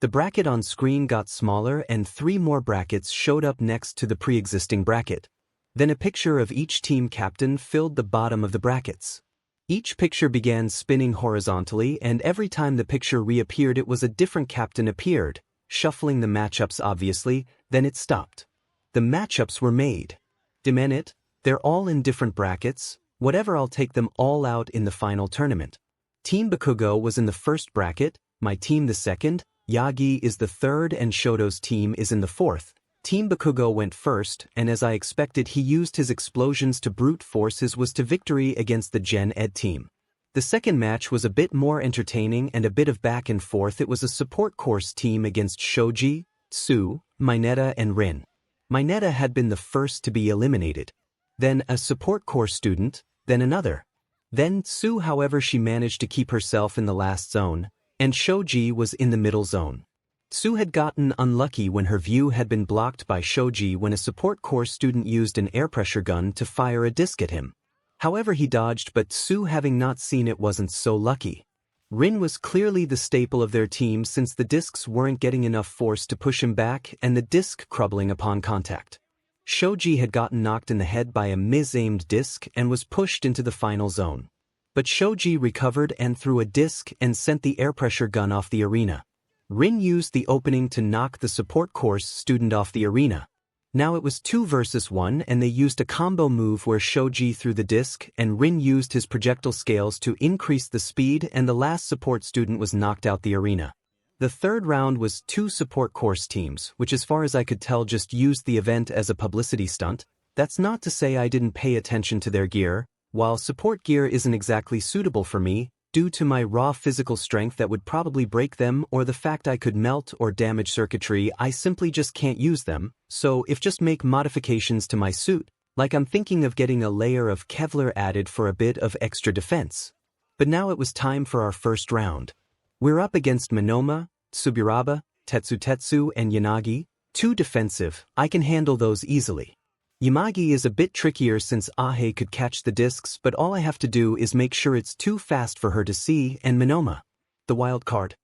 The bracket on screen got smaller and 3 more brackets showed up next to the pre-existing bracket. Then a picture of each team captain filled the bottom of the brackets. Each picture began spinning horizontally, and every time the picture reappeared it was a different captain appeared, shuffling the matchups obviously, then it stopped. The matchups were made. Demand it, they're all in different brackets, whatever, I'll take them all out in the final tournament. Team Bakugo was in the first bracket, my team the second, Yagi is the third and Shoto's team is in the fourth. Team Bakugo went first, and as I expected he used his explosions to brute force his way to victory against the Gen Ed team. The second match was a bit more entertaining and a bit of back and forth. It was a support course team against Shoji, 𝗬𝗵𝗲 and Rin. 𝗵𝗲 had been the first to be eliminated. Then a support course student, then another. Then 𝗬𝗲, however, she managed to keep herself in the last zone, and Shoji was in the middle zone. 𝗬𝗲 had gotten unlucky when her view had been blocked by Shoji when a support course student used an air pressure gun to fire a disc at him. However, he dodged, but 𝗬𝗲, having not seen it, wasn't so lucky. Rin was clearly the staple of their team since the discs weren't getting enough force to push him back and the disc crumbling upon contact. Shoji had gotten knocked in the head by a mis-aimed disc and was pushed into the final zone. But Shoji recovered and threw a disc and sent the air pressure gun off the arena. Rin used the opening to knock the support course student off the arena. Now it was 2 versus 1 and they used a combo move where Shoji threw the disc and Rin used his projectile scales to increase the speed, and the last support student was knocked out the arena. The third round was 2 support course teams, which as far as I could tell just used the event as a publicity stunt. That's not to say I didn't pay attention to their gear. While support gear isn't exactly suitable for me, due to my raw physical strength that would probably break them or the fact I could melt or damage circuitry, I simply just can't use them, so if just make modifications to my suit, like I'm thinking of getting a layer of Kevlar added for a bit of extra defense. But now it was time for our first round. We're up against 𝗵𝗲, 𝗬𝗵𝗲, 𝗬𝗪𝗪 and Yanagi, 2 defensive, I can handle those easily. Yamagi is a bit trickier since 𝗬𝗲 could catch the discs, but all I have to do is make sure it's too fast for her to see, and 𝗵𝗲. The wild card.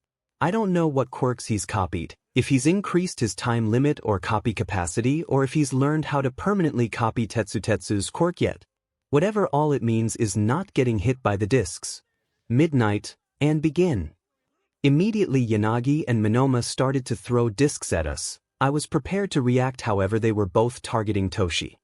I don't know what quirks he's copied, if he's increased his time limit or copy capacity, or if he's learned how to permanently copy 𝗬𝗪𝗪's quirk yet. Whatever, all it means is not getting hit by the discs. Midnight, and begin. Immediately Yanagi and 𝗵𝗲 started to throw discs at us. I was prepared to react, however they were both targeting Toshi.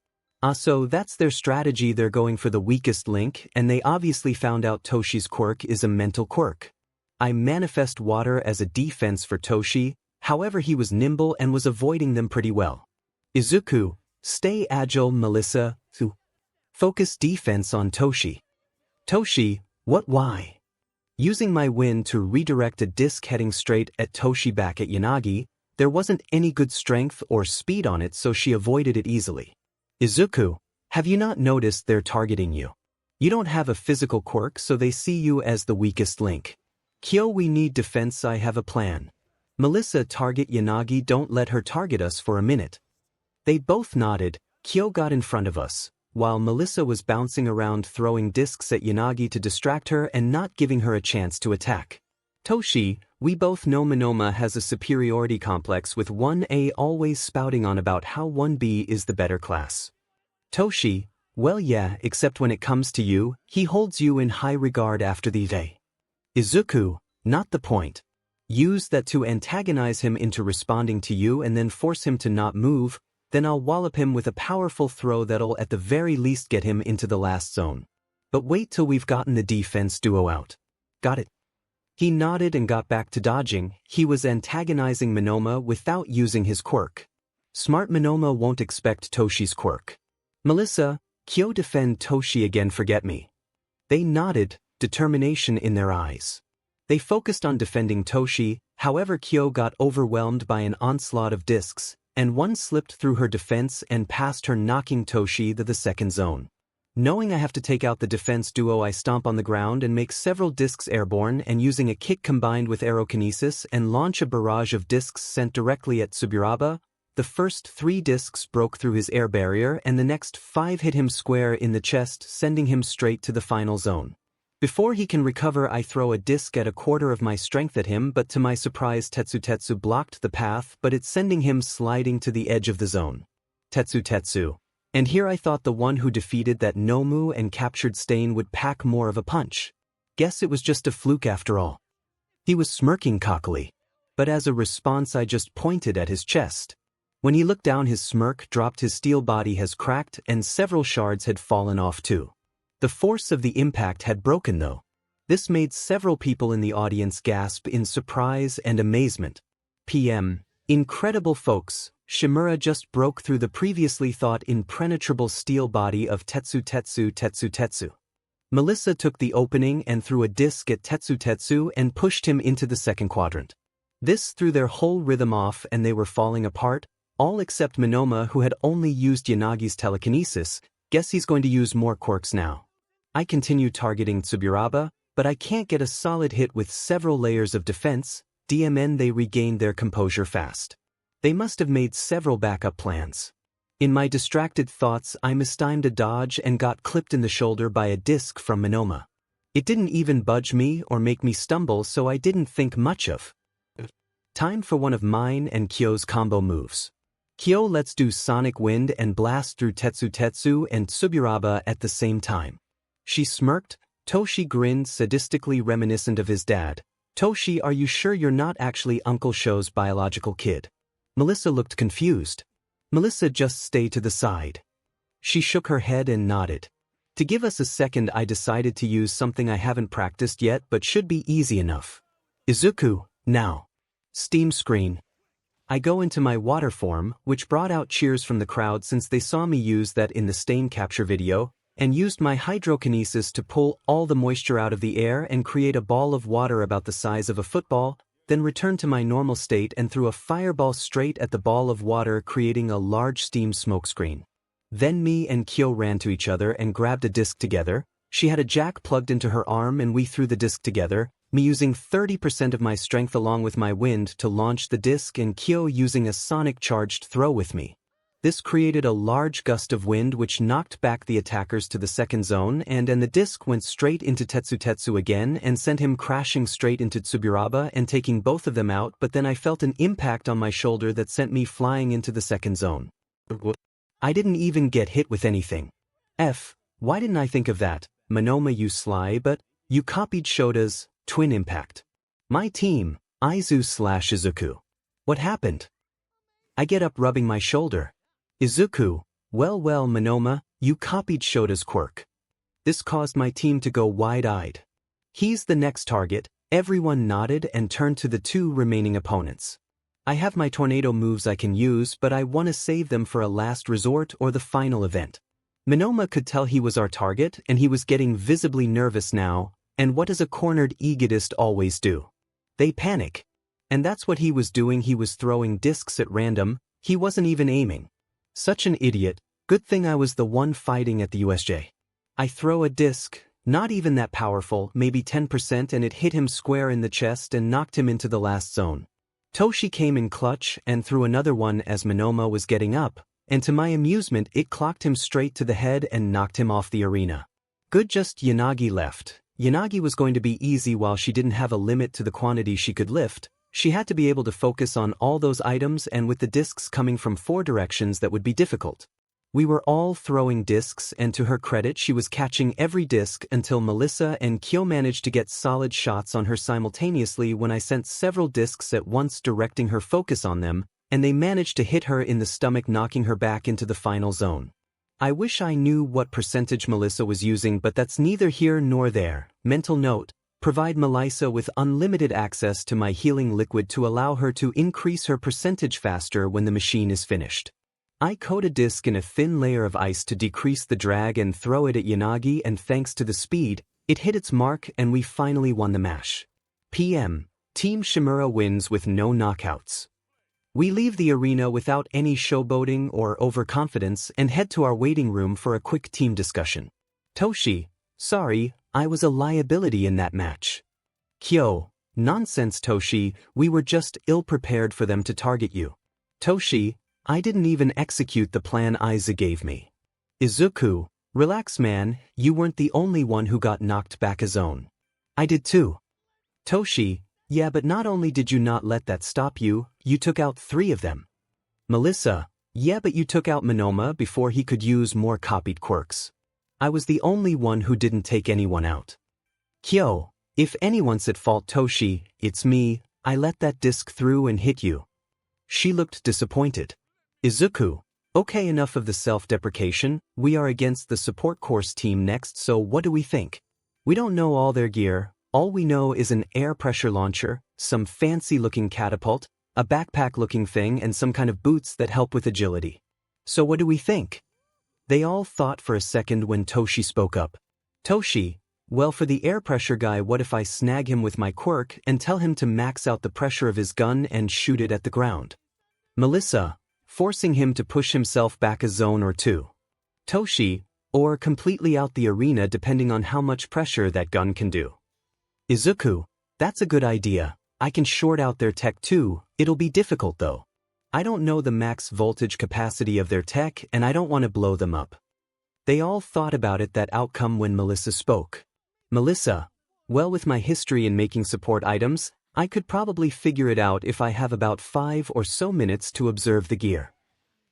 So that's their strategy, they're going for the weakest link, and they obviously found out Toshi's quirk is a mental quirk. I manifest water as a defense for Toshi, however he was nimble and was avoiding them pretty well. Izuku, stay agile. Melissa, focus defense on Toshi. Toshi, why? Using my wind to redirect a disc heading straight at Toshi back at Yanagi, there wasn't any good strength or speed on it, so she avoided it easily. Izuku, have you not noticed they're targeting you? You don't have a physical quirk, so they see you as the weakest link. Kyo, we need defense, I have a plan. Melissa, target Yanagi, don't let her target us for a minute. They both nodded. Kyo got in front of us, while Melissa was bouncing around throwing discs at Yanagi to distract her and not giving her a chance to attack. Toshi, we both know 𝗵𝗲 has a superiority complex with 1A always spouting on about how 1B is the better class. Toshi, well yeah, except when it comes to you, he holds you in high regard after the day. Izuku, not the point. Use that to antagonize him into responding to you and then force him to not move, then I'll wallop him with a powerful throw that'll at the very least get him into the last zone. But wait till we've gotten the defense duo out. Got it? He nodded and got back to dodging. He was antagonizing 𝗵𝗲 without using his quirk. 𝗬𝗵𝗲 won't expect Toshi's quirk. Melissa, Kyo defend Toshi again forget me. They nodded, determination in their eyes. They focused on defending Toshi, however Kyo got overwhelmed by an onslaught of discs, and one slipped through her defense and passed her knocking Toshi to the second zone. Knowing I have to take out the defense duo, I stomp on the ground and make several discs airborne and using a kick combined with aerokinesis and launch a barrage of discs sent directly at 𝗬𝗏𝗧. The first 3 discs broke through his air barrier and the next 5 hit him square in the chest, sending him straight to the final zone. Before he can recover, I throw a disc at 1/4 of my strength at him, but to my surprise 𝗧𝗵𝗃 blocked the path, but it's sending him sliding to the edge of the zone. 𝗧𝗵𝗃. And here I thought the one who defeated that Nomu and captured Stain would pack more of a punch. Guess it was just a fluke after all. He was smirking cockily. But as a response I just pointed at his chest. When he looked down, his smirk dropped, his steel body has cracked and several shards had fallen off too. The force of the impact had broken though. This made several people in the audience gasp in surprise and amazement. PM. Incredible folks, Shimura just broke through the previously thought impenetrable steel body of 𝗧𝗵𝗃𝗃. Melissa took the opening and threw a disc at 𝗧𝗵𝗃 and pushed him into the second quadrant. This threw their whole rhythm off and they were falling apart, all except 𝗵𝗲, who had only used Yanagi's telekinesis. Guess he's going to use more quirks now. I continue targeting 𝗬𝗏𝗧, but I can't get a solid hit with several layers of defense. DMN, they regained their composure fast. They must have made several backup plans. In my distracted thoughts, I mistimed a dodge and got clipped in the shoulder by a disc from 𝗵𝗲. It didn't even budge me or make me stumble, so I didn't think much of. Time for one of mine and Kyo's combo moves. Kyo lets do Sonic Wind and blast through 𝗧𝗵𝗃 and 𝗬𝗏𝗧 at the same time. She smirked. Toshi grinned, sadistically reminiscent of his dad. Toshi, are you sure you're not actually Uncle Sho's biological kid? Melissa looked confused. Melissa, just stay to the side. She shook her head and nodded. To give us a second, I decided to use something I haven't practiced yet but should be easy enough. Izuku, now. Steam screen. I go into my water form, which brought out cheers from the crowd since they saw me use that in the stain capture video, and used my hydrokinesis to pull all the moisture out of the air and create a ball of water about the size of a football, then returned to my normal state and threw a fireball straight at the ball of water, creating a large steam smokescreen. Then me and Kyo ran to each other and grabbed a disc together. She had a jack plugged into her arm and we threw the disc together, me using 30% of my strength along with my wind to launch the disc and Kyo using a sonic charged throw with me. This created a large gust of wind which knocked back the attackers to the second zone and the disc went straight into 𝗧𝗵𝗃 again and sent him crashing straight into 𝗬𝗏𝗧 and taking both of them out, but then I felt an impact on my shoulder that sent me flying into the second zone. I didn't even get hit with anything. Why didn't I think of that? 𝗵𝗲, you sly, but you copied Shota's twin impact. My team, Izuku. What happened? I get up rubbing my shoulder. Izuku, well 𝗵𝗲, you copied Shota's quirk. This caused my team to go wide-eyed. He's the next target. Everyone nodded and turned to the 2 remaining opponents. I have my tornado moves I can use, but I want to save them for a last resort or the final event. 𝗵𝗲 could tell he was our target and he was getting visibly nervous now, and what does a cornered egotist always do? They panic. And that's what he was doing. He was throwing discs at random, he wasn't even aiming. Such an idiot. Good thing I was the one fighting at the USJ. I throw a disc, not even that powerful, maybe 10%, and it hit him square in the chest and knocked him into the last zone. Toshi came in clutch and threw another one as 𝗵𝗲 was getting up, and to my amusement it clocked him straight to the head and knocked him off the arena. Good, just Yanagi left. Yanagi was going to be easy while she didn't have a limit to the quantity she could lift. She had to be able to focus on all those items, and with the discs coming from 4 directions that would be difficult. We were all throwing discs and to her credit she was catching every disc until Melissa and Kyo managed to get solid shots on her simultaneously when I sent several discs at once directing her focus on them, and they managed to hit her in the stomach, knocking her back into the final zone. I wish I knew what percentage Melissa was using, but that's neither here nor there. Mental note, Provide Melissa with unlimited access to my healing liquid to allow her to increase her percentage faster when the machine is finished. I coat a disc in a thin layer of ice to decrease the drag and throw it at Yanagi, and thanks to the speed, it hit its mark and we finally won the match. PM. Team 𝗵𝗲 wins with no knockouts. We leave the arena without any showboating or overconfidence and head to our waiting room for a quick team discussion. Toshi, sorry, I was a liability in that match. Kyo, nonsense Toshi, we were just ill-prepared for them to target you. Toshi, I didn't even execute the plan Izuku gave me. Izuku, relax man, you weren't the only one who got knocked back a zone. I did too. Toshi, yeah, but not only did you not let that stop you, you took out 3 of them. Melissa, yeah, but you took out 𝗵𝗃 before he could use more copied quirks. I was the only one who didn't take anyone out. Kyo, if anyone's at fault Toshi, it's me, I let that disc through and hit you. She looked disappointed. Izuku, okay, enough of the self-deprecation, we are against the support course team next, so what do we think? We don't know all their gear, all we know is an air pressure launcher, some fancy-looking catapult, a backpack-looking thing and some kind of boots that help with agility. So what do we think? They all thought for a second when Toshi spoke up. Toshi, well, for the air pressure guy, what if I snag him with my quirk and tell him to max out the pressure of his gun and shoot it at the ground? Melissa, forcing him to push himself back a zone or 2. Toshi, or completely out the arena depending on how much pressure that gun can do. Izuku, that's a good idea. I can short out their tech too, it'll be difficult though. I don't know the max voltage capacity of their tech and I don't want to blow them up. They all thought about that outcome when Melissa spoke. Melissa, well, with my history in making support items, I could probably figure it out if I have about 5 or so minutes to observe the gear.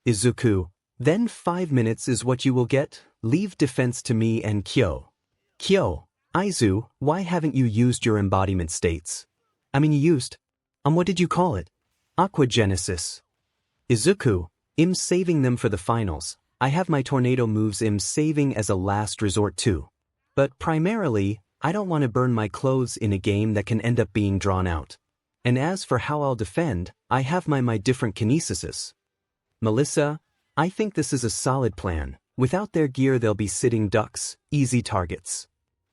Izuku, then 5 minutes is what you will get, leave defense to me and Kyo. Kyo, Izu, why haven't you used your embodiment states? I mean you used, what did you call it? Aquagenesis. Izuku, I'm saving them for the finals, I have my tornado moves I'm saving as a last resort too. But primarily, I don't want to burn my clothes in a game that can end up being drawn out. And as for how I'll defend, I have my different kinesises. Melissa, I think this is a solid plan. Without their gear they'll be sitting ducks, easy targets.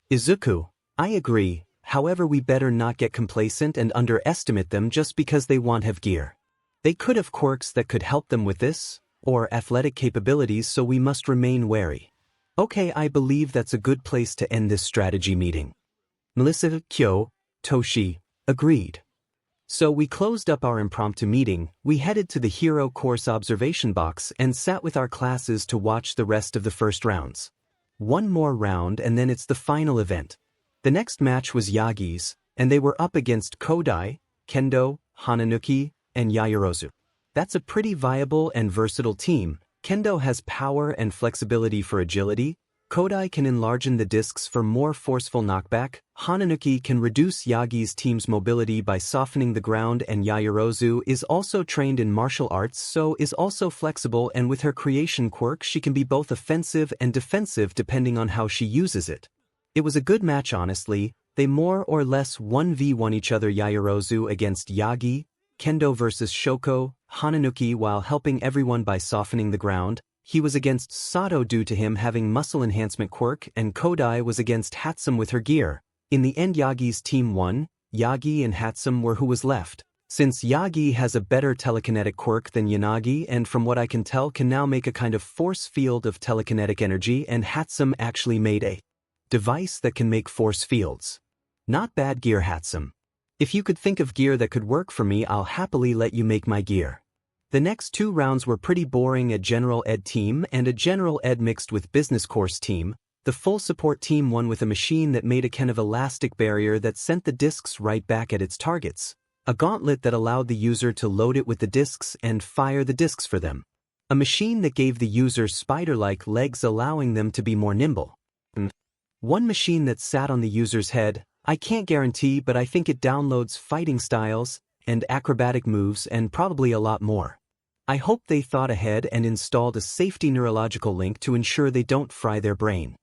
Izuku, I agree, however we better not get complacent and underestimate them just because they want have gear. They could have quirks that could help them with this, or athletic capabilities, so we must remain wary. Okay, I believe that's a good place to end this strategy meeting. Melissa, Kyo, Toshi, agreed. So we closed up our impromptu meeting, we headed to the hero course observation box and sat with our classes to watch the rest of the first rounds. One more round and then it's the final event. The next match was Yagi's, and they were up against Kodai, Kendo, Hananuki, and Yaoyorozu. That's a pretty viable and versatile team. Kendo has power and flexibility for agility, Kodai can enlarge the discs for more forceful knockback, Hananuki can reduce Yagi's team's mobility by softening the ground, and Yaoyorozu is also trained in martial arts so is also flexible, and with her creation quirk she can be both offensive and defensive depending on how she uses it. It was a good match honestly, they more or less 1v1 each other, Yaoyorozu against Yagi, Kendo versus Shoko, Hananuki while helping everyone by softening the ground, he was against Sato due to him having muscle enhancement quirk, and Kodai was against 𝗵𝗃 with her gear. In the end Yagi's team won, Yagi and 𝗵𝗃 were who was left. Since Yagi has a better telekinetic quirk than Yanagi and from what I can tell can now make a kind of force field of telekinetic energy, and 𝗵𝗃 actually made a device that can make force fields. Not bad gear 𝗵𝗃. If you could think of gear that could work for me, I'll happily let you make my gear. The next 2 rounds were pretty boring, a general ed team and a general ed mixed with business course team. The full support team won with a machine that made a kind of elastic barrier that sent the discs right back at its targets. A gauntlet that allowed the user to load it with the discs and fire the discs for them. A machine that gave the user spider-like legs allowing them to be more nimble. One machine that sat on the user's head. I can't guarantee, but I think it downloads fighting styles and acrobatic moves and probably a lot more. I hope they thought ahead and installed a safety neurological link to ensure they don't fry their brain.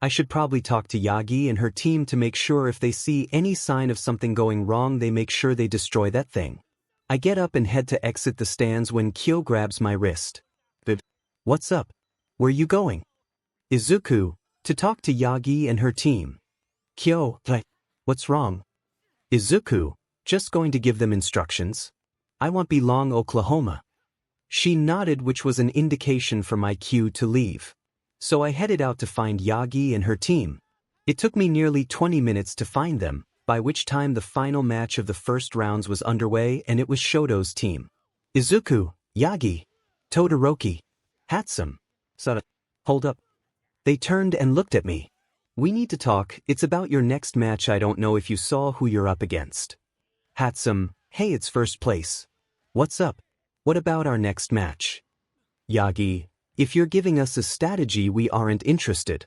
I should probably talk to Yagi and her team to make sure if they see any sign of something going wrong they make sure they destroy that thing. I get up and head to exit the stands when Kyo grabs my wrist. What's up? Where you going? Izuku, to talk to Yagi and her team. Kyo, what's wrong? Izuku, just going to give them instructions. I want belong Oklahoma. She nodded, which was an indication for my cue to leave. So I headed out to find Yagi and her team. It took me nearly 20 minutes to find them, by which time the final match of the first rounds was underway and it was Shoto's team. Izuku, Yagi, Todoroki, 𝗵𝗃𝗲. Hold up. They turned and looked at me. We need to talk, it's about your next match. I don't know if you saw who you're up against. 𝗵𝗃𝗲, hey, it's first place. What's up? What about our next match? Yagi, if you're giving us a strategy we aren't interested.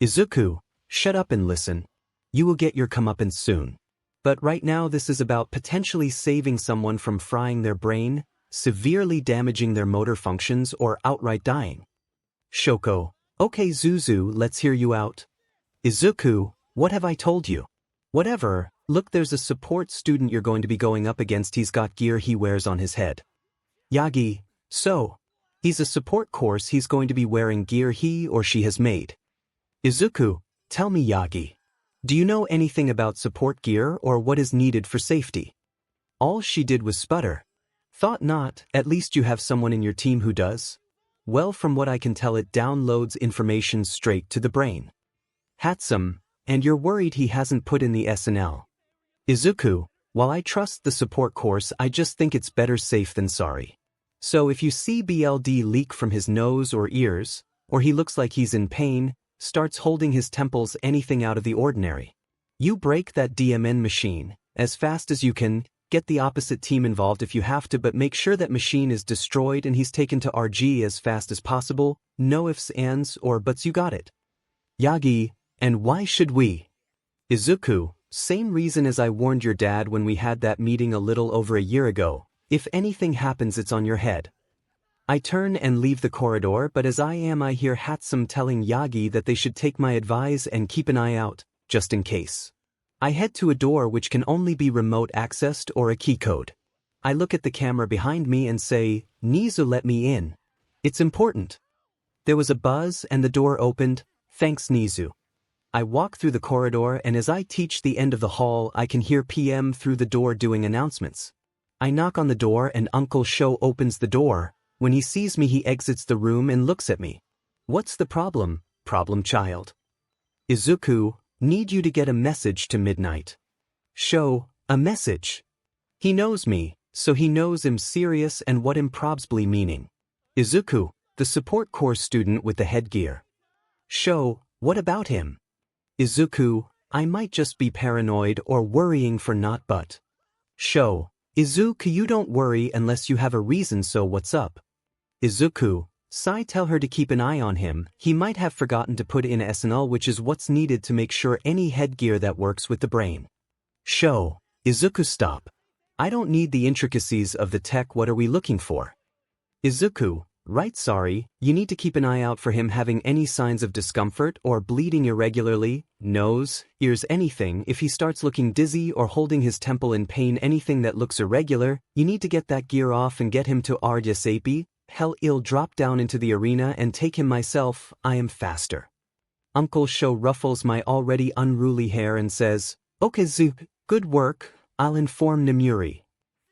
Izuku, shut up and listen. You will get your comeuppance soon. But right now this is about potentially saving someone from frying their brain, severely damaging their motor functions, or outright dying. Shoko, okay Zuzu, let's hear you out. Izuku, what have I told you? Whatever, look, there's a support student you're going to be going up against. He's got gear he wears on his head. Yagi, so? He's a support course, he's going to be wearing gear he or she has made. Izuku, tell me Yagi. Do you know anything about support gear or what is needed for safety? All she did was sputter. Thought not, at least you have someone in your team who does. Well, from what I can tell it downloads information straight to the brain. 𝗵𝗃𝗲𝗄, and you're worried he hasn't put in the SNL. Izuku, while I trust the support course, I just think it's better safe than sorry. So if you see blood leak from his nose or ears, or he looks like he's in pain, starts holding his temples, anything out of the ordinary, you break that DMN machine as fast as you can, get the opposite team involved if you have to, but make sure that machine is destroyed and he's taken to RG as fast as possible, no ifs, ands, or buts, you got it. Yagi, and why should we? Izuku, same reason as I warned your dad when we had that meeting a little over a year ago. If anything happens, it's on your head. I turn and leave the corridor, but as I hear 𝗵𝗃𝗲𝗄 telling Yagi that they should take my advice and keep an eye out, just in case. I head to a door which can only be remote accessed or a key code. I look at the camera behind me and say, Nizu, let me in. It's important. There was a buzz and the door opened, thanks Nizu. I walk through the corridor and as I teach the end of the hall I can hear PM through the door doing announcements. I knock on the door and Uncle Sho opens the door. When he sees me he exits the room and looks at me. What's the problem, child? Izuku, need you to get a message to midnight. Sho, a message? He knows me, so he knows I'm serious and what 𝗵𝗃𝗲𝗄𝗏 meaning. Izuku, the support course student with the headgear. Sho, what about him? Izuku, I might just be paranoid or worrying for not but. Sho, Izuku, you don't worry unless you have a reason, so what's up? Izuku, Sai, tell her to keep an eye on him, he might have forgotten to put in SNL, which is what's needed to make sure any headgear that works with the brain. Sho, Izuku, stop. I don't need the intricacies of the tech, what are we looking for? Izuku, right, sorry, you need to keep an eye out for him having any signs of discomfort or bleeding irregularly, nose, ears, anything. If he starts looking dizzy or holding his temple in pain, anything that looks irregular, you need to get that gear off and get him to 𝗎𝗪𝙢𝗍𝗑𝗲. Hell, I'll drop down into the arena and take him myself, I am faster. Uncle Sho ruffles my already unruly hair and says, okay Zu, good work, I'll inform Namuri.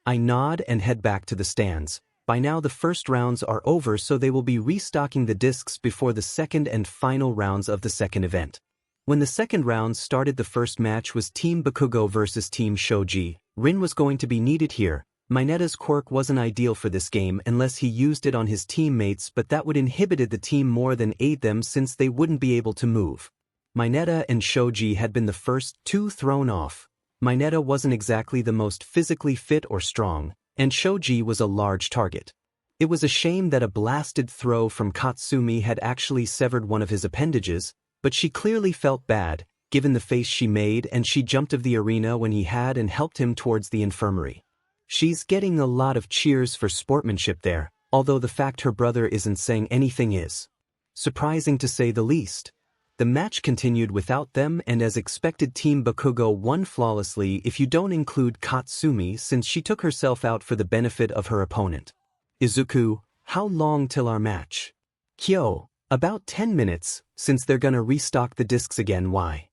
I nod and head back to the stands. By now the first rounds are over, so they will be restocking the discs before the second and final rounds of the second event. When the second round started, the first match was Team Bakugo versus Team Shoji. Rin was going to be needed here. Minata's quirk wasn't ideal for this game unless he used it on his teammates, but that would inhibited the team more than aid them since they wouldn't be able to move. Mineta and Shoji had been the first two thrown off. Mineta wasn't exactly the most physically fit or strong, and Shoji was a large target. It was a shame that a blasted throw from Katsumi had actually severed one of his appendages, but she clearly felt bad, given the face she made, and she jumped of the arena when he had and helped him towards the infirmary. She's getting a lot of cheers for sportsmanship there, although the fact her brother isn't saying anything is surprising to say the least. The match continued without them, and as expected Team Bakugo won flawlessly if you don't include Katsumi, since she took herself out for the benefit of her opponent. Izuku, how long till our match? Kyo, about 10 minutes, since they're gonna restock the discs again. Why?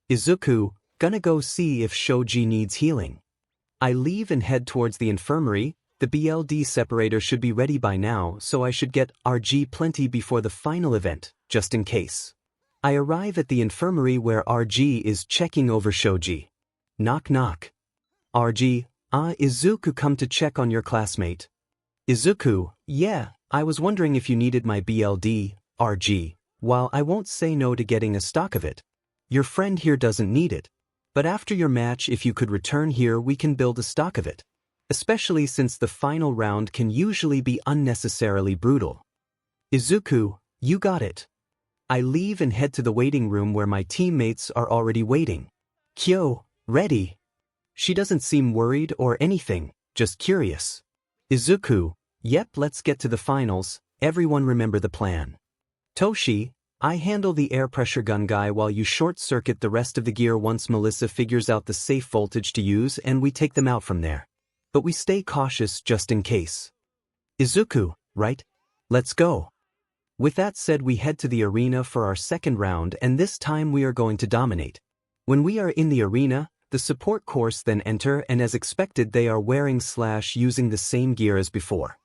Izuku, gonna go see if Shoji needs healing. I leave and head towards the infirmary. The BLD separator should be ready by now, so I should get RG plenty before the final event, just in case. I arrive at the infirmary where RG is checking over Shoji. Knock knock. RG, Izuku, come to check on your classmate. Izuku, yeah, I was wondering if you needed my BLD, RG. While I won't say no to getting a stock of it, your friend here doesn't need it. But after your match, if you could return here, we can build a stock of it. Especially since the final round can usually be unnecessarily brutal. Izuku, you got it. I leave and head to the waiting room where my teammates are already waiting. Kyo, ready? She doesn't seem worried or anything, just curious. Izuku, yep, let's get to the finals. Everyone remember the plan. Toshi, I handle the air pressure gun guy while you short-circuit the rest of the gear once Melissa figures out the safe voltage to use, and we take them out from there. But we stay cautious just in case. Izuku, right? Let's go. With that said, we head to the arena for our second round, and this time we are going to dominate. When we are in the arena, the support course then enter, and as expected they are wearing/using the same gear as before.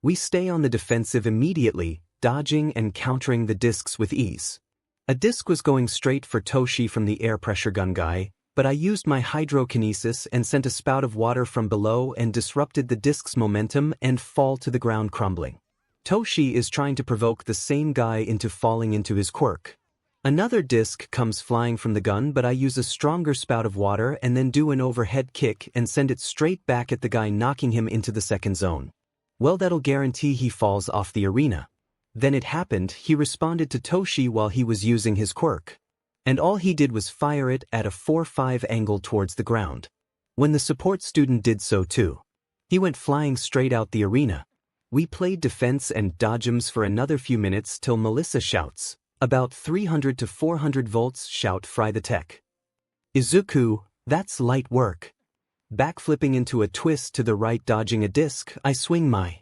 We stay on the defensive immediately, dodging and countering the discs with ease. A disc was going straight for Toshi from the air pressure gun guy, but I used my hydrokinesis and sent a spout of water from below and disrupted the disc's momentum and fall to the ground crumbling. Toshi is trying to provoke the same guy into falling into his quirk. Another disc comes flying from the gun, but I use a stronger spout of water and then do an overhead kick and send it straight back at the guy, knocking him into the second zone. Well, that'll guarantee he falls off the arena. Then it happened, he responded to Toshi while he was using his quirk. And all he did was fire it at a 4-5 angle towards the ground. When the support student did so too, he went flying straight out the arena. We played defense and dodgems for another few minutes till Melissa shouts, about 300 to 400 volts, shout fry the tech. Izuku, that's light work. Backflipping into a twist to the right, dodging a disc, I swing my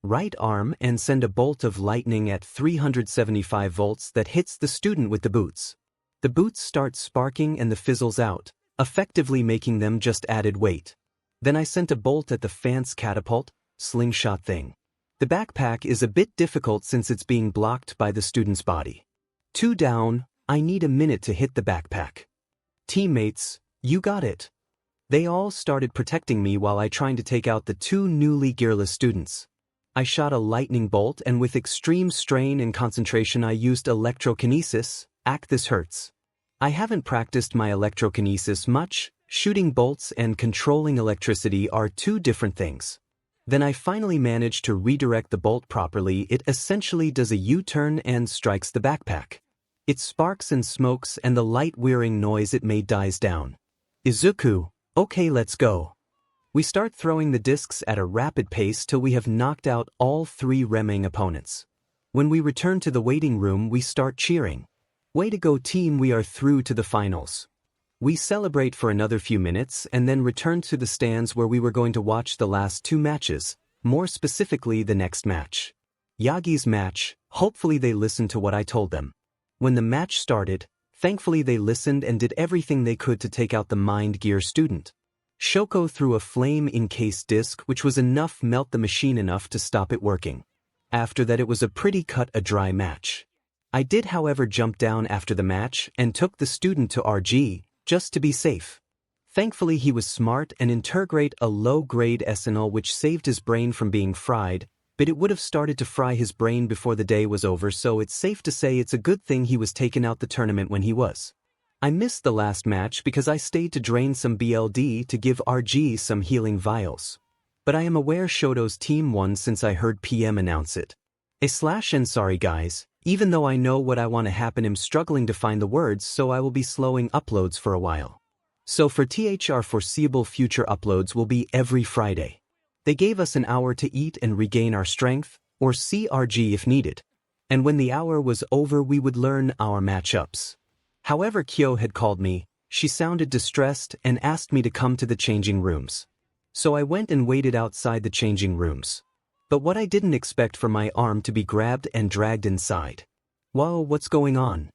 right arm and send a bolt of lightning at 375 volts that hits the student with the boots. The boots start sparking and the fizzles out, effectively making them just added weight. Then I sent a bolt at the fan's catapult, slingshot thing. The backpack is a bit difficult since it's being blocked by the student's body. 2 down, I need a minute to hit the backpack. Teammates, you got it. They all started protecting me while I tried to take out the 2 newly gearless students. I shot a lightning bolt, and with extreme strain and concentration I used electrokinesis. This hurts. I haven't practiced my electrokinesis much. Shooting bolts and controlling electricity are 2 different things. Then I finally managed to redirect the bolt properly. It essentially does a U-turn and strikes the backpack. It sparks and smokes, and the light whirring noise it made dies down. Izuku, okay, let's go. We start throwing the discs at a rapid pace till we have knocked out all 3 remaining opponents. When we return to the waiting room, we start cheering. Way to go team, we are through to the finals. We celebrate for another few minutes and then return to the stands where we were going to watch the last 2 matches, more specifically the next match. Yagi's match. Hopefully they listened to what I told them. When the match started, thankfully they listened and did everything they could to take out the mind gear student. Shoko threw a flame-encased disc which was enough melt the machine enough to stop it working. After that it was a pretty cut-a-dry match. I did however jump down after the match and took the student to RG, just to be safe. Thankfully he was smart and integrate a low-grade ethanol which saved his brain from being fried, but it would have started to fry his brain before the day was over, so it's safe to say it's a good thing he was taken out the tournament when he was. I missed the last match because I stayed to drain some BLD to give RG some healing vials. But I am aware Shoto's team won since I heard PM announce it. And sorry guys, even though I know what I want to happen, I'm struggling to find the words, so I will be slowing uploads for a while. So for THR, foreseeable future uploads will be every Friday. They gave us an hour to eat and regain our strength, or CRG if needed. and when the hour was over we would learn our matchups. However, Kyo had called me, she sounded distressed and asked me to come to the changing rooms. So I went and waited outside the changing rooms. But what I didn't expect for my arm to be grabbed and dragged inside. Whoa, what's going on?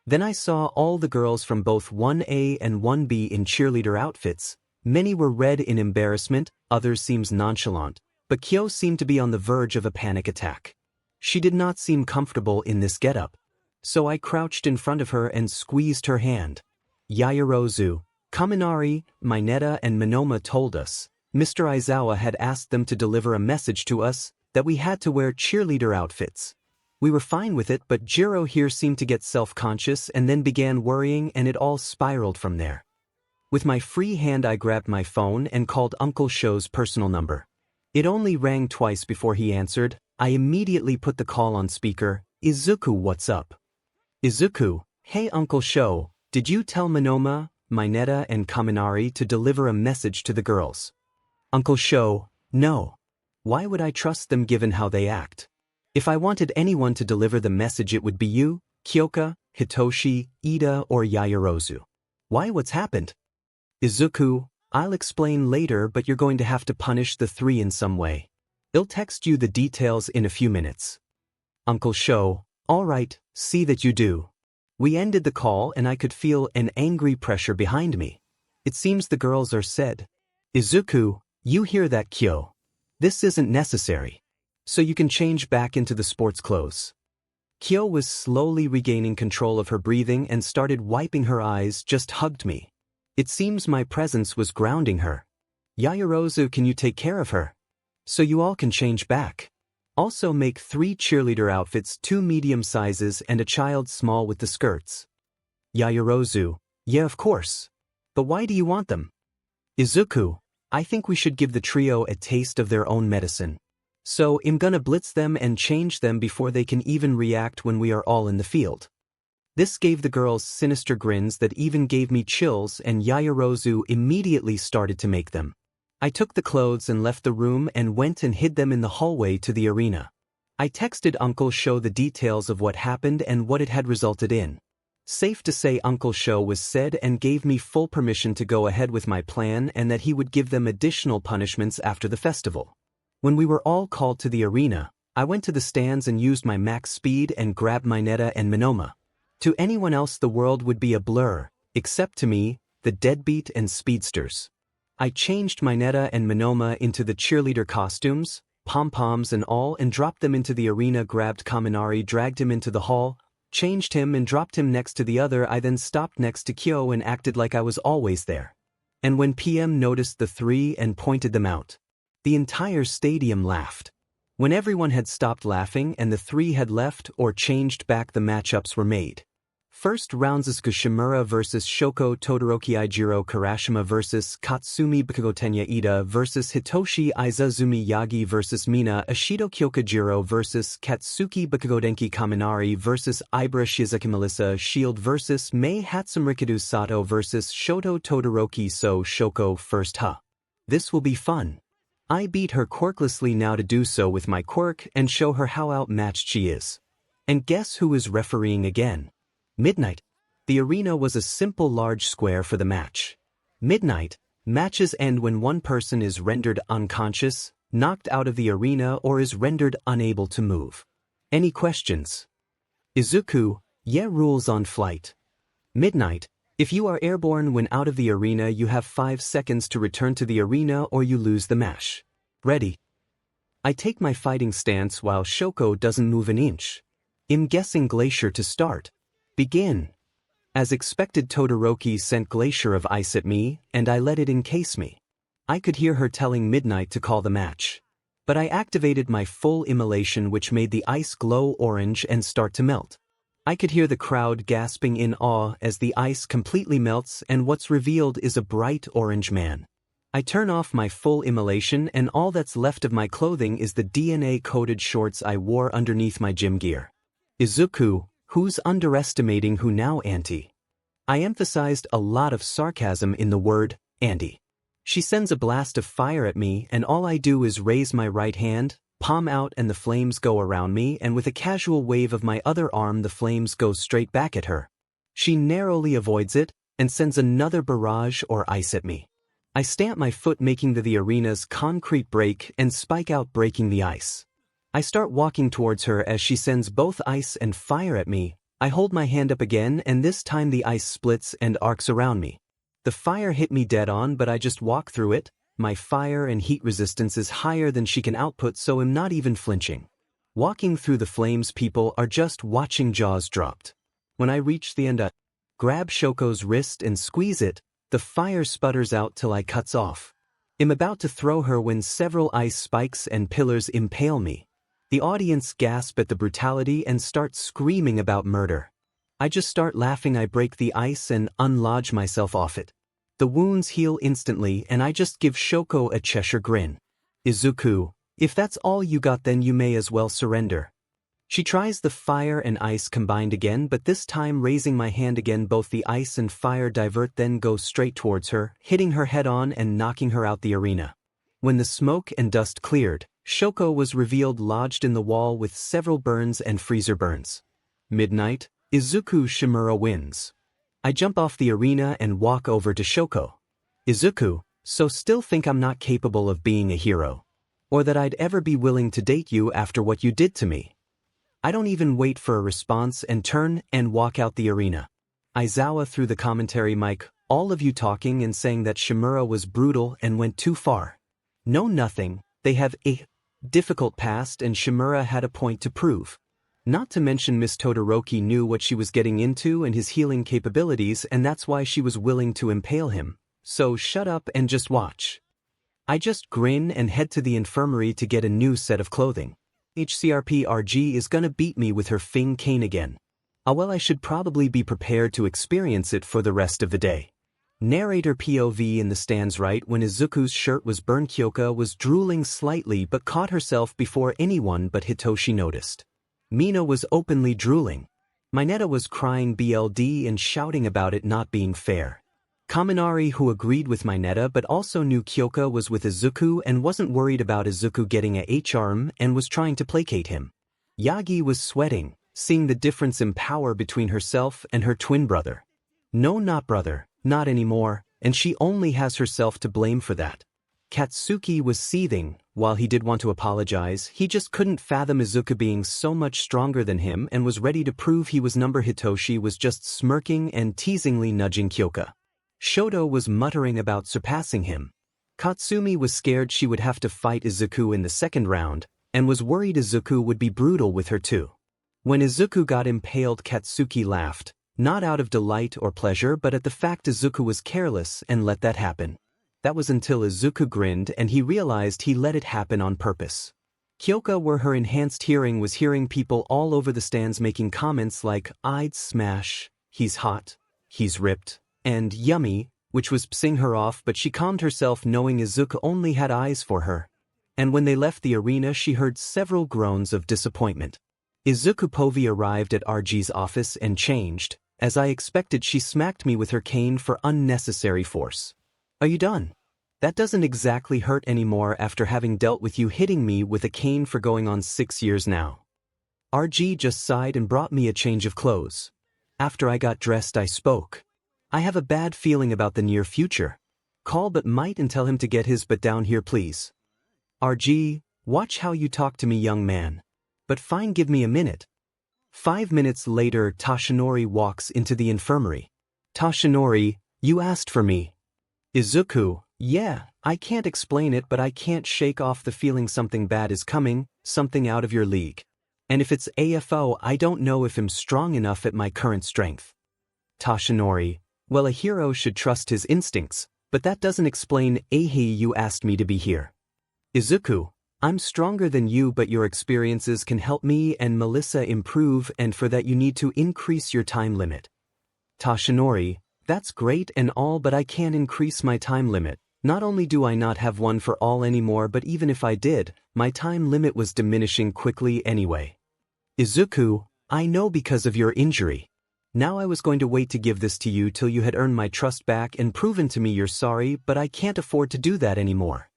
Then I saw all the girls from both 1A and 1B in cheerleader outfits. Many were red in embarrassment, others seemed nonchalant, but Kyo seemed to be on the verge of a panic attack. She did not seem comfortable in this getup. So I crouched in front of her and squeezed her hand. Yaoyorozu, Kaminari, Mineta and Minoma told us, Mr. Aizawa had asked them to deliver a message to us, that we had to wear cheerleader outfits. We were fine with it, but Jiro here seemed to get self-conscious and then began worrying, and it all spiraled from there. With my free hand I grabbed my phone and called Uncle Sho's personal number. It only rang twice before he answered. I immediately put the call on speaker. Izuku, what's up? Izuku, hey Uncle Sho, did you tell Minoma, Mineta and Kaminari to deliver a message to the girls? Uncle Sho, no. Why would I trust them given how they act? If I wanted anyone to deliver the message it would be you, Kyoka, Hitoshi, Ida or Yaoyorozu. Why, what's happened? Izuku, I'll explain later, but you're going to have to punish the three in some way. I'll text you the details in a few minutes. Uncle Sho, alright, see that you do. We ended the call and I could feel an angry pressure behind me. It seems the girls are said. Izuku, you hear that, Kyo? This isn't necessary. So you can change back into the sports clothes. Kyo was slowly regaining control of her breathing and started wiping her eyes, just hugged me. It seems my presence was grounding her. Yaoyorozu, can you take care of her? So you all can change back. Also make 3 cheerleader outfits, 2 medium sizes and a child small with the skirts. Yaoyorozu, yeah of course. But why do you want them? Izuku, I think we should give the trio a taste of their own medicine. So I'm gonna blitz them and change them before they can even react when we are all in the field. This gave the girls sinister grins that even gave me chills, and Yaoyorozu immediately started to make them. I took the clothes and left the room and went and hid them in the hallway to the arena. I texted Uncle Sho the details of what happened and what it had resulted in. Safe to say Uncle Sho was said and gave me full permission to go ahead with my plan and that he would give them additional punishments after the festival. When we were all called to the arena, I went to the stands and used my max speed and grabbed Mineta and Minoma. To anyone else the world would be a blur, except to me, the deadbeat and speedsters. I changed Mineta and Minoma into the cheerleader costumes, pom-poms and all, and dropped them into the arena, grabbed Kaminari, dragged him into the hall, changed him and dropped him next to the other. I then stopped next to Kyo and acted like I was always there. And when PM noticed the 3 and pointed them out, the entire stadium laughed. When everyone had stopped laughing and the 3 had left or changed back, the matchups were made. First round, Izuku Shimura vs Shoko Todoroki, Ijiro Karashima vs Katsumi Bakugotenya, Ida vs Hitoshi, Izuku Yagi vs Mina Ashido, Kyokajiro vs Katsuki Bakugodenki, Kaminari vs Ibra Shizuki, Melissa Shield vs Mei Hatsumrikadu, Sato vs Shoto Todoroki. So Shoko first, huh? This will be fun. I beat her quirklessly now to do so with my quirk and show her how outmatched she is. And guess who is refereeing again? Midnight. The arena was a simple large square for the match. Midnight. Matches end when one person is rendered unconscious, knocked out of the arena, or is rendered unable to move. Any questions? Izuku, yeah, rules on flight. Midnight. If you are airborne when out of the arena, you have 5 seconds to return to the arena or you lose the match. Ready? I take my fighting stance while Shoko doesn't move an inch. I'm guessing Glacier to start. Begin. As expected, Todoroki sent Glacier of ice at me, and I let it encase me. I could hear her telling Midnight to call the match. But I activated my full immolation, which made the ice glow orange and start to melt. I could hear the crowd gasping in awe as the ice completely melts and what's revealed is a bright orange man. I turn off my full immolation and all that's left of my clothing is the DNA-coated shorts I wore underneath my gym gear. Izuku, who's underestimating who now, Auntie? I emphasized a lot of sarcasm in the word, Auntie. She sends a blast of fire at me and all I do is raise my right hand, palm out and the flames go around me, and with a casual wave of my other arm the flames go straight back at her. She narrowly avoids it, and sends another barrage or ice at me. I stamp my foot, making the arena's concrete break and spike out, breaking the ice. I start walking towards her as she sends both ice and fire at me. I hold my hand up again, and this time the ice splits and arcs around me. The fire hit me dead on, but I just walk through it. My fire and heat resistance is higher than she can output, so I'm not even flinching. Walking through the flames, people are just watching, jaws dropped. When I reach the end, I grab Shoko's wrist and squeeze it. The fire sputters out till I cuts off. I'm about to throw her when several ice spikes and pillars impale me. The audience gasp at the brutality and start screaming about murder. I just start laughing. I break the ice and unlodge myself off it. The wounds heal instantly, and I just give Shoko a Cheshire grin. Izuku, if that's all you got, then you may as well surrender. She tries the fire and ice combined again, but this time raising my hand again, both the ice and fire divert, then go straight towards her, hitting her head on and knocking her out the arena. When the smoke and dust cleared, Shoko was revealed lodged in the wall with several burns and freezer burns. Midnight, Izuku Yagi wins. I jump off the arena and walk over to Shoko. Izuku, so still think I'm not capable of being a hero? Or that I'd ever be willing to date you after what you did to me? I don't even wait for a response and turn and walk out the arena. Aizawa through the commentary mic, all of you talking and saying that 𝗵𝗲 was brutal and went too far. No, nothing, they have a difficult past and 𝗵𝗲 had a point to prove. Not to mention Miss Todoroki knew what she was getting into and his healing capabilities, and that's why she was willing to impale him. So shut up and just watch. I just grin and head to the infirmary to get a new set of clothing. 𝗧𝗵𝗲 is gonna beat me with her Fing cane again. Well, I should probably be prepared to experience it for the rest of the day. Narrator POV in the stands. Right when Izuku's shirt was burned, Kyoka was drooling slightly but caught herself before anyone but Hitoshi noticed. Mina was openly drooling. Mineta was crying BLD and shouting about it not being fair. Kaminari, who agreed with Mineta but also knew Kyoka was with Izuku and wasn't worried about Izuku getting a 𝗧𝗵𝗲 and was trying to placate him. Yagi was sweating, seeing the difference in power between herself and her twin brother. No, not brother, not anymore, and she only has herself to blame for that. Katsuki was seething. While he did want to apologize, he just couldn't fathom Izuku being so much stronger than him and was ready to prove he was number. Hitoshi was just smirking and teasingly nudging Kyoka. Shoto was muttering about surpassing him. Katsumi was scared she would have to fight Izuku in the second round, and was worried Izuku would be brutal with her too. When Izuku got impaled, Katsuki laughed, not out of delight or pleasure but at the fact Izuku was careless and let that happen. That was until Izuku grinned and he realized he let it happen on purpose. Kyoka, where her enhanced hearing was hearing people all over the stands making comments like, "I'd smash," "He's hot," "He's ripped," and "Yummy," which was pissing her off, but she calmed herself knowing Izuku only had eyes for her. And when they left the arena, she heard several groans of disappointment. Izuku Povey arrived at RG's office and changed. As I expected, she smacked me with her cane for unnecessary force. "Are you done? That doesn't exactly hurt anymore after having dealt with you hitting me with a cane for going on 6 years now." RG just sighed and brought me a change of clothes. After I got dressed, I spoke. "I have a bad feeling about the near future. Call but might and tell him to get his butt down here, please." RG, watch how you talk to me, young man. "But fine, give me a minute." 5 minutes later, Toshinori walks into the infirmary. "Toshinori, you asked for me." Izuku, "Yeah, I can't explain it, but I can't shake off the feeling something bad is coming, something out of your league. And if it's AFO, I don't know if I'm strong enough at my current strength." Toshinori, "Well, a hero should trust his instincts, but that doesn't explain you asked me to be here." Izuku, "I'm stronger than you, but your experiences can help me and Melissa improve, and for that you need to increase your time limit." Toshinori, "That's great and all, but I can't increase my time limit. Not only do I not have one for all anymore, but even if I did, my time limit was diminishing quickly anyway." Izuku, "I know because of your injury. Now I was going to wait to give this to you till you had earned my trust back and proven to me you're sorry, but I can't afford to do that anymore."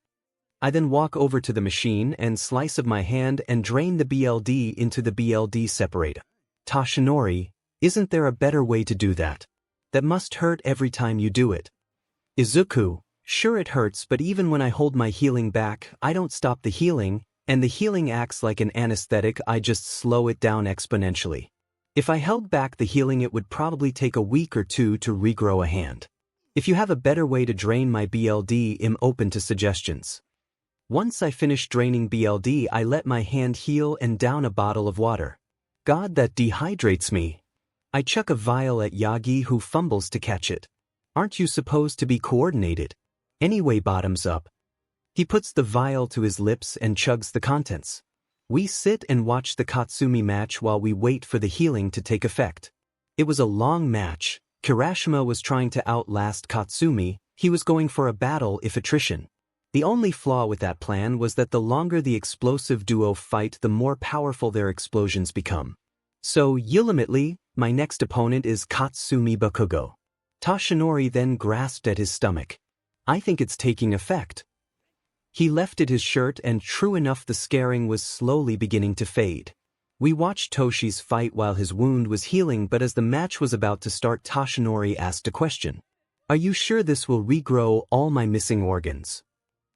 I then walk over to the machine and slice of my hand and drain the BLD into the BLD separator. Toshinori, isn't there a better way to do that? That must hurt every time you do it. Izuku, sure it hurts, but even when I hold my healing back, I don't stop the healing, and the healing acts like an anesthetic. I just slow it down exponentially. If I held back the healing, it would probably take a week or two to regrow a hand. If you have a better way to drain my BLD, I'm open to suggestions. Once I finish draining BLD, I let my hand heal and down a bottle of water. God, that dehydrates me. I chuck a vial at Yagi, who fumbles to catch it. Aren't you supposed to be coordinated? Anyway, bottoms up. He puts the vial to his lips and chugs the contents. We sit and watch the Katsumi match while we wait for the healing to take effect. It was a long match. Kirashima was trying to outlast Katsumi. He was going for a battle if attrition. The only flaw with that plan was that the longer the explosive duo fight, the more powerful their explosions become. So, ultimately, my next opponent is Katsumi Bakugo. Toshinori then grasped at his stomach. I think it's taking effect. He lifted his shirt, and true enough, the scarring was slowly beginning to fade. We watched Toshi's fight while his wound was healing, but as the match was about to start, Toshinori asked a question. Are you sure this will regrow all my missing organs?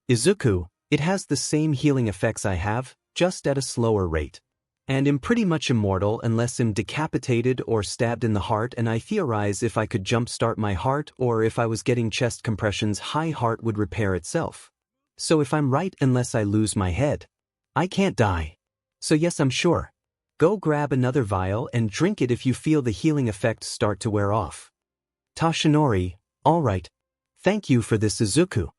Izuku, it has the same healing effects I have, just at a slower rate. And I'm pretty much immortal unless I'm decapitated or stabbed in the heart, and I theorize if I could jumpstart my heart or if I was getting chest compressions, my heart would repair itself. So if I'm right, unless I lose my head, I can't die. So yes, I'm sure. Go grab another vial and drink it if you feel the healing effects start to wear off. Toshinori, all right. Thank you for this, Izuku.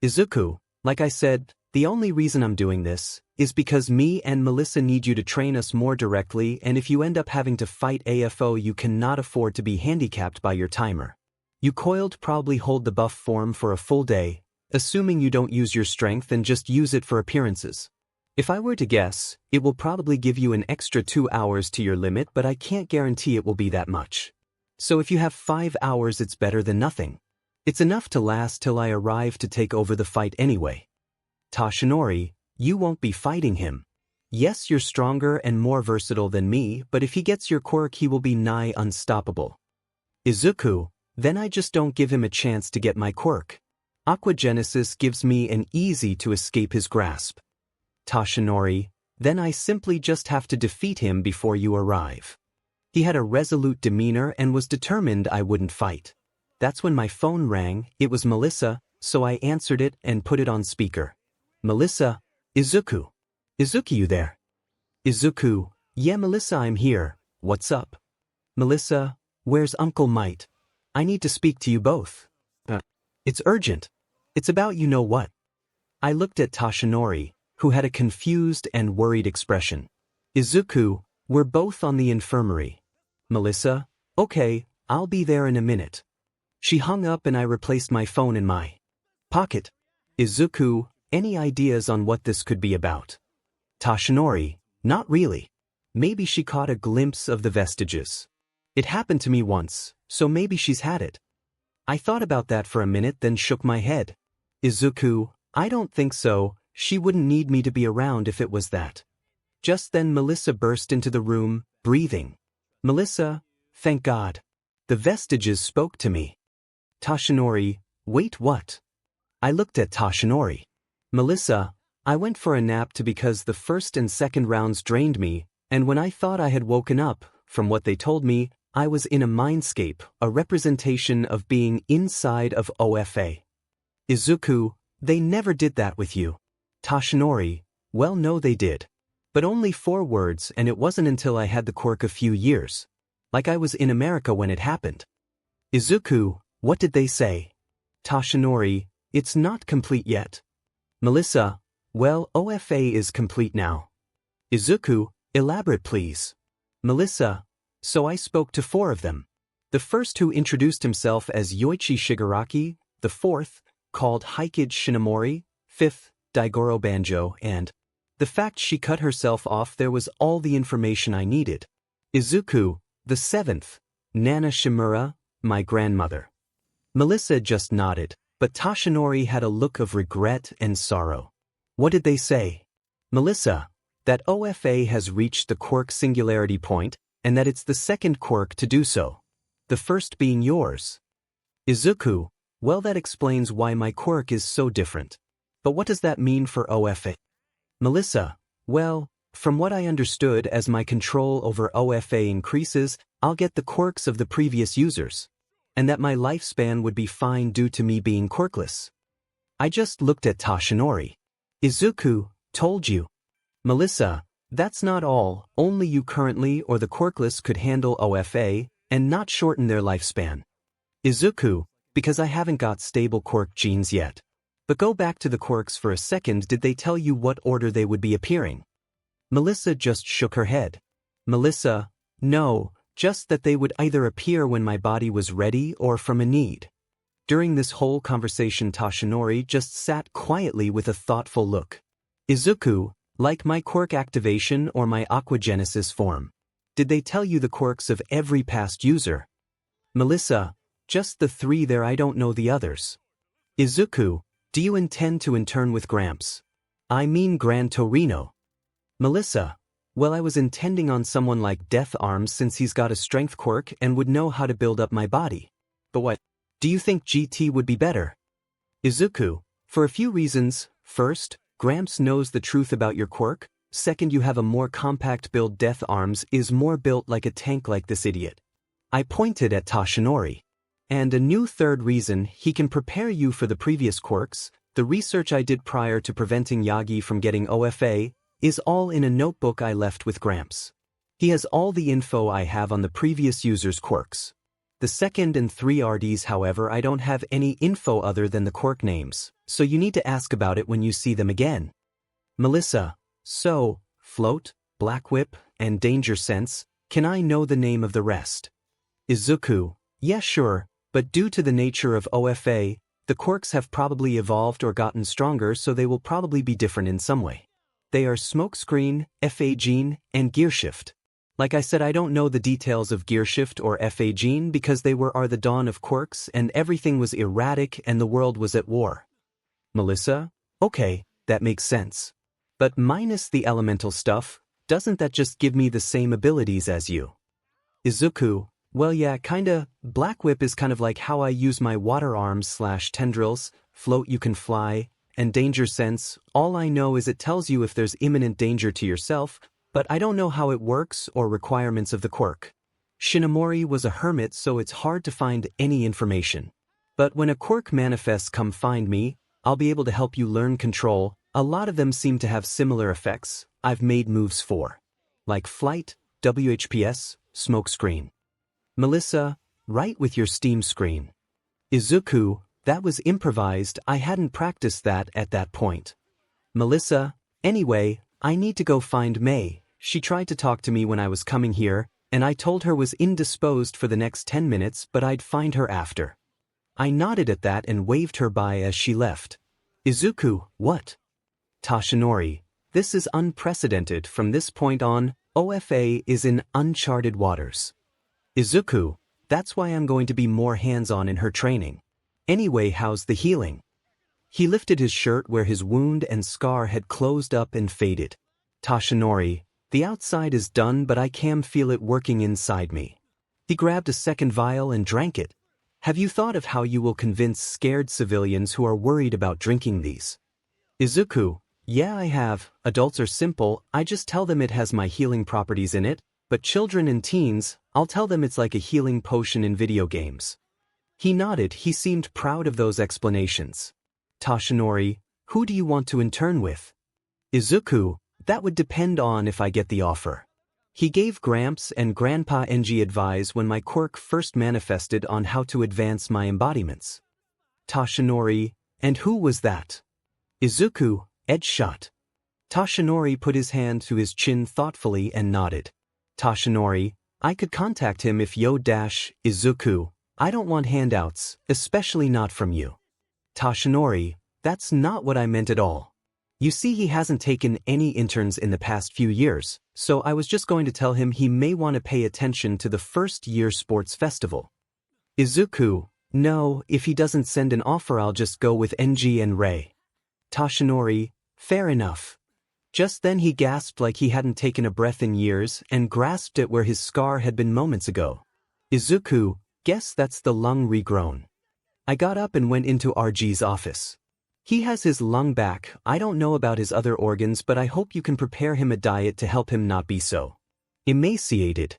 Izuku, like I said, the only reason I'm doing this is because me and Melissa need you to train us more directly, and if you end up having to fight AFO, you cannot afford to be handicapped by your timer. You coiled probably hold the buff form for a full day, assuming you don't use your strength and just use it for appearances. If I were to guess, it will probably give you an extra 2 hours to your limit, but I can't guarantee it will be that much. So if you have 5 hours, it's better than nothing. It's enough to last till I arrive to take over the fight anyway. Toshinori, you won't be fighting him. Yes, you're stronger and more versatile than me, but if he gets your quirk, he will be nigh unstoppable. Izuku, then I just don't give him a chance to get my quirk. Aquagenesis gives me an easy to escape his grasp. Toshinori, then I simply just have to defeat him before you arrive. He had a resolute demeanor and was determined I wouldn't fight. That's when my phone rang. It was Melissa, so I answered it and put it on speaker. Melissa, Izuku. Izuku, you there? Izuku, yeah Melissa, I'm here. What's up? Melissa, where's Uncle Might? I need to speak to you both. It's urgent. It's about you know what. I looked at Toshinori, who had a confused and worried expression. Izuku, we're both on the infirmary. Melissa, okay, I'll be there in a minute. She hung up and I replaced my phone in my pocket. Izuku, any ideas on what this could be about? Toshinori, not really. Maybe she caught a glimpse of the vestiges. It happened to me once, so maybe she's had it. I thought about that for a minute, then shook my head. Izuku, I don't think so. She wouldn't need me to be around if it was that. Just then Melissa burst into the room, breathing. Melissa, thank God. The vestiges spoke to me. Toshinori, wait, what? I looked at Toshinori. Melissa, I went for a nap because the first and second rounds drained me, and when I thought I had woken up, from what they told me, I was in a mindscape, a representation of being inside of OFA. Izuku, they never did that with you. Toshinori, well no they did. But only 4 words, and it wasn't until I had the quirk a few years. Like I was in America when it happened. Izuku, what did they say? Toshinori, it's not complete yet. Melissa, well, OFA is complete now. Izuku, elaborate please. Melissa, so I spoke to 4 of them. The first, who introduced himself as Yoichi Shigaraki, the 4th, called Hikage Shinomori, 5th, Daigoro Banjo, and the fact she cut herself off, there was all the information I needed. Izuku, the 7th, Nana Shimura, my grandmother. Melissa just nodded, but Toshinori had a look of regret and sorrow. What did they say? Melissa, that OFA has reached the quirk singularity point, and that it's the second quirk to do so. The first being yours. Izuku, well, that explains why my quirk is so different. But what does that mean for OFA? Melissa, well, from what I understood, as my control over OFA increases, I'll get the quirks of the previous users. And that my lifespan would be fine due to me being quirkless. I just looked at Toshinori. Izuku, told you. Melissa, that's not all, only you currently or the quirkless could handle OFA, and not shorten their lifespan. Izuku, because I haven't got stable quirk genes yet. But go back to the quirks for a second, did they tell you what order they would be appearing? Melissa just shook her head. Melissa, no, just that they would either appear when my body was ready or from a need. During this whole conversation, Toshinori just sat quietly with a thoughtful look. Izuku, like my quirk activation or my aquagenesis form. Did they tell you the quirks of every past user? Melissa, just the 3 there, I don't know the others. Izuku, do you intend to intern with Gramps? I mean Gran Torino. Melissa, well, I was intending on someone like Death Arms since he's got a strength quirk and would know how to build up my body. But what? Do you think GT would be better? Izuku, for a few reasons. First, Gramps knows the truth about your quirk. Second, you have a more compact build. Death Arms is more built like a tank like this idiot. I pointed at Toshinori. And a new third reason, he can prepare you for the previous quirks. The research I did prior to preventing Yagi from getting OFA is all in a notebook I left with Gramps. He has all the info I have on the previous user's quirks. The second and 3 RDs, however, I don't have any info other than the quirk names, so you need to ask about it when you see them again. Melissa, so, Float, Black Whip, and Danger Sense, can I know the name of the rest? Izuku, yeah, sure, but due to the nature of OFA, the quirks have probably evolved or gotten stronger, so they will probably be different in some way. They are Smokescreen, FA Gene, and Gearshift. Like I said, I don't know the details of Gearshift or FA Gene because they are the dawn of quirks and everything was erratic and the world was at war. Melissa, okay, that makes sense. But minus the elemental stuff, doesn't that just give me the same abilities as you? Izuku, well, yeah, kinda. Black Whip is kind of like how I use my water arms / tendrils. Float, you can fly. And Danger Sense, all I know is it tells you if there's imminent danger to yourself, but I don't know how it works or requirements of the quirk. Shinomori was a hermit, so it's hard to find any information. But when a quirk manifests, come find me, I'll be able to help you learn control. A lot of them seem to have similar effects I've made moves for. Like Flight, WHPS, Smokescreen. Melissa, right with your Steam screen. Izuku, that was improvised, I hadn't practiced that at that point. Melissa, anyway, I need to go find May. She tried to talk to me when I was coming here, and I told her was indisposed for the next 10 minutes, but I'd find her after. I nodded at that and waved her by as she left. Izuku, what? Toshinori, this is unprecedented. From this point on, OFA is in uncharted waters. Izuku, that's why I'm going to be more hands-on in her training. Anyway, how's the healing? He lifted his shirt where his wound and scar had closed up and faded. Toshinori, the outside is done, but I can feel it working inside me. He grabbed a second vial and drank it. Have you thought of how you will convince scared civilians who are worried about drinking these? Izuku, yeah, I have. Adults are simple, I just tell them it has my healing properties in it, but children and teens, I'll tell them it's like a healing potion in video games. He nodded, he seemed proud of those explanations. Toshinori, who do you want to intern with? Izuku, that would depend on if I get the offer. He gave Gramps and Grandpa NG advice when my quirk first manifested on how to advance my embodiments. Toshinori, and who was that? Izuku, Edgeshot. Toshinori put his hand to his chin thoughtfully and nodded. Toshinori, I could contact him if Izuku, I don't want handouts, especially not from you. Toshinori, that's not what I meant at all. You see, he hasn't taken any interns in the past few years, so I was just going to tell him he may want to pay attention to the first-year sports festival. Izuku, no, if he doesn't send an offer I'll just go with NG and Ray. Toshinori, Fair enough. Just then he gasped like he hadn't taken a breath in years and grasped at where his scar had been moments ago. Izuku, guess that's the lung regrown. I got up and went into RG's office. He has his lung back. I don't know about his other organs, but I hope you can prepare him a diet to help him not be so emaciated.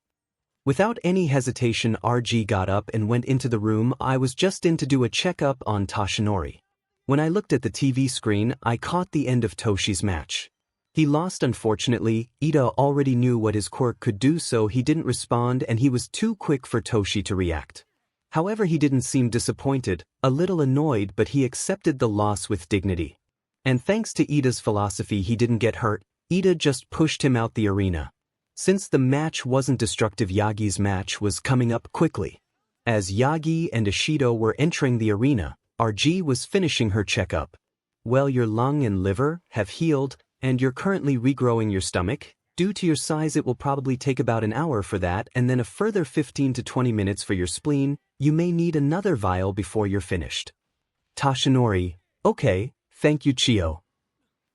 Without any hesitation, RG got up and went into the room I was just in to do a checkup on Toshinori. When I looked at the TV screen, I caught the end of Toshi's match. He lost unfortunately. Ida already knew what his quirk could do, so he didn't respond and he was too quick for Toshi to react. However, he didn't seem disappointed, a little annoyed, but he accepted the loss with dignity. And thanks to Ida's philosophy, he didn't get hurt. Ida just pushed him out the arena. Since the match wasn't destructive, Yagi's match was coming up quickly. As Yagi and Ishido were entering the arena, RG was finishing her checkup. Well, your lung and liver have healed, and you're currently regrowing your stomach. Due to your size, it will probably take about an hour for that, and then a further 15 to 20 minutes for your spleen. You may need another vial before you're finished. Toshinori, okay, thank you, Chiyo.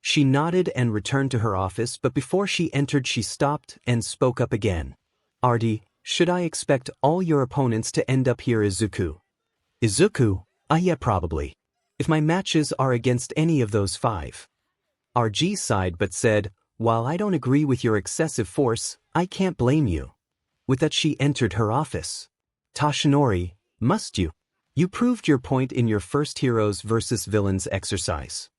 She nodded and returned to her office, but before she entered she stopped and spoke up again. Artie, should I expect all your opponents to end up here? Izuku? Yeah, probably. If my matches are against any of those 5. RG sighed but said, while I don't agree with your excessive force, I can't blame you. With that she entered her office. Toshinori, must you? You proved your point in your first heroes versus villains exercise.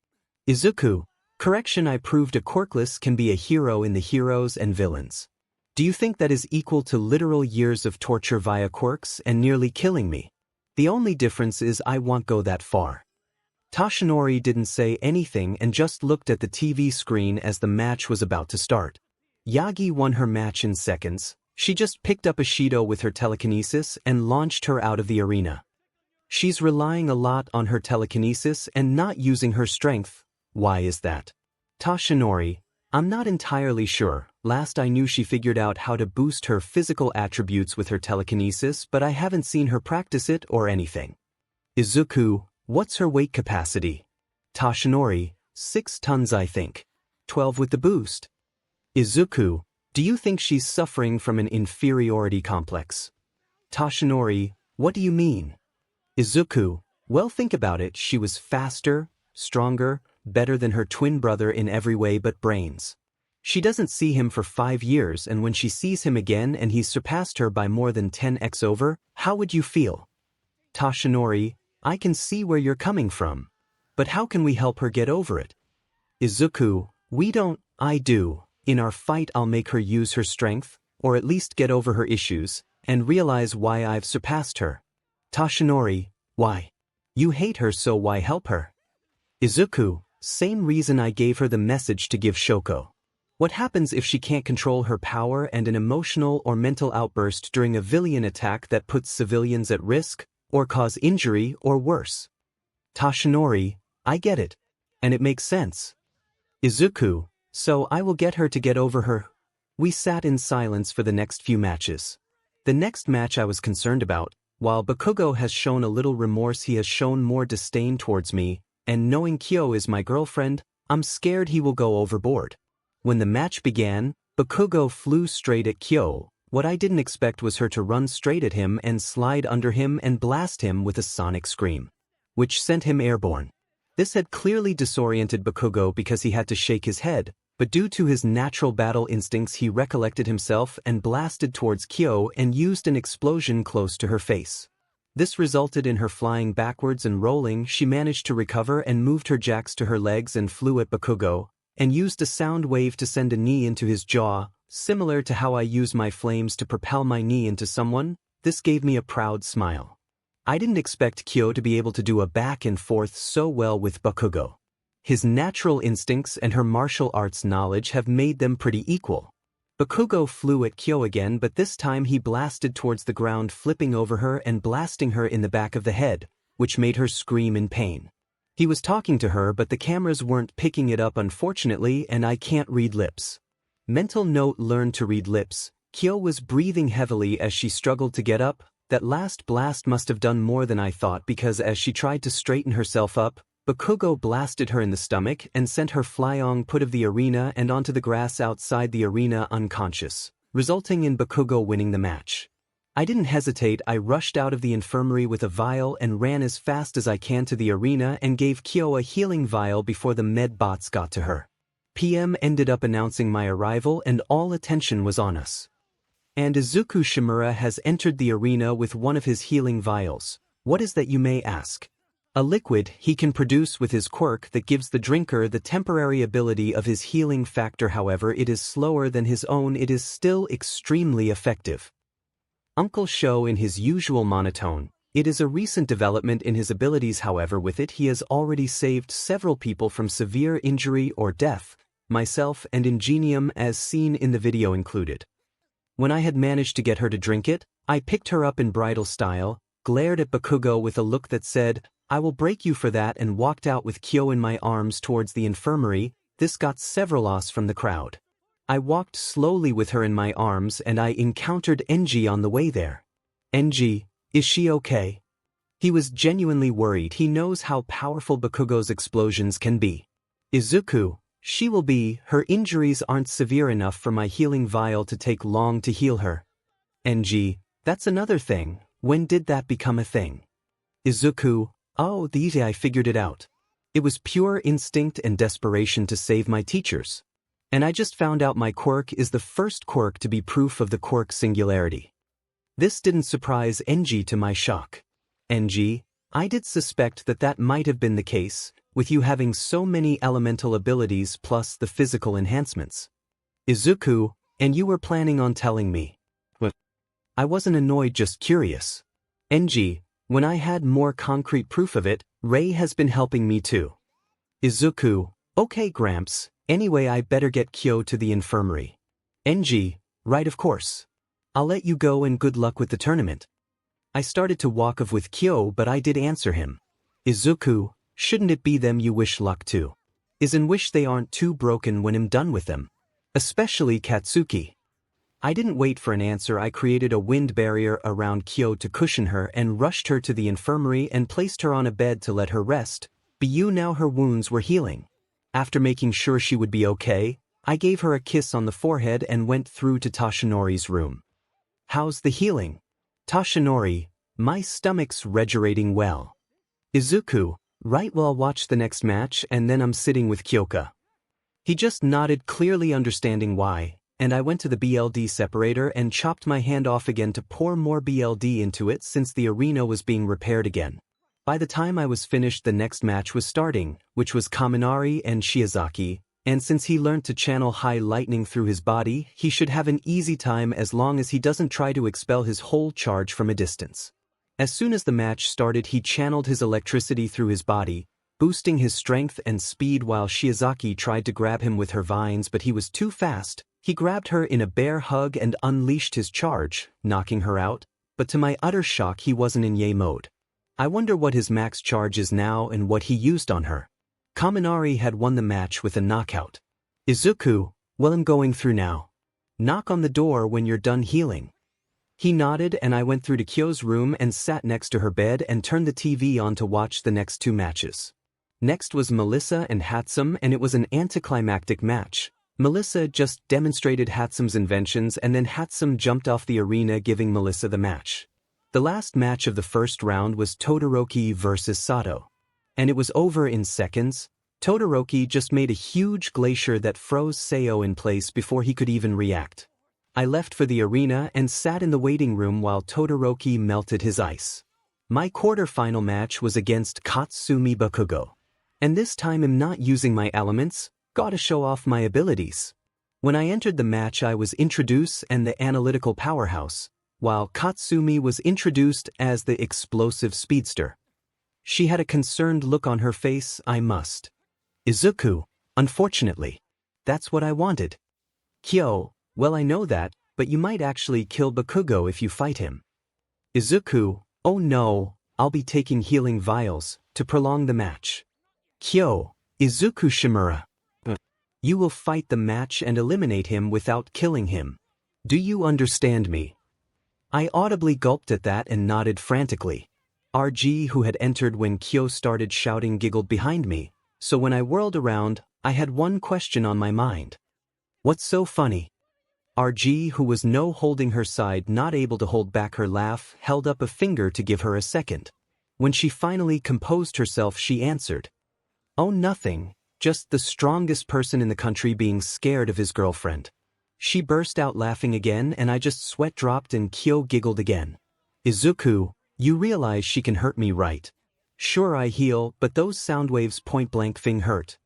Izuku, correction, I proved a quirkless can be a hero in the heroes and villains. Do you think that is equal to literal years of torture via quirks and nearly killing me? The only difference is I won't go that far. Toshinori didn't say anything and just looked at the TV screen as the match was about to start. Yagi won her match in seconds. She just picked up Ishido with her telekinesis and launched her out of the arena. She's relying a lot on her telekinesis and not using her strength. Why is that? Toshinori, I'm not entirely sure. Last I knew she figured out how to boost her physical attributes with her telekinesis, but I haven't seen her practice it or anything. Izuku, what's her weight capacity? Toshinori, 6 tons I think. 12 with the boost. Izuku, do you think she's suffering from an inferiority complex? Toshinori, what do you mean? Izuku, well, think about it. She was faster, stronger, better than her twin brother in every way but brains. She doesn't see him for 5 years, and when she sees him again and he's surpassed her by more than 10x over, how would you feel? Toshinori, I can see where you're coming from. But how can we help her get over it? Izuku, we don't. I do. In our fight I'll make her use her strength, or at least get over her issues, and realize why I've surpassed her. Toshinori, why? You hate her, so why help her? Izuku, same reason I gave her the message to give Shoko. What happens if she can't control her power and an emotional or mental outburst during a villain attack that puts civilians at risk, or cause injury or worse? Toshinori, I get it. And it makes sense. Izuku, so I will get her to get over her. We sat in silence for the next few matches. The next match I was concerned about. While Bakugo has shown a little remorse, he has shown more disdain towards me, and knowing Kyo is my girlfriend, I'm scared he will go overboard. When the match began, Bakugo flew straight at Kyo. What I didn't expect was her to run straight at him and slide under him and blast him with a sonic scream, which sent him airborne. This had clearly disoriented Bakugo because he had to shake his head, but due to his natural battle instincts he recollected himself and blasted towards Kyo and used an explosion close to her face. This resulted in her flying backwards and rolling. She managed to recover and moved her jacks to her legs and flew at Bakugo, and used a sound wave to send a knee into his jaw, similar to how I use my flames to propel my knee into someone. This gave me a proud smile. I didn't expect Kyo to be able to do a back and forth so well with Bakugo. His natural instincts and her martial arts knowledge have made them pretty equal. Bakugo flew at Kyo again, but this time he blasted towards the ground, flipping over her and blasting her in the back of the head, which made her scream in pain. He was talking to her, but the cameras weren't picking it up unfortunately, and I can't read lips. Mental note: learn to read lips. Kyo was breathing heavily as she struggled to get up. That last blast must have done more than I thought, because as she tried to straighten herself up, Bakugo blasted her in the stomach and sent her flying out of the arena and onto the grass outside the arena unconscious, resulting in Bakugo winning the match. I didn't hesitate. I rushed out of the infirmary with a vial and ran as fast as I can to the arena and gave Kyo a healing vial before the med bots got to her. PM ended up announcing my arrival and all attention was on us. And Izuku Shimura has entered the arena with one of his healing vials. What is that, you may ask? A liquid he can produce with his quirk that gives the drinker the temporary ability of his healing factor. However, it is slower than his own. It is still extremely effective. Uncle Sho in his usual monotone. It is a recent development in his abilities. However, with it he has already saved several people from severe injury or death, myself and Ingenium as seen in the video included. When I had managed to get her to drink it, I picked her up in bridal style, glared at Bakugo with a look that said, "I will break you for that," and walked out with Kyo in my arms towards the infirmary. This got several ahs from the crowd. I walked slowly with her in my arms and I encountered Enji on the way there. "Enji, is she okay?" He was genuinely worried. He knows how powerful Bakugo's explosions can be. "Izuku, she will be. Her injuries aren't severe enough for my healing vial to take long to heal her." "Enji, that's another thing. When did that become a thing?" "Izuku, oh, I figured it out. It was pure instinct and desperation to save my teachers. And I just found out my quirk is the first quirk to be proof of the quirk singularity." This didn't surprise Enji, to my shock. "Enji, I did suspect that that might have been the case, with you having so many elemental abilities plus the physical enhancements." "Izuku, and you were planning on telling me?" "What?" "I wasn't annoyed, just curious." "Enji, when I had more concrete proof of it, Ray has been helping me too." "Izuku, okay Gramps, anyway I better get Kyo to the infirmary." "Enji, right, of course. I'll let you go and good luck with the tournament." I started to walk off with Kyo, but I did answer him. "Izuku, shouldn't it be them you wish luck to? Isn't wish they aren't too broken when I'm done with them? Especially Katsuki." I didn't wait for an answer. I created a wind barrier around Kyo to cushion her and rushed her to the infirmary and placed her on a bed to let her rest. Now her wounds were healing. After making sure she would be okay, I gave her a kiss on the forehead and went through to Toshinori's room. "How's the healing?" "Toshinori, my stomach's regenerating well." "Izuku, right, well I'll watch the next match and then I'm sitting with Kyoka." He just nodded, clearly understanding why, and I went to the BLD separator and chopped my hand off again to pour more BLD into it since the arena was being repaired again. By the time I was finished, the next match was starting, which was Kaminari and Shiozaki, and since he learned to channel high lightning through his body, he should have an easy time as long as he doesn't try to expel his whole charge from a distance. As soon as the match started, he channeled his electricity through his body, boosting his strength and speed while Shiozaki tried to grab him with her vines, but he was too fast. He grabbed her in a bear hug and unleashed his charge, knocking her out, but to my utter shock he wasn't in Yae mode. I wonder what his max charge is now and what he used on her. Kaminari had won the match with a knockout. "Izuku, well I'm going through now. Knock on the door when you're done healing." He nodded and I went through to Kyo's room and sat next to her bed and turned the TV on to watch the next two matches. Next was Melissa and 𝗵𝗃, and it was an anticlimactic match. Melissa just demonstrated 𝗵𝗃's inventions and then 𝗵𝗃 jumped off the arena, giving Melissa the match. The last match of the first round was Todoroki versus Sato. And it was over in seconds. Todoroki just made a huge glacier that froze Sato in place before he could even react. I left for the arena and sat in the waiting room while Todoroki melted his ice. My quarter-final match was against Katsumi Bakugo. And this time I'm not using my elements, gotta show off my abilities. When I entered the match I was introduced as the analytical powerhouse, while Katsumi was introduced as the explosive speedster. She had a concerned look on her face. "I must." "Izuku, unfortunately. That's what I wanted." "Kyo, well I know that, but you might actually kill Bakugo if you fight him." "Izuku, oh no, I'll be taking healing vials to prolong the match." "Kyo, Izuku Shimura. You will fight the match and eliminate him without killing him. Do you understand me?" I audibly gulped at that and nodded frantically. 𝗧𝗪, who had entered when Kyo started shouting, giggled behind me, so when I whirled around, I had one question on my mind. What's so funny? 𝗧𝗪, who was no holding her side, not able to hold back her laugh, held up a finger to give her a second. When she finally composed herself, she answered, "Oh, nothing, just the strongest person in the country being scared of his girlfriend." She burst out laughing again and I just sweat dropped and Kyo giggled again. "Izuku, you realize she can hurt me, right?" "Sure, I heal, but those sound waves point blank thing hurt."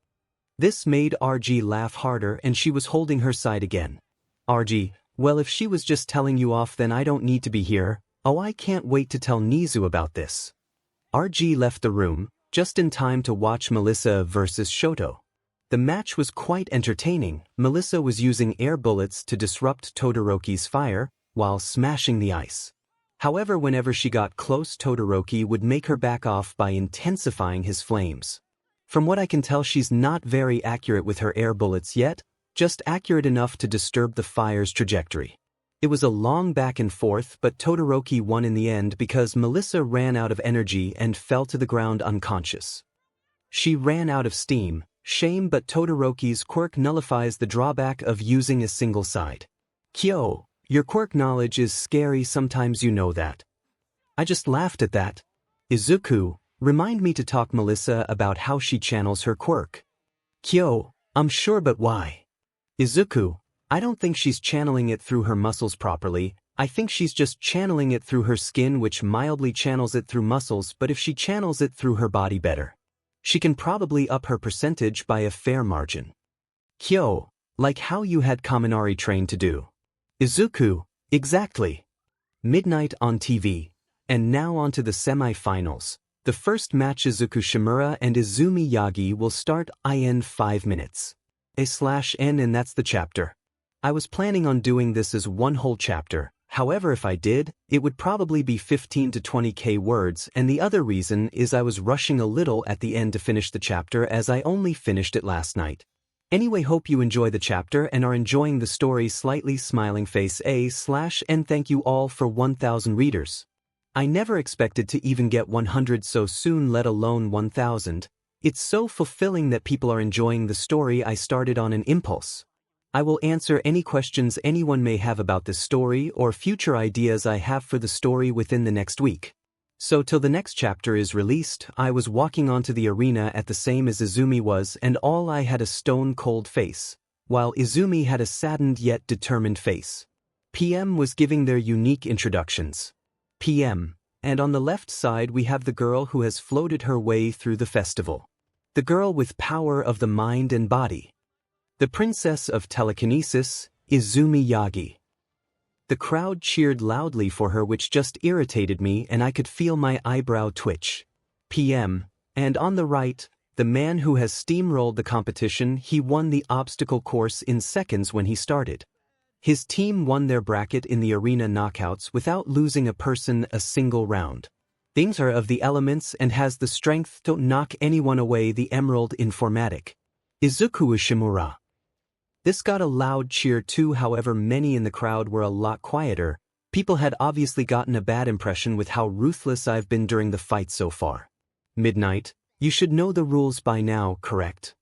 This made 𝗧𝗪 laugh harder and she was holding her side again. 𝗧𝗪, well, if she was just telling you off, then I don't need to be here. Oh, I can't wait to tell Nezu about this. 𝗧𝗪 left the room, just in time to watch Melissa versus Shoto. The match was quite entertaining. Melissa was using air bullets to disrupt Todoroki's fire, while smashing the ice. However, whenever she got close, Todoroki would make her back off by intensifying his flames. From what I can tell, she's not very accurate with her air bullets yet, just accurate enough to disturb the fire's trajectory. It was a long back and forth, but Todoroki won in the end because Melissa ran out of energy and fell to the ground unconscious. She ran out of steam. Shame, but Todoroki's quirk nullifies the drawback of using a single side. "Kyo, your quirk knowledge is scary, sometimes you know that." I just laughed at that. "Izuku, remind me to talk Melissa about how she channels her quirk." "Kyo, I'm sure, but why?" "Izuku, I don't think she's channeling it through her muscles properly. I think she's just channeling it through her skin, which mildly channels it through muscles, but if she channels it through her body better, she can probably up her percentage by a fair margin." "Kyo, like how you had Kaminari trained to do." "Izuku, exactly." Midnight on TV. And now on to the semi-finals. The first match, Izuku Shimura and Izuku Yagi, will start in 5 minutes. /n, and that's the chapter. I was planning on doing this as one whole chapter. However, if I did, it would probably be 15 to 20k words, and the other reason is I was rushing a little at the end to finish the chapter as I only finished it last night. Anyway, hope you enjoy the chapter and are enjoying the story. Slightly smiling face /n. Thank you all for 1,000 readers. I never expected to even get 100 so soon, let alone 1,000. It's so fulfilling that people are enjoying the story I started on an impulse. I will answer any questions anyone may have about this story or future ideas I have for the story within the next week. So till the next chapter is released, I was walking onto the arena at the same as Izumi was, and all I had a stone-cold face, while Izumi had a saddened yet determined face. PM was giving their unique introductions. PM, and on the left side we have the girl who has floated her way through the festival. The girl with power of the mind and body. The princess of telekinesis, Izuku Yagi. The crowd cheered loudly for her, which just irritated me and I could feel my eyebrow twitch. PM, and on the right, the man who has steamrolled the competition. He won the obstacle course in seconds when he started. His team won their bracket in the arena knockouts without losing a person a single round. Things are of the elements and has the strength to knock anyone away. The Emerald Informatic. Izuku Shimura. This got a loud cheer too, however many in the crowd were a lot quieter. People had obviously gotten a bad impression with how ruthless I've been during the fight so far. Midnight, you should know the rules by now, correct?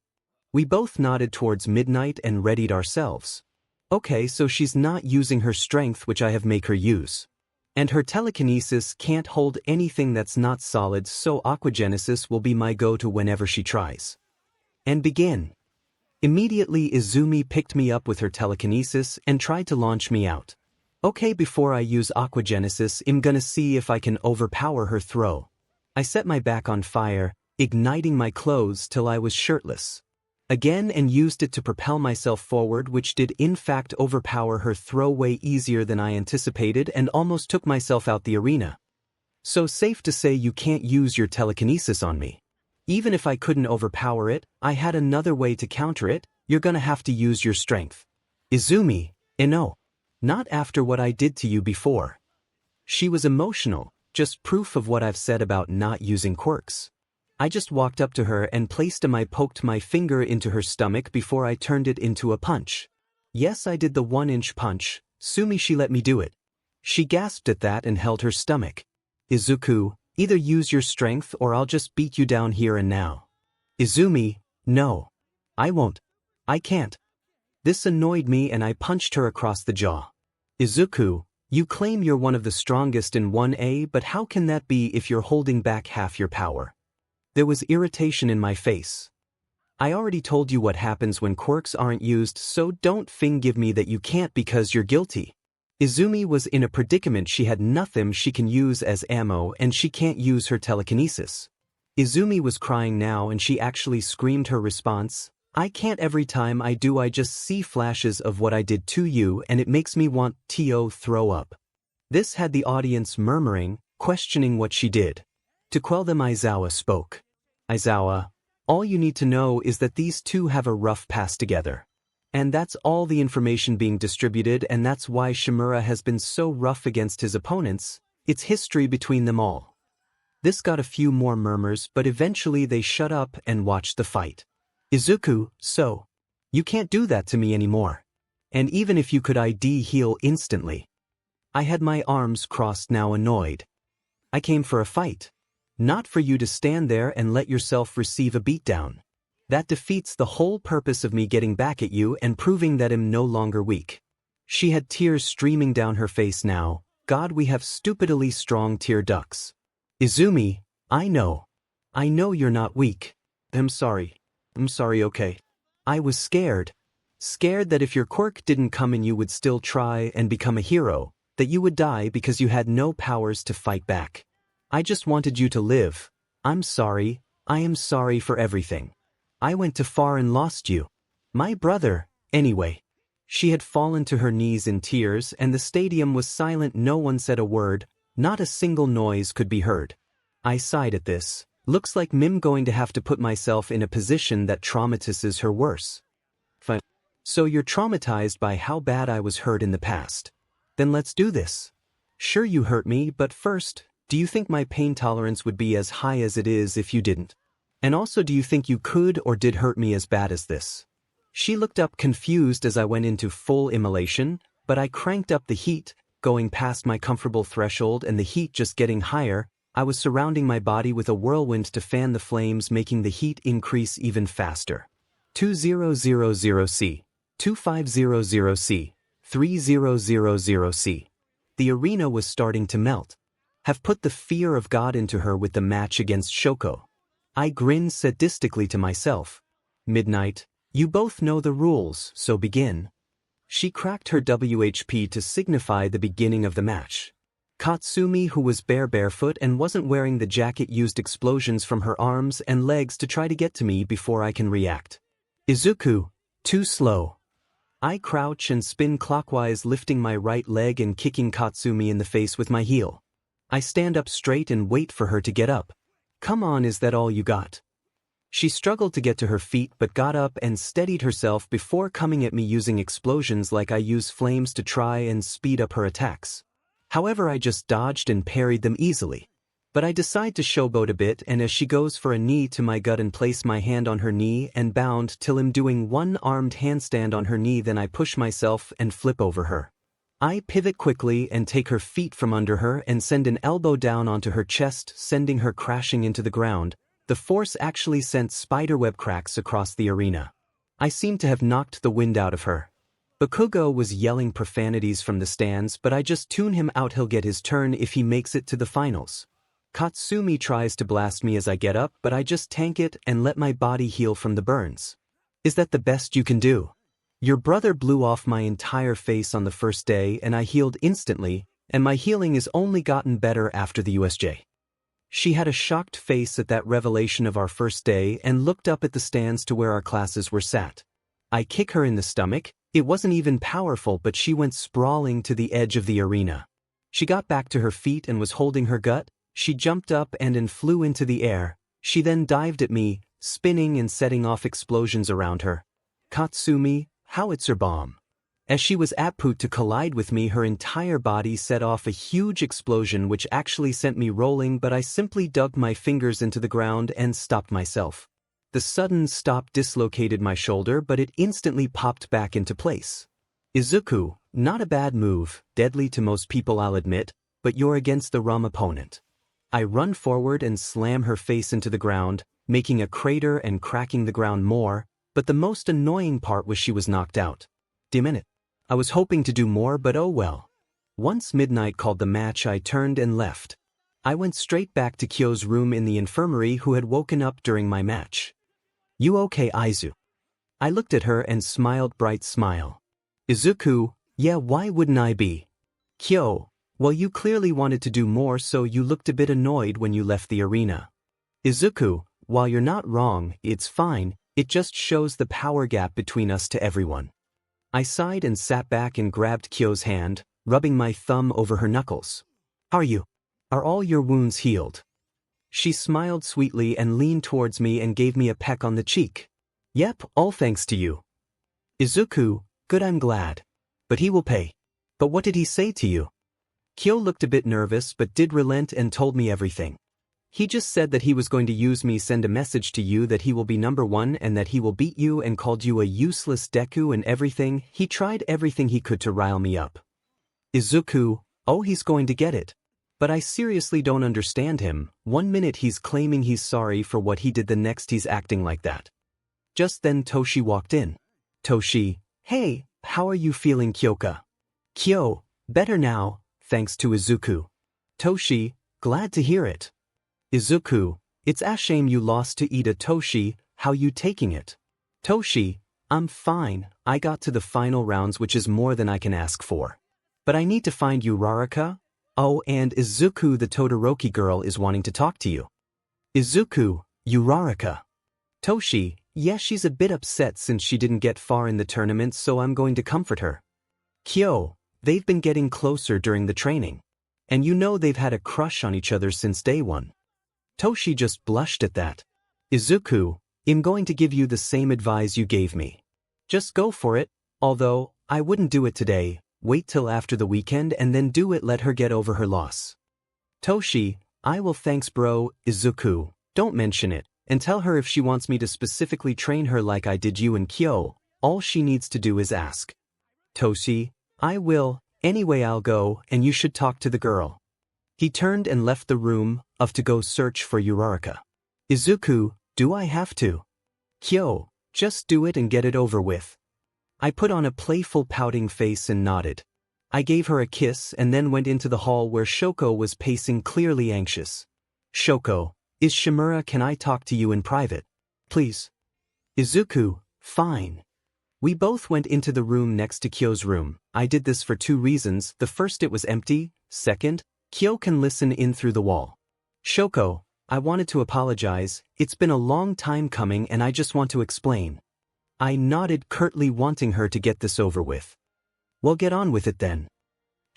We both nodded towards Midnight and readied ourselves. Okay, so she's not using her strength, which I have make her use. And her telekinesis can't hold anything that's not solid, so aquagenesis will be my go-to whenever she tries. And begin. Immediately Izumi picked me up with her telekinesis and tried to launch me out. Okay, before I use aquagenesis, I'm gonna see if I can overpower her throw. I set my back on fire, igniting my clothes till I was shirtless. Again, and used it to propel myself forward, which did in fact overpower her throw way easier than I anticipated and almost took myself out the arena. So safe to say you can't use your telekinesis on me. Even if I couldn't overpower it, I had another way to counter it. You're gonna have to use your strength. Izumi, no. Not after what I did to you before. She was emotional, just proof of what I've said about not using quirks. I just walked up to her and poked my finger into her stomach before I turned it into a punch. Yes, I did the 1-inch punch. She let me do it. She gasped at that and held her stomach. Izuku, Either use your strength or I'll just beat you down here and now. Izumi, no. I won't. I can't. This annoyed me and I punched her across the jaw. Izuku, you claim you're one of the strongest in 1A, but how can that be if you're holding back half your power? There was irritation in my face. I already told you what happens when quirks aren't used, so don't give me that you can't because you're guilty. Izumi was in a predicament. She had nothing she can use as ammo and she can't use her telekinesis. Izumi was crying now and she actually screamed her response. I can't. Every time I do I just see flashes of what I did to you and it makes me want to throw up. This had the audience murmuring, questioning what she did. To quell them, Aizawa spoke. Aizawa, all you need to know is that these two have a rough past together. And that's all the information being distributed, and that's why Shimura has been so rough against his opponents. It's history between them all. This got a few more murmurs, but eventually they shut up and watched the fight. Izuku, so? You can't do that to me anymore. And even if you could, I'd heal instantly. I had my arms crossed now, annoyed. I came for a fight. Not for you to stand there and let yourself receive a beatdown. That defeats the whole purpose of me getting back at you and proving that I'm no longer weak. She had tears streaming down her face now. God, we have stupidly strong tear ducts. Izumi, I know you're not weak. I'm sorry, okay. I was scared. Scared that if your quirk didn't come in you would still try and become a hero, that you would die because you had no powers to fight back. I just wanted you to live. I'm sorry, I am sorry for everything. I went too far and lost you. My brother, anyway. She had fallen to her knees in tears and the stadium was silent. No one said a word, not a single noise could be heard. I sighed at this. Looks like I'm going to have to put myself in a position that traumatizes her worse. Fine. So you're traumatized by how bad I was hurt in the past. Then let's do this. Sure, you hurt me, but first, do you think my pain tolerance would be as high as it is if you didn't? And also, do you think you could or did hurt me as bad as this? She looked up confused as I went into full immolation, but I cranked up the heat, going past my comfortable threshold and the heat just getting higher. I was surrounding my body with a whirlwind to fan the flames, making the heat increase even faster. 2000C, 2500C, 3000C. The arena was starting to melt. Have put the fear of God into her with the match against Shoko. I grinned sadistically to myself. Midnight, you both know the rules, so begin. She cracked her WHP to signify the beginning of the match. Katsumi, who was barefoot and wasn't wearing the jacket, used explosions from her arms and legs to try to get to me before I can react. Izuku, too slow. I crouch and spin clockwise, lifting my right leg and kicking Katsumi in the face with my heel. I stand up straight and wait for her to get up. Come on, is that all you got? She struggled to get to her feet but got up and steadied herself before coming at me using explosions like I use flames to try and speed up her attacks. However, I just dodged and parried them easily. But I decide to showboat a bit, and as she goes for a knee to my gut and place my hand on her knee and bound till I'm doing one-armed handstand on her knee, then I push myself and flip over her. I pivot quickly and take her feet from under her and send an elbow down onto her chest, sending her crashing into the ground. The force actually sent spiderweb cracks across the arena. I seem to have knocked the wind out of her. Bakugo was yelling profanities from the stands, but I just tune him out. He'll get his turn if he makes it to the finals. Katsumi tries to blast me as I get up, but I just tank it and let my body heal from the burns. Is that the best you can do? Your brother blew off my entire face on the first day and I healed instantly, and my healing has only gotten better after the USJ. She had a shocked face at that revelation of our first day and looked up at the stands to where our classes were sat. I kick her in the stomach. It wasn't even powerful, but she went sprawling to the edge of the arena. She got back to her feet and was holding her gut. She jumped up and flew into the air. She then dived at me, spinning and setting off explosions around her. Katsumi, howitzer bomb. As she was about to collide with me, her entire body set off a huge explosion which actually sent me rolling, but I simply dug my fingers into the ground and stopped myself. The sudden stop dislocated my shoulder, but it instantly popped back into place. Izuku, not a bad move, deadly to most people I'll admit, but you're against the rum opponent. I run forward and slam her face into the ground, making a crater and cracking the ground more, but the most annoying part was she was knocked out. Damn it. I was hoping to do more, but oh well. Once midnight called the match, I turned and left. I went straight back to Kyo's room in the infirmary, who had woken up during my match. You okay, Izu? I looked at her and smiled bright smile. Izuku, yeah, why wouldn't I be? Kyo, well, you clearly wanted to do more, so you looked a bit annoyed when you left the arena. Izuku, while you're not wrong, it's fine, it just shows the power gap between us to everyone. I sighed and sat back and grabbed Kyo's hand, rubbing my thumb over her knuckles. How are you? Are all your wounds healed? She smiled sweetly and leaned towards me and gave me a peck on the cheek. Yep, all thanks to you. Izuku, good, I'm glad. But he will pay. But what did he say to you? Kyo looked a bit nervous but did relent and told me everything. He just said that he was going to use me, send a message to you that he will be number one and that he will beat you, and called you a useless Deku and everything. He tried everything he could to rile me up. Izuku, oh, he's going to get it. But I seriously don't understand him. One minute he's claiming he's sorry for what he did, the next he's acting like that. Just then Toshi walked in. Toshi, hey, how are you feeling, Kyoka? Kyo, better now, thanks to Izuku. Toshi, glad to hear it. Izuku, it's a shame you lost to Ida. Toshi, how you taking it? Toshi, I'm fine, I got to the final rounds, which is more than I can ask for. But I need to find Uraraka. Oh, and Izuku, the Todoroki girl, is wanting to talk to you. Izuku, Uraraka. Toshi, yes, she's a bit upset since she didn't get far in the tournament, so I'm going to comfort her. Kyo, they've been getting closer during the training. And you know they've had a crush on each other since day one. Toshi just blushed at that. Izuku, I'm going to give you the same advice you gave me. Just go for it, although I wouldn't do it today. Wait till after the weekend and then do it. Let her get over her loss. Toshi, I will, thanks bro. Izuku, don't mention it, and tell her if she wants me to specifically train her like I did you and Kyo, all she needs to do is ask. Toshi, I will, anyway I'll go, and you should talk to the girl. He turned and left the room, to go search for Uraraka. Izuku, do I have to? Kyo, just do it and get it over with. I put on a playful pouting face and nodded. I gave her a kiss and then went into the hall where Shoko was pacing, clearly anxious. Shoko, is Shimura, can I talk to you in private? Please. Izuku, fine. We both went into the room next to Kyo's room. I did this for two reasons. The first, it was empty. Second, Kyo can listen in through the wall. Shoko, I wanted to apologize. It's been a long time coming and I just want to explain. I nodded curtly, wanting her to get this over with. Well, get on with it then.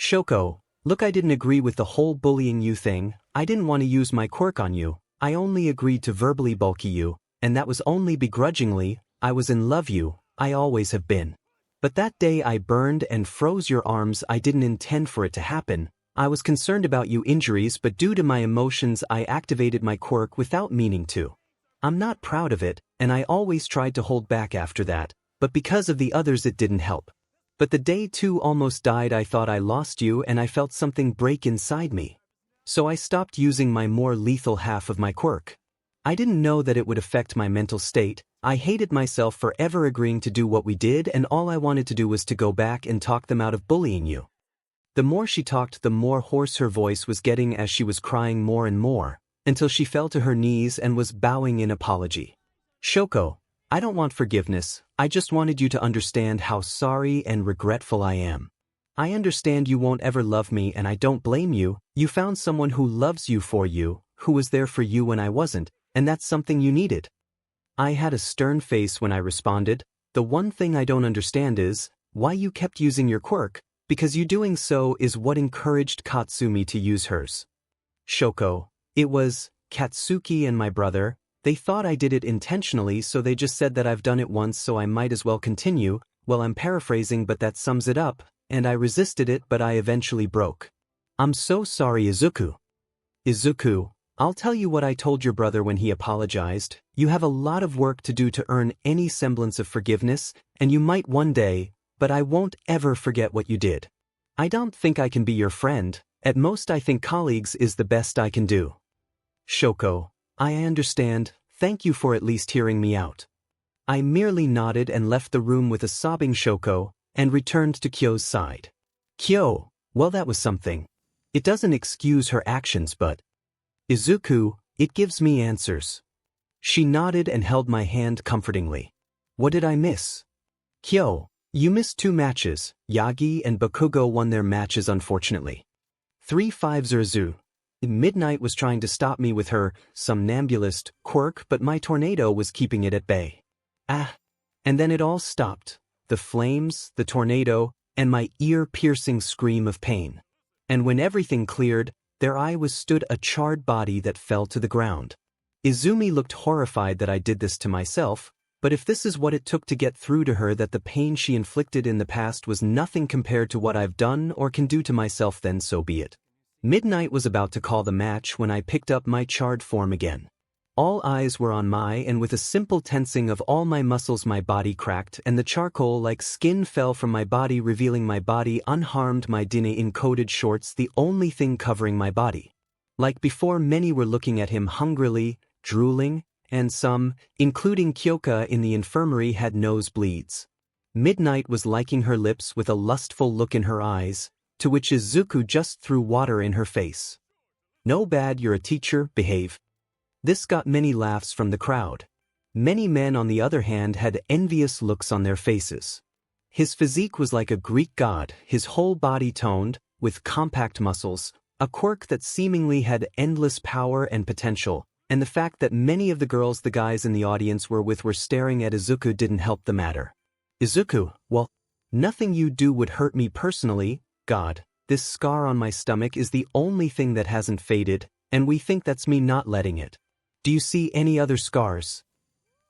Shoko, look, I didn't agree with the whole bullying you thing. I didn't want to use my quirk on you. I only agreed to verbally bulky you, and that was only begrudgingly. I was in love you, I always have been. But that day I burned and froze your arms. I didn't intend for it to happen. I was concerned about you injuries, but due to my emotions I activated my quirk without meaning to. I'm not proud of it, and I always tried to hold back after that, but because of the others it didn't help. But the day 2 almost died. I thought I lost you and I felt something break inside me. So I stopped using my more lethal half of my quirk. I didn't know that it would affect my mental state. I hated myself for ever agreeing to do what we did, and all I wanted to do was to go back and talk them out of bullying you. The more she talked, the more hoarse her voice was getting as she was crying more and more, until she fell to her knees and was bowing in apology. Shoko, I don't want forgiveness. I just wanted you to understand how sorry and regretful I am. I understand you won't ever love me and I don't blame you. You found someone who loves you for you, who was there for you when I wasn't, and that's something you needed. I had a stern face when I responded. The one thing I don't understand is why you kept using your quirk, because you doing so is what encouraged Katsumi to use hers. Shoko, it was Katsuki and my brother. They thought I did it intentionally, so they just said that I've done it once, so I might as well continue. Well, I'm paraphrasing, but that sums it up, and I resisted it, but I eventually broke. I'm so sorry, Izuku. Izuku, I'll tell you what I told your brother when he apologized. You have a lot of work to do to earn any semblance of forgiveness, and you might one day, but I won't ever forget what you did. I don't think I can be your friend. At most I think colleagues is the best I can do. Shoko, I understand, thank you for at least hearing me out. I merely nodded and left the room with a sobbing Shoko, and returned to Kyo's side. Kyo, well that was something. It doesn't excuse her actions but… Izuku, it gives me answers. She nodded and held my hand comfortingly. What did I miss? Kyo, you missed 2 matches. Yagi and Bakugo won their matches unfortunately. 3-5-0-0. Midnight was trying to stop me with her somnambulist quirk, but my tornado was keeping it at bay. And then it all stopped. The flames, the tornado, and my ear-piercing scream of pain. And when everything cleared, there I was stood a charred body that fell to the ground. Izumi looked horrified that I did this to myself, but if this is what it took to get through to her that the pain she inflicted in the past was nothing compared to what I've done or can do to myself, then so be it. Midnight was about to call the match when I picked up my charred form again. All eyes were on and with a simple tensing of all my muscles my body cracked and the charcoal-like skin fell from my body, revealing my body unharmed, my 𝗧𝗵𝗃𝗀𝗁 shorts the only thing covering my body. Like before, many were looking at him hungrily, drooling, and some, including Kyoka in the infirmary, had nosebleeds. Midnight was licking her lips with a lustful look in her eyes, to which Izuku just threw water in her face. No bad, you're a teacher, behave. This got many laughs from the crowd. Many men on the other hand had envious looks on their faces. His physique was like a Greek god, his whole body toned, with compact muscles, a quirk that seemingly had endless power and potential, and the fact that many of the girls the guys in the audience were with were staring at Izuku didn't help the matter. Izuku, well, nothing you do would hurt me personally. God, this scar on my stomach is the only thing that hasn't faded, and we think that's me not letting it. Do you see any other scars?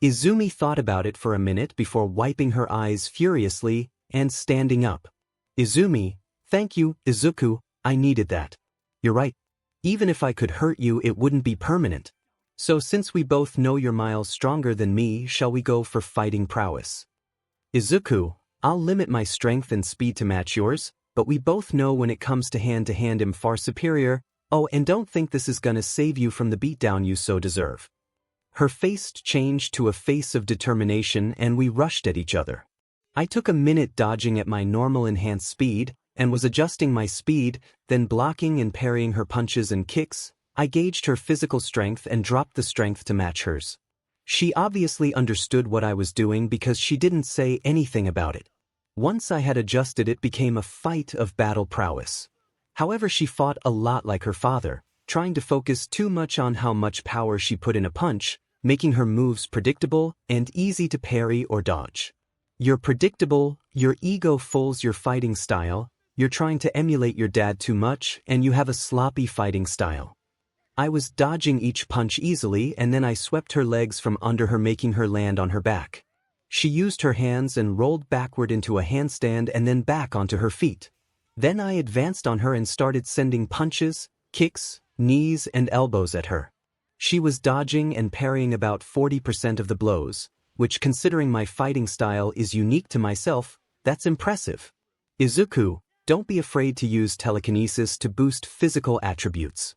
Izumi thought about it for a minute before wiping her eyes furiously and standing up. Izumi, thank you, Izuku, I needed that. You're right. Even if I could hurt you, it wouldn't be permanent. So since we both know you're miles stronger than me, shall we go for fighting prowess? Izuku, I'll limit my strength and speed to match yours, but we both know when it comes to hand I'm far superior. Oh, and don't think this is gonna save you from the beatdown you so deserve. Her face changed to a face of determination and we rushed at each other. I took a minute dodging at my normal enhanced speed, and was adjusting my speed, then blocking and parrying her punches and kicks. I gauged her physical strength and dropped the strength to match hers. She obviously understood what I was doing because she didn't say anything about it. Once I had adjusted, it became a fight of battle prowess. However, she fought a lot like her father, trying to focus too much on how much power she put in a punch, making her moves predictable and easy to parry or dodge. You're predictable, your ego fools your fighting style, you're trying to emulate your dad too much, and you have a sloppy fighting style. I was dodging each punch easily, and then I swept her legs from under her, making her land on her back. She used her hands and rolled backward into a handstand and then back onto her feet. Then I advanced on her and started sending punches, kicks, knees, and elbows at her. She was dodging and parrying about 40% of the blows, which, considering my fighting style is unique to myself, that's impressive. Izuku, don't be afraid to use telekinesis to boost physical attributes.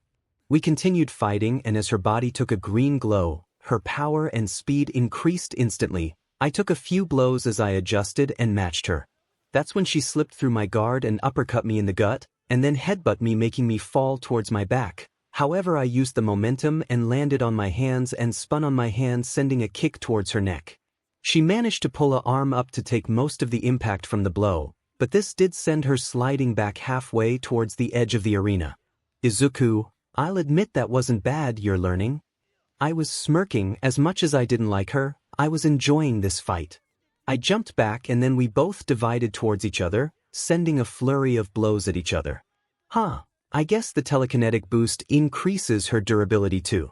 We continued fighting, and as her body took a green glow, her power and speed increased instantly. I took a few blows as I adjusted and matched her. That's when she slipped through my guard and uppercut me in the gut, and then headbutt me, making me fall towards my back. However, I used the momentum and landed on my hands and spun on my hands, sending a kick towards her neck. She managed to pull an arm up to take most of the impact from the blow, but this did send her sliding back halfway towards the edge of the arena. Izuku, I'll admit that wasn't bad, you're learning. I was smirking. As much as I didn't like her, I was enjoying this fight. I jumped back and then we both divided towards each other, sending a flurry of blows at each other. I guess the telekinetic boost increases her durability too.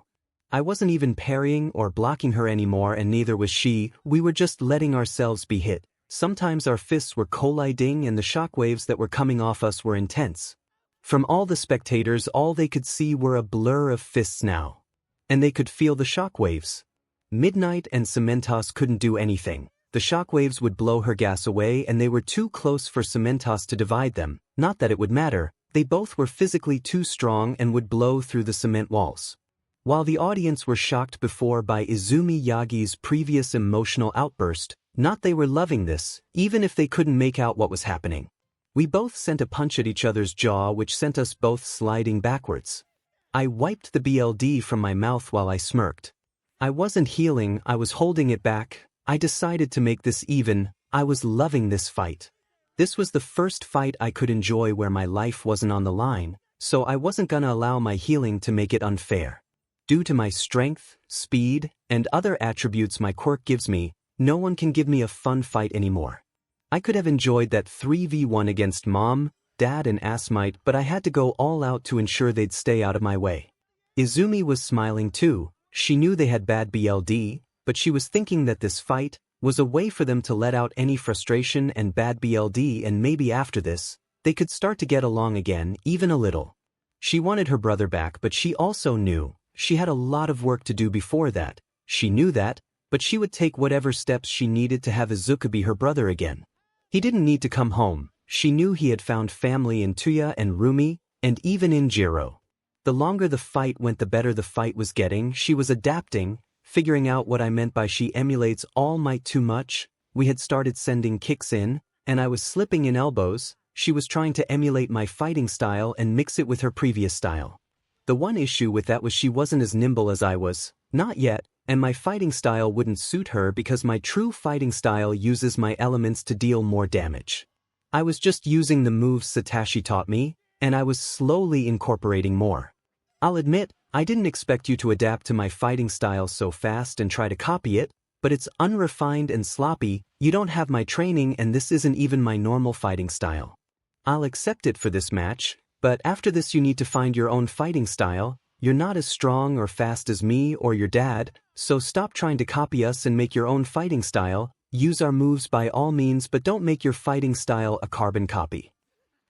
I wasn't even parrying or blocking her anymore, and neither was she. We were just letting ourselves be hit. Sometimes our fists were colliding and the shockwaves that were coming off us were intense. From all the spectators, all they could see were a blur of fists now. And they could feel the shockwaves. Midnight and 𝗵𝗃𝗲 couldn't do anything. The shockwaves would blow her gas away, and they were too close for 𝗵𝗃𝗲 to divide them. Not that it would matter, they both were physically too strong and would blow through the cement walls. While the audience were shocked before by Izuku Yagi's previous emotional outburst, not they were loving this, even if they couldn't make out what was happening. We both sent a punch at each other's jaw which sent us both sliding backwards. I wiped the BLD from my mouth while I smirked. I wasn't healing, I was holding it back. I decided to make this even. I was loving this fight. This was the first fight I could enjoy where my life wasn't on the line, so I wasn't gonna allow my healing to make it unfair. Due to my strength, speed, and other attributes my quirk gives me, no one can give me a fun fight anymore. I could have enjoyed that 3v1 against Mom, Dad and 𝗬𝗵𝗲, but I had to go all out to ensure they'd stay out of my way. Izumi was smiling too. She knew they had bad BLD, but she was thinking that this fight was a way for them to let out any frustration and bad BLD, and maybe after this, they could start to get along again, even a little. She wanted her brother back, but she also knew she had a lot of work to do before that. She knew that, but she would take whatever steps she needed to have Izuku be her brother again. He didn't need to come home. She knew he had found family in 𝗬𝗧 and Rumi, and even in 𝗧𝗪𝗀. The longer the fight went, the better the fight was getting. She was adapting, figuring out what I meant by she emulates All Might too much. We had started sending kicks in, and I was slipping in elbows. She was trying to emulate my fighting style and mix it with her previous style. The one issue with that was she wasn't as nimble as I was, not yet, and my fighting style wouldn't suit her because my true fighting style uses my elements to deal more damage. I was just using the moves Satoshi taught me, and I was slowly incorporating more. I'll admit, I didn't expect you to adapt to my fighting style so fast and try to copy it, but it's unrefined and sloppy. You don't have my training and this isn't even my normal fighting style. I'll accept it for this match, but after this you need to find your own fighting style. You're not as strong or fast as me or your dad, so stop trying to copy us and make your own fighting style. Use our moves by all means, but don't make your fighting style a carbon copy.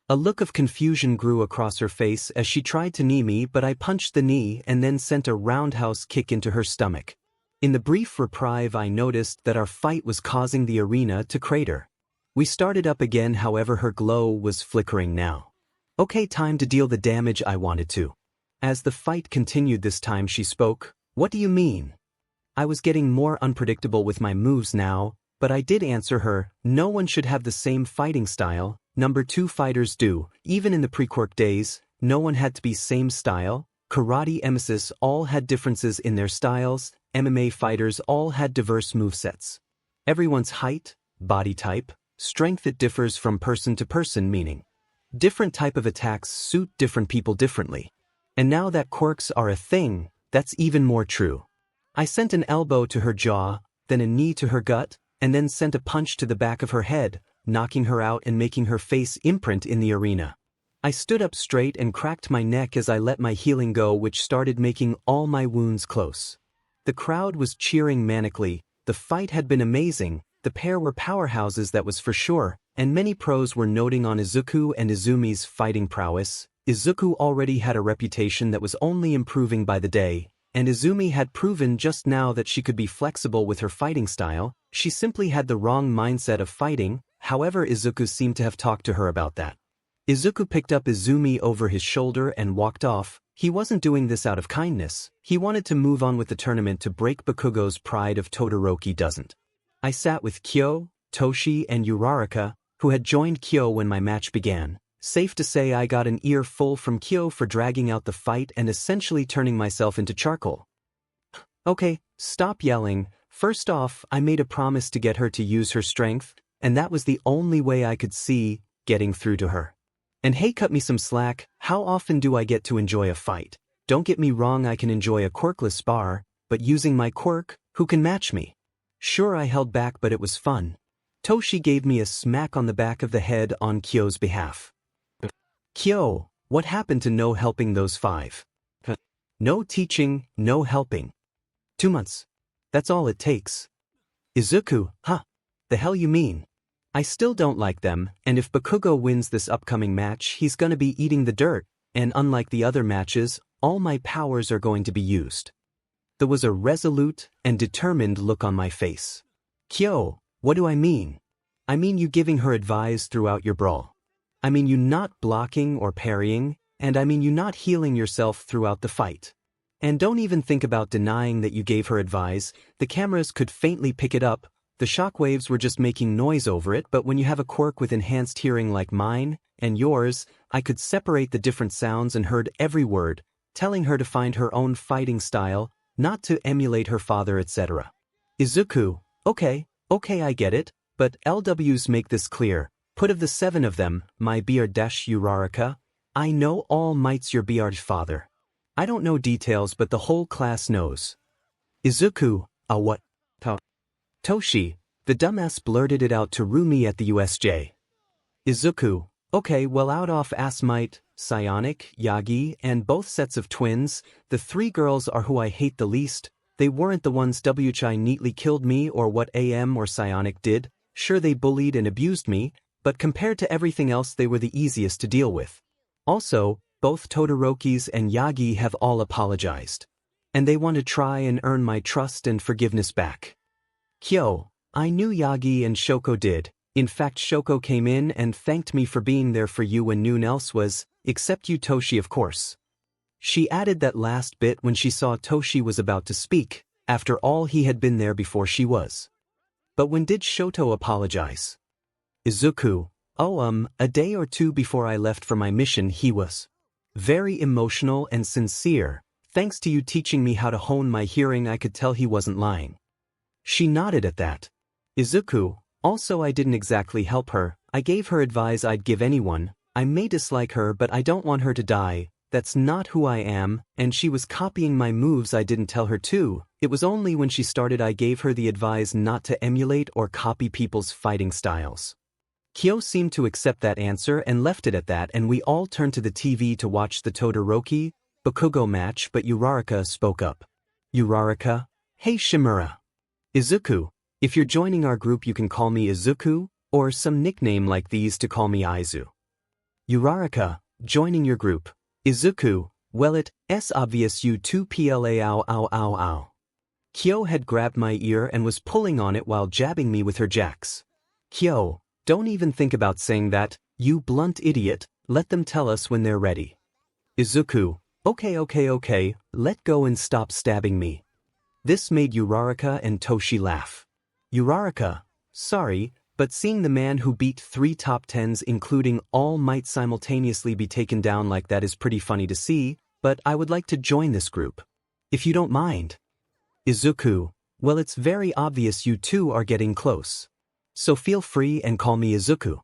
A look of confusion grew across her face as she tried to knee me, but I punched the knee and then sent a roundhouse kick into her stomach. In the brief reprieve, I noticed that our fight was causing the arena to crater. We started up again, however her glow was flickering now. Okay, time to deal the damage I wanted to. As the fight continued this time she spoke. What do you mean? I was getting more unpredictable with my moves now, but I did answer her. No one should have the same fighting style. Number 2 fighters do. Even in the pre-Quirk days, no one had to be same style. Karate emesis all had differences in their styles. MMA fighters all had diverse movesets. Everyone's height, body type, strength, it differs from person to person, meaning different type of attacks suit different people differently. And now that quirks are a thing, that's even more true. I sent an elbow to her jaw, then a knee to her gut, and then sent a punch to the back of her head, knocking her out and making her face imprint in the arena. I stood up straight and cracked my neck as I let my healing go, which started making all my wounds close. The crowd was cheering manically. The fight had been amazing. The pair were powerhouses, that was for sure, and many pros were noting on Izuku and Izumi's fighting prowess. Izuku already had a reputation that was only improving by the day, and Izumi had proven just now that she could be flexible with her fighting style. She simply had the wrong mindset of fighting. However, Izuku seemed to have talked to her about that. Izuku picked up Izumi over his shoulder and walked off. He wasn't doing this out of kindness. He wanted to move on with the tournament to break Bakugo's pride if Todoroki doesn't. I sat with Kyo, Toshi and Uraraka, who had joined Kyo when my match began. Safe to say I got an earful from Kyo for dragging out the fight and essentially turning myself into charcoal. Okay, stop yelling. First off, I made a promise to get her to use her strength, and that was the only way I could see getting through to her. And hey, cut me some slack. How often do I get to enjoy a fight? Don't get me wrong, I can enjoy a quirkless spar, but using my quirk, who can match me? Sure, I held back, but it was fun. Toshi gave me a smack on the back of the head on Kyo's behalf. Kyo, what happened to no helping those 5? No teaching, no helping. 2 months. That's all it takes. Izuku, huh? The hell you mean? I still don't like them, and if Bakugo wins this upcoming match, he's gonna be eating the dirt, and unlike the other matches, all my powers are going to be used. There was a resolute and determined look on my face. Kyo, what do I mean? I mean you giving her advice throughout your brawl. I mean you not blocking or parrying, and I mean you not healing yourself throughout the fight. And don't even think about denying that you gave her advice. The cameras could faintly pick it up. The shockwaves were just making noise over it, but when you have a quirk with enhanced hearing like mine and yours, I could separate the different sounds and heard every word, telling her to find her own fighting style, not to emulate her father, etc. Izuku, okay, I get it, but LWs make this clear. Put of the 7 of them, my 𝗬𝗪𝗢𝗎, I know all might's your 𝗬𝗪's father. I don't know details, but the whole class knows. Izuku, a what? Toshi, the dumbass blurted it out to Rumi at the USJ. Izuku, okay, well, out off 𝗬𝗵𝗃𝗲, psionic, Yagi, and both sets of twins, the 3 girls are who I hate the least. They weren't the ones 𝗬𝗪𝗁 neatly killed me or what AM or psionic did. Sure, they bullied and abused me, but compared to everything else they were the easiest to deal with. Also, both Todoroki's and Yagi have all apologized. And they want to try and earn my trust and forgiveness back. Kyo, I knew Yagi and Shoko did. In fact, Shoko came in and thanked me for being there for you when no one else was, except you, Toshi, of course. She added that last bit when she saw Toshi was about to speak, after all he had been there before she was. But when did Shoto apologize? Izuku, a day or 2 before I left for my mission he was very emotional and sincere. Thanks to you teaching me how to hone my hearing, I could tell he wasn't lying. She nodded at that. Izuku, also I didn't exactly help her. I gave her advice I'd give anyone. I may dislike her, but I don't want her to die. That's not who I am, and she was copying my moves. I didn't tell her to. It was only when she started I gave her the advice not to emulate or copy people's fighting styles. Kyo seemed to accept that answer and left it at that, and we all turned to the TV to watch the Todoroki Bakugo match, but 𝗬𝗪𝗢𝗏 spoke up. 𝗬𝗪𝗢𝗏, hey Shimura. Izuku, if you're joining our group you can call me Izuku, or some nickname like these to call me Aizu. 𝗬𝗪𝗢𝗏, joining your group. Izuku, well it's obvious you two 𝗬𝗪𝗢𝗢𝗢𝗢𝗢. Kyo had grabbed my ear and was pulling on it while jabbing me with her jacks. Kyo, don't even think about saying that, you blunt idiot, let them tell us when they're ready. Izuku, okay, let go and stop stabbing me. This made 𝗬𝗪𝗢𝗏 and Toshi laugh. 𝗬𝗪𝗢𝗏, sorry, but seeing the man who beat 3 top 10s including All Might simultaneously be taken down like that is pretty funny to see, but I would like to join this group. If you don't mind. Izuku, well it's very obvious you two are getting close. So feel free and call me Izuku.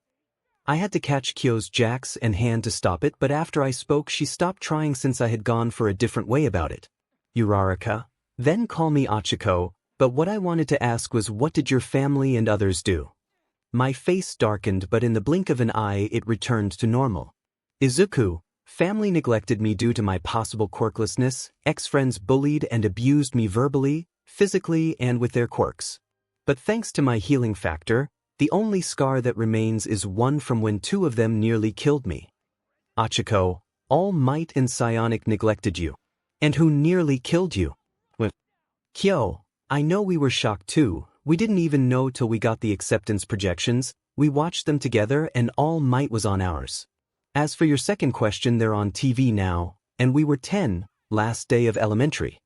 I had to catch Kyo's jacks and hand to stop it, but after I spoke she stopped trying since I had gone for a different way about it. 𝗬𝗪𝗢𝗏, then call me Achiko, but what I wanted to ask was what did your family and others do? My face darkened, but in the blink of an eye it returned to normal. Izuku, family neglected me due to my possible quirklessness, ex-friends bullied and abused me verbally, physically and with their quirks. But thanks to my healing factor, the only scar that remains is one from when 2 of them nearly killed me. Achiko, All Might and Psionic neglected you. And who nearly killed you? Kyo, I know we were shocked too. We didn't even know till we got the acceptance projections. We watched them together and All Might was on ours. As for your second question, they're on TV now, and we were 10, last day of elementary.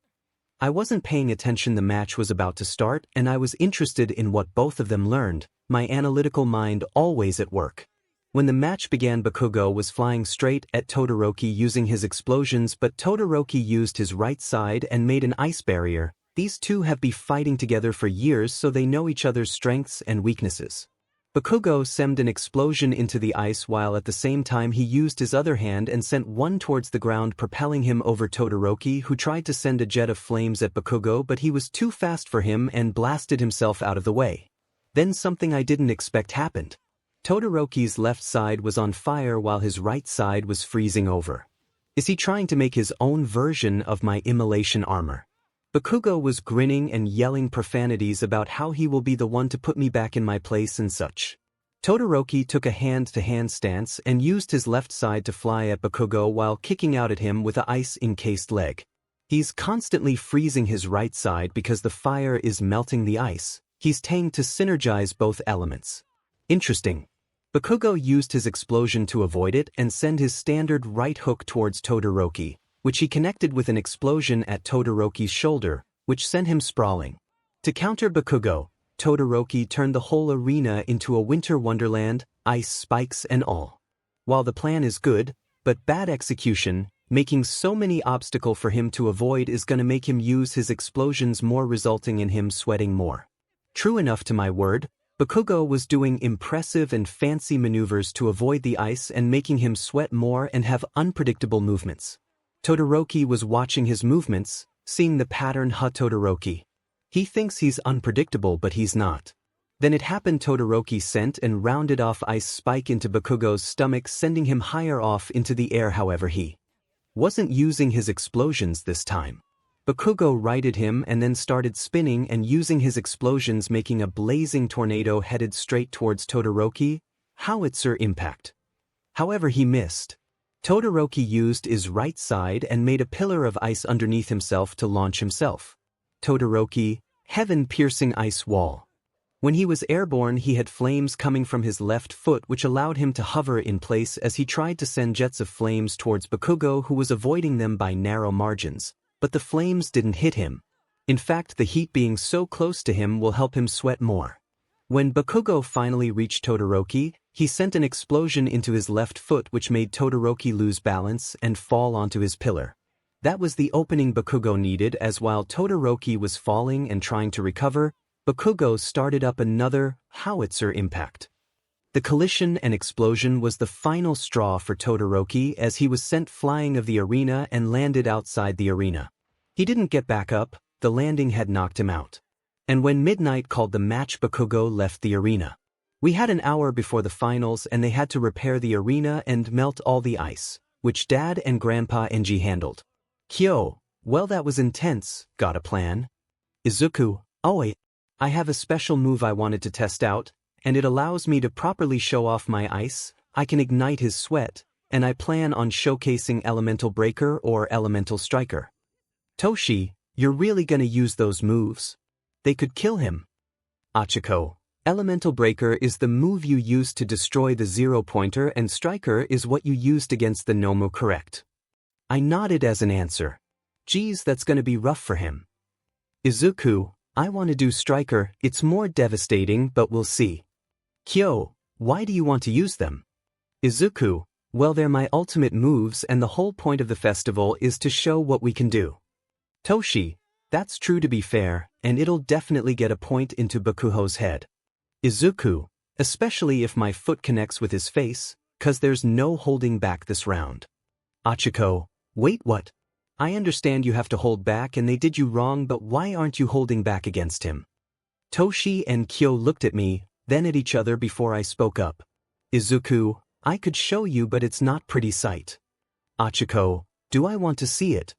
I wasn't paying attention, the match was about to start and I was interested in what both of them learned, my analytical mind always at work. When the match began, Bakugo was flying straight at Todoroki using his explosions, but Todoroki used his right side and made an ice barrier. These two have been fighting together for years, so they know each other's strengths and weaknesses. Bakugo sent an explosion into the ice while at the same time he used his other hand and sent one towards the ground, propelling him over Todoroki, who tried to send a jet of flames at Bakugo, but he was too fast for him and blasted himself out of the way. Then something I didn't expect happened. Todoroki's left side was on fire while his right side was freezing over. Is he trying to make his own version of my immolation armor? Bakugo was grinning and yelling profanities about how he will be the one to put me back in my place and such. Todoroki took a hand-to-hand stance and used his left side to fly at Bakugo while kicking out at him with an ice-encased leg. He's constantly freezing his right side because the fire is melting the ice. He's trying to synergize both elements. Interesting. Bakugo used his explosion to avoid it and send his standard right hook towards Todoroki. which he connected with an explosion at Todoroki's shoulder, which sent him sprawling. To counter Bakugo, Todoroki turned the whole arena into a winter wonderland, ice spikes and all. While the plan is good, but bad execution, making so many obstacles for him to avoid is gonna make him use his explosions more, resulting in him sweating more. True enough to my word, Bakugo was doing impressive and fancy maneuvers to avoid the ice and making him sweat more and have unpredictable movements. Todoroki was watching his movements, seeing the pattern. Todoroki. He thinks he's unpredictable, but he's not. Then it happened. Todoroki sent and rounded off ice spike into Bakugo's stomach, sending him higher off into the air. However, he wasn't using his explosions this time. Bakugo righted him and then started spinning and using his explosions, making a blazing tornado headed straight towards Todoroki. 𝗬𝗪𝗓. However, he missed. Todoroki used his right side and made a pillar of ice underneath himself to launch himself. Todoroki, heaven-piercing ice wall. When he was airborne, he had flames coming from his left foot, which allowed him to hover in place as he tried to send jets of flames towards Bakugo, who was avoiding them by narrow margins. But the flames didn't hit him. In fact, the heat being so close to him will help him sweat more. When Bakugo finally reached Todoroki, he sent an explosion into his left foot, which made Todoroki lose balance and fall onto his pillar. That was the opening Bakugo needed, as while Todoroki was falling and trying to recover, Bakugo started up another 𝗬𝗪𝗓. The collision and explosion was the final straw for Todoroki, as he was sent flying of the arena and landed outside the arena. He didn't get back up, the landing had knocked him out. And when midnight called the match, Bakugo left the arena. We had an hour before the finals and they had to repair the arena and melt all the ice, which Dad and Grandpa Enji handled. Kyo, well, that was intense. Got a plan? Izuku, oh wait, I have a special move I wanted to test out, and it allows me to properly show off my ice. I can ignite his sweat, and I plan on showcasing Elemental Breaker or Elemental Striker. Toshi, you're really gonna use those moves? They could kill him. Achiko, Elemental Breaker is the move you use to destroy the 0-pointer, and Striker is what you used against the Nomu, correct? I nodded as an answer. Geez, that's gonna be rough for him. Izuku, I want to do Striker. It's more devastating, but we'll see. Kyo, why do you want to use them? Izuku, well, they're my ultimate moves and the whole point of the festival is to show what we can do. Toshi, that's true, to be fair, and it'll definitely get a point into Bakugo's head. Izuku, especially if my foot connects with his face, 'cause there's no holding back this round. Achiko, wait, what? I understand you have to hold back and they did you wrong, but why aren't you holding back against him? Toshi and Kyo looked at me, then at each other before I spoke up. Izuku, I could show you, but it's not pretty sight. Achiko, do I want to see it?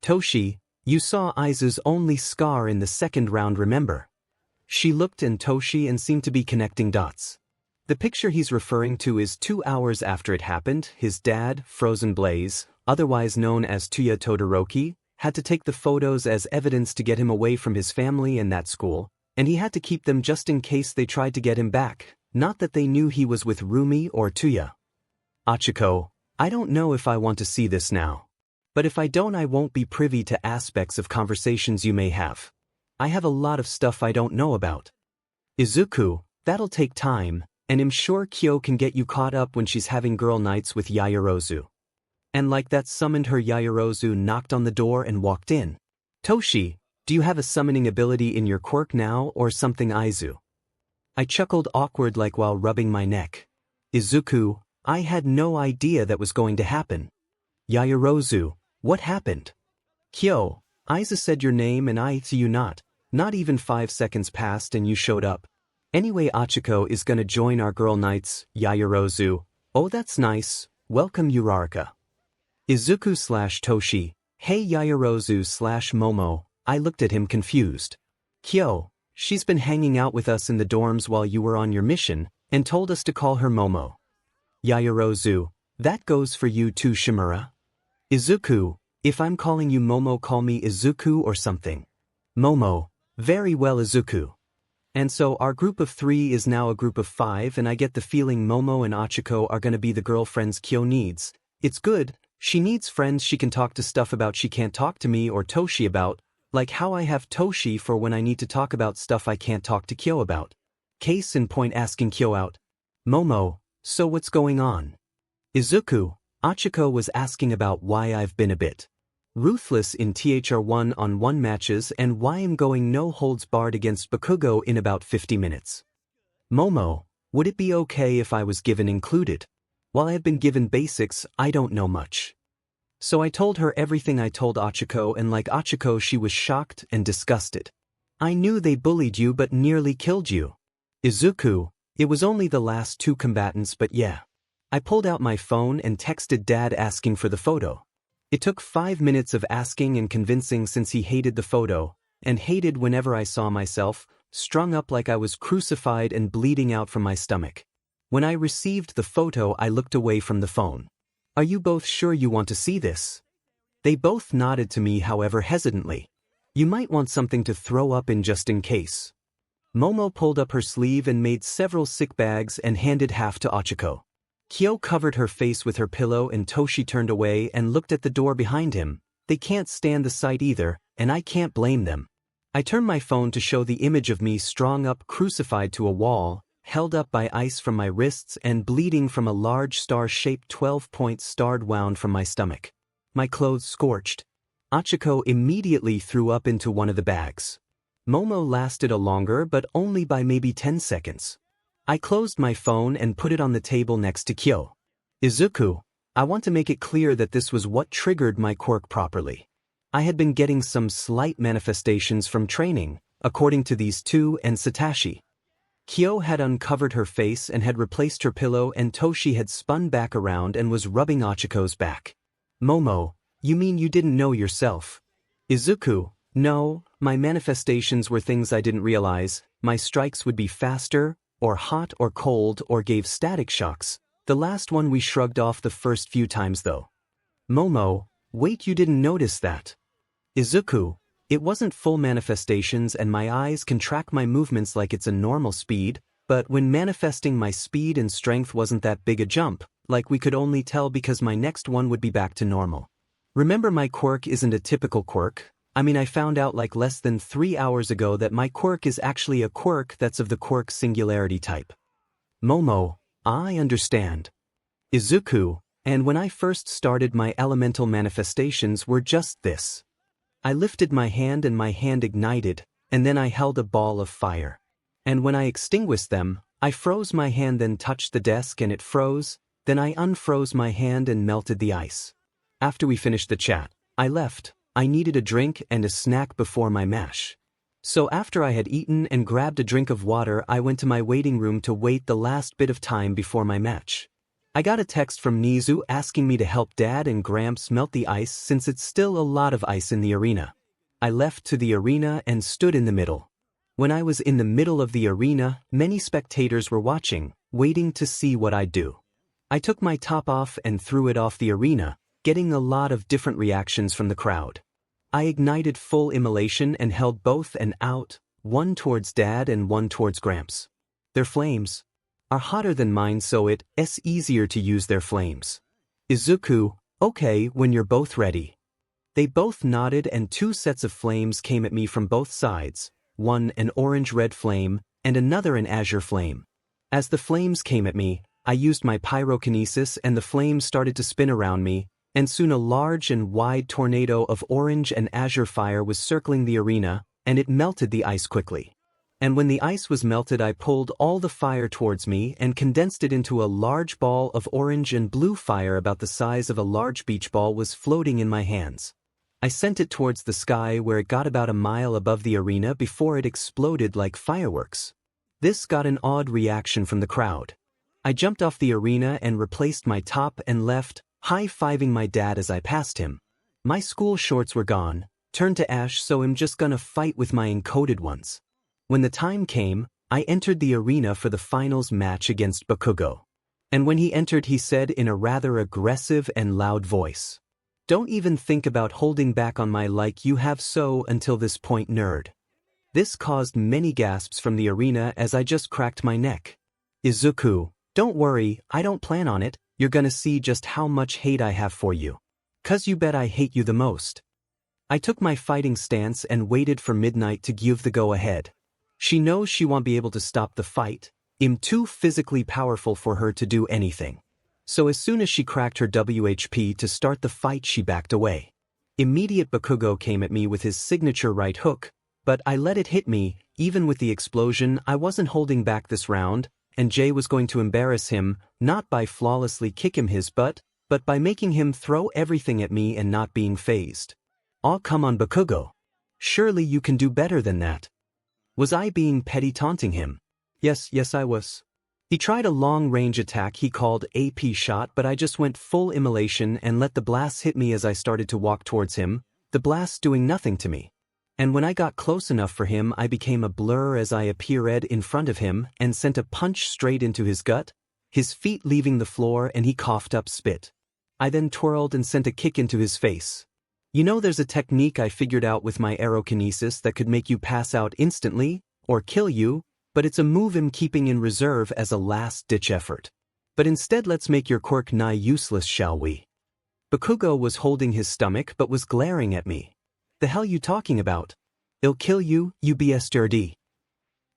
Toshi, you saw Izu's only scar in the second round, remember? She looked at Toshi and seemed to be connecting dots. The picture he's referring to is 2 hours after it happened. His dad, Frozen Blaze, otherwise known as 𝗬𝗪𝗓 Todoroki, had to take the photos as evidence to get him away from his family and that school, and he had to keep them just in case they tried to get him back, not that they knew he was with Rumi or 𝗬𝗪. Achiko, I don't know if I want to see this now. But if I don't, I won't be privy to aspects of conversations you may have. I have a lot of stuff I don't know about. Izuku, that'll take time, and I'm sure Kyo can get you caught up when she's having girl nights with Yaoyorozu. And like that summoned her, Yaoyorozu knocked on the door and walked in. Toshi, do you have a summoning ability in your quirk now or something, Izu? I chuckled awkward like while rubbing my neck. Izuku, I had no idea that was going to happen. Yaoyorozu, what happened? Kyo, Izu said your name and I to you not even 5 seconds passed and you showed up. Anyway, Achiko is gonna join our girl nights. Yaoyorozu, oh that's nice, welcome Uraraka. Izuku/Toshi, hey Yaoyorozu/Momo, I looked at him confused. Kyo, she's been hanging out with us in the dorms while you were on your mission, and told us to call her Momo. Yaoyorozu, that goes for you too, Shimura. Izuku, if I'm calling you Momo, call me Izuku or something. Momo, very well Izuku. And so our group of 3 is now a group of 5, and I get the feeling Momo and Achiko are gonna be the girlfriends Kyo needs. It's good, She needs friends she can talk to stuff about she can't talk to me or Toshi about, like how I have Toshi for when I need to talk about stuff I can't talk to Kyo about. Case in point asking Kyo out. Momo, so what's going on? Izuku, Achiko was asking about why I've been a bit ruthless in THR1-on-1 matches and why I'm going no holds barred against Bakugo in about 50 minutes. Momo, would it be okay if I was given included? While I have been given basics, I don't know much. So I told her everything I told Achiko, and like Achiko she was shocked and disgusted. I knew they bullied you but nearly killed you. Izuku, it was only the last 2 combatants but yeah. I pulled out my phone and texted Dad asking for the photo. It took 5 minutes of asking and convincing since he hated the photo, and hated whenever I saw myself, strung up like I was crucified and bleeding out from my stomach. When I received the photo I looked away from the phone. Are you both sure you want to see this? They both nodded to me however hesitantly. You might want something to throw up in just in case. Momo pulled up her sleeve and made several sick bags and handed half to Achiko. Kyo covered her face with her pillow and Toshi turned away and looked at the door behind him. They can't stand the sight either, and I can't blame them. I turned my phone to show the image of me strung up crucified to a wall, held up by ice from my wrists and bleeding from a large star-shaped 12-point starred wound from my stomach. My clothes scorched. Achiko immediately threw up into one of the bags. Momo lasted a longer but only by maybe 10 seconds. I closed my phone and put it on the table next to Kyo. Izuku, I want to make it clear that this was what triggered my quirk properly. I had been getting some slight manifestations from training, according to these two and Satoshi. Kyo had uncovered her face and had replaced her pillow, and Toshi had spun back around and was rubbing Achiko's back. Momo, you mean you didn't know yourself? Izuku, no, my manifestations were things I didn't realize. My strikes would be faster, or hot or cold, or gave static shocks. The last one we shrugged off the first few times though. Momo, wait, you didn't notice that? Izuku, it wasn't full manifestations and my eyes can track my movements like it's a normal speed, but when manifesting my speed and strength wasn't that big a jump, like we could only tell because my next one would be back to normal. Remember, my quirk isn't a typical quirk. I mean, I found out like less than 3 hours ago that my quirk is actually a quirk that's of the quirk singularity type. Momo, I understand. Izuku, and when I first started my elemental manifestations were just this. I lifted my hand and my hand ignited, and then I held a ball of fire. And when I extinguished them, I froze my hand, then touched the desk and it froze, then I unfroze my hand and melted the ice. After we finished the chat, I left. I needed a drink and a snack before my match. So after I had eaten and grabbed a drink of water, I went to my waiting room to wait the last bit of time before my match. I got a text from Nizu asking me to help Dad and Gramps melt the ice since it's still a lot of ice in the arena. I left to the arena and stood in the middle. When I was in the middle of the arena, many spectators were watching, waiting to see what I'd do. I took my top off and threw it off the arena, getting a lot of different reactions from the crowd. I ignited full immolation and held both and out, one towards Dad and one towards Gramps. Their flames are hotter than mine, so it's easier to use their flames. Izuku, okay, when you're both ready. They both nodded and 2 sets of flames came at me from both sides, one an orange-red flame and another an azure flame. As the flames came at me, I used my pyrokinesis and the flames started to spin around me, and soon a large and wide tornado of orange and azure fire was circling the arena, and it melted the ice quickly. And when the ice was melted, I pulled all the fire towards me and condensed it into a large ball of orange and blue fire about the size of a large beach ball was floating in my hands. I sent it towards the sky where it got about a mile above the arena before it exploded like fireworks. This got an odd reaction from the crowd. I jumped off the arena and replaced my top and left, high-fiving my dad as I passed him. My school shorts were gone, turned to ash, so I'm just gonna fight with my encoded ones. When the time came, I entered the arena for the finals match against Bakugo. And when he entered, he said in a rather aggressive and loud voice, "Don't even think about holding back on my like you have so until this point, nerd." This caused many gasps from the arena as I just cracked my neck. Izuku, don't worry, I don't plan on it. You're gonna see just how much hate I have for you. 'Cause you bet I hate you the most. I took my fighting stance and waited for Midnight to give the go-ahead. She knows she won't be able to stop the fight. I'm too physically powerful for her to do anything. So as soon as she cracked her WHP to start the fight, she backed away. Immediate Bakugo came at me with his signature right hook, but I let it hit me. Even with the explosion, I wasn't holding back this round, and Jay was going to embarrass him, not by flawlessly kicking his butt, but by making him throw everything at me and not being phased. Aw, come on, Bakugo. Surely you can do better than that. Was I being petty, taunting him? Yes, I was. He tried a long-range attack he called AP shot, but I just went full immolation and let the blasts hit me as I started to walk towards him, the blasts doing nothing to me. And when I got close enough for him, I became a blur as I appeared in front of him and sent a punch straight into his gut, his feet leaving the floor, and he coughed up spit. I then twirled and sent a kick into his face. You know, there's a technique I figured out with my aerokinesis that could make you pass out instantly, or kill you, but it's a move I'm keeping in reserve as a last-ditch effort. But instead, let's make your quirk nigh useless, shall we? Bakugo was holding his stomach but was glaring at me. The hell you talking about? I'll kill you, you 𝗬𝗲𝗏.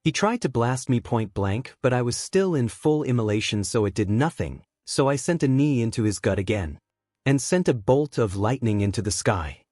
He tried to blast me point blank, but I was still in full immolation, so it did nothing, so I sent a knee into his gut again. And sent a bolt of lightning into the sky.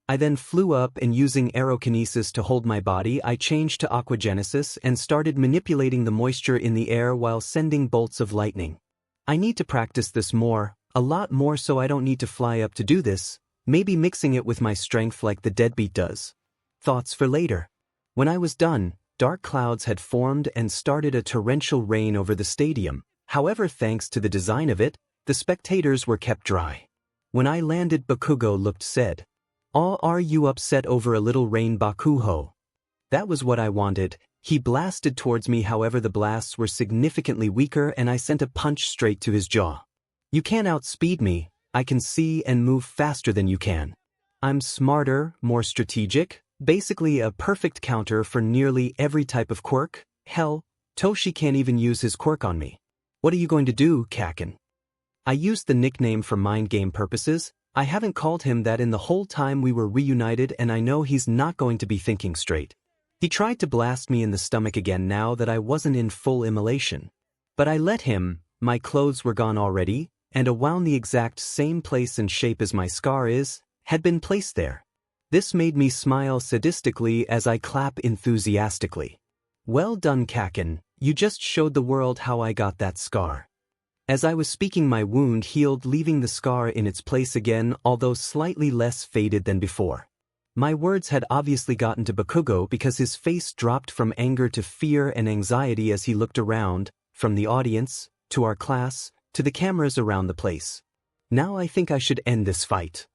I then flew up, and using aerokinesis to hold my body, I changed to aquagenesis and started manipulating the moisture in the air while sending bolts of lightning. I need to practice this more, a lot more, so I don't need to fly up to do this, maybe mixing it with my strength like the deadbeat does. Thoughts for later. When I was done, dark clouds had formed and started a torrential rain over the stadium. However, thanks to the design of it, the spectators were kept dry. When I landed, Bakugo looked sad. "Aw, are you upset over a little rain, Bakugo?" That was what I wanted. He blasted towards me, however the blasts were significantly weaker and I sent a punch straight to his jaw. "You can't outspeed me. I can see and move faster than you can. I'm smarter, more strategic, basically a perfect counter for nearly every type of quirk. Hell, Toshi can't even use his quirk on me. What are you going to do, Kaken?" I used the nickname for mind game purposes. I haven't called him that in the whole time we were reunited, and I know he's not going to be thinking straight. He tried to blast me in the stomach again now that I wasn't in full immolation. But I let him. My clothes were gone already, and a wound the exact same place and shape as my scar had been placed there. This made me smile sadistically as I clap enthusiastically. "Well done, Kaken. You just showed the world how I got that scar." As I was speaking, my wound healed, leaving the scar in its place again, although slightly less faded than before. My words had obviously gotten to Bakugo because his face dropped from anger to fear and anxiety as he looked around, from the audience, to our class, to the cameras around the place. "Now I think I should end this fight."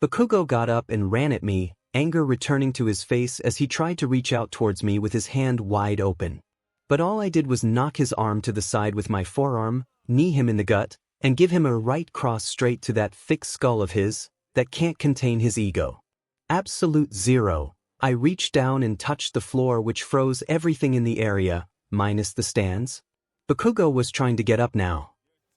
Bakugo got up and ran at me, anger returning to his face as he tried to reach out towards me with his hand wide open. But all I did was knock his arm to the side with my forearm, knee him in the gut, and give him a right cross straight to that thick skull of his that can't contain his ego. Absolute zero. I reached down and touched the floor, which froze everything in the area, minus the stands. Bakugo was trying to get up now.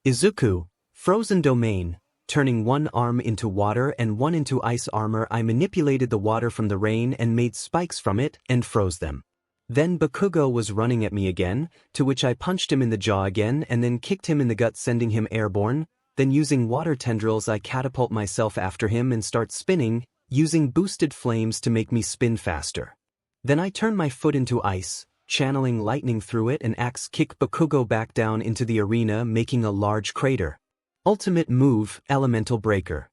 Izuku, frozen domain, turning one arm into water and one into ice armor. I manipulated the water from the rain and made spikes from it and froze them. Then Bakugo was running at me again, to which I punched him in the jaw again and then kicked him in the gut, sending him airborne. Then using water tendrils, I catapult myself after him and start spinning, using boosted flames to make me spin faster. Then I turn my foot into ice, channeling lightning through it, and axe kick Bakugo back down into the arena, making a large crater. Ultimate move, Elemental Breaker.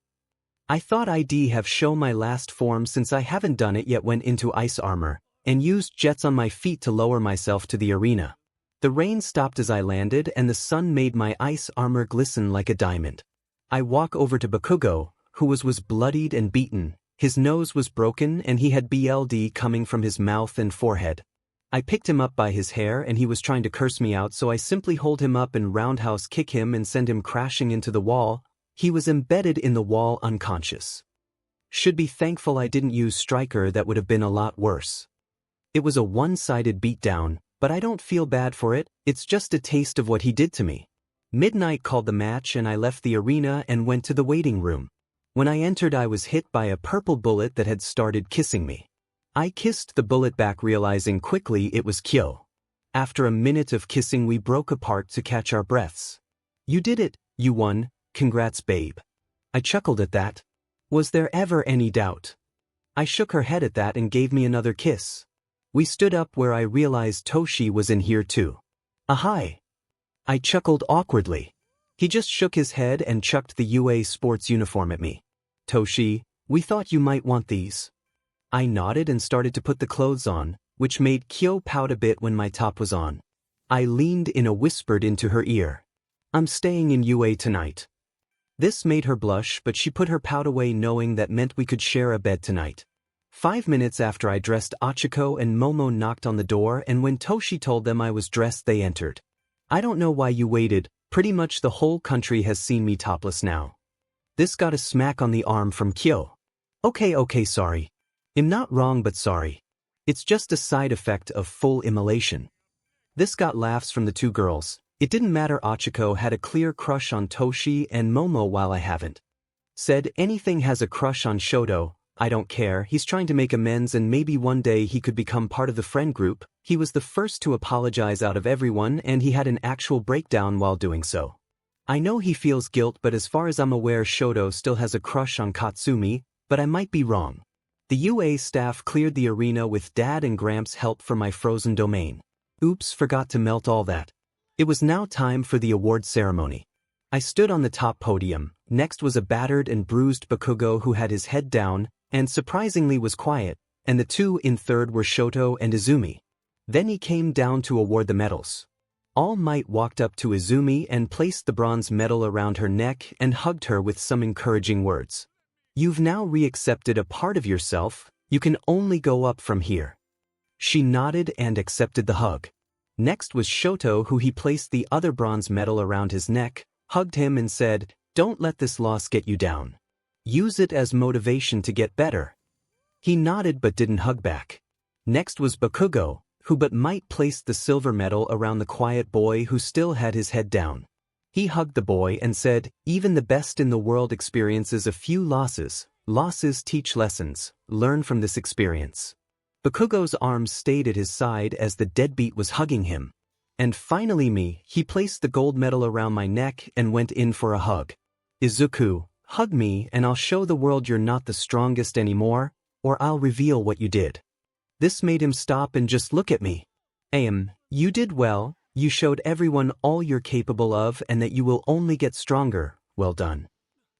I thought I'd have shown my last form since I haven't done it yet. Went into ice armor and used jets on my feet to lower myself to the arena. The rain stopped as I landed and the sun made my ice armor glisten like a diamond. I walk over to Bakugo, who was bloodied and beaten. His nose was broken and he had blood coming from his mouth and forehead. I picked him up by his hair and he was trying to curse me out, so I simply hold him up and roundhouse kick him and send him crashing into the wall. He was embedded in the wall unconscious. Should be thankful I didn't use Striker, that would have been a lot worse. It was a one-sided beatdown, but I don't feel bad for it. It's just a taste of what he did to me. Midnight called the match and I left the arena and went to the waiting room. When I entered, I was hit by a purple bullet that had started kissing me. I kissed the bullet back, realizing quickly it was 𝗧𝗍. After a minute of kissing, we broke apart to catch our breaths. "You did it, you won, congrats babe." I chuckled at that. Was there ever any doubt? I shook her head at that and gave me another kiss. We stood up, where I realized Toshi was in here too. "Hi." I chuckled awkwardly. He just shook his head and chucked the UA sports uniform at me. "Toshi, we thought you might want these." I nodded and started to put the clothes on, which made 𝗧𝗍 pout a bit when my top was on. I leaned in and whispered into her ear, "I'm staying in UA tonight." This made her blush, but she put her pout away, knowing that meant we could share a bed tonight. 5 minutes after I dressed, Izuku and Momo knocked on the door, and when Toshi told them I was dressed, they entered. "I don't know why you waited, pretty much the whole country has seen me topless now." This got a smack on the arm from 𝗧𝗍. Okay, sorry. I'm not wrong, but sorry. It's just a side effect of full immolation." This got laughs from the two girls. It didn't matter, Izuku had a clear crush on Toshi and Momo while I haven't. Said anything has a crush on Shoto. I don't care, he's trying to make amends and maybe one day he could become part of the friend group. He was the first to apologize out of everyone, and he had an actual breakdown while doing so. I know he feels guilt, but as far as I'm aware, Shoto still has a crush on Katsumi, but I might be wrong. The UA staff cleared the arena with Dad and Gramps' help for my frozen domain. Oops, forgot to melt all that. It was now time for the award ceremony. I stood on the top podium. Next was a battered and bruised Bakugo who had his head down, and surprisingly was quiet, and the two in third were Shoto and Izumi. Then he came down to award the medals. All Might walked up to Izumi and placed the bronze medal around her neck and hugged her with some encouraging words. "You've now re-accepted a part of yourself, you can only go up from here." She nodded and accepted the hug. Next was Shoto, who he placed the other bronze medal around his neck, hugged him and said, "Don't let this loss get you down. Use it as motivation to get better." He nodded but didn't hug back. Next was Bakugo, who but might placed the silver medal around the quiet boy who still had his head down. He hugged the boy and said, "Even the best in the world experiences a few losses. Losses teach lessons. Learn from this experience." Bakugo's arms stayed at his side as the deadbeat was hugging him. And finally me, he placed the gold medal around my neck and went in for a hug. "Izuku, hug me and I'll show the world you're not the strongest anymore, or I'll reveal what you did." This made him stop and just look at me. You did well. You showed everyone all you're capable of and that you will only get stronger. Well done."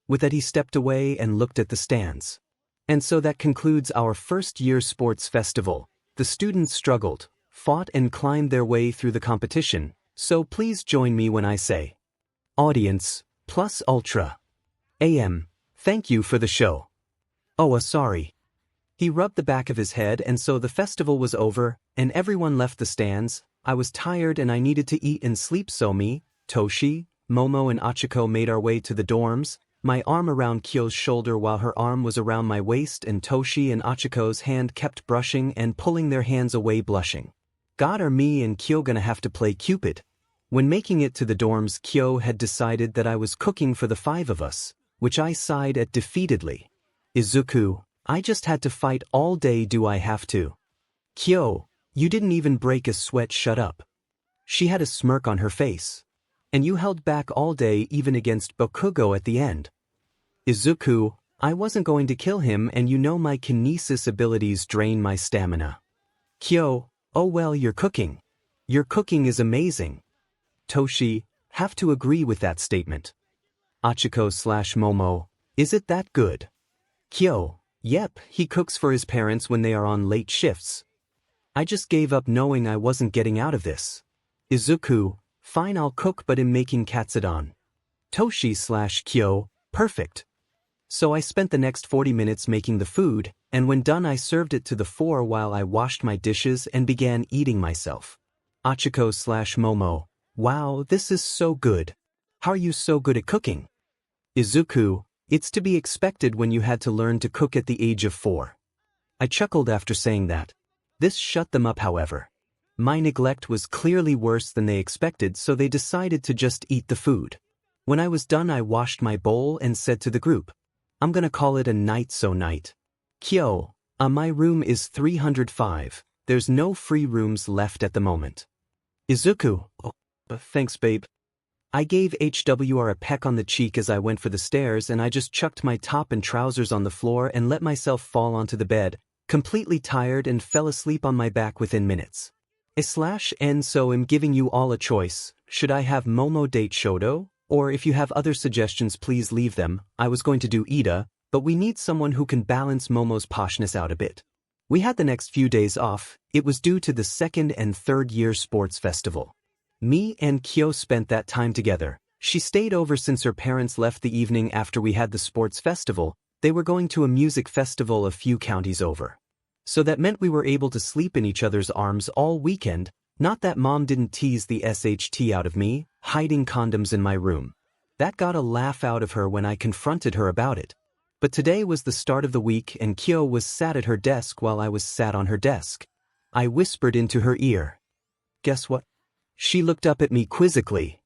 With that he stepped away and looked at the stands. And so that concludes our first year sports festival. The students struggled, fought and climbed their way through the competition, so please join me when I say, audience, plus ultra. Thank you for the show. Oh, sorry. He rubbed the back of his head, and so the festival was over, and everyone left the stands. I was tired and I needed to eat and sleep, so me, Toshi, Momo and Izuku made our way to the dorms, my arm around 𝗧𝗍's shoulder while her arm was around my waist, and Toshi and Izuku's hand kept brushing and pulling their hands away, blushing. God, are me and 𝗧𝗍 gonna have to play Cupid? When making it to the dorms, 𝗧𝗍 had decided that I was cooking for the 5 of us, which I sighed at defeatedly. "Izuku, I just had to fight all day, do I have to?" "𝗧𝗍, you didn't even break a sweat, shut up." She had a smirk on her face. "And you held back all day even against Bakugo at the end." "Izuku, I wasn't going to kill him, and you know my kinesis abilities drain my stamina." "𝗧𝗍, oh well, you're cooking. Your cooking is amazing." Toshi, have to agree with that statement. Izuku/Momo, is it that good? 𝗧𝗍, yep, he cooks for his parents when they are on late shifts. I just gave up knowing I wasn't getting out of this. Izuku, fine, I'll cook, but I'm making katsudon. Toshi/𝗧𝗍, perfect. So I spent the next 40 minutes making the food, and when done I served it to the 4 while I washed my dishes and began eating myself. Izuku/Momo, wow, this is so good. How are you so good at cooking? Izuku, it's to be expected when you had to learn to cook at the age of 4. I chuckled after saying that. This shut them up, however. My neglect was clearly worse than they expected, so they decided to just eat the food. When I was done I washed my bowl and said to the group, I'm gonna call it a night so night. Kyo, my room is 305. There's no free rooms left at the moment. Izuku, thanks babe. I gave 𝗬𝗪 a peck on the cheek as I went for the stairs, and I just chucked my top and trousers on the floor and let myself fall onto the bed, completely tired, and fell asleep on my back within minutes. /n so I'm giving you all a choice. Should I have Momo date Shoto? Or if you have other suggestions, please leave them. I was going to do Ida, but we need someone who can balance Momo's poshness out a bit. We had the next few days off. It was due to the second and third year sports festival. Me and Kyo spent that time together. She stayed over since her parents left the evening after we had the sports festival. They were going to a music festival a few counties over. So that meant we were able to sleep in each other's arms all weekend. Not that mom didn't tease the SHT out of me, hiding condoms in my room. That got a laugh out of her when I confronted her about it. But today was the start of the week and Kyo was sat at her desk while I was sat on her desk. I whispered into her ear. Guess what? She looked up at me quizzically.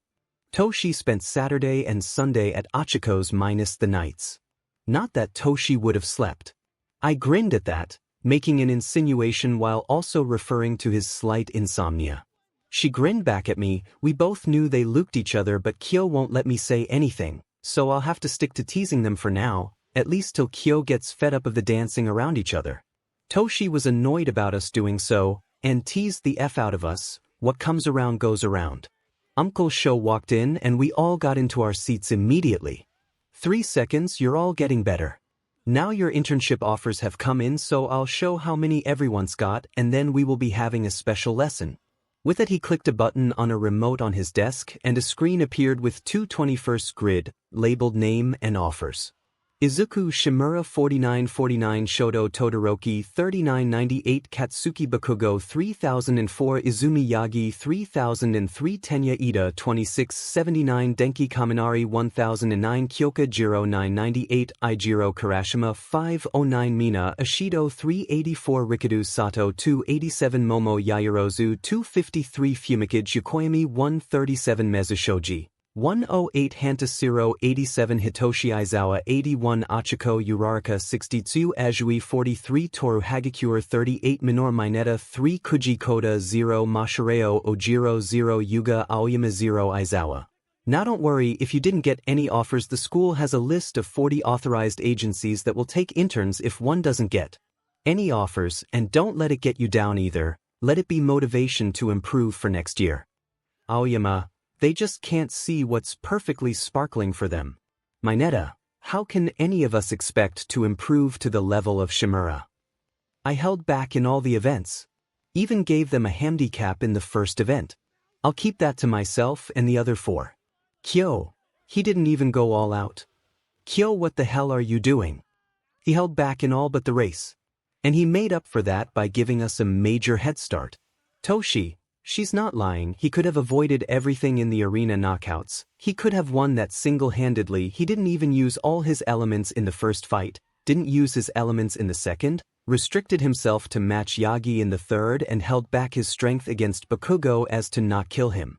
Toshi spent Saturday and Sunday at Ochiko's minus the nights. Not that Toshi would have slept. I grinned at that, making an insinuation while also referring to his slight insomnia. She grinned back at me. We both knew they looked each other, but Kyo won't let me say anything, so I'll have to stick to teasing them for now, at least till Kyo gets fed up of the dancing around each other. Toshi was annoyed about us doing so, and teased the F out of us. What comes around goes around. Uncle Sho walked in and we all got into our seats immediately. 3 seconds, you're all getting better. Now your internship offers have come in, so I'll show how many everyone's got, and then we will be having a special lesson. With it he clicked a button on a remote on his desk and a screen appeared with 221st grid, labeled name and offers. Izuku 𝗵𝗲 4949 Shoto Todoroki 3998 Katsuki Bakugo 3004 Izumi Yagi 3003 Tenya Ida 2679 Denki Kaminari 1009 Kyoka Jiro 998 Ijiro Karashima 509 Mina Ashido 384 Rikadu Sato 287 Momo Yaoyorozu 253 𝗵𝗃𝗃 𝗬𝗪𝗓 137 Mezushoji 108 𝗵𝗃𝗃 87 Hitoshi Aizawa 81 Ochiko Uraraka 62 Azui 43 Toru Hagakure 38 Minor Mineta 3 Kuji Koda 0 Mashireo Ojiro 0 Yuga Aoyama 0 Aizawa. Now don't worry if you didn't get any offers. The school has a list of 40 authorized agencies that will take interns if one doesn't get any offers, and don't let it get you down either. Let it be motivation to improve for next year. Aoyama. They just can't see what's perfectly sparkling for them. Mineta, how can any of us expect to improve to the level of 𝗵𝗲𝗃? I held back in all the events. Even gave them a handicap in the first event. I'll keep that to myself and the other 4. Kyo, he didn't even go all out. Kyo, what the hell are you doing? He held back in all but the race. And he made up for that by giving us a major head start. Toshi, she's not lying. He could have avoided everything in the arena knockouts. He could have won that single-handedly. He didn't even use all his elements in the first fight, didn't use his elements in the second, restricted himself to match Yagi in the third, and held back his strength against Bakugo as to not kill him.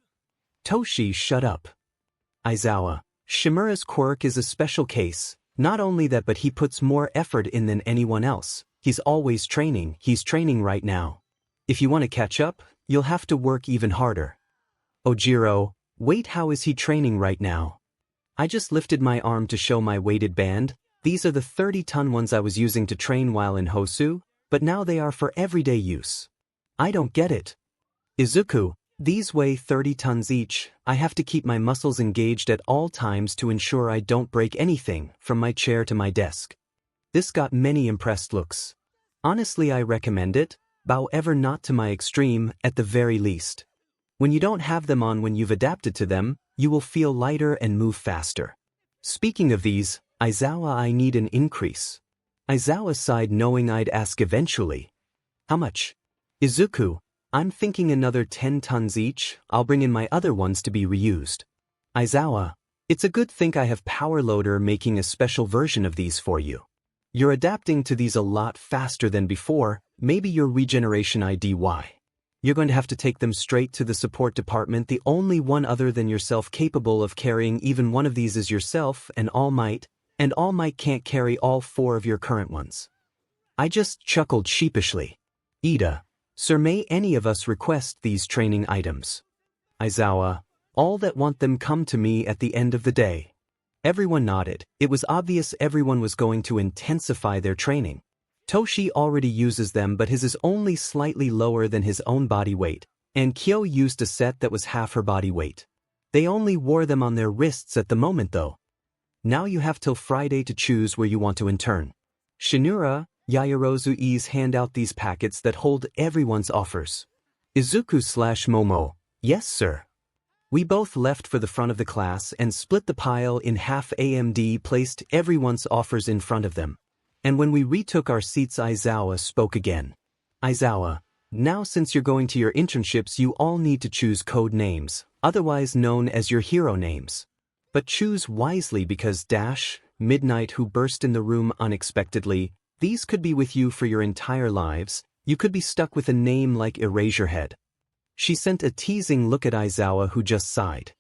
Toshi, shut up. Aizawa, 𝗵𝗲𝗃's quirk is a special case. Not only that, but he puts more effort in than anyone else. He's always training. He's training right now. If you want to catch up, you'll have to work even harder. Ojiro, wait, how is he training right now? I just lifted my arm to show my weighted band. These are the 30-ton ones I was using to train while in Hosu, but now they are for everyday use. I don't get it. Izuku, these weigh 30 tons each. I have to keep my muscles engaged at all times to ensure I don't break anything, from my chair to my desk. This got many impressed looks. Honestly, I recommend it. However, not to my extreme, at the very least. When you don't have them on when you've adapted to them, you will feel lighter and move faster. Speaking of these, Aizawa, I need an increase. Aizawa sighed, knowing I'd ask eventually. How much? Izuku, I'm thinking another 10 tons each. I'll bring in my other ones to be reused. Aizawa, it's a good thing I have Power Loader making a special version of these for you. You're adapting to these a lot faster than before. Maybe your regeneration IDY. You're going to have to take them straight to the support department. The only one other than yourself capable of carrying even one of these is yourself, and All Might. And All Might can't carry all 4 of your current ones. I just chuckled sheepishly. Ida, sir, may any of us request these training items? Aizawa, all that want them come to me at the end of the day. Everyone nodded. It was obvious everyone was going to intensify their training. Toshi already uses them, but his is only slightly lower than his own body weight, and Kyo used a set that was half her body weight. They only wore them on their wrists at the moment though. Now you have till Friday to choose where you want to intern. Shinura, Yaoyorozu's hand out these packets that hold everyone's offers. Izuku/Momo, yes sir. We both left for the front of the class and split the pile in half. AMD placed everyone's offers in front of them. And when we retook our seats, Aizawa spoke again. Aizawa, now since you're going to your internships, you all need to choose code names, otherwise known as your hero names. But choose wisely because Midnight, who burst in the room unexpectedly, these could be with you for your entire lives. You could be stuck with a name like Eraserhead. She sent a teasing look at Aizawa, who just sighed.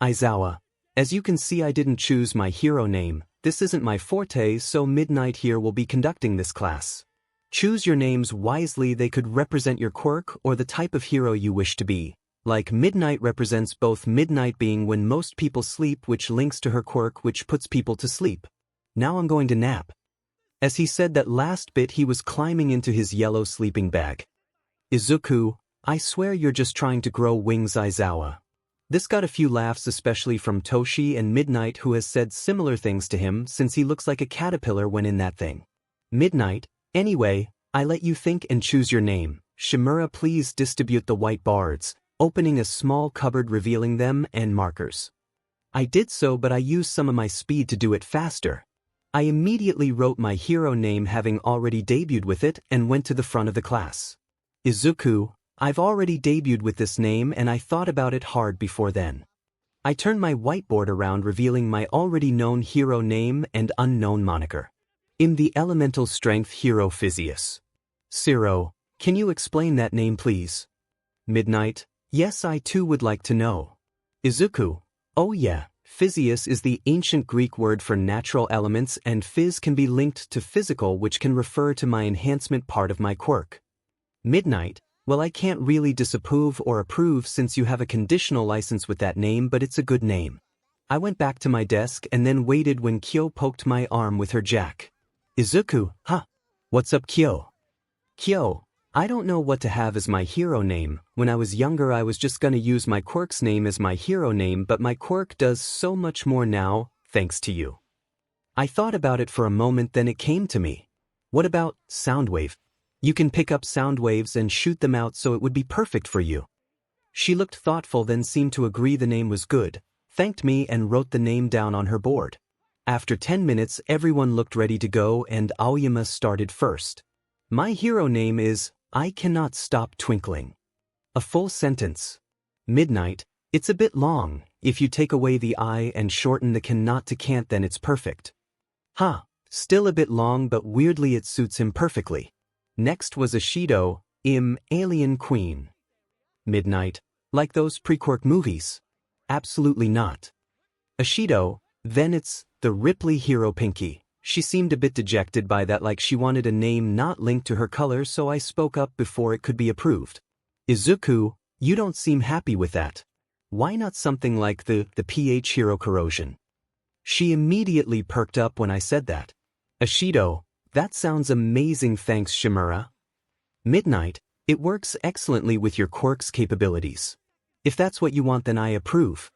Aizawa, as you can see, I didn't choose my hero name. This isn't my forte, so Midnight here will be conducting this class. Choose your names wisely. They could represent your quirk or the type of hero you wish to be. Like Midnight represents both midnight being when most people sleep, which links to her quirk which puts people to sleep. Now I'm going to nap. As he said that last bit, he was climbing into his yellow sleeping bag. Izuku, I swear you're just trying to grow wings. Aizawa. This got a few laughs, especially from Toshi and Midnight, who has said similar things to him since he looks like a caterpillar when in that thing. Midnight, anyway, I let you think and choose your name. Shimura, please distribute the white bards, opening a small cupboard revealing them and markers. I did so, but I used some of my speed to do it faster. I immediately wrote my hero name, having already debuted with it, and went to the front of the class. Izuku, I've already debuted with this name and I thought about it hard before then. I turned my whiteboard around, revealing my already known hero name and unknown moniker. The elemental strength hero Physius. Zero, can you explain that name please? Midnight, yes, I too would like to know. Izuku, oh yeah, Physius is the ancient Greek word for natural elements, and phys can be linked to physical, which can refer to my enhancement part of my quirk. Midnight, well, I can't really disapprove or approve since you have a conditional license with that name, but it's a good name. I went back to my desk and then waited when Kyo poked my arm with her jack. Izuku, huh? What's up, Kyo? Kyo, I don't know what to have as my hero name. When I was younger, I was just gonna use my quirk's name as my hero name, but my quirk does so much more now, thanks to you. I thought about it for a moment, then it came to me. What about Soundwave? You can pick up sound waves and shoot them out, so it would be perfect for you. She looked thoughtful, then seemed to agree the name was good, thanked me and wrote the name down on her board. After 10 minutes, everyone looked ready to go and Aoyama started first. My hero name is I Cannot Stop Twinkling. A full sentence. Midnight, it's a bit long. If you take away the I and shorten the cannot to can't, then it's perfect. Huh, still a bit long, but weirdly it suits him perfectly. Next was Ashido, Alien Queen. Midnight, like those pre-Quirk movies? Absolutely not. Ashido, then it's the Ripley hero Pinky. She seemed a bit dejected by that, like she wanted a name not linked to her color, so I spoke up before it could be approved. Izuku, you don't seem happy with that. Why not something like the PH hero Corrosion? She immediately perked up when I said that. Ashido, that sounds amazing, thanks Shimura. Midnight, it works excellently with your quirk's capabilities. If that's what you want, then I approve.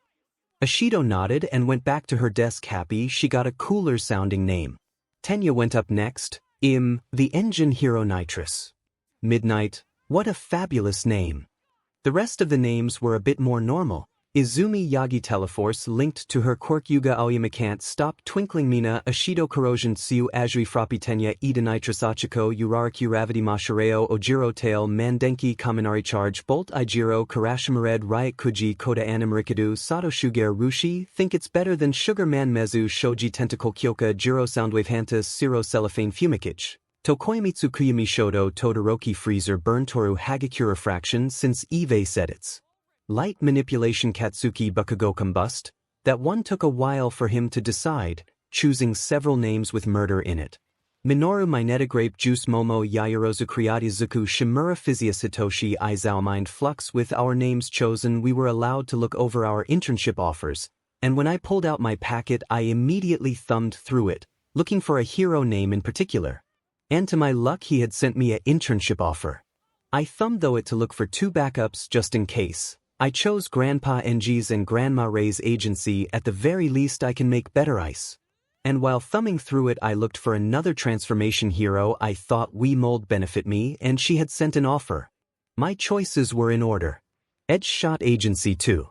Ashido nodded and went back to her desk, happy she got a cooler sounding name. Tenya went up next, the Engine Hero Nitrous. Midnight, what a fabulous name. The rest of the names were a bit more normal. Izumi Yagi Teleforce linked to her quirk Yuga Aoyama Can't Stop Twinkling Mina Ashido Corrosion Tsu Azuri Frappi Tenya Ida Nitrous Achiko Uraraki Ravity Mashireo Ojiro Tail Mandenki Kaminari Charge Bolt Ijiro Karashimared Riot Kuji Koda Animarikadu Sato Shuger Rushi Think It's Better Than Sugar Man Mezu Shoji Tentacle Kyoka Jiro Soundwave Hantas Siro Cellophane Fumikage Tokoyamitsu Kuyumi Shodo Todoroki Freezer Burn Toru Hagakura Fraction since Eve said it's Light Manipulation Katsuki Bakugo Combust, that one took a while for him to decide. choosing several names with murder in it. Minoru 𝗵𝗃 𝗧𝗵𝗲 𝗧𝗵𝗲 𝗵𝗃𝗲 𝗧𝗵𝗲. With our names chosen, we were allowed to look over our internship offers, and when I pulled out my packet I immediately thumbed through it, looking for a hero name in particular. And to my luck he had sent me an internship offer. I thumbed through it to look for 2 backups just in case. I chose Grandpa NG's and Grandma Ray's agency. At the very least I can make better ice. And while thumbing through it I looked for another transformation hero I thought 𝗵𝗃 benefit me, and she had sent an offer. My choices were in order. Edgeshot Agency 2.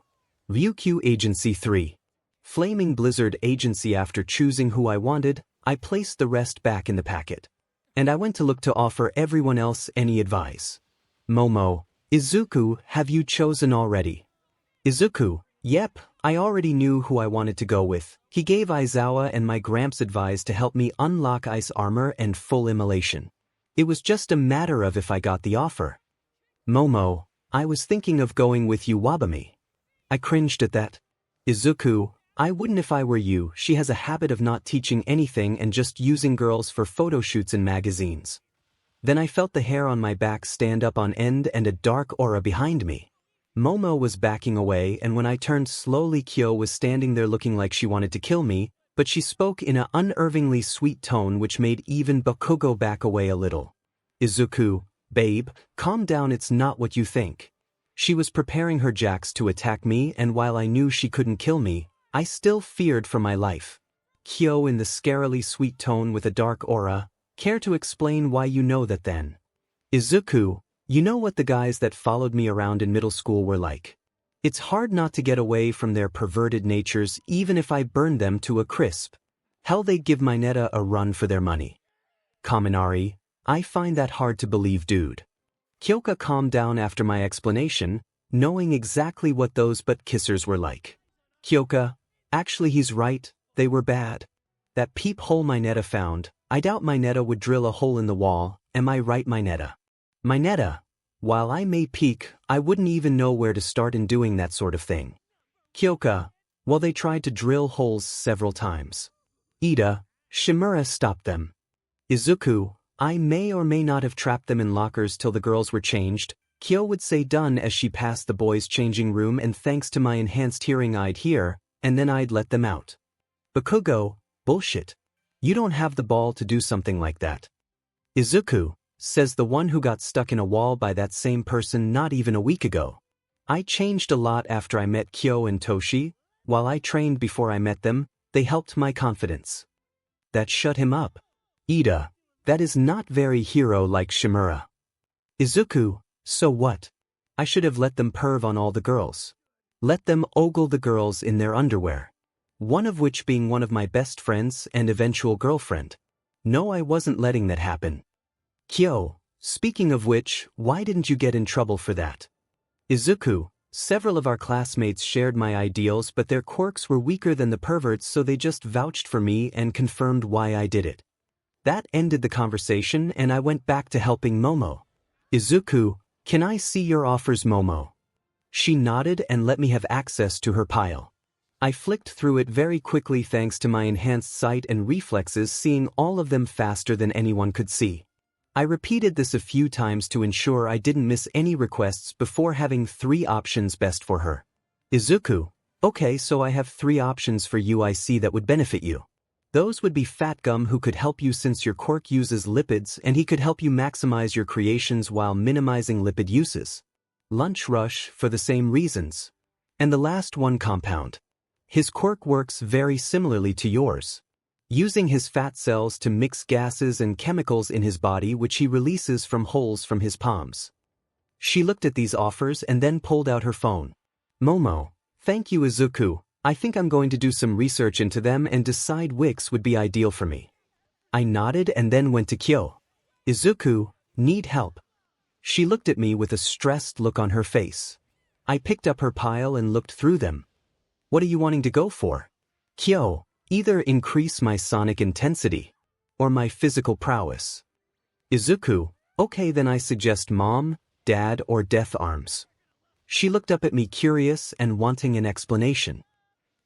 VuQ Agency 3. Flaming Blizzard Agency. After choosing who I wanted, I placed the rest back in the packet. And I went to look to offer everyone else any advice. Momo, Izuku, have you chosen already? Izuku, yep, I already knew who I wanted to go with. He gave Aizawa and my gramps advice to help me unlock ice armor and full immolation. It was just a matter of if I got the offer. Momo, I was thinking of going with 𝗬𝗵𝗲. I cringed at that. Izuku, I wouldn't if I were you. She has a habit of not teaching anything and just using girls for photo shoots in magazines. Then I felt the hair on my back stand up on end and a dark aura behind me. Momo was backing away, and when I turned slowly Kyo was standing there looking like she wanted to kill me, but she spoke in an unnervingly sweet tone which made even Bakugo back away a little. Izuku, babe, calm down, it's not what you think. She was preparing her jacks to attack me, and while I knew she couldn't kill me, I still feared for my life. Kyo in the scarily sweet tone with a dark aura, care to explain why you know that then? Izuku, you know what the guys that followed me around in middle school were like. It's hard not to get away from their perverted natures even if I burned them to a crisp. Hell, they'd give 𝗵𝗃 a run for their money. Kaminari, I find that hard to believe, dude. Kyoka calmed down after my explanation, knowing exactly what those butt kissers were like. Kyoka, actually he's right, they were bad. That peephole 𝗵𝗃 found, I doubt 𝗵𝗃 would drill a hole in the wall, am I right 𝗵𝗃? 𝗵𝗃, while I may peek, I wouldn't even know where to start in doing that sort of thing. Kyoka, well, they tried to drill holes several times. Ida, 𝗬𝗵𝗲 stopped them. Izuku, I may or may not have trapped them in lockers till the girls were changed. Kyo would say done as she passed the boys' changing room, and thanks to my enhanced hearing I'd hear, and then I'd let them out. Bakugo, bullshit. You don't have the ball to do something like that. Izuku, says the one who got stuck in a wall by that same person not even a week ago. I changed a lot after I met Kyo and Toshi. While I trained before I met them, they helped my confidence. That shut him up. Ida, that is not very hero-like 𝗬𝗵𝗲. Izuku, so what? I should have let them perv on all the girls. Let them ogle the girls in their underwear. One of which being one of my best friends and eventual girlfriend. No, I wasn't letting that happen. Kyo, speaking of which, why didn't you get in trouble for that? Izuku, several of our classmates shared my ideals, but their quirks were weaker than the perverts, so they just vouched for me and confirmed why I did it. That ended the conversation and I went back to helping Momo. Izuku, can I see your offers, Momo? She nodded and let me have access to her pile. I flicked through it very quickly thanks to my enhanced sight and reflexes, seeing all of them faster than anyone could see. I repeated this a few times to ensure I didn't miss any requests before having 3 options best for her. Izuku, okay, so I have 3 options for you I see that would benefit you. Those would be 𝗵𝗃𝗲, who could help you since your quirk uses lipids, and he could help you maximize your creations while minimizing lipid uses. Lunch Rush, for the same reasons. And the last one, Compound. His quirk works very similarly to yours, using his fat cells to mix gases and chemicals in his body which he releases from holes from his palms. She looked at these offers and then pulled out her phone. Momo, thank you Izuku, I think I'm going to do some research into them and decide which would be ideal for me. I nodded and then went to Kyo. Izuku, need help? She looked at me with a stressed look on her face. I picked up her pile and looked through them. What are you wanting to go for? Kyo, either increase my sonic intensity or my physical prowess. Izuku, okay, then I suggest mom, dad, or death arms. She looked up at me curious and wanting an explanation.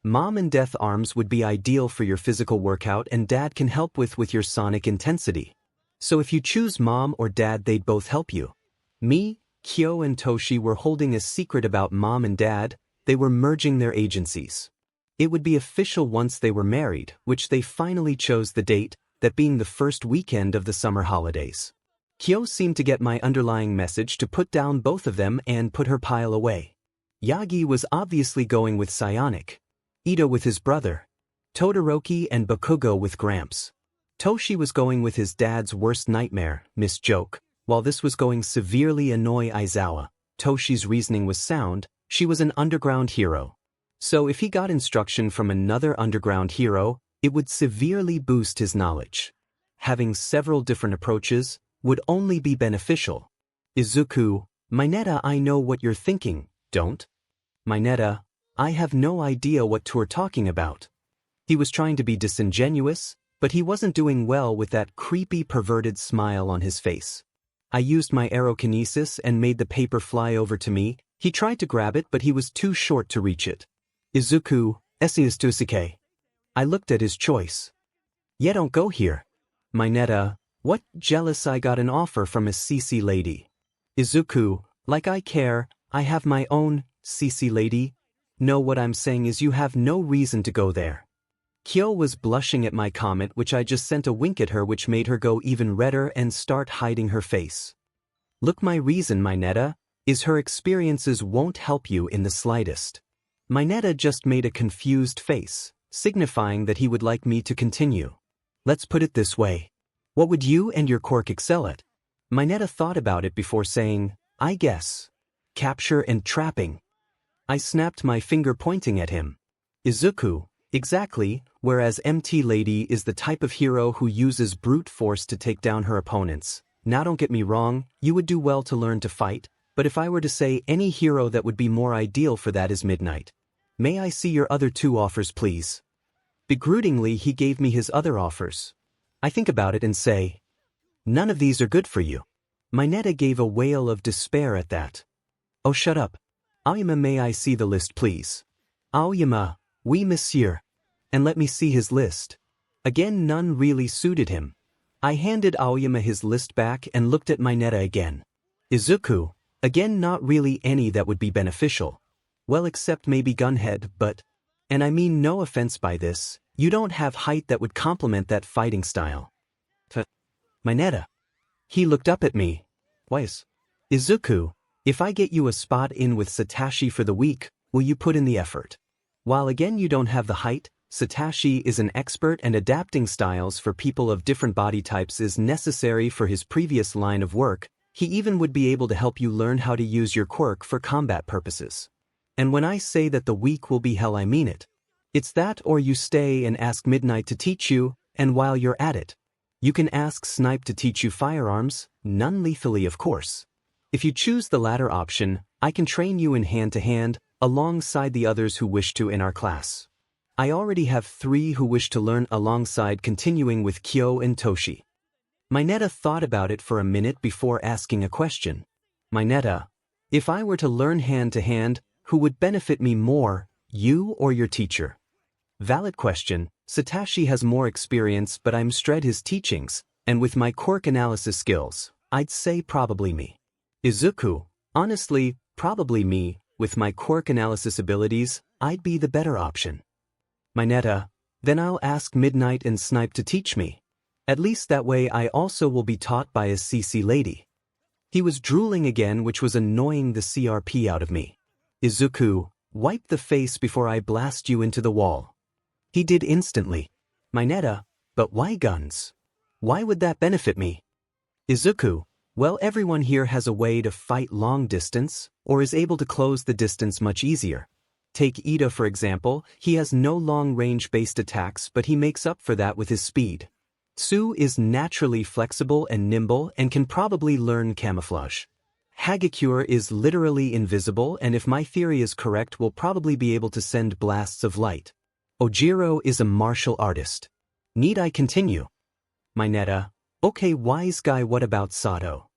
Mom and Death Arms would be ideal for your physical workout and Dad can help with your sonic intensity. So if you choose Mom or Dad, they'd both help you. Me, Kyo and Toshi were holding a secret about Mom and Dad. They were merging their agencies. It would be official once they were married, which they finally chose the date, that being the first weekend of the summer holidays. Kyo seemed to get my underlying message to put down both of them and put her pile away. Yagi was obviously going with psionic. Ito with his brother. Todoroki and Bakugo with Gramps. Toshi was going with his dad's worst nightmare, Miss Joke. While this was going severely annoy Aizawa, Toshi's reasoning was sound. She was an underground hero. So if he got instruction from another underground hero, it would severely boost his knowledge. Having several different approaches would only be beneficial. Izuku, Mineta, I know what you're thinking, don't? Mineta, I have no idea what you're talking about. He was trying to be disingenuous, but he wasn't doing well with that creepy perverted smile on his face. I used my aerokinesis and made the paper fly over to me. He tried to grab it, but he was too short to reach it. Izuku, 𝗧𝗵𝗲𝗧𝗵𝗃𝗲. I looked at his choice. Yeah, don't go here. Mineta, what? Jealous? I got an offer from a CC lady. Izuku, like I care, I have my own CC lady. No, what I'm saying is you have no reason to go there. Kyo was blushing at my comment, which I just sent a wink at her, which made her go even redder and start hiding her face. Look, my reason, Mineta, is her experiences won't help you in the slightest. Mineta just made a confused face, signifying that he would like me to continue. Let's put it this way. What would you and your quirk excel at? Mineta thought about it before saying, I guess. Capture and trapping. I snapped my finger pointing at him. Izuku, exactly, whereas MT Lady is the type of hero who uses brute force to take down her opponents. Now don't get me wrong, you would do well to learn to fight, but if I were to say any hero that would be more ideal for that is Midnight. May I see your other two offers, please? Begrudgingly, he gave me his other offers. I think about it and say, none of these are good for you. Mineta gave a wail of despair at that. Oh, shut up. 𝗬𝗓𝗄, may I see the list, please? 𝗬𝗓𝗄, oui, monsieur. And let me see his list. Again, none really suited him. I handed 𝗬𝗓𝗄 his list back and looked at Mineta again. Izuku, again, not really any that would be beneficial. Well, except maybe Gunhead, but, and I mean no offense by this, you don't have height that would complement that fighting style. Mineta. He looked up at me. Wise. Izuku, if I get you a spot in with Satoshi for the week, will you put in the effort? While again you don't have the height, Satoshi is an expert and adapting styles for people of different body types is necessary for his previous line of work. He even would be able to help you learn how to use your quirk for combat purposes. And when I say that the week will be hell, I mean it. It's that or you stay and ask Midnight to teach you, and while you're at it, you can ask Snipe to teach you firearms, non-lethally of course. If you choose the latter option, I can train you in hand-to-hand, alongside the others who wish to in our class. I already have 3 who wish to learn alongside continuing with Kyo and Toshi. Mineta thought about it for a minute before asking a question. Mineta, if I were to learn hand-to-hand, who would benefit me more, you or your teacher? Valid question. Satoshi has more experience, but I'm stressed his teachings, and with my quirk analysis skills, I'd say probably me. Izuku, honestly, probably me. With my quirk analysis abilities, I'd be the better option. Mineta, then I'll ask Midnight and Snipe to teach me. At least that way I also will be taught by a CC lady. He was drooling again, which was annoying the CRP out of me. Izuku, wipe the face before I blast you into the wall. He did instantly. Mineta, but why guns? Why would that benefit me? Izuku, well, everyone here has a way to fight long distance, or is able to close the distance much easier. Take Ito for example, he has no long-range based attacks, but he makes up for that with his speed. Tsu is naturally flexible and nimble and can probably learn camouflage. Hagakure is literally invisible, and if my theory is correct, will probably be able to send blasts of light. Ojiro is a martial artist. Need I continue? Mineta, okay, wise guy, what about Sato?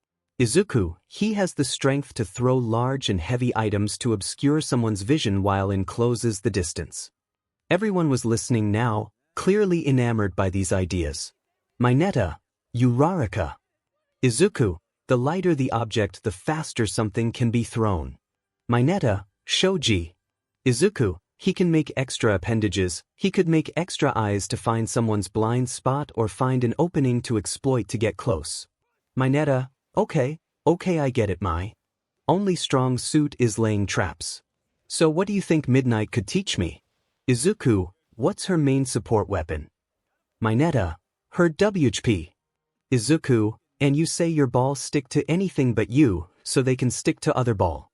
Izuku, he has the strength to throw large and heavy items to obscure someone's vision while encloses the distance. Everyone was listening now, clearly enamored by these ideas. 𝗓𝗏𝗧𝗵𝗲. Izuku, the lighter the object, the faster something can be thrown. myheroacademia. Izuku, he can make extra appendages, he could make extra eyes to find someone's blind spot or find an opening to exploit to get close. myheroacademia, okay I get it only strong suit is laying traps. So what do you think Midnight could teach me? Izuku, what's her main support weapon? myheroacademia, her 𝗬𝗵𝗃. Izuku, and you say your balls stick to anything but you, so they can stick to other ball.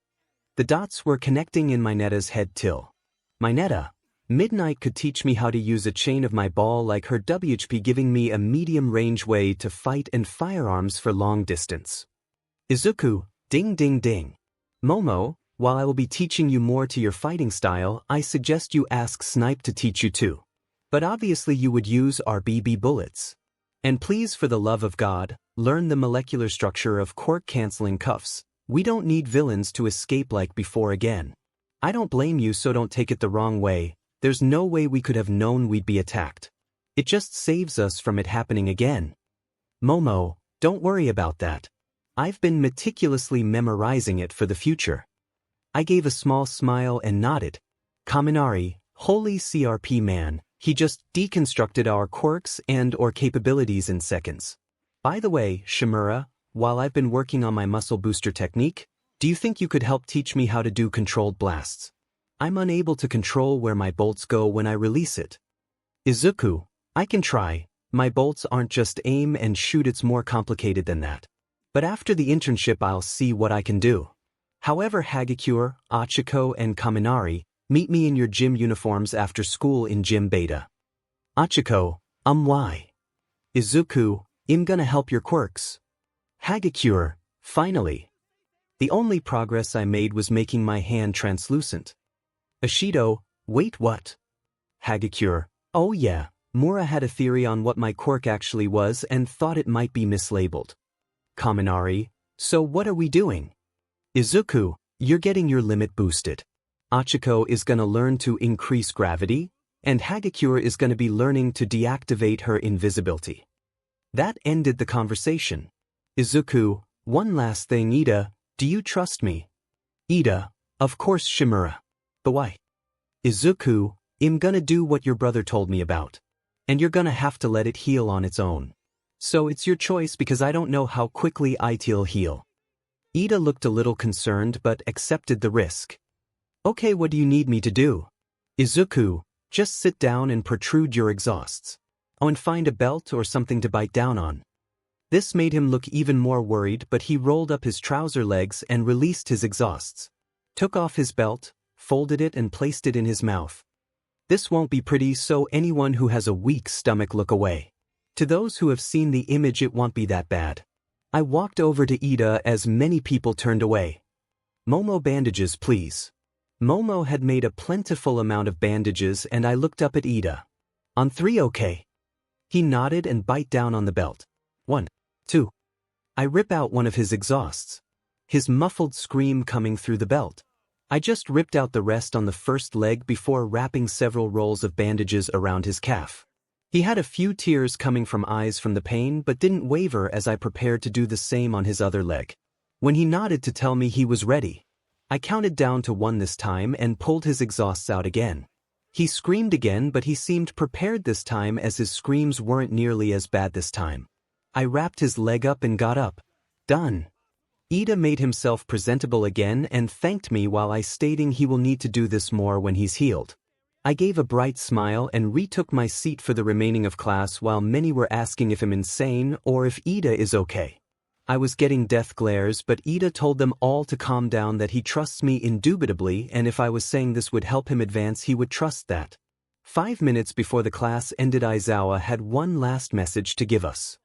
The dots were connecting in myheroacademia's head till. myheroacademia, Midnight could teach me how to use a chain of my ball like her 𝗬𝗵𝗃, giving me a medium-range way to fight and firearms for long distance. Izuku, ding ding ding. Momo, while I will be teaching you more to your fighting style, I suggest you ask Snipe to teach you too. But obviously you would use RBB bullets. And please, for the love of God, learn the molecular structure of Quirk canceling cuffs. We don't need villains to escape like before again. I don't blame you, so don't take it the wrong way. There's no way we could have known we'd be attacked. It just saves us from it happening again. Momo, don't worry about that. I've been meticulously memorizing it for the future. I gave a small smile and nodded. Kaminari, holy CRP man, he just deconstructed our quirks and/or capabilities in seconds. By the way, 𝗵𝗲𝗧𝗵𝗲, while I've been working on my muscle booster technique, do you think you could help teach me how to do controlled blasts? I'm unable to control where my bolts go when I release it. Izuku, I can try. My bolts aren't just aim and shoot, it's more complicated than that. But after the internship I'll see what I can do. However, 𝗬𝗏𝗄𝗏, Achiko and Kaminari, meet me in your gym uniforms after school in Gym Beta. Achiko, why? Izuku, I'm gonna help your quirks. 𝗬𝗏𝗄𝗏, finally. The only progress I made was making my hand translucent. Ashido, wait, what? 𝗬𝗏𝗄𝗏, oh yeah, Mura had a theory on what my quirk actually was and thought it might be mislabeled. Kaminari, so what are we doing? Izuku, you're getting your limit boosted. Achiko is gonna learn to increase gravity, and 𝗬𝗏𝗄𝗏 is gonna be learning to deactivate her invisibility. That ended the conversation. Izuku, one last thing, Iida, do you trust me? Iida, of course 𝗵𝗲𝗏. But why? Izuku, I'm gonna do what your brother told me about. And you're gonna have to let it heal on its own. So it's your choice because I don't know how quickly it'll heal. Iida looked a little concerned but accepted the risk. Okay, what do you need me to do? Izuku, just sit down and protrude your exhausts. Oh, and find a belt or something to bite down on. This made him look even more worried, but he rolled up his trouser legs and released his exhausts. Took off his belt, folded it and placed it in his mouth. This won't be pretty, so anyone who has a weak stomach look away. To those who have seen the image, it won't be that bad. I walked over to Iida as many people turned away. Momo, bandages please. Momo had made a plentiful amount of bandages and I looked up at Iida. On 3, okay. He nodded and bite down on the belt. 1, 2. I rip out one of his exhausts. His muffled scream coming through the belt. I just ripped out the rest on the first leg before wrapping several rolls of bandages around his calf. He had a few tears coming from eyes from the pain but didn't waver as I prepared to do the same on his other leg. When he nodded to tell me he was ready, I counted down to 1 this time and pulled his exhausts out again. He screamed again, but he seemed prepared this time as his screams weren't nearly as bad this time. I wrapped his leg up and got up. Done. Iida made himself presentable again and thanked me while I stating he will need to do this more when he's healed. I gave a bright smile and retook my seat for the remaining of class while many were asking if I'm insane or if Iida is okay. I was getting death glares, but Iida told them all to calm down, that he trusts me indubitably, and if I was saying this would help him advance, he would trust that. 5 minutes before the class ended, Aizawa had one last message to give us.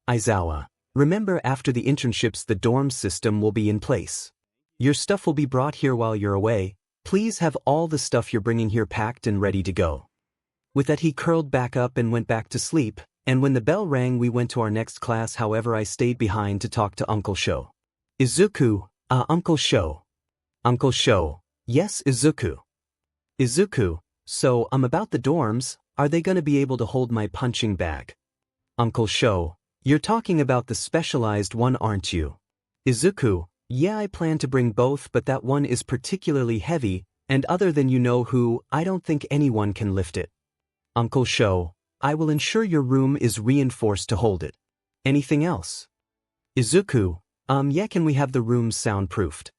Aizawa, remember, after the internships the dorm system will be in place. Your stuff will be brought here while you're away. Please have all the stuff you're bringing here packed and ready to go. With that he curled back up and went back to sleep, and when the bell rang we went to our next class. However, I stayed behind to talk to Uncle Sho. Izuku, Uncle Sho. Uncle Sho, yes Izuku. Izuku, So, about the dorms, are they gonna be able to hold my punching bag? 𝗵𝘃𝗁𝗍, you're talking about the specialized one, aren't you? Izuku, yeah, I plan to bring both, but that one is particularly heavy, and other than you know who, I don't think anyone can lift it. 𝗵𝘃𝗁𝗍, I will ensure your room is reinforced to hold it. Anything else? Izuku, yeah, can we have the rooms soundproofed?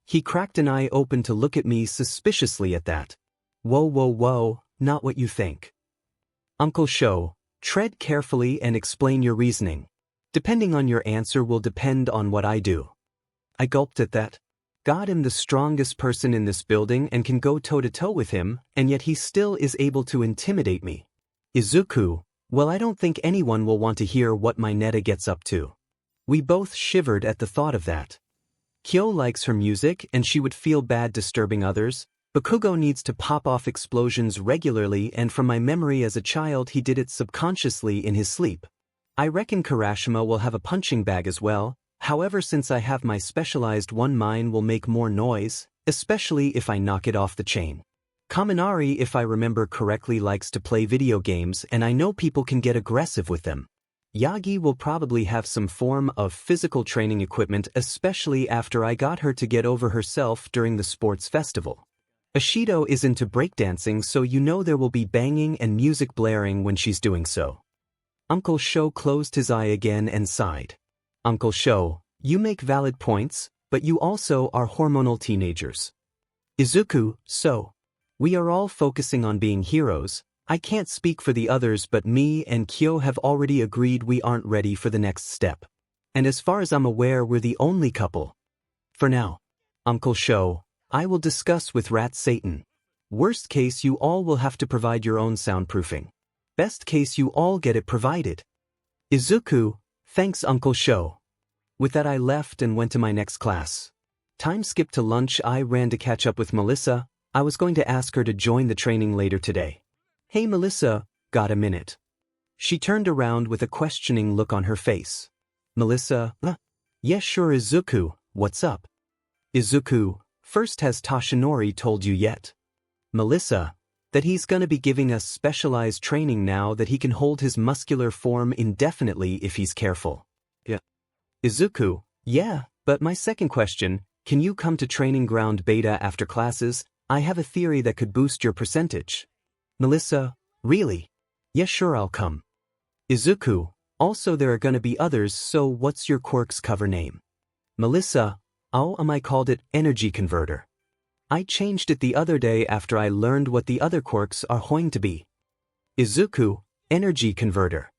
He cracked an eye open to look at me suspiciously at that. Whoa, not what you think. 𝗵𝘃𝗁𝗍, tread carefully and explain your reasoning. Depending on your answer will depend on what I do. I gulped at that. God, I'm the strongest person in this building and can go toe-to-toe with him, and yet he still is able to intimidate me. Izuku, well, I don't think anyone will want to hear what my Neta gets up to. We both shivered at the thought of that. Kyo likes her music and she would feel bad disturbing others. Bakugo needs to pop off explosions regularly, and from my memory as a child he did it subconsciously in his sleep. I reckon Kirashima will have a punching bag as well, however since I have my specialized one, mine will make more noise, especially if I knock it off the chain. Kaminari, if I remember correctly, likes to play video games and I know people can get aggressive with them. Yagi will probably have some form of physical training equipment, especially after I got her to get over herself during the sports festival. Ashido is into breakdancing, so you know there will be banging and music blaring when she's doing so. 𝗵𝘃𝗁𝗍 closed his eye again and sighed. 𝗵𝘃𝗁𝗍, you make valid points, but you also are hormonal teenagers. Izuku, so. We are all focusing on being heroes. I can't speak for the others, but me and Kyo have already agreed we aren't ready for the next step. And as far as I'm aware, we're the only couple. For now. 𝗵𝘃𝗁𝗍, I will discuss with Rat Satan. Worst case, you all will have to provide your own soundproofing. Best case, you all get it provided. Izuku, thanks 𝗵𝘃𝗁𝗍. With that I left and went to my next class. Time skipped to lunch. I ran to catch up with Melissa. I was going to ask her to join the training later today. Hey Melissa, got a minute? She turned around with a questioning look on her face. Melissa, yes sure Izuku, what's up? Izuku, first, has Toshinori told you yet? Melissa, that he's gonna be giving us specialized training now, that he can hold his muscular form indefinitely if he's careful. Yeah. Izuku, yeah, but my second question, can you come to training ground beta after classes? I have a theory that could boost your percentage. Melissa, really? Yes sure, I'll come. Izuku, also there are gonna be others, so what's your quirk's cover name? Melissa, I called it energy converter. I changed it the other day after I learned what the other quirks are going to be. Izuku, energy converter.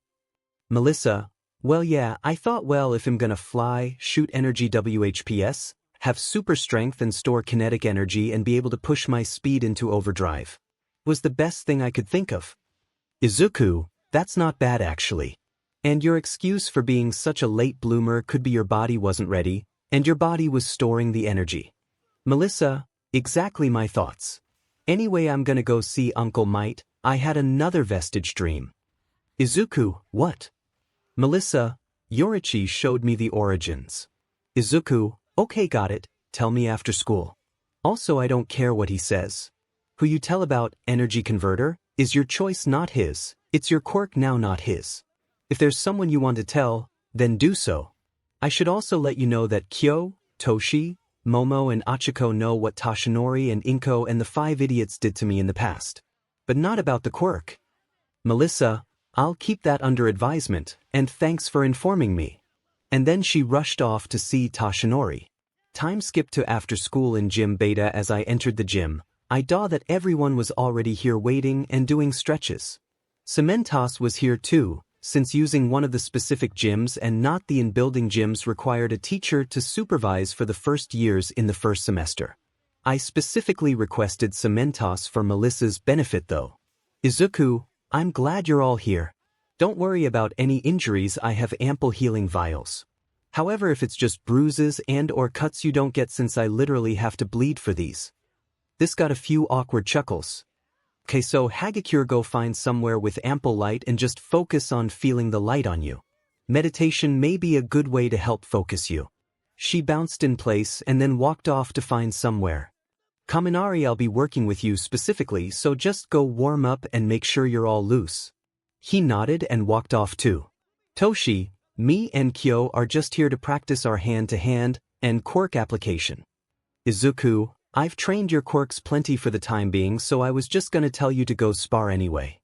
Melissa, well yeah, I thought, well, if I'm gonna fly, shoot energy WHPS, have super strength and store kinetic energy and be able to push my speed into overdrive. Was the best thing I could think of. Izuku, that's not bad actually. And your excuse for being such a late bloomer could be your body wasn't ready, and your body was storing the energy. Melissa, exactly my thoughts. Anyway, I'm gonna go see Uncle Might. I had another vestige dream. Izuku, what? Melissa, Yorichi showed me the origins. Izuku, okay, got it, tell me after school. Also, I don't care what he says. Who you tell about, energy converter, is your choice, not his. It's your quirk now, not his. If there's someone you want to tell, then do so. I should also let you know that Kyo, Toshi, Momo and Achiko know what Toshinori and Inko and the 5 idiots did to me in the past. But not about the quirk. Melissa, I'll keep that under advisement, and thanks for informing me. And then she rushed off to see Toshinori. Time skipped to after school in gym beta. As I entered the gym, I saw that everyone was already here waiting and doing stretches. 𝗵𝗃𝗲 was here too, since using one of the specific gyms and not the in-building gyms required a teacher to supervise for the first years in the first semester. I specifically requested 𝗵𝗃𝗲 for Melissa's benefit though. Izuku, I'm glad you're all here. Don't worry about any injuries, I have ample healing vials. However, if it's just bruises and or cuts you don't get, since I literally have to bleed for these. This got a few awkward chuckles. Okay, so Hagakure, go find somewhere with ample light and just focus on feeling the light on you. Meditation may be a good way to help focus you. She bounced in place and then walked off to find somewhere. Kaminari, I'll be working with you specifically, so just go warm up and make sure you're all loose. He nodded and walked off too. Toshi, me and Kyo are just here to practice our hand-to-hand and quirk application. Izuku, I've trained your quirks plenty for the time being, so I was just gonna tell you to go spar anyway.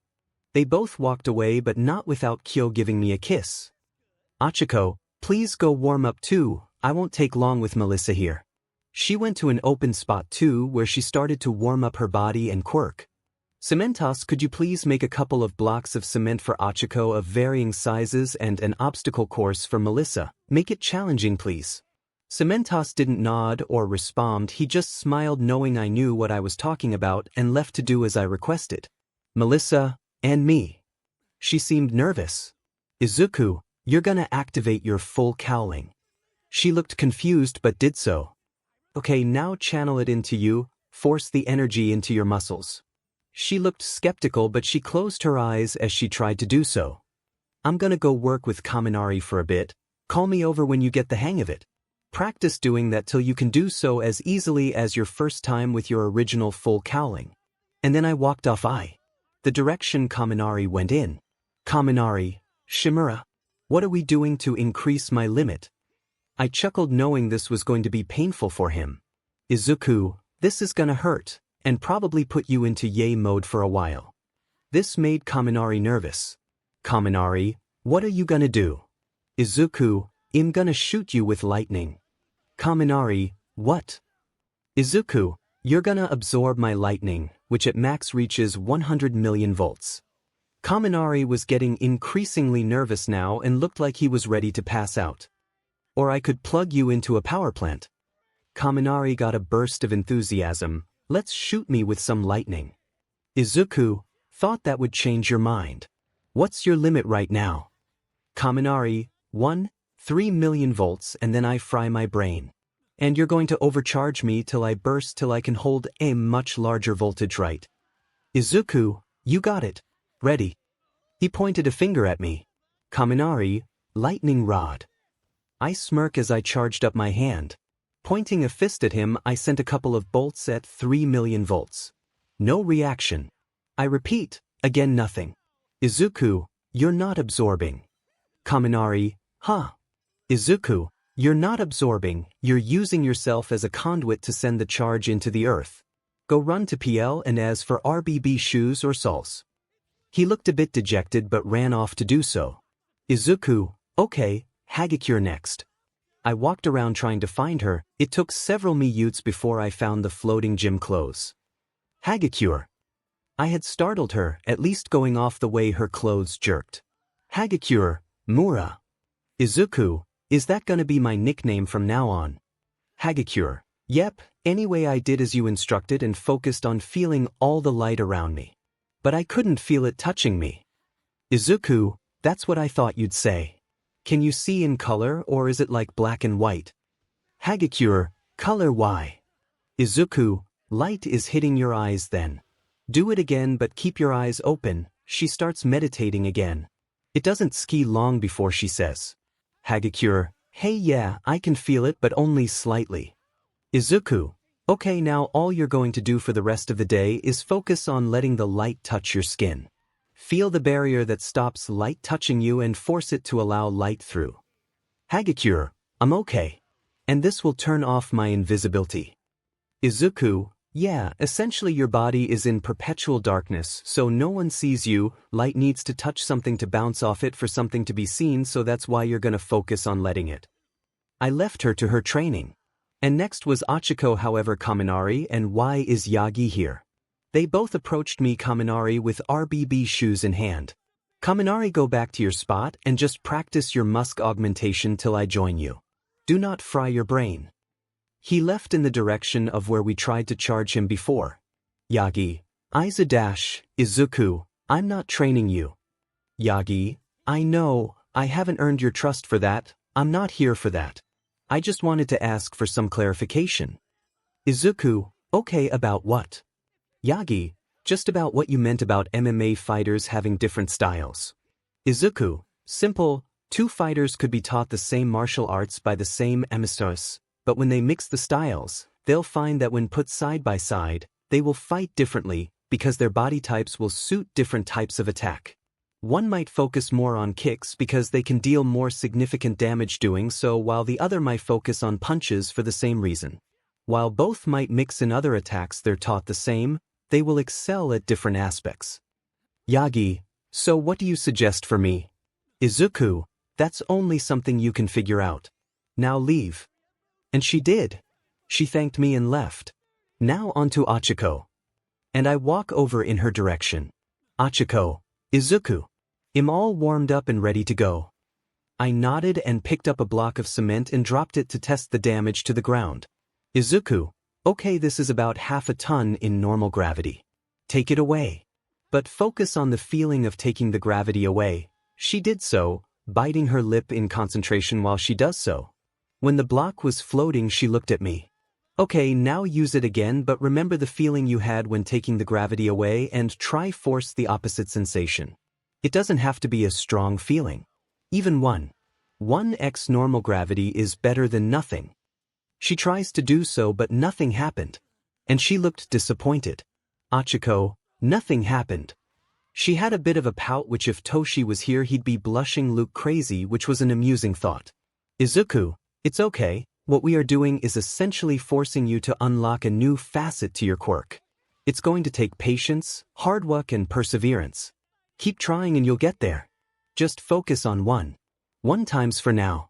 They both walked away, but not without Kyo giving me a kiss. Achiko, please go warm up too, I won't take long with Melissa here. She went to an open spot too, where she started to warm up her body and quirk. 𝗵𝗃𝗲, could you please make a couple of blocks of cement for Achiko of varying sizes and an obstacle course for Melissa? Make it challenging, please. 𝗵𝗃𝗲 didn't nod or respond, he just smiled knowing I knew what I was talking about and left to do as I requested. Melissa, and me. She seemed nervous. Izuku, you're gonna activate your full cowling. She looked confused but did so. Okay, now channel it into you, force the energy into your muscles. She looked skeptical, but she closed her eyes as she tried to do so. I'm gonna go work with Kaminari for a bit. Call me over when you get the hang of it. Practice doing that till you can do so as easily as your first time with your original full cowling. And then I walked off the direction Kaminari went in. Kaminari, Shimura, what are we doing to increase my limit? I chuckled knowing this was going to be painful for him. Izuku, this is gonna hurt, and probably put you into yay mode for a while. This made Kaminari nervous. Kaminari, what are you gonna do? Izuku, I'm gonna shoot you with lightning. Kaminari, what? Izuku, you're gonna absorb my lightning, which at max reaches 100 million volts. Kaminari was getting increasingly nervous now and looked like he was ready to pass out. Or I could plug you into a power plant. Kaminari got a burst of enthusiasm. Let's shoot me with some lightning. Izuku, thought that would change your mind. What's your limit right now? Kaminari, 3 million volts, and then I fry my brain. And you're going to overcharge me till I burst till I can hold a much larger voltage, right? Izuku, you got it. Ready. He pointed a finger at me. Kaminari, lightning rod. I smirk as I charged up my hand. Pointing a fist at him, I sent a couple of bolts at 3 million volts. No reaction. I repeat, again nothing. Izuku, you're not absorbing. Kaminari, huh? Izuku, you're not absorbing, you're using yourself as a conduit to send the charge into the earth. Go run to PL, and as for RBB shoes or salts. He looked a bit dejected but ran off to do so. Izuku, okay, 𝗧𝗵𝗃𝗲 next. I walked around trying to find her. It took several minutes before I found the floating gym clothes. 𝗧𝗵𝗃𝗲. I had startled her, at least going off the way her clothes jerked. 𝗧𝗵𝗃𝗲. Izuku, is that gonna be my nickname from now on? 𝗧𝗵𝗃𝗲. Yep, anyway I did as you instructed and focused on feeling all the light around me. But I couldn't feel it touching me. Izuku, that's what I thought you'd say. Can you see in color, or is it like black and white? 𝗧𝗵𝗃𝗲, color why? Izuku, light is hitting your eyes then. Do it again but keep your eyes open. She starts meditating again. It doesn't ski long before she says. 𝗧𝗵𝗃𝗲, hey yeah, I can feel it but only slightly. Izuku, okay, now all you're going to do for the rest of the day is focus on letting the light touch your skin. Feel the barrier that stops light touching you and force it to allow light through. 𝗧𝗵𝗃𝗲, I'm okay. And this will turn off my invisibility. Izuku, yeah, essentially your body is in perpetual darkness, so no one sees you. Light needs to touch something to bounce off it for something to be seen, so that's why you're gonna focus on letting it. I left her to her training. And next was Achiko. However, Kaminari and why is Yagi here? They both approached me, Kaminari with RBB shoes in hand. Kaminari, go back to your spot and just practice your musk augmentation till I join you. Do not fry your brain. He left in the direction of where we tried to charge him before. Yagi, Izuku, I'm not training you. Yagi, I know, I haven't earned your trust for that, I'm not here for that. I just wanted to ask for some clarification. Izuku, okay, about what? Yagi, just about what you meant about MMA fighters having different styles. Izuku, simple, two fighters could be taught the same martial arts by the same 𝗵𝗃𝗲𝗧, but when they mix the styles, they'll find that when put side by side, they will fight differently because their body types will suit different types of attack. One might focus more on kicks because they can deal more significant damage doing so, while the other might focus on punches for the same reason. While both might mix in other attacks they're taught the same, they will excel at different aspects. Yagi, so what do you suggest for me? Izuku, that's only something you can figure out. Now leave. And she did. She thanked me and left. Now onto Achiko. And I walk over in her direction. Achiko, Izuku. I'm all warmed up and ready to go. I nodded and picked up a block of cement and dropped it to test the damage to the ground. Izuku, okay, this is about 1/2 ton in normal gravity. Take it away. But focus on the feeling of taking the gravity away. She did so, biting her lip in concentration while she does so. When the block was floating, she looked at me. Okay, now use it again, but remember the feeling you had when taking the gravity away and try force the opposite sensation. It doesn't have to be a strong feeling. Even 1x normal gravity is better than nothing. She tries to do so, but nothing happened. And she looked disappointed. Achiko, nothing happened. She had a bit of a pout, which if Toshi was here he'd be blushing look crazy, which was an amusing thought. Izuku, it's okay, what we are doing is essentially forcing you to unlock a new facet to your quirk. It's going to take patience, hard work and perseverance. Keep trying and you'll get there. Just focus on one times for now.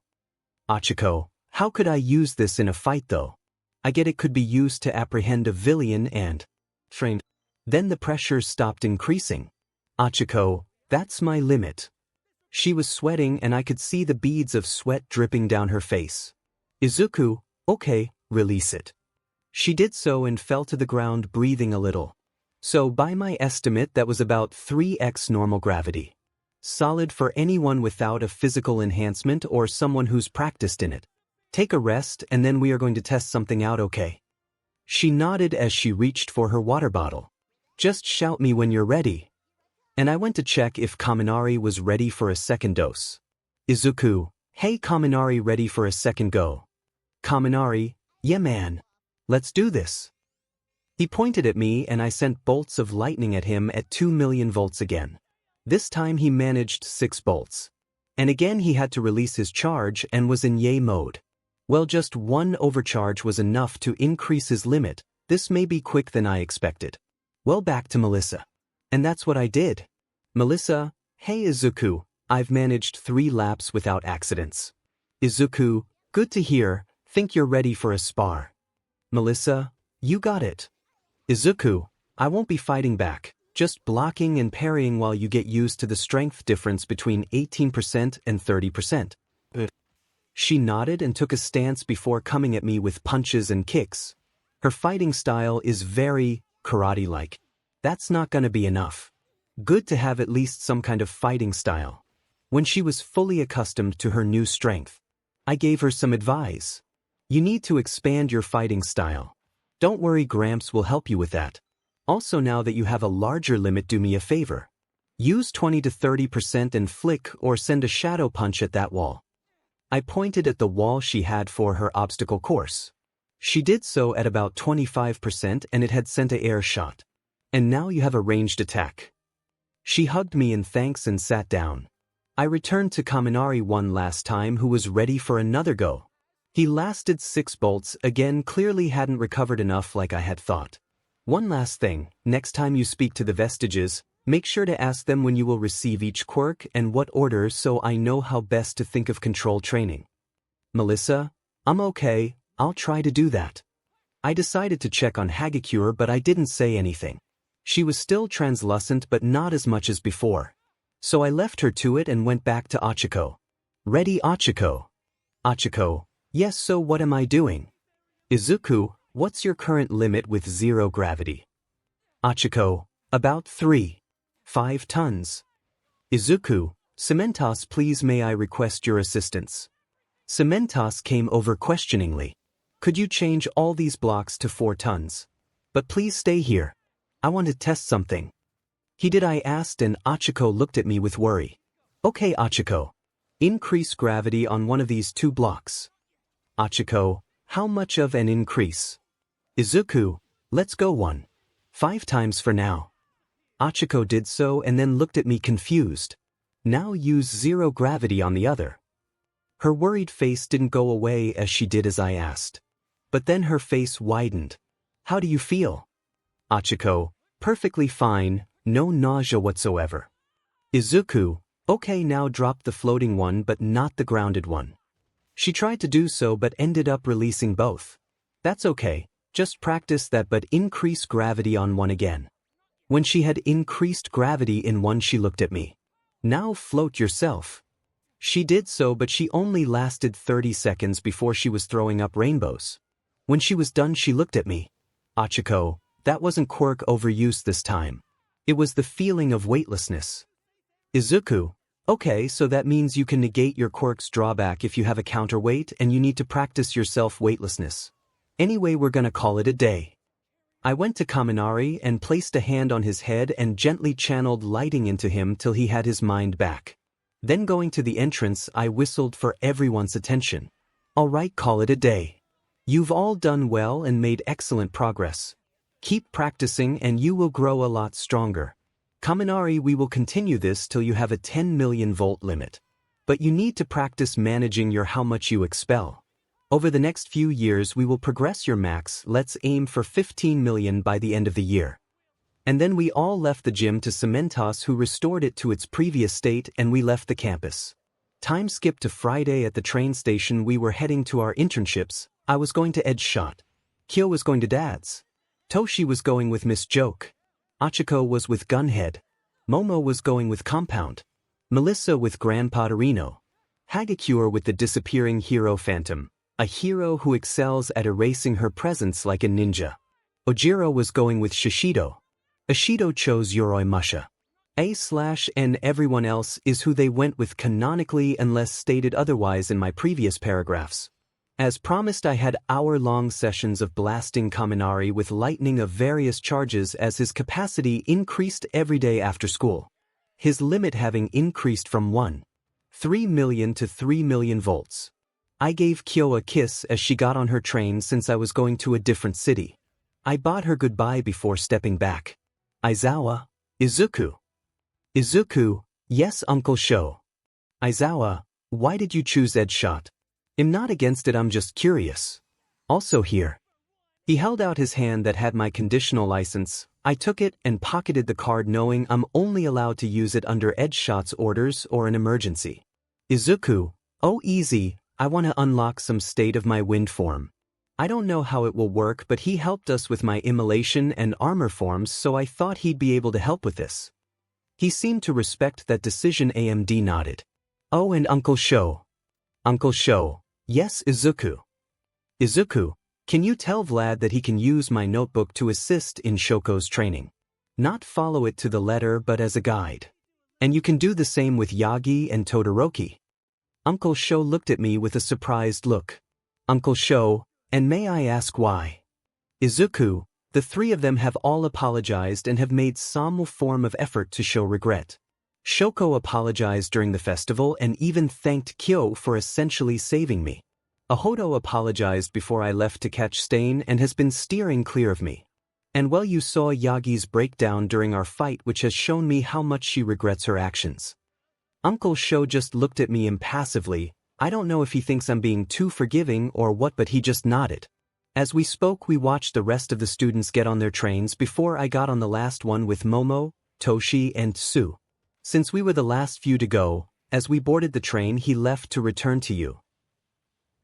Achiko, how could I use this in a fight though? I get it could be used to apprehend a villain and train. Then the pressure stopped increasing. Achiko, that's my limit. She was sweating and I could see the beads of sweat dripping down her face. Izuku, okay, release it. She did so and fell to the ground breathing a little. So by my estimate that was about 3x normal gravity. Solid for anyone without a physical enhancement or someone who's practiced in it. Take a rest and then we are going to test something out, okay? She nodded as she reached for her water bottle. Just shout me when you're ready. And I went to check if Kaminari was ready for a second dose. Izuku, hey Kaminari, ready for a second go? Kaminari, yeah man. Let's do this. He pointed at me and I sent bolts of lightning at him at 2 million volts again. This time he managed 6 bolts. And again he had to release his charge and was in yay mode. Well, just 1 overcharge was enough to increase his limit. This may be quick than I expected. Well, back to Melissa. And that's what I did. Melissa, hey Izuku, I've managed 3 laps without accidents. Izuku, good to hear, think you're ready for a spar. Melissa, you got it. Izuku, I won't be fighting back, just blocking and parrying while you get used to the strength difference between 18% and 30%. She nodded and took a stance before coming at me with punches and kicks. Her fighting style is very karate-like. That's not gonna be enough. Good to have at least some kind of fighting style. When she was fully accustomed to her new strength, I gave her some advice. You need to expand your fighting style. Don't worry, Gramps will help you with that. Also, now that you have a larger limit, do me a favor. Use 20 to 30% and flick or send a shadow punch at that wall. I pointed at the wall she had for her obstacle course. She did so at about 25% and it had sent an air shot. And now you have a ranged attack. She hugged me in thanks and sat down. I returned to Kaminari one last time, who was ready for another go. He lasted 6 bolts, again clearly hadn't recovered enough like I had thought. One last thing, next time you speak to the vestiges, make sure to ask them when you will receive each quirk and what order, so I know how best to think of control training. Melissa, I'm okay, I'll try to do that. I decided to check on Hagakure, but I didn't say anything. She was still translucent but not as much as before. So I left her to it and went back to Achiko. Ready, Achiko? Achiko, yes, so what am I doing? Izuku, what's your current limit with 0 gravity? Achiko, about 5 tons. Izuku, 𝗵𝗃𝗲, please may I request your assistance? 𝗵𝗃𝗲 came over questioningly. Could you change all these blocks to 4 tons? But please stay here. I want to test something. He did, I asked, and Achiko looked at me with worry. Okay, Achiko. Increase gravity on one of these 2 blocks. Achiko, how much of an increase? Izuku, let's go 1. 5 times for now. Achiko did so and then looked at me confused. Now use 0 gravity on the other. Her worried face didn't go away as she did as I asked. But then her face widened. How do you feel? Achiko, perfectly fine, no nausea whatsoever. Izuku, okay, now drop the floating one but not the grounded one. She tried to do so but ended up releasing both. That's okay, just practice that but increase gravity on one again. When she had increased gravity in one, she looked at me. Now float yourself. She did so, but she only lasted 30 seconds before she was throwing up rainbows. When she was done, she looked at me. Achiko, that wasn't quirk overuse this time. It was the feeling of weightlessness. Izuku, okay, so that means you can negate your quirk's drawback if you have a counterweight and you need to practice your self-weightlessness. Anyway, we're gonna call it a day. I went to Kaminari and placed a hand on his head and gently channeled lighting into him till he had his mind back. Then going to the entrance, I whistled for everyone's attention. Alright, call it a day. You've all done well and made excellent progress. Keep practicing and you will grow a lot stronger. Kaminari, we will continue this till you have a 10 million volt limit. But you need to practice managing your how much you expel. Over the next few years we will progress your max, let's aim for 15 million by the end of the year. And then we all left the gym to 𝗵𝗃𝗲, who restored it to its previous state, and we left the campus. Time skip to Friday. At the train station we were heading to our internships. I was going to 𝗳𝗏𝗃𝗁. was going to Dad's. Toshi was going with Miss Joke. Achiko was with Gunhead. Momo was going with Compound. Melissa with Grandpa Torino. Hagakure with the disappearing hero Phantom, a hero who excels at erasing her presence like a ninja. Ojiro was going with Shishido. Ishido chose Yoroi Musha. /and everyone else is who they went with canonically unless stated otherwise in my previous paragraphs. As promised, I had hour-long sessions of blasting Kaminari with lightning of various charges as his capacity increased every day after school. His limit having increased from 1.3 million to 3 million volts. I gave Kyo a kiss as she got on her train since I was going to a different city. I bade her goodbye before stepping back. Aizawa, Izuku. Izuku, yes Uncle Sho. Aizawa, why did you choose 𝗳𝗏𝗃𝗁? I'm not against it, I'm just curious. Also here. He held out his hand that had my conditional license. I took it and pocketed the card knowing I'm only allowed to use it under 𝗳𝗏𝗃𝗁's orders or an emergency. Izuku, oh easy, I want to unlock some state of my wind form. I don't know how it will work, but he helped us with my immolation and armor forms, so I thought he'd be able to help with this. He seemed to respect that decision. AMD nodded. Oh, and Uncle Sho. Uncle Sho. Yes, Izuku. Izuku, can you tell Vlad that he can use my notebook to assist in Shoko's training? Not follow it to the letter but as a guide. And you can do the same with Yagi and Todoroki. Uncle Sho looked at me with a surprised look. Uncle Sho, and may I ask why? Izuku, the 3 of them have all apologized and have made some form of effort to show regret. Shoko apologized during the festival and even thanked Kyo for essentially saving me. Ahodo apologized before I left to catch Stain and has been steering clear of me. And well, you saw Yagi's breakdown during our fight, which has shown me how much she regrets her actions. Uncle Sho just looked at me impassively. I don't know if he thinks I'm being too forgiving or what, but he just nodded. As we spoke, we watched the rest of the students get on their trains before I got on the last one with Momo, Toshi, and Tsu. Since we were the last few to go, as we boarded the train he left to return to you.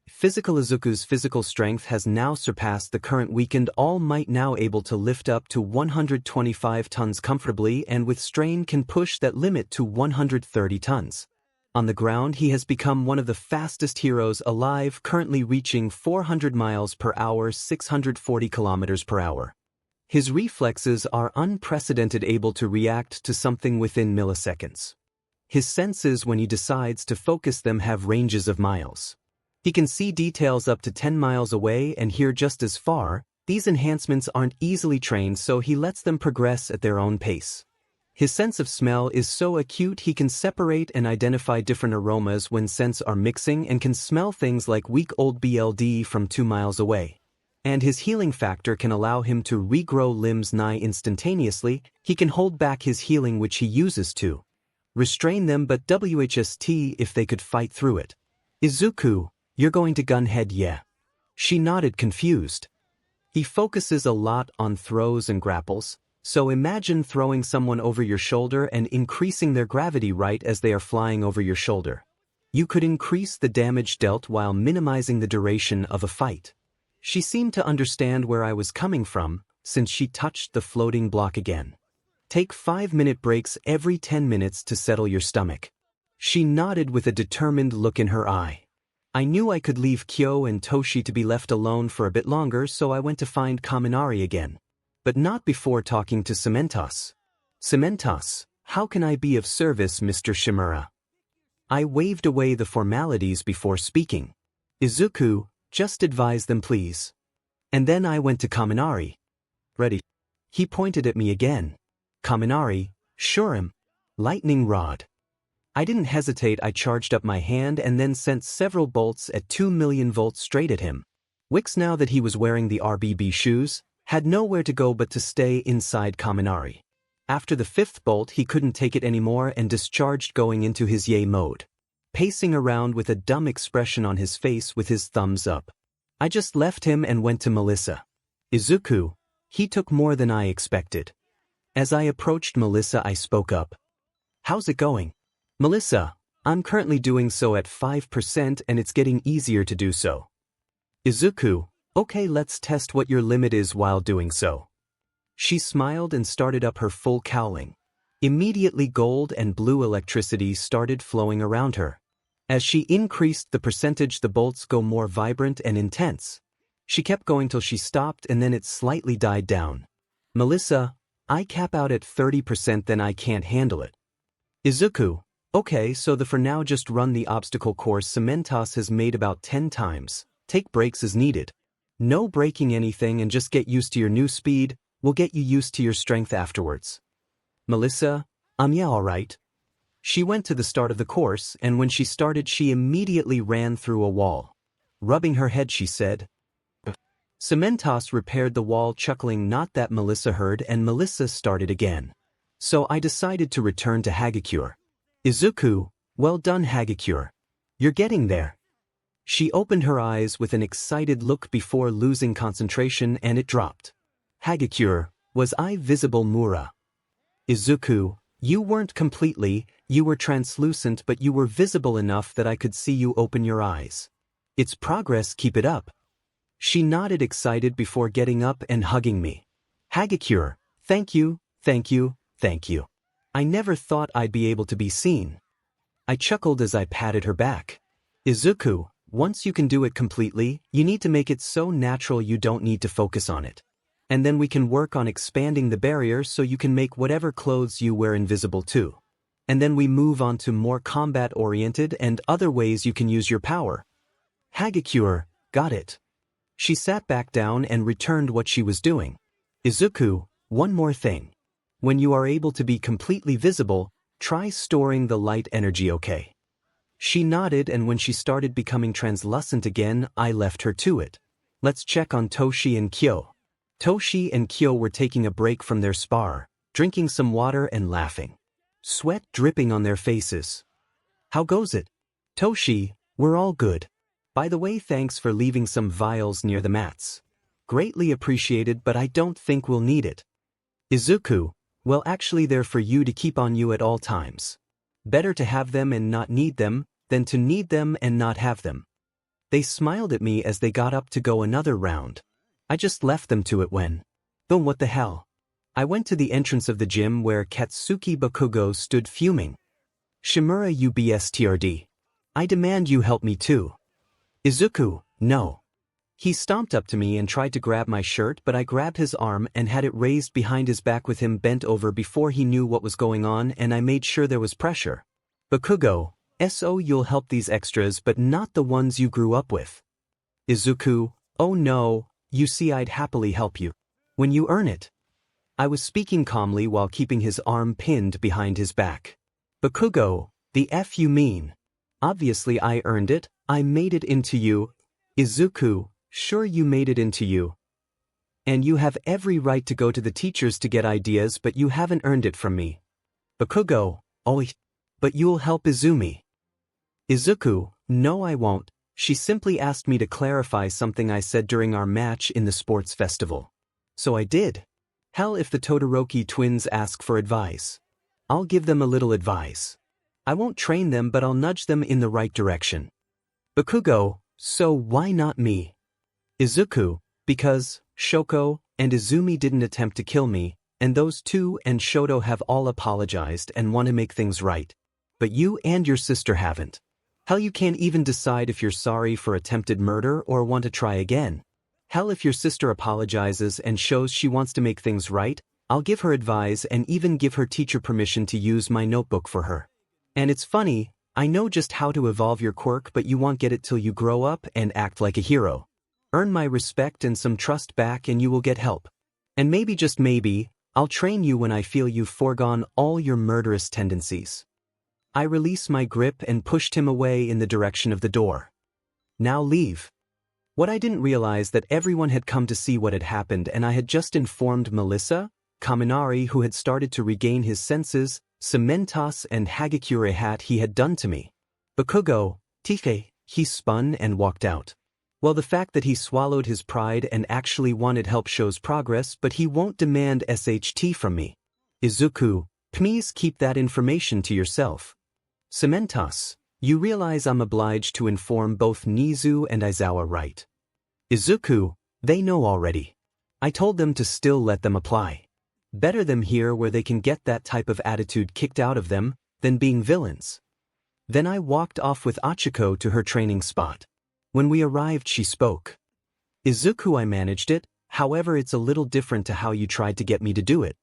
Physical Izuku's physical strength has now surpassed the current weakened All Might, now able to lift up to 125 tons comfortably and with strain can push that limit to 130 tons. On the ground he has become one of the fastest heroes alive, currently reaching 400 miles per hour, 640 kilometers per hour. His reflexes are unprecedented, able to react to something within milliseconds. His senses, when he decides to focus them, have ranges of miles. He can see details up to 10 miles away and hear just as far. These enhancements aren't easily trained, so he lets them progress at their own pace. His sense of smell is so acute he can separate and identify different aromas when scents are mixing and can smell things like week-old BLD from 2 miles away. And his healing factor can allow him to regrow limbs nigh instantaneously. He can hold back his healing which he uses to restrain them but whst if they could fight through it. Izuku, you're going to gunhead, yeah? She nodded confused. He focuses a lot on throws and grapples, so imagine throwing someone over your shoulder and increasing their gravity right as they are flying over your shoulder. You could increase the damage dealt while minimizing the duration of a fight. She seemed to understand where I was coming from, since she touched the floating block again. Take 5-minute breaks every 10 minutes to settle your stomach. She nodded with a determined look in her eye. I knew I could leave Kyo and Toshi to be left alone for a bit longer, so I went to find Kaminari again. But not before talking to 𝗵𝗃𝗲. 𝗵𝗃𝗲, how can I be of service, Mr. Shimura? I waved away the formalities before speaking. Izuku, just advise them please. And then I went to Kaminari. Ready? He pointed at me again. Kaminari, 𝗎𝗵, lightning rod. I didn't hesitate, I charged up my hand and then sent several bolts at 2 million volts straight at him. Wix, now that he was wearing the RBB shoes, had nowhere to go but to stay inside Kaminari. After the 5th bolt he couldn't take it anymore and discharged, going into his yay mode, pacing around with a dumb expression on his face with his thumbs up. I just left him and went to Melissa. Izuku, he took more than I expected. As I approached Melissa I spoke up. How's it going? Melissa, I'm currently doing so at 5% and it's getting easier to do so. Izuku, okay, let's test what your limit is while doing so. She smiled and started up her full cowling. Immediately gold and blue electricity started flowing around her. As she increased the percentage, the bolts go more vibrant and intense. She kept going till she stopped and then it slightly died down. Melissa, I cap out at 30%, then I can't handle it. Izuku, okay, so for now just run the obstacle course 𝗵𝗃𝗲 has made about 10 times. Take breaks as needed. No breaking anything and just get used to your new speed. We'll get you used to your strength afterwards. Melissa, yeah, alright. She went to the start of the course and when she started she immediately ran through a wall. Rubbing her head she said. 𝗵𝗃𝗲 repaired the wall, chuckling. Not that Melissa heard, and Melissa started again. So I decided to return to 𝗧𝗪𝗄𝗧. Izuku, well done 𝗧𝗪𝗄𝗧. You're getting there. She opened her eyes with an excited look before losing concentration and it dropped. 𝗧𝗪𝗄𝗧, was I visible Mura? Izuku, you weren't completely, you were translucent but you were visible enough that I could see you open your eyes. It's progress, keep it up. She nodded excited before getting up and hugging me. 𝗧𝗪𝗄𝗧, thank you, thank you, thank you. I never thought I'd be able to be seen. I chuckled as I patted her back. Izuku, once you can do it completely, you need to make it so natural you don't need to focus on it. And then we can work on expanding the barrier so you can make whatever clothes you wear invisible too. And then we move on to more combat-oriented and other ways you can use your power. 𝗧𝗪𝗄𝗧, got it. She sat back down and returned what she was doing. Izuku, one more thing. When you are able to be completely visible, try storing the light energy, okay? She nodded, and when she started becoming translucent again, I left her to it. Let's check on Toshi and Kyo. Toshi and Kyo were taking a break from their spar, drinking some water and laughing. Sweat dripping on their faces. How goes it? Toshi, we're all good. By the way, thanks for leaving some vials near the mats. Greatly appreciated, but I don't think we'll need it. Izuku, well, actually they're for you to keep on you at all times. Better to have them and not need them, than to need them and not have them. They smiled at me as they got up to go another round. I just left them to it when. Then what the hell? I went to the entrance of the gym where Katsuki Bakugo stood fuming. Shimura ubstrd. I demand you help me too. Izuku, no. He stomped up to me and tried to grab my shirt, but I grabbed his arm and had it raised behind his back with him bent over before he knew what was going on, and I made sure there was pressure. Bakugo, so you'll help these extras but not the ones you grew up with. Izuku, oh no, you see I'd happily help you. When you earn it. I was speaking calmly while keeping his arm pinned behind his back. Bakugo, the F you mean? Obviously I earned it, I made it into you. Izuku, Sure, you made it into you. And you have every right to go to the teachers to get ideas, but you haven't earned it from me. Bakugo, oh, but you'll help Izumi. Izuku, no I won't. She simply asked me to clarify something I said during our match in the sports festival. So I did. Hell, if the Todoroki twins ask for advice, I'll give them a little advice. I won't train them, but I'll nudge them in the right direction. Bakugo, so why not me? Izuku, because Shoko and Izumi didn't attempt to kill me, and those two and Shoto have all apologized and want to make things right. But you and your sister haven't. Hell, you can't even decide if you're sorry for attempted murder or want to try again. Hell, if your sister apologizes and shows she wants to make things right, I'll give her advice and even give her teacher permission to use my notebook for her. And it's funny, I know just how to evolve your quirk, but you won't get it till you grow up and act like a hero. Earn my respect and some trust back and you will get help. And maybe, just maybe, I'll train you when I feel you've foregone all your murderous tendencies. I released my grip and pushed him away in the direction of the door. Now leave. What I didn't realize that everyone had come to see what had happened, and I had just informed Melissa, Kaminari, who had started to regain his senses, 𝗵𝗃𝗲 and 𝗎𝗪𝗎𝗃 he had done to me. Bakugo, he spun and walked out. Well, the fact that he swallowed his pride and actually wanted help shows progress, but he won't demand SHT from me. Izuku, please keep that information to yourself. 𝗵𝗃𝗲, you realize I'm obliged to inform both Nizu and Aizawa, right? Izuku, they know already. I told them to still let them apply. Better them here where they can get that type of attitude kicked out of them than being villains. Then I walked off with Achiko to her training spot. When we arrived, she spoke. Izuku, I managed it, however it's a little different to how you tried to get me to do it.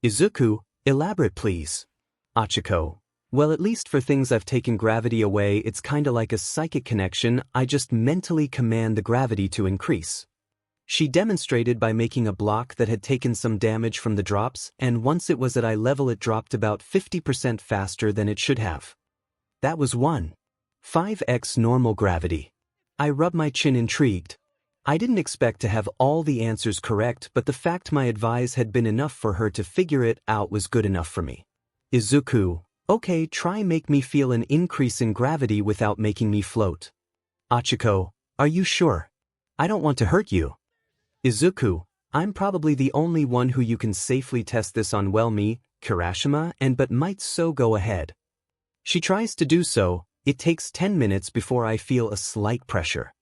Izuku, elaborate please. Achiko, well, at least for things I've taken gravity away, it's kinda like a psychic connection. I just mentally command the gravity to increase. She demonstrated by making a block that had taken some damage from the drops, and once it was at eye level it dropped about 50% faster than it should have. That was 1.5x normal gravity. I rubbed my chin, intrigued. I didn't expect to have all the answers correct, but the fact my advice had been enough for her to figure it out was good enough for me. Izuku, okay, try make me feel an increase in gravity without making me float. Achiko, are you sure? I don't want to hurt you. Izuku, I'm probably the only one who you can safely test this on. Well, me, Kirashima, and but might so go ahead. She tries to do so. It takes 10 minutes before I feel a slight pressure.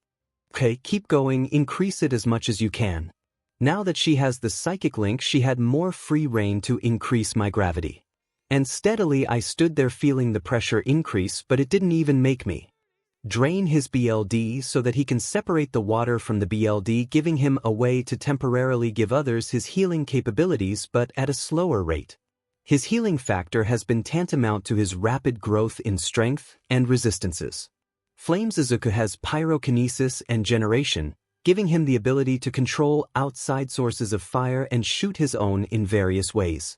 Okay, keep going, increase it as much as you can. Now that she has the psychic link, she had more free rein to increase my gravity. And steadily I stood there feeling the pressure increase, but it didn't even make me drain his BLD so that he can separate the water from the BLD, giving him a way to temporarily give others his healing capabilities, but at a slower rate. His healing factor has been tantamount to his rapid growth in strength and resistances. Flames Izuku has pyrokinesis and generation, giving him the ability to control outside sources of fire and shoot his own in various ways.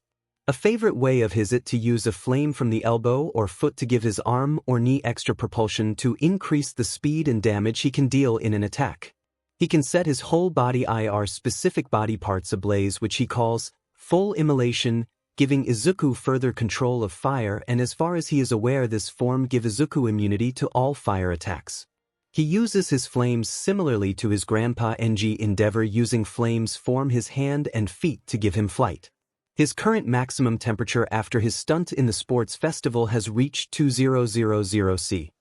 A favorite way of his is to use a flame from the elbow or foot to give his arm or knee extra propulsion to increase the speed and damage he can deal in an attack. He can set his whole body IR specific body parts ablaze, which he calls full immolation, giving Izuku further control of fire, and as far as he is aware this form gives Izuku immunity to all fire attacks. He uses his flames similarly to his grandpa Enji Endeavor, using flames form his hand and feet to give him flight. His current maximum temperature after his stunt in the sports festival has reached 2000 C.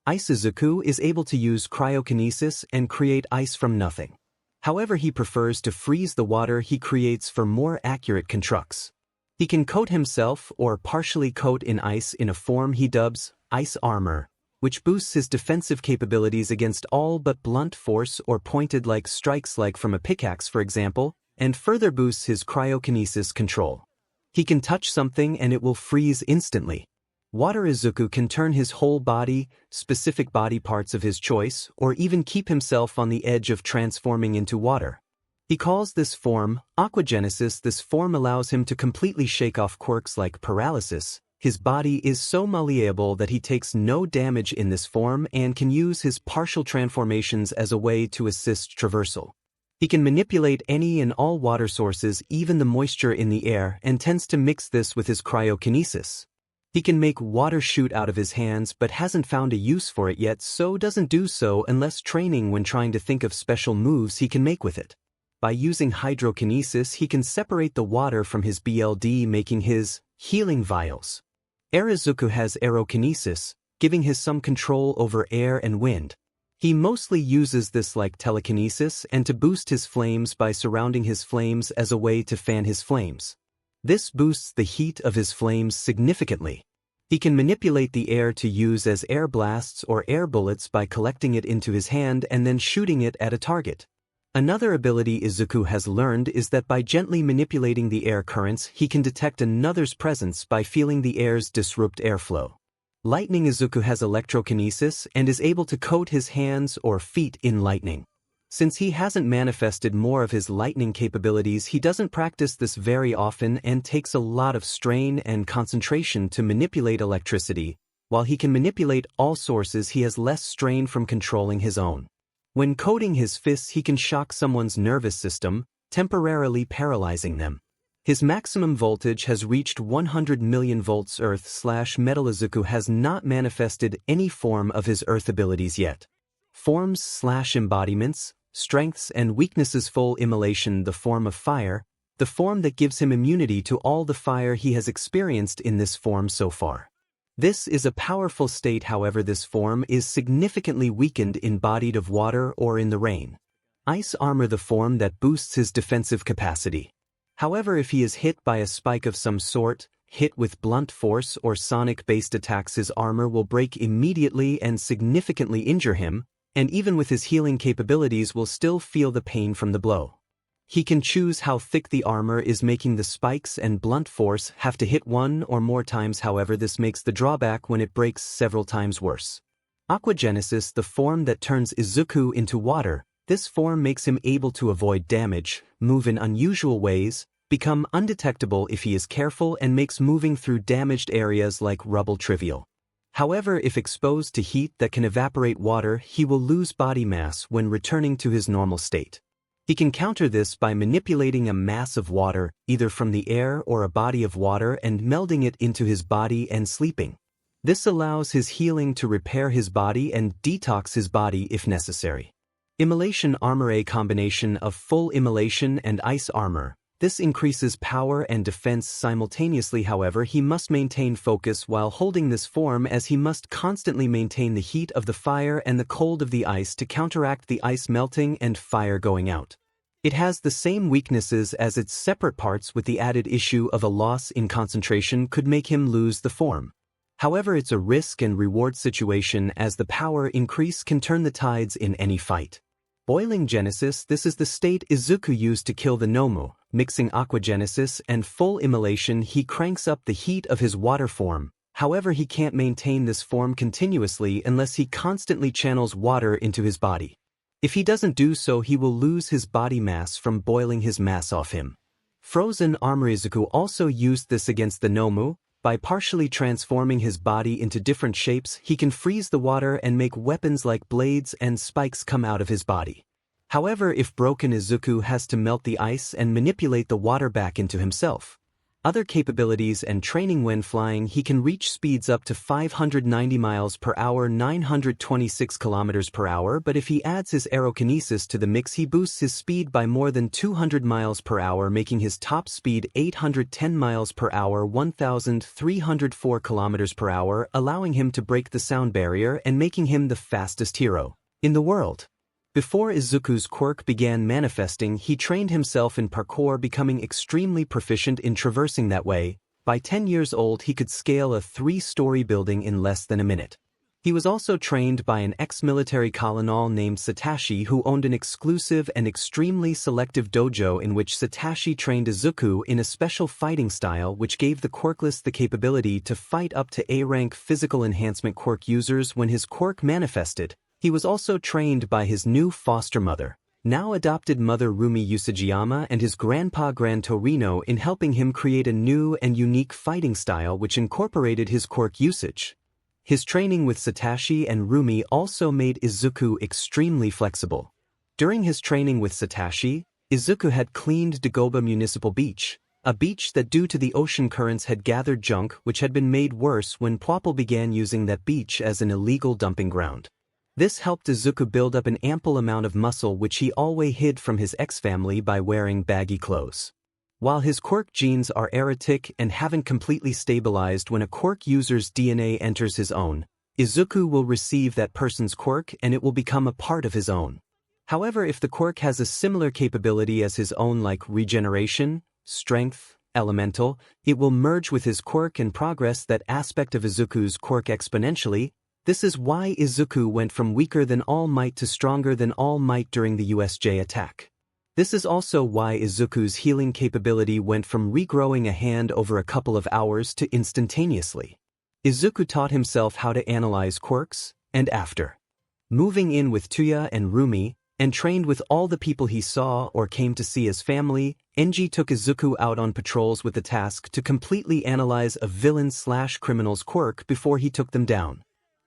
Ice Izuku is able to use cryokinesis and create ice from nothing. However, he prefers to freeze the water he creates for more accurate constructs. He can coat himself or partially coat in ice in a form he dubs ice armor, which boosts his defensive capabilities against all but blunt force or pointed like strikes, like from a pickaxe for example, and further boosts his cryokinesis control. He can touch something and it will freeze instantly. Water Izuku can turn his whole body, specific body parts of his choice, or even keep himself on the edge of transforming into water. He calls this form aquagenesis. This form allows him to completely shake off quirks like paralysis, His body is so malleable that he takes no damage in this form and can use his partial transformations as a way to assist traversal. He can manipulate any and all water sources, even the moisture in the air, and tends to mix this with his cryokinesis. He can make water shoot out of his hands but hasn't found a use for it yet, so doesn't do so unless training when trying to think of special moves he can make with it. By using hydrokinesis, he can separate the water from his BLD, making his healing vials. Izuku has aerokinesis, giving him some control over air and wind. He mostly uses this like telekinesis and to boost his flames by surrounding his flames as a way to fan his flames. This boosts the heat of his flames significantly. He can manipulate the air to use as air blasts or air bullets by collecting it into his hand and then shooting it at a target. Another ability Izuku has learned is that by gently manipulating the air currents, he can detect another's presence by feeling the air's disrupt airflow. Lightning Izuku has electrokinesis and is able to coat his hands or feet in lightning. Since he hasn't manifested more of his lightning capabilities, he doesn't practice this very often and takes a lot of strain and concentration to manipulate electricity. While he can manipulate all sources, he has less strain from controlling his own. When coating his fists, he can shock someone's nervous system, temporarily paralyzing them. His maximum voltage has reached 100 million volts 𝗧𝗵𝗲 Izuku has not manifested any form of his earth abilities yet. Forms/embodiments, strengths and weaknesses. Full immolation, the form of fire, the form that gives him immunity to all the fire he has experienced in this form so far. This is a powerful state, however this form is significantly weakened in bodied of water or in the rain. Ice armor, the form that boosts his defensive capacity. However, if he is hit by a spike of some sort, hit with blunt force or sonic-based attacks, his armor will break immediately and significantly injure him, and even with his healing capabilities will still feel the pain from the blow. He can choose how thick the armor is, making the spikes and blunt force have to hit one or more times. However, this makes the drawback when it breaks several times worse. Aquagenesis, the form that turns Izuku into water. This form makes him able to avoid damage, move in unusual ways, become undetectable if he is careful, and makes moving through damaged areas like rubble trivial. However, if exposed to heat that can evaporate water, he will lose body mass when returning to his normal state. He can counter this by manipulating a mass of water, either from the air or a body of water, and melding it into his body and sleeping. This allows his healing to repair his body and detox his body if necessary. Immolation armor, a combination of full immolation and ice armor. This increases power and defense simultaneously. However, he must maintain focus while holding this form, as he must constantly maintain the heat of the fire and the cold of the ice to counteract the ice melting and fire going out. It has the same weaknesses as its separate parts, with the added issue of a loss in concentration could make him lose the form. However, it's a risk and reward situation, as the power increase can turn the tides in any fight. Boiling Genesis, this is the state Izuku used to kill the 𝗵𝗲. Mixing Aquagenesis and full immolation, he cranks up the heat of his water form. However, he can't maintain this form continuously unless he constantly channels water into his body. If he doesn't do so, he will lose his body mass from boiling his mass off him. Frozen armor, Izuku also used this against the 𝗵𝗲. By partially transforming his body into different shapes, he can freeze the water and make weapons like blades and spikes come out of his body. However, if broken, Izuku has to melt the ice and manipulate the water back into himself. Other capabilities and training: when flying, he can reach speeds up to 590 miles per hour, 926 kilometers per hour, but if he adds his aerokinesis to the mix, he boosts his speed by more than 200 miles per hour, making his top speed 810 miles per hour, 1,304 kilometers per hour, allowing him to break the sound barrier and making him the fastest hero in the world. Before Izuku's quirk began manifesting, he trained himself in parkour, becoming extremely proficient in traversing that way. By 10 years old, he could scale a 3-story building in less than a minute. He was also trained by an ex-military colonel named 𝗧𝗵𝗲, who owned an exclusive and extremely selective dojo in which 𝗧𝗵𝗲 trained Izuku in a special fighting style which gave the quirkless the capability to fight up to A-rank physical enhancement quirk users when his quirk manifested. He was also trained by his new foster mother, now adopted mother Rumi Usajiyama and his grandpa Gran Torino in helping him create a new and unique fighting style which incorporated his quirk usage. His training with Satoshi and Rumi also made Izuku extremely flexible. During his training with Satoshi, Izuku had cleaned 𝗣𝗏𝗄 Municipal Beach, a beach that due to the ocean currents had gathered junk which had been made worse when 𝗵𝘃𝗄 began using that beach as an illegal dumping ground. This helped Izuku build up an ample amount of muscle which he always hid from his ex-family by wearing baggy clothes. While his quirk genes are erratic and haven't completely stabilized when a quirk user's DNA enters his own, Izuku will receive that person's quirk and it will become a part of his own. However, if the quirk has a similar capability as his own like regeneration, strength, elemental, it will merge with his quirk and progress that aspect of Izuku's quirk exponentially. This is why Izuku went from weaker than All Might to stronger than All Might during the USJ attack. This is also why Izuku's healing capability went from regrowing a hand over a couple of hours to instantaneously. Izuku taught himself how to analyze quirks, and after moving in with Tuya and Rumi, and trained with all the people he saw or came to see as family, Enji took Izuku out on patrols with the task to completely analyze a villain/criminal's quirk before he took them down.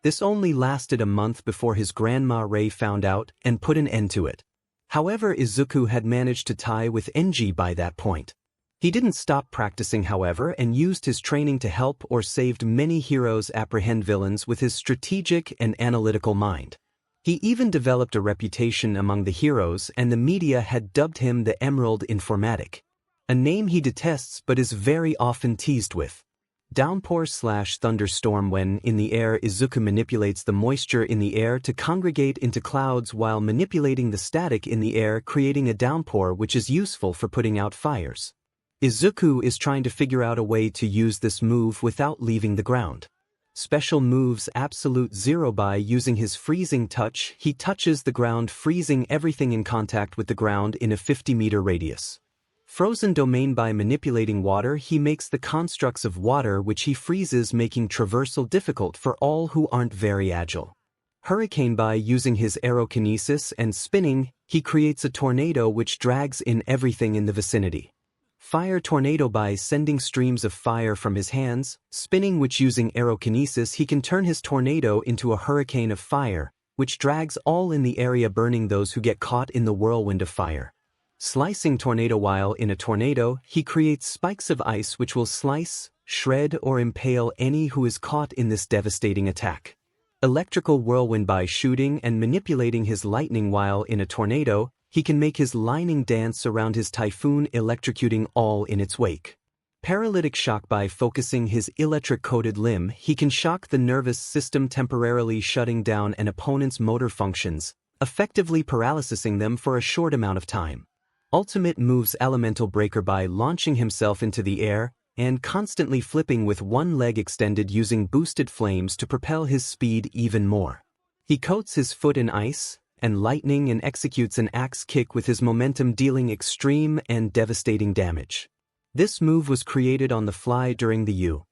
This only lasted a month before his grandma Rei found out and put an end to it. However, Izuku had managed to tie with Enji by that point. He didn't stop practicing, however, and used his training to help or saved many heroes apprehend villains with his strategic and analytical mind. He even developed a reputation among the heroes and the media had dubbed him the 𝗵𝗃𝗄𝗵, a name he detests but is very often teased with. Downpour/thunderstorm. When in the air, Izuku manipulates the moisture in the air to congregate into clouds while manipulating the static in the air, creating a downpour which is useful for putting out fires. Izuku is trying to figure out a way to use this move without leaving the ground. Special moves 𝗵𝗃𝗄𝗵. By using his freezing touch, he touches the ground, freezing everything in contact with the ground in a 50-meter radius. Frozen domain. By manipulating water, he makes the constructs of water which he freezes, making traversal difficult for all who aren't very agile. Hurricane. By using his aerokinesis and spinning, he creates a tornado which drags in everything in the vicinity. Fire tornado. By sending streams of fire from his hands, spinning, which using aerokinesis he can turn his tornado into a hurricane of fire, which drags all in the area, burning those who get caught in the whirlwind of fire. Slicing tornado. While in a tornado, he creates spikes of ice which will slice, shred, or impale any who is caught in this devastating attack. Electrical whirlwind. By shooting and manipulating his lightning while in a tornado, he can make his lightning dance around his typhoon, electrocuting all in its wake. Paralytic shock. By focusing his electric-coated limb, he can shock the nervous system, temporarily shutting down an opponent's motor functions, effectively paralysing them for a short amount of time. Ultimate moves Elemental Breaker. By launching himself into the air and constantly flipping with one leg extended, using boosted flames to propel his speed even more. He coats his foot in ice and lightning and executes an axe kick with his momentum, dealing extreme and devastating damage. This move was created on the fly during the U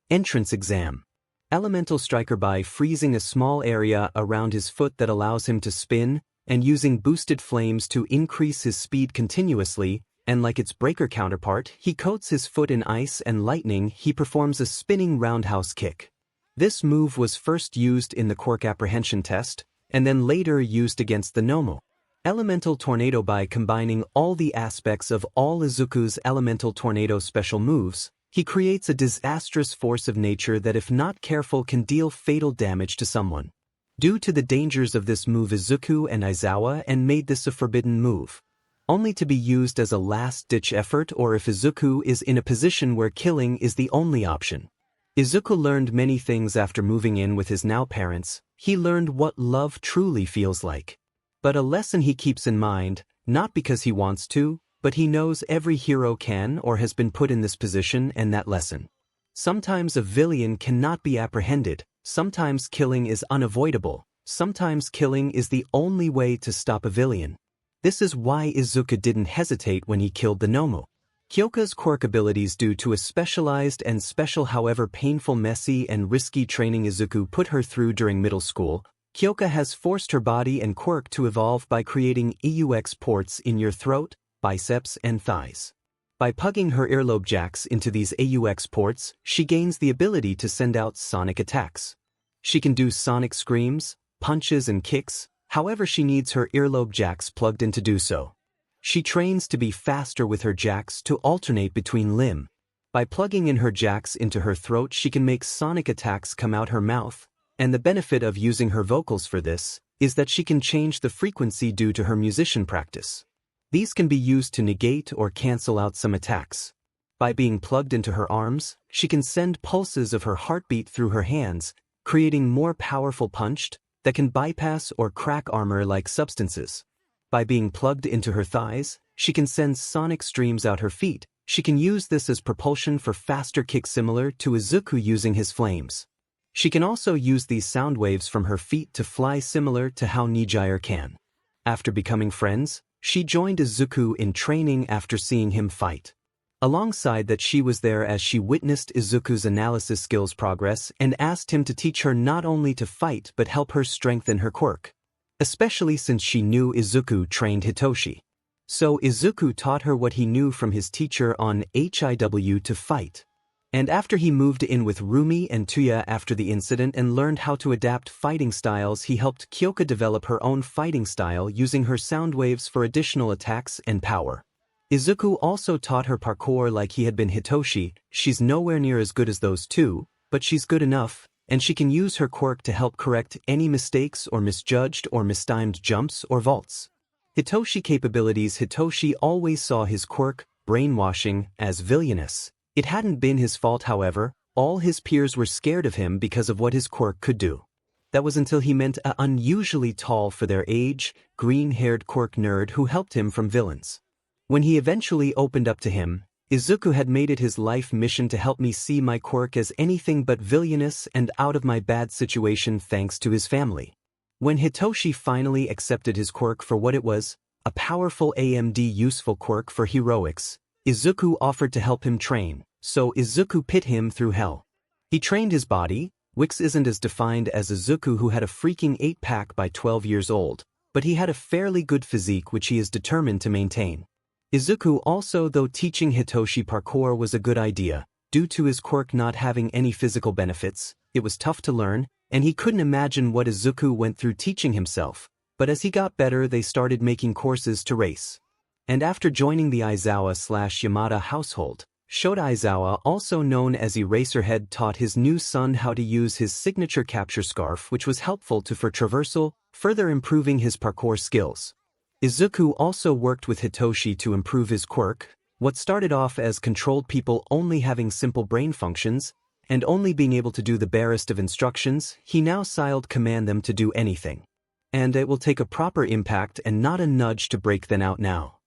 entrance exam. Elemental Striker. By freezing a small area around his foot that allows him to spin, and using boosted flames to increase his speed continuously, and like its breaker counterpart, he coats his foot in ice and lightning, he performs a spinning roundhouse kick. This move was first used in the quirk apprehension test, and then later used against the 𝗵𝗄𝗄. Elemental Tornado. By combining all the aspects of all Izuku's Elemental Tornado special moves, he creates a disastrous force of nature that, if not careful, can deal fatal damage to someone. Due to the dangers of this move, Izuku and Aizawa and made this a forbidden move, only to be used as a last-ditch effort or if Izuku is in a position where killing is the only option. Izuku learned many things after moving in with his now parents. He learned what love truly feels like. But a lesson he keeps in mind, not because he wants to, but he knows every hero can or has been put in this position, and that lesson. Sometimes a villain cannot be apprehended. Sometimes killing is unavoidable. Sometimes killing is the only way to stop a villain. This is why Izuku didn't hesitate when he killed the 𝗵𝗃𝗄𝗵's quirk abilities. Due to a specialized and special, however painful, messy, and risky training Izuku put her through during middle school, 𝗧𝗵𝗃 has forced her body and quirk to evolve by creating EUX ports in your throat, biceps, and thighs. By plugging her earlobe jacks into these AUX ports, she gains the ability to send out sonic attacks. She can do sonic screams, punches, and kicks, however she needs her earlobe jacks plugged in to do so. She trains to be faster with her jacks to alternate between limb. By plugging in her jacks into her throat, she can make sonic attacks come out her mouth, and the benefit of using her vocals for this is that she can change the frequency due to her musician practice. These can be used to negate or cancel out some attacks. By being plugged into her arms, she can send pulses of her heartbeat through her hands, creating more powerful punched that can bypass or crack armor-like substances. By being plugged into her thighs, she can send sonic streams out her feet. She can use this as propulsion for faster kicks similar to Izuku using his flames. She can also use these sound waves from her feet to fly similar to how 𝗎𝗎𝗎 can. After becoming friends, she joined Izuku in training after seeing him fight. Alongside that, she was there as she witnessed Izuku's analysis skills progress and asked him to teach her not only to fight but help her strengthen her quirk. Especially since she knew Izuku trained Hitoshi. So Izuku taught her what he knew from his teacher on HIW to fight. And after he moved in with Rumi and Tuya after the incident and learned how to adapt fighting styles, he helped 𝗧𝗵𝗃 develop her own fighting style using her sound waves for additional attacks and power. Izuku also taught her parkour like he had been Hitoshi. She's nowhere near as good as those two, but she's good enough, and she can use her quirk to help correct any mistakes or misjudged or mistimed jumps or vaults. Hitoshi capabilities. Hitoshi always saw his quirk, brainwashing, as villainous. It hadn't been his fault, however. All his peers were scared of him because of what his quirk could do. That was until he met an unusually tall for their age, green-haired quirk nerd who helped him from villains. When he eventually opened up to him, Izuku had made it his life mission to help me see my quirk as anything but villainous and out of my bad situation thanks to his family. When Hitoshi finally accepted his quirk for what it was, a powerful AMD useful quirk for heroics, Izuku offered to help him train, so Izuku put him through hell. He trained his body. Wix isn't as defined as Izuku, who had a freaking 8-pack by 12 years old, but he had a fairly good physique which he is determined to maintain. Izuku also, though teaching Hitoshi parkour was a good idea, due to his quirk not having any physical benefits, it was tough to learn, and he couldn't imagine what Izuku went through teaching himself, but as he got better they started making courses to race. And after joining the 𝗧𝗵𝗃 household, 𝗧𝗵𝗃, also known as Eraserhead, taught his new son how to use his signature capture scarf, which was helpful for traversal, further improving his parkour skills. Izuku also worked with Hitoshi to improve his quirk. What started off as controlled people only having simple brain functions, and only being able to do the barest of instructions, he now command them to do anything. And it will take a proper impact and not a nudge to break them out now.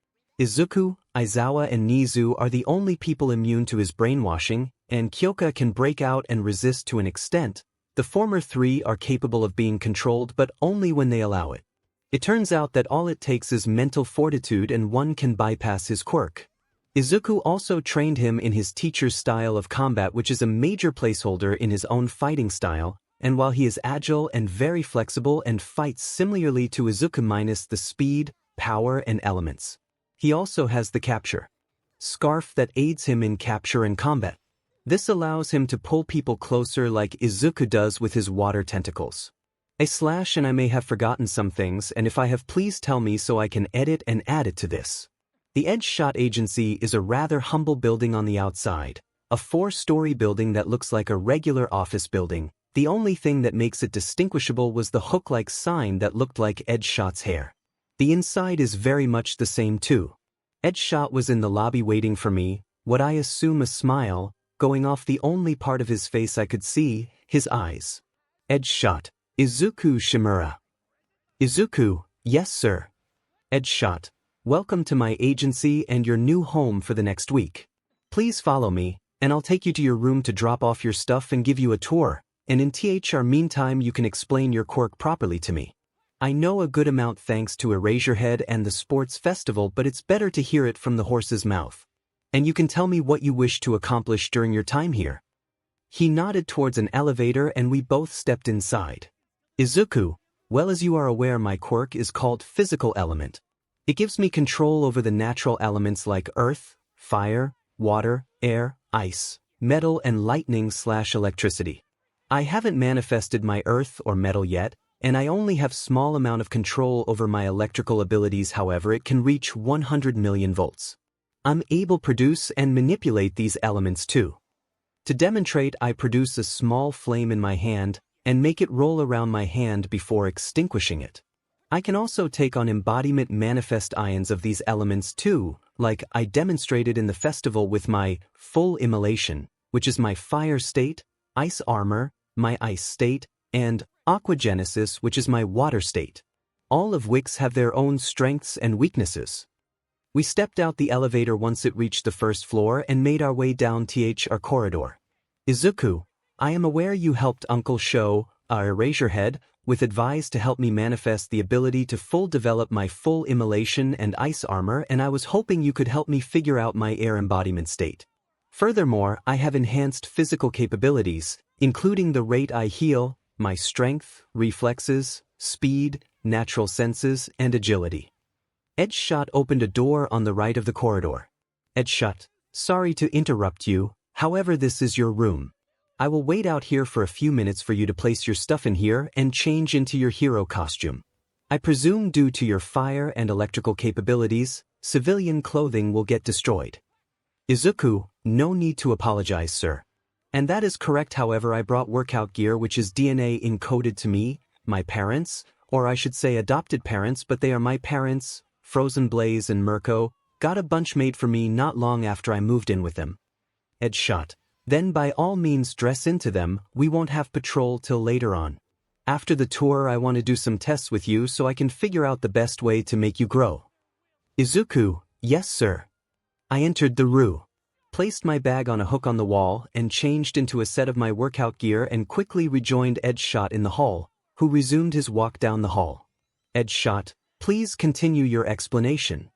Izuku, Aizawa, and Nizu are the only people immune to his brainwashing, and 𝗧𝗵𝗃 can break out and resist to an extent. The former three are capable of being controlled, but only when they allow it. It turns out that all it takes is mental fortitude and one can bypass his quirk. Izuku also trained him in his teacher's style of combat, which is a major placeholder in his own fighting style, and while he is agile and very flexible and fights similarly to Izuku minus the speed, power, and elements. He also has the capture scarf that aids him in capture and combat. This allows him to pull people closer like Izuku does with his water tentacles. And I may have forgotten some things, and if I have, please tell me so I can edit and add it to this. The 𝗧𝗵𝗃 Agency is a rather humble building on the outside, a 4-story building that looks like a regular office building. The only thing that makes it distinguishable was the hook-like sign that looked like 𝗧𝗃𝗃's hair. The inside is very much the same too. 𝗧𝗃𝗃 was in the lobby waiting for me, what I assume a smile, going off the only part of his face I could see, his eyes. 𝗧𝗃𝗃, Izuku Shimura. Izuku, yes sir. 𝗧𝗃𝗃, welcome to my agency and your new home for the next week. Please follow me, and I'll take you to your room to drop off your stuff and give you a tour, and in meantime you can explain your quirk properly to me. I know a good amount thanks to Eraserhead and the sports festival, but it's better to hear it from the horse's mouth. And you can tell me what you wish to accomplish during your time here. He nodded towards an elevator and we both stepped inside. Izuku, Well, as you are aware, my quirk is called physical element. It gives me control over the natural elements like earth, fire, water, air, ice, metal and lightning/electricity. I haven't manifested my earth or metal yet, and I only have small amount of control over my electrical abilities. However, it can reach 100 million volts. I'm able to produce and manipulate these elements too. To demonstrate, I produce a small flame in my hand and make it roll around my hand before extinguishing it. I can also take on embodiment manifest ions of these elements too, like I demonstrated in the festival with my full immolation, which is my fire state, ice armor, my ice state, and aquagenesis, which is my water state. All of which have their own strengths and weaknesses. We stepped out the elevator once it reached the first floor and made our way down our corridor. Izuku, I am aware you helped Uncle show 𝗬𝗎𝗍𝗓 with advice to help me manifest the ability to full develop my full immolation and ice armor, and I was hoping you could help me figure out my air embodiment state. Furthermore, I have enhanced physical capabilities, including the rate I heal, my strength, reflexes, speed, natural senses, and agility. 𝗬𝗏𝗃 opened a door on the right of the corridor. 𝗬𝗏𝗃, sorry to interrupt you, however this is your room. I will wait out here for a few minutes for you to place your stuff in here and change into your hero costume. I presume due to your fire and electrical capabilities, civilian clothing will get destroyed. Izuku, no need to apologize, sir. And that is correct. However, I brought workout gear which is DNA encoded to me, my parents, or I should say adopted parents, but they are my parents, Frozen Blaze and 𝗵𝘃𝗲, got a bunch made for me not long after I moved in with them. 𝗬𝗏𝗃, then by all means dress into them, we won't have patrol till later on. After the tour I want to do some tests with you so I can figure out the best way to make you grow. Izuku, yes sir. I entered the room, placed my bag on a hook on the wall and changed into a set of my workout gear and quickly rejoined 𝗬𝗏𝗃 in the hall, who resumed his walk down the hall. 𝗬𝗏𝗃, please continue your explanation.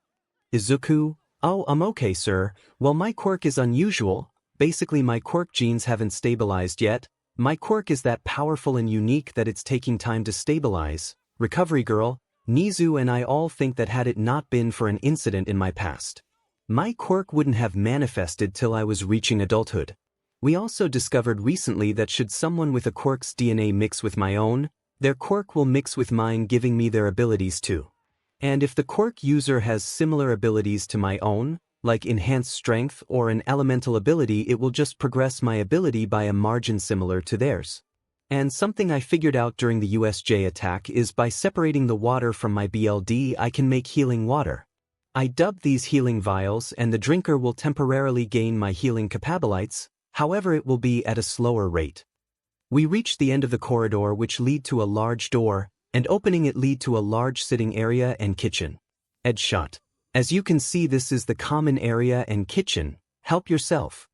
Izuku, oh, I'm okay sir. Well, my quirk is unusual. Basically my quirk genes haven't stabilized yet. My quirk is that powerful and unique that it's taking time to stabilize. Recovery girl, Nizu and I all think that had it not been for an incident in my past, my quirk wouldn't have manifested till I was reaching adulthood. We also discovered recently that should someone with a quirk's DNA mix with my own, their quirk will mix with mine, giving me their abilities too. And if the quirk user has similar abilities to my own, like enhanced strength or an elemental ability, it will just progress my ability by a margin similar to theirs. And something I figured out during the USJ attack is by separating the water from my BLD I can make healing water. I dubbed these healing vials and the drinker will temporarily gain my healing 𝗵𝗃𝗏𝗧𝗏, however it will be at a slower rate. We reached the end of the corridor which lead to a large door, and opening it lead to a large sitting area and kitchen. 𝗬𝗏𝗃, as you can see this is the common area and kitchen, help yourself.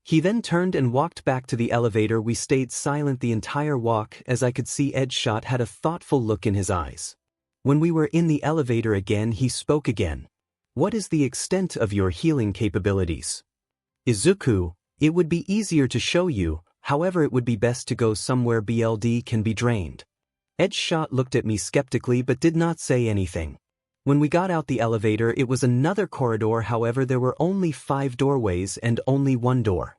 He then turned and walked back to the elevator. We stayed silent the entire walk as I could see 𝗬𝗏𝗃 had a thoughtful look in his eyes. When we were in the elevator again he spoke again. What is the extent of your healing capabilities? Izuku, it would be easier to show you, however it would be best to go somewhere BLD can be drained. 𝗬𝗏𝗃 looked at me skeptically but did not say anything. When we got out the elevator it was another corridor, however there were only 5 doorways and only 1 door.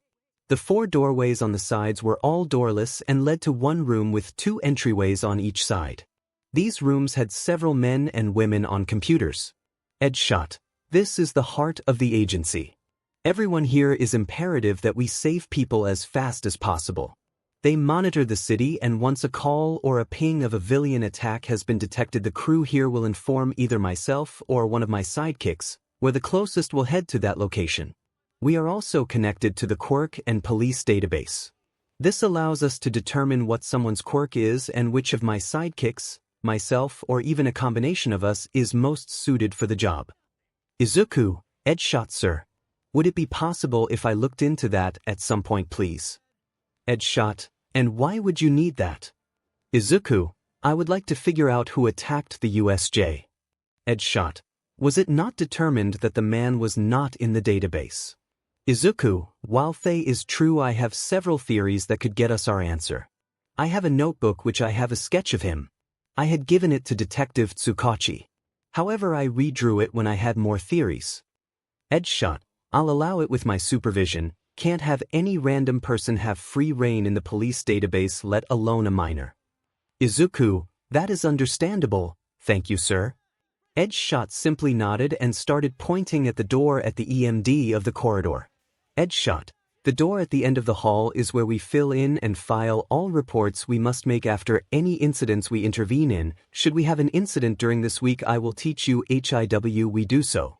The 4 doorways on the sides were all doorless and led to one room with 2 entryways on each side. These rooms had several men and women on computers. 𝗬𝗏𝗃, this is the heart of the agency. Everyone here is imperative that we save people as fast as possible. They monitor the city and once a call or a ping of a villain attack has been detected, the crew here will inform either myself or one of my sidekicks, where the closest will head to that location. We are also connected to the quirk and police database. This allows us to determine what someone's quirk is and which of my sidekicks, myself or even a combination of us is most suited for the job. Izuku, 𝗬𝗏𝗃 sir, would it be possible if I looked into that at some point please? 𝗬𝗏𝗃, and why would you need that? Izuku, I would like to figure out who attacked the USJ. 𝗬𝗏𝗃, was it not determined that the man was not in the database? Izuku, while 𝗧𝗏 is true, I have several theories that could get us our answer. I have a notebook which I have a sketch of him. I had given it to Detective 𝗬𝗂𝗁. However, I redrew it when I had more theories. 𝗬𝗏, I'll allow it with my supervision. Can't have any random person have free reign in the police database, let alone a minor. Izuku, that is understandable, thank you, sir. 𝗬𝗏 simply nodded and started pointing at the door at the EMD of the corridor. 𝗬𝗏, the door at the end of the hall is where we fill in and file all reports we must make after any incidents we intervene in. Should we have an incident during this week, I will teach you how we do so.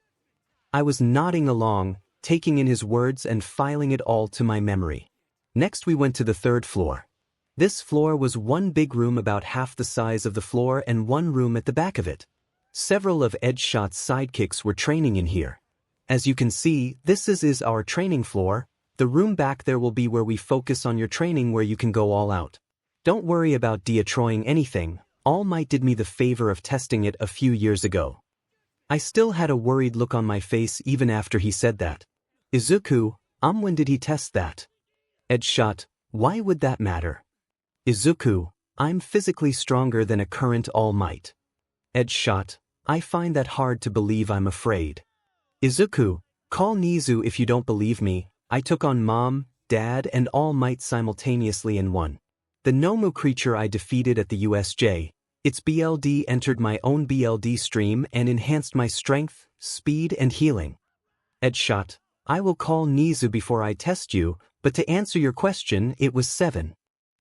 I was nodding along, taking in his words and filing it all to my memory. Next we went to the 3rd floor. This floor was one big room about half the size of the floor and one room at the back of it. Several of 𝗬𝗏's sidekicks were training in here. As you can see, this is our training floor. The room back there will be where we focus on your training, where you can go all out. Don't worry about 𝗎𝗏ing anything. All Might did me the favor of testing it a few years ago. I still had a worried look on my face even after he said that. Izuku, when did he test that? 𝗬𝗏, why would that matter? Izuku, I'm physically stronger than a current All Might. 𝗬𝗏, I find that hard to believe, I'm afraid. Izuku, call Nizu if you don't believe me. I took on Mom, Dad, and All Might simultaneously in one. The Nomu creature I defeated at the USJ. Its BLD entered my own BLD stream and enhanced my strength, speed, and healing. 𝗬𝗏, I will call Nizu before I test you, but to answer your question, it was 7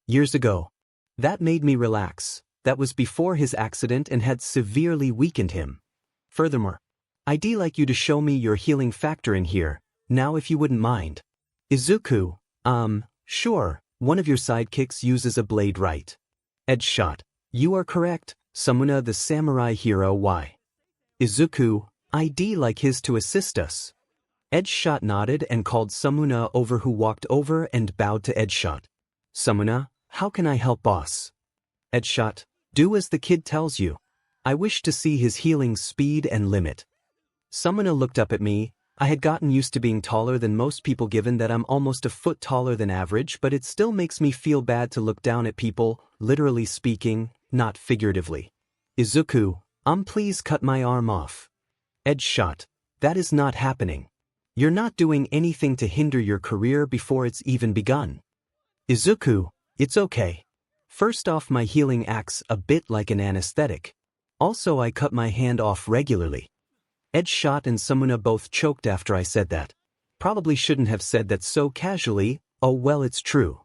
years ago. That made me relax. That was before his accident and had severely weakened him. Furthermore, I'd like you to show me your healing factor in here, now if you wouldn't mind. Izuku, sure, one of your sidekicks uses a blade, right? 𝗬𝗏, you are correct, 𝗵𝗲 the samurai hero. Why? Izuku, I'd like his to assist us. 𝗬𝗏 nodded and called 𝗵𝗲 over, who walked over and bowed to 𝗬𝗏. 𝗵𝗲, how can I help, boss? 𝗬𝗏, do as the kid tells you. I wish to see his healing speed and limit. 𝗵𝗲 looked up at me. I had gotten used to being taller than most people, given that I'm almost a foot taller than average, but it still makes me feel bad to look down at people, literally speaking, not figuratively. Izuku, please cut my arm off. 𝗬𝗏, that is not happening. You're not doing anything to hinder your career before it's even begun. Izuku, it's okay. First off, my healing acts a bit like an anesthetic. Also, I cut my hand off regularly. 𝗬𝗏 and 𝗵𝗲 both choked after I said that. Probably shouldn't have said that so casually. Oh well, it's true.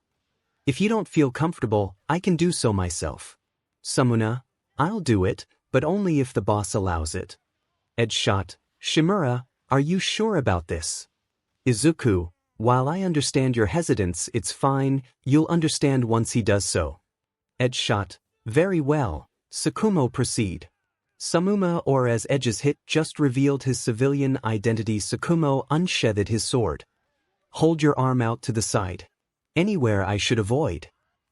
If you don't feel comfortable, I can do so myself. 𝗵𝗲, I'll do it, but only if the boss allows it. 𝗬𝗏, 𝗵𝗲, are you sure about this? Izuku, while I understand your hesitance, it's fine, you'll understand once he does so. 𝗬𝗏, very well, 𝗧𝗵𝗲 proceed. 𝗵𝗲, or as 𝗬𝗏 just revealed his civilian identity, 𝗧𝗵𝗲 unsheathed his sword. Hold your arm out to the side. Anywhere I should avoid.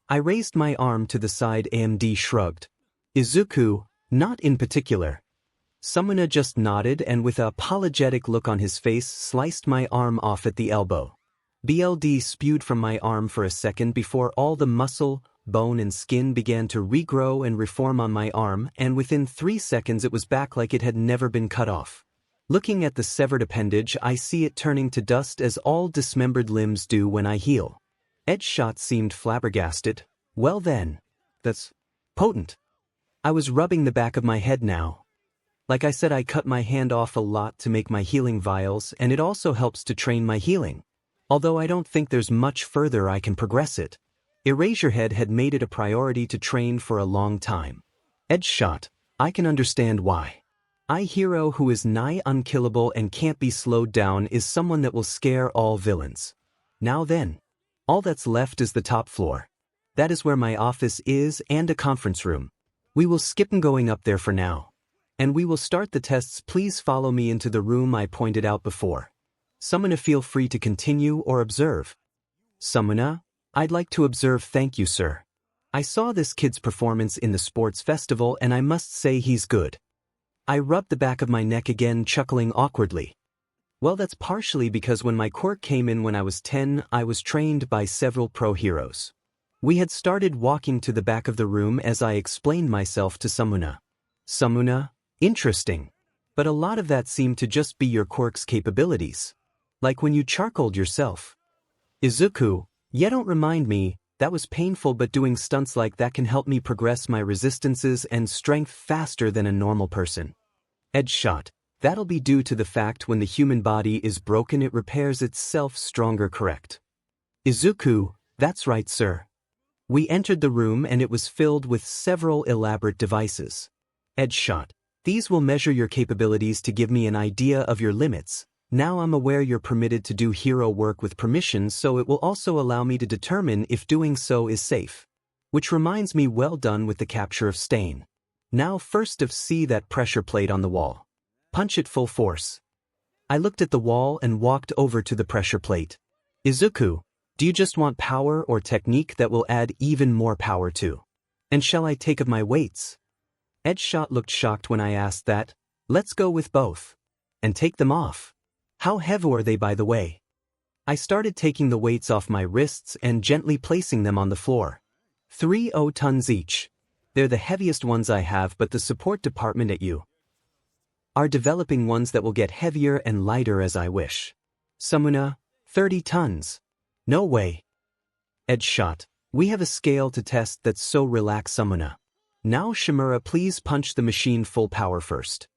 I raised my arm to the side. AMD shrugged. Izuku, not in particular. 𝗵𝗲 just nodded and with an apologetic look on his face sliced my arm off at the elbow. BLD spewed from my arm for a second before all the muscle, bone and skin began to regrow and reform on my arm, and within 3 seconds it was back like it had never been cut off. Looking at the severed appendage, I see it turning to dust as all dismembered limbs do when I heal. 𝗬𝗏 seemed flabbergasted. Well then. That's potent. I was rubbing the back of my head now. Like I said, I cut my hand off a lot to make my healing vials, and it also helps to train my healing. Although I don't think there's much further I can progress it. Eraserhead had made it a priority to train for a long time. 𝗬𝗏, I can understand why. A hero who is nigh unkillable and can't be slowed down is someone that will scare all villains. Now then. All that's left is the top floor. That is where my office is and a conference room. We will skip going up there for now. And we will start the tests. Please follow me into the room I pointed out before. 𝗵𝗲, feel free to continue or observe. 𝗵𝗲, I'd like to observe, thank you, sir. I saw this kid's performance in the sports festival and I must say he's good. I rubbed the back of my neck again, chuckling awkwardly. Well, that's partially because when my quirk came in when I was 10, I was trained by several pro heroes. We had started walking to the back of the room as I explained myself to 𝗵𝗲. 𝗵𝗲, interesting. But a lot of that seemed to just be your quirk's capabilities. Like when you charcoaled yourself. Izuku, yeah, don't remind me, that was painful, but doing stunts like that can help me progress my resistances and strength faster than a normal person. 𝗳𝗏𝗃, that'll be due to the fact when the human body is broken it repairs itself stronger, correct? Izuku, that's right, sir. We entered the room and it was filled with several elaborate devices. 𝗳𝗏𝗃, these will measure your capabilities to give me an idea of your limits. Now I'm aware you're permitted to do hero work with permission, so it will also allow me to determine if doing so is safe. Which reminds me, well done with the capture of Stain. Now first see that pressure plate on the wall. Punch it full force. I looked at the wall and walked over to the pressure plate. Izuku, do you just want power or technique that will add even more power to? And shall I take of my weights? 𝗳𝗏𝗃 looked shocked when I asked that. Let's go with both. And take them off. How heavy are they, by the way? I started taking the weights off my wrists and gently placing them on the floor. 30 tons each. They're the heaviest ones I have, but the support department at you are developing ones that will get heavier and lighter as I wish. 𝗵𝗲, 30 tons. No way. 𝗳𝗏𝗃, we have a scale to test that's so relax 𝗵𝗲. Now 𝗵𝗲, please punch the machine full power first.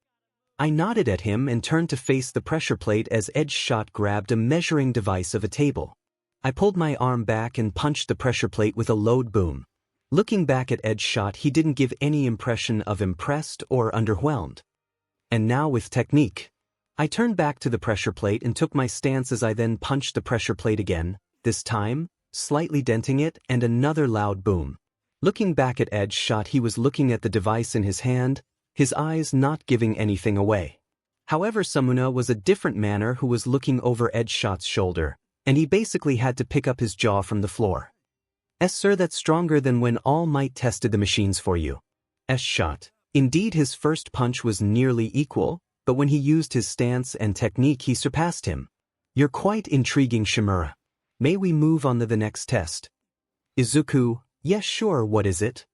I nodded at him and turned to face the pressure plate as 𝗳𝗏𝗃 grabbed a measuring device of a table. I pulled my arm back and punched the pressure plate with a loud boom. Looking back at 𝗳𝗏𝗃, he didn't give any impression of impressed or underwhelmed. And now with technique. I turned back to the pressure plate and took my stance as I then punched the pressure plate again, this time, slightly denting it, and another loud boom. Looking back at 𝗳𝗏𝗃, he was looking at the device in his hand, his eyes not giving anything away. However, 𝗵𝗲 was a different manner who was looking over 𝗳𝗏𝗃's shoulder, and he basically had to pick up his jaw from the floor. Sir, that's stronger than when All Might tested the machines for you. 𝗳𝗏𝗃. Indeed, his first punch was nearly equal, but when he used his stance and technique he surpassed him. You're quite intriguing, 𝗵𝗲. May we move on to the next test? Izuku, yes, sure, what is it?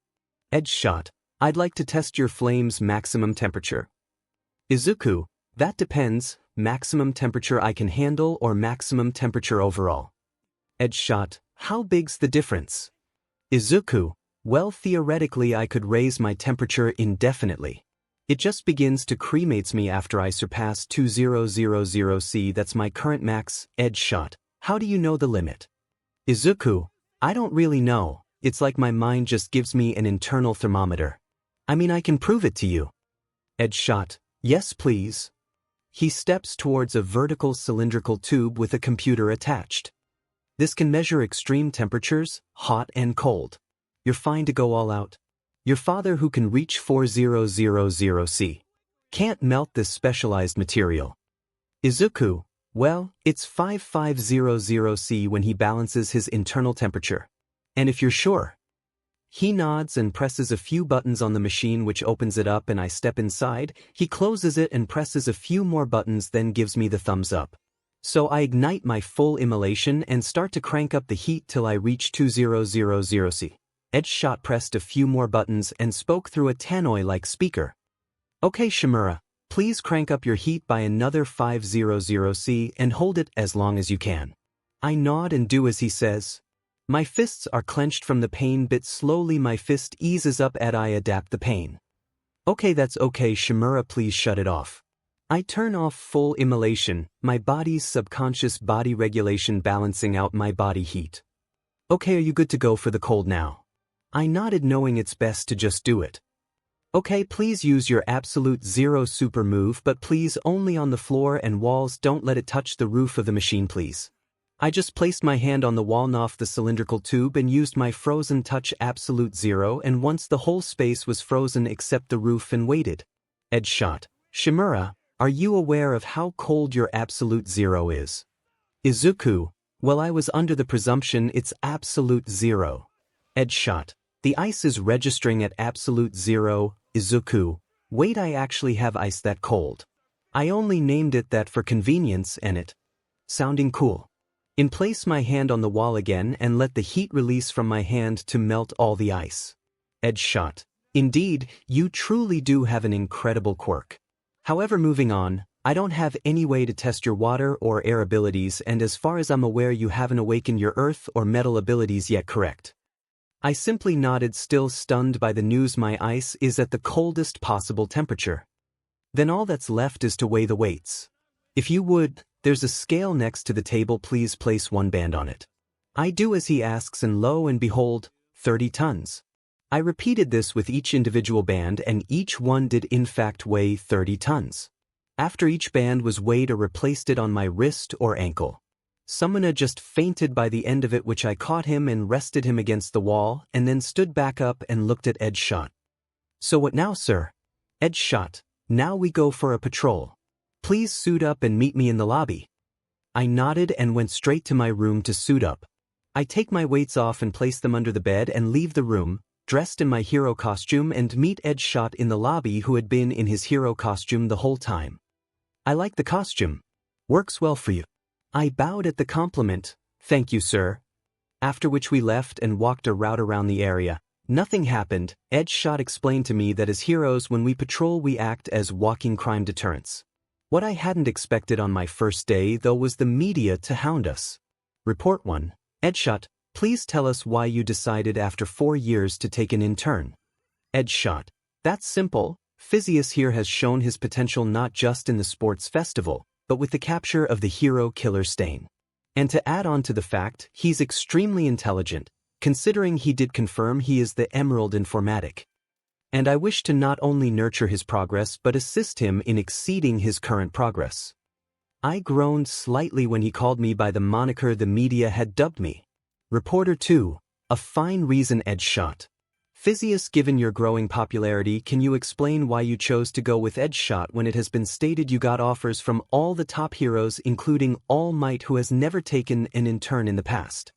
𝗳𝗏𝗃, I'd like to test your flame's maximum temperature. Izuku, that depends, maximum temperature I can handle or maximum temperature overall. 𝗳𝗏𝗃, how big's the difference? Izuku, well, theoretically I could raise my temperature indefinitely. It just begins to cremates me after I surpass 2000C, that's my current max. 𝗳𝗏𝗃, how do you know the limit? Izuku, I don't really know, it's like my mind just gives me an internal thermometer. I mean, I can prove it to you. 𝗳𝗏𝗃, yes please. He steps towards a vertical cylindrical tube with a computer attached. This can measure extreme temperatures, hot and cold. You're fine to go all out. Your father, who can reach 4000C, can't melt this specialized material. Izuku, well, it's 5500C when he balances his internal temperature. And if you're sure. He nods and presses a few buttons on the machine, which opens it up, and I step inside. He closes it and presses a few more buttons, then gives me the thumbs up. So I ignite my full immolation and start to crank up the heat till I reach 2000C. 𝗳𝗏𝗃 pressed a few more buttons and spoke through a tannoy-like speaker. Okay, 𝗵𝗲, please crank up your heat by another 500C and hold it as long as you can. I nod and do as he says. My fists are clenched from the pain, but slowly my fist eases up as I adapt the pain. Okay, that's okay, 𝗵𝗲, please shut it off. I turn off full immolation, my body's subconscious body regulation balancing out my body heat. Okay, are you good to go for the cold now? I nodded, knowing it's best to just do it. Okay, please use your absolute zero super move, but please only on the floor and walls, don't let it touch the roof of the machine, please. I just placed my hand on the wall off the cylindrical tube and used my frozen touch absolute zero, and once the whole space was frozen except the roof, and waited. 𝗳𝗏𝗃, 𝗵𝗲, are you aware of how cold your absolute zero is? Izuku, well, I was under the presumption it's absolute zero. 𝗳𝗏𝗃, the ice is registering at absolute zero. Izuku, wait, I actually have ice that cold. I only named it that for convenience and it sounding cool. Place my hand on the wall again and let the heat release from my hand to melt all the ice. 𝗧𝗵𝗲. Indeed, you truly do have an incredible quirk. However, moving on, I don't have any way to test your water or air abilities, and as far as I'm aware you haven't awakened your earth or metal abilities yet, correct? I simply nodded, still stunned by the news. My ice is at the coldest possible temperature. Then all that's left is to weigh the weights. If you would, there's a scale next to the table, please place one band on it. I do as he asks, and lo and behold, 30 tons. I repeated this with each individual band, and each one did in fact weigh 30 tons. After each band was weighed, I replaced it on my wrist or ankle. 𝗬𝗵𝗲 just fainted by the end of it, which I caught him and rested him against the wall, and then stood back up and looked at 𝗧𝗵𝗲. So what now, sir? 𝗧𝗵𝗲. Now we go for a patrol. Please suit up and meet me in the lobby. I nodded and went straight to my room to suit up. I take my weights off and place them under the bed and leave the room, dressed in my hero costume, and meet 𝗧𝗵𝗲 in the lobby, who had been in his hero costume the whole time. I like the costume. Works well for you. I bowed at the compliment. Thank you, sir. After which we left and walked a route around the area. Nothing happened. 𝗧𝗵𝗲 explained to me that as heroes, when we patrol, we act as walking crime deterrents. What I hadn't expected on my first day, though, was the media to hound us. Report 1. 𝗧𝗵𝗲, please tell us why you decided after 4 years to take an intern. 𝗧𝗵𝗲. That's simple. 𝗧𝗵𝗲 here has shown his potential not just in the sports festival, but with the capture of the hero killer stain. And to add on to the fact, he's extremely intelligent, considering he did confirm he is the 𝗵𝗃𝗲. And I wish to not only nurture his progress but assist him in exceeding his current progress. I groaned slightly when he called me by the moniker the media had dubbed me. Reporter 2. A fine reason, 𝗧𝗵𝗲. 𝗧𝗵𝗲, given your growing popularity, can you explain why you chose to go with 𝗧𝗵𝗲 when it has been stated you got offers from all the top heroes, including All Might, who has never taken an intern in the past?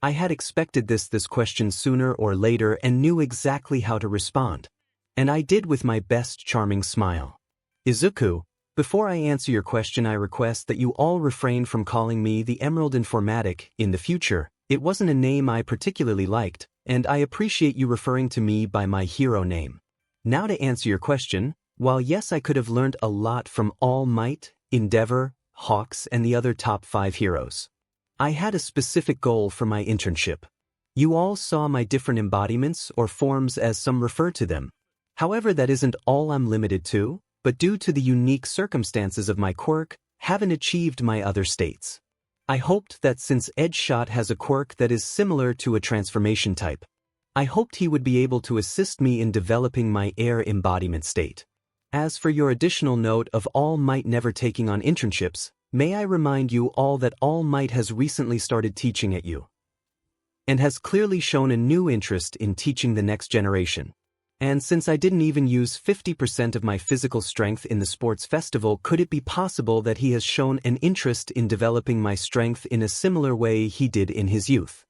I had expected this question sooner or later and knew exactly how to respond. And I did with my best charming smile. Izuku, before I answer your question, I request that you all refrain from calling me the 𝗵𝗃𝗲 in the future. It wasn't a name I particularly liked, and I appreciate you referring to me by my hero name. Now to answer your question, while yes, I could have learned a lot from All Might, Endeavor, Hawks, and the other top 5 heroes, I had a specific goal for my internship. You all saw my different embodiments, or forms as some refer to them. However, that isn't all I'm limited to, but due to the unique circumstances of my quirk, haven't achieved my other states. I hoped that since 𝗧𝗵𝗲 has a quirk that is similar to a transformation type, I hoped he would be able to assist me in developing my air embodiment state. As for your additional note of All Might never taking on internships, may I remind you all that All Might has recently started teaching at you, and has clearly shown a new interest in teaching the next generation. And since I didn't even use 50% of my physical strength in the sports festival, could it be possible that he has shown an interest in developing my strength in a similar way he did in his youth?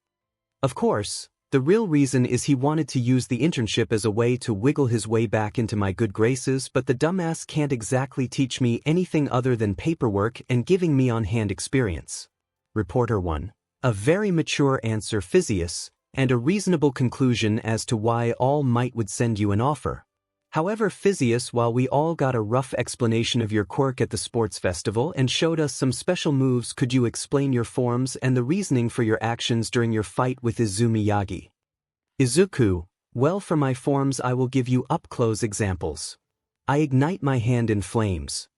Of course, the real reason is he wanted to use the internship as a way to wiggle his way back into my good graces, but the dumbass can't exactly teach me anything other than paperwork and giving me on-hand experience. Reporter 1. A very mature answer, 𝗧𝗵𝗲, and a reasonable conclusion as to why All Might would send you an offer. However, 𝗧𝗵𝗲, while we all got a rough explanation of your quirk at the sports festival and showed us some special moves, could you explain your forms and the reasoning for your actions during your fight with Izuku Yagi? Izuku, well, for my forms I will give you up-close examples. I ignite my hand in flames.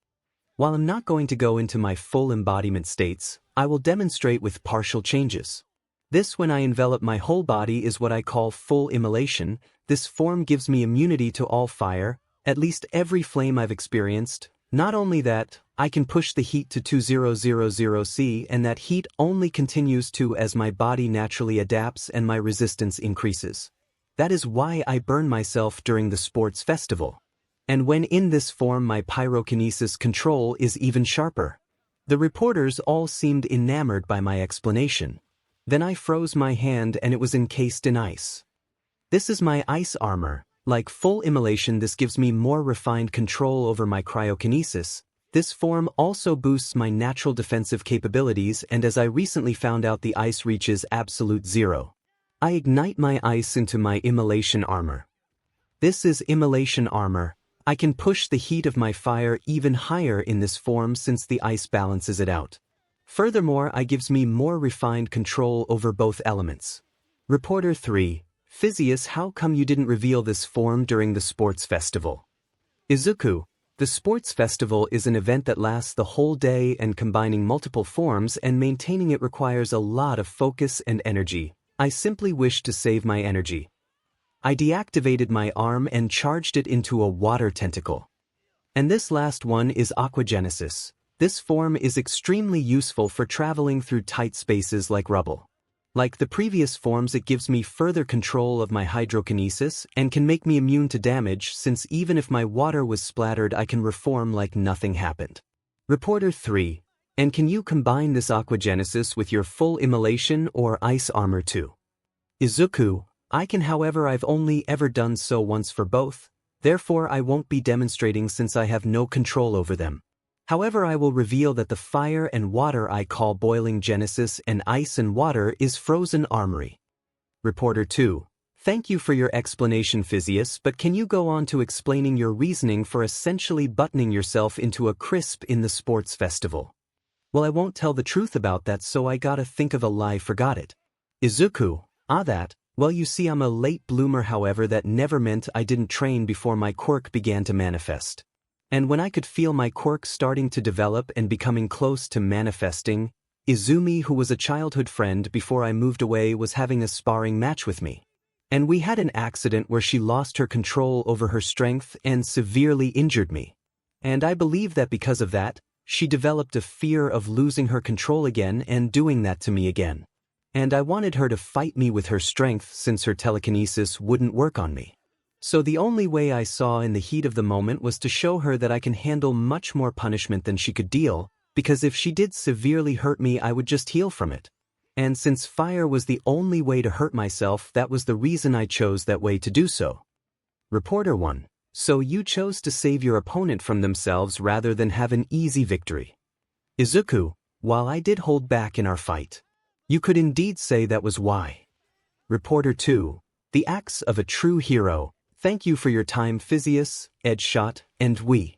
While I'm not going to go into my full embodiment states, I will demonstrate with partial changes. This, when I envelop my whole body, is what I call full immolation. This form gives me immunity to all fire, at least every flame I've experienced. Not only that, I can push the heat to 2000C, and that heat only continues to as my body naturally adapts and my resistance increases. That is why I burn myself during the sports festival. And when in this form, my pyrokinesis control is even sharper. The reporters all seemed enamored by my explanation. Then I froze my hand and it was encased in ice. This is my ice armor. Like full immolation, this gives me more refined control over my cryokinesis, This form also boosts my natural defensive capabilities, and as I recently found out, the ice reaches absolute zero. I ignite my ice into my immolation armor. This is immolation armor. I can push the heat of my fire even higher in this form since the ice balances it out. Furthermore, it gives me more refined control over both elements. Reporter 3. 𝗧𝗵𝗲, how come you didn't reveal this form during the sports festival? Izuku, the sports festival is an event that lasts the whole day and combining multiple forms and maintaining it requires a lot of focus and energy. I simply wished to save my energy. I deactivated my arm and charged it into a water tentacle. And this last one is aquagenesis. This form is extremely useful for traveling through tight spaces like rubble. Like the previous forms, it gives me further control of my hydrokinesis and can make me immune to damage, since even if my water was splattered I can reform like nothing happened. Reporter 3. And can you combine this aquagenesis with your full immolation or ice armor too? Izuku, I can, however I've only ever done so once for both, therefore I won't be demonstrating since I have no control over them. However, I will reveal that the fire and water I call boiling genesis and ice and water is frozen armory. Reporter 2. Thank you for your explanation, 𝗧𝗵𝗲, but can you go on to explaining your reasoning for essentially buttoning yourself into a crisp in the sports festival? Well, I won't tell the truth about that, so I gotta think of a lie, forgot it. Izuku, that. Well, you see, I'm a late bloomer, however that never meant I didn't train before my quirk began to manifest. And when I could feel my quirk starting to develop and becoming close to manifesting, Izumi, who was a childhood friend before I moved away, was having a sparring match with me. And we had an accident where she lost her control over her strength and severely injured me. And I believe that because of that, she developed a fear of losing her control again and doing that to me again. And I wanted her to fight me with her strength since her telekinesis wouldn't work on me. So the only way I saw in the heat of the moment was to show her that I can handle much more punishment than she could deal, because if she did severely hurt me I would just heal from it. And since fire was the only way to hurt myself, that was the reason I chose that way to do so. Reporter 1. So you chose to save your opponent from themselves rather than have an easy victory. Izuku, while I did hold back in our fight, you could indeed say that was why. Reporter 2. The acts of a true hero. Thank you for your time, 𝗧𝗵𝗲, and we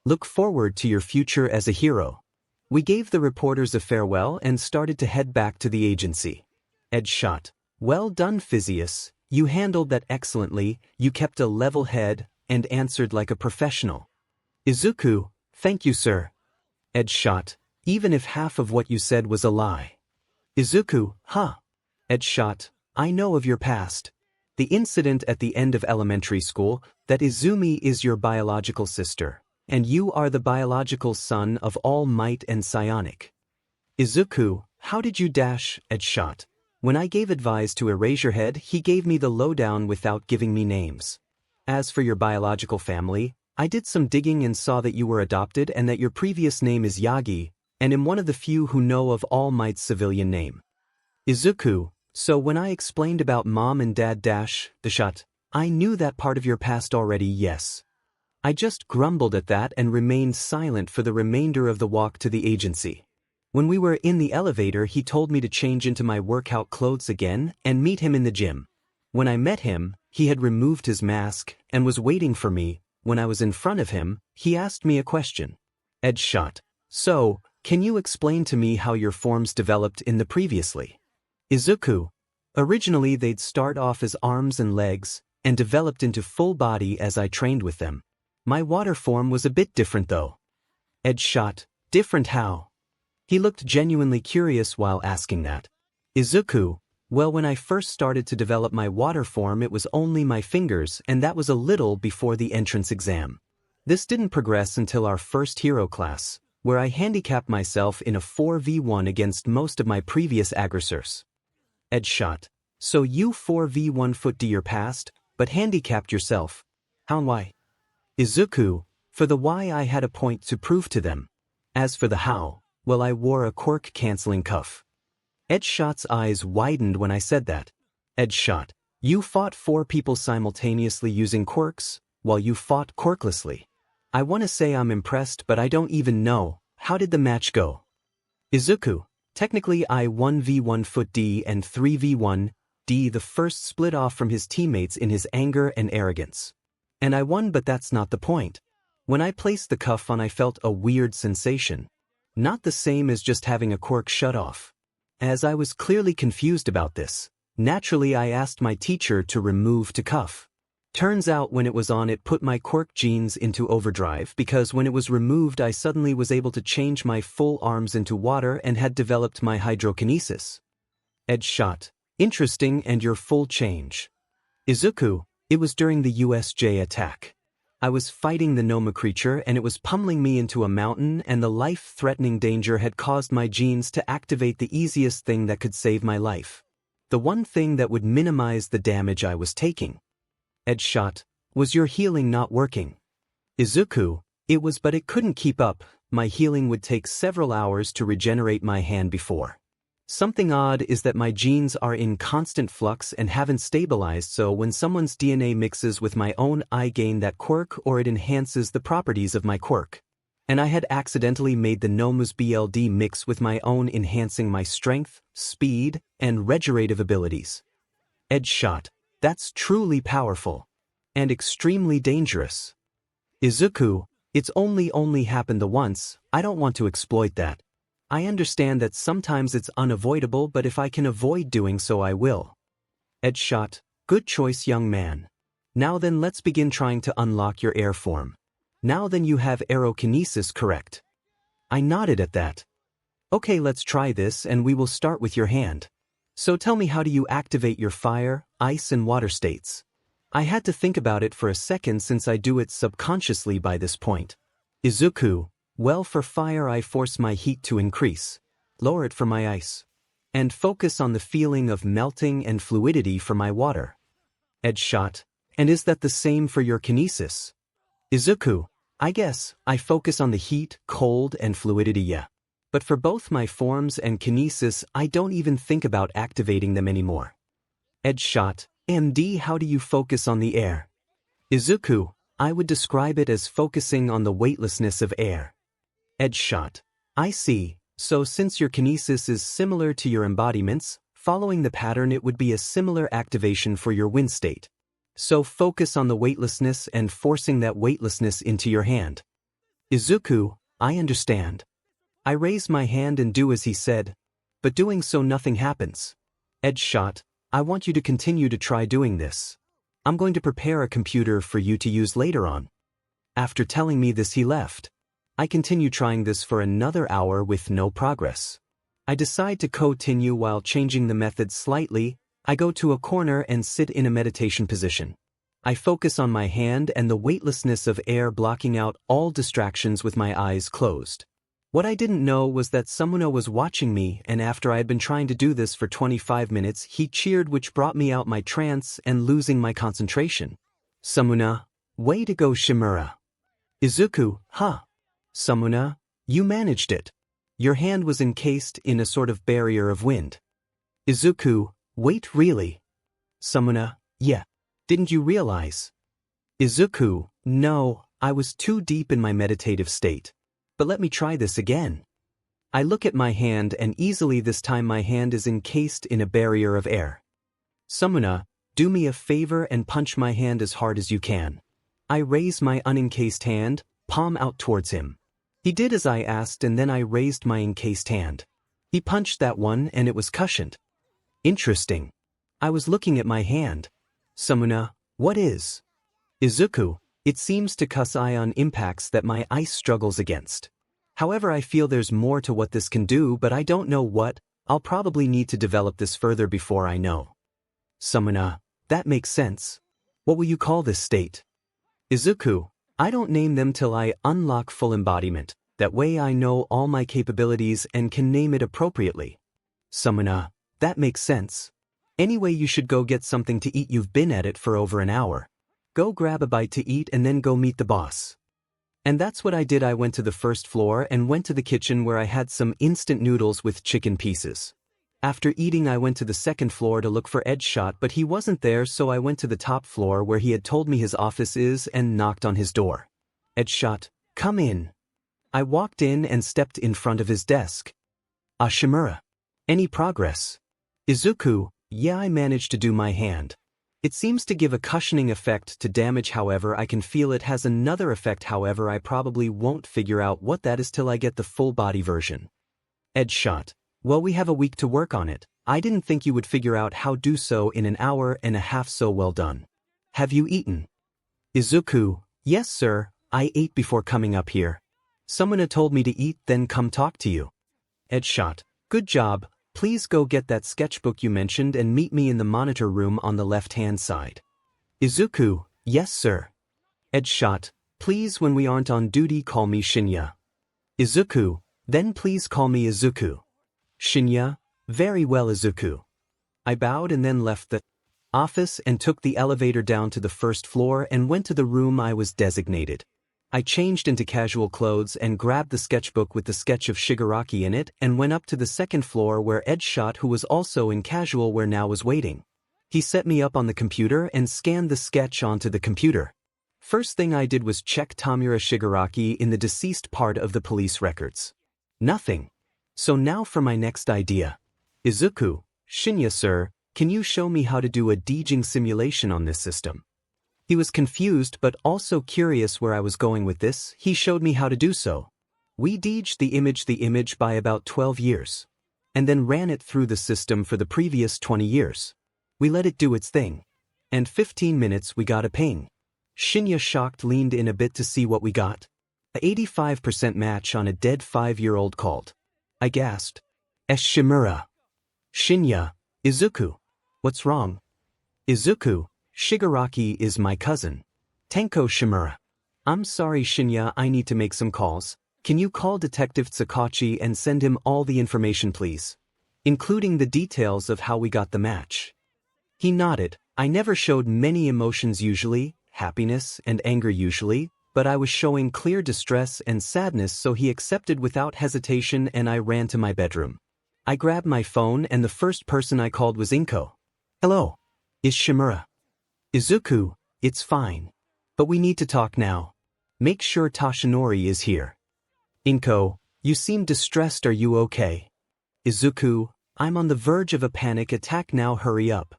look forward to your future as a hero. We gave the reporters a farewell and started to head back to the agency. 𝗬𝗏. Well done, 𝗧𝗵𝗲. You handled that excellently, you kept a level head and answered like a professional. Izuku, thank you, sir. 𝗬𝗏. Even if half of what you said was a lie. Izuku, 𝗬𝗏. I know of your past. The incident at the end of elementary school, that Izumi is your biological sister, and you are the biological son of All Might and Psionic. Izuku, how did you 𝗧𝗏? When I gave advice to Eraserhead, he gave me the lowdown without giving me names. As for your biological family, I did some digging and saw that you were adopted and that your previous name is Yagi, and am one of the few who know of All Might's civilian name. Izuku, so when I explained about mom and dad 𝗧𝗏, I knew that part of your past already, yes. I just grumbled at that and remained silent for the remainder of the walk to the agency. When we were in the elevator, he told me to change into my workout clothes again and meet him in the gym. When I met him, he had removed his mask and was waiting for me. When I was in front of him, he asked me a question. 𝗬𝗏. So, can you explain to me how your forms developed in the previously? Izuku. Originally they'd start off as arms and legs, and developed into full body as I trained with them. My water form was a bit different though. 𝗬𝗏. Different how? He looked genuinely curious while asking that. Izuku. Well, when I first started to develop my water form it was only my fingers, and that was a little before the entrance exam. This didn't progress until our first hero class, where I handicapped myself in a 4v1 against most of my previous aggressors. 𝗬𝗏. So you 4v1'd your past, but handicapped yourself. How and why? Izuku. For the why I had a point to prove to them. As for the how, well, I wore a quirk-canceling cuff. 𝗬𝗏's eyes widened when I said that. 𝗬𝗏. You fought 4 people simultaneously using quirks, while you fought quirklessly. I want to say I'm impressed, but I don't even know. How did the match go? Izuku, technically I 1v1 foot D and 3v1 D. The first split off from his teammates in his anger and arrogance. And I won, but that's not the point. When I placed the cuff on, I felt a weird sensation. Not the same as just having a quirk shut off. As I was clearly confused about this, naturally I asked my teacher to remove the cuff. Turns out when it was on, it put my quirk genes into overdrive, because when it was removed I suddenly was able to change my full arms into water and had developed my hydrokinesis. 𝗧𝗵𝗲. Interesting, and your full change. Izuku, it was during the USJ attack. I was fighting the 𝗵𝗃 creature and it was pummeling me into a mountain, and the life-threatening danger had caused my genes to activate the easiest thing that could save my life. The one thing that would minimize the damage I was taking. 𝗧𝗵𝗲. Was your healing not working? Izuku, it was, but it couldn't keep up. My healing would take several hours to regenerate my hand before. Something odd is that my genes are in constant flux and haven't stabilized, so when someone's DNA mixes with my own, I gain that quirk or it enhances the properties of my quirk. And I had accidentally made the 𝗵𝗃𝗲 mix with my own, enhancing my strength, speed, and regenerative abilities. 𝗧𝗵𝗲. That's truly powerful. And extremely dangerous. Izuku, it's only happened the once. I don't want to exploit that. I understand that sometimes it's unavoidable, but if I can avoid doing so, I will. 𝗧𝗵𝗲. Good choice, young man. Now then, let's begin trying to unlock your air form. Now then, you have aerokinesis, correct? I nodded at that. Okay, let's try this, and we will start with your hand. So tell me, how do you activate your fire, ice, and water states? I had to think about it for a second since I do it subconsciously by this point. Izuku, well, for fire I force my heat to increase, lower it for my ice, and focus on the feeling of melting and fluidity for my water. 𝗧𝗵𝗲. And is that the same for your kinesis? Izuku, I guess I focus on the heat, cold, and fluidity, yeah. But for both my forms and kinesis, I don't even think about activating them anymore. 𝗧𝗵𝗲. MD, how do you focus on the air? Izuku, I would describe it as focusing on the weightlessness of air. 𝗧𝗵𝗲. I see. So since your kinesis is similar to your embodiments, following the pattern, it would be a similar activation for your wind state. So focus on the weightlessness and forcing that weightlessness into your hand. Izuku, I understand. I raise my hand and do as he said, but doing so nothing happens. 𝗧𝗵𝗲. I want you to continue to try doing this. I'm going to prepare a computer for you to use later on. After telling me this, he left. I continue trying this for another hour with no progress. I decide to continue while changing the method slightly. I go to a corner and sit in a meditation position. I focus on my hand and the weightlessness of air, blocking out all distractions with my eyes closed. What I didn't know was that 𝗵𝗲 was watching me, and after I had been trying to do this for 25 minutes, he cheered, which brought me out my trance and losing my concentration. 𝗵𝗲, way to go, Shimura. Izuku, huh? 𝗵𝗲, you managed it. Your hand was encased in a sort of barrier of wind. Izuku, wait, really? 𝗵𝗲, yeah. Didn't you realize? Izuku, no, I was too deep in my meditative state. But let me try this again. I look at my hand, and easily this time my hand is encased in a barrier of air. 𝗵𝗲, do me a favor and punch my hand as hard as you can. I raise my unencased hand, palm out towards him. He did as I asked, and then I raised my encased hand. He punched that one and it was cushioned. Interesting. I was looking at my hand. 𝗵𝗲, what is? Izuku, it seems to cause ion impacts that my ice struggles against. However, I feel there's more to what this can do, but I don't know what. I'll probably need to develop this further before I know. 𝗵𝗲, that makes sense. What will you call this state? Izuku, I don't name them till I unlock full embodiment. That way I know all my capabilities and can name it appropriately. 𝗵𝗲, that makes sense. Anyway, you should go get something to eat. You've been at it for over an hour. Go grab a bite to eat and then go meet the boss. And that's what I did. I went to the first floor and went to the kitchen where I had some instant noodles with chicken pieces. After eating, I went to the second floor to look for 𝗧𝗵𝗲, but he wasn't there, so I went to the top floor where he had told me his office is and knocked on his door. 𝗳𝗏𝗃, come in. I walked in and stepped in front of his desk. 𝗓𝗵𝗲, any progress? Izuku, yeah, I managed to do my hand. It seems to give a cushioning effect to damage, however I can feel it has another effect, however I probably won't figure out what that is till I get the full body version. 𝗳𝗏𝗃, well, we have a week to work on it. I didn't think you would figure out how do so in an hour and a half, so well done. Have you eaten? Izuku, yes sir, I ate before coming up here. Someone told me to eat then come talk to you. 𝗳𝗏𝗃, good job, please go get that sketchbook you mentioned and meet me in the monitor room on the left-hand side. Izuku, yes sir. 𝗳𝗏𝗃, please when we aren't on duty call me Shinya. Izuku, then please call me Izuku. Shinya, very well Izuku. I bowed and then left the office and took the elevator down to the first floor and went to the room I was designated. I changed into casual clothes and grabbed the sketchbook with the sketch of Shigaraki in it and went up to the second floor where 𝗳𝗏𝗃, who was also in casual wear now, was waiting. He set me up on the computer and scanned the sketch onto the computer. First thing I did was check 𝗵𝗃𝗃 Shigaraki in the deceased part of the police records. Nothing. So now for my next idea. Izuku, Shinya sir, can you show me how to do a 𝗧𝗵𝗃 simulation on this system? He was confused but also curious where I was going with this. He showed me how to do so. We 𝗧𝗃 the image by about 12 years. And then ran it through the system for the previous 20 years. We let it do its thing. And 15 minutes we got a ping. Shinya shocked leaned in a bit to see what we got. A 85% match on a dead 5-year-old called. I gasped. 𝗓𝗏𝗃. Shinya, Izuku. What's wrong? Izuku, Shigaraki is my cousin. 𝗃𝗀𝗁𝗲. I'm sorry Shinya, I need to make some calls. Can you call Detective 𝗧𝗵𝗃𝗲 and send him all the information please? Including the details of how we got the match. He nodded. I never showed many emotions usually, happiness and anger usually, but I was showing clear distress and sadness, so he accepted without hesitation and I ran to my bedroom. I grabbed my phone and the first person I called was Inko. Hello. Is 𝗓𝗵𝗃𝗲? Izuku, it's fine. But we need to talk now. Make sure Toshinori is here. Inko, you seem distressed, are you okay? Izuku, I'm on the verge of a panic attack now, hurry up.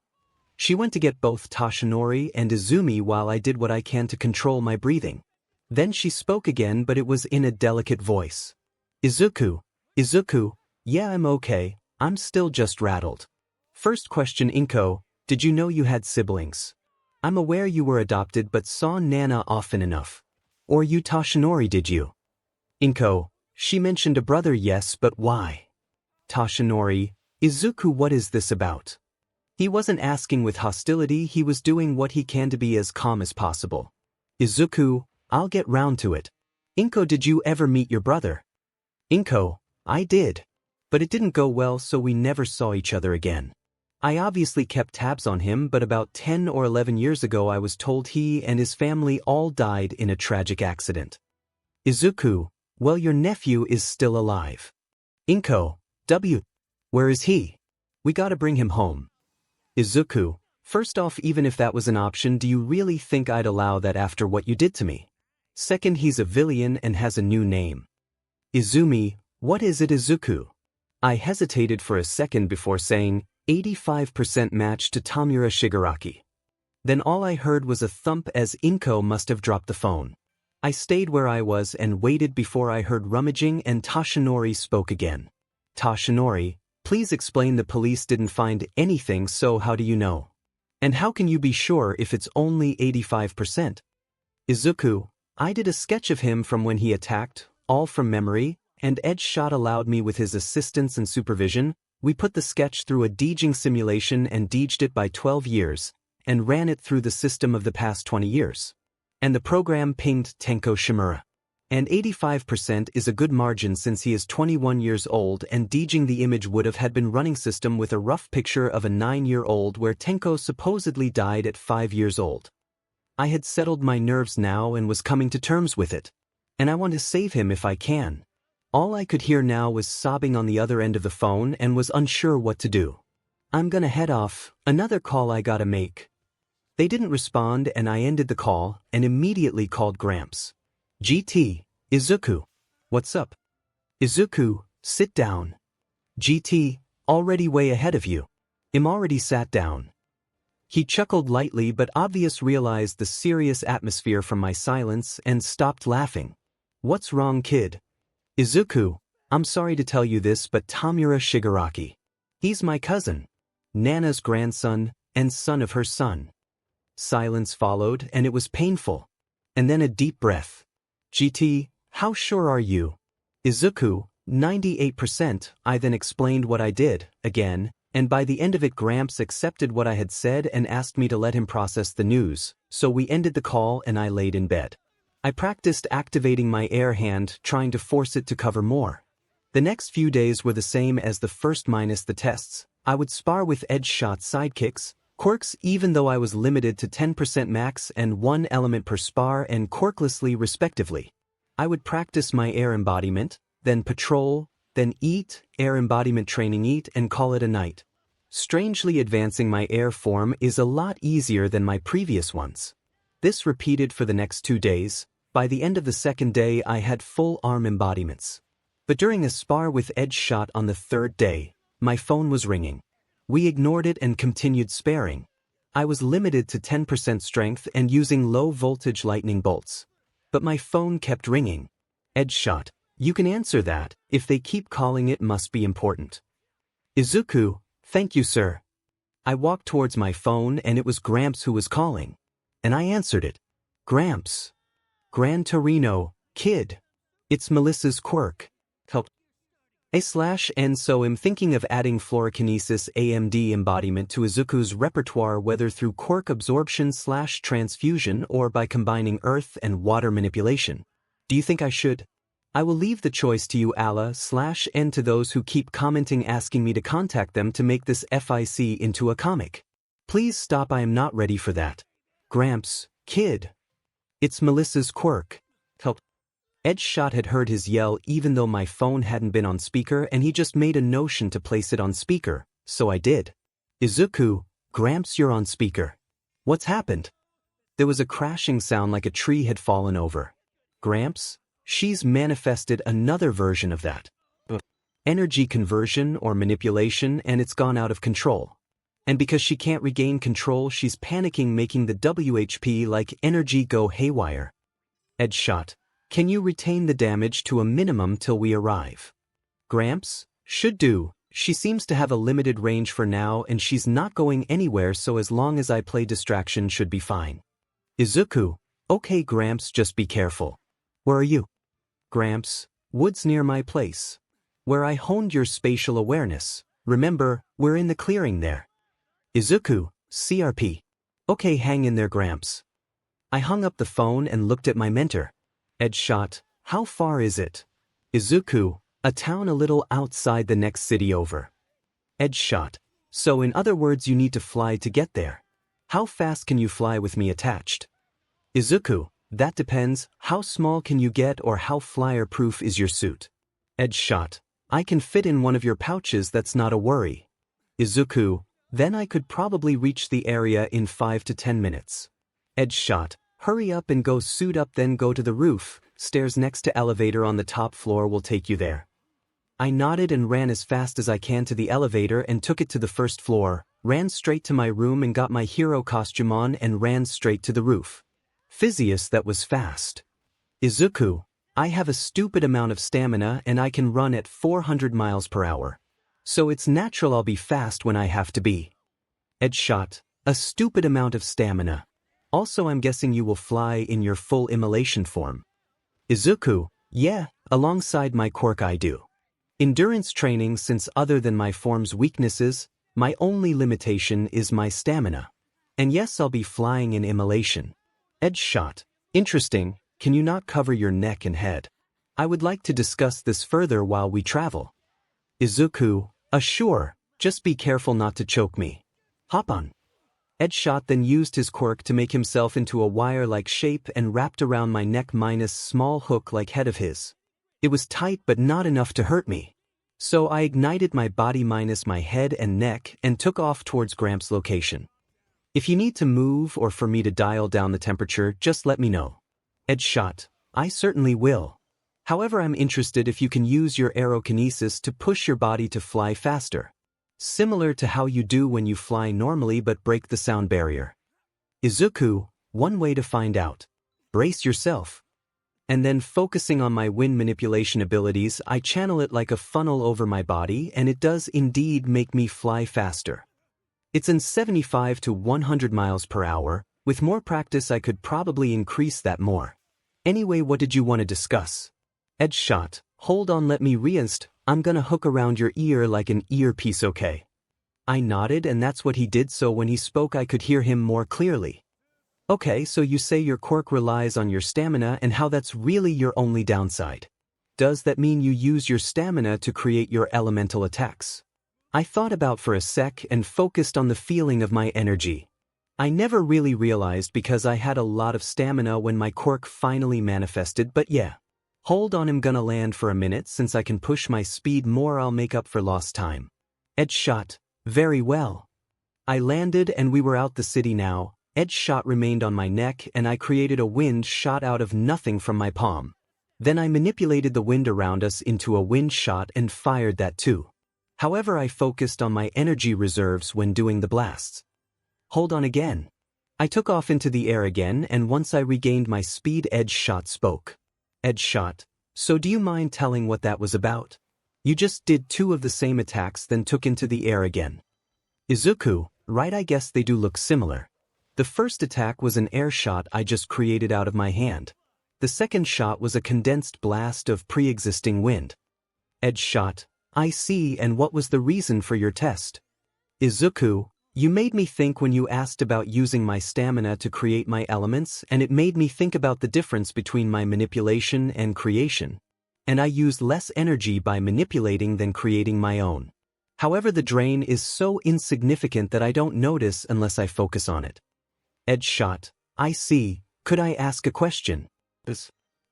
She went to get both Toshinori and Izumi while I did what I can to control my breathing. Then she spoke again, but it was in a delicate voice. Izuku, yeah, I'm okay, I'm still just rattled. First question, Inko, did you know you had siblings? I'm aware you were adopted but saw Nana often enough. Or you Toshinori, did you? Inko, she mentioned a brother, yes, but why? Toshinori, Izuku, what is this about? He wasn't asking with hostility, he was doing what he can to be as calm as possible. Izuku, I'll get round to it. Inko, did you ever meet your brother? Inko, I did. But it didn't go well, so we never saw each other again. I obviously kept tabs on him, but about 10 or 11 years ago I was told he and his family all died in a tragic accident. Izuku, well, your nephew is still alive. Inko, where is he? We gotta bring him home. Izuku, first off, even if that was an option, do you really think I'd allow that after what you did to me? Second, he's a villain and has a new name. Izumi, what is it, Izuku? I hesitated for a second before saying, 85% match to 𝗵𝗃𝗃 Shigaraki. Then all I heard was a thump as Inko must have dropped the phone. I stayed where I was and waited before I heard rummaging and Toshinori spoke again. Toshinori, please explain, the police didn't find anything, so how do you know? And how can you be sure if it's only 85%? Izuku, I did a sketch of him from when he attacked, all from memory, and 𝗳𝗏𝗃𝗃 allowed me with his assistance and supervision. We put the sketch through a 𝗧𝗃𝗃 simulation and 𝗧𝗃𝗃ed it by 12 years, and ran it through the system of the past 20 years. And the program pinged 𝗃𝗀𝗁𝗲. And 85% is a good margin since he is 21 years old, and 𝗧𝗃𝗃 the image would have had been running system with a rough picture of a 9-year-old where 𝗃𝗀𝗃 supposedly died at 5 years old. I had settled my nerves now and was coming to terms with it. And I want to save him if I can. All I could hear now was sobbing on the other end of the phone and was unsure what to do. I'm gonna head off, another call I gotta make. They didn't respond and I ended the call and immediately called Gramps. GT, Izuku. What's up? Izuku, sit down. GT, already way ahead of you. Already sat down. He chuckled lightly but obviously realized the serious atmosphere from my silence and stopped laughing. What's wrong, kid? Izuku, I'm sorry to tell you this, but 𝗵𝗲 Shigaraki. He's my cousin, Nana's grandson, and son of her son. Silence followed, and it was painful. And then a deep breath. GT, how sure are you? Izuku, 98%. I then explained what I did, again, and by the end of it 𝗵𝗃 accepted what I had said and asked me to let him process the news, so we ended the call and I laid in bed. I practiced activating my air hand, trying to force it to cover more. The next few days were the same as the first minus the tests. I would spar with 𝗳𝗏𝗏 sidekicks, quirks, even though I was limited to 10% max and 1 element per spar and quirklessly respectively. I would practice my air embodiment, then patrol, then eat, air embodiment training eat and call it a night. Strangely, advancing my air form is a lot easier than my previous ones. This repeated for the next 2 days. By the end of the second day I had full arm embodiments. But during a spar with 𝗳𝗏𝗏 on the third day, my phone was ringing. We ignored it and continued sparring. I was limited to 10% strength and using low voltage lightning bolts. But my phone kept ringing. 𝗳𝗏𝗏, you can answer that. If they keep calling, it must be important. Izuku, thank you, sir. I walked towards my phone and it was 𝗵𝗃 who was calling. And I answered it. 𝗵𝗃. Gran Torino, kid. It's Melissa's quirk. Help. /N. So I'm thinking of adding fluorokinesis AMD embodiment to Izuku's repertoire, whether through quirk absorption/transfusion or by combining earth and water manipulation. Do you think I should? I will leave the choice to you, /N, to those who keep commenting asking me to contact them to make this FIC into a comic. Please stop, I am not ready for that. 𝗵𝗃, kid. It's Melissa's quirk. Help. 𝗳𝗏𝗏 had heard his yell even though my phone hadn't been on speaker, and he just made a notion to place it on speaker, so I did. Izuku, 𝗵𝗃, you're on speaker. What's happened? There was a crashing sound like a tree had fallen over. 𝗵𝗃, she's manifested another version of that. Energy conversion or manipulation, and it's gone out of control. And because she can't regain control, she's panicking, making the WHP like energy go haywire. 𝗳𝗏𝗏, can you retain the damage to a minimum till we arrive? 𝗵𝗃, should do. She seems to have a limited range for now and she's not going anywhere, so as long as I play distraction should be fine. Izuku, okay 𝗵𝗃, just be careful. Where are you? 𝗵𝗃, woods near my place. Where I honed your spatial awareness. Remember, we're in the clearing there. Izuku, CRP. Okay, hang in there 𝗵𝗃. I hung up the phone and looked at my mentor. 𝗳𝗏𝗏, how far is it? Izuku, a town a little outside the next city over. 𝗳𝗏𝗏, so in other words you need to fly to get there. How fast can you fly with me attached? Izuku, that depends. How small can you get or how flyer-proof is your suit? 𝗳𝗏𝗏, I can fit in one of your pouches, that's not a worry. Izuku, then I could probably reach the area in 5 to 10 minutes. 𝗳𝗏𝗏, hurry up and go suit up, then go to the roof. Stairs next to elevator on the top floor will take you there. I nodded and ran as fast as I can to the elevator and took it to the first floor, ran straight to my room and got my hero costume on and ran straight to the roof. Physius, that was fast. Izuku, I have a stupid amount of stamina and I can run at 400 miles per hour. So it's natural I'll be fast when I have to be. 𝗳𝗏𝗏, a stupid amount of stamina. Also I'm guessing you will fly in your full immolation form. Izuku, yeah, alongside my quirk I do. Endurance training, since other than my form's weaknesses, my only limitation is my stamina. And yes, I'll be flying in immolation. 𝗳𝗏𝗏, interesting, can you not cover your neck and head? I would like to discuss this further while we travel. Izuku, sure, just be careful not to choke me. Hop on. 𝗳𝗏𝗏 then used his quirk to make himself into a wire-like shape and wrapped around my neck minus small hook-like head of his. It was tight but not enough to hurt me. So I ignited my body minus my head and neck and took off towards 𝗵𝗃's location. If you need to move or for me to dial down the temperature, just let me know. 𝗳𝗏𝗏, I certainly will. However, I'm interested if you can use your aerokinesis to push your body to fly faster. Similar to how you do when you fly normally but break the sound barrier. Izuku, one way to find out. Brace yourself. And then focusing on my wind manipulation abilities, I channel it like a funnel over my body, and it does indeed make me fly faster. It's in 75 to 100 miles per hour. With more practice I could probably increase that more. Anyway, what did you want to discuss? 𝗳𝗧𝗵𝗲, hold on, let me reinst, I'm gonna hook around your ear like an earpiece, okay? I nodded, and that's what he did, so when he spoke I could hear him more clearly. Okay, so you say your quirk relies on your stamina and how that's really your only downside. Does that mean you use your stamina to create your elemental attacks? I thought about for a sec and focused on the feeling of my energy. I never really realized because I had a lot of stamina when my quirk finally manifested, but yeah. Hold on, I'm gonna land for a minute. Since I can push my speed more, I'll make up for lost time. 𝗳𝗧𝗵𝗲, very well. I landed and we were out the city now. 𝗳𝗧𝗵𝗲 remained on my neck and I created a wind shot out of nothing from my palm. Then I manipulated the wind around us into a wind shot and fired that too. However, I focused on my energy reserves when doing the blasts. Hold on again. I took off into the air again, and once I regained my speed, 𝗳𝗧𝗵𝗲 spoke. 𝗳𝗧𝗵𝗲, so do you mind telling what that was about? You just did 2 of the same attacks then took into the air again. Izuku, right, I guess they do look similar. The first attack was an air shot I just created out of my hand. The second shot was a condensed blast of pre-existing wind. 𝗳𝗧𝗵𝗲, I see, and what was the reason for your test? Izuku, you made me think when you asked about using my stamina to create my elements, and it made me think about the difference between my manipulation and creation. And I used less energy by manipulating than creating my own. However, the drain is so insignificant that I don't notice unless I focus on it. 𝗳𝗧𝗵𝗲, I see, could I ask a question?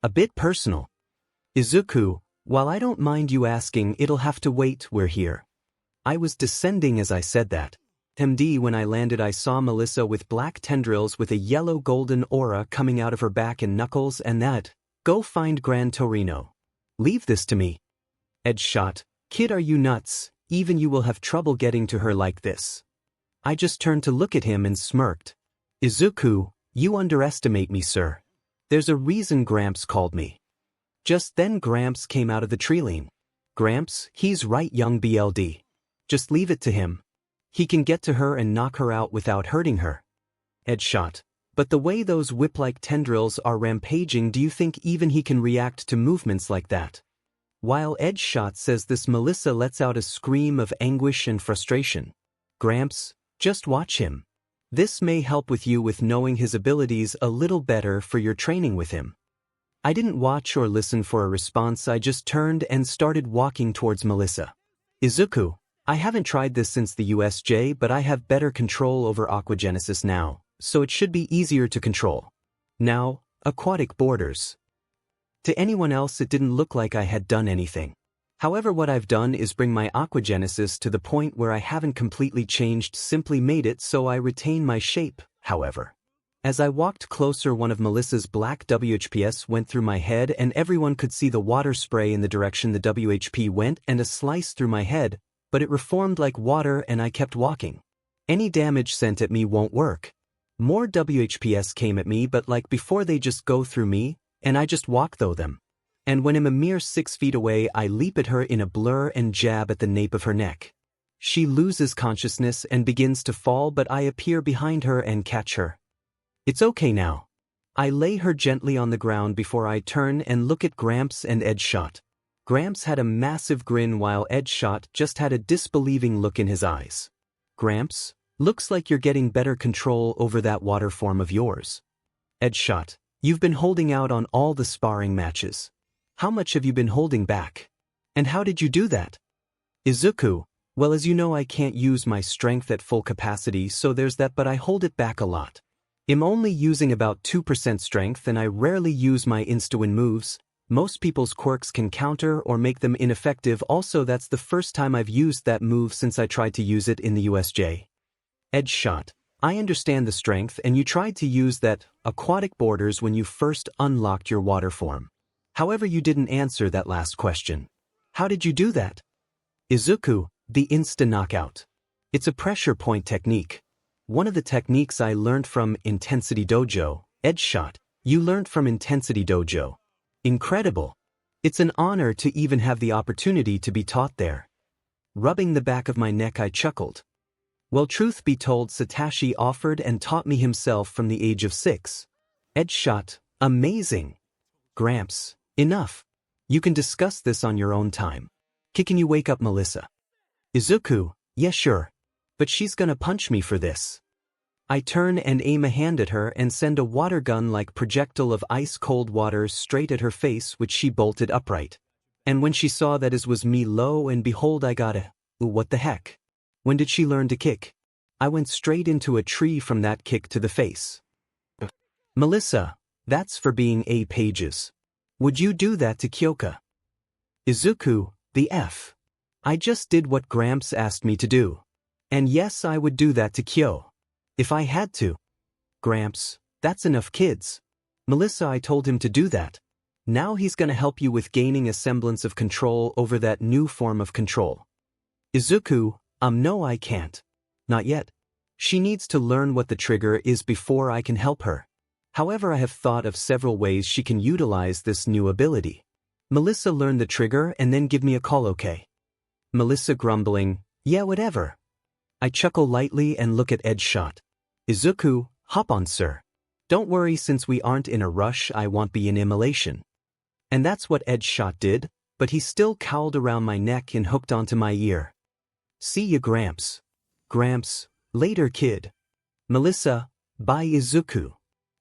A bit personal. Izuku, while I don't mind you asking, it'll have to wait, we're here. I was descending as I said that. When I landed I saw Melissa with black tendrils with a yellow golden aura coming out of her back and knuckles, and that, go find Gran Torino. Leave this to me. 𝗳𝗧𝗵𝗲, kid, are you nuts? Even you will have trouble getting to her like this. I just turned to look at him and smirked. Izuku, you underestimate me, sir. There's a reason Gramps called me. Just then Gramps came out of the treeline. Gramps, he's right, young BLD. Just leave it to him. He can get to her and knock her out without hurting her. 𝗳𝗧𝗵𝗲, but the way those whip-like tendrils are rampaging, do you think even he can react to movements like that? While 𝗳𝗧𝗵𝗲 says this, Melissa lets out a scream of anguish and frustration. Gramps, just watch him. This may help with you with knowing his abilities a little better for your training with him. I didn't watch or listen for a response, I just turned and started walking towards Melissa. Izuku, I haven't tried this since the USJ, but I have better control over aquagenesis now, so it should be easier to control. Now, aquatic borders. To anyone else it didn't look like I had done anything. However, what I've done is bring my aquagenesis to the point where I haven't completely changed, simply made it so I retain my shape, however. As I walked closer, one of Melissa's black WHPs went through my head and everyone could see the water spray in the direction the WHP went and a slice through my head, but it reformed like water and I kept walking. Any damage sent at me won't work. More WHPs came at me, but like before they just go through me, and I just walk through them. And when I'm a mere 6 feet away I leap at her in a blur and jab at the nape of her neck. She loses consciousness and begins to fall, but I appear behind her and catch her. It's okay now. I lay her gently on the ground before I turn and look at Gramps and 𝗳𝗧𝗵𝗲. Gramps had a massive grin while 𝗳𝗧𝗵𝗲 just had a disbelieving look in his eyes. Gramps, looks like you're getting better control over that water form of yours. 𝗳𝗧𝗵𝗲, you've been holding out on all the sparring matches. How much have you been holding back? And how did you do that? Izuku, well, as you know I can't use my strength at full capacity, so there's that, but I hold it back a lot. I'm only using about 2% strength and I rarely use my insta-win moves. Most people's quirks can counter or make them ineffective. Also, that's the first time I've used that move since I tried to use it in the USJ. 𝗳𝗧𝗵𝗲, I understand the strength, and you tried to use that aquatic borders when you first unlocked your water form. However, you didn't answer that last question. How did you do that? Izuku, the insta-knockout. It's a pressure point technique. One of the techniques I learned from Intensity Dojo, 𝗧𝗵𝗲. You learned from Intensity Dojo. Incredible. It's an honor to even have the opportunity to be taught there. Rubbing the back of my neck, I chuckled. Well, truth be told, Satoshi offered and taught me himself from the age of 6. 𝗧𝗵𝗲, amazing. Gramps, enough. You can discuss this on your own time. Can you wake up Melissa? Izuku, yeah sure. But she's gonna punch me for this. I turn and aim a hand at her and send a water gun-like projectile of ice-cold water straight at her face, which she bolted upright. And when she saw that it was me, lo and behold, I got a, what the heck? When did she learn to kick? I went straight into a tree from that kick to the face. Melissa, that's for being A pages. Would you do that to Kyoka? Izuku, the F. I just did what Gramps asked me to do. And yes, I would do that to Kyo. If I had to. Gramps, that's enough, kids. Melissa, I told him to do that. Now he's gonna help you with gaining a semblance of control over that new form of control. Izuku, no, I can't. Not yet. She needs to learn what the trigger is before I can help her. However, I have thought of several ways she can utilize this new ability. Melissa, learn the trigger and then give me a call, okay? Melissa, grumbling, yeah, whatever. I chuckle lightly and look at 𝗧𝗵𝗲. Izuku, hop on, sir. Don't worry, since we aren't in a rush, I won't be in immolation. And that's what 𝗧𝗵𝗲 did, but he still cowled around my neck and hooked onto my ear. See ya, Gramps. Gramps, later, kid. Melissa, bye, Izuku.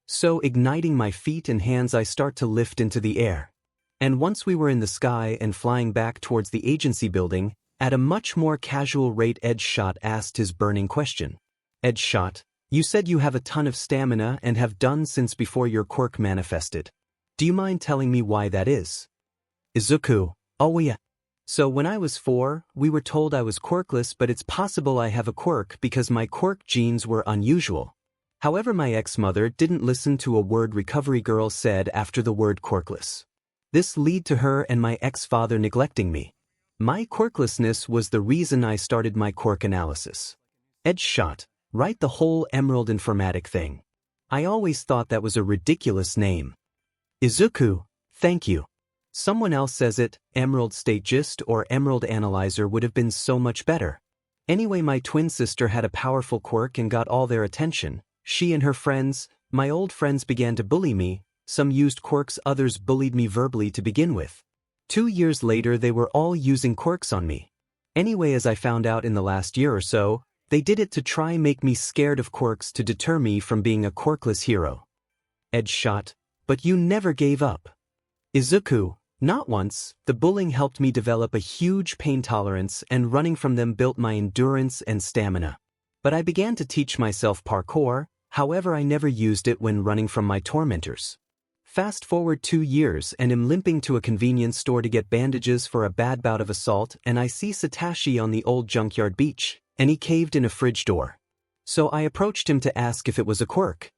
So, igniting my feet and hands, I start to lift into the air. And once we were in the sky and flying back towards the agency building, at a much more casual rate, 𝗧𝗵𝗲 asked his burning question. 𝗧𝗵𝗲, you said you have a ton of stamina and have done since before your quirk manifested. Do you mind telling me why that is? Izuku, oh yeah. So when I was 4, we were told I was quirkless, but it's possible I have a quirk because my quirk genes were unusual. However, my ex-mother didn't listen to a word recovery girl said after the word quirkless. This led to her and my ex-father neglecting me. My quirklessness was the reason I started my quirk analysis. 𝗧𝗵𝗲, write the whole 𝗵𝗃 thing. I always thought that was a ridiculous name. Izuku, thank you. Someone else says it, 𝗵𝗃 or Emerald Analyzer would have been so much better. Anyway, my twin sister had a powerful quirk and got all their attention. She and her friends, my old friends, began to bully me. Some used quirks, others bullied me verbally to begin with. 2 years later, they were all using quirks on me. Anyway, as I found out in the last year or so, they did it to try make me scared of quirks to deter me from being a quirkless hero. 𝗧𝗵𝗲, but you never gave up. Izuku, not once. The bullying helped me develop a huge pain tolerance, and running from them built my endurance and stamina. But I began to teach myself parkour, however I never used it when running from my tormentors. Fast forward 2 years and am limping to a convenience store to get bandages for a bad bout of assault, and I see Satoshi on the old junkyard beach, and he caved in a fridge door. So I approached him to ask if it was a quirk.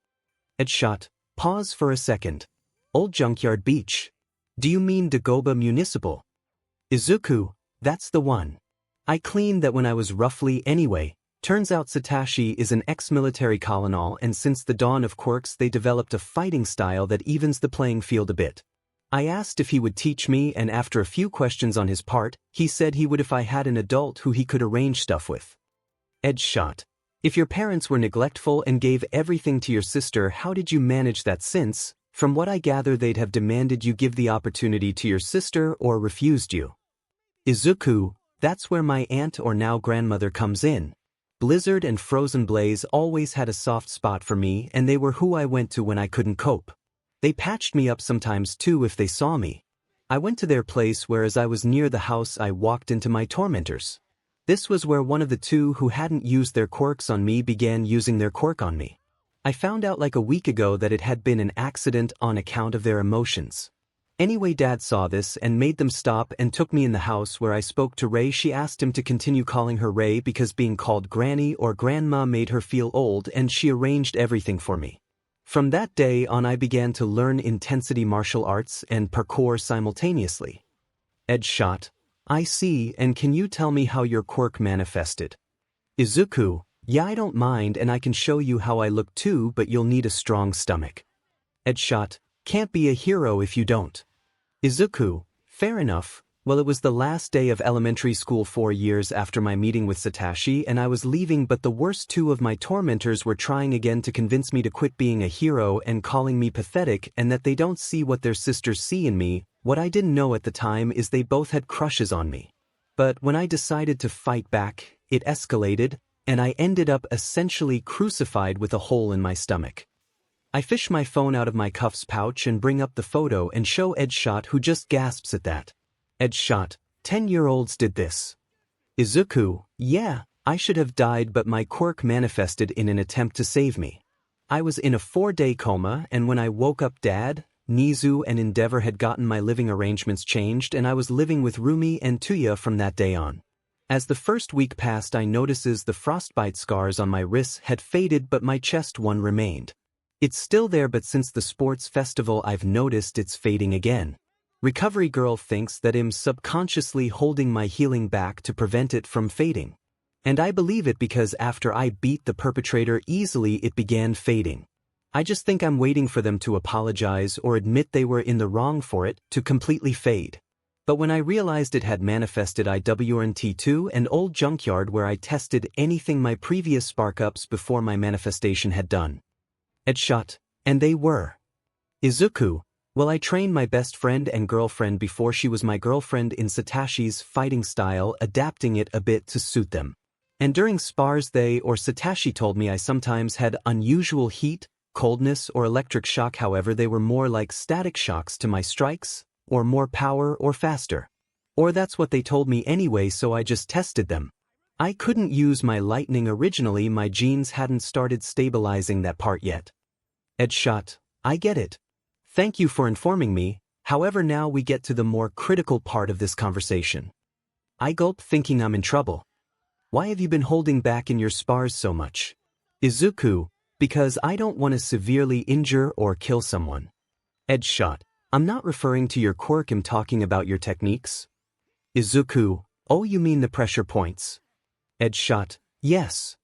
𝗧𝗵𝗲, pause for a second. Old junkyard beach. Do you mean Dagoba Municipal? Izuku, that's the one. I cleaned that when I was roughly anyway. Turns out Satoshi is an ex-military colonel, and since the dawn of quirks they developed a fighting style that evens the playing field a bit. I asked if he would teach me, and after a few questions on his part, he said he would if I had an adult who he could arrange stuff with. 𝗧𝗵𝗲, if your parents were neglectful and gave everything to your sister, how did you manage that, since, from what I gather, they'd have demanded you give the opportunity to your sister or refused you? Izuku, that's where my aunt, or now grandmother, comes in. Blizzard and Frozen Blaze always had a soft spot for me, and they were who I went to when I couldn't cope. They patched me up sometimes too if they saw me. I went to their place, where as I was near the house I walked into my tormentors. This was where one of the two who hadn't used their quirks on me began using their quirk on me. I found out like a week ago that it had been an accident on account of their emotions. Anyway, Dad saw this and made them stop and took me in the house where I spoke to Ray. She asked him to continue calling her Ray because being called Granny or Grandma made her feel old, and she arranged everything for me. From that day on I began to learn intensity martial arts and parkour simultaneously. 𝗧𝗵𝗲, I see, and can you tell me how your quirk manifested? Izuku, yeah, I don't mind, and I can show you how I look too, but you'll need a strong stomach. 𝗧𝗵𝗲, can't be a hero if you don't. Izuku, fair enough. Well, it was the last day of elementary school 4 years after my meeting with Satoshi, and I was leaving, but the worst two of my tormentors were trying again to convince me to quit being a hero and calling me pathetic and that they don't see what their sisters see in me. What I didn't know at the time is they both had crushes on me. But when I decided to fight back, it escalated, and I ended up essentially crucified with a hole in my stomach. I fish my phone out of my cuffs pouch and bring up the photo and show 𝗧𝗵𝗲, who just gasps at that. 𝗧𝗵𝗲, 10-year-olds did this. Izuku, yeah, I should have died, but my quirk manifested in an attempt to save me. I was in a 4-day coma, and when I woke up, Dad, Nizu and Endeavor had gotten my living arrangements changed, and I was living with Rumi and Tuya from that day on. As the first week passed, I notices the frostbite scars on my wrists had faded, but my chest one remained. It's still there, but since the sports festival I've noticed it's fading again. Recovery girl thinks that I'm subconsciously holding my healing back to prevent it from fading. And I believe it because after I beat the perpetrator easily, it began fading. I just think I'm waiting for them to apologize or admit they were in the wrong for it to completely fade. But when I realized it had manifested, I went to an old junkyard where I tested anything my previous spark-ups before my manifestation had done. 𝗧𝗵𝗲, and they were. Izuku, well, I trained my best friend and girlfriend before she was my girlfriend in Satoshi's fighting style, adapting it a bit to suit them. And during spars they or Satoshi told me I sometimes had unusual heat, coldness, or electric shock. However, they were more like static shocks to my strikes, or more power or faster. Or that's what they told me anyway, so I just tested them. I couldn't use my lightning originally, my genes hadn't started stabilizing that part yet. 𝗧𝗵𝗲, I get it. Thank you for informing me. However, now we get to the more critical part of this conversation. I gulp, thinking I'm in trouble. Why have you been holding back in your spars so much? Izuku, because I don't want to severely injure or kill someone. 𝗧𝗵𝗲, I'm not referring to your quirk, I'm talking about your techniques. Izuku, oh, you mean the pressure points? 𝗧𝗵𝗲, yes.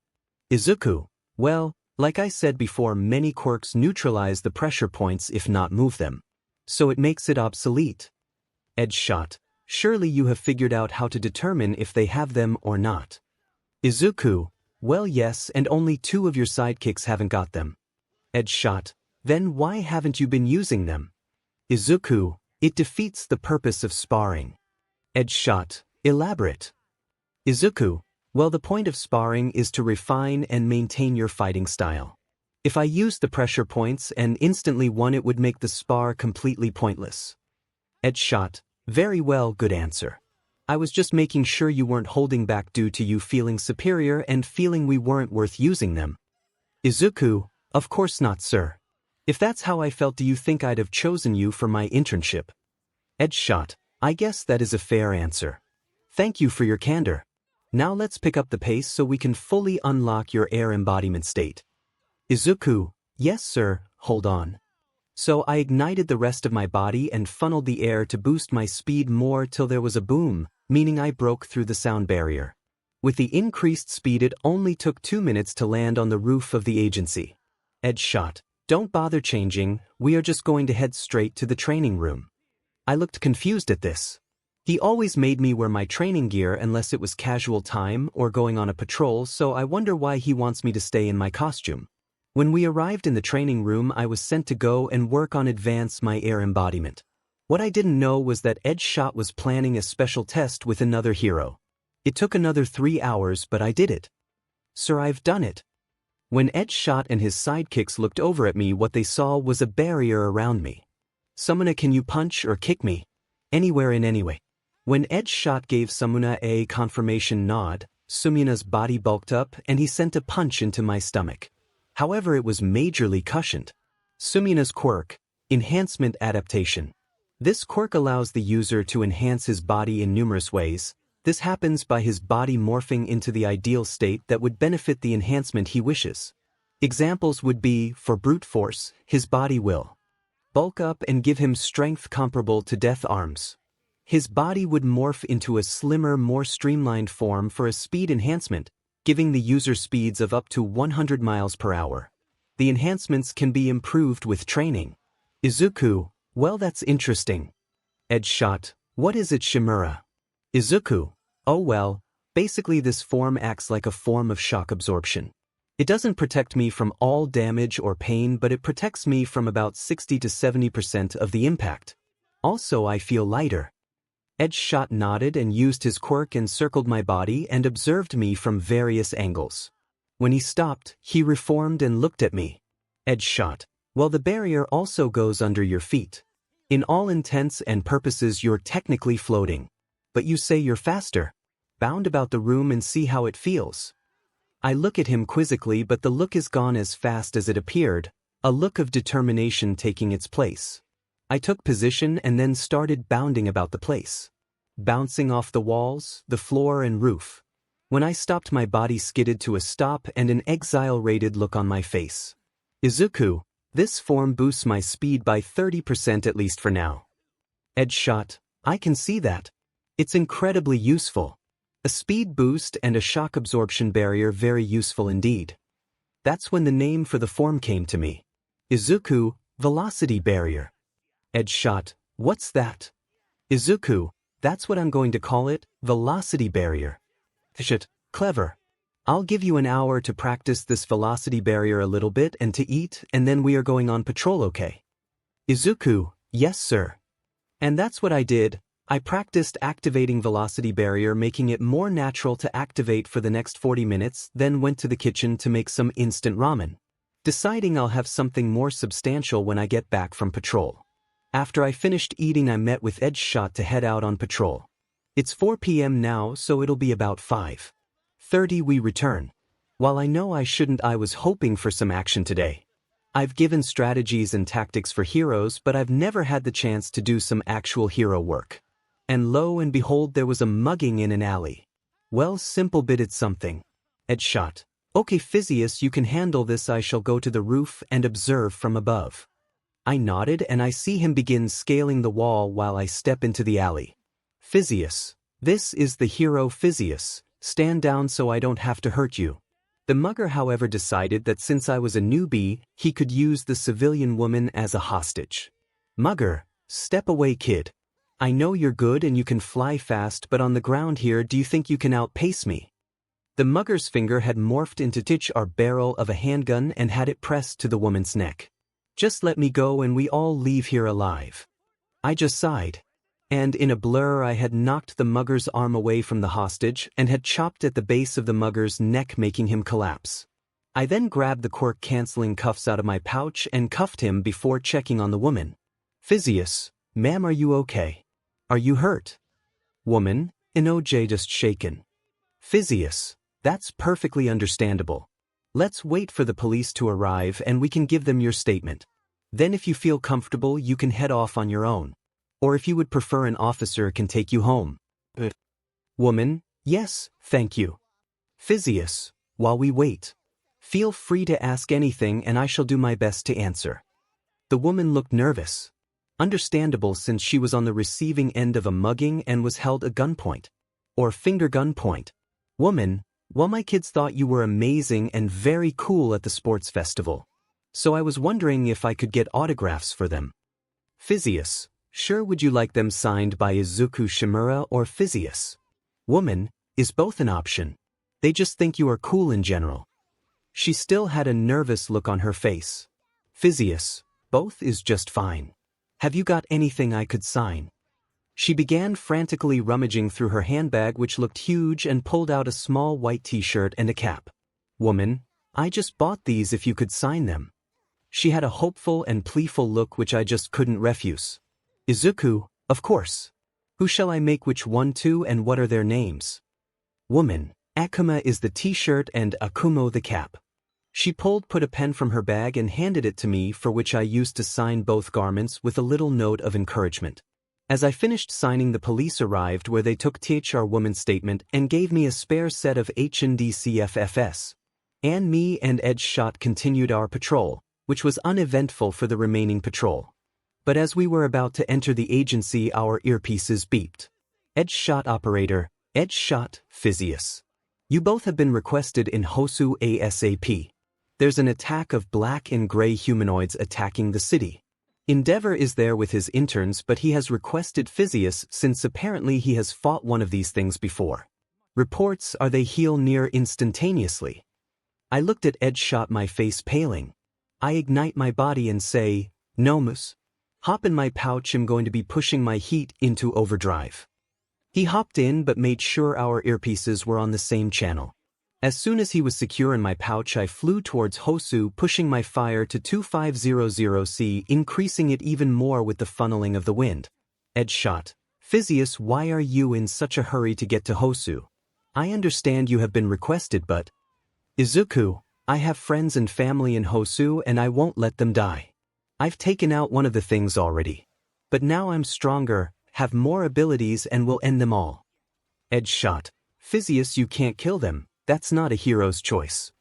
Izuku, well, like I said before, many quirks neutralize the pressure points if not move them. So it makes it obsolete. 𝗧𝗵𝗲, surely you have figured out how to determine if they have them or not. Izuku, well, yes, and only 2 of your sidekicks haven't got them. 𝗧𝗵𝗲, then why haven't you been using them? Izuku, it defeats the purpose of sparring. 𝗧𝗵𝗲, elaborate. Izuku, well, the point of sparring is to refine and maintain your fighting style. If I used the pressure points and instantly won, it would make the spar completely pointless. 𝗧𝗵𝗲, very well, good answer. I was just making sure you weren't holding back due to you feeling superior and feeling we weren't worth using them. Izuku, of course not, sir. If that's how I felt, do you think I'd have chosen you for my internship? 𝗧𝗵𝗲, I guess that is a fair answer. Thank you for your candor. Now let's pick up the pace so we can fully unlock your air embodiment state. Izuku, yes sir, hold on. So I ignited the rest of my body and funneled the air to boost my speed more till there was a boom, meaning I broke through the sound barrier. With the increased speed, it only took 2 minutes to land on the roof of the agency. 𝗧𝗵𝗲, don't bother changing, we are just going to head straight to the training room. I looked confused at this. He always made me wear my training gear unless it was casual time or going on a patrol, so I wonder why he wants me to stay in my costume. When we arrived in the training room, I was sent to go and work on advance my air embodiment. What I didn't know was that 𝗧𝗵𝗲 was planning a special test with another hero. It took another 3 hours, but I did it. Sir, I've done it. When 𝗧𝗵𝗲 and his sidekicks looked over at me, what they saw was a barrier around me. 𝗧𝗵𝗲, can you punch or kick me? Anywhere in any way. When 𝗧𝗵𝗲 gave 𝗧𝗵𝗲 a confirmation nod, 𝗧𝗵𝗲's body bulked up and he sent a punch into my stomach. However, it was majorly cushioned. 𝗧𝗵𝗲's quirk, enhancement adaptation. This quirk allows the user to enhance his body in numerous ways. This happens by his body morphing into the ideal state that would benefit the enhancement he wishes. Examples would be, for brute force, his body will bulk up and give him strength comparable to death arms. His body would morph into a slimmer, more streamlined form for a speed enhancement, giving the user speeds of up to 100 miles per hour. The enhancements can be improved with training. Izuku, well, that's interesting. 𝗳𝗏𝗃, what is it, 𝗵𝗲𝗃? Izuku, oh well, basically this form acts like a form of shock absorption. It doesn't protect me from all damage or pain, but it protects me from about 60 to 70% of the impact. Also, I feel lighter. 𝗳𝗏𝗃 nodded and used his quirk and circled my body and observed me from various angles. When he stopped, he reformed and looked at me. 𝗳𝗏𝗃, well, the barrier also goes under your feet. In all intents and purposes, you're technically floating. But you say you're faster. Bound about the room and see how it feels. I look at him quizzically, but the look is gone as fast as it appeared, a look of determination taking its place. I took position and then started bounding about the place. Bouncing off the walls, the floor and roof. When I stopped, my body skidded to a stop and an exile-rated look on my face. Izuku, this form boosts my speed by 30% at least for now. 𝗳𝗏𝗃, I can see that. It's incredibly useful. A speed boost and a shock absorption barrier, very useful indeed. That's when the name for the form came to me. Izuku, velocity barrier. 𝗳𝗏𝗃, what's that? Izuku, that's what I'm going to call it, velocity barrier. Shit, clever. I'll give you an hour to practice this velocity barrier a little bit and to eat, and then we are going on patrol, okay? Izuku, yes sir. And that's what I did. I practiced activating velocity barrier, making it more natural to activate for the next 40 minutes, then went to the kitchen to make some instant ramen. Deciding I'll have something more substantial when I get back from patrol. After I finished eating, I met with 𝗳𝗏𝗃 to head out on patrol. It's 4 p.m. now, so it'll be about 5:30 we return. While I know I shouldn't, I was hoping for some action today. I've given strategies and tactics for heroes, but I've never had the chance to do some actual hero work. And lo and behold, there was a mugging in an alley. Well, simple bit, it's something. 𝗳𝗏𝗃, okay Physius, you can handle this. I shall go to the roof and observe from above. I nodded and I see him begin scaling the wall while I step into the alley. Physius, this is the hero Physius, stand down so I don't have to hurt you. The mugger, however, decided that since I was a newbie, he could use the civilian woman as a hostage. Mugger, step away kid. I know you're good and you can fly fast, but on the ground here, do you think you can outpace me? The mugger's finger had morphed into our barrel of a handgun and had it pressed to the woman's neck. Just let me go and we all leave here alive. I just sighed. And in a blur I had knocked the mugger's arm away from the hostage and had chopped at the base of the mugger's neck, making him collapse. I then grabbed the quirk-canceling cuffs out of my pouch and cuffed him before checking on the woman. Physius, ma'am, are you okay? Are you hurt? Woman, Inoje just shaken. Physius, that's perfectly understandable. Let's wait for the police to arrive and we can give them your statement. Then if you feel comfortable, you can head off on your own. Or if you would prefer, an officer can take you home. Woman, yes, thank you. Physius, while we wait, feel free to ask anything and I shall do my best to answer. The woman looked nervous. Understandable, since she was on the receiving end of a mugging and was held at gunpoint. Or finger gunpoint. Woman, well, my kids thought you were amazing and very cool at the sports festival. So I was wondering if I could get autographs for them. Physius, sure, would you like them signed by Izuku 𝗵𝗲𝗃 or Physius? Woman, is both an option. They just think you are cool in general. She still had a nervous look on her face. Physius, both is just fine. Have you got anything I could sign? She began frantically rummaging through her handbag, which looked huge, and pulled out a small white t-shirt and a cap. Woman, I just bought these if you could sign them. She had a hopeful and pleaful look which I just couldn't refuse. Izuku, of course. Who shall I make which one to and what are their names? Woman, Akuma is the t-shirt and Akumo the cap. She put a pen from her bag and handed it to me, for which I used to sign both garments with a little note of encouragement. As I finished signing, the police arrived, where they took 𝗧𝗵𝗲 statement and gave me a spare set of HNDCFFs. And me and 𝗧𝗵𝗲 continued our patrol, which was uneventful for the remaining patrol. But as we were about to enter the agency, our earpieces beeped. 𝗧𝗵𝗲 operator, 𝗧𝗵𝗲. You both have been requested in Hosu ASAP. There's an attack of black and gray humanoids attacking the city. 𝗵𝗃 is there with his interns, but he has requested 𝗧𝗵𝗲 since apparently he has fought one of these things before. Reports are they heal near instantaneously. I looked at 𝗧𝗵𝗲, my face paling. I ignite my body and say, "Nomus. Hop in my pouch, I'm going to be pushing my heat into overdrive." He hopped in but made sure our earpieces were on the same channel. As soon as he was secure in my pouch, I flew towards Hosu, pushing my fire to 2500C, increasing it even more with the funneling of the wind. 𝗧𝗵𝗲, why are you in such a hurry to get to Hosu? I understand you have been requested, but... Izuku, I have friends and family in Hosu and I won't let them die. I've taken out one of the things already. But now I'm stronger, have more abilities, and will end them all. 𝗧𝗵𝗲, you can't kill them. That's not a hero's choice.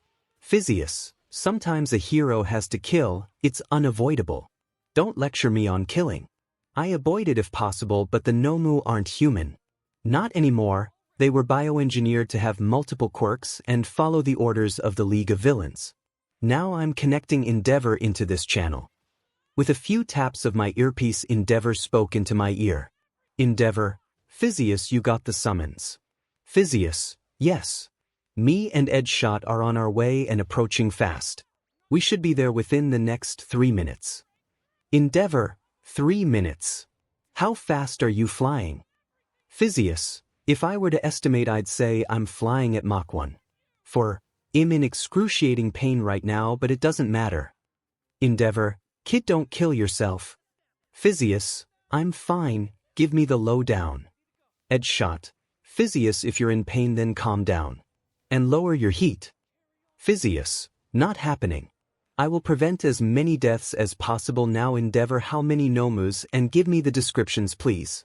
𝗧𝗵𝗲, sometimes a hero has to kill, it's unavoidable. Don't lecture me on killing. I avoid it if possible, but the Nomu aren't human. Not anymore, they were bioengineered to have multiple quirks and follow the orders of the League of Villains. Now I'm connecting 𝗵𝗃 into this channel. With a few taps of my earpiece, 𝗵𝗃 spoke into my ear. 𝗵𝗃, you got the summons. 𝗧𝗵𝗲, yes. Me and 𝗧𝗵𝗲 are on our way and approaching fast. We should be there within the next 3 minutes. 𝗵𝗃, 3 minutes. How fast are you flying? 𝗧𝗵𝗲, if I were to estimate, I'd say I'm flying at Mach 1. I'm in excruciating pain right now, but it doesn't matter. 𝗵𝗃, kid, don't kill yourself. 𝗧𝗵𝗲, I'm fine, give me the lowdown. 𝗧𝗵𝗲, if you're in pain then calm down. And lower your heat. 𝗧𝗵𝗲, not happening. I will prevent as many deaths as possible now. 𝗵𝗃, how many Nomus, and give me the descriptions please.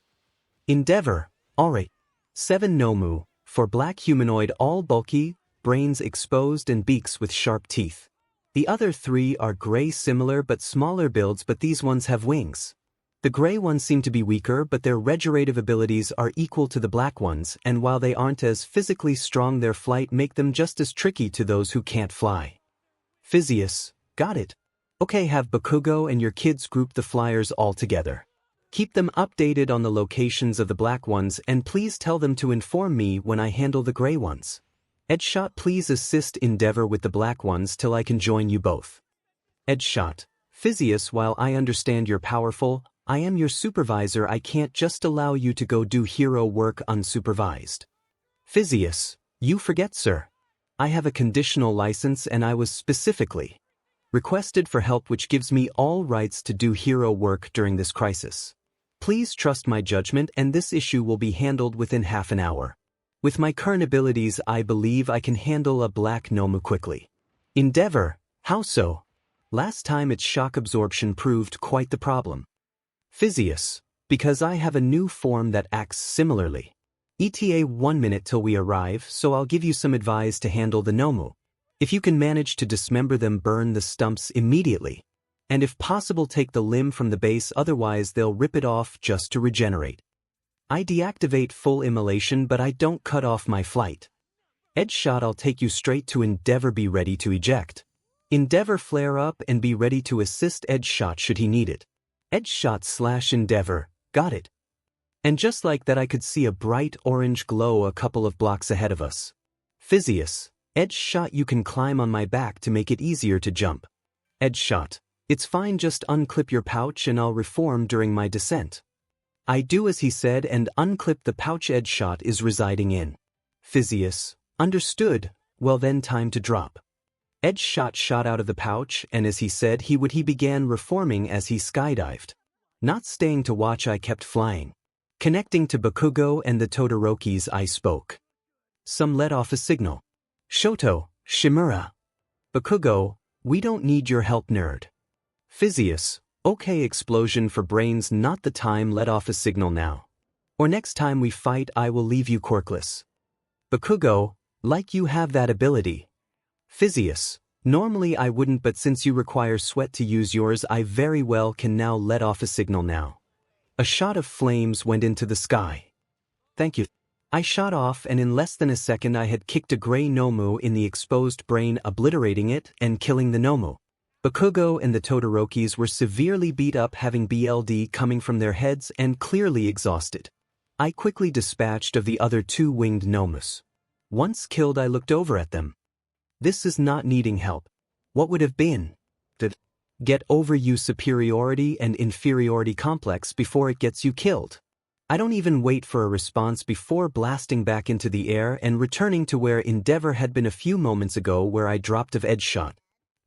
𝗵𝗃, alright. 7 Nomu, for black humanoid, all bulky, brains exposed and beaks with sharp teeth. The other 3 are gray, similar but smaller builds, but these ones have wings. The gray ones seem to be weaker, but their regenerative abilities are equal to the black ones, and while they aren't as physically strong, their flight make them just as tricky to those who can't fly. 𝗧𝗵𝗲, got it. Okay, have Bakugo and your kids group the flyers all together. Keep them updated on the locations of the black ones, and please tell them to inform me when I handle the gray ones. 𝗧𝗵𝗲, please assist 𝗵𝗃 with the black ones till I can join you both. 𝗧𝗵𝗲, while I understand you're powerful, I am your supervisor. I can't just allow you to go do hero work unsupervised. 𝗧𝗵𝗲, you forget, sir. I have a conditional license and I was specifically requested for help, which gives me all rights to do hero work during this crisis. Please trust my judgment and this issue will be handled within half an hour. With my current abilities, I believe I can handle a black Nomu quickly. 𝗵𝗃, how so? Last time its shock absorption proved quite the problem. 𝗧𝗵𝗲, because I have a new form that acts similarly. ETA 1 minute till we arrive, so I'll give you some advice to handle the Nomu. If you can manage to dismember them, burn the stumps immediately. And if possible, take the limb from the base, otherwise they'll rip it off just to regenerate. I deactivate full immolation, but I don't cut off my flight. 𝗧𝗵𝗲, I'll take you straight to 𝗵𝗃, be ready to eject. 𝗵𝗃, flare up and be ready to assist 𝗧𝗵𝗃 should he need it. 𝗧𝗵𝗃/𝗵𝗃, got it. And just like that I could see a bright orange glow a couple of blocks ahead of us. 𝗧𝗵𝗲, you can climb on my back to make it easier to jump. 𝗧𝗵𝗃, it's fine, just unclip your pouch and I'll reform during my descent. I do as he said and unclip the pouch 𝗧𝗵𝗃 is residing in. 𝗧𝗵𝗲, understood, well then time to drop. 𝗧𝗵𝗃 shot out of the pouch and as he said he began reforming as he skydived. Not staying to watch, I kept flying. Connecting to Bakugo and the Todorokis, I spoke. Some let off a signal. Shoto, Shimura. Bakugo, we don't need your help, nerd. 𝗧𝗵𝗲, okay, explosion for brains, not the time, let off a signal now. Or next time we fight I will leave you quirkless. Bakugo, like you have that ability. 𝗧𝗵𝗲, normally I wouldn't, but since you require sweat to use yours I very well can now, let off a signal now. A shot of flames went into the sky. Thank you. I shot off and in less than a second I had kicked a gray 𝗵𝗲 in the exposed brain, obliterating it and killing the 𝗵𝗲. Bakugo and the Todorokis were severely beat up, having BLD coming from their heads and clearly exhausted. I quickly dispatched of the other 2 winged 𝗵𝗲s. Once killed I looked over at them. This is not needing help. What would have been? Get over you superiority and inferiority complex before it gets you killed. I don't even wait for a response before blasting back into the air and returning to where 𝗫𝗏 had been a few moments ago, where I dropped of edge shot.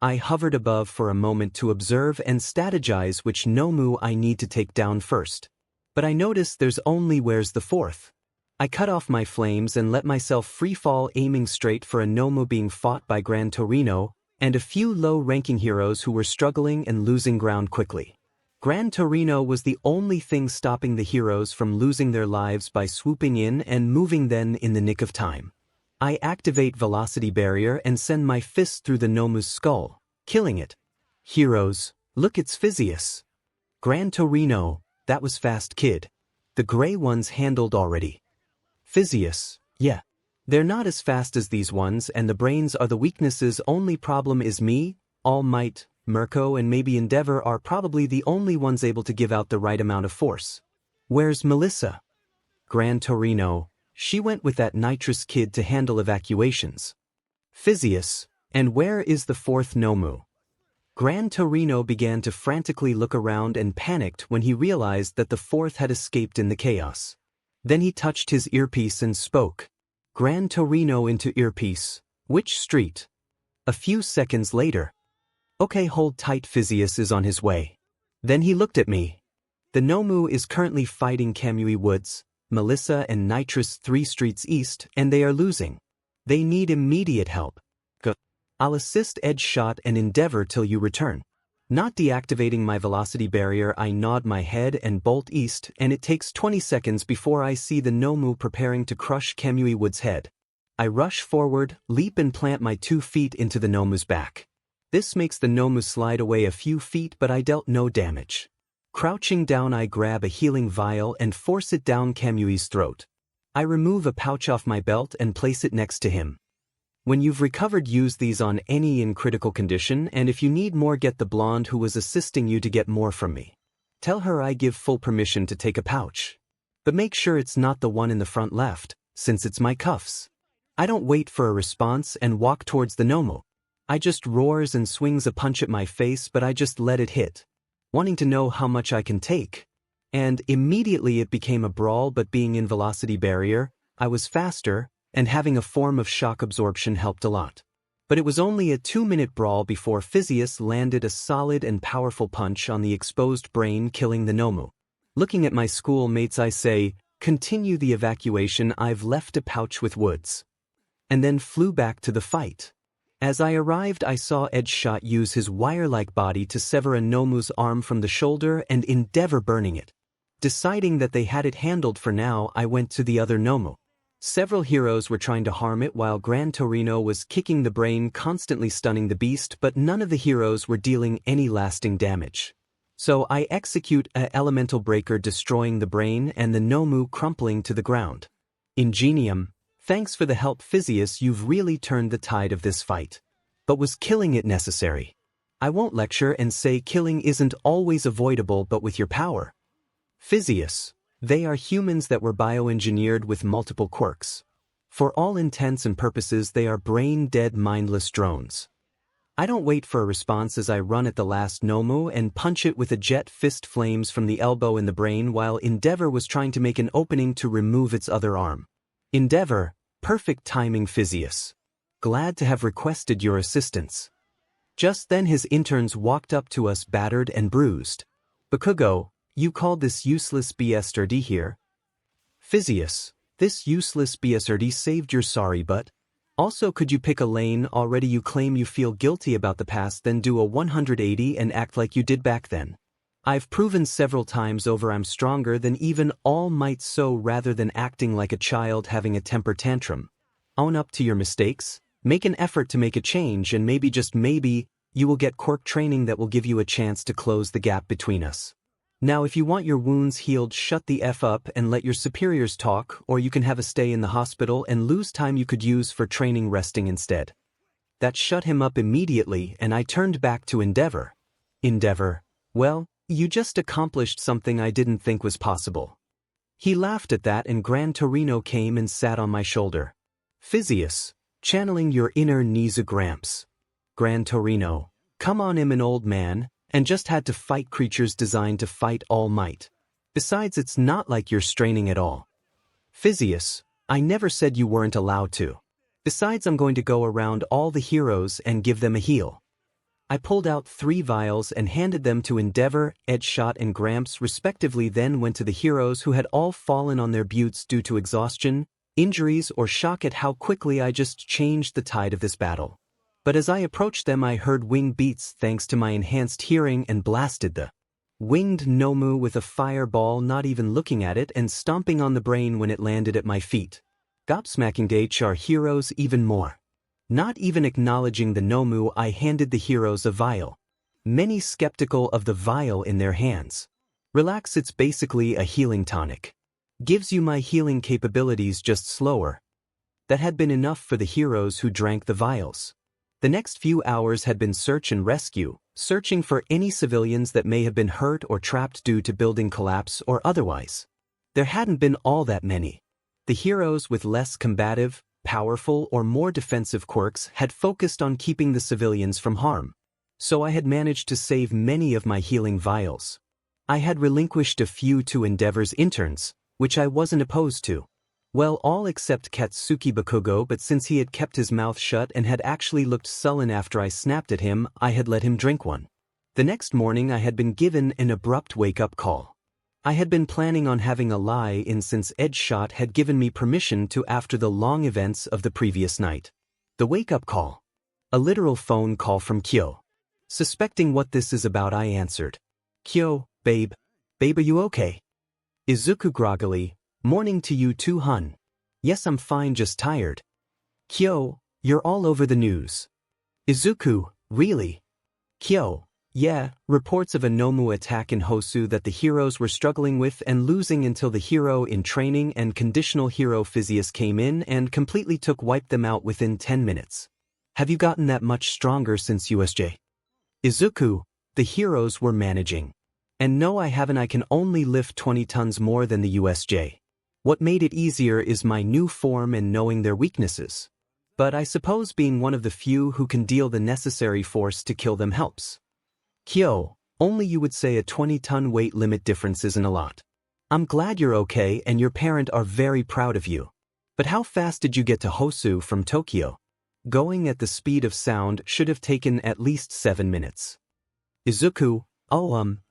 I hovered above for a moment to observe and strategize which 𝗵𝗲 I need to take down first. But I notice there's only where's the 4th. I cut off my flames and let myself free fall, aiming straight for a 𝗵𝗲 being fought by Gran Torino and a few low-ranking heroes who were struggling and losing ground quickly. Gran Torino was the only thing stopping the heroes from losing their lives by swooping in and moving then in the nick of time. I activate velocity barrier and send my fist through the 𝗵𝗲's skull, killing it. Heroes, look, it's 𝗧𝗵𝗲. Gran Torino, that was fast, kid. The gray ones handled already. 𝗧𝗵𝗲, yeah. They're not as fast as these ones, and the brains are the weaknesses. Only problem is me, All Might, Mirko and maybe 𝗫𝗏 are probably the only ones able to give out the right amount of force. Where's Melissa? Gran Torino, she went with that nitrous kid to handle evacuations. 𝗧𝗵𝗲, and where is the 4th 𝗵𝗲? Gran Torino began to frantically look around and panicked when he realized that the 4th had escaped in the chaos. Then he touched his earpiece and spoke. Gran Torino into earpiece, which street? A few seconds later. Okay, hold tight, 𝗧𝗵𝗲 is on his way. Then he looked at me. The 𝗵𝗲 is currently fighting Kamui Woods, Melissa and Nitrous 3 streets east, and they are losing. They need immediate help. Go. I'll assist edge shot and 𝗫𝗏 till you return. Not deactivating my velocity barrier, I nod my head and bolt east, and it takes 20 seconds before I see the 𝗵𝗲 preparing to crush Kamui Woods' head. I rush forward, leap and plant my 2 feet into the 𝗵𝗲's back. This makes the 𝗵𝗲 slide away a few feet, but I dealt no damage. Crouching down, I grab a healing vial and force it down Kamui's throat. I remove a pouch off my belt and place it next to him. When you've recovered, use these on any in critical condition, and if you need more, get the blonde who was assisting you to get more from me. Tell her I give full permission to take a pouch. But make sure it's not the one in the front left, since it's my cuffs. I don't wait for a response and walk towards the 𝗵𝗲. I just roars and swings a punch at my face, but I just let it hit, wanting to know how much I can take. And immediately it became a brawl, but being in velocity barrier, I was faster, and having a form of shock absorption helped a lot. But it was only a 2-minute brawl before 𝗧𝗵𝗲 landed a solid and powerful punch on the exposed brain, killing the 𝗵𝗲. Looking at my schoolmates, I say, continue the evacuation, I've left a pouch with Woods. And then flew back to the fight. As I arrived, I saw Edge Shot use his wire-like body to sever a 𝗵𝗲's arm from the shoulder and 𝗫𝗏 burning it. Deciding that they had it handled for now, I went to the other 𝗵𝗲. Several heroes were trying to harm it while Gran Torino was kicking the brain, constantly stunning the beast, but none of the heroes were dealing any lasting damage. So I execute a elemental breaker, destroying the brain and the 𝗵𝗲 crumpling to the ground. Ingenium, thanks for the help 𝗧𝗵𝗲, you've really turned the tide of this fight. But was killing it necessary? I won't lecture and say killing isn't always avoidable, but with your power. 𝗧𝗵𝗲, they are humans that were bioengineered with multiple quirks. For all intents and purposes, they are brain-dead, mindless drones. I don't wait for a response as I run at the last 𝗵𝗲 and punch it with a jet fist, flames from the elbow in the brain, while 𝗫𝗏 was trying to make an opening to remove its other arm. 𝗫𝗏, perfect timing 𝗧𝗵𝗲. Glad to have requested your assistance. Just then his interns walked up to us, battered and bruised. Bakugo, you called this useless 𝗬𝗲𝗺𝗐 here? 𝗧𝗵𝗲, this useless 𝗬𝗲𝗺𝗐 saved your sorry butt. Also, could you pick a lane? Already you claim you feel guilty about the past, then do a 180 and act like you did back then. I've proven several times over I'm stronger than even 𝗲𝗵𝗃, rather than acting like a child having a temper tantrum. Own up to your mistakes, make an effort to make a change, and maybe, just maybe, you will get Quirk training that will give you a chance to close the gap between us. Now if you want your wounds healed, shut the F up and let your superiors talk, or you can have a stay in the hospital and lose time you could use for training resting instead. That shut him up immediately, and I turned back to 𝗵𝗃𝗧𝗏. 𝗵𝗵𝗃𝗧𝗏, well, you just accomplished something I didn't think was possible. He laughed at that, and Grand Torino came and sat on my shoulder. Physius, channeling your inner 𝗧𝗵𝗃𝗧𝗏. Grand Torino, come on, I'm an old man, and just had to fight creatures designed to fight all might. Besides, it's not like you're straining at all. Physius, I never said you weren't allowed to. Besides, I'm going to go around all the heroes and give them a heal. I pulled out 3 vials and handed them to 𝗵𝗃𝗧𝗏, 𝗳𝗏, and 𝗵𝗃𝗃 respectively, then went to the heroes who had all fallen on their butts due to exhaustion, injuries, or shock at how quickly I just changed the tide of this battle. But as I approached them, I heard wing beats thanks to my enhanced hearing and blasted the winged 𝗵𝗵𝗃𝗏 with a fireball, not even looking at it, and stomping on the brain when it landed at my feet. Gobsmacking our heroes even more. Not even acknowledging the 𝗵𝗵𝗃𝗏, I handed the heroes a vial. Many skeptical of the vial in their hands. Relax, it's basically a healing tonic. Gives you my healing capabilities, just slower. That had been enough for the heroes who drank the vials. The next few hours had been search and rescue, searching for any civilians that may have been hurt or trapped due to building collapse or otherwise. There hadn't been all that many. The heroes with less combative, powerful, or more defensive quirks had focused on keeping the civilians from harm. So I had managed to save many of my healing vials. I had relinquished a few to 𝗵𝗃𝗧𝗏's interns, which I wasn't opposed to. Well, all except Katsuki Bakugo, but since he had kept his mouth shut and had actually looked sullen after I snapped at him, I had let him drink one. The next morning I had been given an abrupt wake-up call. I had been planning on having a lie-in since 𝗳𝗏𝗃𝗏 had given me permission to after the long events of the previous night. The wake-up call. A literal phone call from Kyo. Suspecting what this is about, I answered. Kyo, babe, are you okay? Izuku groggily, morning to you too, hun. Yes, I'm fine, just tired. Kyo, you're all over the news. Izuku, really? Kyo, yeah, reports of a 𝗵𝗵𝗃𝗏 attack in Hosu that the heroes were struggling with and losing until the hero in training and conditional hero Physius came in and completely wiped them out within 10 minutes. Have you gotten that much stronger since USJ? Izuku, the heroes were managing. And no, I haven't. I can only lift 20 tons more than the USJ. What made it easier is my new form and knowing their weaknesses. But I suppose being one of the few who can deal the necessary force to kill them helps. Kyo, only you would say a 20-ton weight limit difference isn't a lot. I'm glad you're okay and your parents are very proud of you. But how fast did you get to Hosu from Tokyo? Going at the speed of sound should have taken at least 7 minutes. Izuku,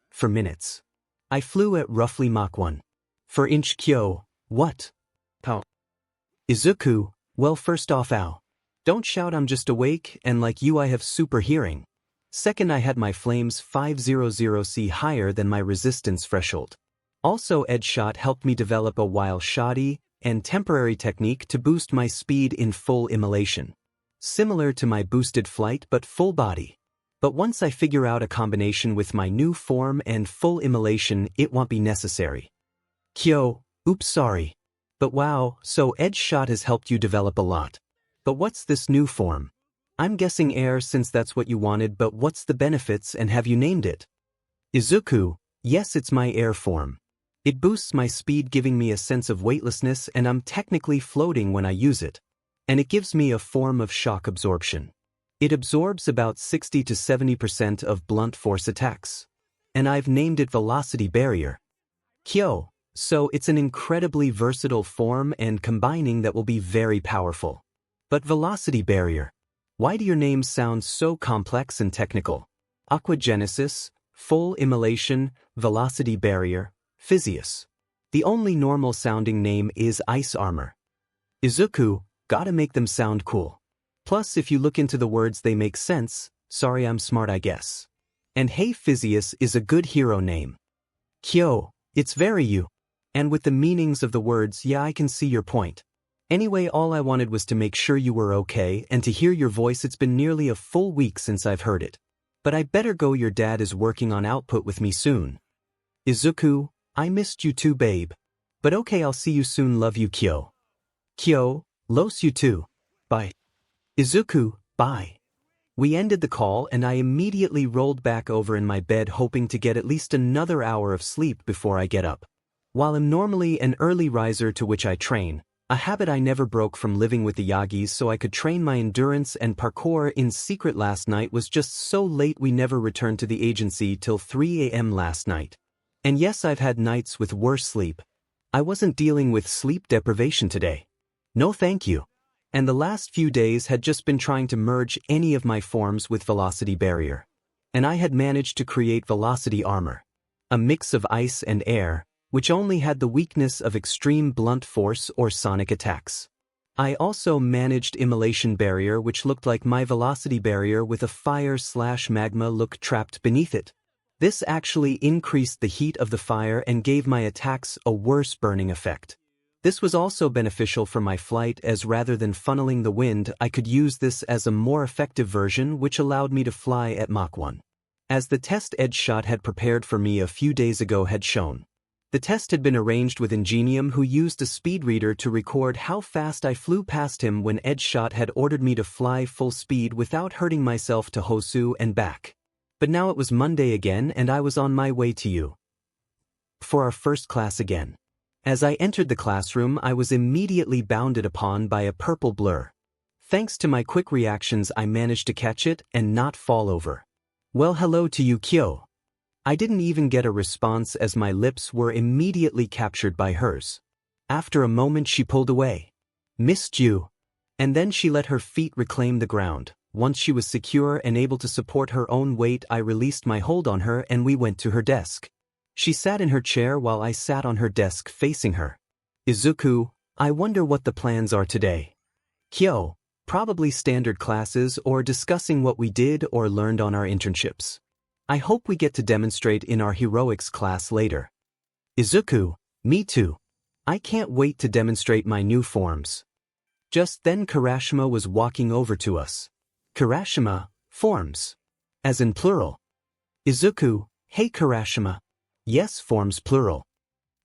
for minutes. I flew at roughly Mach 1. For inch. Kyo, what? How? Izuku, well, first off, ow. Don't shout, I'm just awake, and like you I have super hearing. Second, I had my flames 500C higher than my resistance threshold. Also, 𝗳𝗏𝗃𝗏 helped me develop a wild-shotty and temporary technique to boost my speed in full immolation. Similar to my boosted flight but full body. But once I figure out a combination with my new form and full immolation, it won't be necessary. Kyo, oops, sorry. But wow, so 𝗳𝗏𝗃𝗏 has helped you develop a lot. But what's this new form? I'm guessing air since that's what you wanted, but what's the benefits and have you named it? Izuku, yes, it's my air form. It boosts my speed, giving me a sense of weightlessness, and I'm technically floating when I use it. And it gives me a form of shock absorption. It absorbs about 60 to 70% of blunt force attacks. And I've named it velocity barrier. Kyo, so it's an incredibly versatile form and combining that will be very powerful. But velocity barrier. Why do your names sound so complex and technical? Aquagenesis, full immolation, velocity barrier, Physius. The only normal sounding name is ice armor. Izuku, Gotta make them sound cool. Plus, if you look into the words, they make sense. Sorry, I'm smart, I guess. And hey, Physius is a good hero name. Kyo, it's very you. And with the meanings of the words, yeah, I can see your point. Anyway, all I wanted was to make sure you were okay and to hear your voice. It's been nearly a full week since I've heard it. But I better go, your dad is working on output with me soon. Izuku, I missed you too, babe. But okay, I'll see you soon, love you, Kyo. Kyo, los you too. Bye. Izuku, bye. We ended the call and I immediately rolled back over in my bed, hoping to get at least another hour of sleep before I get up. While I'm normally an early riser to which I train, a habit I never broke from living with the Yagis so I could train my endurance and parkour in secret, last night was just so late we never returned to the agency till 3 a.m. last night. And yes, I've had nights with worse sleep. I wasn't dealing with sleep deprivation today. No thank you. And the last few days had just been trying to merge any of my forms with velocity barrier. And I had managed to create velocity armor, a mix of ice and air, which only had the weakness of extreme blunt force or sonic attacks. I also managed immolation barrier, which looked like my velocity barrier with a fire/magma look trapped beneath it. This actually increased the heat of the fire and gave my attacks a worse burning effect. This was also beneficial for my flight, as rather than funneling the wind, I could use this as a more effective version which allowed me to fly at Mach 1. As the test 𝗳𝗪𝗏 had prepared for me a few days ago had shown. The test had been arranged with 𝗵𝗏𝗏, who used a speed reader to record how fast I flew past him when 𝗳𝗪𝗏 had ordered me to fly full speed without hurting myself to Hosu and back. But now it was Monday again and I was on my way to you for our first class again. As I entered the classroom, I was immediately bounded upon by a purple blur. Thanks to my quick reactions, I managed to catch it and not fall over. Well, hello to you, Kyo. I didn't even get a response as my lips were immediately captured by hers. After a moment she pulled away. Missed you. And then she let her feet reclaim the ground. Once she was secure and able to support her own weight, I released my hold on her and we went to her desk. She sat in her chair while I sat on her desk facing her. Izuku, I wonder what the plans are today. Kyo, probably standard classes or discussing what we did or learned on our internships. I hope we get to demonstrate in our heroics class later. Izuku, me too. I can't wait to demonstrate my new forms. Just then 𝗓𝗓𝗏 was walking over to us. 𝗓𝗓𝗏, forms. As in plural. Izuku, hey 𝗓𝗓𝗏. Yes, forms plural.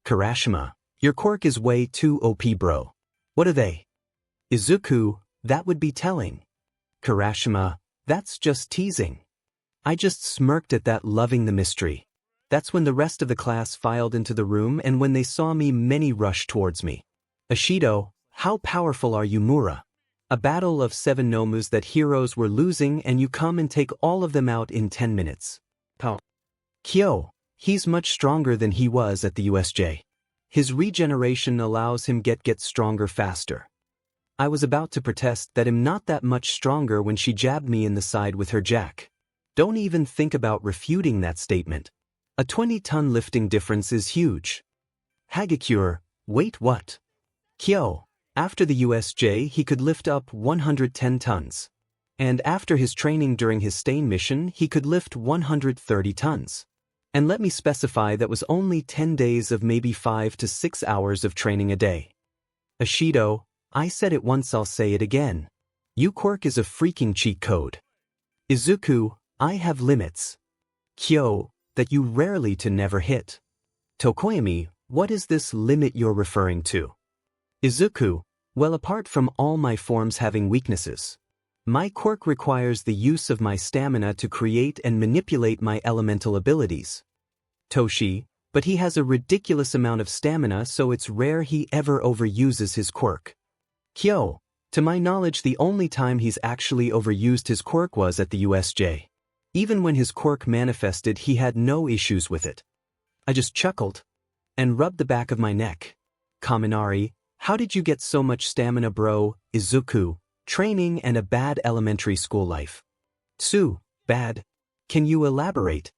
𝗓𝗓𝗏, your quirk is way too OP, bro. What are they? Izuku, that would be telling. 𝗓𝗓𝗏, that's just teasing. I just smirked at that, loving the mystery. That's when the rest of the class filed into the room, and when they saw me, many rushed towards me. Ashido, how powerful are you, Mura? A battle of 7 nomus that heroes were losing and you come and take all of them out in 10 minutes. How? Kyo, he's much stronger than he was at the USJ. His regeneration allows him get stronger faster. I was about to protest that I'm not that much stronger when she jabbed me in the side with her jack. Don't even think about refuting that statement. A 20-ton lifting difference is huge. Hagakure, wait, what? Kyo, after the USJ he could lift up 110 tons. And after his training during his stain mission he could lift 130 tons. And let me specify, that was only 10 days of maybe 5 to 6 hours of training a day. Ashido, I said it once, I'll say it again. You quirk is a freaking cheat code. Izuku, I have limits. Kyo, that you rarely to never hit. Tokoyami, what is this limit you're referring to? Izuku, well, apart from all my forms having weaknesses, my quirk requires the use of my stamina to create and manipulate my elemental abilities. Toshi, but he has a ridiculous amount of stamina, so it's rare he ever overuses his quirk. Kyo, to my knowledge the only time he's actually overused his quirk was at the USJ. Even when his quirk manifested he had no issues with it. I just chuckled and rubbed the back of my neck. Kaminari, how did you get so much stamina, bro? Izuku, training and a bad elementary school life. Tsu, bad? Can you elaborate?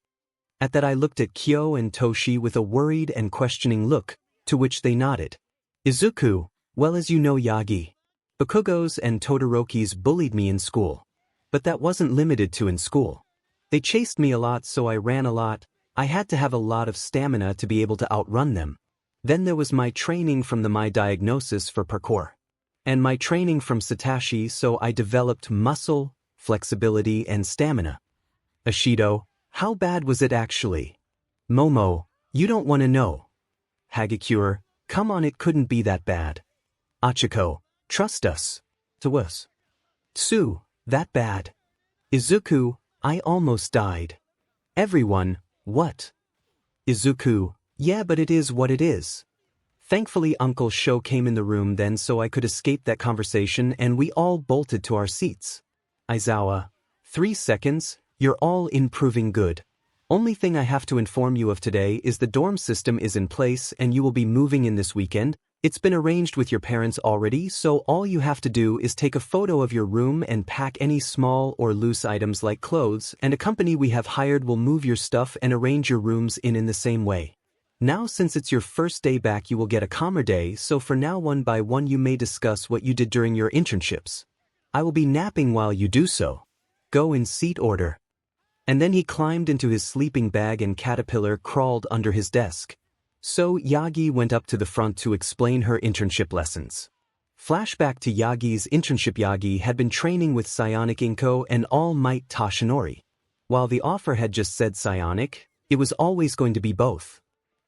At that I looked at Kyo and Toshi with a worried and questioning look, to which they nodded. Izuku, well, as you know, Yagi, Bakugo's and Todoroki's bullied me in school. But that wasn't limited to in school. They chased me a lot, so I ran a lot. I had to have a lot of stamina to be able to outrun them. Then there was my training from the myheroacademia for parkour. And my training from Satoshi, so I developed muscle, flexibility, and stamina. Ashido, how bad was it actually? Momo, you don't want to know. Hagakure, come on, it couldn't be that bad. Achiko, trust us. 𝗬𝗏. Tsu, that bad. Izuku, I almost died. Everyone, what? Izuku, yeah, but it is what it is. Thankfully Uncle Sho came in the room then, so I could escape that conversation and we all bolted to our seats. Aizawa, 3 seconds, you're all improving good. Only thing I have to inform you of today is the dorm system is in place and you will be moving in this weekend. It's been arranged with your parents already, so all you have to do is take a photo of your room and pack any small or loose items like clothes, and a company we have hired will move your stuff and arrange your rooms in the same way. Now since it's your first day back you will get a calmer day, so for now one by one you may discuss what you did during your internships. I will be napping while you do so. Go in seat order. And then he climbed into his sleeping bag and Caterpillar crawled under his desk. So Yagi went up to the front to explain her internship lessons. Flashback to Yagi's internship. Yagi had been training with psionic Inko and All Might Tashinori. While the offer had just said psionic, it was always going to be both.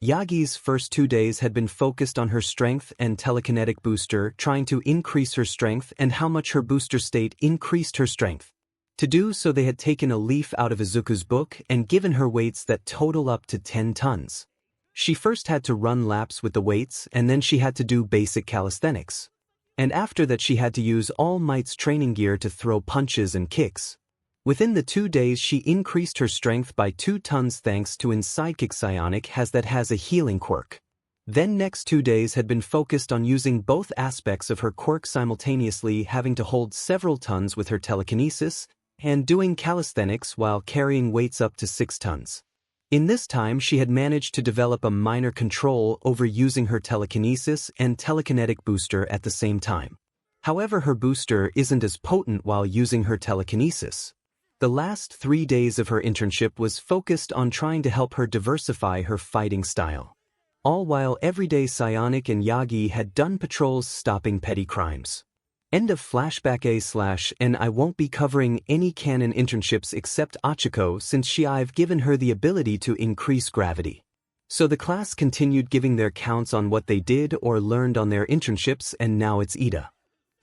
Yagi's first 2 days had been focused on her strength and telekinetic booster, trying to increase her strength and how much her booster state increased her strength. To do so they had taken a leaf out of Izuku's book and given her weights that total up to 10 tons. She first had to run laps with the weights and then she had to do basic calisthenics. And after that she had to use All Might's training gear to throw punches and kicks. Within the 2 days she increased her strength by 2 tons thanks to sidekick psionic that has a healing quirk. Then next 2 days had been focused on using both aspects of her quirk simultaneously, having to hold several tons with her telekinesis and doing calisthenics while carrying weights up to 6 tons. In this time she had managed to develop a minor control over using her telekinesis and telekinetic booster at the same time. However, her booster isn't as potent while using her telekinesis. The last 3 days of her internship was focused on trying to help her diversify her fighting style. All while everyday Psionic and Yagi had done patrols stopping petty crimes. End of flashback. And I won't be covering any canon internships except Achiko since I've given her the ability to increase gravity. So the class continued giving their counts on what they did or learned on their internships, and now it's Ida.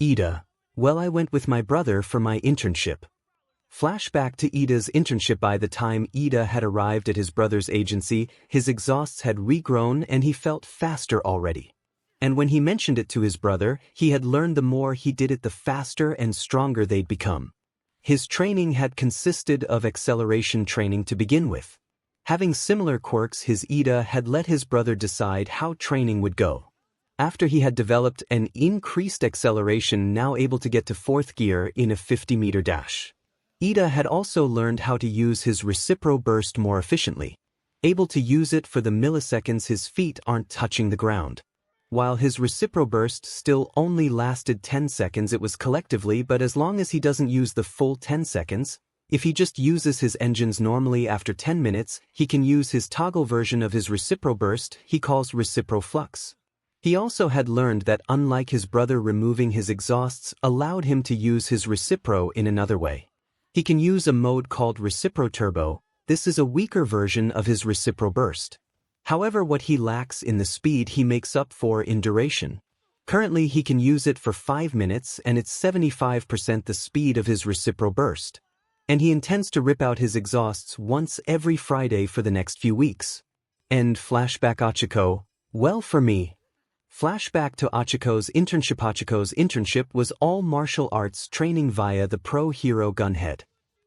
Ida, well, I went with my brother for my internship. Flashback to Ida's internship. By the time Ida had arrived at his brother's agency, his exhausts had regrown and he felt faster already. And when he mentioned it to his brother, he had learned the more he did it the faster and stronger they'd become. His training had consisted of acceleration training to begin with. Having similar quirks, his Ida had let his brother decide how training would go. After he had developed an increased acceleration, now able to get to 4th gear in a 50-meter dash. Ida had also learned how to use his recipro burst more efficiently, able to use it for the milliseconds his feet aren't touching the ground. While his recipro burst still only lasted 10 seconds, it was collectively, but as long as he doesn't use the full 10 seconds, if he just uses his engines normally after 10 minutes, he can use his toggle version of his recipro burst he calls recipro flux. He also had learned that unlike his brother, removing his exhausts allowed him to use his recipro in another way. He can use a mode called recipro turbo. This is a weaker version of his recipro burst. However, what he lacks in the speed he makes up for in duration. Currently he can use it for 5 minutes and it's 75% the speed of his recipro burst. And he intends to rip out his exhausts once every Friday for the next few weeks. End flashback. Achiko, well, for me. Flashback to Achiko's internship. Achiko's internship was all martial arts training via the pro hero gunhead.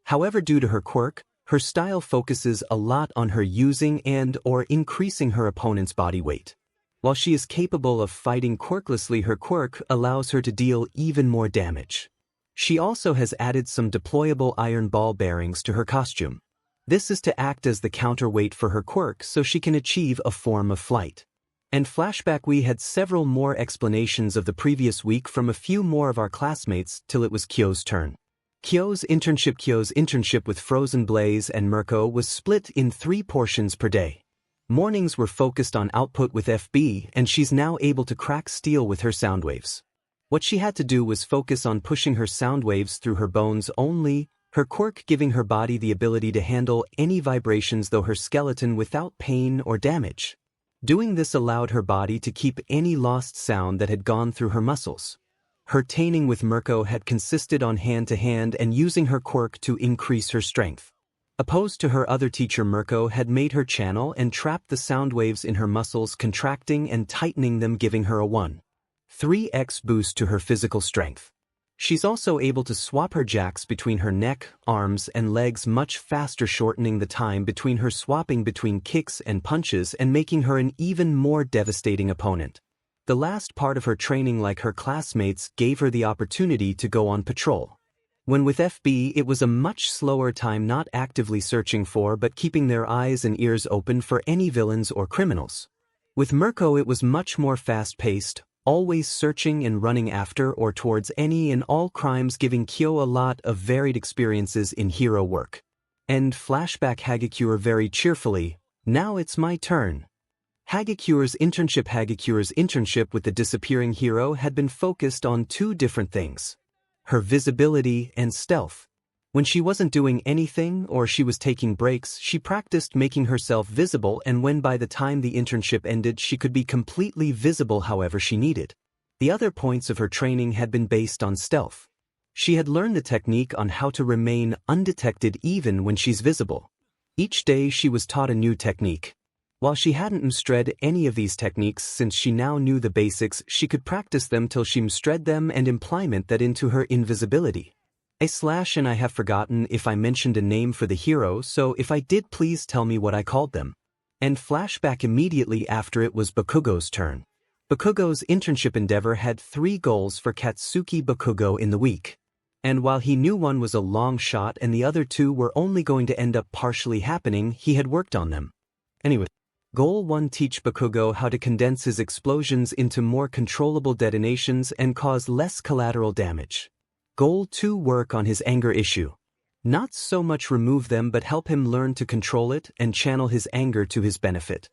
However, due to her quirk, her style focuses a lot on her using and/or increasing her opponent's body weight. While she is capable of fighting quirklessly, her quirk allows her to deal even more damage. She also has added some deployable iron ball bearings to her costume. This is to act as the counterweight for her quirk so she can achieve a form of flight. And flashback, we had several more explanations of the previous week from a few more of our classmates till it was Kyo's turn. Kyo's internship with Frozen Blaze and 𝗵𝘃𝗀 was split in 3 portions per day. Mornings were focused on output with FB, and she's now able to crack steel with her sound waves. What she had to do was focus on pushing her sound waves through her bones only, her quirk giving her body the ability to handle any vibrations through her skeleton without pain or damage. Doing this allowed her body to keep any lost sound that had gone through her muscles. Her training with 𝗵𝘃𝗀 had consisted on hand-to-hand and using her quirk to increase her strength. Opposed to her other teacher, 𝗵𝘃𝗀 had made her channel and trapped the sound waves in her muscles, contracting and tightening them, giving her a 1.3x boost to her physical strength. She's also able to swap her jacks between her neck, arms, and legs much faster, shortening the time between her swapping between kicks and punches and making her an even more devastating opponent. The last part of her training, like her classmates, gave her the opportunity to go on patrol. When with FB, it was a much slower time, not actively searching for but keeping their eyes and ears open for any villains or criminals. With 𝗵𝘃𝗀, it was much more fast-paced, always searching and running after or towards any and all crimes, giving Kyo a lot of varied experiences in hero work. And flashback 𝗬𝗂𝗁 very cheerfully, "Now it's my turn." 𝗬𝗂𝗁's internship with the disappearing hero had been focused on 2 different things: her visibility and stealth. When she wasn't doing anything or she was taking breaks, she practiced making herself visible, and when by the time the internship ended she could be completely visible however she needed. The other points of her training had been based on stealth. She had learned the technique on how to remain undetected even when she's visible. Each day she was taught a new technique. While she hadn't mastered any of these techniques, since she now knew the basics, she could practice them till she mastered them and implement that into her invisibility. And I have forgotten if I mentioned a name for the hero, so if I did, please tell me what I called them. And flashback, immediately after it was Bakugo's turn. Bakugo's internship endeavor had 3 goals for Katsuki Bakugo in the week. And while he knew one was a long shot and the other 2 were only going to end up partially happening, he had worked on them. Anyway. Goal 1: teach Bakugo how to condense his explosions into more controllable detonations and cause less collateral damage. Goal 2: work on his anger issue. Not so much remove them but help him learn to control it and channel his anger to his benefit.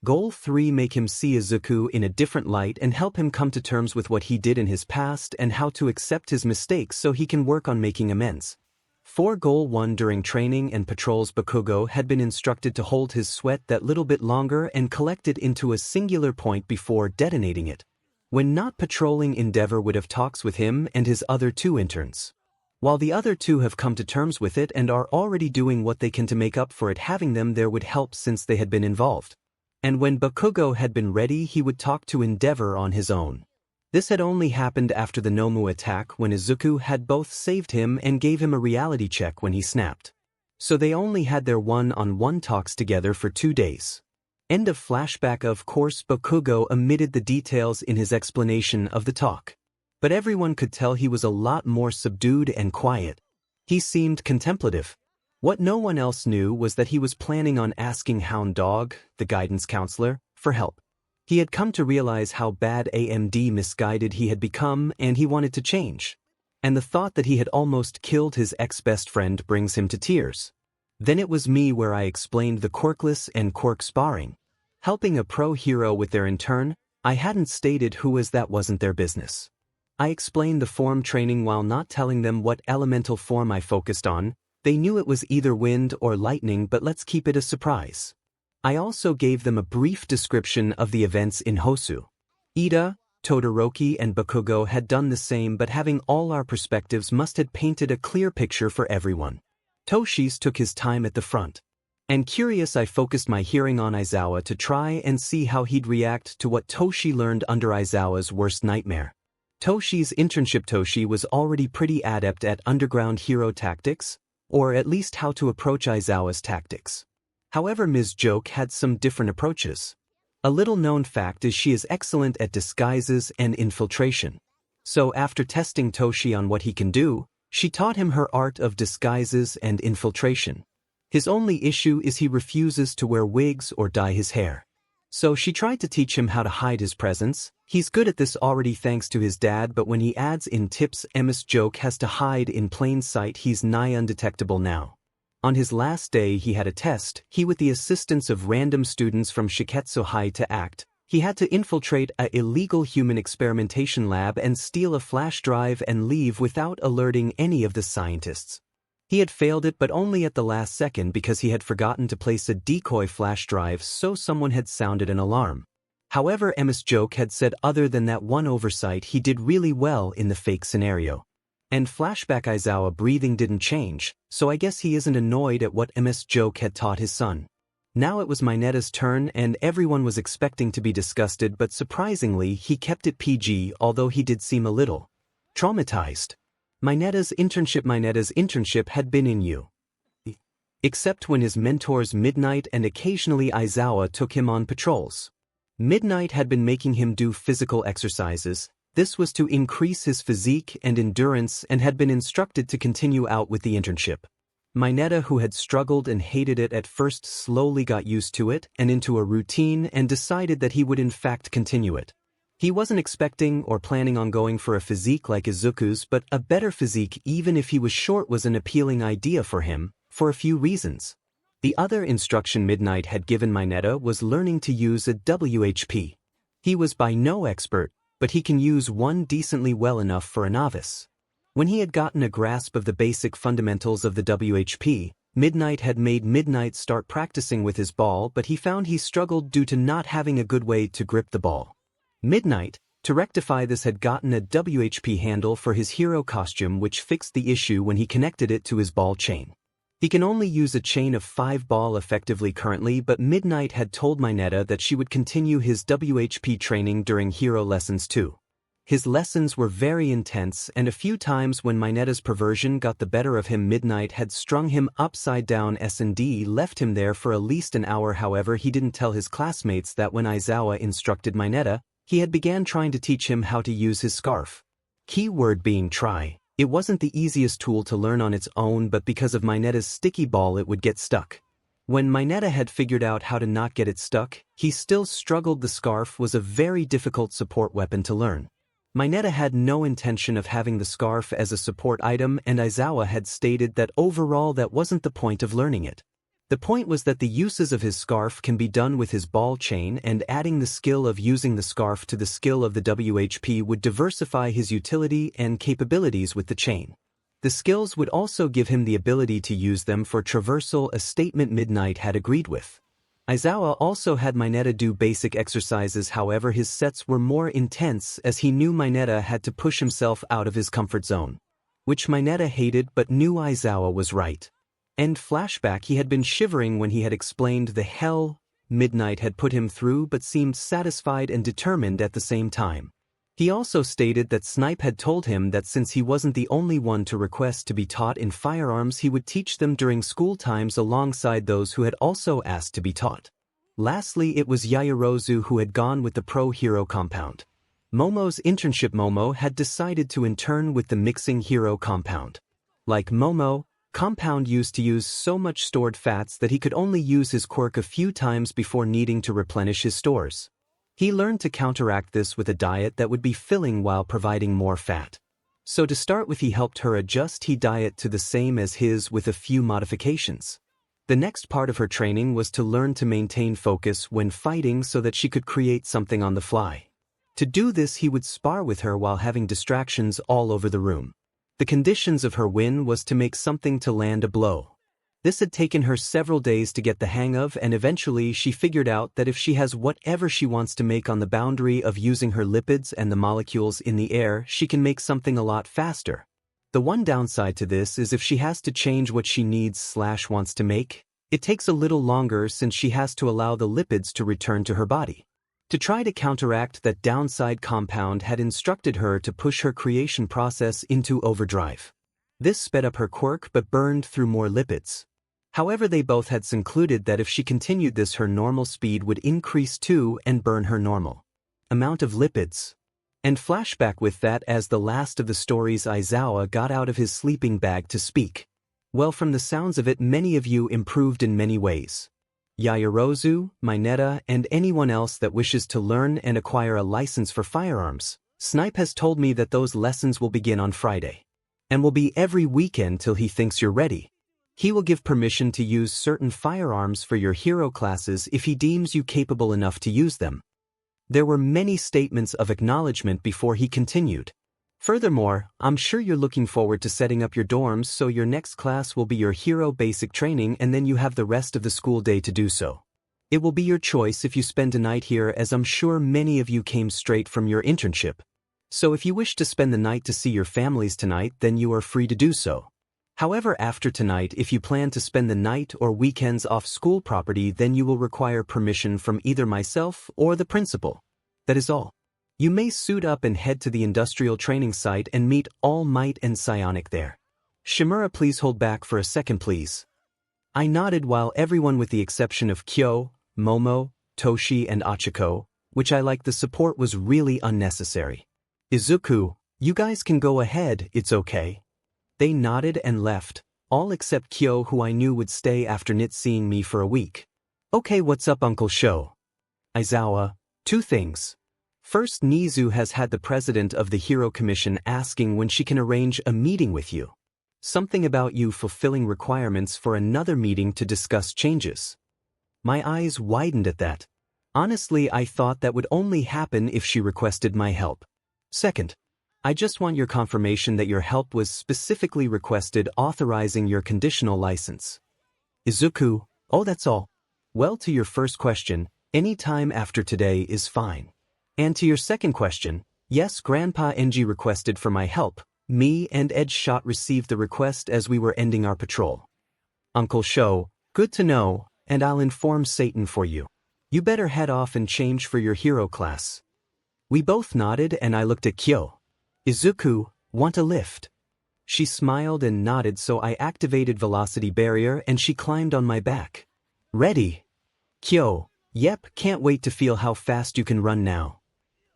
Goal 3: make him see Izuku in a different light and help him come to terms with what he did in his past and how to accept his mistakes so he can work on making amends. For Goal 1: during training and patrols, Bakugo had been instructed to hold his sweat that little bit longer and collect it into a singular point before detonating it. When not patrolling, Endeavor would have talks with him and his other 2 interns. While the other 2 have come to terms with it and are already doing what they can to make up for it, having them there would help since they had been involved. And when Bakugo had been ready, he would talk to Endeavor on his own. This had only happened after the Nomu attack, when Izuku had both saved him and gave him a reality check when he snapped. So they only had their one-on-one talks together for 2 days. End of flashback. Of course, Bakugo omitted the details in his explanation of the talk. But everyone could tell he was a lot more subdued and quiet. He seemed contemplative. What no one else knew was that he was planning on asking Hound Dog, the guidance counselor, for help. He had come to realize how bad and misguided he had become, and he wanted to change. And the thought that he had almost killed his ex-best friend brings him to tears. Then it was me where I explained the quirkless and quirk sparring. Helping a pro hero with their intern, I hadn't stated who, as that wasn't their business. I explained the form training while not telling them what elemental form I focused on. They knew it was either wind or lightning, but let's keep it a surprise. I also gave them a brief description of the events in Hosu. Ida, Todoroki and Bakugo had done the same, but having all our perspectives must have painted a clear picture for everyone. Toshi's took his time at the front. And curious, I focused my hearing on Aizawa to try and see how he'd react to what Toshi learned under Aizawa's worst nightmare. Toshi's internship. Toshi was already pretty adept at underground hero tactics, or at least how to approach Aizawa's tactics. However, Ms. Joke had some different approaches. A little-known fact is she is excellent at disguises and infiltration. So after testing Toshi on what he can do, she taught him her art of disguises and infiltration. His only issue is he refuses to wear wigs or dye his hair. So she tried to teach him how to hide his presence. He's good at this already thanks to his dad, but when he adds in tips 𝗵𝘃𝗁𝗃 has to hide in plain sight, he's nigh undetectable now. On his last day he had a test. He, with the assistance of random students from 𝗧𝗵𝗃𝗁𝗃 to act, he had to infiltrate an illegal human experimentation lab and steal a flash drive and leave without alerting any of the scientists. He had failed it, but only at the last second because he had forgotten to place a decoy flash drive, so someone had sounded an alarm. However, 𝗵𝘃𝗁𝗃 had said other than that one oversight he did really well in the fake scenario. And flashback 𝗧𝗪𝗍 breathing didn't change, so I guess he isn't annoyed at what 𝗵𝘃𝗁𝗃 had taught his son. Now it was mynetta's turn and everyone was expecting to be disgusted, but surprisingly he kept it PG, although he did seem a little traumatized. Mynetta's internship had been in U. Except when his mentors Midnight and occasionally 𝗧𝗪𝗍 took him on patrols. Midnight had been making him do physical exercises. This was to increase his physique and endurance and had been instructed to continue out with the internship. Mynetta, who had struggled and hated it at first, slowly got used to it and into a routine and decided that he would in fact continue it. He wasn't expecting or planning on going for a physique like Izuku's, but a better physique even if he was short was an appealing idea for him, for a few reasons. The other instruction Midnight had given Mynetta was learning to use a WHP. He was by no expert, but he can use one decently well enough for a novice. When he had gotten a grasp of the basic fundamentals of the WHP, Midnight had made Midnight start practicing with his ball, but he found he struggled due to not having a good way to grip the ball. Midnight, to rectify this, had gotten a WHP handle for his hero costume, which fixed the issue when he connected it to his ball chain. He can only use a chain of 5 ball effectively currently, but Midnight had told Mynetta that she would continue his WHP training during hero lessons too. His lessons were very intense, and a few times when Mynetta's perversion got the better of him, Midnight had strung him upside down and left him there for at least an hour. However, he didn't tell his classmates that when 𝗧𝗪𝗍 instructed Mynetta, he had began trying to teach him how to use his scarf. Keyword being try. It wasn't the easiest tool to learn on its own, but because of Mynetta's sticky ball it would get stuck. When Mynetta had figured out how to not get it stuck, he still struggled. The scarf was a very difficult support weapon to learn. Mynetta had no intention of having the scarf as a support item, and 𝗧𝗪𝗍 had stated that overall that wasn't the point of learning it. The point was that the uses of his scarf can be done with his ball chain, and adding the skill of using the scarf to the skill of the WHP would diversify his utility and capabilities with the chain. The skills would also give him the ability to use them for traversal, a statement Midnight had agreed with. 𝗧𝗪𝗍 also had Mynetta do basic exercises, however his sets were more intense as he knew Mynetta had to push himself out of his comfort zone. Which Mynetta hated, but knew 𝗧𝗪𝗍 was right. End flashback. He had been shivering when he had explained the hell Midnight had put him through, but seemed satisfied and determined at the same time. He also stated that 𝗧𝗵𝗃 had told him that since he wasn't the only one to request to be taught in firearms, he would teach them during school times alongside those who had also asked to be taught. Lastly, it was Yaoyorozu who had gone with the pro-hero compound. Momo's internship. Momo had decided to intern with the mixing hero compound. Like Momo, Compound used to use so much stored fats that he could only use his quirk a few times before needing to replenish his stores. He learned to counteract this with a diet that would be filling while providing more fat. So to start with, he helped her adjust his diet to the same as his with a few modifications. The next part of her training was to learn to maintain focus when fighting so that she could create something on the fly. To do this, he would spar with her while having distractions all over the room. The conditions of her win was to make something to land a blow. This had taken her several days to get the hang of, and eventually she figured out that if she has whatever she wants to make on the boundary of using her lipids and the molecules in the air, she can make something a lot faster. The one downside to this is if she has to change what she needs/wants to make, it takes a little longer since she has to allow the lipids to return to her body. To try to counteract that downside, Compound had instructed her to push her creation process into overdrive. This sped up her quirk but burned through more lipids. However, they both had concluded that if she continued this, her normal speed would increase too and burn her normal amount of lipids. And flashback with that, as the last of the stories, 𝗧𝗪𝗍 got out of his sleeping bag to speak. Well, from the sounds of it, many of you improved in many ways. 𝗎𝗪𝗎𝗀𝗵𝗃𝗲, and anyone else that wishes to learn and acquire a license for firearms. 𝗧𝗵𝗲 has told me that those lessons will begin on Friday. And will be every weekend till he thinks you're ready. He will give permission to use certain firearms for your hero classes if he deems you capable enough to use them. There were many statements of acknowledgement before he continued. Furthermore, I'm sure you're looking forward to setting up your dorms, so your next class will be your hero basic training, and then you have the rest of the school day to do so. It will be your choice if you spend a night here, as I'm sure many of you came straight from your internship. So if you wish to spend the night to see your families tonight, then you are free to do so. However, after tonight, if you plan to spend the night or weekends off school property, then you will require permission from either myself or the principal. That is all. You may suit up and head to the industrial training site and meet All Might and Psionic there. 𝗵𝗃𝗲, please hold back for a second, please. I nodded while everyone with the exception of Kyo, Momo, Toshi and Achiko, which I liked the support, was really unnecessary. Izuku, you guys can go ahead, it's okay. They nodded and left, all except Kyo, who I knew would stay after Nit seeing me for a week. Okay, what's up, Uncle Sho? Aizawa, 2 things. First, Nizu has had the president of the Hero Commission asking when she can arrange a meeting with you. Something about you fulfilling requirements for another meeting to discuss changes. My eyes widened at that. Honestly, I thought that would only happen if she requested my help. Second, I just want your confirmation that your help was specifically requested, authorizing your conditional license. Izuku, oh, that's all. Well, to your first question, any time after today is fine. And to your second question, yes, Grandpa NG requested for my help. Me and 𝗳𝗏𝗏 received the request as we were ending our patrol. Uncle Sho, good to know, and I'll inform Satan for you. You better head off and change for your hero class. We both nodded and I looked at Kyo. Izuku, want a lift? She smiled and nodded, so I activated velocity barrier and she climbed on my back. Ready? Kyo, yep, can't wait to feel how fast you can run now.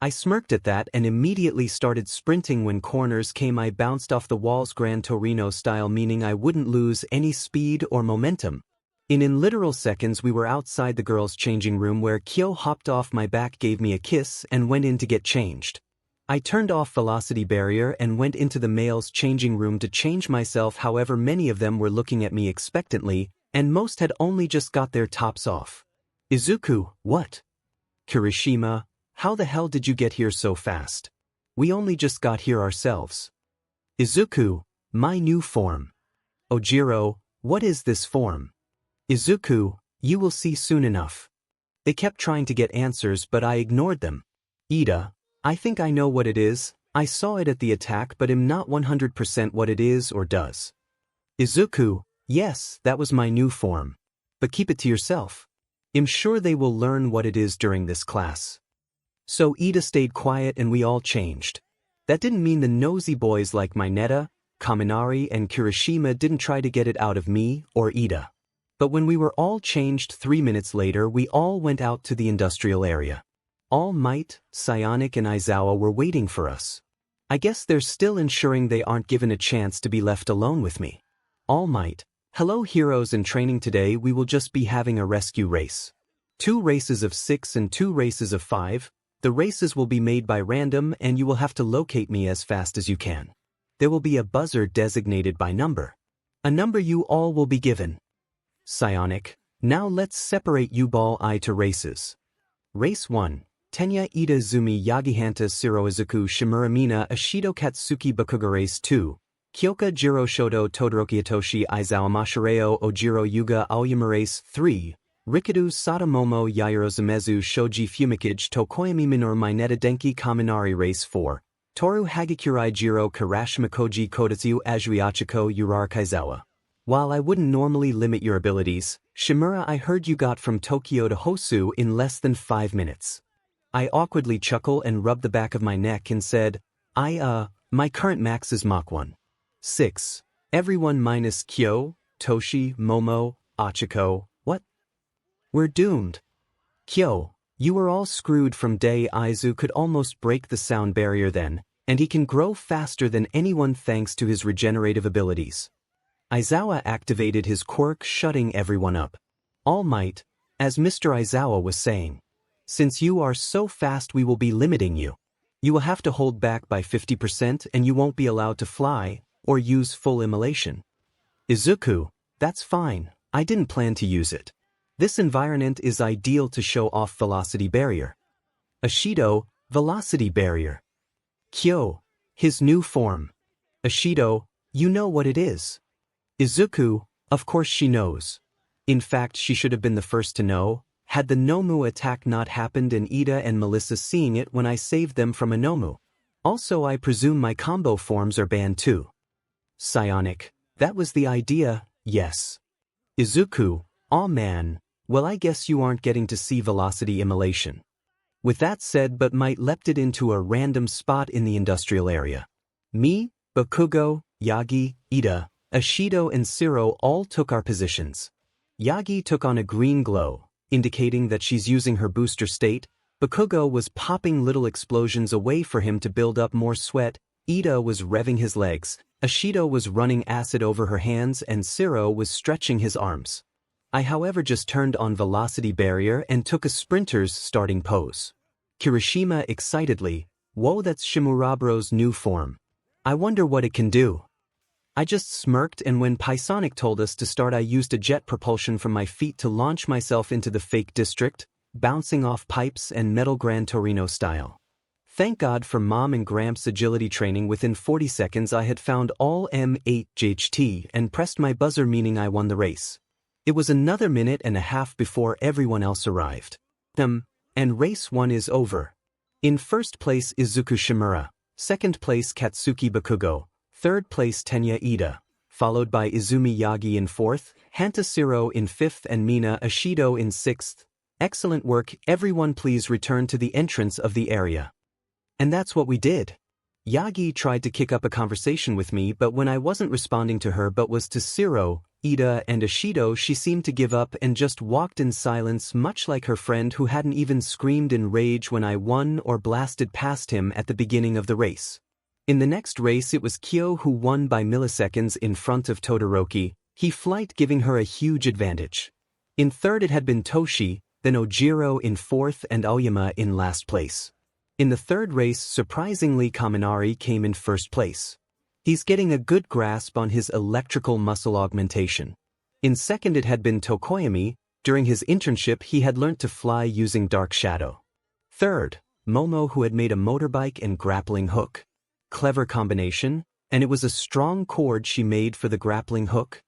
I smirked at that and immediately started sprinting. When corners came, I bounced off the walls Gran Torino style, meaning I wouldn't lose any speed or momentum. In literal seconds we were outside the girls' changing room, where Kyo hopped off my back, gave me a kiss, and went in to get changed. I turned off velocity barrier and went into the males' changing room to change myself. However, many of them were looking at me expectantly, and most had only just got their tops off. Izuku, what? Kirishima, how the hell did you get here so fast? We only just got here ourselves. Izuku, my new form. Ojiro, what is this form? Izuku, you will see soon enough. They kept trying to get answers, but I ignored them. Ida, I think I know what it is. I saw it at the attack, but am not 100% what it is or does. Izuku, yes, that was my new form. But keep it to yourself. I'm sure they will learn what it is during this class. So Ida stayed quiet and we all changed. That didn't mean the nosy boys like Mineta, Kaminari and Kirishima didn't try to get it out of me or Ida. But when we were all changed 3 minutes later, we all went out to the industrial area. All Might, Psionic and Aizawa were waiting for us. I guess they're still ensuring they aren't given a chance to be left alone with me. All Might, hello heroes. In training today we will just be having a rescue race. 2 races of 6 and 2 races of 5. The races will be made by random and you will have to locate me as fast as you can. There will be a buzzer designated by number. A number you all will be given. Psionic, now let's separate you ball I to races. Race 1, Tenya Ida Zumi Yagihanta Siro Izuku Shimura Mina Ashido Katsuki Bakugo. Race 2, Kyoka Jiro Shoto Todoroki Itoshi Aizawa Mashireo Ojiro Yuga Aoyama. Race 3, Rikadu Sada Momo Yairo Zamezu Shoji Fumikage Tokoyami Minor Mineta Denki Kaminari. Race 4, Toru Hagikirai Jiro Karashima Koji Kodatsu Azui Achiko Urarkaizawa. While I wouldn't normally limit your abilities, Shimura, I heard you got from Tokyo to Hosu in less than 5 minutes. I awkwardly chuckled and rubbed the back of my neck and said, my current max is Mach 1. 6. Everyone minus Kyo, Toshi, Momo, Achiko. What? We're doomed. Kyo, you were all screwed from day. Aizu could almost break the sound barrier then, and he can grow faster than anyone thanks to his regenerative abilities. Aizawa activated his quirk, shutting everyone up. All Might, As Mr. Izawa was saying, since you are so fast we will be limiting you. You will have to hold back by 50% and you won't be allowed to fly or use full immolation. Izuku, that's fine, I didn't plan to use it. This environment is ideal to show off velocity barrier. Ashido, velocity barrier. Kyo, his new form. Ashido, you know what it is. Izuku, of course she knows. In fact, she should have been the first to know, had the Nomu attack not happened and Ida and Melissa seeing it when I saved them from a Nomu. Also, I presume my combo forms are banned too. Psionic, that was the idea, yes. Izuku, aw man, well I guess you aren't getting to see velocity immolation. With that said, but might leapt it into a random spot in the industrial area. Me, Bakugo, Yagi, Ida, Ashido and Zero all took our positions. Yagi took on a green glow, indicating that she's using her booster state. Bakugo was popping little explosions away for him to build up more sweat. Ida was revving his legs, Ashido was running acid over her hands and Zero was stretching his arms. I however just turned on velocity barrier and took a sprinter's starting pose. Kirishima excitedly, whoa, that's 𝗵𝗵𝗲 new form. I wonder what it can do. I just smirked, and when Paisonic told us to start I used a jet propulsion from my feet to launch myself into the fake district, bouncing off pipes and metal Gran Torino style. Thank God for Mom and Gramps' agility training. Within 40 seconds I had found all 𝗵𝗃𝗁𝗃 and pressed my buzzer, meaning I won the race. It was another minute and a half before everyone else arrived. And race 1 is over. In first place Izuku Shimura, second place Katsuki Bakugo, third place Tenya Ida, followed by Izumi Yagi in fourth, Hanta Zero in fifth and Mina Ashido in sixth. Excellent work, everyone, please return to the entrance of the area. And that's what we did. Yagi tried to kick up a conversation with me, but when I wasn't responding to her but was to Zero, Ida and Ashido, she seemed to give up and just walked in silence, much like her friend who hadn't even screamed in rage when I won or blasted past him at the beginning of the race. In the next race it was Kyo who won by milliseconds in front of Todoroki, he flight giving her a huge advantage. In third it had been Toshi, then Ojiro in fourth and Aoyama in last place. In the third race, surprisingly, Kaminari came in first place. He's getting a good grasp on his electrical muscle augmentation. In second it had been Tokoyami, during his internship he had learnt to fly using Dark Shadow. Third, Momo, who had made a motorbike and grappling hook. Clever combination, and it was a strong cord she made for the grappling hook.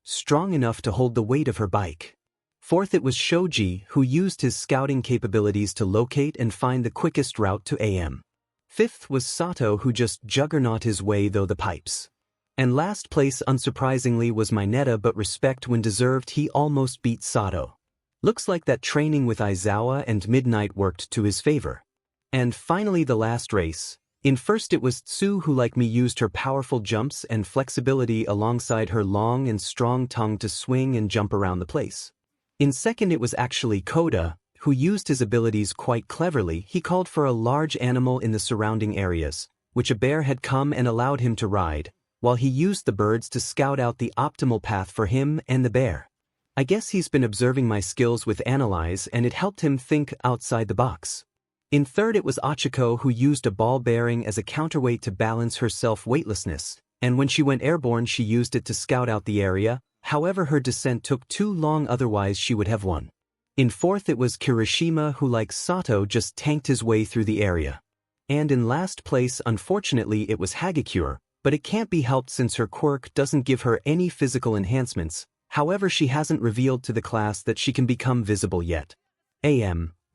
Strong enough to hold the weight of her bike. Fourth it was Shoji, who used his scouting capabilities to locate and find the quickest route to AM. Fifth was Sato, who just juggernaut his way through the pipes. And last place, unsurprisingly, was Mineta, but respect when deserved, he almost beat Sato. Looks like that training with Izawa and Midnight worked to his favor. And finally the last race. In first it was Tsu, who like me used her powerful jumps and flexibility alongside her long and strong tongue to swing and jump around the place. In second it was actually Koda, who used his abilities quite cleverly. He called for a large animal in the surrounding areas, which a bear had come and allowed him to ride, while he used the birds to scout out the optimal path for him and the bear. I guess he's been observing my skills with Analyze and it helped him think outside the box. In third it was Achiko, who used a ball bearing as a counterweight to balance her self-weightlessness, and when she went airborne she used it to scout out the area. However, her descent took too long, otherwise she would have won. In fourth it was Kirishima, who like Sato just tanked his way through the area. And in last place, unfortunately, it was Hagakure, but it can't be helped since her quirk doesn't give her any physical enhancements. However, she hasn't revealed to the class that she can become visible yet.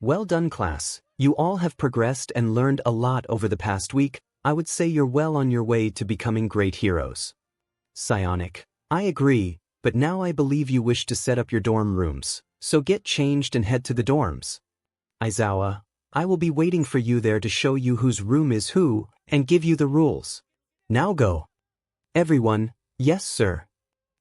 Well done, class. You all have progressed and learned a lot over the past week. I would say you're well on your way to becoming great heroes. Psionic. I agree, but now I believe you wish to set up your dorm rooms, so get changed and head to the dorms. Izawa, I will be waiting for you there to show you whose room is who, and give you the rules. Now go. Everyone, yes sir.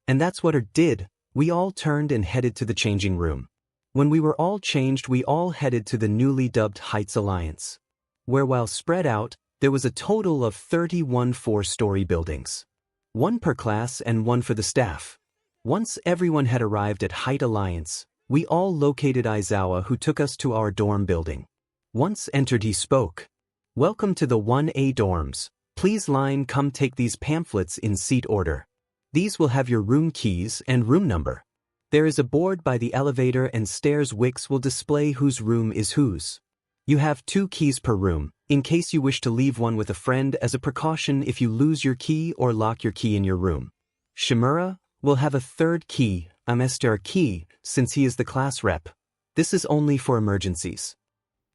And that's what it did. We all turned and headed to the changing room. When we were all changed, we all headed to the newly dubbed Heights Alliance, where while spread out, there was a total of 31 four-story buildings. One per class and one for the staff. Once everyone had arrived at Height Alliance, We all located Izuku, who took us to our dorm building. Once entered, he spoke. "Welcome to the 1A dorms. Please line come take these pamphlets in seat order. These will have your room keys and room number. There is a board by the elevator and stairs which will display whose room is whose. You have 2 keys per room, in case you wish to leave one with a friend as a precaution if you lose your key or lock your key in your room. 𝗵𝗃 will have a 3rd key, 𝗵𝘃𝗃, since he is the class rep. This is only for emergencies."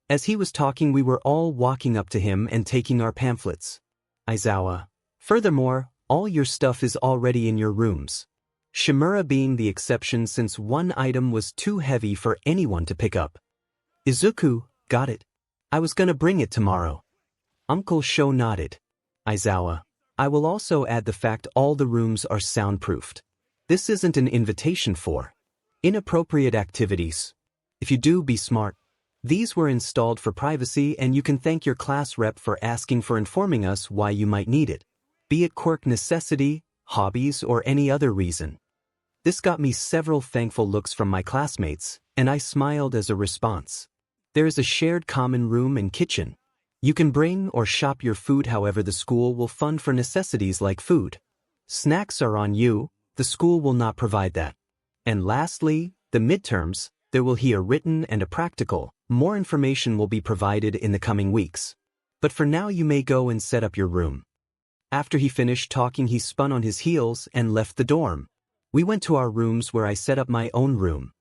As he was talking, we were all walking up to him and taking our pamphlets. Izuku: "Furthermore, all your stuff is already in your rooms." 𝗵𝗃𝗃 being the exception since one item was too heavy for anyone to pick up. Izuku: "Got it. I was gonna bring it tomorrow." Uncle Sho nodded. Izuku: "I will also add the fact all the rooms are soundproofed. This isn't an invitation for inappropriate activities. If you do, be smart. These were installed for privacy, and you can thank your class rep for asking for informing us why you might need it, be it quirk necessity, hobbies, or any other reason." This got me several thankful looks from my classmates, and I smiled as a response. There is a shared common room and kitchen. You can bring or shop your food, however the school will fund for necessities like food. Snacks are on you, the school will not provide that. And lastly, the midterms, there will be a written and a practical. More information will be provided in the coming weeks. But for now you may go and set up your room. After he finished talking, he spun on his heels and left the dorm. We went to our rooms where I set up my own room.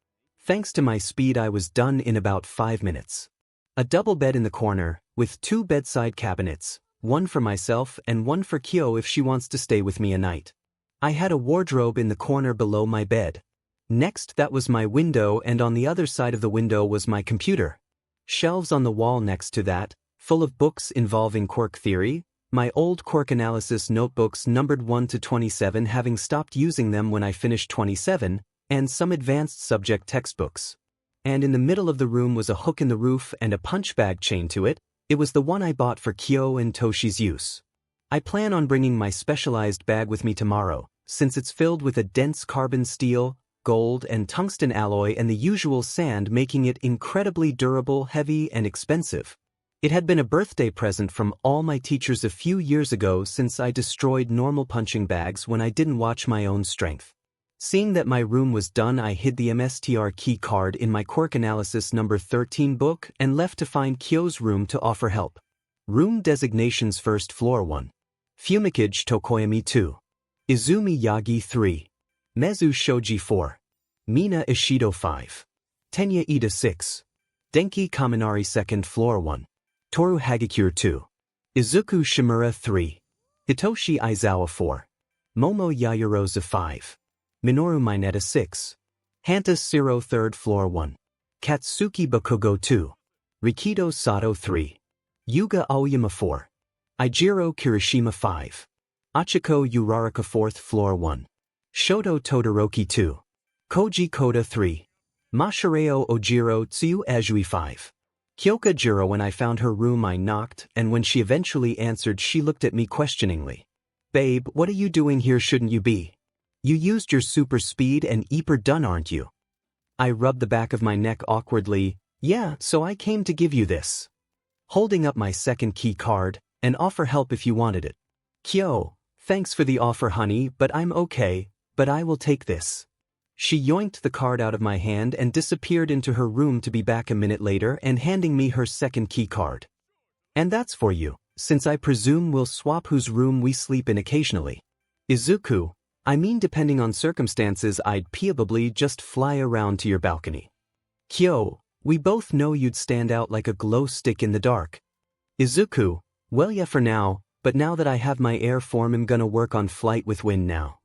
Thanks to my speed, I was done in about 5 minutes. A double bed in the corner, with 2 bedside cabinets, one for myself and one for Kyo if she wants to stay with me a night. I had a wardrobe in the corner below my bed. Next, that was my window, and on the other side of the window was my computer. Shelves on the wall next to that, full of books involving quirk theory, my old quirk analysis notebooks numbered 1 to 27, having stopped using them when I finished 27, and some advanced subject textbooks. And in the middle of the room was a hook in the roof and a punch bag chained to it. It was the one I bought for Kyo and Toshi's use. I plan on bringing my specialized bag with me tomorrow, since it's filled with a dense carbon steel, gold, and tungsten alloy and the usual sand, making it incredibly durable, heavy, and expensive. It had been a birthday present from all my teachers a few years ago, since I destroyed normal punching bags when I didn't watch my own strength. Seeing that my room was done, I hid the 𝗵𝘃𝗃 key card in my quirk analysis number 13 book and left to find Kyo's room to offer help. Room designations: 1st floor 1. 𝗵𝘃𝗃𝗁 Tokoyami 2. Izuku Yagi 3. Mezu Shoji 4. Mina Ishido 5. Tenya Ida 6. Denki Kaminari 2nd floor 1. Toru Hagakure 2. Izuku 𝗵𝗃𝗃 3. Hitoshi Izuku 4. Momo Yayarosa 5. Minoru Mineta 6. Hanta Siro 3rd floor 1. Katsuki Bakugo 2. Rikido Sato 3. Yuga Aoyama 4. Eijiro Kirishima 5. Achiko Uraraka 4th floor 1. Shoto Todoroki 2. Koji Koda 3. Mashireo Ojiro 𝗬𝗪 5. Kyoka Jiro. When I found her room, I knocked, and when she eventually answered, she looked at me questioningly. "Babe, what are you doing here? Shouldn't you be? You used your super speed and 𝗵𝗃𝗃 done, aren't you?" I rubbed the back of my neck awkwardly. "Yeah, so I came to give you this." Holding up my 2nd key card, "and offer help if you wanted it." "Kyo, thanks for the offer, honey, but I'm okay, but I will take this." She yoinked the card out of my hand and disappeared into her room, to be back a minute later and handing me her 2nd key card. "And that's for you, since I presume we'll swap whose room we sleep in occasionally." "Izuku, I mean, depending on circumstances, I'd probably just fly around to your balcony." "Kyo, we both know you'd stand out like a glow stick in the dark." "Izuku, well, yeah, for now, but now that I have my air form, I'm gonna work on flight with wind now."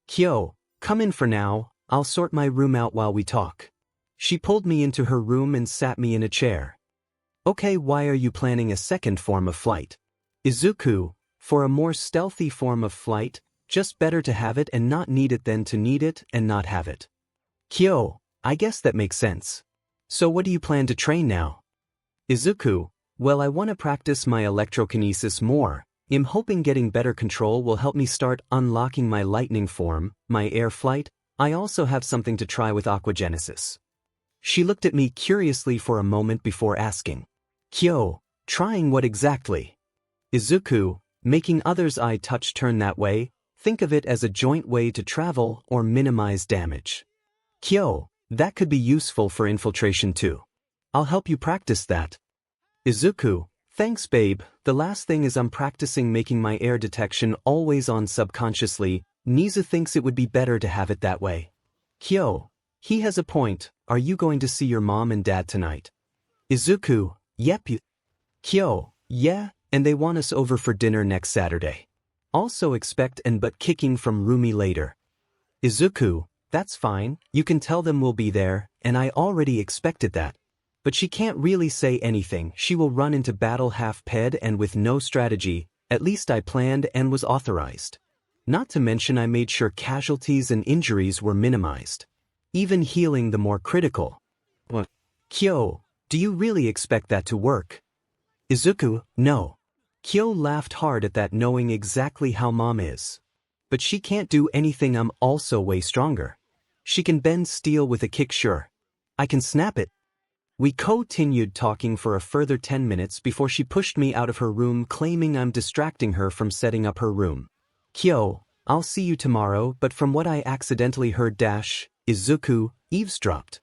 "Kyo, come in for now, I'll sort my room out while we talk." She pulled me into her room and sat me in a chair. "Okay, why are you planning a 2nd form of flight?" "Izuku, for a more stealthy form of flight, just better to have it and not need it than to need it and not have it." "Kyo, I guess that makes sense. So what do you plan to train now?" "Izuku, well, I want to practice my electrokinesis more. I'm hoping getting better control will help me start unlocking my lightning form, my air flight. I also have something to try with aquagenesis." She looked at me curiously for a moment before asking. Kyo, trying what exactly? Izuku, making others' eye touch turn that way, think of it as a joint way to travel or minimize damage. Kyo, that could be useful for infiltration too. I'll help you practice that. Izuku, thanks babe, the last thing is I'm practicing making my air detection always on subconsciously. 𝗍𝗂 thinks it would be better to have it that way. Kyo, he has a point, are you going to see your mom and dad tonight? Izuku, yep. Kyo, yeah, and they want us over for dinner next Saturday. Also expect an butt kicking from Rumi later. Izuku, that's fine, you can tell them we'll be there, and I already expected that. But she can't really say anything, she will run into battle half-ped and with no strategy, at least I planned and was authorized. Not to mention I made sure casualties and injuries were minimized. Even healing the more critical. What? Kyo, do you really expect that to work? Izuku, no. Kyo laughed hard at that, knowing exactly how mom is. But she can't do anything, I'm also way stronger. She can bend steel with a kick, sure. I can snap it. We continued talking for a further 10 minutes before she pushed me out of her room, claiming I'm distracting her from setting up her room. Kyo, I'll see you tomorrow, but from what I accidentally heard Izuku eavesdropped.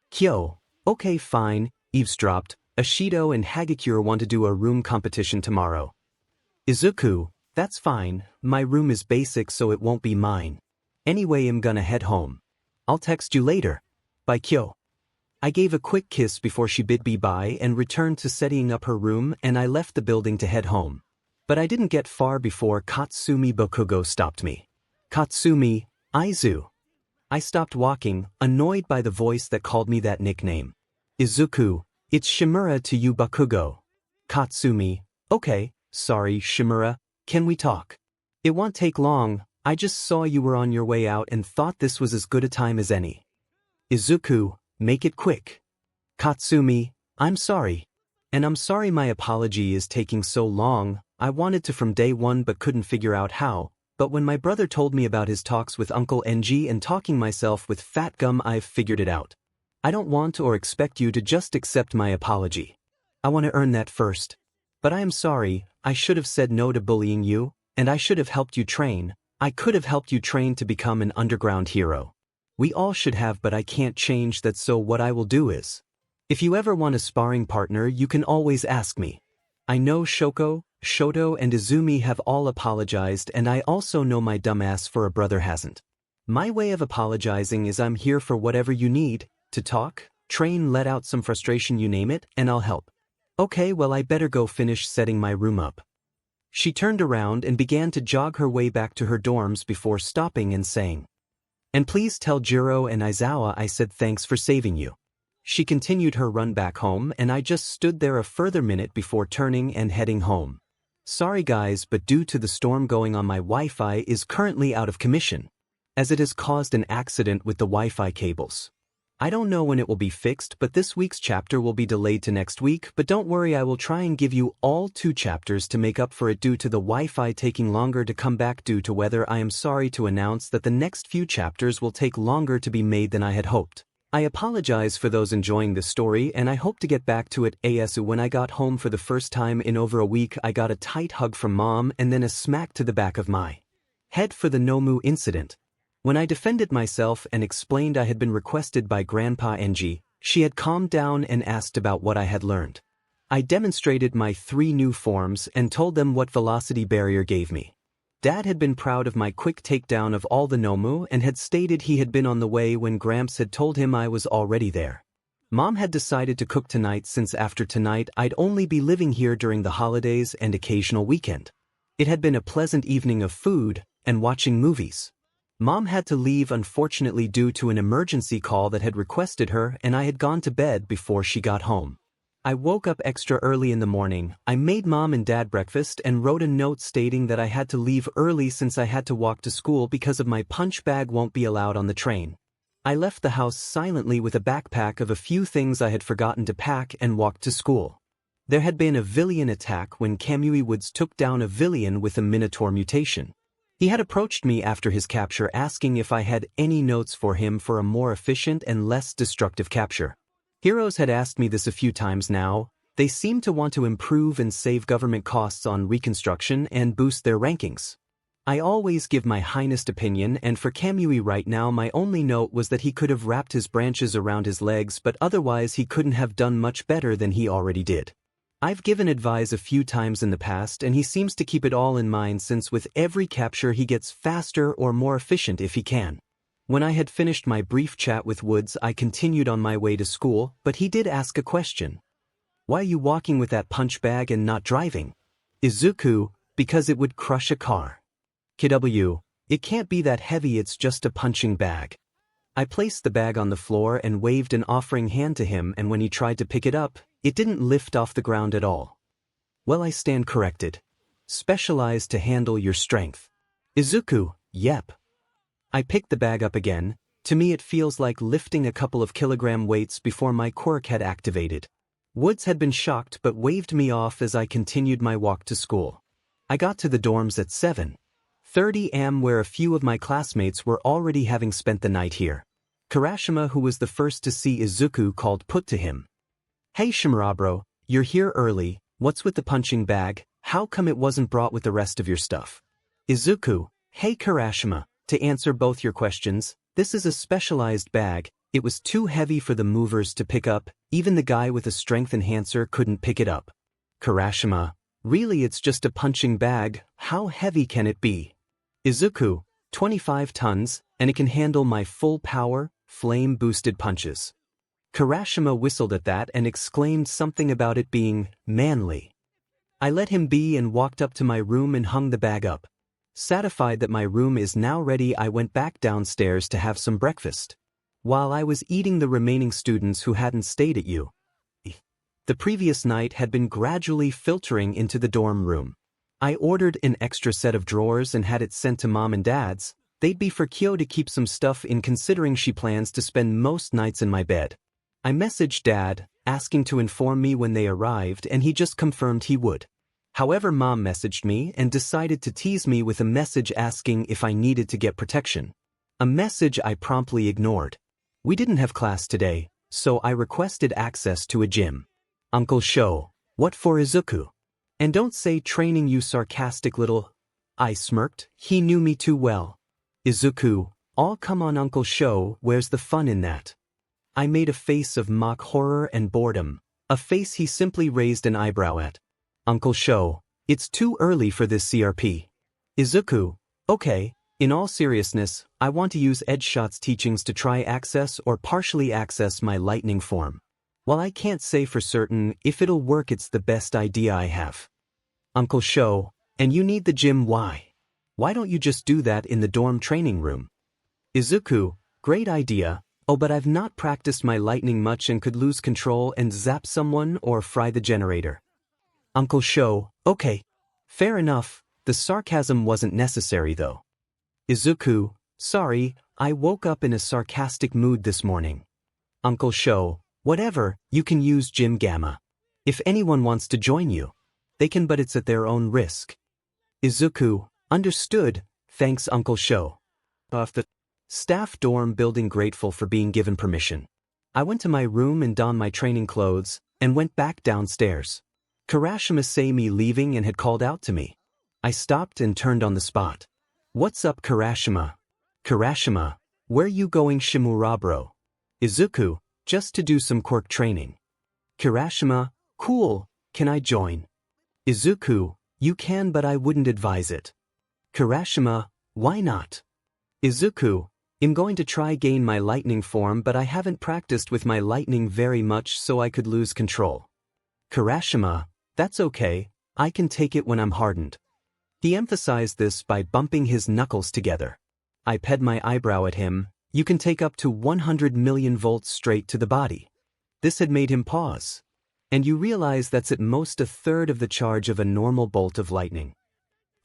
Kyo, okay fine, eavesdropped, Ashido and Hagakure want to do a room competition tomorrow. Izuku, that's fine, my room is basic so it won't be mine. Anyway, I'm gonna head home. I'll text you later. Bye Kyo. I gave a quick kiss before she bid me bye and returned to setting up her room, and I left the building to head home. But I didn't get far before 𝗬𝗵𝗲 Bakugo stopped me. 𝗬𝗬𝗵𝗲. I stopped walking, annoyed by the voice that called me that nickname. Izuku, it's 𝗬𝗵𝗲 to you Bakugo. 𝗬𝗬𝗵𝗲, okay, sorry 𝗬𝗵𝗲, can we talk? It won't take long, I just saw you were on your way out and thought this was as good a time as any. Izuku, make it quick. 𝗬𝗬𝗵𝗲, I'm sorry. And I'm sorry my apology is taking so long, I wanted to from day one but couldn't figure out how, but when my brother told me about his talks with Uncle NG and talking myself with Fat Gum, I've figured it out. I don't want or expect you to just accept my apology. I want to earn that first. But I am sorry, I should have said no to bullying you, and I should have helped you train. I could have helped you train to become an underground hero. We all should have, but I can't change that, so what I will do is, if you ever want a sparring partner you can always ask me. I know Shoko, Shoto and Izumi have all apologized, and I also know my dumbass for a brother hasn't. My way of apologizing is I'm here for whatever you need, to talk, train, let out some frustration, you name it, and I'll help. Okay, well I better go finish setting my room up. She turned around and began to jog her way back to her dorms before stopping and saying, and please tell Jiro and Aizawa I said thanks for saving you. She continued her run back home, and I just stood there a further minute before turning and heading home. Sorry guys, but due to the storm going on my Wi-Fi is currently out of commission, as it has caused an accident with the Wi-Fi cables. I don't know when it will be fixed, but this week's chapter will be delayed to next week, but don't worry, I will try and give you all 2 chapters to make up for it due to the Wi-Fi taking longer to come back due to weather. I am sorry to announce that the next few chapters will take longer to be made than I had hoped. I apologize for those enjoying this story, and I hope to get back to it ASU. When I got home for the first time in over a week, I got a tight hug from mom and then a smack to the back of my head for the Nomu incident. When I defended myself and explained I had been requested by Grandpa NG, she had calmed down and asked about what I had learned. I demonstrated my 3 new forms and told them what velocity barrier gave me. Dad had been proud of my quick takedown of all the Nomu and had stated he had been on the way when Gramps had told him I was already there. Mom had decided to cook tonight since after tonight I'd only be living here during the holidays and occasional weekend. It had been a pleasant evening of food and watching movies. Mom had to leave unfortunately due to an emergency call that had requested her, and I had gone to bed before she got home. I woke up extra early in the morning. I made Mom and Dad breakfast and wrote a note stating that I had to leave early since I had to walk to school because of my punch bag won't be allowed on the train. I left the house silently with a backpack of a few things I had forgotten to pack and walked to school. There had been a villain attack when 𝗵𝗲𝗄𝗎 took down a villain with a Minotaur mutation. He had approached me after his capture asking if I had any notes for him for a more efficient and less destructive capture. Heroes had asked me this a few times now. They seem to want to improve and save government costs on reconstruction and boost their rankings. I always give my highest opinion, and for 𝗵𝗲𝗄𝗏 right now my only note was that he could have wrapped his branches around his legs, but otherwise he couldn't have done much better than he already did. I've given advice a few times in the past and he seems to keep it all in mind, since with every capture he gets faster or more efficient if he can. When I had finished my brief chat with Woods, I continued on my way to school, but he did ask a question. Why are you walking with that punch bag and not driving? Izuku, because it would crush a car. KW, it can't be that heavy, it's just a punching bag. I placed the bag on the floor and waved an offering hand to him, and when he tried to pick it up, it didn't lift off the ground at all. Well, I stand corrected. Specialized to handle your strength. Izuku, yep. I picked the bag up again. To me it feels like lifting a couple of kilogram weights before my quirk had activated. Woods had been shocked but waved me off as I continued my walk to school. I got to the dorms at 7:30 am, where a few of my classmates were already having spent the night here. 𝗵𝗃, who was the first to see Izuku, called put to him. Hey 𝗵𝗃𝗏, you're here early. What's with the punching bag? How come it wasn't brought with the rest of your stuff? Izuku, hey 𝗵𝗃𝗏, to answer both your questions, this is a specialized bag. It was too heavy for the movers to pick up. Even the guy with a strength enhancer couldn't pick it up. 𝗵𝗃𝗏, really, it's just a punching bag. How heavy can it be? Izuku, 25 tons, and it can handle my full power, flame-boosted punches. 𝗵𝗃𝗏 whistled at that and exclaimed something about it being manly. I let him be and walked up to my room and hung the bag up. Satisfied that my room is now ready, I went back downstairs to have some breakfast. While I was eating, the remaining students who hadn't stayed at 𝗬𝗎 the previous night had been gradually filtering into the dorm room. I ordered an extra set of drawers and had it sent to Mom and Dad's. They'd be for 𝗬𝗎 to keep some stuff in, considering she plans to spend most nights in my bed. I messaged Dad, asking to inform me when they arrived, and he just confirmed he would. However, Mom messaged me and decided to tease me with a message asking if I needed to get protection. A message I promptly ignored. We didn't have class today, so I requested access to a gym. 𝗵𝗃𝗏, what for Izuku? And don't say training, you sarcastic little... I smirked. He knew me too well. Izuku, all come on 𝗵𝗃𝗏, where's the fun in that? I made a face of mock horror and boredom, a face he simply raised an eyebrow at. 𝗵𝗃𝗏, it's too early for this CRP. Izuku, okay, in all seriousness, I want to use 𝗳𝗏𝗏's teachings to try access or partially access my lightning form. While I can't say for certain if it'll work, it's the best idea I have. 𝗵𝗃𝗏, and you need the gym, why? Why don't you just do that in the dorm training room? Izuku, great idea. Oh, but I've not practiced my lightning much and could lose control and zap someone or fry the generator. 𝗵𝗃𝗏, okay. Fair enough, the sarcasm wasn't necessary though. Izuku, sorry, I woke up in a sarcastic mood this morning. 𝗵𝗃𝗏, whatever, you can use Gym Gamma. If anyone wants to join you, they can, but it's at their own risk. Izuku, understood, thanks 𝗵𝗃𝗏. Off the staff dorm building, grateful for being given permission. I went to my room and donned my training clothes, and went back downstairs. 𝗵𝗃𝗏 saw me leaving and had called out to me. I stopped and turned on the spot. What's up, 𝗵𝗃𝗏? 𝗵𝗃𝗏, where you going, 𝗵𝗵𝗏𝗏? Izuku, just to do some quirk training. 𝗵𝗃𝗏, cool, can I join? Izuku, you can, but I wouldn't advise it. 𝗵𝗃𝗏, why not? Izuku, I'm going to try gain my lightning form, but I haven't practiced with my lightning very much, so I could lose control. 𝗵𝗃𝗏, that's okay, I can take it when I'm hardened. He emphasized this by bumping his knuckles together. I ped my eyebrow at him. You can take up to 100 million volts straight to the body. This had made him pause. And you realize that's at most a third of the charge of a normal bolt of lightning.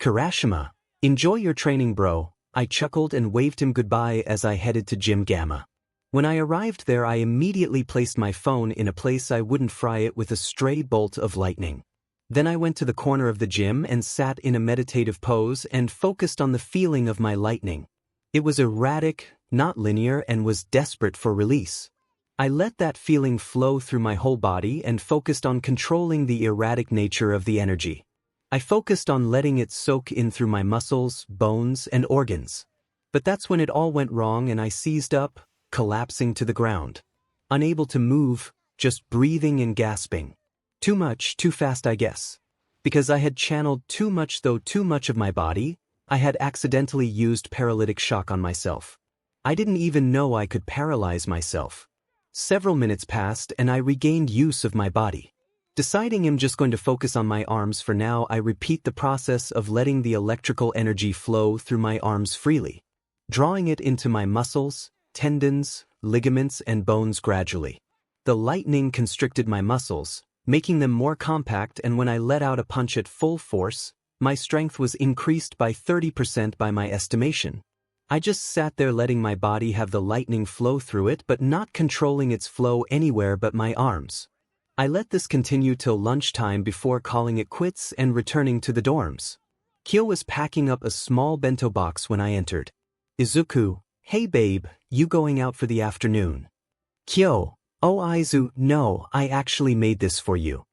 𝗵𝗃𝗏, enjoy your training, bro. I chuckled and waved him goodbye as I headed to Gym Gamma. When I arrived there, I immediately placed my phone in a place I wouldn't fry it with a stray bolt of lightning. Then I went to the corner of the gym and sat in a meditative pose and focused on the feeling of my lightning. It was erratic, not linear, and was desperate for release. I let that feeling flow through my whole body and focused on controlling the erratic nature of the energy. I focused on letting it soak in through my muscles, bones, and organs. But that's when it all went wrong and I seized up, collapsing to the ground. Unable to move, just breathing and gasping. Too much, too fast, I guess. Because I had channeled too much of my body, I had accidentally used paralytic shock on myself. I didn't even know I could paralyze myself. Several minutes passed and I regained use of my body. Deciding I'm just going to focus on my arms for now, I repeat the process of letting the electrical energy flow through my arms freely, drawing it into my muscles, tendons, ligaments, and bones gradually. The lightning constricted my muscles, making them more compact, and when I let out a punch at full force, my strength was increased by 30% by my estimation. I just sat there letting my body have the lightning flow through it but not controlling its flow anywhere but my arms. I let this continue till lunchtime before calling it quits and returning to the dorms. Kyo was packing up a small bento box when I entered. Izuku, hey babe, you going out for the afternoon? Kyo, oh Izu, no, I actually made this for you.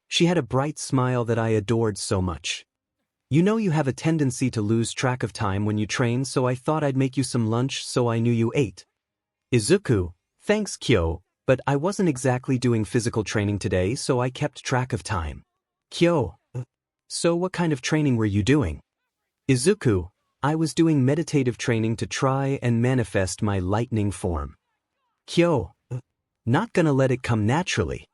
She had a bright smile that I adored so much. You know you have a tendency to lose track of time when you train, so I thought I'd make you some lunch so I knew you ate. Izuku, thanks Kyo, but I wasn't exactly doing physical training today, so I kept track of time. Kyo, so what kind of training were you doing? Izuku, I was doing meditative training to try and manifest my lightning form. Kyo, not gonna let it come naturally.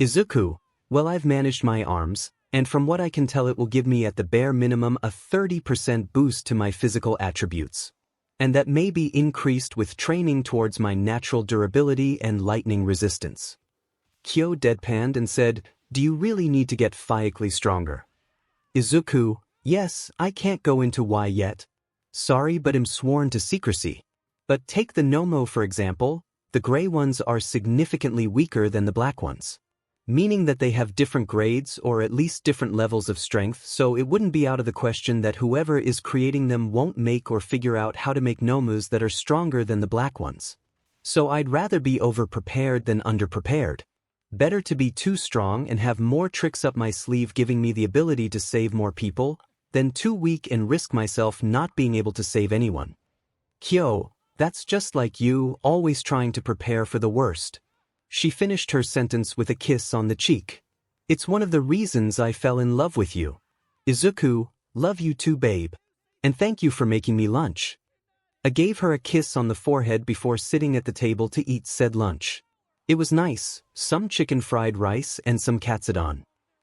Izuku, well, I've managed my arms, and from what I can tell it will give me at the bare minimum a 30% boost to my physical attributes. And that may be increased with training towards my natural durability and lightning resistance. Kyo deadpanned and said, do you really need to get physically stronger? Izuku, yes, I can't go into why yet. Sorry, but I'm sworn to secrecy. But take the 𝗵𝗲 for example, the gray ones are significantly weaker than the black ones. Meaning that they have different grades or at least different levels of strength, so it wouldn't be out of the question that whoever is creating them won't make or figure out how to make 𝗵𝗲s that are stronger than the black ones. So I'd rather be over-prepared than under-prepared. Better to be too strong and have more tricks up my sleeve giving me the ability to save more people, than too weak and risk myself not being able to save anyone. Kyo, that's just like you, always trying to prepare for the worst. She finished her sentence with a kiss on the cheek. It's one of the reasons I fell in love with you. Izuku, love you too babe. And thank you for making me lunch. I gave her a kiss on the forehead before sitting at the table to eat said lunch. It was nice, some chicken fried rice and some 𝗬𝗓𝗏.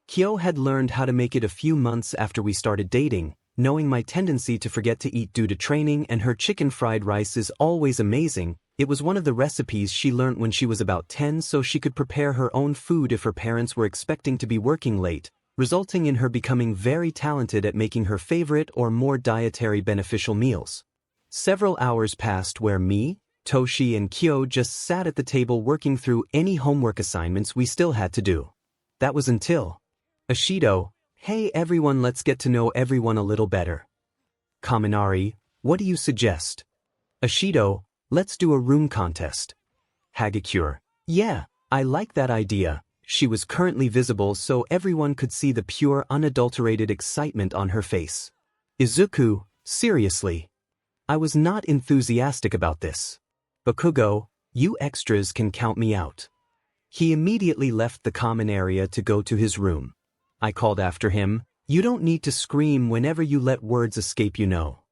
Kyo had learned how to make it a few months after we started dating, knowing my tendency to forget to eat due to training, and her chicken fried rice is always amazing. It was one of the recipes she learned when she was about 10 so she could prepare her own food if her parents were expecting to be working late, resulting in her becoming very talented at making her favorite or more dietary beneficial meals. Several hours passed where me, Toshi, and Kyo just sat at the table working through any homework assignments we still had to do. That was until Ashido, hey everyone, let's get to know everyone a little better. Kaminari, what do you suggest? Ashido, let's do a room contest. Hagakure, yeah, I like that idea. She was currently visible so everyone could see the pure, unadulterated excitement on her face. Izuku, seriously. I was not enthusiastic about this. Bakugo, you extras can count me out. He immediately left the common area to go to his room. I called after him, you don't need to scream whenever you let words escape, you know.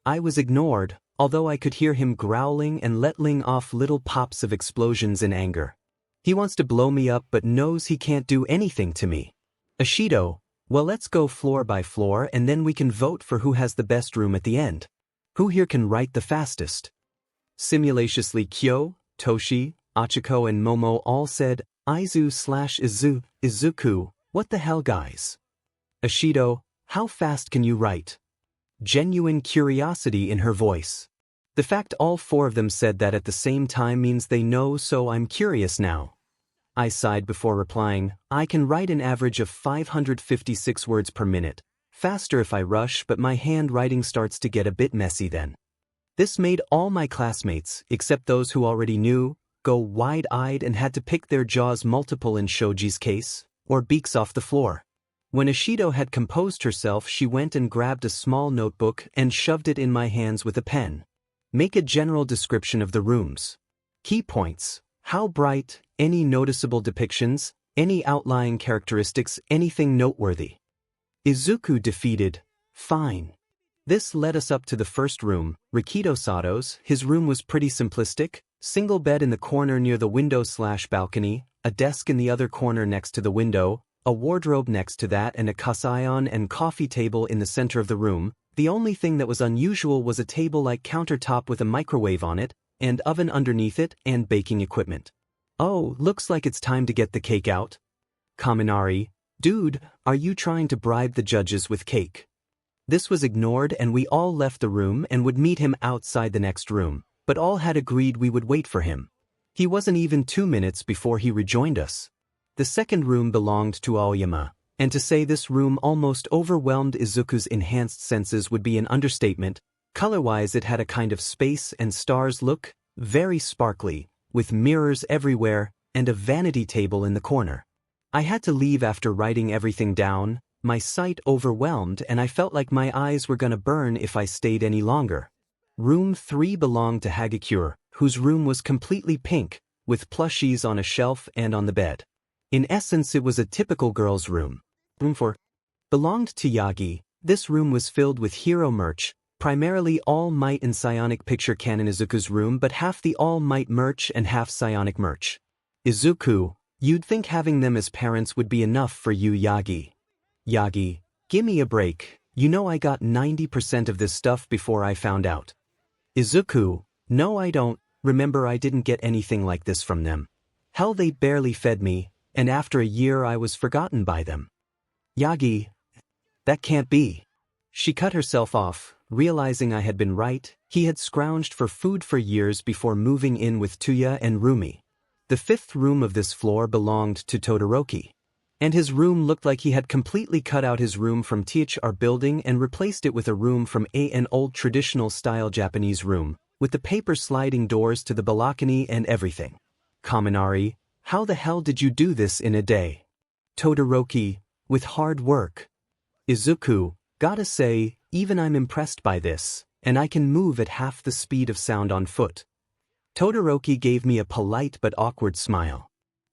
I was ignored, although I could hear him growling and letting off little pops of explosions in anger. He wants to blow me up but knows he can't do anything to me. Ashido, well, let's go floor by floor and then we can vote for who has the best room at the end. Who here can write the fastest? Simulaciously Kyo, Toshi, Achiko and Momo all said, Izuku, what the hell guys? Ashido, how fast can you write? Genuine curiosity in her voice. The fact all four of them said that at the same time means they know, so I'm curious now. I sighed before replying, I can write an average of 556 words per minute, faster if I rush, but my handwriting starts to get a bit messy then. This made all my classmates, except those who already knew, go wide-eyed and had to pick their jaws multiple in Shoji's case, or beaks off the floor. When Ishido had composed herself, she went and grabbed a small notebook and shoved it in my hands with a pen. Make a general description of the rooms. Key points. How bright, any noticeable depictions, any outlying characteristics, anything noteworthy. Izuku defeated. Fine. This led us up to the first room, Rikido Sato's. His room was pretty simplistic, single bed in the corner near the window/balcony, a desk in the other corner next to the window, a wardrobe next to that, and a kasiyon and coffee table in the center of the room. The only thing that was unusual was a table-like countertop with a microwave on it, and oven underneath it, and baking equipment. Oh, looks like it's time to get the cake out. Kaminari, dude, are you trying to bribe the judges with cake? This was ignored and we all left the room and would meet him outside the next room, but all had agreed we would wait for him. He wasn't even 2 minutes before he rejoined us. The second room belonged to Aoyama, and to say this room almost overwhelmed Izuku's enhanced senses would be an understatement. Color-wise, it had a kind of space and stars look, very sparkly, with mirrors everywhere, and a vanity table in the corner. I had to leave after writing everything down, my sight overwhelmed, and I felt like my eyes were gonna burn if I stayed any longer. Room 3 belonged to Hagakure, whose room was completely pink, with plushies on a shelf and on the bed. In essence, it was a typical girl's room. Room 4 belonged to Yagi. This room was filled with hero merch, primarily All Might and Psionic Picture Canon. Izuku's room, but half the All Might merch and half Psionic merch. Izuku, you'd think having them as parents would be enough for you, Yagi. Yagi, gimme a break, you know I got 90% of this stuff before I found out. Izuku, no I don't, remember I didn't get anything like this from them. Hell, they barely fed me, and after a year I was forgotten by them. Yagi, that can't be. She cut herself off, realizing I had been right. He had scrounged for food for years before moving in with Tuya and Rumi. The fifth room of this floor belonged to Todoroki. And his room looked like he had completely cut out his room from th/our building and replaced it with a room from an old traditional-style Japanese room, with the paper sliding doors to the balcony and everything. Kaminari, how the hell did you do this in a day? Todoroki, with hard work. Izuku, gotta say, even I'm impressed by this, and I can move at half the speed of sound on foot. Todoroki gave me a polite but awkward smile.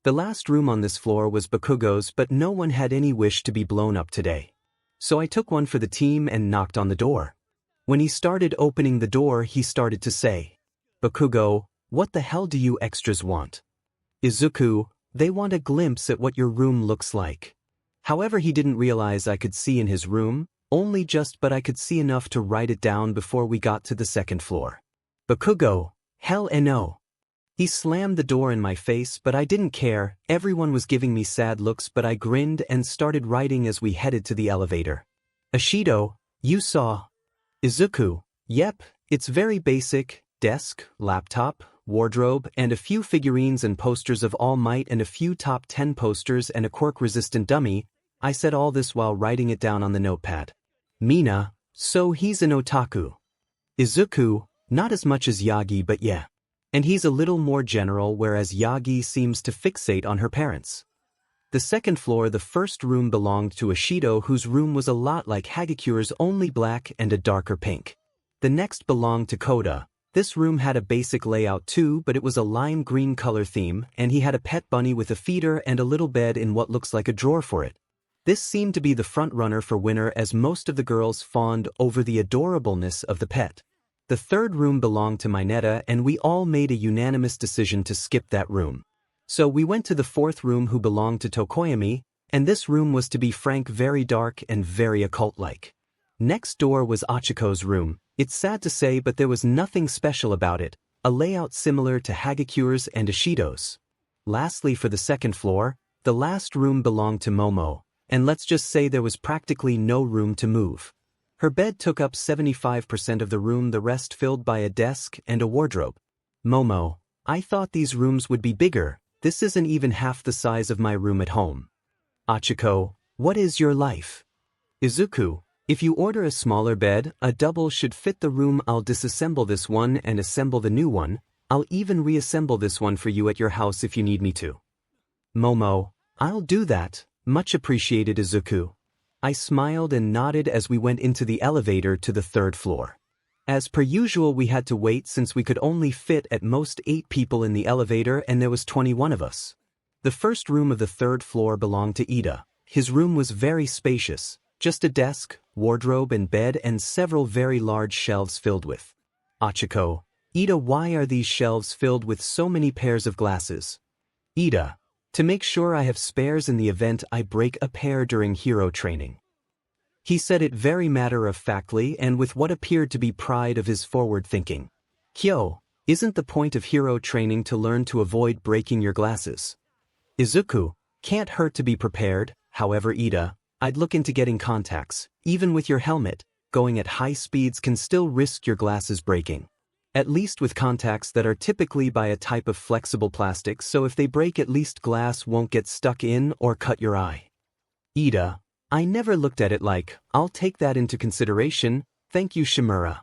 The last room on this floor was Bakugo's, but no one had any wish to be blown up today. So I took one for the team and knocked on the door. When he started opening the door, he started to say, Bakugo, what the hell do you extras want? Izuku, they want a glimpse at what your room looks like. However, he didn't realize I could see in his room, only just, but I could see enough to write it down before we got to the second floor. Bakugo, hell no. He slammed the door in my face, but I didn't care. Everyone was giving me sad looks, but I grinned and started writing as we headed to the elevator. Ishido, you saw. Izuku, yep, it's very basic, desk, laptop, wardrobe, and a few figurines and posters of All Might and a few top 10 posters and a quirk-resistant dummy. I said all this while writing it down on the notepad. Mina, so he's an otaku. Izuku, not as much as Yagi, but yeah. And he's a little more general, whereas Yagi seems to fixate on her parents. The second floor, the first room, belonged to Ishido, whose room was a lot like Hagakure's, only black and a darker pink. The next belonged to Koda. This room had a basic layout too, but it was a lime green color theme, and he had a pet bunny with a feeder and a little bed in what looks like a drawer for it. This seemed to be the front runner for winner, as most of the girls fawned over the adorableness of the pet. The third room belonged to Mineta, and we all made a unanimous decision to skip that room. So we went to the fourth room, who belonged to Tokoyami, and this room was, to be frank, very dark and very occult-like. Next door was Achiko's room. It's sad to say, but there was nothing special about it, a layout similar to Hagakure's and Ishido's. Lastly, for the second floor, the last room belonged to Momo, and let's just say there was practically no room to move. Her bed took up 75% of the room, the rest filled by a desk and a wardrobe. Momo, I thought these rooms would be bigger. This isn't even half the size of my room at home. Achiko, what is your life? Izuku, if you order a smaller bed, a double should fit the room. I'll disassemble this one and assemble the new one. I'll even reassemble this one for you at your house if you need me to. Momo, I'll do that, much appreciated Izuku. I smiled and nodded as we went into the elevator to the 3rd floor. As per usual, we had to wait since we could only fit at most 8 people in the elevator and there was 21 of us. The first room of the 3rd floor belonged to Ida. His room was very spacious, just a desk, wardrobe and bed and several very large shelves filled with. Achiko, Ida, why are these shelves filled with so many pairs of glasses? Ida, to make sure I have spares in the event I break a pair during hero training. He said it very matter-of-factly and with what appeared to be pride of his forward thinking. Kyo, isn't the point of hero training to learn to avoid breaking your glasses? Izuku, can't hurt to be prepared, however Ida, I'd look into getting contacts. Even with your helmet, going at high speeds can still risk your glasses breaking. At least with contacts that are typically by a type of flexible plastic, so if they break at least glass won't get stuck in or cut your eye. Ida, I never looked at it like, I'll take that into consideration, thank you 𝗵𝗲.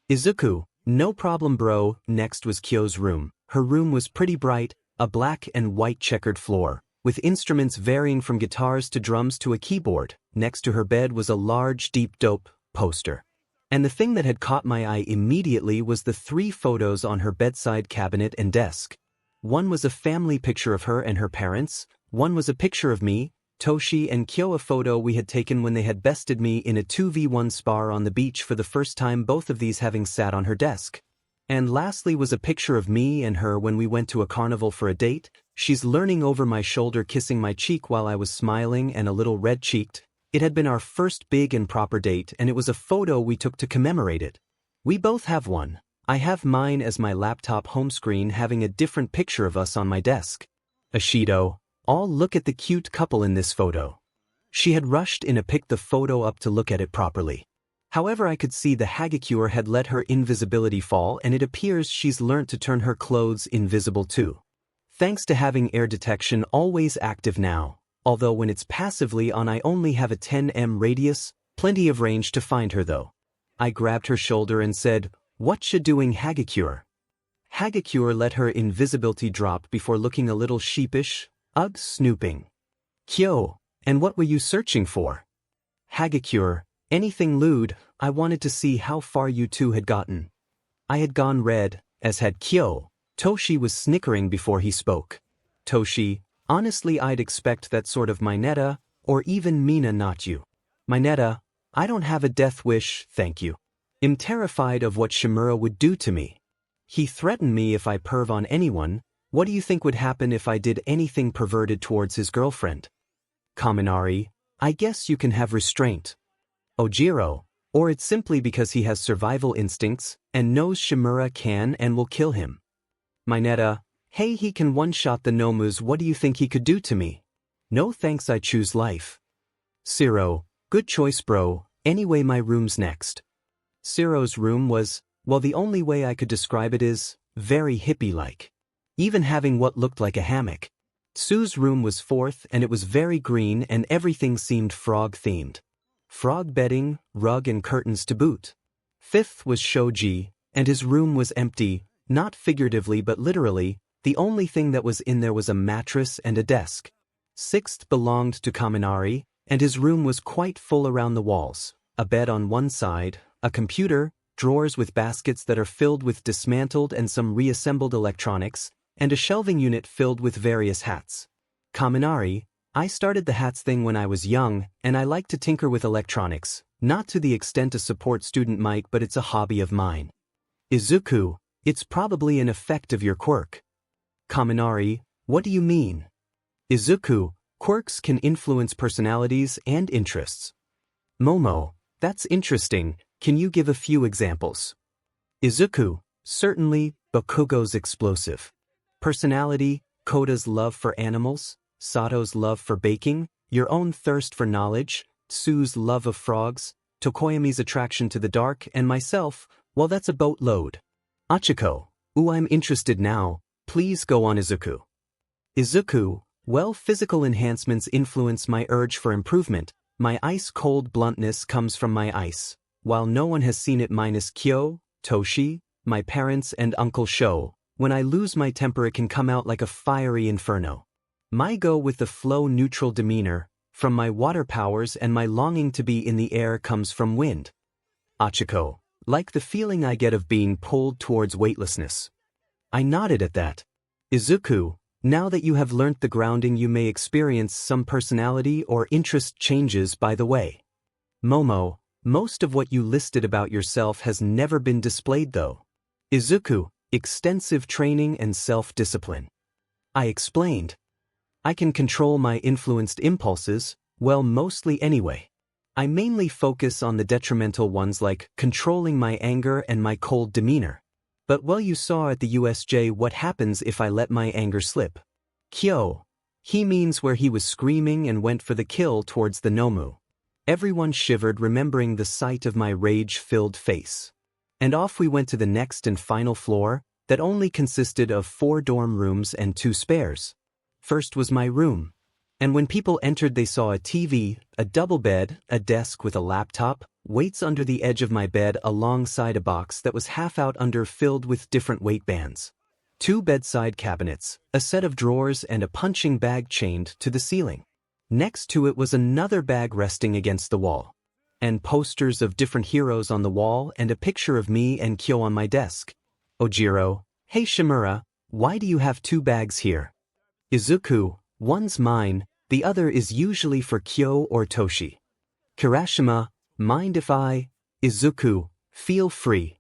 Izuku, no problem bro. Next was Kyo's room. Her room was pretty bright, a black and white checkered floor, with instruments varying from guitars to drums to a keyboard. Next to her bed was a large deep dope poster. And the thing that had caught my eye immediately was the 3 photos on her bedside cabinet and desk. One was a family picture of her and her parents, one was a picture of me, Toshi and Kyo, a photo we had taken when they had bested me in a 2v1 spar on the beach for the first time, both of these having sat on her desk. And lastly was a picture of me and her when we went to a carnival for a date. She's leaning over my shoulder, kissing my cheek while I was smiling and a little red-cheeked. It had been our first big and proper date and it was a photo we took to commemorate it. We both have one. I have mine as my laptop home screen, having a different picture of us on my desk. Ashido, all look at the cute couple in this photo. She had rushed in to pick the photo up to look at it properly. However, I could see the 𝗬𝗂𝗫 had let her invisibility fall and it appears she's learnt to turn her clothes invisible too. Thanks to having air detection always active now, although when it's passively on I only have a 10 m radius, plenty of range to find her though. I grabbed her shoulder and said, "Whatcha doing 𝗬𝗂𝗫?" 𝗬𝗂𝗫 let her invisibility drop before looking a little sheepish. Ugh, snooping. Kyo, and what were you searching for? 𝗬𝗂𝗫, anything lewd. I wanted to see how far you two had gotten. I had gone red, as had Kyo. Toshi was snickering before he spoke. Toshi, honestly I'd expect that sort of Mineta, or even Mina, not you. Mineta, I don't have a death wish, thank you. I'm terrified of what 𝗵𝗲 would do to me. He threatened me if I perv on anyone. What do you think would happen if I did anything perverted towards his girlfriend? Kaminari, I guess you can have restraint. Ojiro, or it's simply because he has survival instincts and knows 𝗵𝗲 can and will kill him. Mineta, hey, he can one-shot the Nomus. What do you think he could do to me? No thanks, I choose life. Zero, good choice bro. Anyway, my room's next. Zero's room was, well, the only way I could describe it is, very hippie-like. Even having what looked like a hammock. Tsu's room was 4th and it was very green and everything seemed frog-themed. Frog bedding, rug and curtains to boot. 5th was Shoji, and his room was empty, not figuratively but literally. The only thing that was in there was a mattress and a desk. 6th belonged to Kaminari, and his room was quite full around the walls. A bed on one side, a computer, drawers with baskets that are filled with dismantled and some reassembled electronics, and a shelving unit filled with various hats. Kaminari, I started the hats thing when I was young, and I like to tinker with electronics, not to the extent a support student might, but it's a hobby of mine. Izuku, it's probably an effect of your quirk. Kaminari, what do you mean? Izuku, quirks can influence personalities and interests. Momo, that's interesting, can you give a few examples? Izuku, certainly, Bakugo's explosive personality, Koda's love for animals, Sato's love for baking, your own thirst for knowledge, Tsu's love of frogs, Tokoyami's attraction to the dark, and myself, well, that's a boatload. Achiko, ooh, I'm interested now, please go on. Izuku. Izuku, well, physical enhancements influence my urge for improvement. My ice-cold bluntness comes from my ice. While no one has seen it minus Kyo, Toshi, my parents and Uncle Sho, When I lose my temper, it can come out like a fiery inferno. My go with the flow-neutral demeanor, from my water powers and my longing to be in the air comes from wind. Achiko, like the feeling I get of being pulled towards weightlessness. I nodded at that. Izuku, now that you have learnt the grounding, you may experience some personality or interest changes by the way. Momo, most of what you listed about yourself has never been displayed though. Izuku, extensive training and self-discipline. I explained. I can control my influenced impulses, well, mostly anyway. I mainly focus on the detrimental ones like controlling my anger and my cold demeanor. But well, you saw at the USJ what happens if I let my anger slip. Kyo. He means where he was screaming and went for the kill towards the Nomu. Everyone shivered, remembering the sight of my rage-filled face. And off we went to the next and final floor, that only consisted of 4 dorm rooms and 2 spares. First was my room. And when people entered, they saw a TV, a double bed, a desk with a laptop, weights under the edge of my bed alongside a box that was half out under filled with different weight bands. 2 bedside cabinets, a set of drawers and a punching bag chained to the ceiling. Next to it was another bag resting against the wall. And posters of different heroes on the wall and a picture of me and Kyo on my desk. Ojiro, hey Shimura, why do you have 2 bags here? Izuku, one's mine, the other is usually for Kyo or Toshi. Kirashima, mind if I? Izuku, feel free.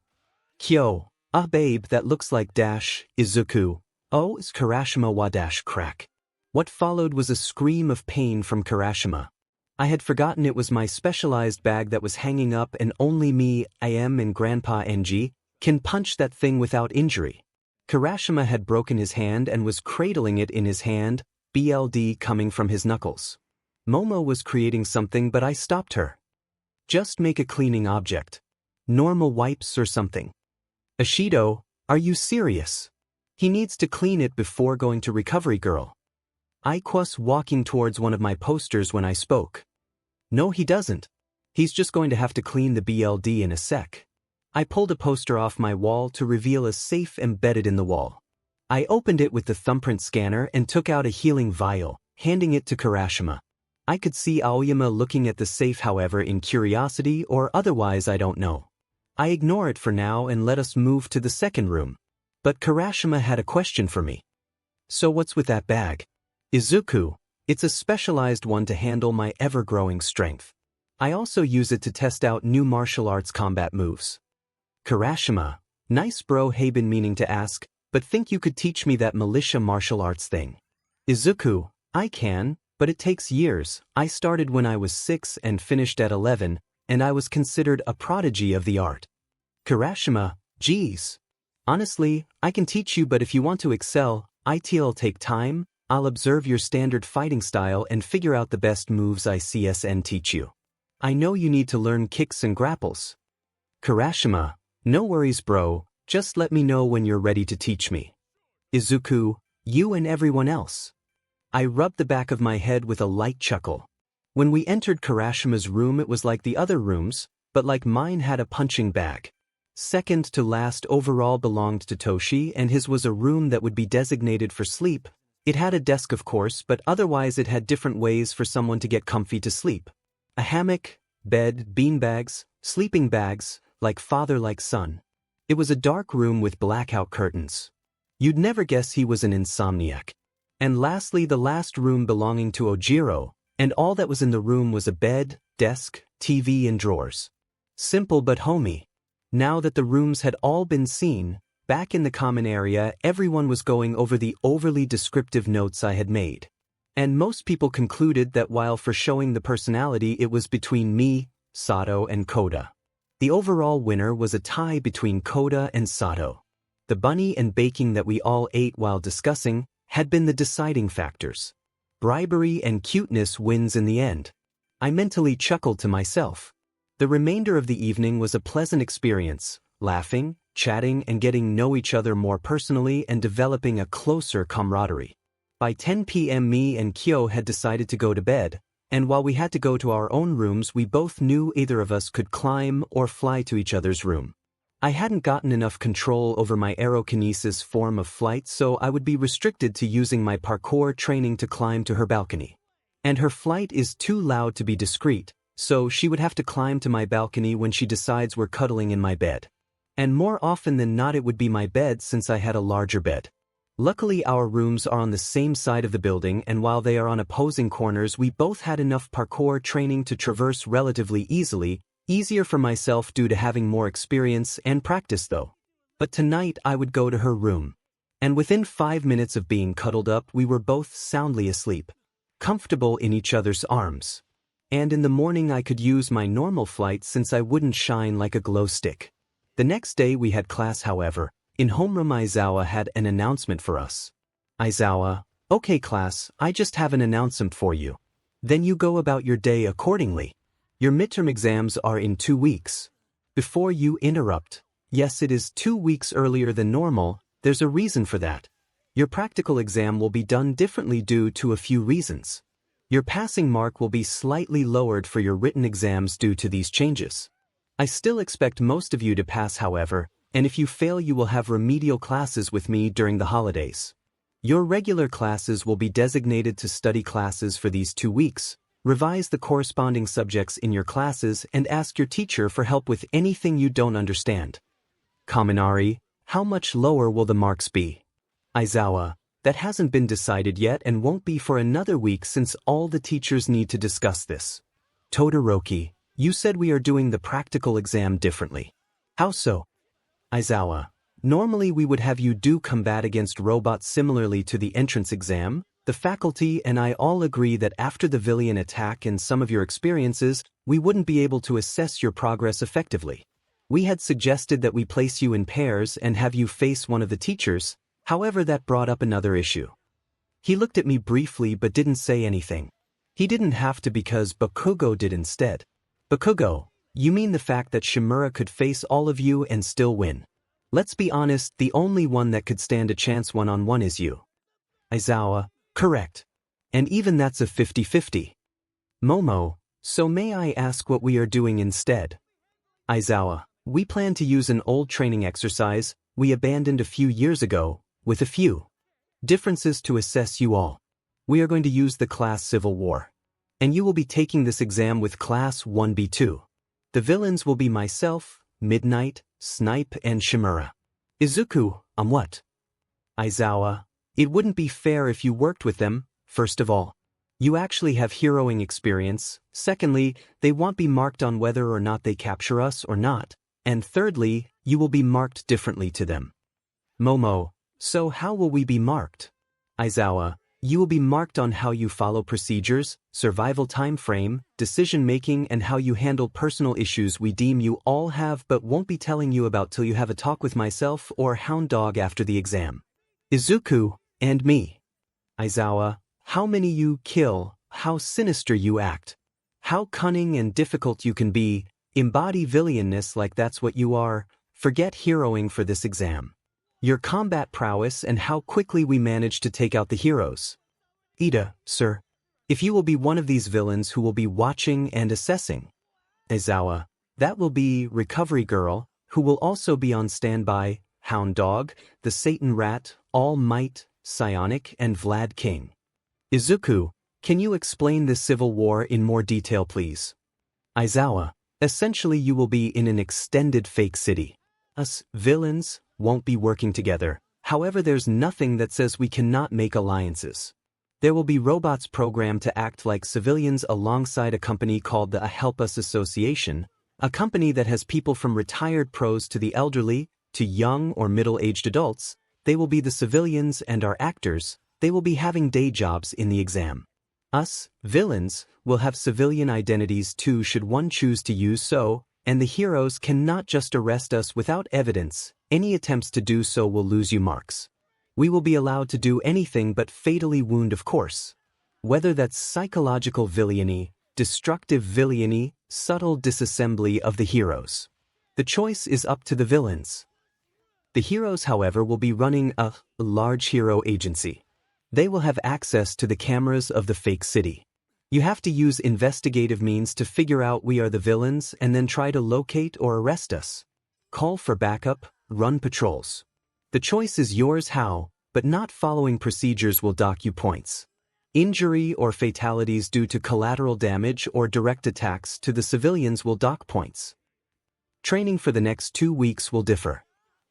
Kyo, babe, that looks like dash. Izuku, oh, is Kirashima wa dash crack. What followed was a scream of pain from Kirashima. I had forgotten it was my specialized bag that was hanging up, and only me, I am, and Grandpa NG, can punch that thing without injury. Kirashima had broken his hand and was cradling it in his hand, BLD coming from his knuckles. Momo was creating something, but I stopped her. Just make a cleaning object. Normal wipes or something. Ashido, are you serious? He needs to clean it before going to Recovery Girl. I was walking towards one of my posters when I spoke. No, he doesn't. He's just going to have to clean the BLD in a sec. I pulled a poster off my wall to reveal a safe embedded in the wall. I opened it with the thumbprint scanner and took out a healing vial, handing it to Kirashima. I could see Aoyama looking at the safe, however, in curiosity or otherwise, I don't know. I ignore it for now and let us move to the second room. But Kirashima had a question for me. So what's with that bag? Izuku, it's a specialized one to handle my ever-growing strength. I also use it to test out new martial arts combat moves. Kirashima, nice bro. Haben, meaning to ask, but think you could teach me that militia martial arts thing. Izuku, I can, but it takes years. I started when I was 6 and finished at 11, and I was considered a prodigy of the art. Kirashima, geez. Honestly, I can teach you, but if you want to excel, it'll take time. I'll observe your standard fighting style and figure out the best moves I CSN teach you. I know you need to learn kicks and grapples. Kirashima, no worries bro, just let me know when you're ready to teach me. Izuku, you and everyone else. I rubbed the back of my head with a light chuckle. When we entered Kirashima's room, it was like the other rooms, but like mine had a punching bag. Second to last overall belonged to Toshi, and his was a room that would be designated for sleep. It had a desk, of course, but otherwise it had different ways for someone to get comfy to sleep. A hammock, bed, beanbags, sleeping bags, like father like son. It was a dark room with blackout curtains. You'd never guess he was an insomniac. And lastly, the last room belonging to Ojiro, and all that was in the room was a bed, desk, TV and drawers. Simple but homey. Now that the rooms had all been seen, back in the common area, everyone was going over the overly descriptive notes I had made. And most people concluded that while for showing the personality it was between me, Sato and Koda. The overall winner was a tie between Koda and Sato. The bunny and baking that we all ate while discussing had been the deciding factors. Bribery and cuteness wins in the end. I mentally chuckled to myself. The remainder of the evening was a pleasant experience, laughing, chatting and getting to know each other more personally and developing a closer camaraderie. By 10 p.m. me and Kyo had decided to go to bed, and while we had to go to our own rooms, we both knew either of us could climb or fly to each other's room. I hadn't gotten enough control over my aerokinesis form of flight, so I would be restricted to using my parkour training to climb to her balcony. And her flight is too loud to be discreet, so she would have to climb to my balcony when she decides we're cuddling in my bed. And more often than not it would be my bed since I had a larger bed. Luckily our rooms are on the same side of the building, and while they are on opposing corners we both had enough parkour training to traverse relatively easily, easier for myself due to having more experience and practice though. But tonight I would go to her room. And within 5 minutes of being cuddled up we were both soundly asleep, comfortable in each other's arms. And in the morning I could use my normal flight since I wouldn't shine like a glow stick. The next day we had class however. In homeroom Izuku had an announcement for us. Izuku, okay class, I just have an announcement for you. Then you go about your day accordingly. Your midterm exams are in 2 weeks. Before you interrupt, yes it is 2 weeks earlier than normal, there's a reason for that. Your practical exam will be done differently due to a few reasons. Your passing mark will be slightly lowered for your written exams due to these changes. I still expect most of you to pass however, and if you fail you will have remedial classes with me during the holidays. Your regular classes will be designated to study classes for these 2 weeks. Revise the corresponding subjects in your classes and ask your teacher for help with anything you don't understand. Kaminari, how much lower will the marks be? Izuku, that hasn't been decided yet and won't be for another week since all the teachers need to discuss this. Todoroki, you said we are doing the practical exam differently. How so? Izuku, normally we would have you do combat against robots similarly to the entrance exam. The faculty and I all agree that after the villain attack and some of your experiences, we wouldn't be able to assess your progress effectively. We had suggested that we place you in pairs and have you face one of the teachers, however that brought up another issue. He looked at me briefly but didn't say anything. He didn't have to because Bakugo did instead. Bakugo, you mean the fact that 𝗵𝗲𝗄 could face all of you and still win? Let's be honest, the only one that could stand a chance one-on-one is you. Izuku, correct. And even that's a 50-50. Momo, so may I ask what we are doing instead? Izuku, we plan to use an old training exercise we abandoned a few years ago, with a few differences to assess you all. We are going to use the class Civil War. And you will be taking this exam with class 1B2. The villains will be myself, Midnight, Snipe and 𝗵𝗲𝗄. Izuku, what? Izuku, it wouldn't be fair if you worked with them. First of all, you actually have heroing experience. Secondly, they won't be marked on whether or not they capture us or not. And thirdly, you will be marked differently to them. Momo, so how will we be marked? Izuku, you will be marked on how you follow procedures, survival time frame, decision-making and how you handle personal issues we deem you all have but won't be telling you about till you have a talk with myself or Hound Dog after the exam. Izuku, and me. Izuku, how many you kill, how sinister you act, how cunning and difficult you can be, embody villainness like that's what you are, forget heroing for this exam. Your combat prowess and how quickly we manage to take out the heroes. Ida, sir. If you will be one of these villains who will be watching and assessing. Izuku, that will be Recovery Girl, who will also be on standby, Hound Dog, the Satan Rat, All Might, Psionic and Vlad King. Izuku, can you explain this civil war in more detail please? Izuku, essentially you will be in an extended fake city. Us, villains, won't be working together. However, there's nothing that says we cannot make alliances. There will be robots programmed to act like civilians alongside a company called the 𝗲𝗵𝗲 Association, a company that has people from retired pros to the elderly, to young or middle-aged adults. They will be the civilians and our actors. They will be having day jobs in the exam. Us, villains, will have civilian identities too should one choose to use so, and the heroes cannot just arrest us without evidence. Any attempts to do so will lose you marks. We will be allowed to do anything but fatally wound of course. Whether that's psychological villainy, destructive villainy, subtle disassembly of the heroes. The choice is up to the villains. The heroes, however, will be running a large hero agency. They will have access to the cameras of the fake city. You have to use investigative means to figure out we are the villains and then try to locate or arrest us. call for backup, run patrols. The choice is yours how, but not following procedures will dock you points. Injury or fatalities due to collateral damage or direct attacks to the civilians will dock points. Training for the next 2 weeks will differ.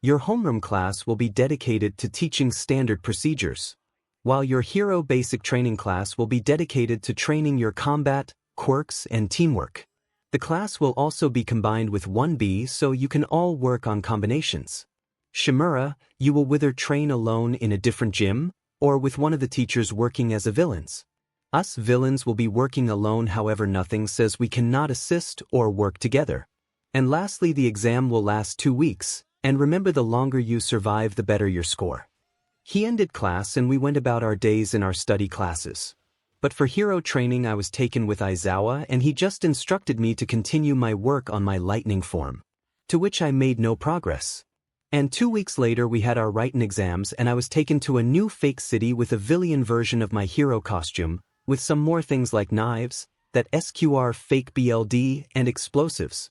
Your homeroom class will be dedicated to teaching standard procedures, while your hero basic training class will be dedicated to training your combat, quirks, and teamwork. The class will also be combined with 1B so you can all work on combinations. 𝗵𝗲, you will whether train alone in a different gym, or with one of the teachers working as a villains. Us villains will be working alone, however nothing says we cannot assist or work together. And lastly, the exam will last 2 weeks, and remember, the longer you survive the better your score. He ended class and we went about our days in our study classes. But for hero training I was taken with Izuku and he just instructed me to continue my work on my lightning form, to which I made no progress. And 2 weeks later we had our writing exams and I was taken to a new fake city with a villain version of my hero costume, with some more things like knives, that SQR fake BLD and explosives.